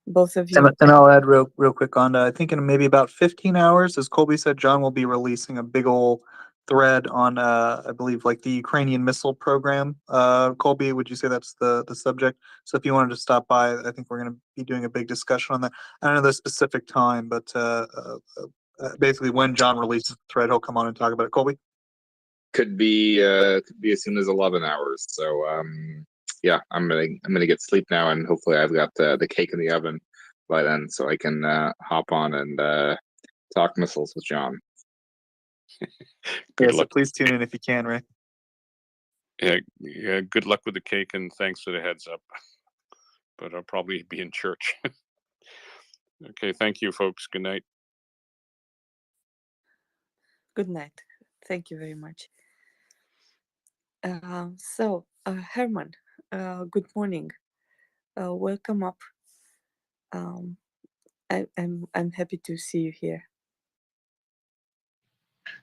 both of you. And I'll add real quick on. I think in maybe about 15 hours, as Colby said, John will be releasing a big ol' thread on, I believe, like the Ukrainian missile program. Colby, would you say that's the subject? So if you wanted to stop by, I think we're going to be doing a big discussion on that. I don't know the specific time, but basically when John releases the thread, he'll come on and talk about it. Colby? Could be as soon as 11 hours. So yeah, I'm gonna get sleep now, and hopefully I've got the cake in the oven by then, so I can hop on and talk missiles with John. Yeah, so please tune in if you can, Ray. Yeah, good luck with the cake, and thanks for the heads up. But I'll probably be in church. Okay, thank you, folks. Good night. Good night. Thank you very much. So, Herman, good morning. Welcome up. I'm happy to see you here.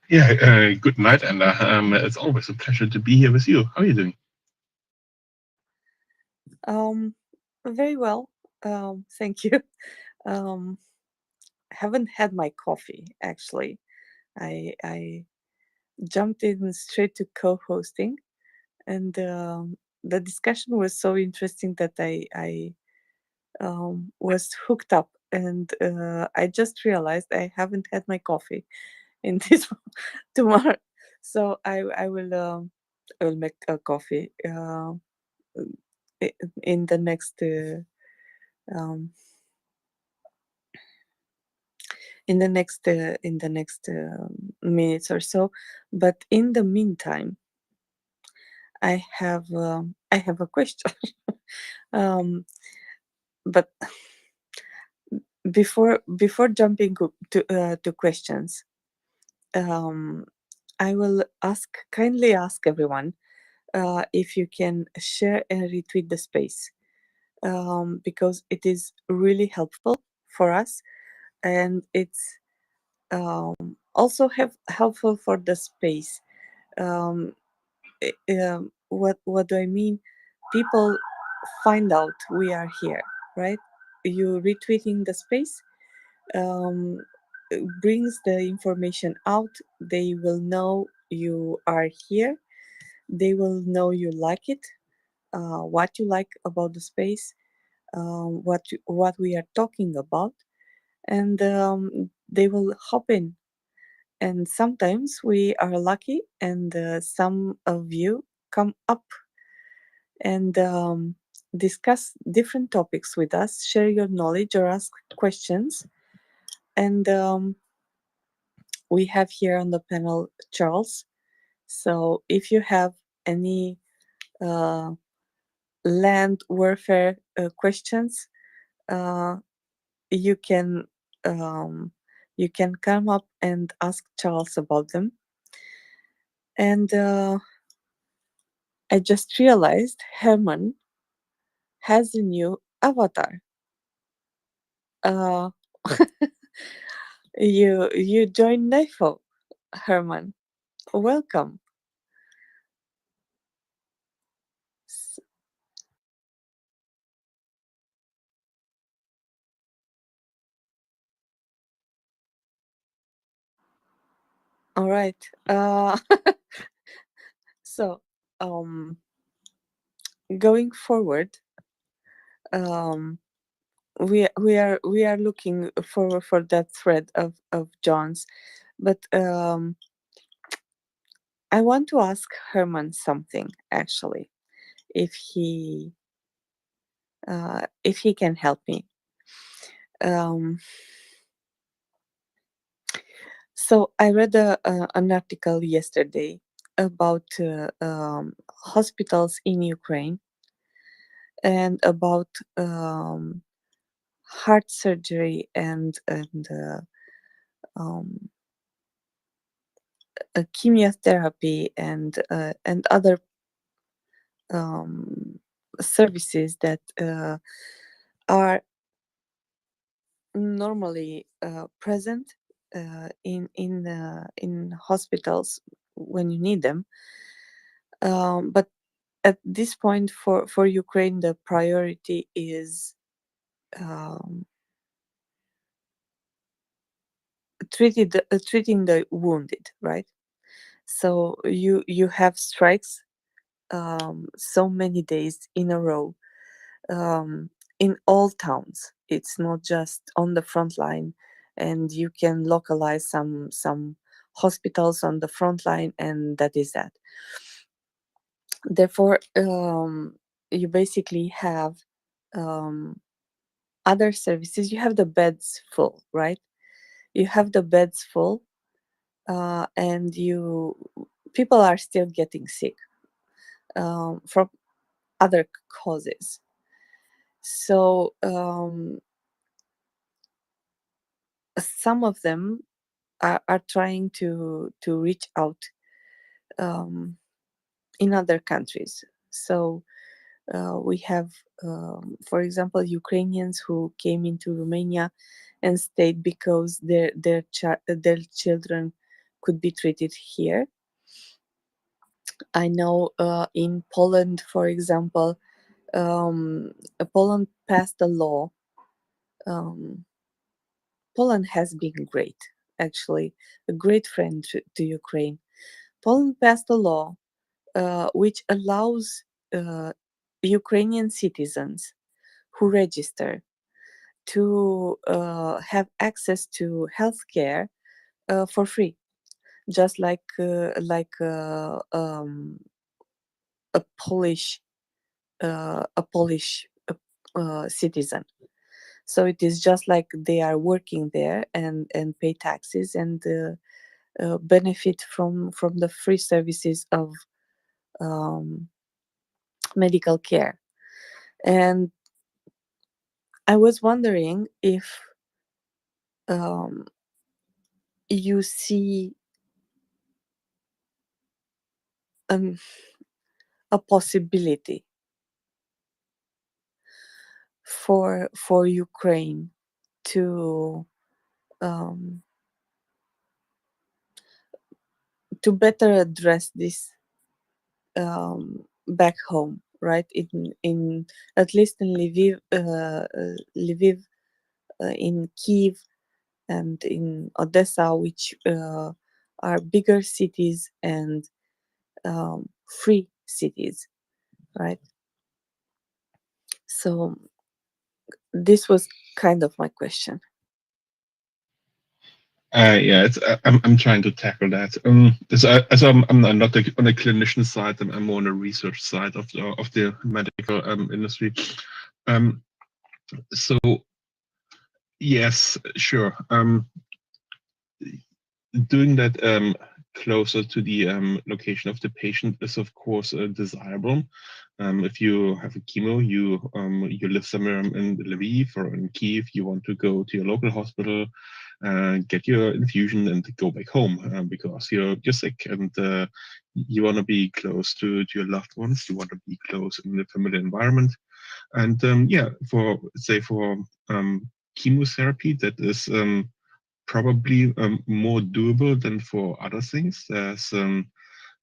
Yeah, good night, and it's always a pleasure to be here with you. How are you doing? Very well. Thank you. Haven't had my coffee actually. I jumped in straight to co-hosting, and the discussion was so interesting that I was hooked up, and I just realized I haven't had my coffee in this tomorrow. So I will make a coffee in the next minutes or so. But in the meantime, I have a question. But before jumping to questions, I will kindly ask everyone if you can share and retweet the space, because it is really helpful for us, and it's also helpful for the space. What do I mean? People find out we are here, right? You retweeting the space brings the information out. They will know you are here. They will know you like it, what you like about the space, what we are talking about, and they will hop in. And sometimes we are lucky, and some of you come up and discuss different topics with us, share your knowledge or ask questions. And we have here on the panel Charles. So if you have any land warfare questions, you can come up and ask Charles about them. And I just realized Herman has a new avatar. You joined NIFO, Herman. Welcome. All right. So, going forward, we are looking for that thread of John's, but I want to ask Herman something actually, if he can help me. So I read an article yesterday about hospitals in Ukraine, and about heart surgery and chemotherapy and other services that are normally present in hospitals when you need them. But at this point, for Ukraine, the priority is treating the wounded, right? So you have strikes so many days in a row in all towns. It's not just on the front line, and you can localize some hospitals on the front line, and that is that. Therefore, you basically have other services. You have the beds full, right? You have the beds full, and people are still getting sick from other causes. So some of them are trying to reach out in other countries. So we have, for example, Ukrainians who came into Romania and stayed because their children could be treated here. I know in Poland, for example, Poland passed a law. Poland has been great, actually, a great friend to Ukraine. Poland passed a law which allows Ukrainian citizens who register to have access to healthcare for free, just like a Polish citizen. So it is just like they are working there and pay taxes and benefit from the free services of medical care. And I was wondering if you see a possibility for Ukraine to better address this back home, right? In at least in Lviv, in Kiev, and in Odessa, which are bigger cities and free cities, right? So this was kind of my question. Yeah, I'm trying to tackle that. So I'm not on the clinician side. I'm more on the research side of the medical industry. So yes, sure. Doing that closer to the location of the patient is of course desirable. If you have a chemo, you live somewhere in Lviv or in Kiev, you want to go to your local hospital, get your infusion, and go back home because you're sick, and you want to be close to your loved ones. You want to be close in the familiar environment, and yeah, for chemotherapy, that is probably more doable than for other things.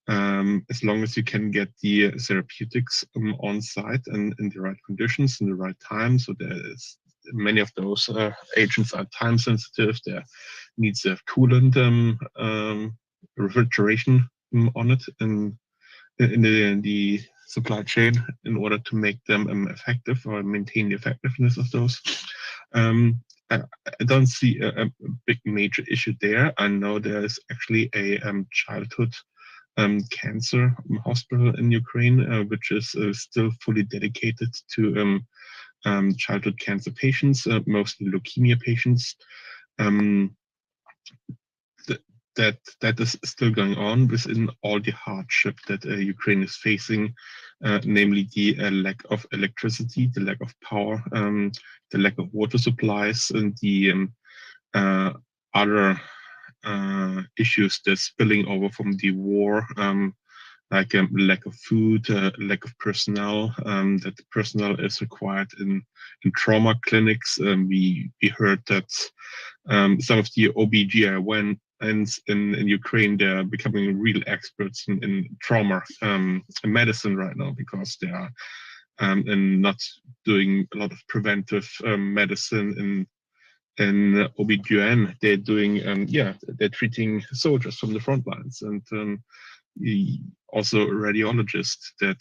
As long as you can get the therapeutics on site and in the right conditions, in the right time. So there's many of those agents are time sensitive. There needs to have coolant refrigeration on it in the supply chain in order to make them effective or maintain the effectiveness of those. I don't see a big major issue there. I know there's actually a childhood cancer hospital in Ukraine, which is still fully dedicated to childhood cancer patients, mostly leukemia patients. That is still going on within all the hardship that Ukraine is facing, namely the lack of electricity, the lack of power, the lack of water supplies, and the other issues that's spilling over from the war, like lack of food, lack of personnel, that the personnel is required in trauma clinics. We heard that some of the OBGYN in Ukraine, they're becoming real experts in trauma medicine right now because they are and not doing a lot of preventive medicine in OB/GYN, they're doing, they're treating soldiers from the front lines, and also radiologists that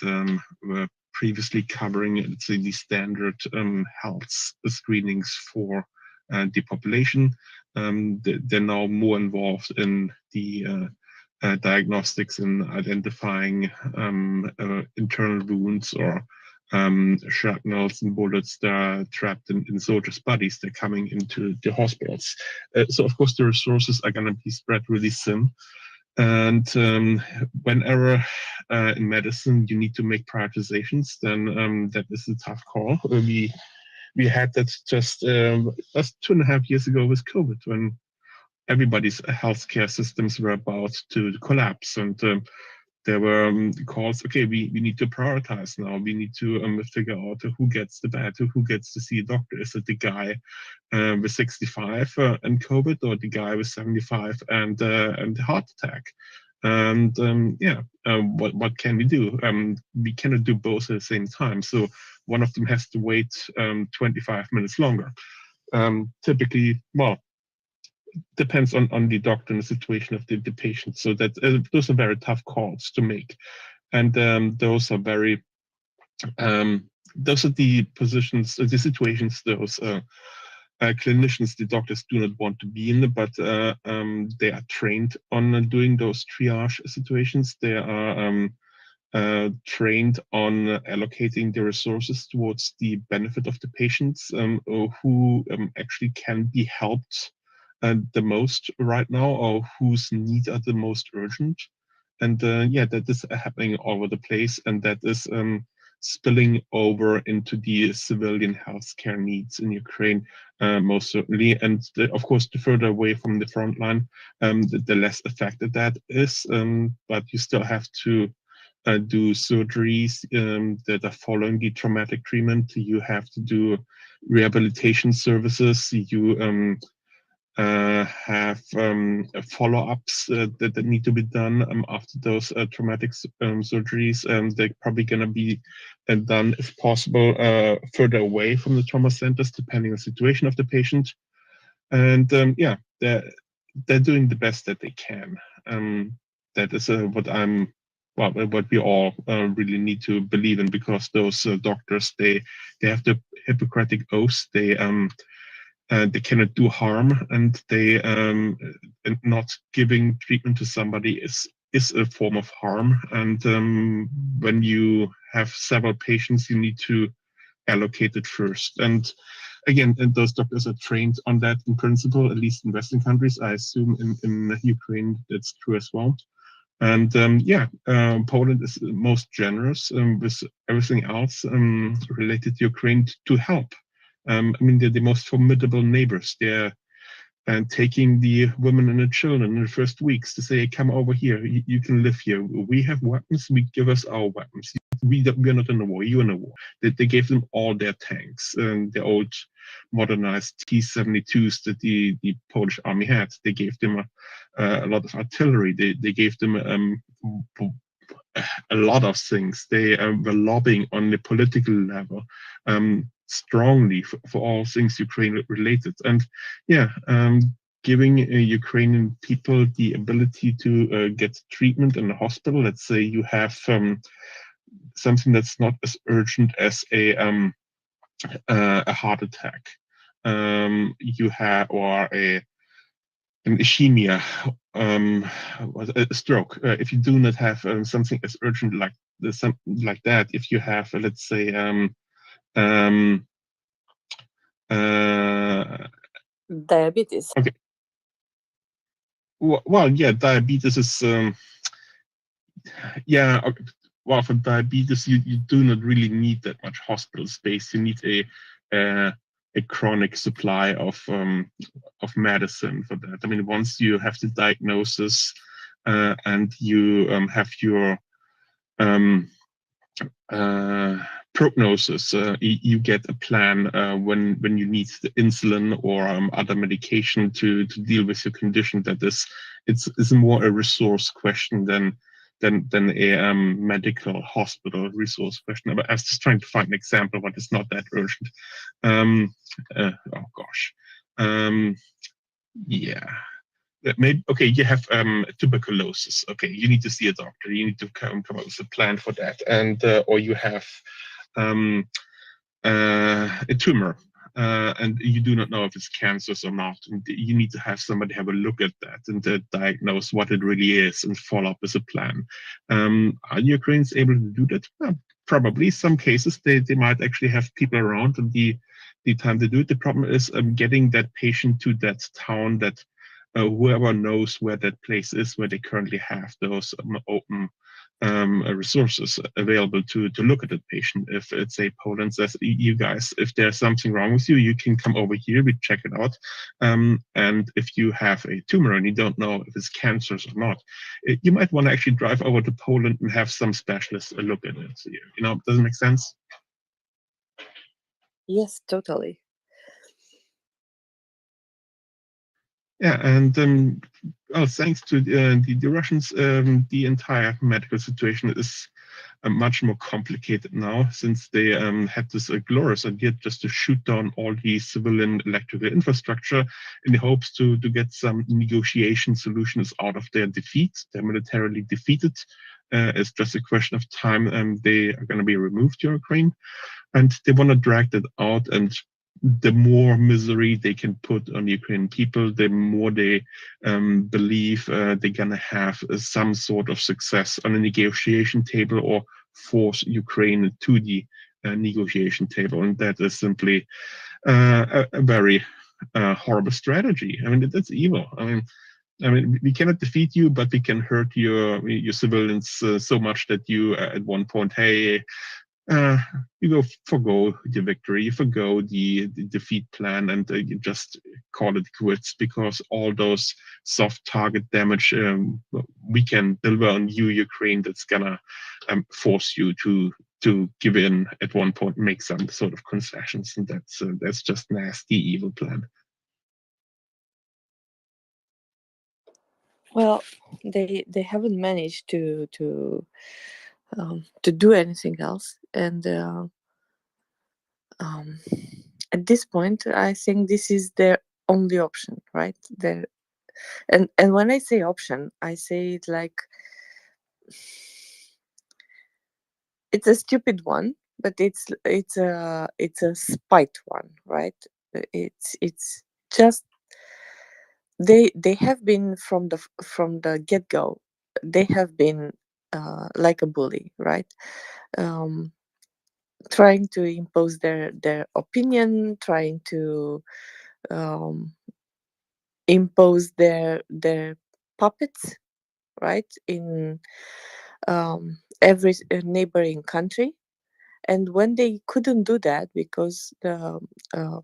were previously covering, let's say, the standard health screenings for the population. They're now more involved in the diagnostics and identifying internal wounds or shrapnels and bullets that are trapped in soldiers' bodies. They're coming into the hospitals. So, of course, the resources are going to be spread really thin. And whenever in medicine you need to make prioritizations, then that is a tough call. We had that just 2.5 years ago with COVID, when everybody's healthcare systems were about to collapse, and there were calls. Okay, we need to prioritize now. We need to figure out who gets the bed, who gets to see a doctor. Is it the guy with 65 and COVID, or the guy with 75 and heart attack? And what can we do? We cannot do both at the same time. So one of them has to wait 25 minutes longer. Typically, well, depends on the doctor and the situation of the patient. So that those are very tough calls to make, and those are very those are the positions, the situations those clinicians, the doctors do not want to be in, but they are trained on doing those triage situations. They are trained on allocating the resources towards the benefit of the patients who actually can be helped the most right now, or whose needs are the most urgent. And that is happening all over the place, and that is spilling over into the civilian healthcare needs in Ukraine, most certainly. And of course, the further away from the front line, the less affected that is. But you still have to do surgeries that are following the traumatic treatment. You have to do rehabilitation services. You have follow-ups that need to be done after those traumatic surgeries. They're probably going to be done, if possible, further away from the trauma centers, depending on the situation of the patient. And they're doing the best that they can. That is what we all really need to believe in, because those doctors, they have the Hippocratic oath. They cannot do harm, and they and not giving treatment to somebody is a form of harm. And when you have several patients, you need to allocate it first. And again, and those doctors are trained on that in principle, at least in Western countries. I assume in Ukraine that's true as well. And Poland is most generous with everything else related to Ukraine to help. I mean, they're the most formidable neighbors. They're taking the women and the children in the first weeks to say, come over here, you can live here. We have weapons, we give us our weapons. We are not in a war, you're in a war. They gave them all their tanks, the old modernized T-72s that the Polish army had. They gave them a lot of artillery. They gave them a lot of things. They were lobbying on the political level strongly for all things Ukraine related. And giving Ukrainian people the ability to get treatment in the hospital. Let's say you have something that's not as urgent as a heart attack. You have, or an ischemia, a stroke. If you do not have something as urgent like that, if you have, let's say, Diabetes. Okay. Well, yeah, diabetes is, okay. Well, for diabetes, you do not really need that much hospital space. You need a chronic supply of medicine for that. I mean, once you have the diagnosis and you have your prognosis, you get a plan when you need the insulin or other medication to deal with your condition. That is, it's more a resource question than a medical hospital resource question. But I was just trying to find an example what is not that urgent. Oh gosh. Yeah. Maybe okay. You have tuberculosis. Okay, you need to see a doctor. You need to come up with a plan for that, and or you have um, a tumor, and you do not know if it's cancerous or not. And you need to have somebody have a look at that and diagnose what it really is and follow up with a plan. Are Ukrainians able to do that? Probably. Some cases they might actually have people around and the time to do it. The problem is getting that patient to that town that whoever knows where that place is, where they currently have those open resources available to look at the patient. If it's a Poland says, you guys, if there's something wrong with you, you can come over here, we check it out. And if you have a tumor and you don't know if it's cancerous or not, you might want to actually drive over to Poland and have some specialists look at it. So, you know, does it make sense? Yes, totally. Yeah, and well, thanks to the Russians, the entire medical situation is much more complicated now, since they had this glorious idea just to shoot down all the civilian electrical infrastructure in the hopes to get some negotiation solutions out of their defeat. They're militarily defeated. It's just a question of time, and they are going to be removed to Ukraine, and they want to drag that out. And the more misery they can put on Ukrainian people, the more they believe they're going to have some sort of success on a negotiation table or force Ukraine to the negotiation table. And that is simply a very horrible strategy. I mean, that's evil. I mean, we cannot defeat you, but we can hurt your civilians so much that you at one point, hey, you go forgo the victory, you forgo the defeat plan, and you just call it quits, because all those soft target damage we can deliver on you, Ukraine, that's gonna force you to give in at one point, make some sort of concessions, and that's just nasty, evil plan. Well, they haven't managed to do anything else, and at this point, I think this is their only option, right? And when I say option, I say it like it's a stupid one, but it's a spite one, right? It's just they have been from the get go. They have been like a bully, right? Um, Trying to impose their opinion, trying to impose their puppets, right, in every neighboring country. And when they couldn't do that because the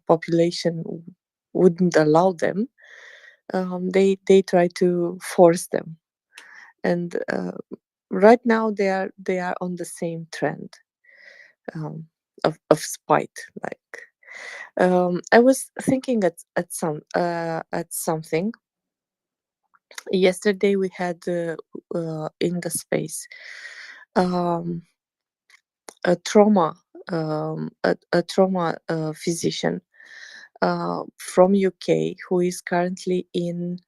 population wouldn't allow them, they try to force them. And right now they are on the same trend of spite. Like I was thinking at something. Yesterday we had in the space a trauma a trauma physician from UK who is currently in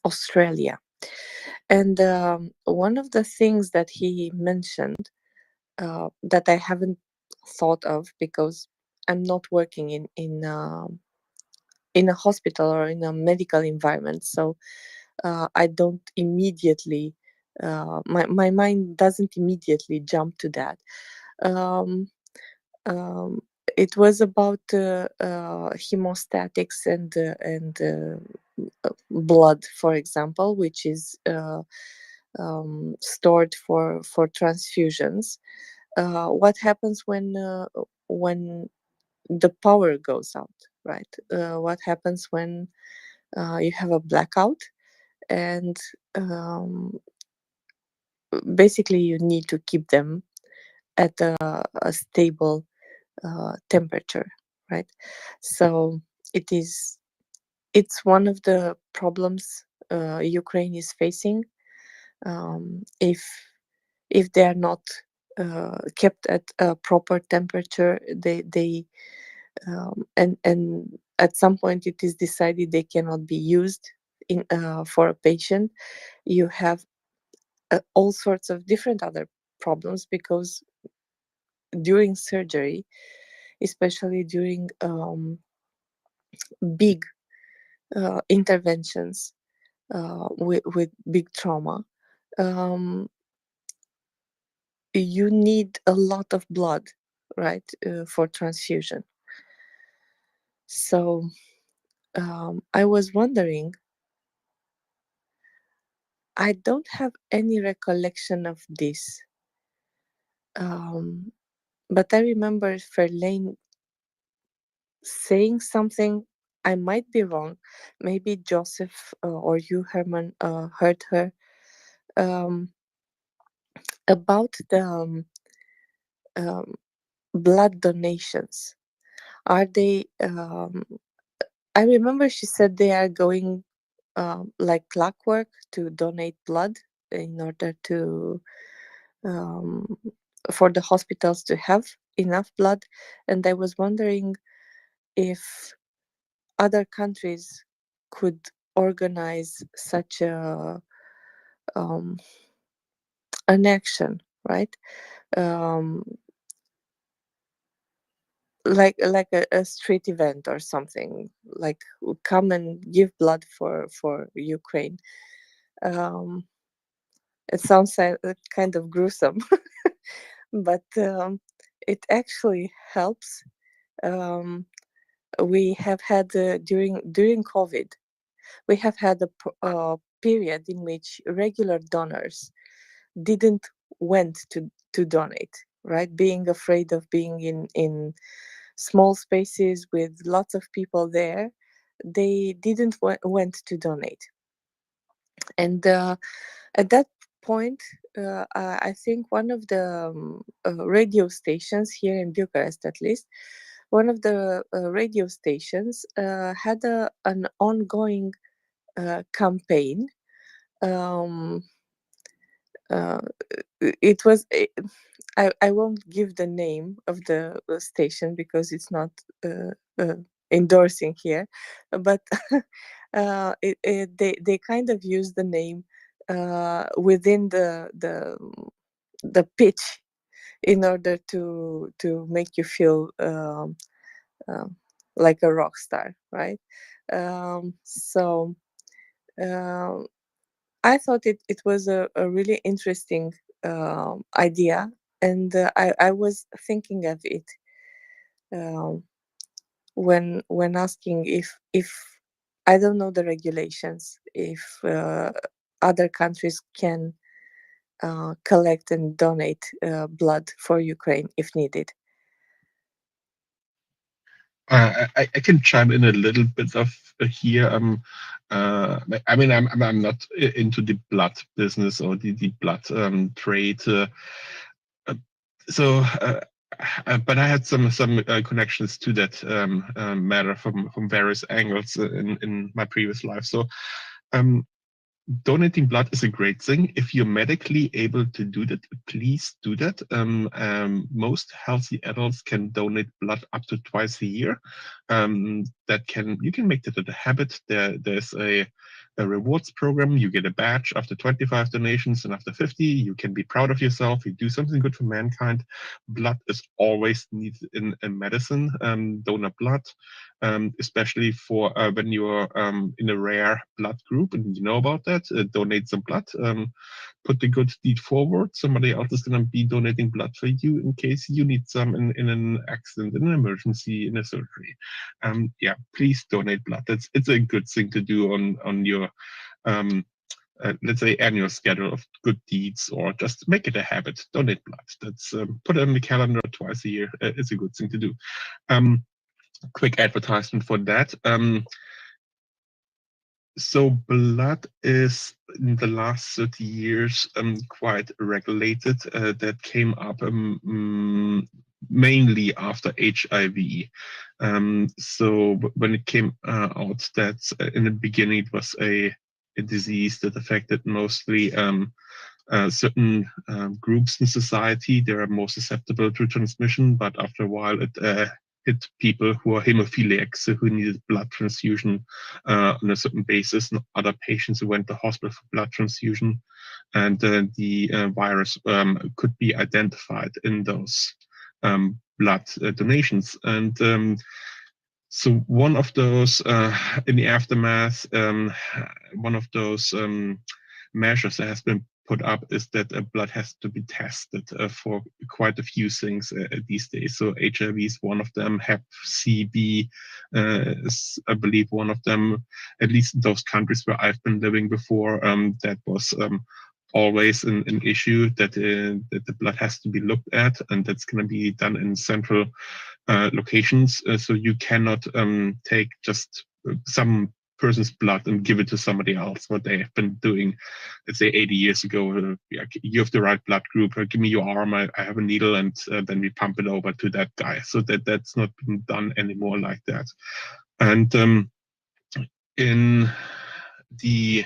Australia. And one of the things that he mentioned that I haven't thought of, because I'm not working in a hospital or in a medical environment, so I don't immediately my mind doesn't immediately jump to that. Um, um, it was about hemostatics and blood, for example, which is stored for transfusions. What happens when the power goes out, right? What happens when you have a blackout, and basically you need to keep them at a stable temperature, right? So it's one of the problems Ukraine is facing. If they are not kept at a proper temperature, they and at some point it is decided they cannot be used in for a patient, you have all sorts of different other problems, because during surgery, especially during big interventions with big trauma, you need a lot of blood, right, for transfusion. So I was wondering, I don't have any recollection of this, but I remember Verlaine saying something. I might be wrong. Maybe Joseph or you, Herman, heard her about the blood donations. Are they? I remember she said they are going like clockwork to donate blood in order to for the hospitals to have enough blood, and I was wondering if other countries could organize such an action, right? Um, like a street event or something, like come and give blood for Ukraine. Um, it sounds kind of gruesome, but it actually helps. Um, we have had during COVID, we have had a period in which regular donors didn't went to donate, right? Being afraid of being in small spaces with lots of people there, they didn't went to donate. And at that point, I think one of the radio stations here in Bucharest, at least, one of the radio stations had an ongoing campaign. Um, it was I won't give the name of the station because it's not endorsing here, but they kind of use the name within the pitch in order to make you feel like a rock star, right? So I thought it was a really interesting idea, and I was thinking of it when asking if I don't know the regulations, if other countries can collect and donate blood for Ukraine if needed. I can chime in a little bit of here. I mean, I'm not into the blood business or the blood trade. But I had some connections to that matter from various angles in my previous life. So donating blood is a great thing. If you're medically able to do that, please do that. Most healthy adults can donate blood up to twice a year. You can make that a habit. There's a rewards program. You get a badge after 25 donations, and after 50, you can be proud of yourself. You do something good for mankind. Blood is always needed in medicine. Donor blood, especially for when you're in a rare blood group and you know about that. Donate some blood. Put the good deed forward. Somebody else is going to be donating blood for you in case you need some in an accident, in an emergency, in a surgery. Yeah, please donate blood. It's a good thing to do on your let's say annual schedule of good deeds, or just make it a habit. Donate blood. That's put it on the calendar twice a year. It's a good thing to do. Quick advertisement for that. So blood is in the last 30 years quite regulated. That came up mainly after HIV. So when it came out that in the beginning it was a disease that affected mostly certain groups in society, they are more susceptible to transmission, but after a while it hit people who are hemophiliacs, so who needed blood transfusion on a certain basis, and other patients who went to hospital for blood transfusion. And the virus could be identified in those blood donations. And so one of those, in the aftermath, one of those measures that has been put up is that blood has to be tested for quite a few things these days. So HIV is one of them, Hep C, B is, I believe, one of them, at least in those countries where I've been living before, that was always an issue that, that the blood has to be looked at, and that's going to be done in central locations. So you cannot take just some person's blood and give it to somebody else, what they have been doing, let's say 80 years ago. You have the right blood group, give me your arm, I have a needle, and then we pump it over to that guy. So that's not been done anymore like that. And in the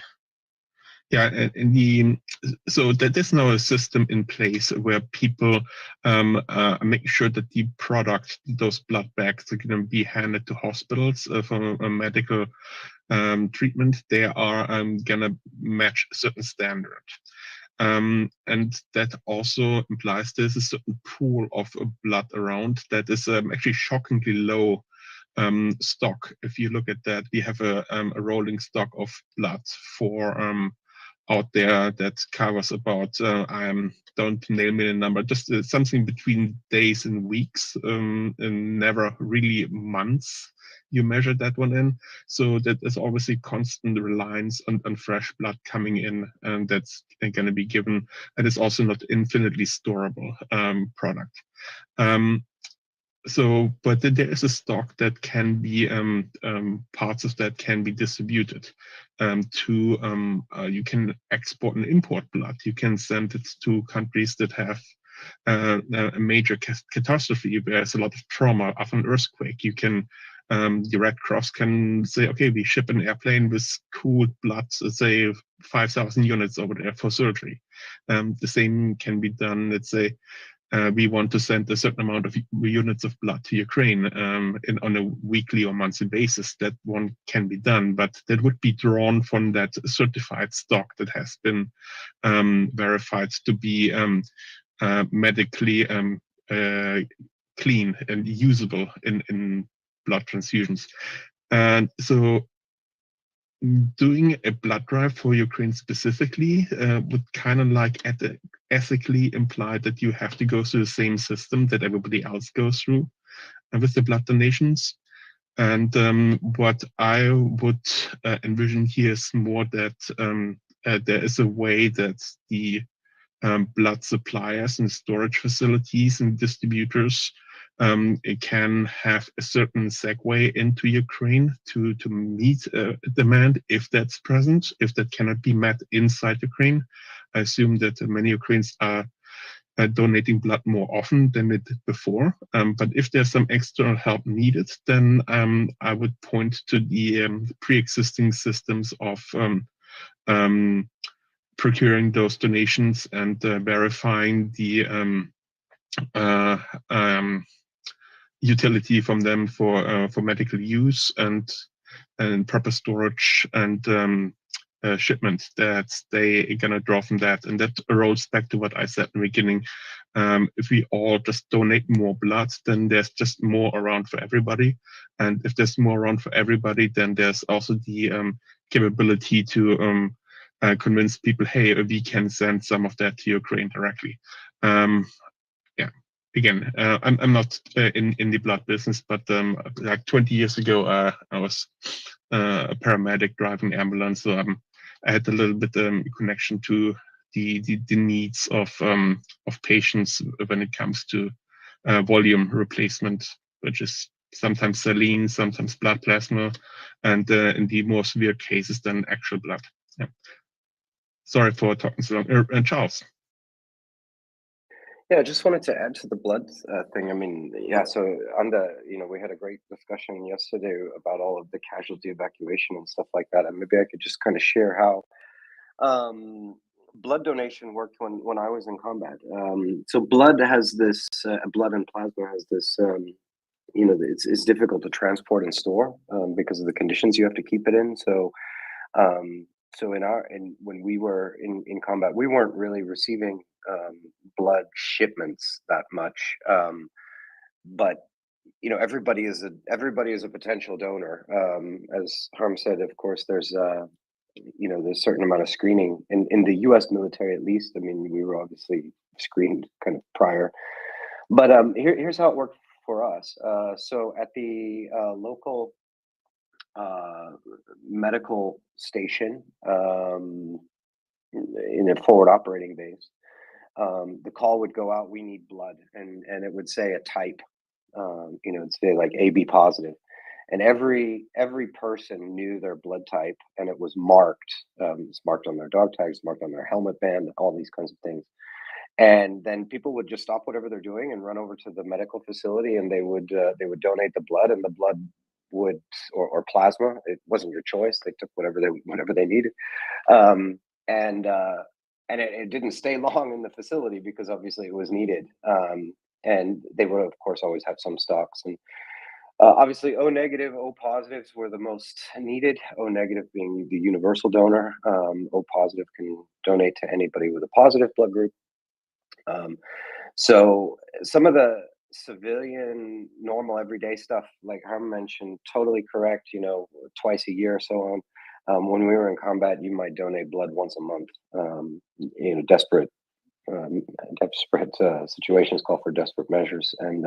so there's now a system in place where people make sure that the product, those blood bags, are going to be handed to hospitals for a medical treatment. They are going to match a certain standard. And that also implies there's a certain pool of blood around that is actually shockingly low stock. If you look at that, we have a rolling stock of blood for out there that covers about, don't nail me the number, just something between days and weeks, and never really months. You measure that one in, so that there's obviously constant reliance on fresh blood coming in, and that's going to be given, and it's also not infinitely storable product. So, but there is a stock that can be, parts of that can be distributed to, you can export and import blood. You can send it to countries that have a major catastrophe, where there's a lot of trauma after an earthquake. You can, the Red Cross can say, okay, we ship an airplane with cooled blood, let's say 5,000 units over there for surgery. The same can be done, let's say, we want to send a certain amount of units of blood to Ukraine on a weekly or monthly basis. That one can be done, but that would be drawn from that certified stock that has been verified to be medically clean and usable in blood transfusions. And so doing a blood drive for Ukraine specifically would kind of like ethically imply that you have to go through the same system that everybody else goes through with the blood donations. And what I would envision here is more that there is a way that the blood suppliers and storage facilities and distributors it can have a certain segue into Ukraine to meet demand if that's present. If that cannot be met inside Ukraine, I assume that many Ukrainians are donating blood more often than they did before. But if there's some external help needed, then I would point to the pre-existing systems of procuring those donations and verifying the utility from them for medical use and proper storage and shipment, that they are gonna draw from that. And that rolls back to what I said in the beginning. If we all just donate more blood, then there's just more around for everybody. And if there's more around for everybody, then there's also the capability to convince people, hey, we can send some of that to Ukraine directly. Yeah, again, I'm not in the blood business, but like 20 years ago, I was a paramedic driving ambulance, so I had a little bit connection to the needs of patients when it comes to volume replacement, which is sometimes saline, sometimes blood plasma, and in the more severe cases, then actual blood. Yeah. Sorry for talking so long. And Charles. Yeah, I just wanted to add to the blood thing. I mean, yeah, so on the, we had a great discussion yesterday about all of the casualty evacuation and stuff like that. And maybe I could just kind of share how blood donation worked when I was in combat. So blood has this, blood and plasma has this it's difficult to transport and store because of the conditions you have to keep it in. So so when we were in combat, we weren't really receiving blood shipments that much. But everybody is a potential donor. As Harm said, of course, there's there's a certain amount of screening in the U.S. military, at least. I mean, we were obviously screened kind of prior, but here's how it worked for us. So at the local medical station in a forward operating base, the call would go out, we need blood, and it would say a type, it'd say like AB positive, and every person knew their blood type, and it was marked. It's marked on their dog tags, marked on their helmet band, all these kinds of things. And then people would just stop whatever they're doing and run over to the medical facility, and they would donate the blood, and the blood would or plasma. It wasn't your choice. They took whatever they needed, and it didn't stay long in the facility because obviously it was needed. And they would of course always have some stocks, and obviously O negative, O positives were the most needed. O negative being the universal donor. O positive can donate to anybody with a positive blood group. So some of the civilian normal everyday stuff, like Harm mentioned, totally correct, twice a year or so on. When we were in combat, you might donate blood once a month. Desperate situations call for desperate measures, and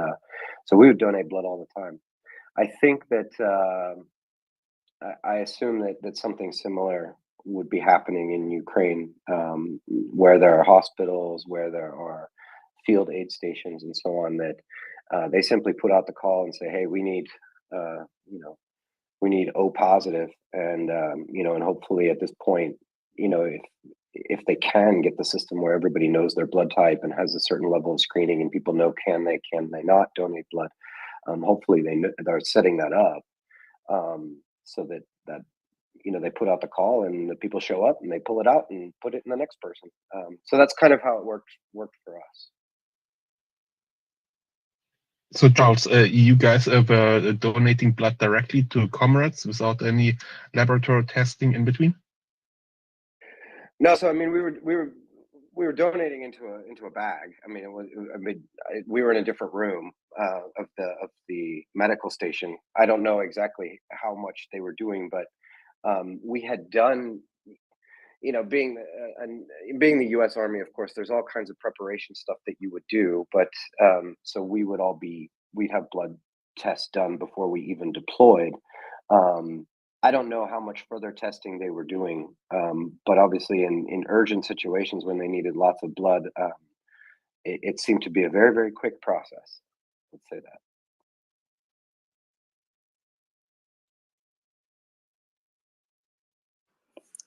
so we would donate blood all the time. I think that I assume that something similar would be happening in Ukraine, where there are hospitals, where there are field aid stations, and so on. That they simply put out the call and say, "Hey, we need, we need O positive," and and hopefully at this point, if they can get the system where everybody knows their blood type and has a certain level of screening, and people know can they not donate blood, hopefully they're setting that up so that they put out the call and the people show up and they pull it out and put it in the next person. So that's kind of how it worked for us. So Charles, you guys were donating blood directly to comrades without any laboratory testing in between? No, so I mean, we were donating into a bag. I mean, we were in a different room of the medical station. I don't know exactly how much they were doing, but we had done, being the U.S. Army, of course, there's all kinds of preparation stuff that you would do. But so we'd have blood tests done before we even deployed. I don't know how much further testing they were doing, but obviously in urgent situations when they needed lots of blood, it seemed to be a very, very quick process. Let's say that.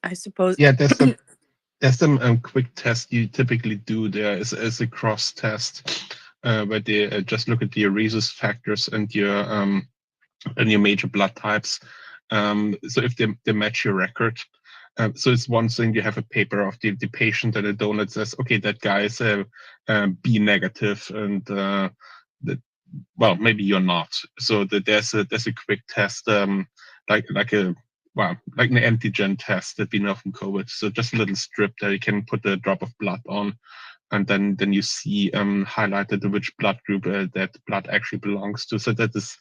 I suppose. Yeah, there's some quick test you typically do there as a cross test, where they just look at your rhesus factors and your major blood types. So if they match your record, so it's one thing you have a paper of the patient and a donor that says, okay, that guy is B negative, and well, maybe you're not. So there's a quick test, like an antigen test that we know from COVID. So just a little strip that you can put a drop of blood on, and then you see highlighted which blood group that blood actually belongs to. So that is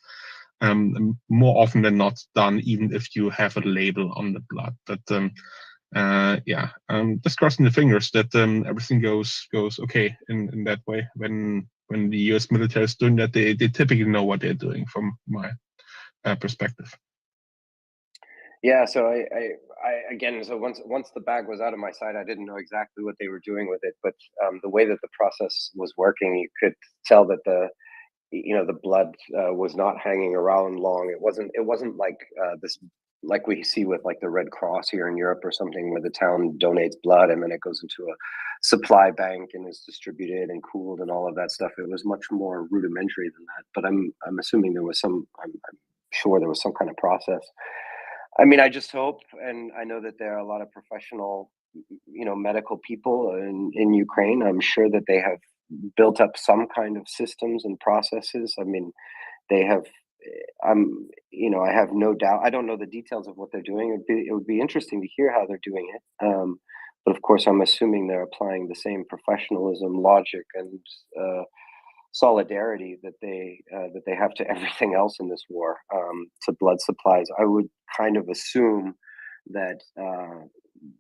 more often than not done, even if you have a label on the blood. But just crossing the fingers that everything goes okay in that way. When the U.S. military is doing that, they typically know what they're doing from my perspective. Yeah, so I again, so once the bag was out of my sight, I didn't know exactly what they were doing with it, but the way that the process was working, you could tell that the blood was not hanging around long. It wasn't like this, like we see with like the Red Cross here in Europe or something, where the town donates blood and then it goes into a supply bank and is distributed and cooled and all of that stuff. It was much more rudimentary than that. But I'm assuming there was I'm sure there was some kind of process. I mean, I just hope, and I know that there are a lot of professional, medical people in Ukraine. I'm sure that they have built up some kind of systems and processes. I mean, they have. I have no doubt. I don't know the details of what they're doing. It would be interesting to hear how they're doing it. But of course, I'm assuming they're applying the same professionalism, logic, and solidarity that they have to everything else in this war, to blood supplies. I would kind of assume that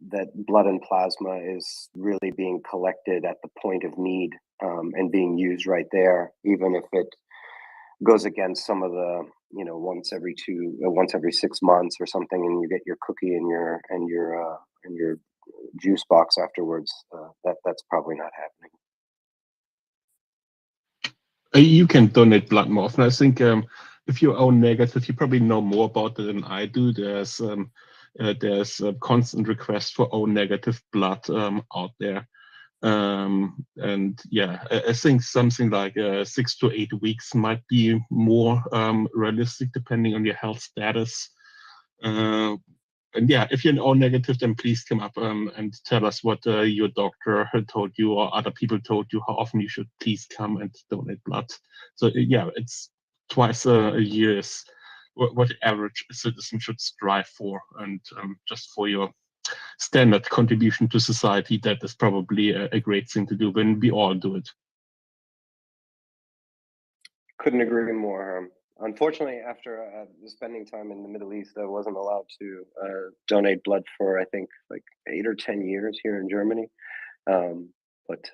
that blood and plasma is really being collected at the point of need, and being used right there, even if it goes against some of the once every 6 months or something, and you get your cookie and your juice box afterwards. That's probably not happening. You can donate blood more often. I think if you're O negative, you probably know more about it than I do. There's a constant request for O negative blood out there. And yeah, I think something like 6 to 8 weeks might be more realistic depending on your health status. And yeah, if you're an O negative, then please come up and tell us what your doctor had told you or other people told you, how often you should please come and donate blood. So yeah, it's twice a year is what the average citizen should strive for. And just for your standard contribution to society, that is probably a great thing to do when we all do it. Couldn't agree more. Unfortunately, after spending time in the Middle East, I wasn't allowed to donate blood for, I think, like 8 or 10 years here in Germany. But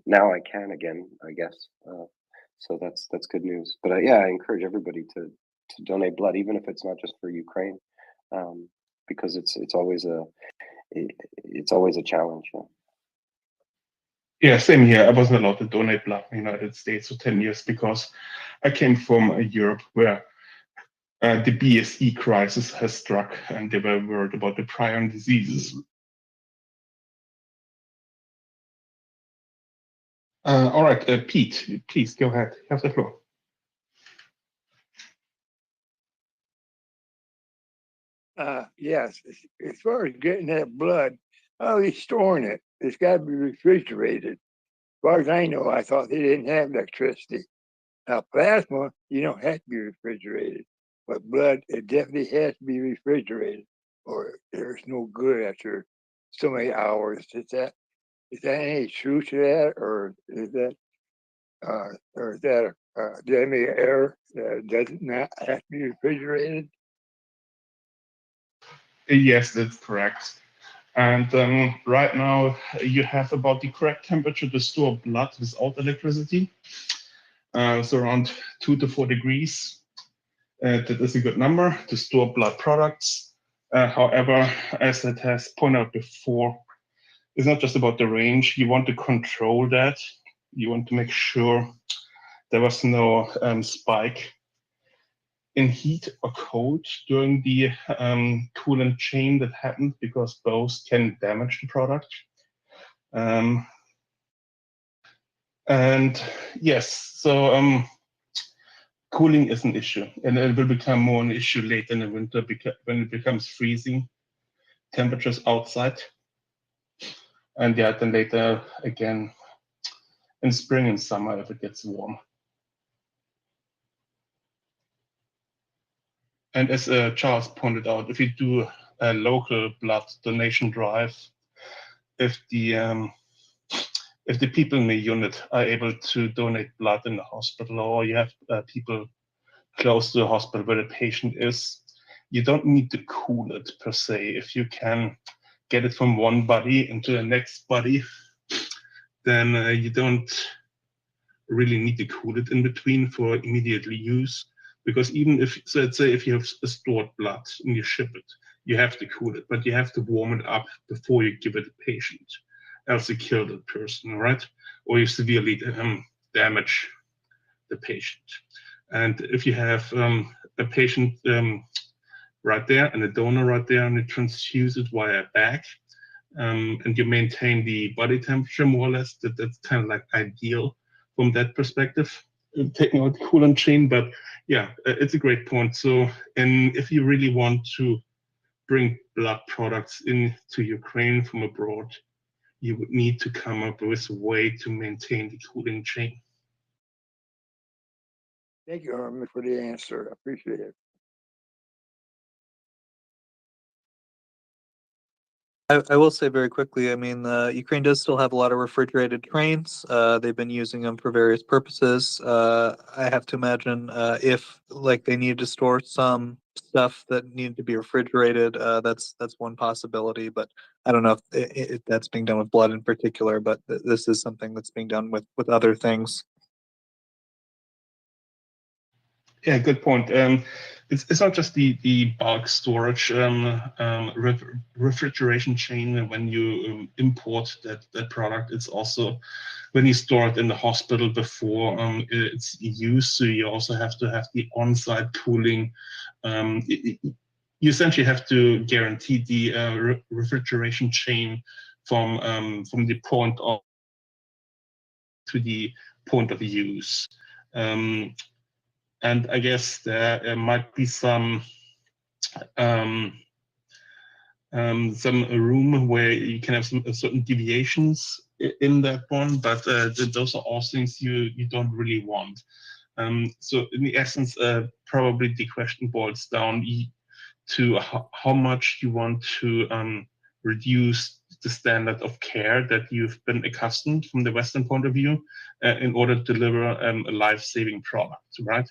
now I can again, I guess. So that's good news. But yeah, I encourage everybody to donate blood, even if it's not just for Ukraine, because it's always a challenge. Yeah. Yeah, same here. I wasn't allowed to donate blood in the United States for 10 years because I came from Europe where the BSE crisis has struck and they were worried about the prion diseases. All right, Pete, please go ahead. You have the floor. Yes, as far as getting that blood, how are they storing it? It's got to be refrigerated. As far as I know, I thought they didn't have electricity. Now, plasma, you don't have to be refrigerated, but blood, it definitely has to be refrigerated, or there's no good after so many hours. Is that any truth to that, or is that did I make an error? Does it not have to be refrigerated? Yes, that's correct. And right now, you have about the correct temperature to store blood without electricity. So around 2 to 4 degrees. That is a good number to store blood products. However, as it has pointed out before, it's not just about the range. You want to control that. You want to make sure there was no spike in heat or cold during the coolant chain that happened, because both can damage the product. And yes, so cooling is an issue, and it will become more an issue later in the winter when it becomes freezing temperatures outside. And yeah, then later again in spring and summer if it gets warm. And as Charles pointed out, if you do a local blood donation drive, if the people in the unit are able to donate blood in the hospital, or you have people close to the hospital where the patient is, you don't need to cool it per se. If you can get it from one body into the next body, then you don't really need to cool it in between for immediately use. Because even if, so let's say if you have stored blood and you ship it, you have to cool it, but you have to warm it up before you give it to the patient, else you kill the person, right? Or you severely damage the patient. And if you have a patient right there and a donor right there, and you transfuse it via a bag, and you maintain the body temperature more or less, that's kind of like ideal from that perspective, taking out the coolant chain. But yeah, it's a great point. So, and if you really want to bring blood products into Ukraine from abroad, you would need to come up with a way to maintain the cooling chain. Thank you, Herman, for the answer. I appreciate it. I will say very quickly, I mean, Ukraine does still have a lot of refrigerated trains. They've been using them for various purposes. I have to imagine if like they needed to store some stuff that needed to be refrigerated, that's one possibility. But I don't know if that's being done with blood in particular, but this is something that's being done with other things. Yeah, good point. It's not just the bulk storage refrigeration chain when you import that product. It's also when you store it in the hospital before it's used. So you also have to have the on-site cooling. You essentially have to guarantee the refrigeration chain from the point of to the point of use. And I guess there might be some room where you can have some certain deviations in that one, but those are all things you don't really want. So in the essence, probably the question boils down to how much you want to reduce the standard of care that you've been accustomed from the Western point of view in order to deliver a life-saving product, right?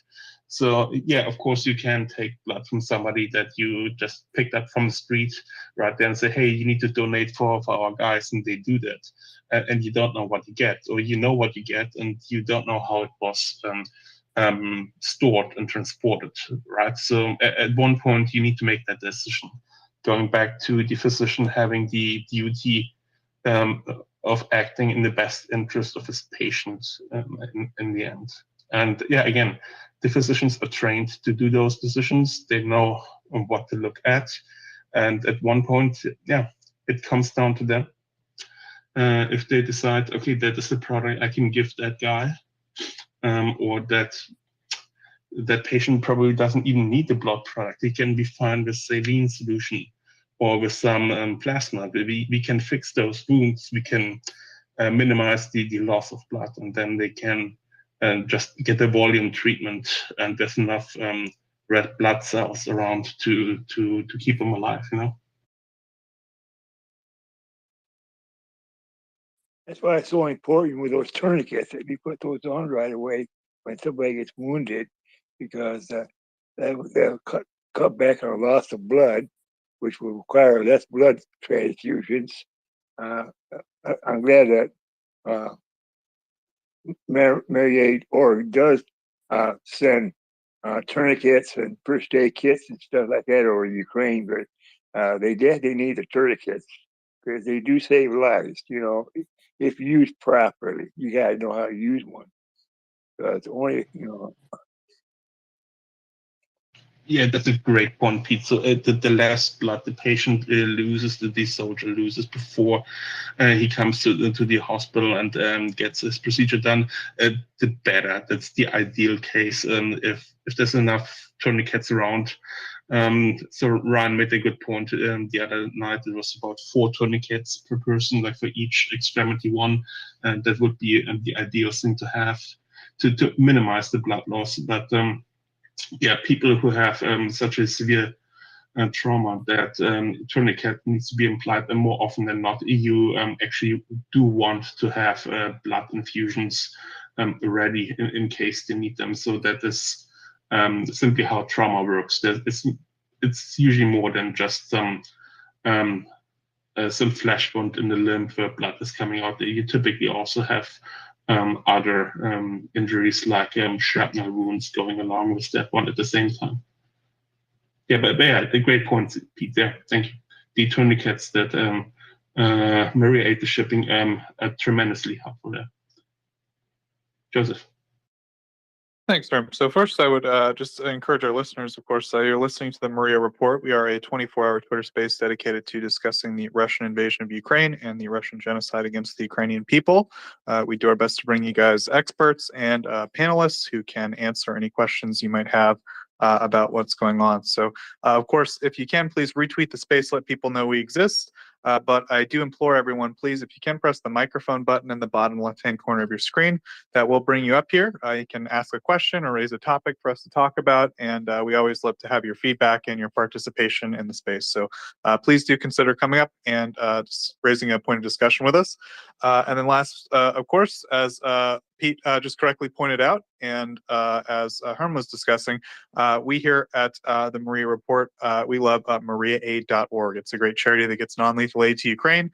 So yeah, of course you can take blood from somebody that you just picked up from the street right there and say, hey, you need to donate for our guys, and they do that. And you don't know what you get, or you know what you get, and you don't know how it was stored and transported, right? So at one point you need to make that decision. Going back to the physician having the duty of acting in the best interest of his patient in the end. And yeah, again, the physicians are trained to do those decisions. They know what to look at. And at one point, yeah, it comes down to them. If they decide, okay, that is the product I can give that guy, or that patient probably doesn't even need the blood product. He can be fine with saline solution or with some plasma. We can fix those wounds. We can minimize the loss of blood, and then they can just get a volume treatment, and there's enough red blood cells around to keep them alive, you know? That's why it's so important with those tourniquets that you put those on right away when somebody gets wounded, because they'll cut back on a loss of blood, which will require less blood transfusions. I'm glad that MriyaReport does send tourniquets and first aid kits and stuff like that over to Ukraine, but they definitely need the tourniquets because they do save lives. You know, if used properly, you gotta know how to use one. It's only, you know. Yeah, that's a great point, Pete. So the less blood the patient loses, the soldier loses before he comes to the hospital and gets his procedure done, the better. That's the ideal case. If there's enough tourniquets around. So Ryan made a good point. The other night it was about 4 tourniquets per person, like for each extremity one, and that would be the ideal thing to have to minimize the blood loss. But yeah, people who have such a severe trauma that tourniquet needs to be applied, and more often than not, you actually do want to have blood infusions ready in case they need them. So that is simply how trauma works. It's usually more than just some flesh wound in the limb where blood is coming out. You typically also have other injuries like shrapnel wounds going along with that one at the same time. Yeah, but yeah, a great point, Pete, there. Thank you. The tourniquets that MriyaReport is shipping are tremendously helpful there. Joseph. Thanks, Norm. So first, I would just encourage our listeners, of course, you're listening to the MriyaReport. We are a 24-hour Twitter space dedicated to discussing the Russian invasion of Ukraine and the Russian genocide against the Ukrainian people. We do our best to bring you guys experts and panelists who can answer any questions you might have about what's going on. So, of course, if you can, please retweet the space, let people know we exist. But I do implore everyone, please, if you can press the microphone button in the bottom left-hand corner of your screen, that will bring you up here. You can ask a question or raise a topic for us to talk about, and we always love to have your feedback and your participation in the space. So please do consider coming up and just raising a point of discussion with us. And then last, of course, as Pete just correctly pointed out, and as Herm was discussing, we here at the Maria Report, we love MriyaAid.org. It's a great charity that gets non-lethal aid to Ukraine.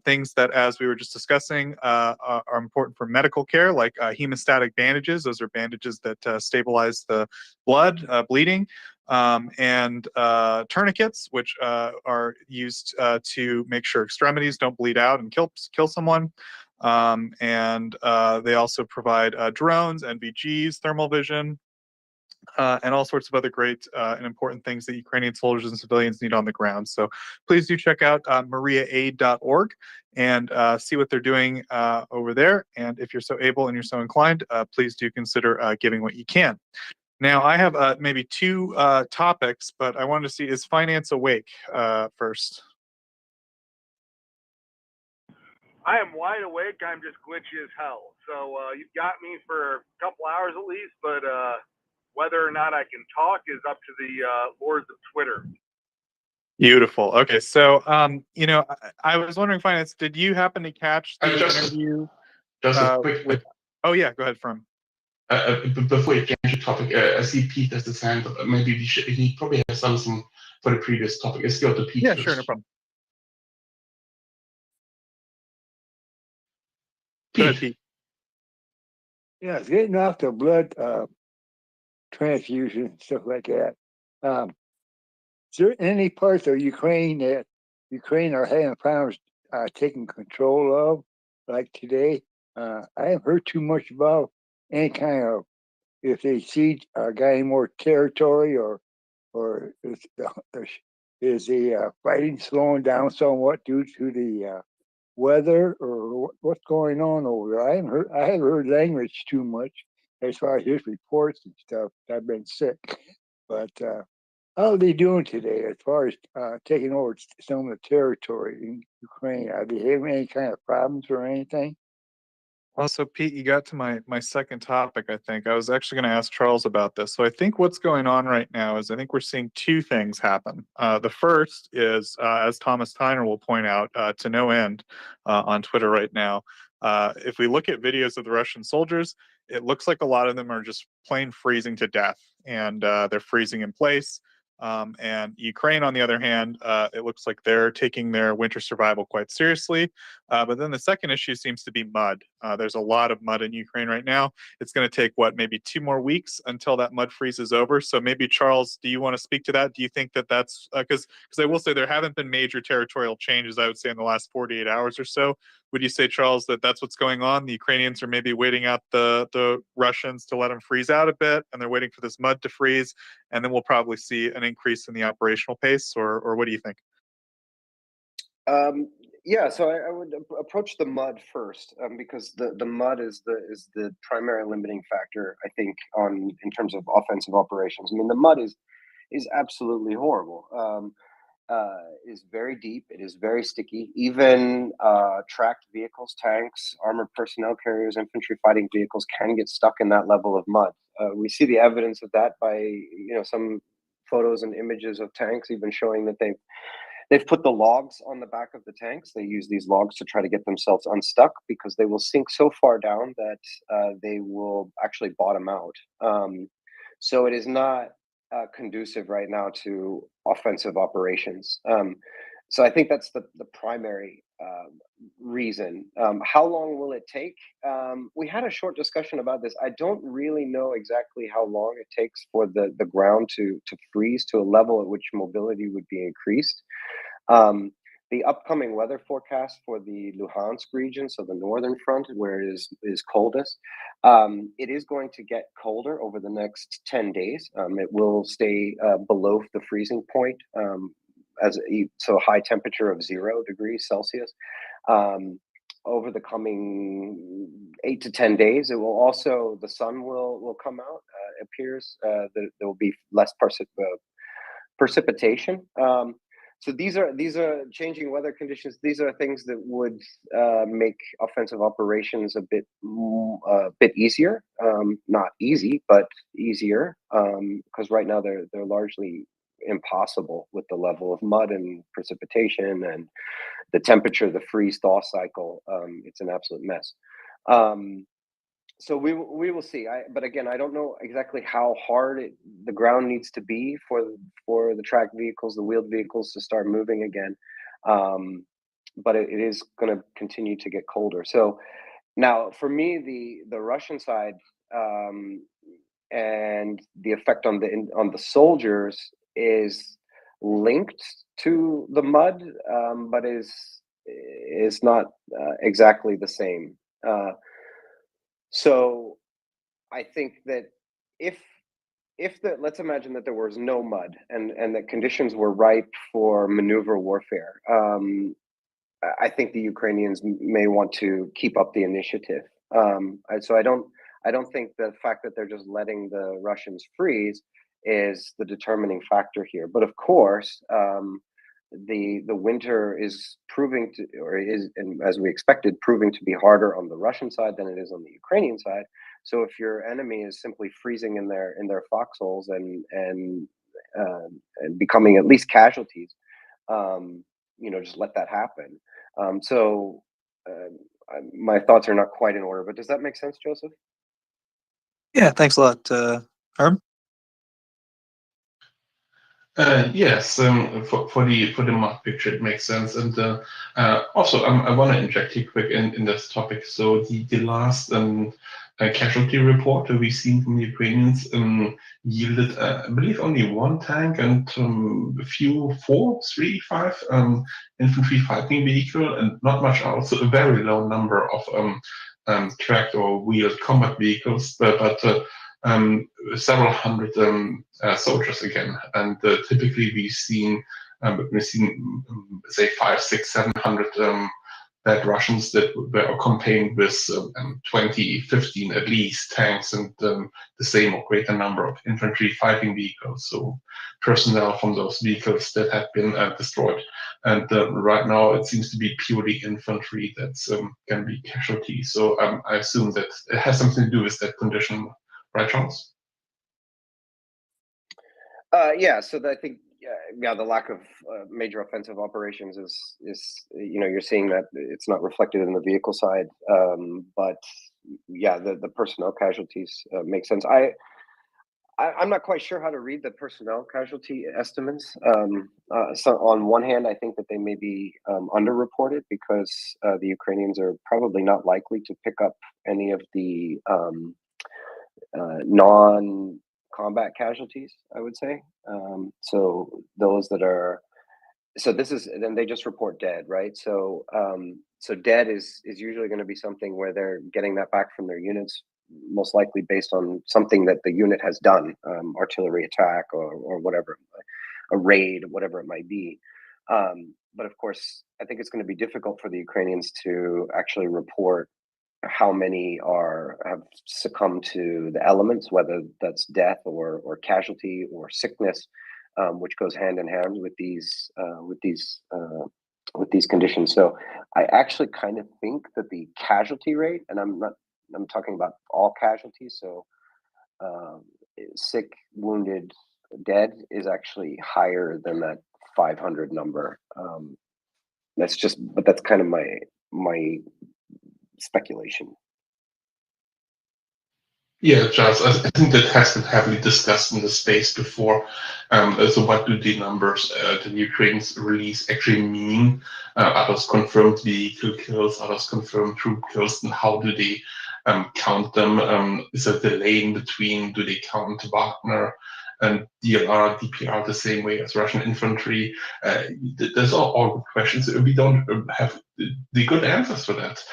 Things that, as we were just discussing, are important for medical care, like hemostatic bandages. Those are bandages that stabilize the blood, bleeding. And tourniquets, which are used to make sure extremities don't bleed out and kill someone. And they also provide drones, NVGs, thermal vision, and all sorts of other great and important things that Ukrainian soldiers and civilians need on the ground. So please do check out MriyaAid.org and see what they're doing over there. And if you're so able and you're so inclined, please do consider giving what you can. Now, I have maybe two topics, but I wanted to see, is finance awake first? I am wide awake. I'm just glitchy as hell. So you've got me for a couple hours at least, but whether or not I can talk is up to the lords of Twitter. Beautiful. Okay, so you know, I was wondering, finance, did you happen to catch the interview? Just a quick. Oh yeah, go ahead, From. Before you change the topic, I see Pete has his hand. Maybe he probably has something for the previous topic. Let's go to Pete. Yeah, first. sure, no problem. Pete. Go ahead, Pete. Yeah, it's getting off the blood transfusion, stuff like that. Is there any parts of Ukraine that Ukraine are having problems taking control of, like today? I haven't heard too much about any kind of, if they see got any more territory, or is the fighting slowing down somewhat due to the weather, or what's going on over there? I haven't heard language too much as far as his reports and stuff. I've been sick, but how are they doing today as far as taking over some of the territory in Ukraine? Are they having any kind of problems or anything? Also, Pete, you got to my second topic, I think. I was actually going to ask Charles about this. So I think what's going on right now is I think we're seeing two things happen. The first is, as Thomas Tyner will point out to no end on Twitter right now, if we look at videos of the Russian soldiers, it looks like a lot of them are just plain freezing to death, and they're freezing in place. And Ukraine, on the other hand, it looks like they're taking their winter survival quite seriously. But then the second issue seems to be mud. There's a lot of mud in Ukraine right now. It's going to take, maybe 2 more weeks until that mud freezes over. So maybe, Charles, do you want to speak to that? Do you think that that's, because I will say there haven't been major territorial changes, I would say, in the last 48 hours or so. Would you say, Charles, that that's what's going on? The Ukrainians are maybe waiting out the Russians to let them freeze out a bit, and they're waiting for this mud to freeze, and then we'll probably see an increase in the operational pace, or what do you think? Yeah, so I would approach the mud first, because the mud is the primary limiting factor, I think, in terms of offensive operations. I mean, the mud is absolutely horrible. Is very deep. It is very sticky. Even tracked vehicles, tanks, armored personnel carriers, infantry fighting vehicles can get stuck in that level of mud. We see the evidence of that by some photos and images of tanks, even showing that they've put the logs on the back of the tanks. They use these logs to try to get themselves unstuck, because they will sink so far down that they will actually bottom out. So it is not conducive right now to offensive operations. So I think that's the primary reason. How long will it take? We had a short discussion about this. I don't really know exactly how long it takes for the ground to freeze to a level at which mobility would be increased. The upcoming weather forecast for the Luhansk region, so the northern front, where it is coldest, it is going to get colder over the next 10 days. It will stay below the freezing point, so high temperature of 0 degrees Celsius. Over the coming 8 to 10 days, it will also, the sun will come out. It appears that there will be less precipitation. So these are changing weather conditions. These are things that would make offensive operations a bit easier. Not easy, but easier, because right now they're largely impossible with the level of mud and precipitation and the temperature, the freeze thaw cycle. It's an absolute mess. So we will see. But again, I don't know exactly how hard the ground needs to be for the tracked vehicles, the wheeled vehicles, to start moving again. But it is going to continue to get colder. So now, for me, the Russian side and the effect on the soldiers is linked to the mud, but is not exactly the same. So I think that if let's imagine that there was no mud and that conditions were ripe for maneuver warfare, I think the Ukrainians may want to keep up the initiative. So I don't think the fact that they're just letting the Russians freeze is the determining factor here. But of course, the winter is proving to, or is, and as we expected, proving to be harder on the Russian side than it is on the Ukrainian side. So if your enemy is simply freezing in their foxholes and becoming at least casualties, just let that happen. So my thoughts are not quite in order, but does that make sense, Joseph? Yeah, thanks a lot, Herb. Yes, for the map picture, it makes sense. And also, I want to inject here quick in this topic. So the last casualty report that we've seen from the Ukrainians yielded, I believe, only one tank and a few, 4, 3, 5 infantry fighting vehicle, and not much else. So a very low number of tracked or wheeled combat vehicles, but several hundred soldiers again. And typically we've seen say 5, 6, 700 that Russians that were accompanied with 20, 15 at least tanks and the same or greater number of infantry fighting vehicles. So personnel from those vehicles that had been destroyed. And right now it seems to be purely infantry that's can be casualties. So I assume that it has something to do with that condition, right, Charles? Yeah, so I think the lack of major offensive operations is you're seeing that it's not reflected in the vehicle side, but yeah, the personnel casualties make sense. I'm not quite sure how to read the personnel casualty estimates. So on one hand, I think that they may be underreported because the Ukrainians are probably not likely to pick up any of the non-combat casualties, I would say. So those that are, so this is, then they just report dead, right? So so dead is usually going to be something where they're getting that back from their units, most likely based on something that the unit has done, artillery attack or whatever, a raid, whatever it might be. But of course, I think it's going to be difficult for the Ukrainians to actually report how many have succumbed to the elements, whether that's death or casualty or sickness, which goes hand in hand with these conditions. So I actually kind of think that the casualty rate, and I'm talking about all casualties, so sick, wounded, dead, is actually higher than that 500 number. But that's kind of my speculation. Yeah, Charles, I think that has been heavily discussed in the space before. So what do the numbers the Ukrainians release actually mean? Are those confirmed vehicle kills? Are those confirmed troop kills? And how do they count them? Is there a delay in between? Do they count Wagner and DLR, DPR the same way as Russian infantry? There's all good questions. We don't have the good answers for that.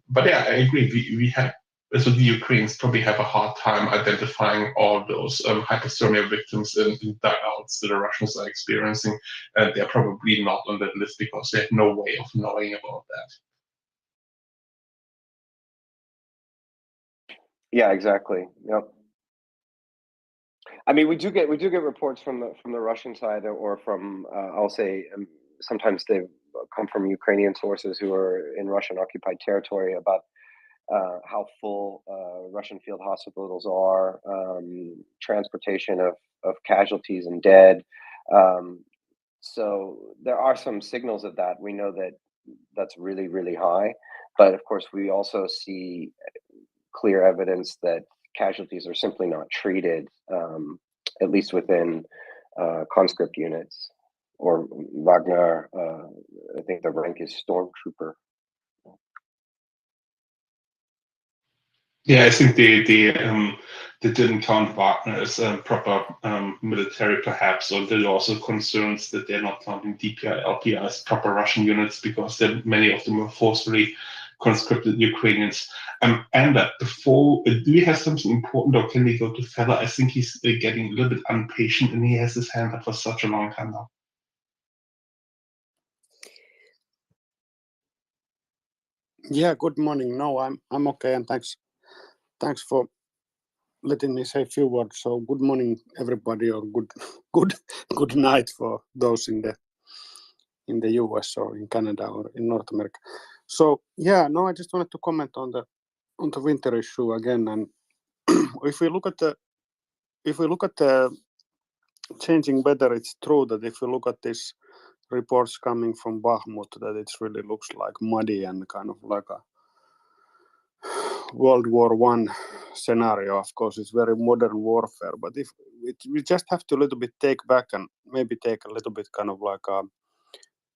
But yeah, I agree. We have. So the Ukrainians probably have a hard time identifying all those hypothermia victims in dugouts that the Russians are experiencing. And they're probably not on that list because they have no way of knowing about that. Yeah, exactly. Yep. I mean, we do get reports from the Russian side, or from I'll say sometimes they come from Ukrainian sources who are in Russian occupied territory about how full Russian field hospitals are, transportation of casualties and dead. So there are some signals of that. We know that that's really, really high, but of course we also see clear evidence that casualties are simply not treated, at least within conscript units or Wagner. I think the rank is stormtrooper. Yeah, I think they didn't count Wagner as a proper military, perhaps, or there are also concerns that they're not counting DPI, LPI as proper Russian units because many of them were forcefully conscripted Ukrainians. And before, do we have something important, or can we go to Feather? I think he's getting a little bit impatient, and he has his hand up for such a long time now. Yeah, good morning. No, I'm okay, and thanks for letting me say a few words. So good morning, everybody, or good night for those in the US or in Canada or in North America. So yeah, no, I just wanted to comment on the winter issue again. And if we look at the changing weather, it's true that if you look at these reports coming from Bakhmut, that it really looks like muddy and kind of like a World War I scenario. Of course, it's very modern warfare, but if we just have to a little bit take back and maybe take a little bit kind of like a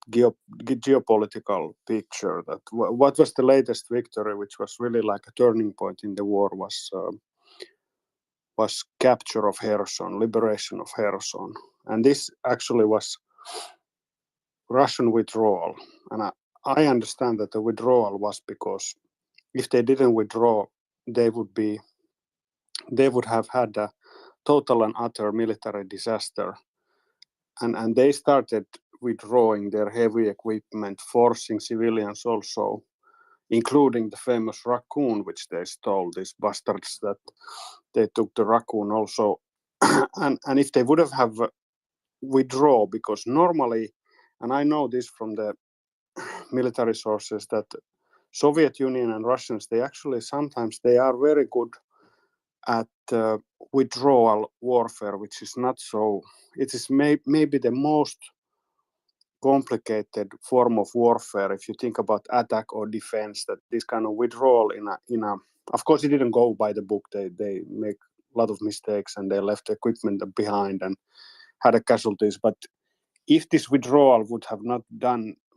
geopolitical picture, that what was the latest victory, which was really like a turning point in the war, was capture of Kherson, liberation of Kherson, and this actually was Russian withdrawal. And I understand that the withdrawal was because if they didn't withdraw, they would have had a total and utter military disaster. And they started withdrawing their heavy equipment, forcing civilians also, including the famous raccoon, which they stole, these bastards that they took the raccoon also. and if they would have withdraw, because normally, and I know this from the military sources, that Soviet Union and Russians, they actually sometimes they are very good at withdrawal warfare, which is not so, it is maybe the most complicated form of warfare if you think about attack or defense, that this kind of withdrawal in a of course it didn't go by the book, they make a lot of mistakes and they left equipment behind and had casualties, but if this withdrawal would have not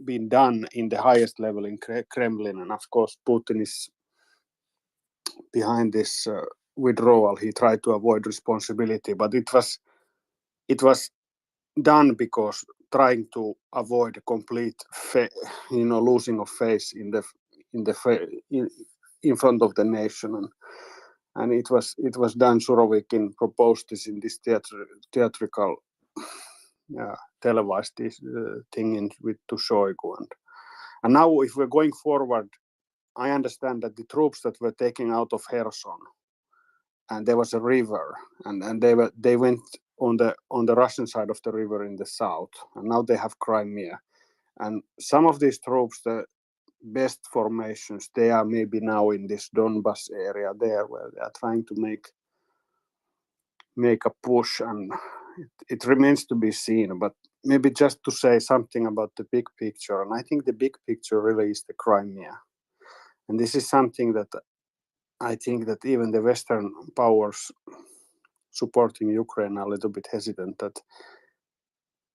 been done in the highest level in Kremlin, and of course Putin is behind this withdrawal, he tried to avoid responsibility, but it was done because trying to avoid a complete losing of face in front of the nation, and it was done. Surovikin proposed this in this theatrical televised thing with to Shoigu, and now if we're going forward, I understand that the troops that were taken out of Kherson, and there was a river, and they went on the Russian side of the river in the south, and now they have Crimea, and some of these troops, the best formations, they are maybe now in this Donbas area there, where they are trying to make a push, and it remains to be seen. But maybe just to say something about the big picture, and I think the big picture really is the Crimea, and this is something that I think that even the Western powers supporting Ukraine are a little bit hesitant, that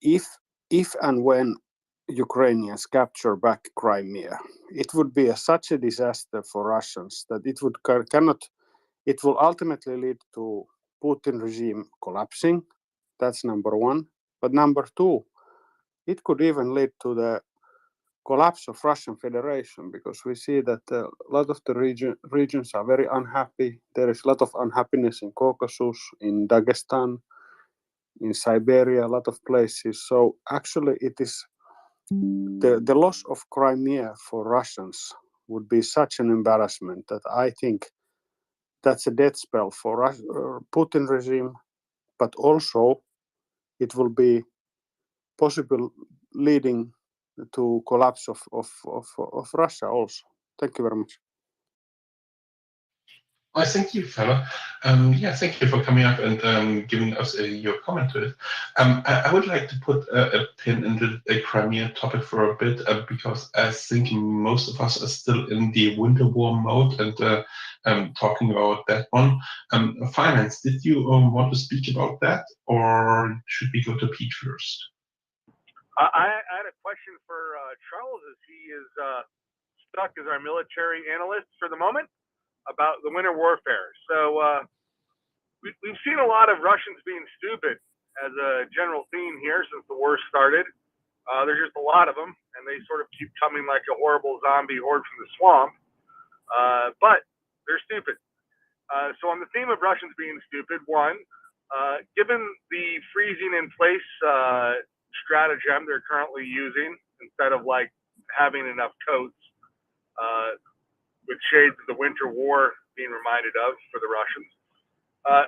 if and when Ukrainians capture back Crimea, it would be such a disaster for Russians that it will ultimately lead to Putin regime collapsing. That's number one. But number two, it could even lead to the collapse of Russian Federation, because we see that a lot of the regions are very unhappy. There is a lot of unhappiness in Caucasus, in Dagestan, in Siberia, a lot of places. So actually it is the loss of Crimea for Russians would be such an embarrassment that I think that's a death spell for Putin regime, but also it will be possible leading to collapse of Russia also. Thank you very much. Well, thank you, fella. Yeah, thank you for coming up and giving us your comment to it. I would like to put a pin into the Crimea topic for a bit because I think most of us are still in the winter war mode and talking about that one. Finance, did you want to speak about that, or should we go to Pete first? I had a question for Charles, as he is stuck as our military analyst for the moment, about the winter warfare. So we've seen a lot of Russians being stupid as a general theme here since the war started. There's just a lot of them, and they sort of keep coming like a horrible zombie horde from the swamp. But they're stupid. So on the theme of Russians being stupid, one, given the freezing in place stratagem they're currently using, instead of like having enough coats, with shades of the winter war being reminded of for the Russians.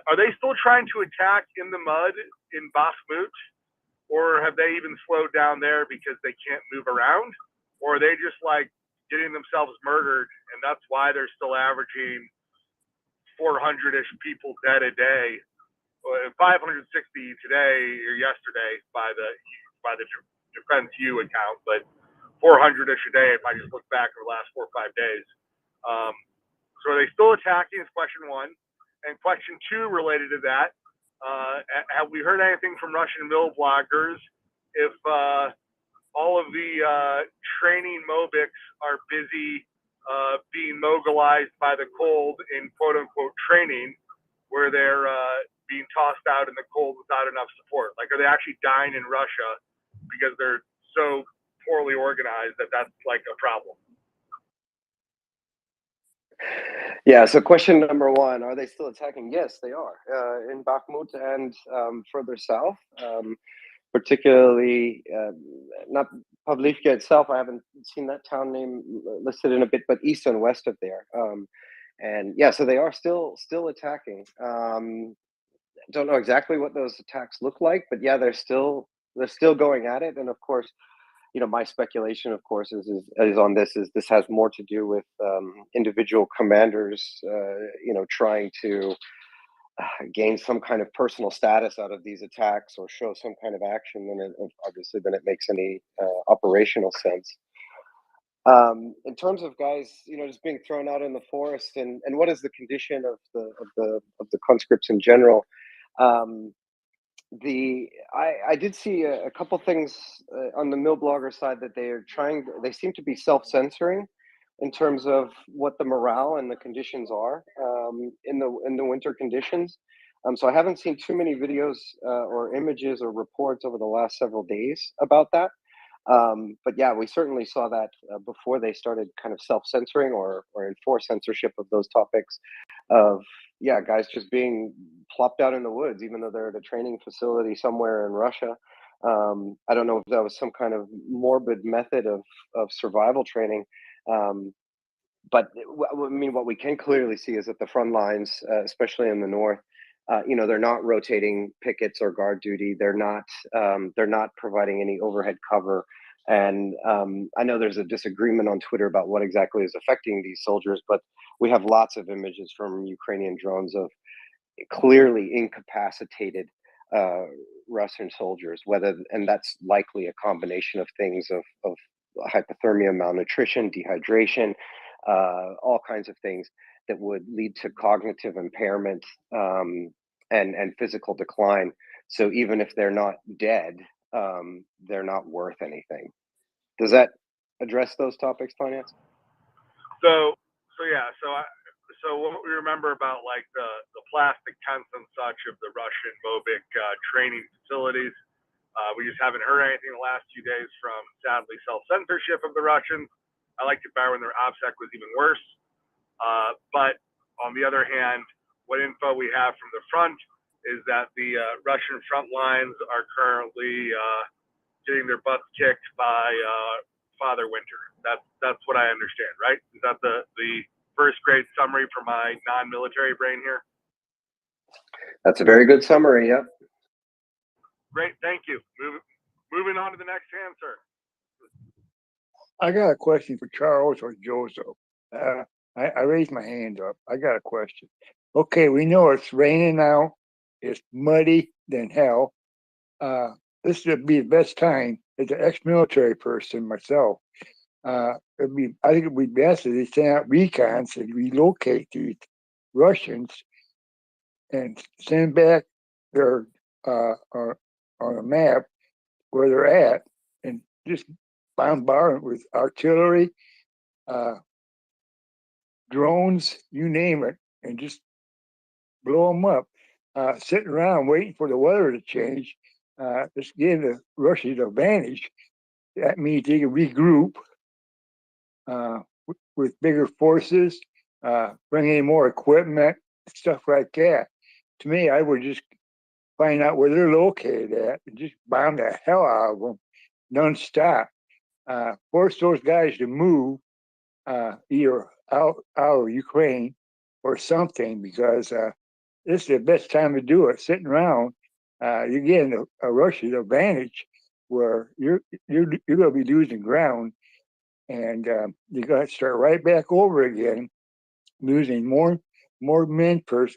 Are they still trying to attack in the mud in Bakhmut, or have they even slowed down there because they can't move around? Or are they just like getting themselves murdered, and that's why they're still averaging 400-ish people dead a day, 560 today or yesterday by the Defense U account, but 400-ish a day if I just look back over the last 4 or 5 days. So are they still attacking is question one. And question two related to that, have we heard anything from Russian mill bloggers if all of the training Mobics are busy being mobilized by the cold in quote unquote training, where they're being tossed out in the cold without enough support? Like, are they actually dying in Russia because they're so poorly organized that that's like a problem? Yeah, so question number one, are they still attacking? Yes, they are, in Bakhmut and further south, particularly not Pavlivka itself. I haven't seen that town name listed in a bit, but east and west of there. And yeah, so they are still attacking. Don't know exactly what those attacks look like, but yeah, they're still going at it. And of course, you know, my speculation, of course, is on this has more to do with individual commanders, you know, trying to gain some kind of personal status out of these attacks or show some kind of action. Than it makes any operational sense. In terms of guys, you know, just being thrown out in the forest, and what is the condition of the conscripts in general. I did see a couple things on the mill blogger side that they seem to be self-censoring in terms of what the morale and the conditions are in the winter conditions. So I haven't seen too many videos or images or reports over the last several days about that. But yeah, we certainly saw that before they started kind of self-censoring or enforced censorship of those topics, of guys just being plopped out in the woods, even though they're at a training facility somewhere in Russia. I don't know if that was some kind of morbid method of survival training. But I mean, what we can clearly see is that the front lines, especially in the north, you know, they're not rotating pickets or guard duty. They're not providing any overhead cover. And I know there's a disagreement on Twitter about what exactly is affecting these soldiers, but we have lots of images from Ukrainian drones of clearly incapacitated Russian soldiers, and that's likely a combination of things of hypothermia, malnutrition, dehydration, all kinds of things that would lead to cognitive impairment and physical decline. So even if they're not dead, they're not worth anything. Does that address those topics, Tanya? So what we remember about like the plastic tents and such of the Russian Mobic training facilities, we just haven't heard anything the last few days from, sadly, self-censorship of the Russians. I liked it better when their OPSEC was even worse. But on the other hand, what info we have from the front is that the Russian front lines are currently getting their butts kicked by Father Winter. That's what I understand, right? Is that the first grade summary for my non-military brain here? That's a very good summary. Yep. Great, thank you. Moving on to the next answer. I got a question for Charles or Joseph. I raised my hand up. I got a question. Okay, we know it's raining now. It's muddy than hell. This would be the best time as an ex-military person myself. I think it'd be best if they send out recons and relocate these Russians and send back their on a map where they're at, and just bombard them with artillery, drones, you name it, and just blow them up. Sitting around waiting for the weather to change, just give the Russians an advantage. That means they can regroup with bigger forces, bring in more equipment, stuff like that. To me, I would just find out where they're located at and just bomb the hell out of them nonstop. Force those guys to move either out of Ukraine or something, because this is the best time to do it. Sitting around, you're getting a Russian advantage where you're going to be losing ground, and you're going to start right back over again, losing more men per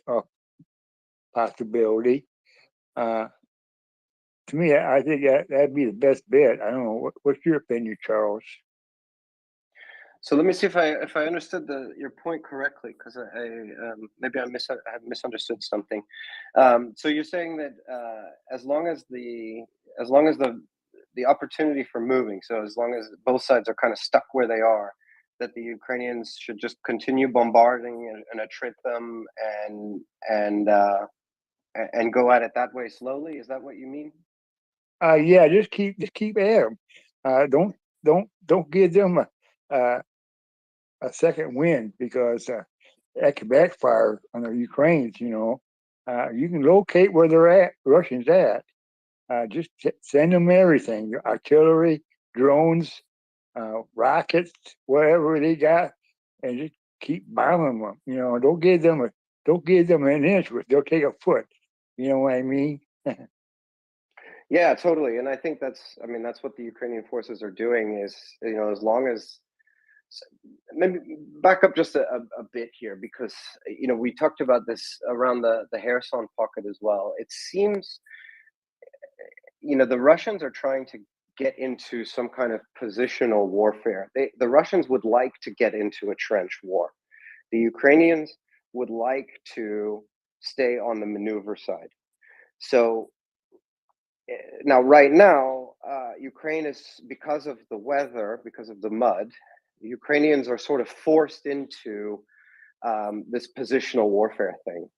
possibility. To me, I think that'd be the best bet. I don't know. What's your opinion, Charles? So let me see if I understood your point correctly, because maybe I misunderstood something. So you're saying that as long as the opportunity for moving, so as long as both sides are kind of stuck where they are, that the Ukrainians should just continue bombarding and attrit them and go at it that way slowly. Is that what you mean? Yeah, just keep at them. Don't give them a second wind, because that could backfire on the Ukrainians. You can locate where they're at, Russians at. Just send them everything: artillery, drones, rockets, whatever they got, and just keep bombing them. Don't give them an inch, they'll take a foot. You know what I mean? Yeah, totally. And I think that's what the Ukrainian forces are doing is, as long as, maybe back up just a bit here, because, we talked about this around the Kherson pocket as well. It seems, the Russians are trying to get into some kind of positional warfare. The Russians would like to get into a trench war. The Ukrainians would like to stay on the maneuver side. So right now, Ukraine is, because of the weather, because of the mud, the Ukrainians are sort of forced into this positional warfare thing.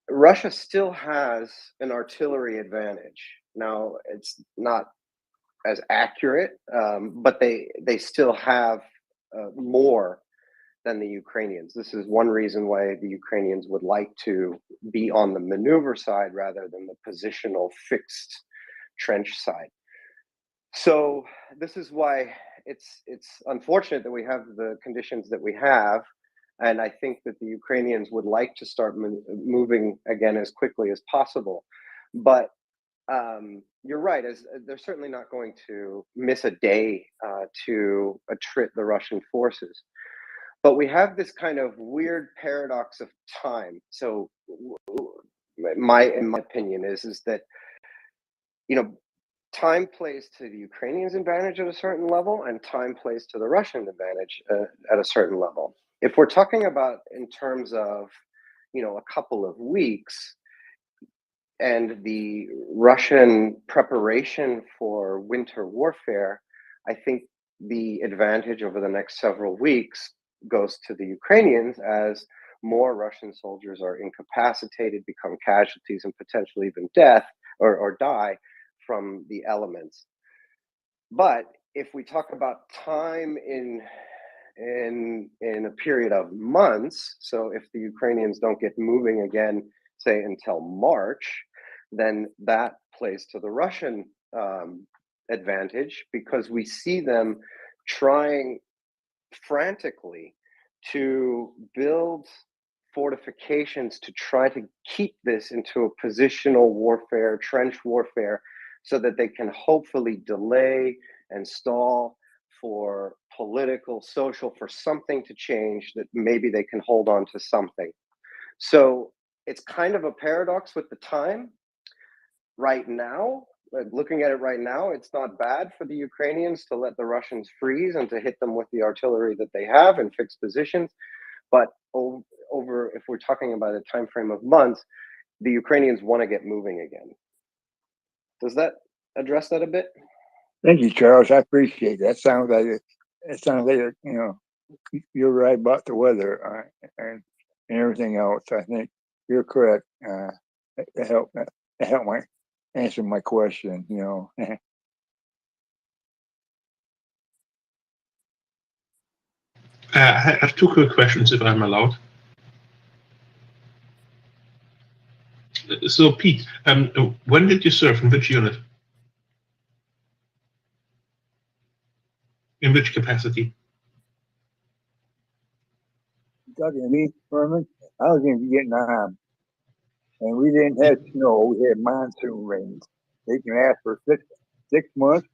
Russia still has an artillery advantage. Now, it's not as accurate, but they still have more than the Ukrainians. This is one reason why the Ukrainians would like to be on the maneuver side rather than the positional fixed trench side. So this is why it's unfortunate that we have the conditions that we have. And I think that the Ukrainians would like to start moving again as quickly as possible. But you're right, as they're certainly not going to miss a day to attrit the Russian forces. But we have this kind of weird paradox of time. So in my opinion is that, time plays to the Ukrainians' advantage at a certain level, and time plays to the Russian advantage at a certain level. If we're talking about in terms of, a couple of weeks, and the Russian preparation for winter warfare, I think the advantage over the next several weeks goes to the Ukrainians, as more Russian soldiers are incapacitated, become casualties, and potentially even death or die from the elements. But if we talk about time in a period of months, so if the Ukrainians don't get moving again, say until March, then that plays to the Russian advantage, because we see them trying frantically to build fortifications to try to keep this into a positional warfare, trench warfare, so that they can hopefully delay and stall for political, social, for something to change, that maybe they can hold on to something. So it's kind of a paradox with the time. Right now, looking at it right now, it's not bad for the Ukrainians to let the Russians freeze and to hit them with the artillery that they have in fixed positions. But over, if we're talking about a time frame of months, the Ukrainians want to get moving again. Does that address that a bit? Thank you, Charles. I appreciate that. Sounds like it sounds like you're right about the weather and everything else. I think you're correct. It helped my answer my question. I have two quick questions, if I'm allowed. So, Pete, when did you serve? In which unit? In which capacity? Talking to me, Herman, I was in Vietnam, and we didn't have snow. We had monsoon rains. They can last for six months,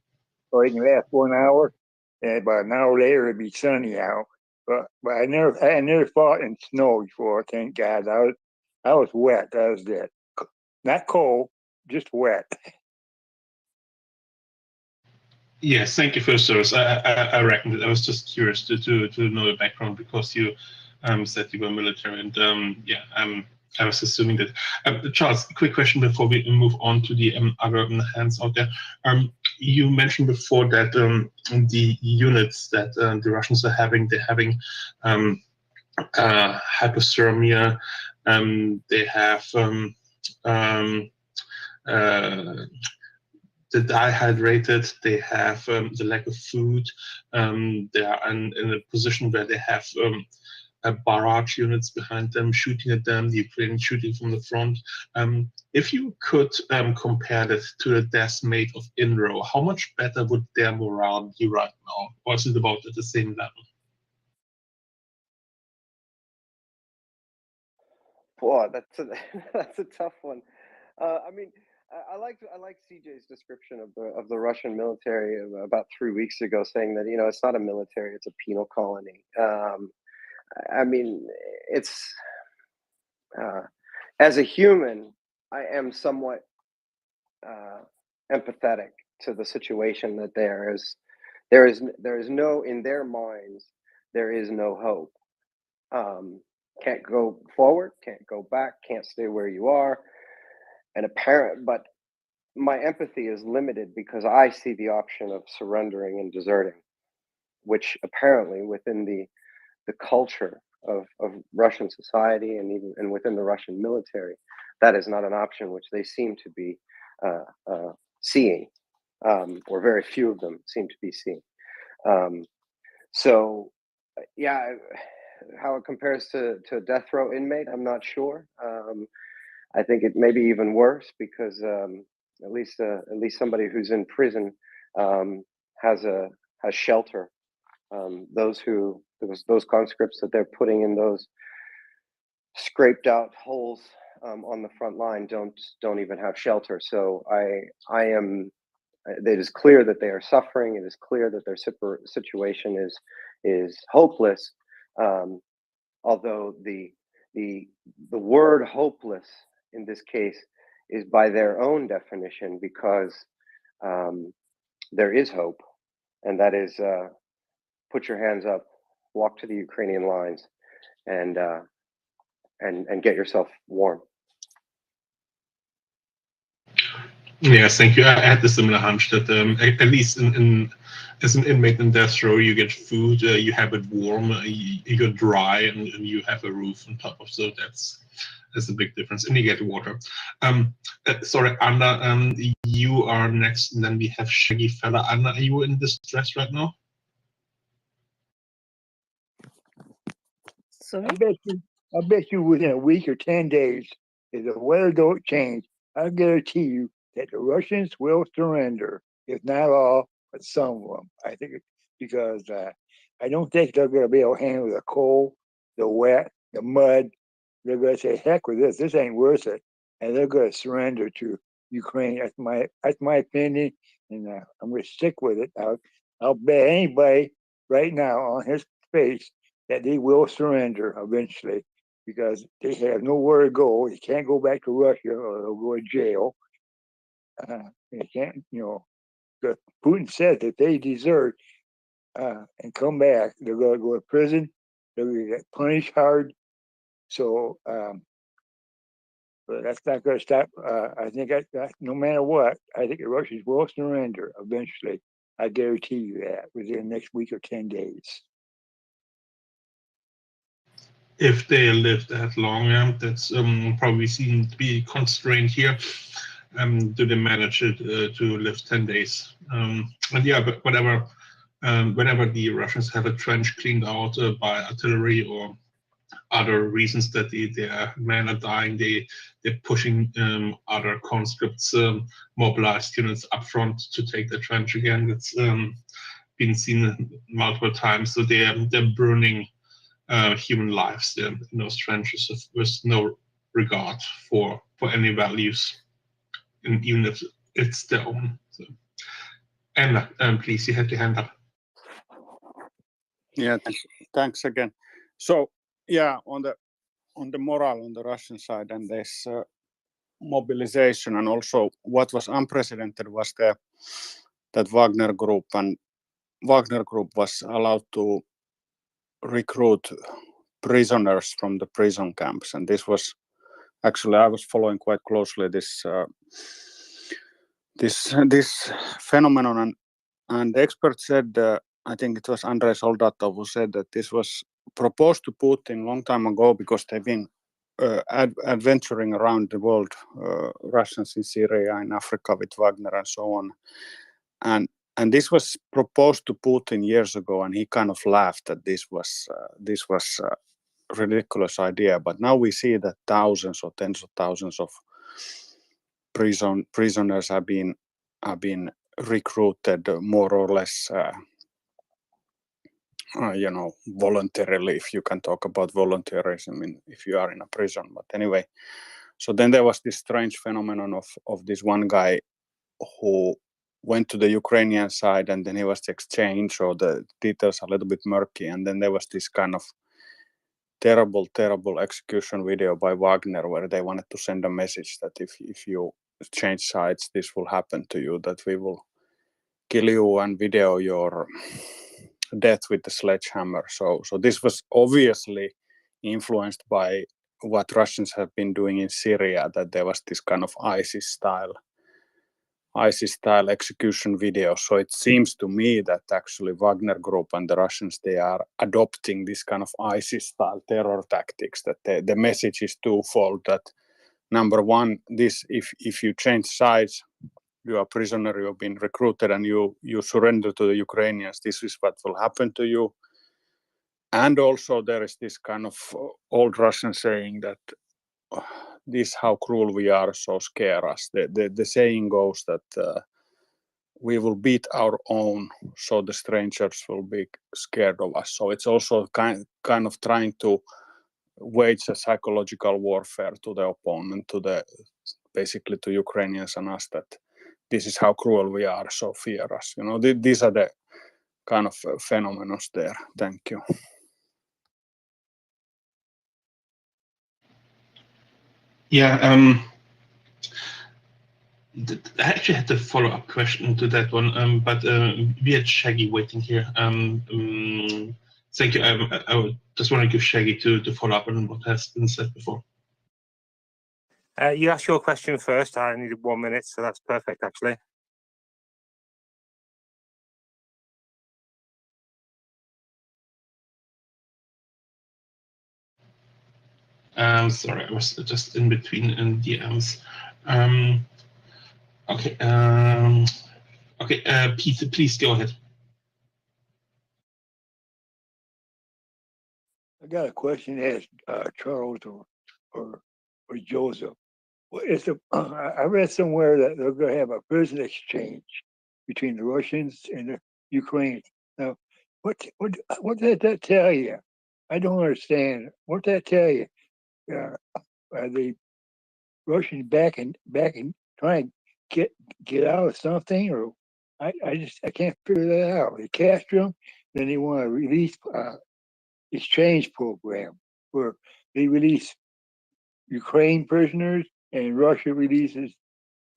or they can last 1 hour, and about an hour later it'd be sunny out. But I never fought in snow before. Thank God. I was wet. That was it. Not cold, just wet. Yes, thank you for your service. I reckon that. I was just curious to know the background, because you said you were military, and yeah, I was assuming that. Charles, quick question before we move on to the other hands out there. You mentioned before that the units that the Russians are having, they're having hypothermia. They have the dehydrated, they have the lack of food, they are in a position where they have barrage units behind them shooting at them, the Ukrainians shooting from the front. If you could compare that to the decimate of INRO, how much better would their morale be right now? Or is it about at the same level? Boy, that's a tough one. I mean, I like CJ's description of the Russian military about 3 weeks ago, saying that it's not a military, it's a penal colony. I mean, it's as a human, I am somewhat empathetic to the situation that there is no, in their minds, there is no hope. Can't go forward, can't go back, can't stay where you are. And but my empathy is limited because I see the option of surrendering and deserting, which apparently within the culture of Russian society and within the Russian military, that is not an option which they seem to be seeing, or very few of them seem to be seeing. So, yeah, how it compares to a death row inmate, I'm not sure. I think it may be even worse because at least somebody who's in prison has shelter. Those conscripts that they're putting in those scraped out holes on the front line don't even have shelter. So I am. It is clear that they are suffering. It is clear that their situation is hopeless. Although the word hopeless in this case is by their own definition, because there is hope, and that is put your hands up, walk to the Ukrainian lines, and get yourself warm. Yes, thank you. I had the similar hunch that at least as an inmate in death row, you get food, you have it warm, you get dry, and you have a roof on top of. So that's a big difference, and you get water. Sorry, Anna, you are next, and then we have Shaggy Fella. Anna, are you in distress right now? Sorry? I bet you within a week or 10 days, if the weather don't change, I guarantee you that the Russians will surrender. If not all, but some of them. I think because I don't think they're going to be able to handle the cold, the wet, the mud, they're going to say, "Heck with this! This ain't worth it," and they're going to surrender to Ukraine. That's my opinion, and I'm going to stick with it. I'll bet anybody right now on his face that they will surrender eventually because they have nowhere to go. They can't go back to Russia or they'll go to jail. They can't, Putin said that they desert and come back, they're going to go to prison. They're going to get punished hard. So, but that's not going to stop. I think that no matter what, I think the Russians will surrender eventually. I guarantee you that within the next week or 10 days. If they live that long, that's probably seen to be constrained here. Do they manage it to live 10 days? And yeah, but whatever, whenever the Russians have a trench cleaned out by artillery or other reasons that their men are dying, they're pushing other conscripts, mobilized units up front to take the trench again. That's been seen multiple times. So they're burning human lives there in those trenches with no regard for any values, and even if it's their own. So, Emma, please, you have your hand up. Yeah, thanks again. So yeah, on the morale on the Russian side and this mobilization, and also what was unprecedented was that Wagner Group was allowed to recruit prisoners from the prison camps, and this was actually, I was following quite closely this phenomenon, and the expert said, I think it was Andrei Soldatov who said that this was proposed to Putin long time ago because they've been adventuring around the world, Russians in Syria, in Africa with Wagner and so on, and this was proposed to Putin years ago, and he kind of laughed that this was a ridiculous idea. But now we see that thousands or tens of thousands of prisoners have been recruited more or less, voluntarily, if you can talk about volunteerism if you are in a prison. But anyway, so then there was this strange phenomenon of this one guy who went to the Ukrainian side, and then he was exchanged, or the details are a little bit murky, and then there was this kind of terrible execution video by Wagner where they wanted to send a message that if you change sides, this will happen to you, that we will kill you and video your death with the sledgehammer. So this was obviously influenced by what Russians have been doing in Syria, that there was this kind of ISIS style execution video. So it seems to me that actually Wagner Group and the Russians, they are adopting this kind of ISIS style terror tactics, that the message is twofold, that number one, this if you change sides, you are a prisoner, you have been recruited, and you surrender to the Ukrainians, this is what will happen to you. And also there is this kind of old Russian saying that this how cruel we are, so scare us. The saying goes that we will beat our own, so the strangers will be scared of us. So it's also kind of trying to wage a psychological warfare to the opponent, basically to Ukrainians and us, that this is how cruel we are, so fear us. These are the kind of phenomena there. Thank you. Yeah, I actually had a follow-up question to that one, but we had Shaggy waiting here. Thank you. I would just want to give Shaggy to follow up on what has been said before. You asked your question first. I needed 1 minute, so that's perfect, actually. Sorry, I was just in between DMs. Okay. Okay, Peter, please go ahead. I got a question to ask Charles or Joseph. I read somewhere that they're going to have a prison exchange between the Russians and the Ukrainians. Now, what did that tell you? I don't understand. What did that tell you? are the Russians back and trying to get out of something, or I can't figure that out. They capture them, then they want to release exchange program where they release Ukraine prisoners and Russia releases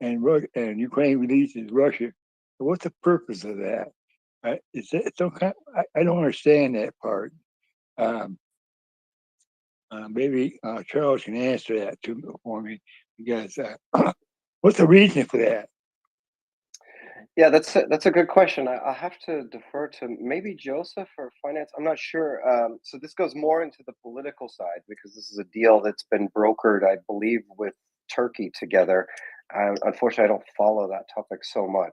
and Ukraine releases Russia. So what's the purpose of that? Is that some kind? I don't understand that part. Um, maybe Charles can answer that too for me, because what's the reason for that? Yeah, that's a good question. I'll have to defer to maybe Joseph or finance. I'm not sure. So this goes more into the political side because this is a deal that's been brokered, I believe, with Turkey together. Unfortunately, I don't follow that topic so much.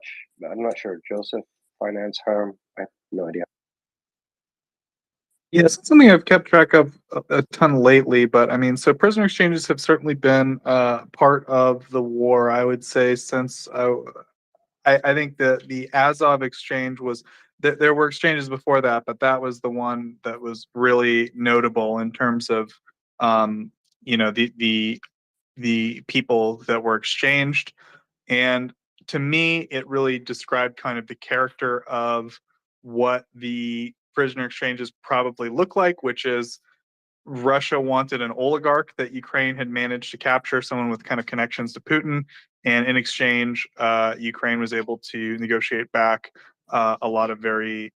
I'm not sure. Joseph, finance, Harm, I have no idea. Yes, it's something I've kept track of a ton lately, but I mean, so prisoner exchanges have certainly been part of the war, I would say, since I think the Azov exchange was there were exchanges before that, but that was the one that was really notable in terms of you know the people that were exchanged. And to me, it really described kind of the character of what the prisoner exchanges probably look like, which is Russia wanted an oligarch that Ukraine had managed to capture, someone with kind of connections to Putin, and in exchange, Ukraine was able to negotiate back a lot of very,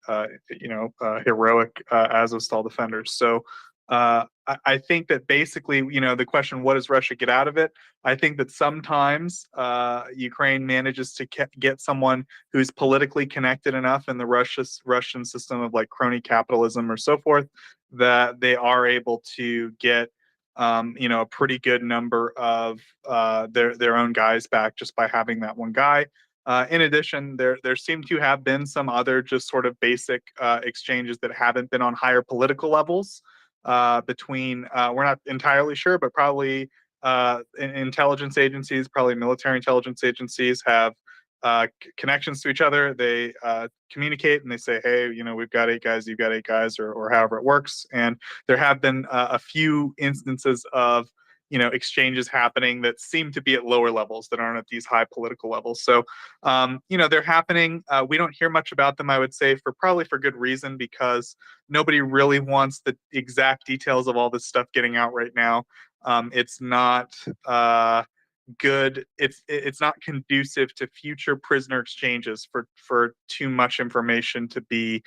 heroic Azovstal defenders. So I think that basically, the question, what does Russia get out of it? I think that sometimes Ukraine manages to get someone who's politically connected enough in the Russian system of like crony capitalism or so forth, that they are able to get a pretty good number of their own guys back just by having that one guy. In addition, there seem to have been some other just sort of basic exchanges that haven't been on higher political levels between we're not entirely sure, but probably intelligence agencies, probably military intelligence agencies have connections to each other. They communicate and they say, hey, we've got 8 guys, you've got 8 guys, or however it works. And there have been a few instances of exchanges happening that seem to be at lower levels that aren't at these high political levels. So they're happening. We don't hear much about them, I would say, probably for good reason, because nobody really wants the exact details of all this stuff getting out right now. It's not good. It's not conducive to future prisoner exchanges for too much information to be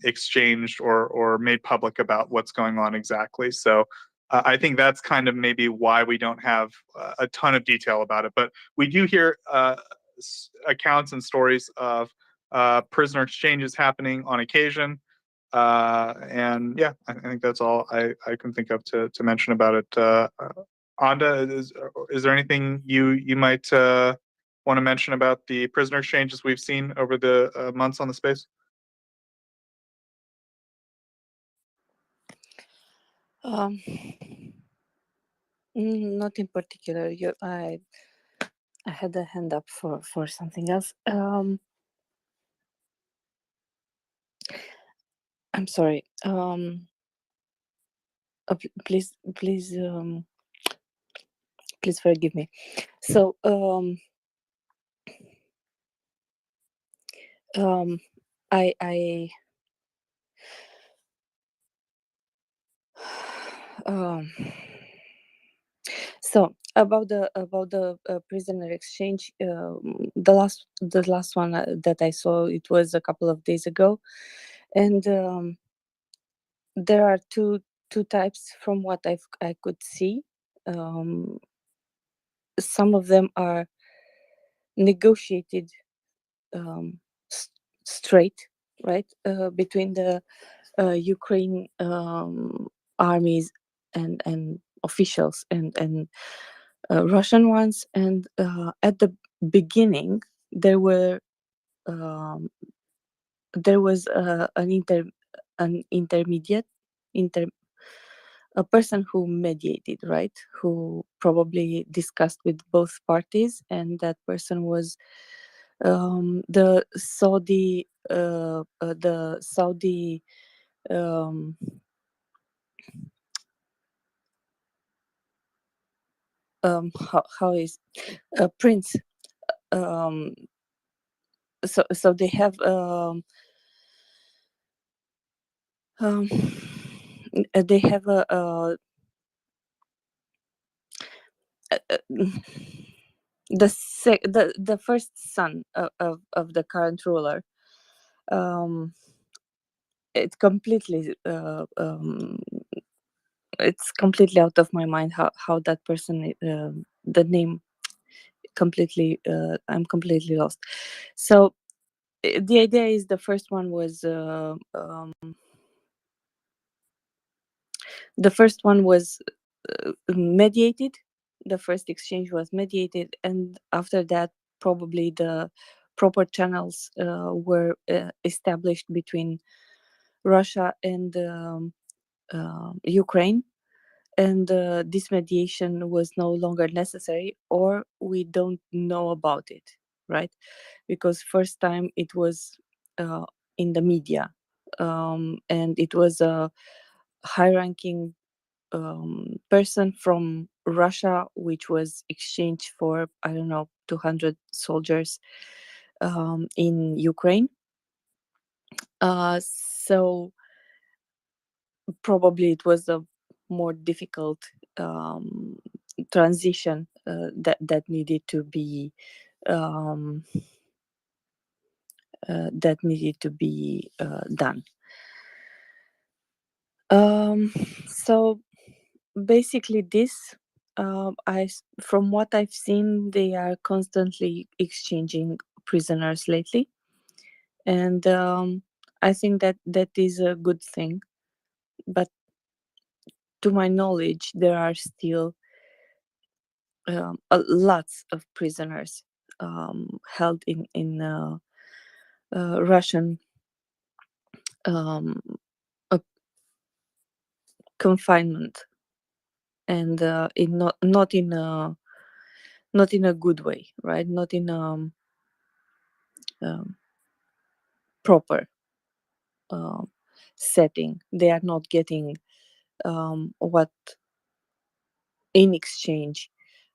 exchanged or made public about what's going on exactly. So I think that's kind of maybe why we don't have a ton of detail about it. But we do hear accounts and stories of prisoner exchanges happening on occasion. And yeah, I think that's all I can think of to mention about it. Anda, is there anything you might want to mention about the prisoner exchanges we've seen over the months on the space? Not in particular. I had a hand up for something else. I'm sorry. Please, please forgive me. So, I so about the prisoner exchange, the last one that I saw, it was a couple of days ago, and there are two types from what I could see. Some of them are negotiated straight, right, between the Ukraine armies and officials and Russian ones. And at the beginning, there was an intermediate a person who mediated, right, who probably discussed with both parties, and that person was the Saudi um, how is Prince? Um, so they have um, they have the first son of the current ruler. It's completely it's completely out of my mind how that person the name completely I'm completely lost. So the idea is the first one was mediated. The first exchange was mediated, and after that probably the proper channels were established between Russia and Ukraine, and this mediation was no longer necessary, or we don't know about it, right? Because first time it was in the media, and it was a high-ranking person from Russia, which was exchanged for, I don't know, 200 soldiers in Ukraine. So probably it was a more difficult transition that needed to be um, done. So basically, this from what I've seen, they are constantly exchanging prisoners lately, and I think that is a good thing. But to my knowledge, there are still lots of prisoners held in Russian uh, confinement, and in not in a good way, right? Not in a proper setting. They are not getting what in exchange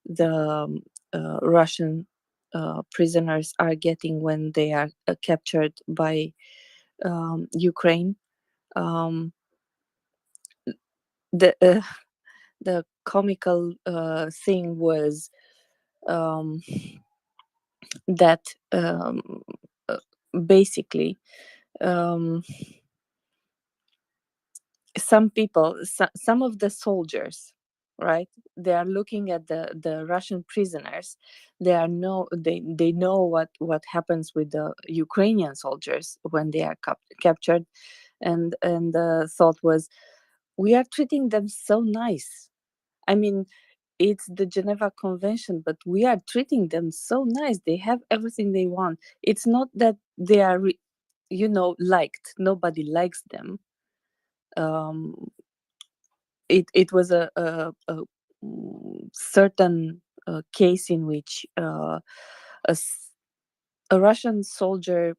the Russian prisoners are getting when they are captured by Ukraine. The the comical thing was that uh, basically some people, some of the soldiers, right, they are looking at the Russian prisoners. They know what happens with the Ukrainian soldiers when they are captured, and the thought was, we are treating them so nice. I mean, it's the Geneva Convention, but we are treating them so nice. They have everything they want. It's not that they are liked. Nobody likes them. It was a certain case in which a Russian soldier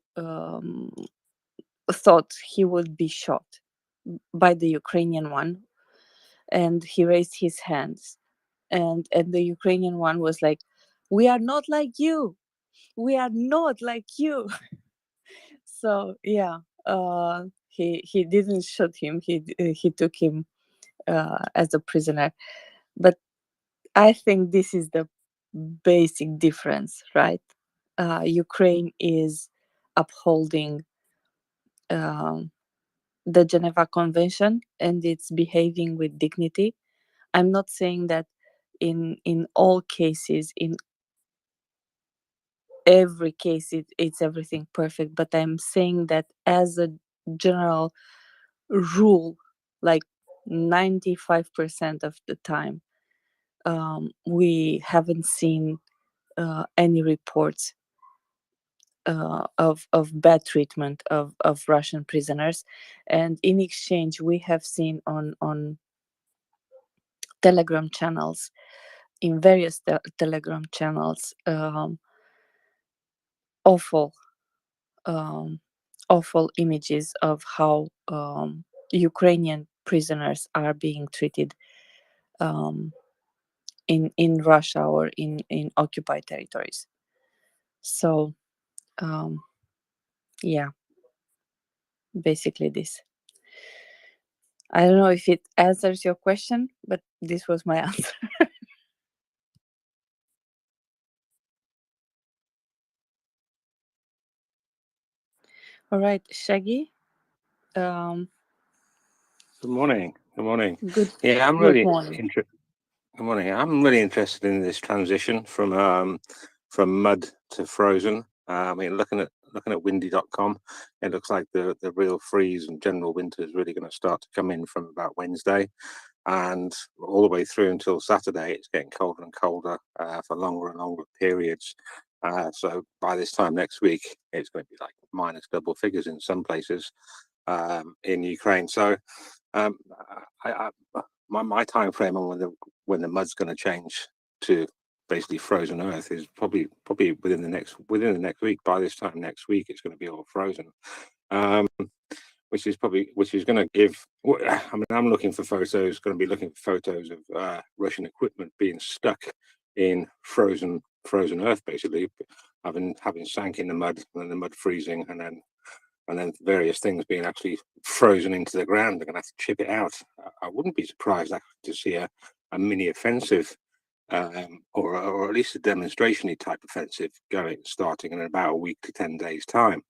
thought he would be shot by the Ukrainian one, and he raised his hands, and the Ukrainian one was like, "We are not like you. We are not like you." So yeah, he didn't shoot him. He took him as a prisoner, but I think this is the basic difference, right? Ukraine is upholding the Geneva Convention, and it's behaving with dignity. I'm not saying that in all cases, in every case, it's everything perfect, but I'm saying that as a general rule, like 95% of the time, we haven't seen any reports of bad treatment of Russian prisoners. And in exchange, we have seen on Telegram channels, in various Telegram channels, awful awful images of how Ukrainian prisoners are being treated in Russia or in occupied territories. So yeah, basically this. I don't know if it answers your question, but this was my answer. All right, Shaggy. Good morning. Good morning. Good. Yeah, I'm Good really morning. interested. Good morning. I'm really interested in this transition from mud to frozen. I mean, looking at windy.com, it looks like the real freeze and general winter is really going to start to come in from about Wednesday, and all the way through until Saturday. It's getting colder and colder for longer and longer periods. So by this time next week, it's going to be like minus double figures in some places in Ukraine. So um, my time frame on when the mud's going to change to basically frozen earth is probably within the next week. By this time next week, it's going to be all frozen, which is going to give. I mean, I'm looking for photos. Going to be looking for photos of Russian equipment being stuck in frozen earth, basically having sank in the mud and the mud freezing, and then various things being actually frozen into the ground. They're going to have to chip it out. I wouldn't be surprised actually to see a mini offensive, or at least a demonstration type offensive starting in about a week to 10 days time,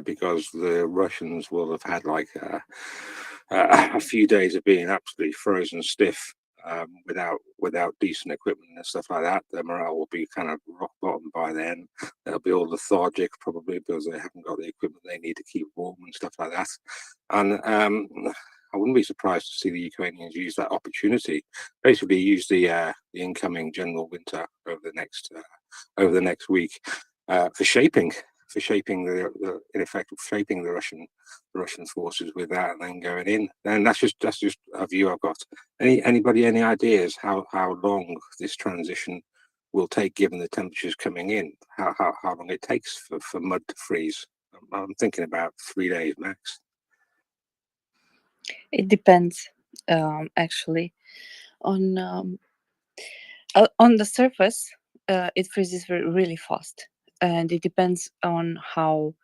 because the Russians will have had like a few days of being absolutely frozen stiff. Without decent equipment and stuff like that, their morale will be kind of rock bottom by then. They'll be all lethargic probably because they haven't got the equipment they need to keep warm and stuff like that. And I wouldn't be surprised to see the Ukrainians use that opportunity, basically use the incoming general winter over the next week for shaping in effect shaping the Russian forces with that, and then going in. And that's just a view I've got. Anybody any ideas how long this transition will take, given the temperatures coming in? How long it takes for mud to freeze? I'm thinking about 3 days max. It depends, actually, on the surface. It freezes really fast, and it depends on how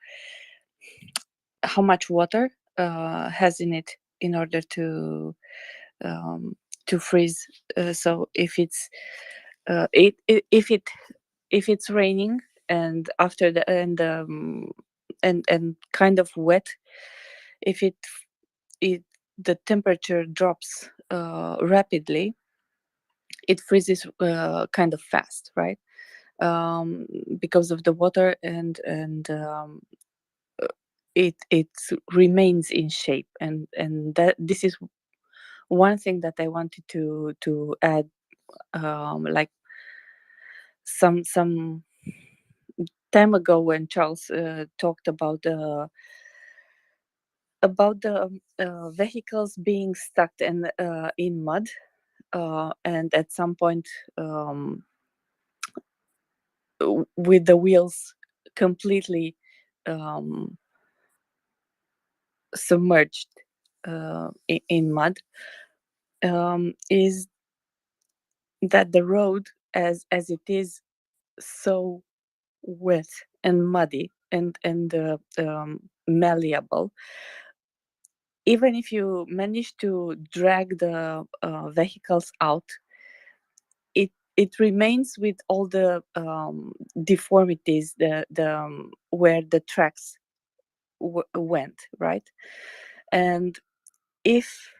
much water has in it in order to freeze. So if it's if it's raining and after the and kind of wet, if it the temperature drops rapidly, it freezes kind of fast, right? Because of the water, and it remains in shape, and that this is one thing that I wanted to add, like some time ago when Charles talked about the vehicles being stuck in mud, and at some point with the wheels completely submerged in mud, is that the road as it is so wet and muddy and malleable, even if you manage to drag the vehicles out, it remains with all the deformities, the where the tracks went, right? And if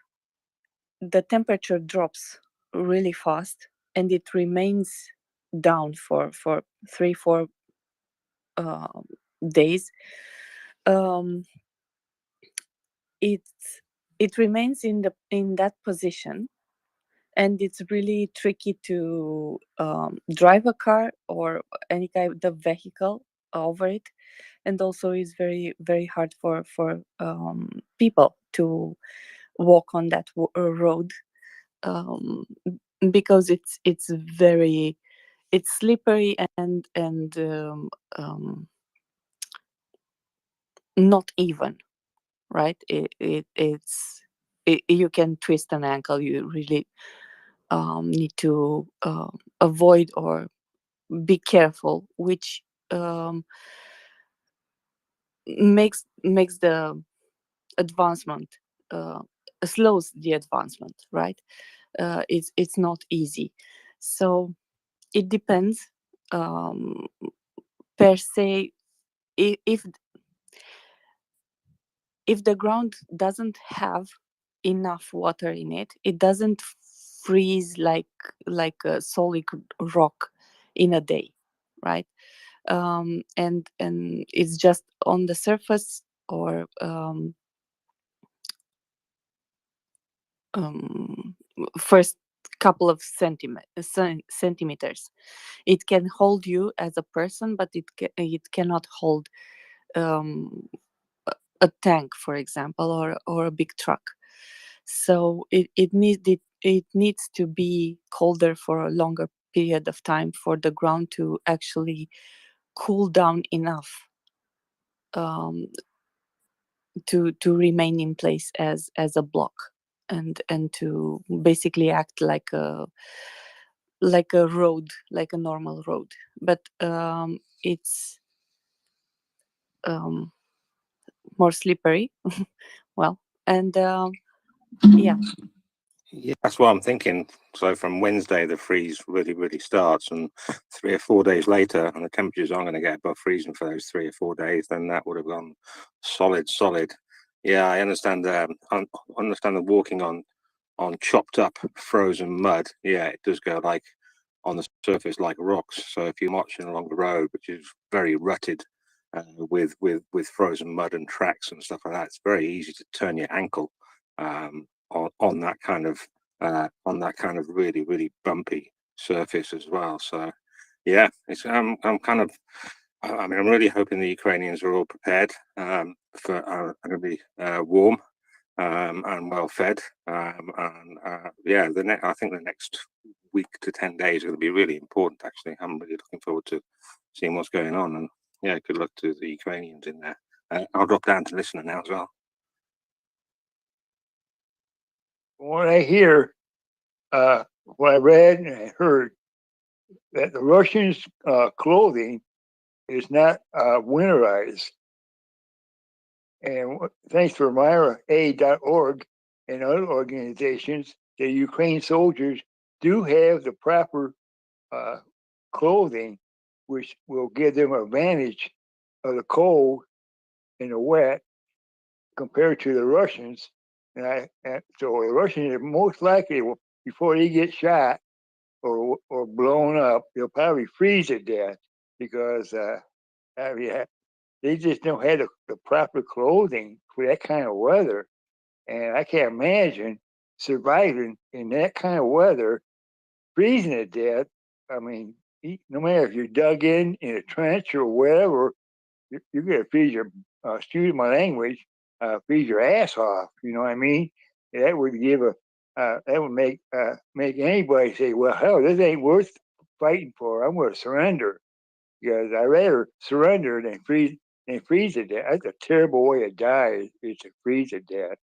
the temperature drops really fast and it remains down for 3-4 days, it remains in that position, and it's really tricky to drive a car or any kind of vehicle over it, and also is very very hard for people to walk on that road, because it's very slippery and not even, right? You can twist an ankle. You really need to avoid or be careful, which makes the advancement slows the advancement, right? It's not easy, so it depends. Per se, if the ground doesn't have enough water in it, it doesn't freeze like a solid rock in a day, right? And it's just on the surface, or first couple of centimeters. It can hold you as a person, but it cannot hold a tank, for example, or a big truck. So it needs to be colder for a longer period of time for the ground to actually cool down enough to remain in place as a block, and to basically act like a road, like a normal road. But it's more slippery. Well, and yeah. Yeah, that's what I'm thinking. So from Wednesday, the freeze really starts, and 3 or 4 days later, and the temperatures aren't going to get above freezing for those 3 or 4 days, then that would have gone solid. Yeah, I understand. Understand the walking on chopped up frozen mud. Yeah, it does go like on the surface like rocks. So if you're marching along the road, which is very rutted, with frozen mud and tracks and stuff like that, it's very easy to turn your ankle on that kind of really bumpy surface as well. So yeah, it's I'm kind of, I mean, I'm really hoping the Ukrainians are all prepared for going to be warm and well fed. And yeah, I think the next week to 10 days are going to be really important. Actually, I'm really looking forward to seeing what's going on. And yeah, good luck to the Ukrainians in there. I'll drop down to listener now as well. What I hear, what I read and I heard, that the Russians' clothing is not winterized. And thanks for MriyaA.org and other organizations, the Ukraine soldiers do have the proper clothing, which will give them advantage of the cold and the wet compared to the Russians. And so the Russians are most likely, before they get shot or blown up, they'll probably freeze to death because I mean, they just don't have the proper clothing for that kind of weather. And I can't imagine surviving in that kind of weather, freezing to death. I mean, no matter if you're dug in a trench or wherever, you're going to freeze your, excuse my language, freeze your ass off. You know what I mean? That would give that would make anybody say, well, hell, this ain't worth fighting for. I'm going to surrender, because I'd rather surrender than freeze to death. That's a terrible way to die, is to freeze to death.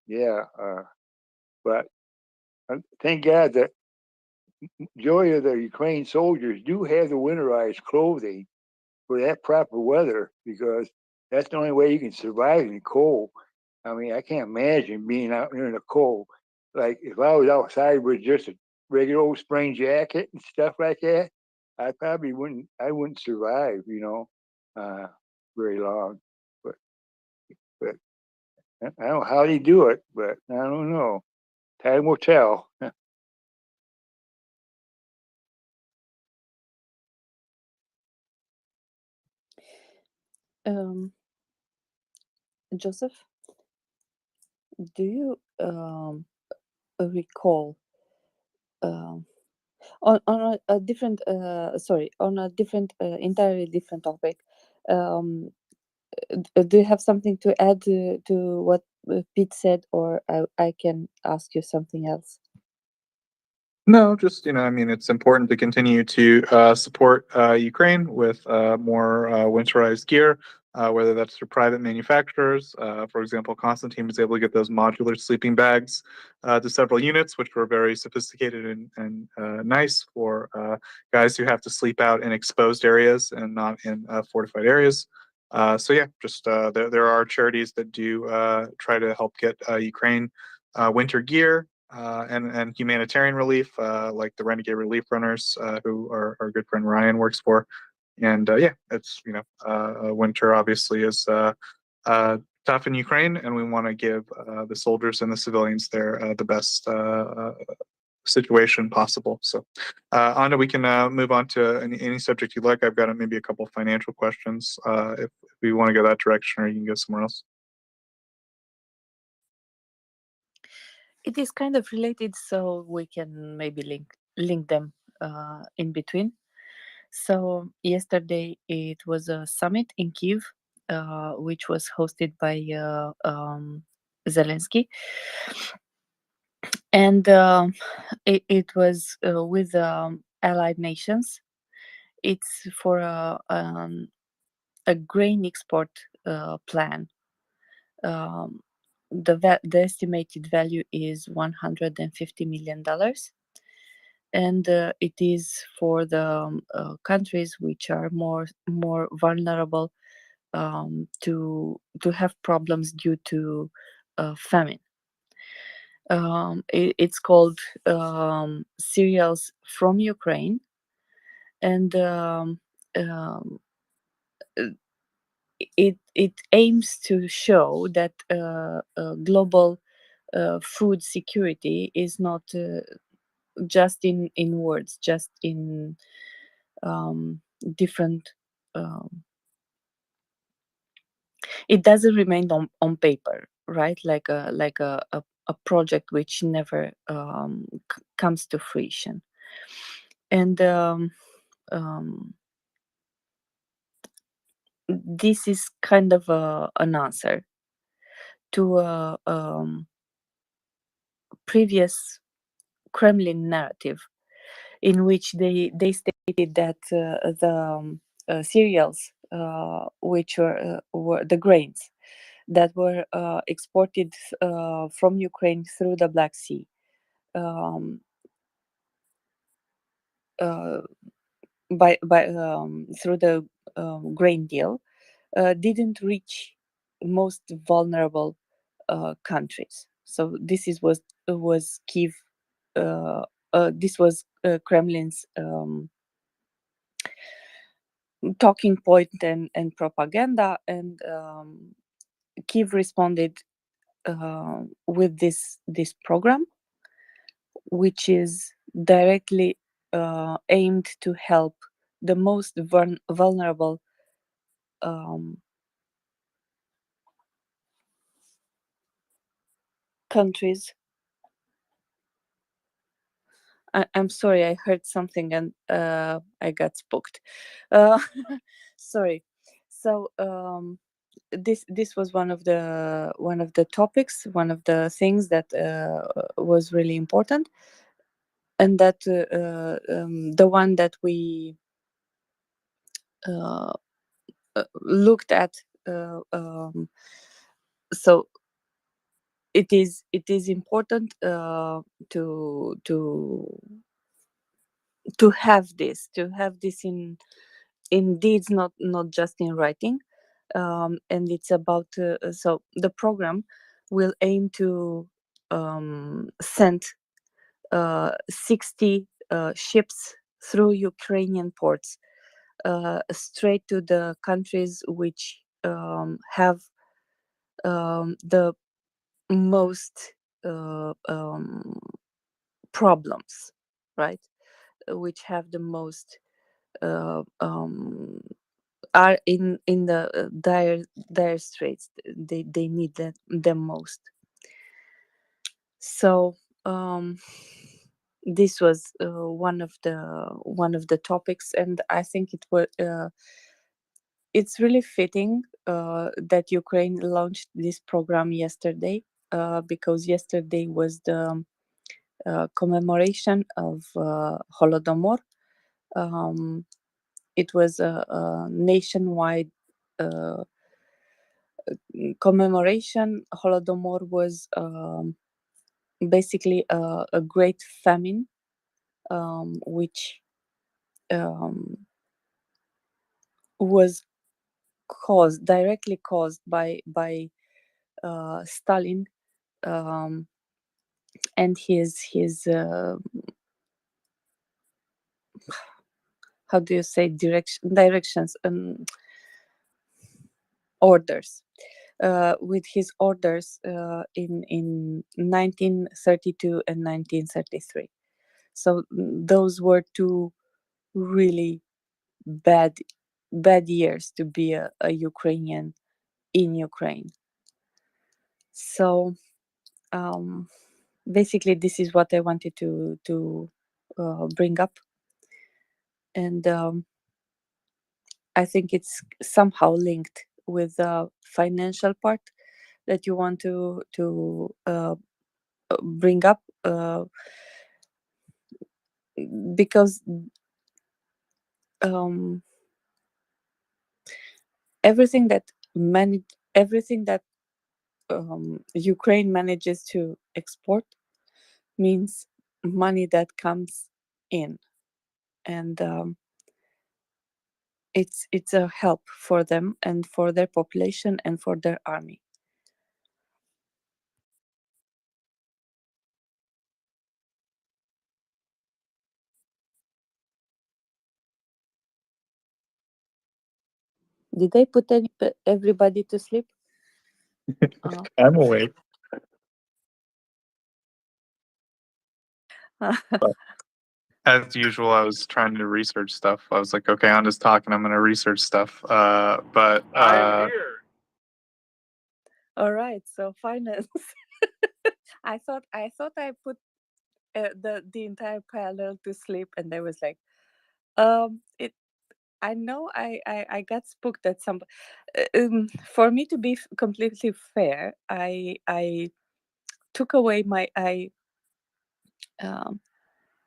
Yeah, but thank God that majority of the Ukraine soldiers do have the winterized clothing for that proper weather, because that's the only way you can survive in the cold. I mean, I can't imagine being out there in the cold. Like if I was outside with just a regular old spring jacket and stuff like that, I probably wouldn't survive, very long. But I don't know how they do it, but I don't know. Time will tell. Joseph, do you recall on a different sorry, on a different entirely different topic? Do you have something to add to what Pete said, or I can ask you something else? No, just, I mean, it's important to continue to support Ukraine with more winterized gear. whether that's through private manufacturers. For example, Constantine was able to get those modular sleeping bags to several units, which were very sophisticated and nice for guys who have to sleep out in exposed areas and not in fortified areas. So yeah, just there are charities that do try to help get Ukraine winter gear and humanitarian relief, like the Renegade Relief Runners, who our good friend Ryan works for. And yeah, it's winter obviously is tough in Ukraine, and we want to give the soldiers and the civilians there the best situation possible. So, Anna, we can move on to any subject you like. I've got maybe a couple of financial questions if we want to go that direction, or you can go somewhere else. It is kind of related, so we can maybe link them in between. So yesterday it was a summit in Kyiv, which was hosted by Zelensky, and it was with allied nations. It's for a grain export plan. The estimated value is $150 million, and it is for the countries which are more vulnerable to have problems due to famine. It's called Cereals from Ukraine, and it aims to show that global food security is not just in words, just in different. It doesn't remain on paper, right? Like a project which never comes to fruition, and this is kind of an answer to a previous Kremlin narrative, in which they stated that the cereals, which were the grains that were exported from Ukraine through the Black Sea, through the grain deal, didn't reach most vulnerable countries. So this was Kyiv. This was Kremlin's talking point and propaganda, and Kyiv responded with this program, which is directly aimed to help the most vulnerable countries. I'm sorry, I heard something and I got spooked. Sorry. So this was one of the topics, one of the things that was really important, and that the one that we looked at. So it is important to have this in deeds, not just in writing. And it's about so the program will aim to send 60 ships through Ukrainian ports straight to the countries which have the most problems, right? Which have the most are in the dire straits. They need them most. So this was one of the topics, and I think it was it's really fitting that Ukraine launched this program yesterday, because yesterday was the commemoration of Holodomor. It was a nationwide commemoration. Holodomor was basically a great famine, which was directly caused by Stalin and his how do you say directions orders. With his orders in 1932 and 1933. So those were two really bad years to be a Ukrainian in Ukraine. So basically, this is what I wanted to bring up, and I think it's somehow linked with the financial part that you want to bring up, because everything that Ukraine manages to export means money that comes in, and it's a help for them and for their population and for their army. Did I put everybody to sleep? I'm awake. But as usual, I was trying to research stuff. I was like, okay, I'm just talking. I'm going to research stuff. But I'm here. All right, so finance. I thought I put the entire panel to sleep, and I was like, it. I know I got spooked at some. For me to be completely fair, I took away my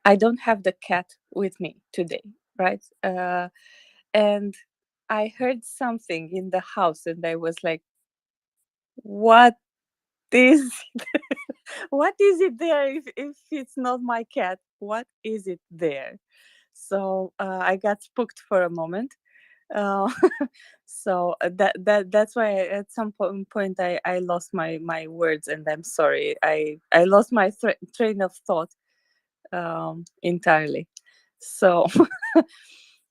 I don't have the cat with me today, right? And I heard something in the house, and I was like, "What is what is it there? If it's not my cat, what is it there?" So I got spooked for a moment. Uh, so that's why at some point I lost my words, and I'm sorry. I lost my train of thought entirely. So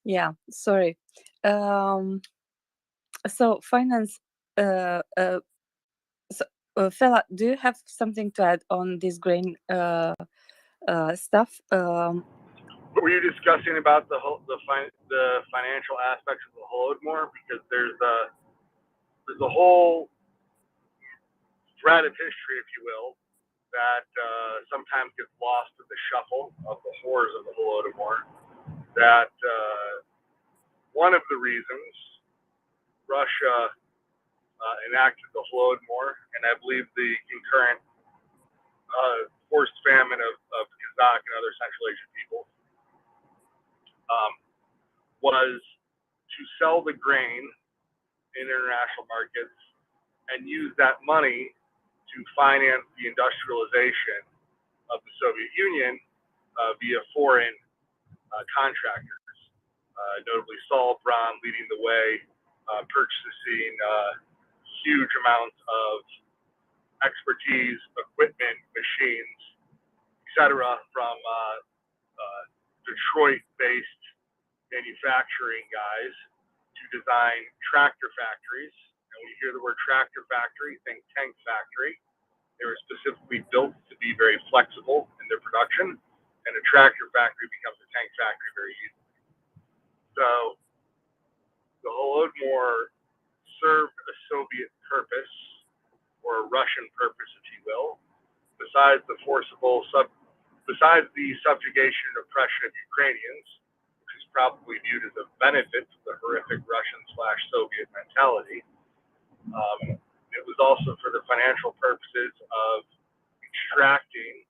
yeah, sorry. So finance. So, Fela, do you have something to add on this grain stuff? Were you discussing about the financial aspects of the Holodomor? Because there's a whole thread of history, if you will, that sometimes gets lost in the shuffle of the horrors of the Holodomor. That one of the reasons Russia enacted the Holodomor, and I believe the concurrent forced famine of Kazakh and other Central Asian people, was to sell the grain in international markets and use that money to finance the industrialization of the Soviet Union via foreign contractors, notably Saul Braun leading the way, purchasing huge amounts of expertise, equipment, machines, etc., from Detroit-based manufacturing guys to design tractor factories. And when you hear the word tractor factory, think tank factory. They were specifically built to be very flexible in their production, and a tractor factory becomes a tank factory very easily. So the Holodomor served a Soviet purpose, or a Russian purpose, if you will, besides the besides the subjugation and oppression of Ukrainians, which is probably viewed as a benefit to the horrific Russian/Soviet mentality. It was also for the financial purposes of extracting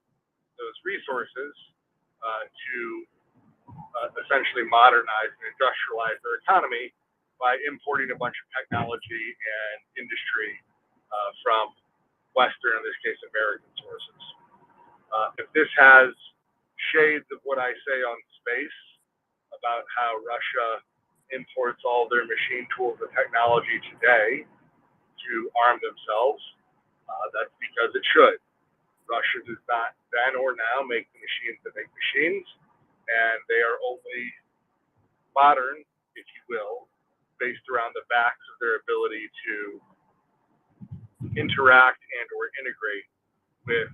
those resources to essentially modernize and industrialize their economy by importing a bunch of technology and industry from Western, in this case, American sources. If this has shades of what I say on space about how Russia imports all their machine tools and technology today to arm themselves, that's because it should. Russia does not then or now make the machines that make machines, and they are only modern, if you will, based around the backs of their ability to interact and or integrate with,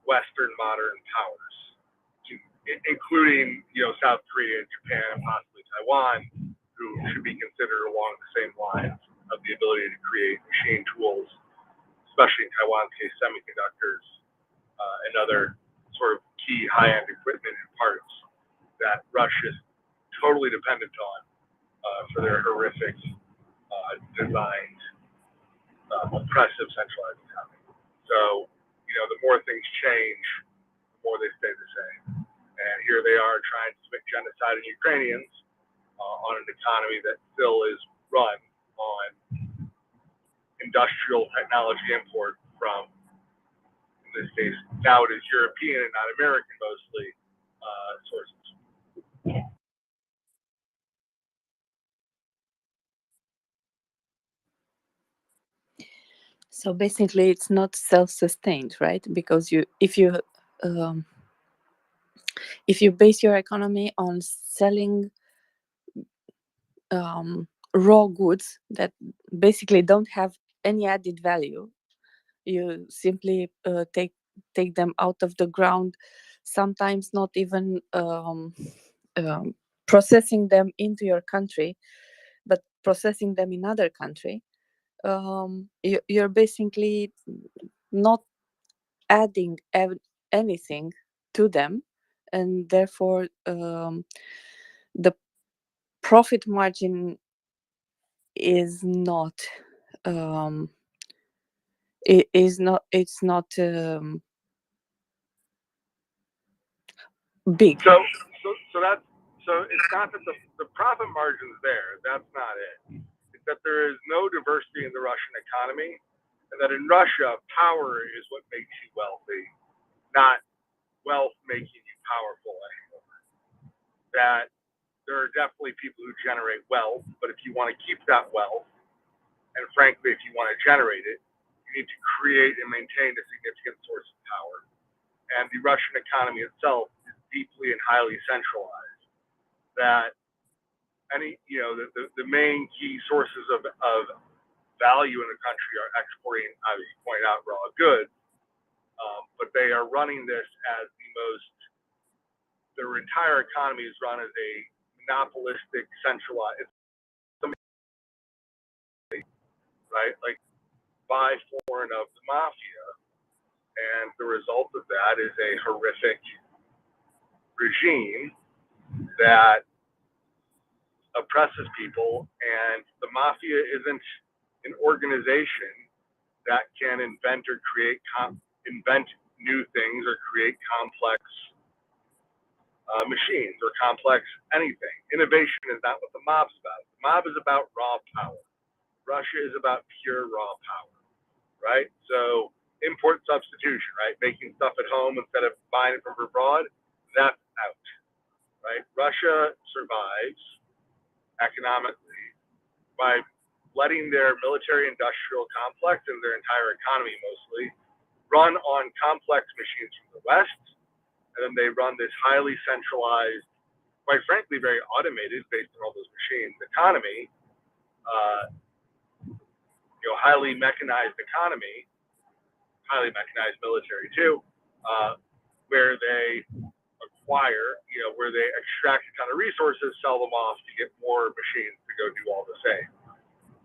Western modern powers, including, South Korea, Japan, and possibly Taiwan, who should be considered along the same lines of the ability to create machine tools, especially in Taiwan's case, semiconductors, and other sort of key high-end equipment and parts that Russia is totally dependent on for their horrific, designed, oppressive centralized economy. So, the more things change, the more they stay the same. And here they are trying to commit genocide in Ukrainians on an economy that still is run on industrial technology import from, in this case, now it is European and not American mostly sources. So basically, it's not self-sustained, right? Because um, if you base your economy on selling raw goods that basically don't have any added value, you simply take them out of the ground, sometimes not even processing them into your country, but processing them in other country. You're basically not adding anything to them, and therefore the profit margin is not it's not big. So it's not that the profit margin's there. That's not it. It's that there is no diversity in the Russian economy, and that in Russia, power is what makes you wealthy, not wealth making you powerful anymore. That there are definitely people who generate wealth, but if you want to keep that wealth, and frankly, if you want to generate it, you need to create and maintain a significant source of power. And the Russian economy itself is deeply and highly centralized. That the main key sources of value in the country are exporting, as you pointed out, raw goods, but they are running this as their entire economy is run as a monopolistic, centralized, right? Like by foreign of the mafia. And the result of that is a horrific regime that oppresses people, and the mafia isn't an organization that can invent or invent new things or create complex machines or complex anything. Innovation is not what the mob's about. The mob is about raw power. Russia is about pure raw power, right? So import substitution, right? Making stuff at home instead of buying it from abroad, that's out, right? Russia survives economically by letting their military industrial complex and their entire economy mostly run on complex machines from the West, and then they run this highly centralized, quite frankly, very automated based on all those machines economy, highly mechanized economy, highly mechanized military too, where they acquire, where they extract a ton of resources, sell them off to get more machines to go do all the same,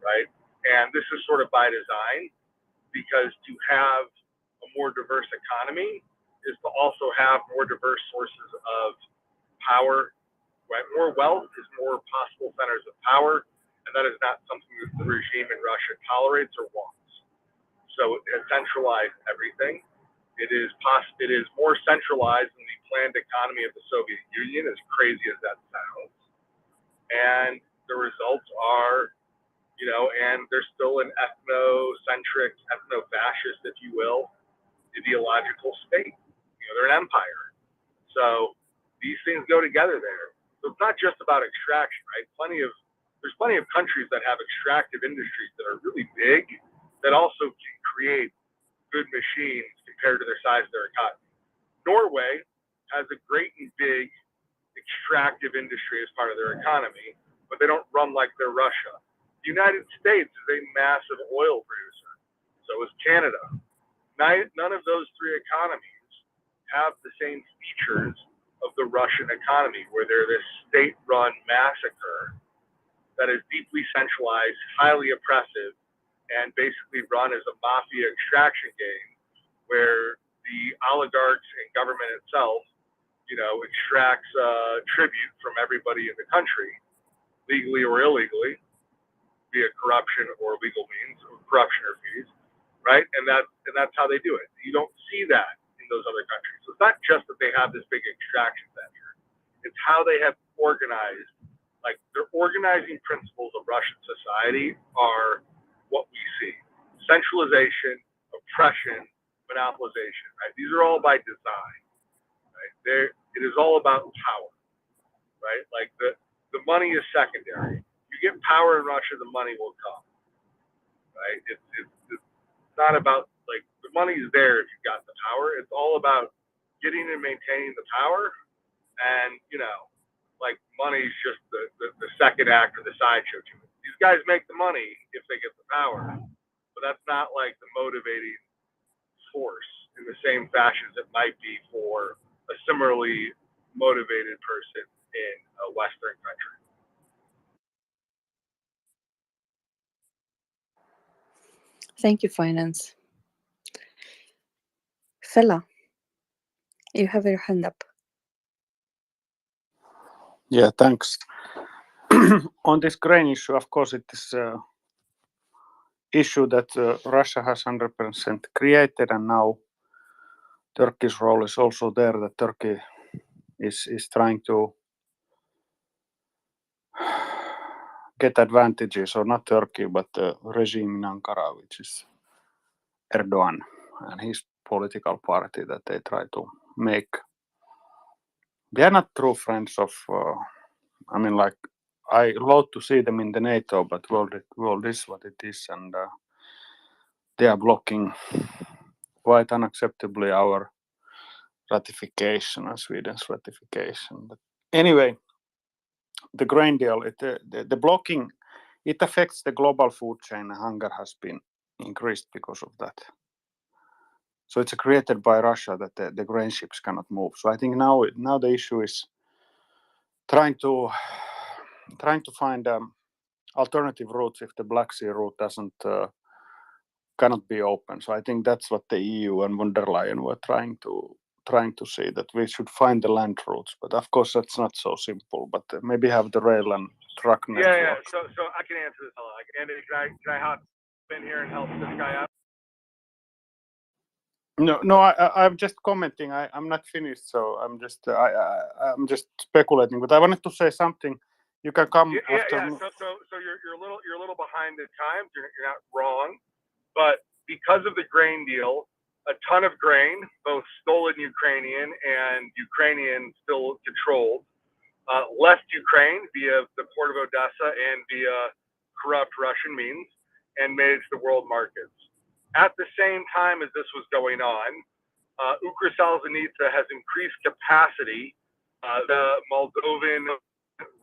right? And this is sort of by design, because to have a more diverse economy is to also have more diverse sources of power, right? More wealth is more possible centers of power, and that is not something that the regime in Russia tolerates or wants. So it has centralized everything. It is more centralized than the planned economy of the Soviet Union, as crazy as that sounds. And results are, and they're still an ethnocentric, ethno-fascist, if you will, ideological state. They're an empire. So these things go together there. So it's not just about extraction, right? There's plenty of countries that have extractive industries that are really big that also can create good machines compared to their size of their economy. Norway has a great and big extractive industry as part of their economy, but they don't run like they're Russia. The United States is a massive oil producer. So is Canada. None of those three economies have the same features of the Russian economy, where they're this state-run massacre that is deeply centralized, highly oppressive, and basically run as a mafia extraction game, where the oligarchs and government itself, extracts tribute from everybody in the country, legally or illegally, via corruption or legal means, or corruption or fees, right? And that's how they do it. You don't see that in those other countries. So it's not just that they have this big extraction center. It's how they have organized. Like, their organizing principles of Russian society are what we see: centralization, oppression, monopolization. Right? These are all by design. Right? It is all about power. Right? Like the money is secondary. You get power in Russia, the money will come. Right? It's not about, like, the money is there if you've got the power. It's all about getting and maintaining the power, and like, money is just the second act or the sideshow to it. These guys make the money if they get the power, but that's not like the motivating force in the same fashion as it might be for a similarly motivated person in a Western country. Thank you, Finance. Fella, you have your hand up. Yeah, thanks. On this grain issue, of course, it is an issue that Russia has 100% created, and now Turkey's role is also there, that Turkey is trying to get advantages, or not Turkey, but the regime in Ankara, which is Erdogan and his political party, that they try to make. They are not true friends of, I love to see them in the NATO, but world is what it is, and they are blocking quite unacceptably our ratification and Sweden's ratification. But anyway, the grain deal, the blocking, it affects the global food chain, and hunger has been increased because of that. So it's created by Russia that the grain ships cannot move. So I think now the issue is trying to find alternative routes if the Black Sea route cannot be open. So I think that's what the EU and von der Leyen were trying to say, that we should find the land routes. But of course that's not so simple. But maybe have the rail and truck network. Yeah. So I can answer this. Andy, can I hop in here and help this guy out? No, I'm just commenting. I'm not finished, so I'm just speculating. But I wanted to say something. You can come after. Yeah. So you're a little behind the times. You're not wrong, but because of the grain deal, a ton of grain, both stolen Ukrainian and Ukrainian still controlled, left Ukraine via the port of Odessa and via corrupt Russian means, and made it to the world markets. At the same time as this was going on, Ukrsaliznytsia has increased capacity, the Moldovan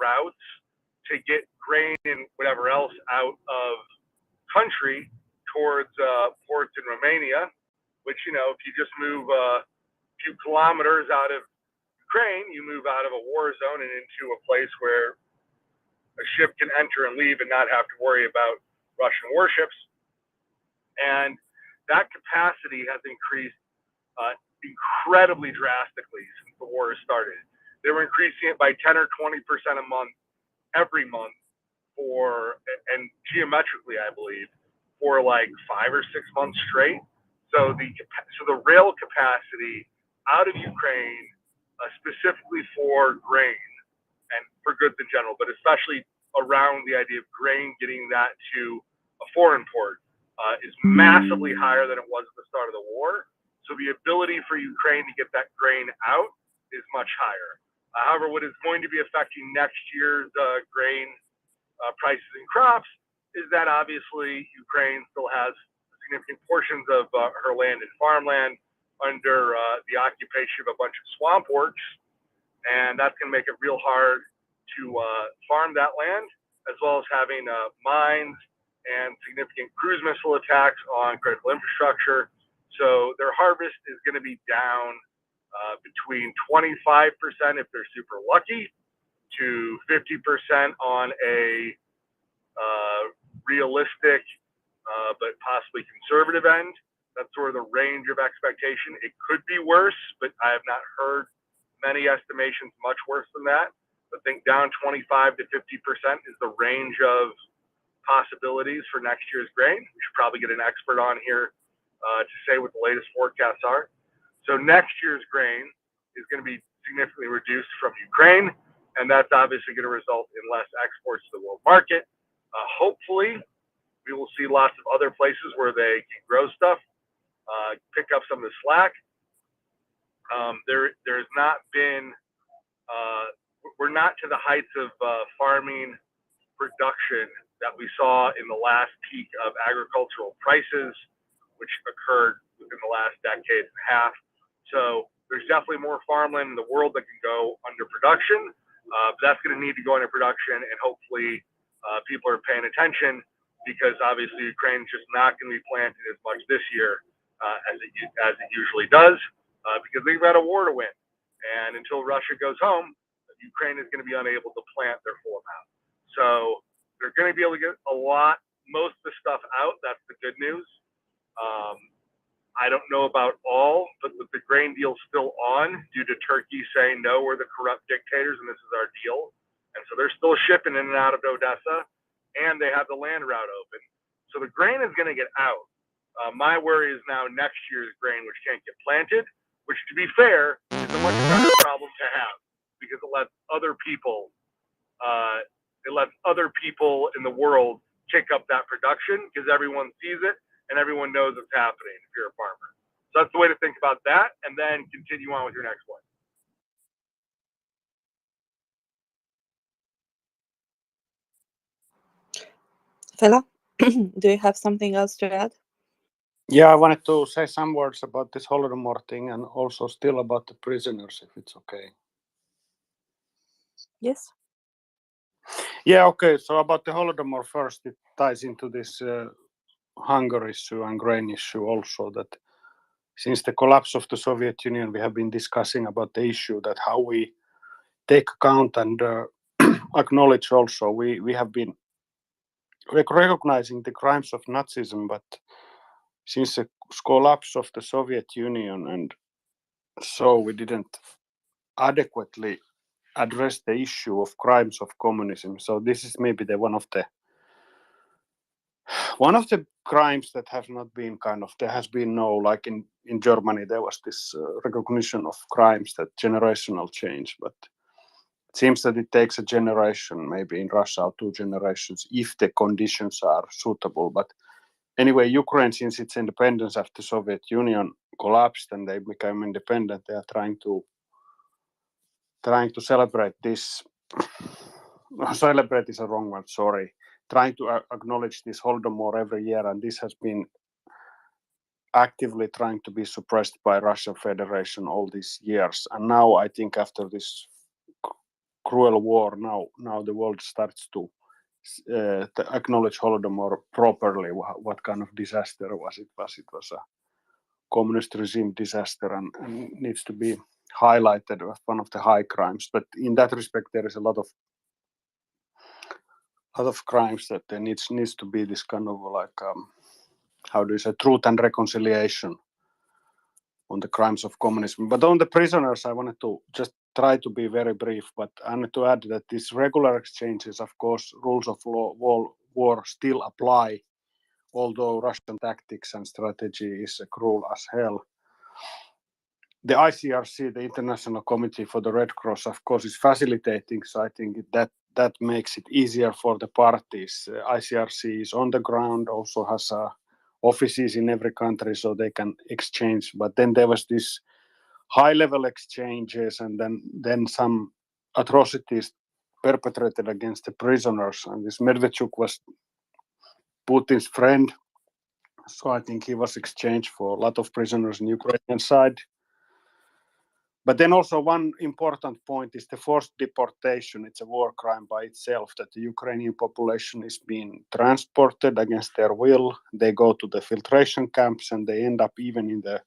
routes to get grain and whatever else out of country towards ports in Romania, which, if you just move a few kilometers out of Ukraine, you move out of a war zone and into a place where a ship can enter and leave and not have to worry about Russian warships. And that capacity has increased incredibly drastically since the war has started. They were increasing it by 10 or 20% a month, every month, and geometrically, I believe, for like 5 or 6 months straight. So the rail capacity out of Ukraine, specifically for grain and for goods in general, but especially around the idea of grain, getting that to a foreign port, is massively higher than it was at the start of the war. So the ability for Ukraine to get that grain out is much higher. However, what is going to be affecting next year's grain prices and crops is that obviously Ukraine still has significant portions of her land and farmland under the occupation of a bunch of swamp orcs, and that's going to make it real hard to farm that land, as well as having mines and significant cruise missile attacks on critical infrastructure. So their harvest is going to be down between 25% if they're super lucky to 50% on a realistic but possibly conservative end. That's sort of the range of expectation. It could be worse, but I have not heard many estimations much worse than that. I think down 25 to 50% is the range of possibilities for next year's grain. We should probably get an expert on here to say what the latest forecasts are. So next year's grain is going to be significantly reduced from Ukraine, and that's obviously going to result in less exports to the world market. Hopefully, we will see lots of other places where they can grow stuff, pick up some of the slack. There's not been, we're not to the heights of farming production that we saw in the last peak of agricultural prices, which occurred within the last decade and a half. So there's definitely more farmland in the world that can go under production, but that's going to need to go under production, and hopefully people are paying attention, because obviously Ukraine is just not going to be planting as much this year as it usually does, because they've got a war to win. And until Russia goes home, Ukraine is going to be unable to plant their full amount. So they're going to be able to get most of the stuff out. That's the good news. I don't know about all, but with the grain deal still on, due to Turkey saying, no, we're the corrupt dictators and this is our deal. And so they're still shipping in and out of Odessa, and they have the land route open. So the grain is going to get out. My worry is now next year's grain, which can't get planted, which, to be fair, is a much better problem to have, because it lets other people in the world kick up that production, because everyone sees it and everyone knows it's happening if you're a farmer. So that's the way to think about that, and then continue on with your next one. Fela, do you have something else to add? Yeah, I wanted to say some words about this Holodomor thing, and also still about the prisoners, if it's okay. Yes. Yeah, okay. So about the Holodomor first, it ties into this hunger issue and grain issue also, that since the collapse of the Soviet Union, we have been discussing about the issue that how we take account and acknowledge also, we have been recognizing the crimes of Nazism, but since the collapse of the Soviet Union, and so we didn't adequately address the issue of crimes of communism. So this is maybe one of the crimes that have not been there has been no, like in Germany, there was this recognition of crimes, that generational change, but it seems that it takes a generation, maybe in Russia 2 generations, if the conditions are suitable. But anyway, Ukraine, since its independence after the Soviet Union collapsed and they became independent, they are trying to celebrate this. Celebrate is a wrong word, sorry. Trying to acknowledge this Holodomor every year, and this has been actively trying to be suppressed by Russian Federation all these years. And now I think after this cruel war, now the world starts to acknowledge Holodomor properly. What kind of disaster was it? It was a communist regime disaster, and needs to be highlighted as one of the high crimes. But in that respect, there is a lot of crimes that there needs to be this kind of like how do you say, truth and reconciliation on the crimes of communism. But on the prisoners, I wanted to just try to be very brief, but I need to add that these regular exchanges, of course, rules of war still apply, although Russian tactics and strategy is cruel as hell. The ICRC, the International Committee for the Red Cross, of course, is facilitating, so I think that that makes it easier for the parties. ICRC is on the ground, also has offices in every country so they can exchange. But then there was this high-level exchanges, and then some atrocities perpetrated against the prisoners. And this Medvedchuk was Putin's friend, so I think he was exchanged for a lot of prisoners in Ukrainian side. But then also one important point is the forced deportation. It's a war crime by itself that the Ukrainian population is being transported against their will. They go to the filtration camps and they end up even in the,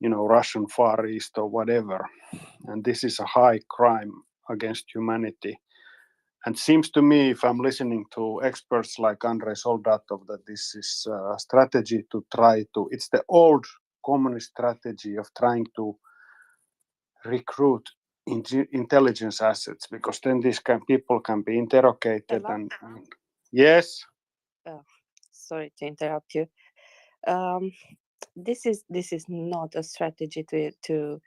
Russian Far East or whatever. And this is a high crime against humanity. And seems to me, if I'm listening to experts like Andrei Soldatov, that this is a strategy to it's the old communist strategy of trying to recruit intelligence assets, because then these people can be interrogated. Hello? And yes. Sorry to interrupt you. This is not a strategy to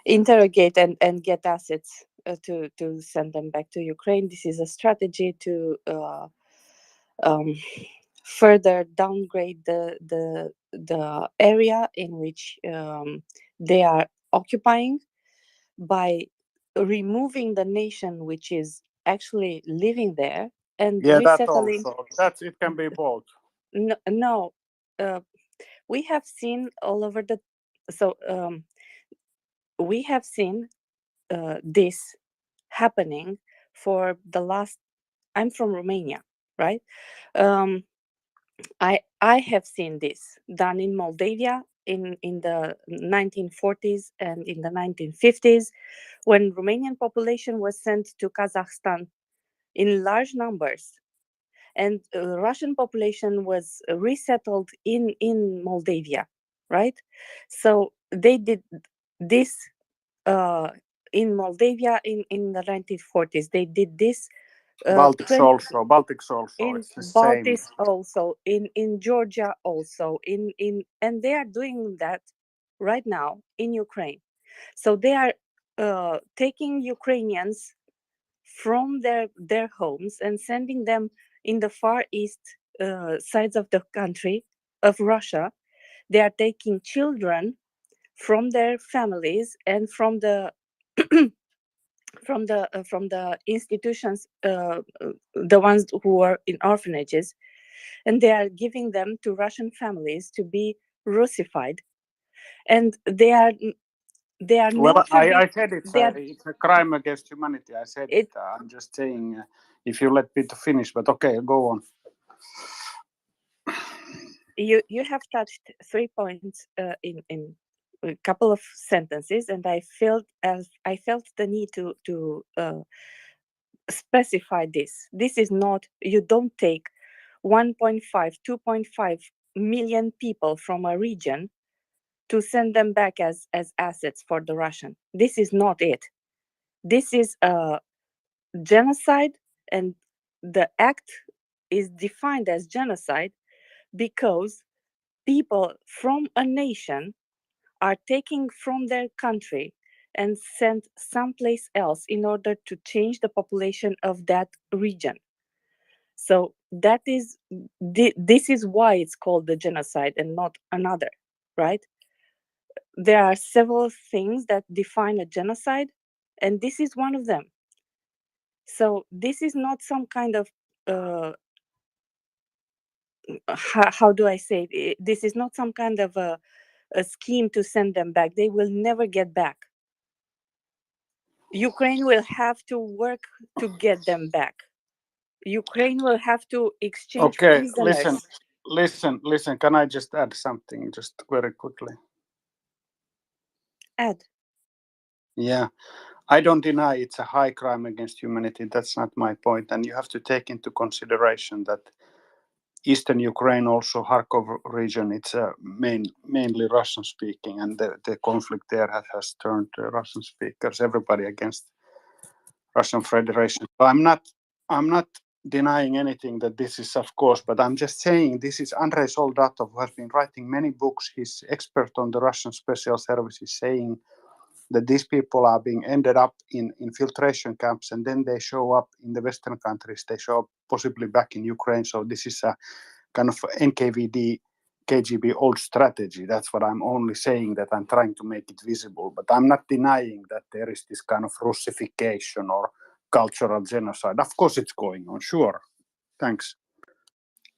interrogate and get assets to send them back to Ukraine. This is a strategy to further downgrade the area in which they are occupying by removing the nation which is actually living there and Yeah, that resettling. also. It can be both. No, we have seen all over we have seen this happening for the last. I'm from Romania, right? I have seen this done in Moldavia in the 1940s and in the 1950s, when Romanian population was sent to Kazakhstan in large numbers, and Russian population was resettled in Moldavia, right? So they did this in Moldavia in the 1940s. They did this. Baltics also. In It's the same. Baltics also, in Georgia also, and they are doing that right now in Ukraine. So they are taking Ukrainians from their homes and sending them in the far east sides of the country of Russia. They are taking children from their families and from the from the institutions, the ones who are in orphanages, and they are giving them to Russian families to be Russified, and they are Well, not I said it's they are a crime against humanity. I said it. I'm just saying, if you let me to finish, but okay, go on. You have touched 3 points in a couple of sentences, and I felt the need to specify this. This is not, you don't take 1.5, 2.5 million people from a region to send them back as assets for the Russian. This is not it. This is a genocide, and the act is defined as genocide because people from a nation are taking from their country and sent someplace else in order to change the population of that region. So that is this is why it's called the genocide and not another, right? There are several things that define a genocide, and this is one of them. So this is not some kind of how do I say it? This is not some kind of a scheme to send them back. They will never get back. Ukraine will have to work to get them back. Ukraine will have to exchange prisoners. Listen. Can I just add something just very quickly? Add. Yeah. I don't deny it's a high crime against humanity. That's not my point. And you have to take into consideration that Eastern Ukraine, also Kharkov region, it's mainly Russian speaking, and the conflict there has turned Russian speakers, everybody against Russian Federation. So I'm not denying anything that this is, of course, but I'm just saying this is Andrei Soldatov, who has been writing many books. He's expert on the Russian special services, saying that these people are being ended up in infiltration camps, and then they show up in the Western countries. They show up possibly back in Ukraine. So this is a kind of NKVD, KGB old strategy. That's what I'm only saying, that I'm trying to make it visible. But I'm not denying that there is this kind of Russification or cultural genocide. Of course it's going on, sure. Thanks.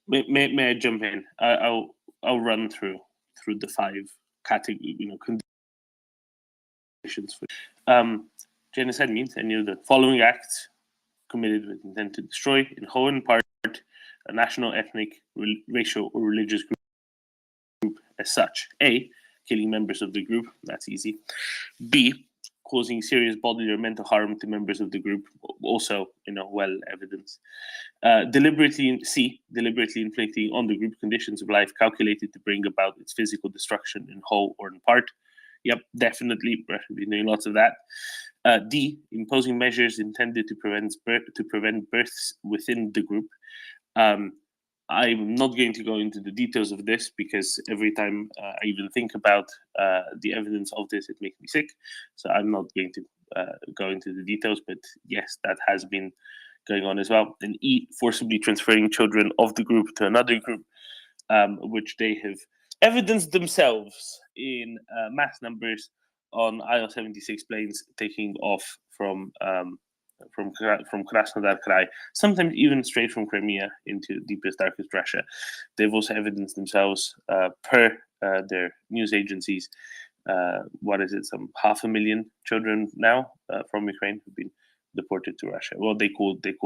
May I jump in? I'll run through the 5 category, conditions for genocide means any of the following acts committed with intent to destroy, in whole and part, a national, ethnic, racial, or religious group as such. A, killing members of the group, that's easy. B, causing serious bodily or mental harm to members of the group, also, well evidenced. Deliberately inflicting on the group conditions of life calculated to bring about its physical destruction in whole or in part. Yep, definitely, we've been doing lots of that. D, imposing measures intended to prevent births within the group. I'm not going to go into the details of this because every time I even think about the evidence of this, it makes me sick. So I'm not going to go into the details, but yes, that has been going on as well. And E, forcibly transferring children of the group to another group, which they have evidenced themselves in mass numbers on IL-76 planes taking off from Krasnodar Krai, sometimes even straight from Crimea into deepest, darkest Russia. They've also evidenced themselves per their news agencies. What is it? Some 500,000 children now from Ukraine have been deported to Russia. Well, they call that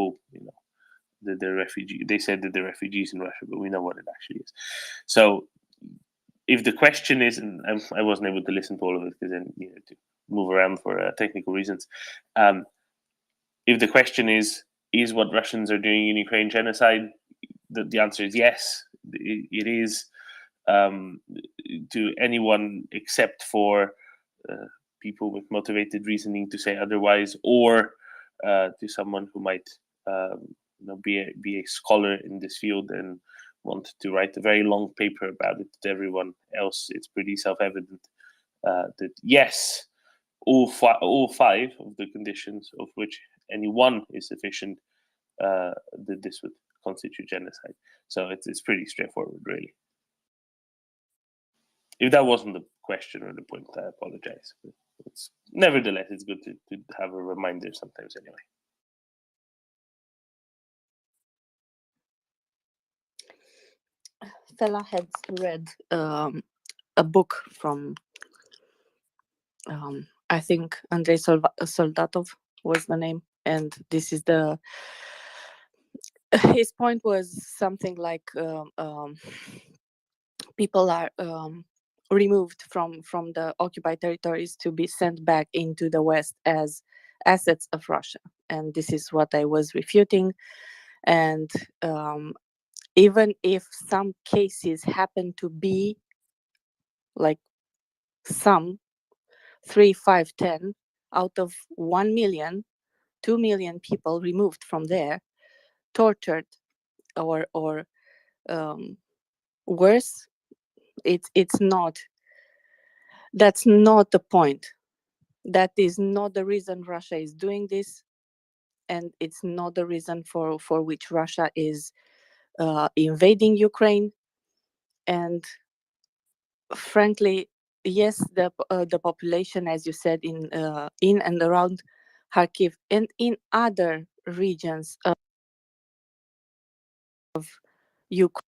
they're refugee. They said that they're refugees in Russia, but we know what it actually is. So, if the question is, and I wasn't able to listen to all of it because then you had to move around for technical reasons. If the question is what Russians are doing in Ukraine genocide, the answer is yes. It is to anyone except for people with motivated reasoning to say otherwise, or to someone who might be a scholar in this field and want to write a very long paper about it. To everyone else, it's pretty self-evident that yes, all 5 of the conditions, of which any one is sufficient, that this would constitute genocide. So it's pretty straightforward, really. If that wasn't the question or the point, I apologize. But nevertheless, it's good to have a reminder sometimes anyway. Fela had read a book from, I think Andrei Soldatov was the name, and this is his point was something like people are removed from the occupied territories to be sent back into the West as assets of Russia, and this is what I was refuting. And even if some cases happen to be like some 3, 5, 10 out of 1 million, 2 million people removed from there, tortured or worse, it's not, that's not the point. That is not the reason Russia is doing this, and it's not the reason for which Russia is invading Ukraine. And frankly, yes, the population, as you said, in and around Kharkiv and in other regions of Ukraine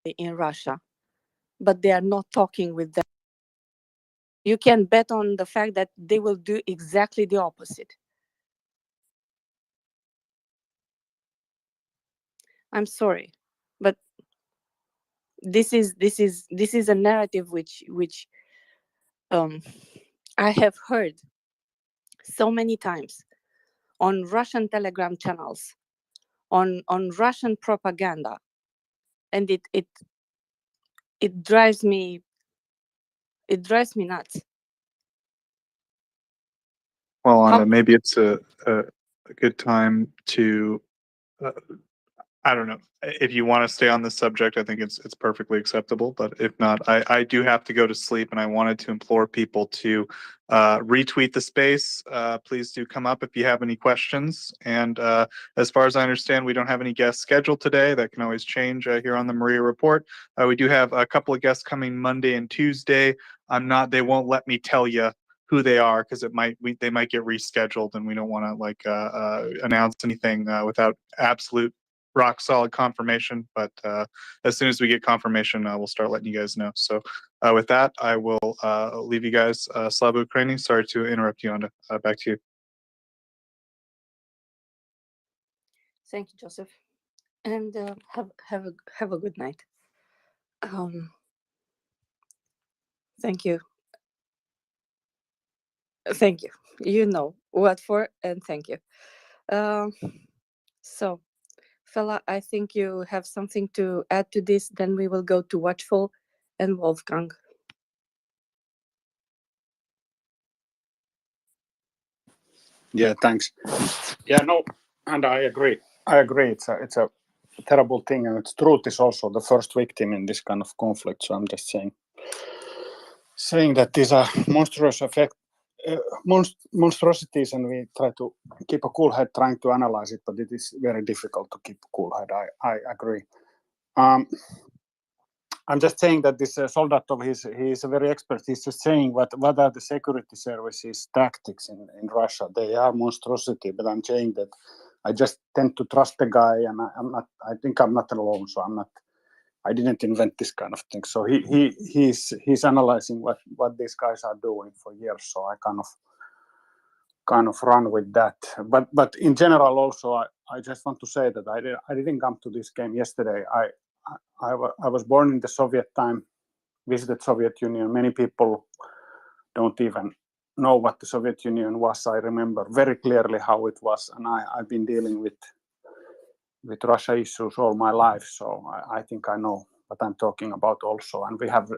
in Russia, but they are not talking with them. You can bet on the fact that they will do exactly the opposite. I'm sorry, but this is a narrative which I have heard so many times on Russian Telegram channels, on Russian propaganda, and it drives me nuts. Well, How- Anna, maybe it's a good time to I don't know. If you want to stay on this subject, I think it's perfectly acceptable. But if not, I do have to go to sleep, and I wanted to implore people to retweet the space. Please do come up if you have any questions. And as far as I understand, we don't have any guests scheduled today. That can always change here on the Maria Report. We do have a couple of guests coming Monday and Tuesday. They won't let me tell you who they are because they might get rescheduled, and we don't want to announce anything without absolute rock solid confirmation. But as soon as we get confirmation, we'll start letting you guys know. So with that, I will leave you guys. Slava Ukraini, sorry to interrupt you, Anna. Back to you. Thank you, Joseph, and have a good night. Thank you. Thank you. You know what for, and thank you. So, fella, I think you have something to add to this. Then we will go to Watchful and Wolfgang. Yeah, thanks. Yeah, no, and I agree. I agree. It's a terrible thing, and it's truth is also the first victim in this kind of conflict. So I'm just saying that these are monstrous monstrosities, and we try to keep a cool head trying to analyze it, but it is very difficult to keep a cool head. I agree. I'm just saying that this Soldatov, he's a very expert. He's just saying what are the security services tactics in Russia. They are monstrosity, but I'm saying that I just tend to trust the guy, and I think I'm not alone. So I didn't invent this kind of thing. So he's analyzing what these guys are doing for years. So I kind of run with that. But in general, also I just want to say that I didn't come to this game yesterday. I was born in the Soviet time, visited Soviet Union. Many people don't even know what the Soviet Union was. I remember very clearly how it was, and I've been dealing with Russia issues all my life. So I think I know what I'm talking about also. And we have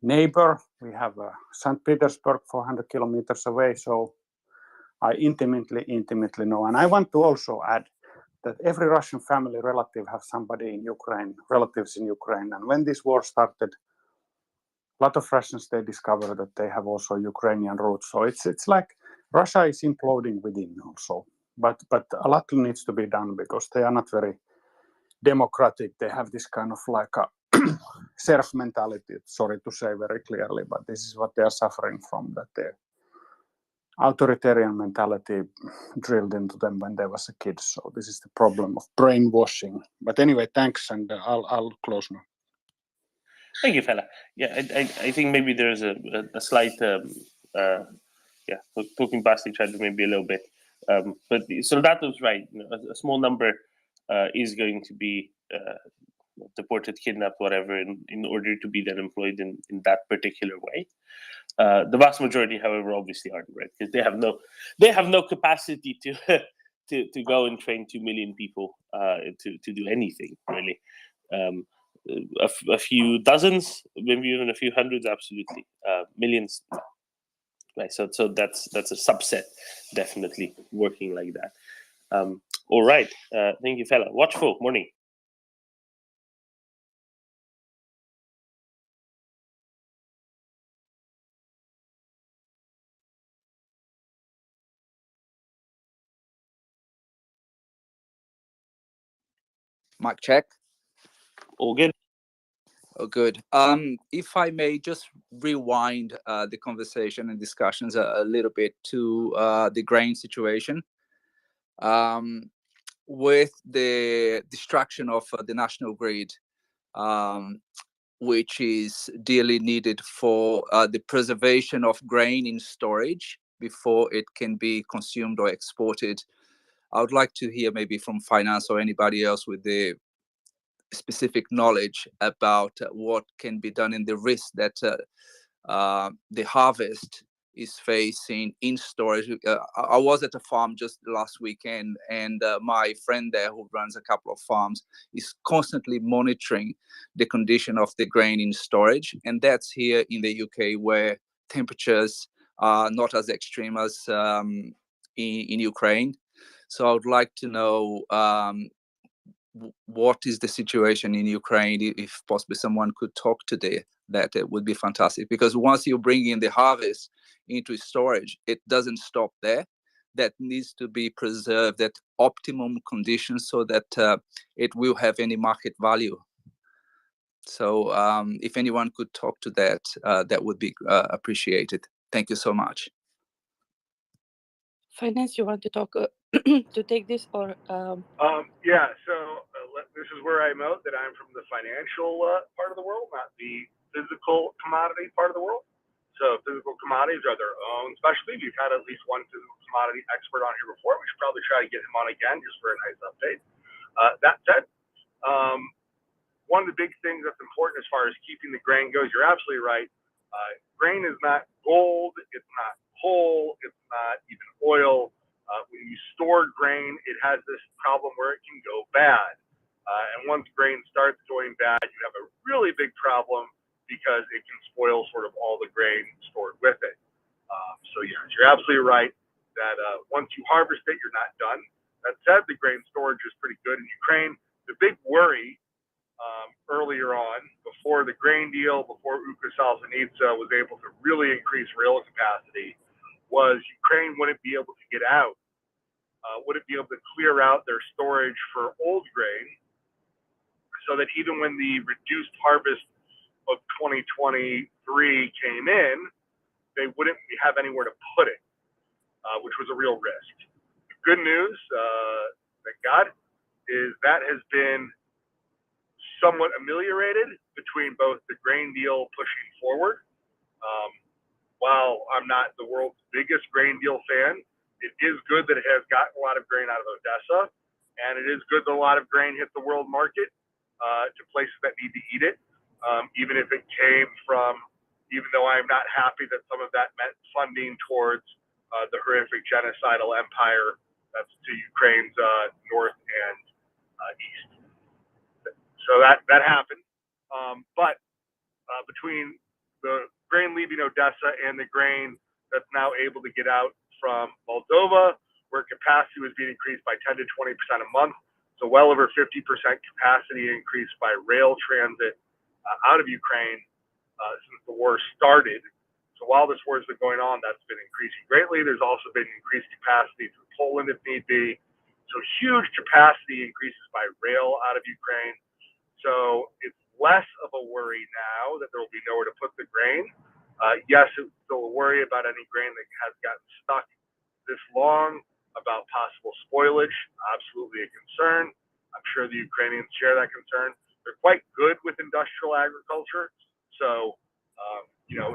neighbor. We have St. Petersburg, 400 kilometers away. So I intimately know. And I want to also add that every Russian family relative have somebody in Ukraine, relatives in Ukraine. And when this war started, a lot of Russians, they discovered that they have also Ukrainian roots. So it's like Russia is imploding within also. But a lot needs to be done because they are not very democratic. They have this kind of like a serf mentality, sorry to say very clearly, but this is what they are suffering from, that their authoritarian mentality drilled into them when they was a kid. So this is the problem of brainwashing. But anyway, thanks, and I'll close now. Thank you, fella. Yeah, I think maybe there's a slight talking past each other maybe a little bit. But Soldatov's right. You know, a small number is going to be deported, kidnapped, whatever, in order to be then employed in that particular way. The vast majority, however, obviously aren't, right? Because they have no capacity to go and train 2 million people to do anything really. A few dozens, maybe even a few hundreds, absolutely. Millions, no. Right. So that's a subset, definitely working like that. All right. Thank you, fella. Watchful. Morning. Mic check. All good. Oh, good. If I may just rewind the conversation and discussions a little bit to the grain situation. With the destruction of the national grid, which is dearly needed for the preservation of grain in storage before it can be consumed or exported. I would like to hear maybe from finance or anybody else with the specific knowledge about what can be done in the risk that the harvest is facing in storage. I was at a farm just last weekend, and my friend there who runs a couple of farms is constantly monitoring the condition of the grain in storage. And that's here in the UK, where temperatures are not as extreme as in Ukraine. So I would like to know what is the situation in Ukraine. If possibly someone could talk today, that it would be fantastic, because once you bring in the harvest into storage, it doesn't stop there. That needs to be preserved at optimum conditions so that it will have any market value. So if anyone could talk to that, that would be appreciated. Thank you so much. Finance, you want to talk to take this, or Yeah, so this is where I note that I'm from the financial part of the world, not the physical commodity part of the world. So physical commodities are their own specialty. We've had at least one physical commodity expert on here before. We should probably try to get him on again just for a nice update. That said, one of the big things that's important as far as keeping the grain goes, you're absolutely right. Grain is not gold, it's not coal, it's not even oil. When you store grain, it has this problem where it can go bad. And once grain starts going bad, you have a really big problem because it can spoil sort of all the grain stored with it. So yeah, you're absolutely right that once you harvest it, you're not done. That said, the grain storage is pretty good in Ukraine. The big worry earlier on, before the grain deal, before Ukra-Solzhenitsyn was able to really increase rail capacity, was Ukraine wouldn't be able to get out, wouldn't be able to clear out their storage for old grain, so that even when the reduced harvest of 2023 came in, they wouldn't have anywhere to put it, which was a real risk. The good news, thank God, is that has been somewhat ameliorated between both the grain deal pushing forward. While I'm not the world's biggest grain deal fan, it is good that it has gotten a lot of grain out of Odessa, and it is good that a lot of grain hit the world market to places that need to eat it, even if it came from, even though I'm not happy that some of that meant funding towards the horrific genocidal empire that's to Ukraine's north and east. So that happened. But between the grain leaving Odessa and the grain that's now able to get out from Moldova, where capacity was being increased by 10 to 20% a month, so well over 50% capacity increase by rail transit out of Ukraine since the war started. So while this war has been going on, that's been increasing greatly. There's also been increased capacity through Poland if need be. So huge capacity increases by rail out of Ukraine. So it's less of a worry now that there will be nowhere to put the grain. Yes, it's still a worry about any grain that has gotten stuck this long, about possible spoilage. Absolutely a concern. I'm sure the Ukrainians share that concern. They're quite good with industrial agriculture. So,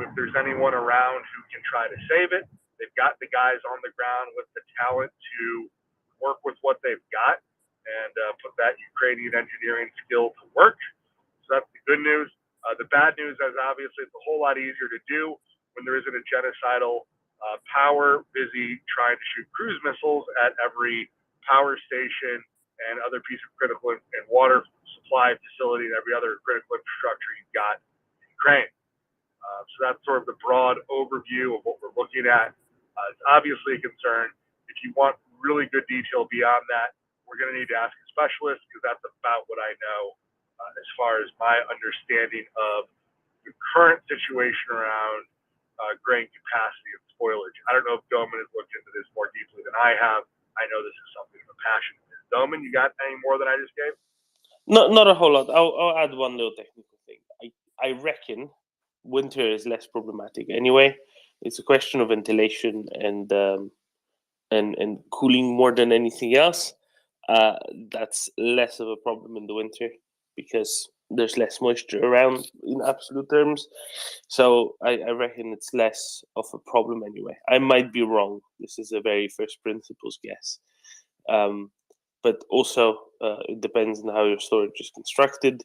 if there's anyone around who can try to save it, they've got the guys on the ground with the talent to work with what they've got and put that Ukrainian engineering skill to work. So that's the good news. The bad news is obviously it's a whole lot easier to do when there isn't a genocidal power busy trying to shoot cruise missiles at every power station and other piece of critical and water supply facility and every other critical infrastructure you've got in Ukraine. So that's sort of the broad overview of what we're looking at. It's obviously a concern. If you want really good detail beyond that, we're going to need to ask a specialist, because that's about what I know as far as my understanding of the current situation around grain capacity and spoilage. I don't know if Doman has looked into this more deeply than I have. I know this is something of a passion. Doman, you got any more than I just gave? Not a whole lot. I'll add one little technical thing. I reckon winter is less problematic anyway. It's a question of ventilation and cooling more than anything else. That's less of a problem in the winter because there's less moisture around in absolute terms. So I reckon it's less of a problem anyway. I might be wrong. This is a very first principles guess. But also it depends on how your storage is constructed.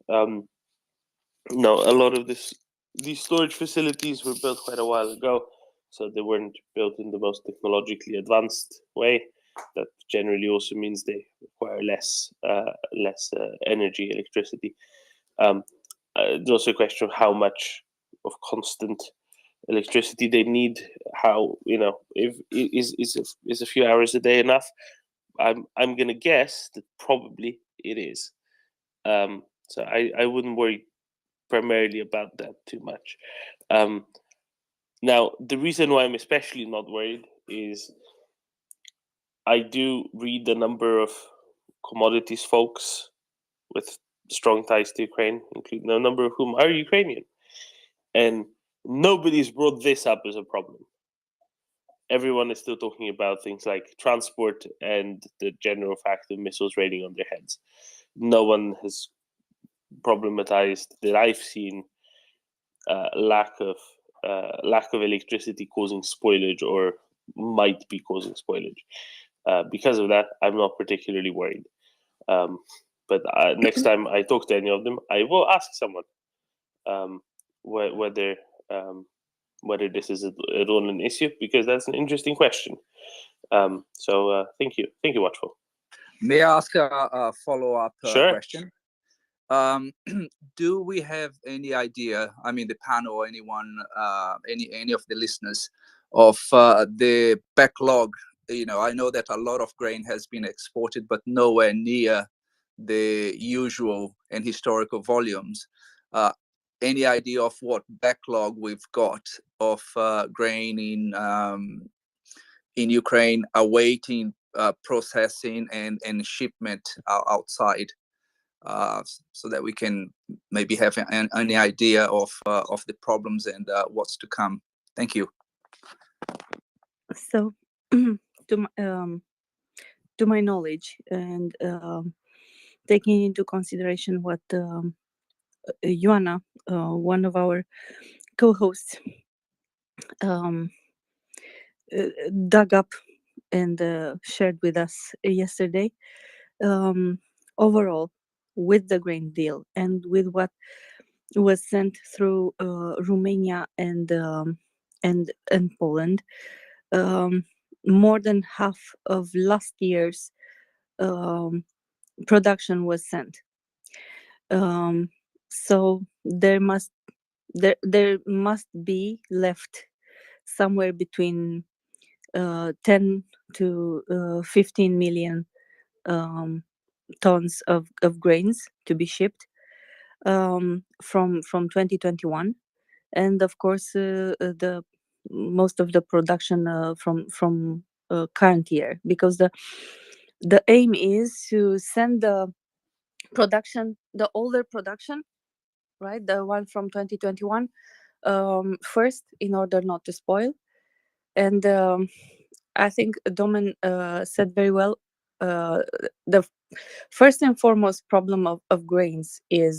No, a lot of these storage facilities were built quite a while ago, so they weren't built in the most technologically advanced way. That generally also means they require less energy, electricity. There's also a question of how much of constant electricity they need. How, if is a few hours a day enough? I'm gonna guess that probably it is. So I wouldn't worry primarily about that too much. Now, the reason why I'm especially not worried is I do read a number of commodities folks with strong ties to Ukraine, including a number of whom are Ukrainian. And nobody's brought this up as a problem. Everyone is still talking about things like transport and the general fact of missiles raining on their heads. No one has problematized that I've seen lack of electricity causing spoilage or might be causing spoilage. Because of that, I'm not particularly worried. But next time I talk to any of them, I will ask someone whether this is at all an issue, because that's an interesting question. So thank you, Watchful. May I ask a follow-up Sure. question? Do we have any idea, I mean, the panel or anyone, any of the listeners, of the backlog? I know that a lot of grain has been exported, but nowhere near the usual and historical volumes. Any idea of what backlog we've got of grain in Ukraine awaiting processing and shipment outside? So that we can maybe have any idea of the problems and what's to come. Thank you. So, to my knowledge, and taking into consideration what Ioana, one of our co-hosts, dug up and shared with us yesterday, overall, with the grain deal and with what was sent through Romania and Poland, more than half of last year's production was sent. So there must be left somewhere between 10 to 15 million tons of grains to be shipped from 2021, and of course the most of the production from current year, because the aim is to send the production, the older production, right, the one from 2021, first, in order not to spoil. And I think Domen said very well, the first and foremost problem of grains is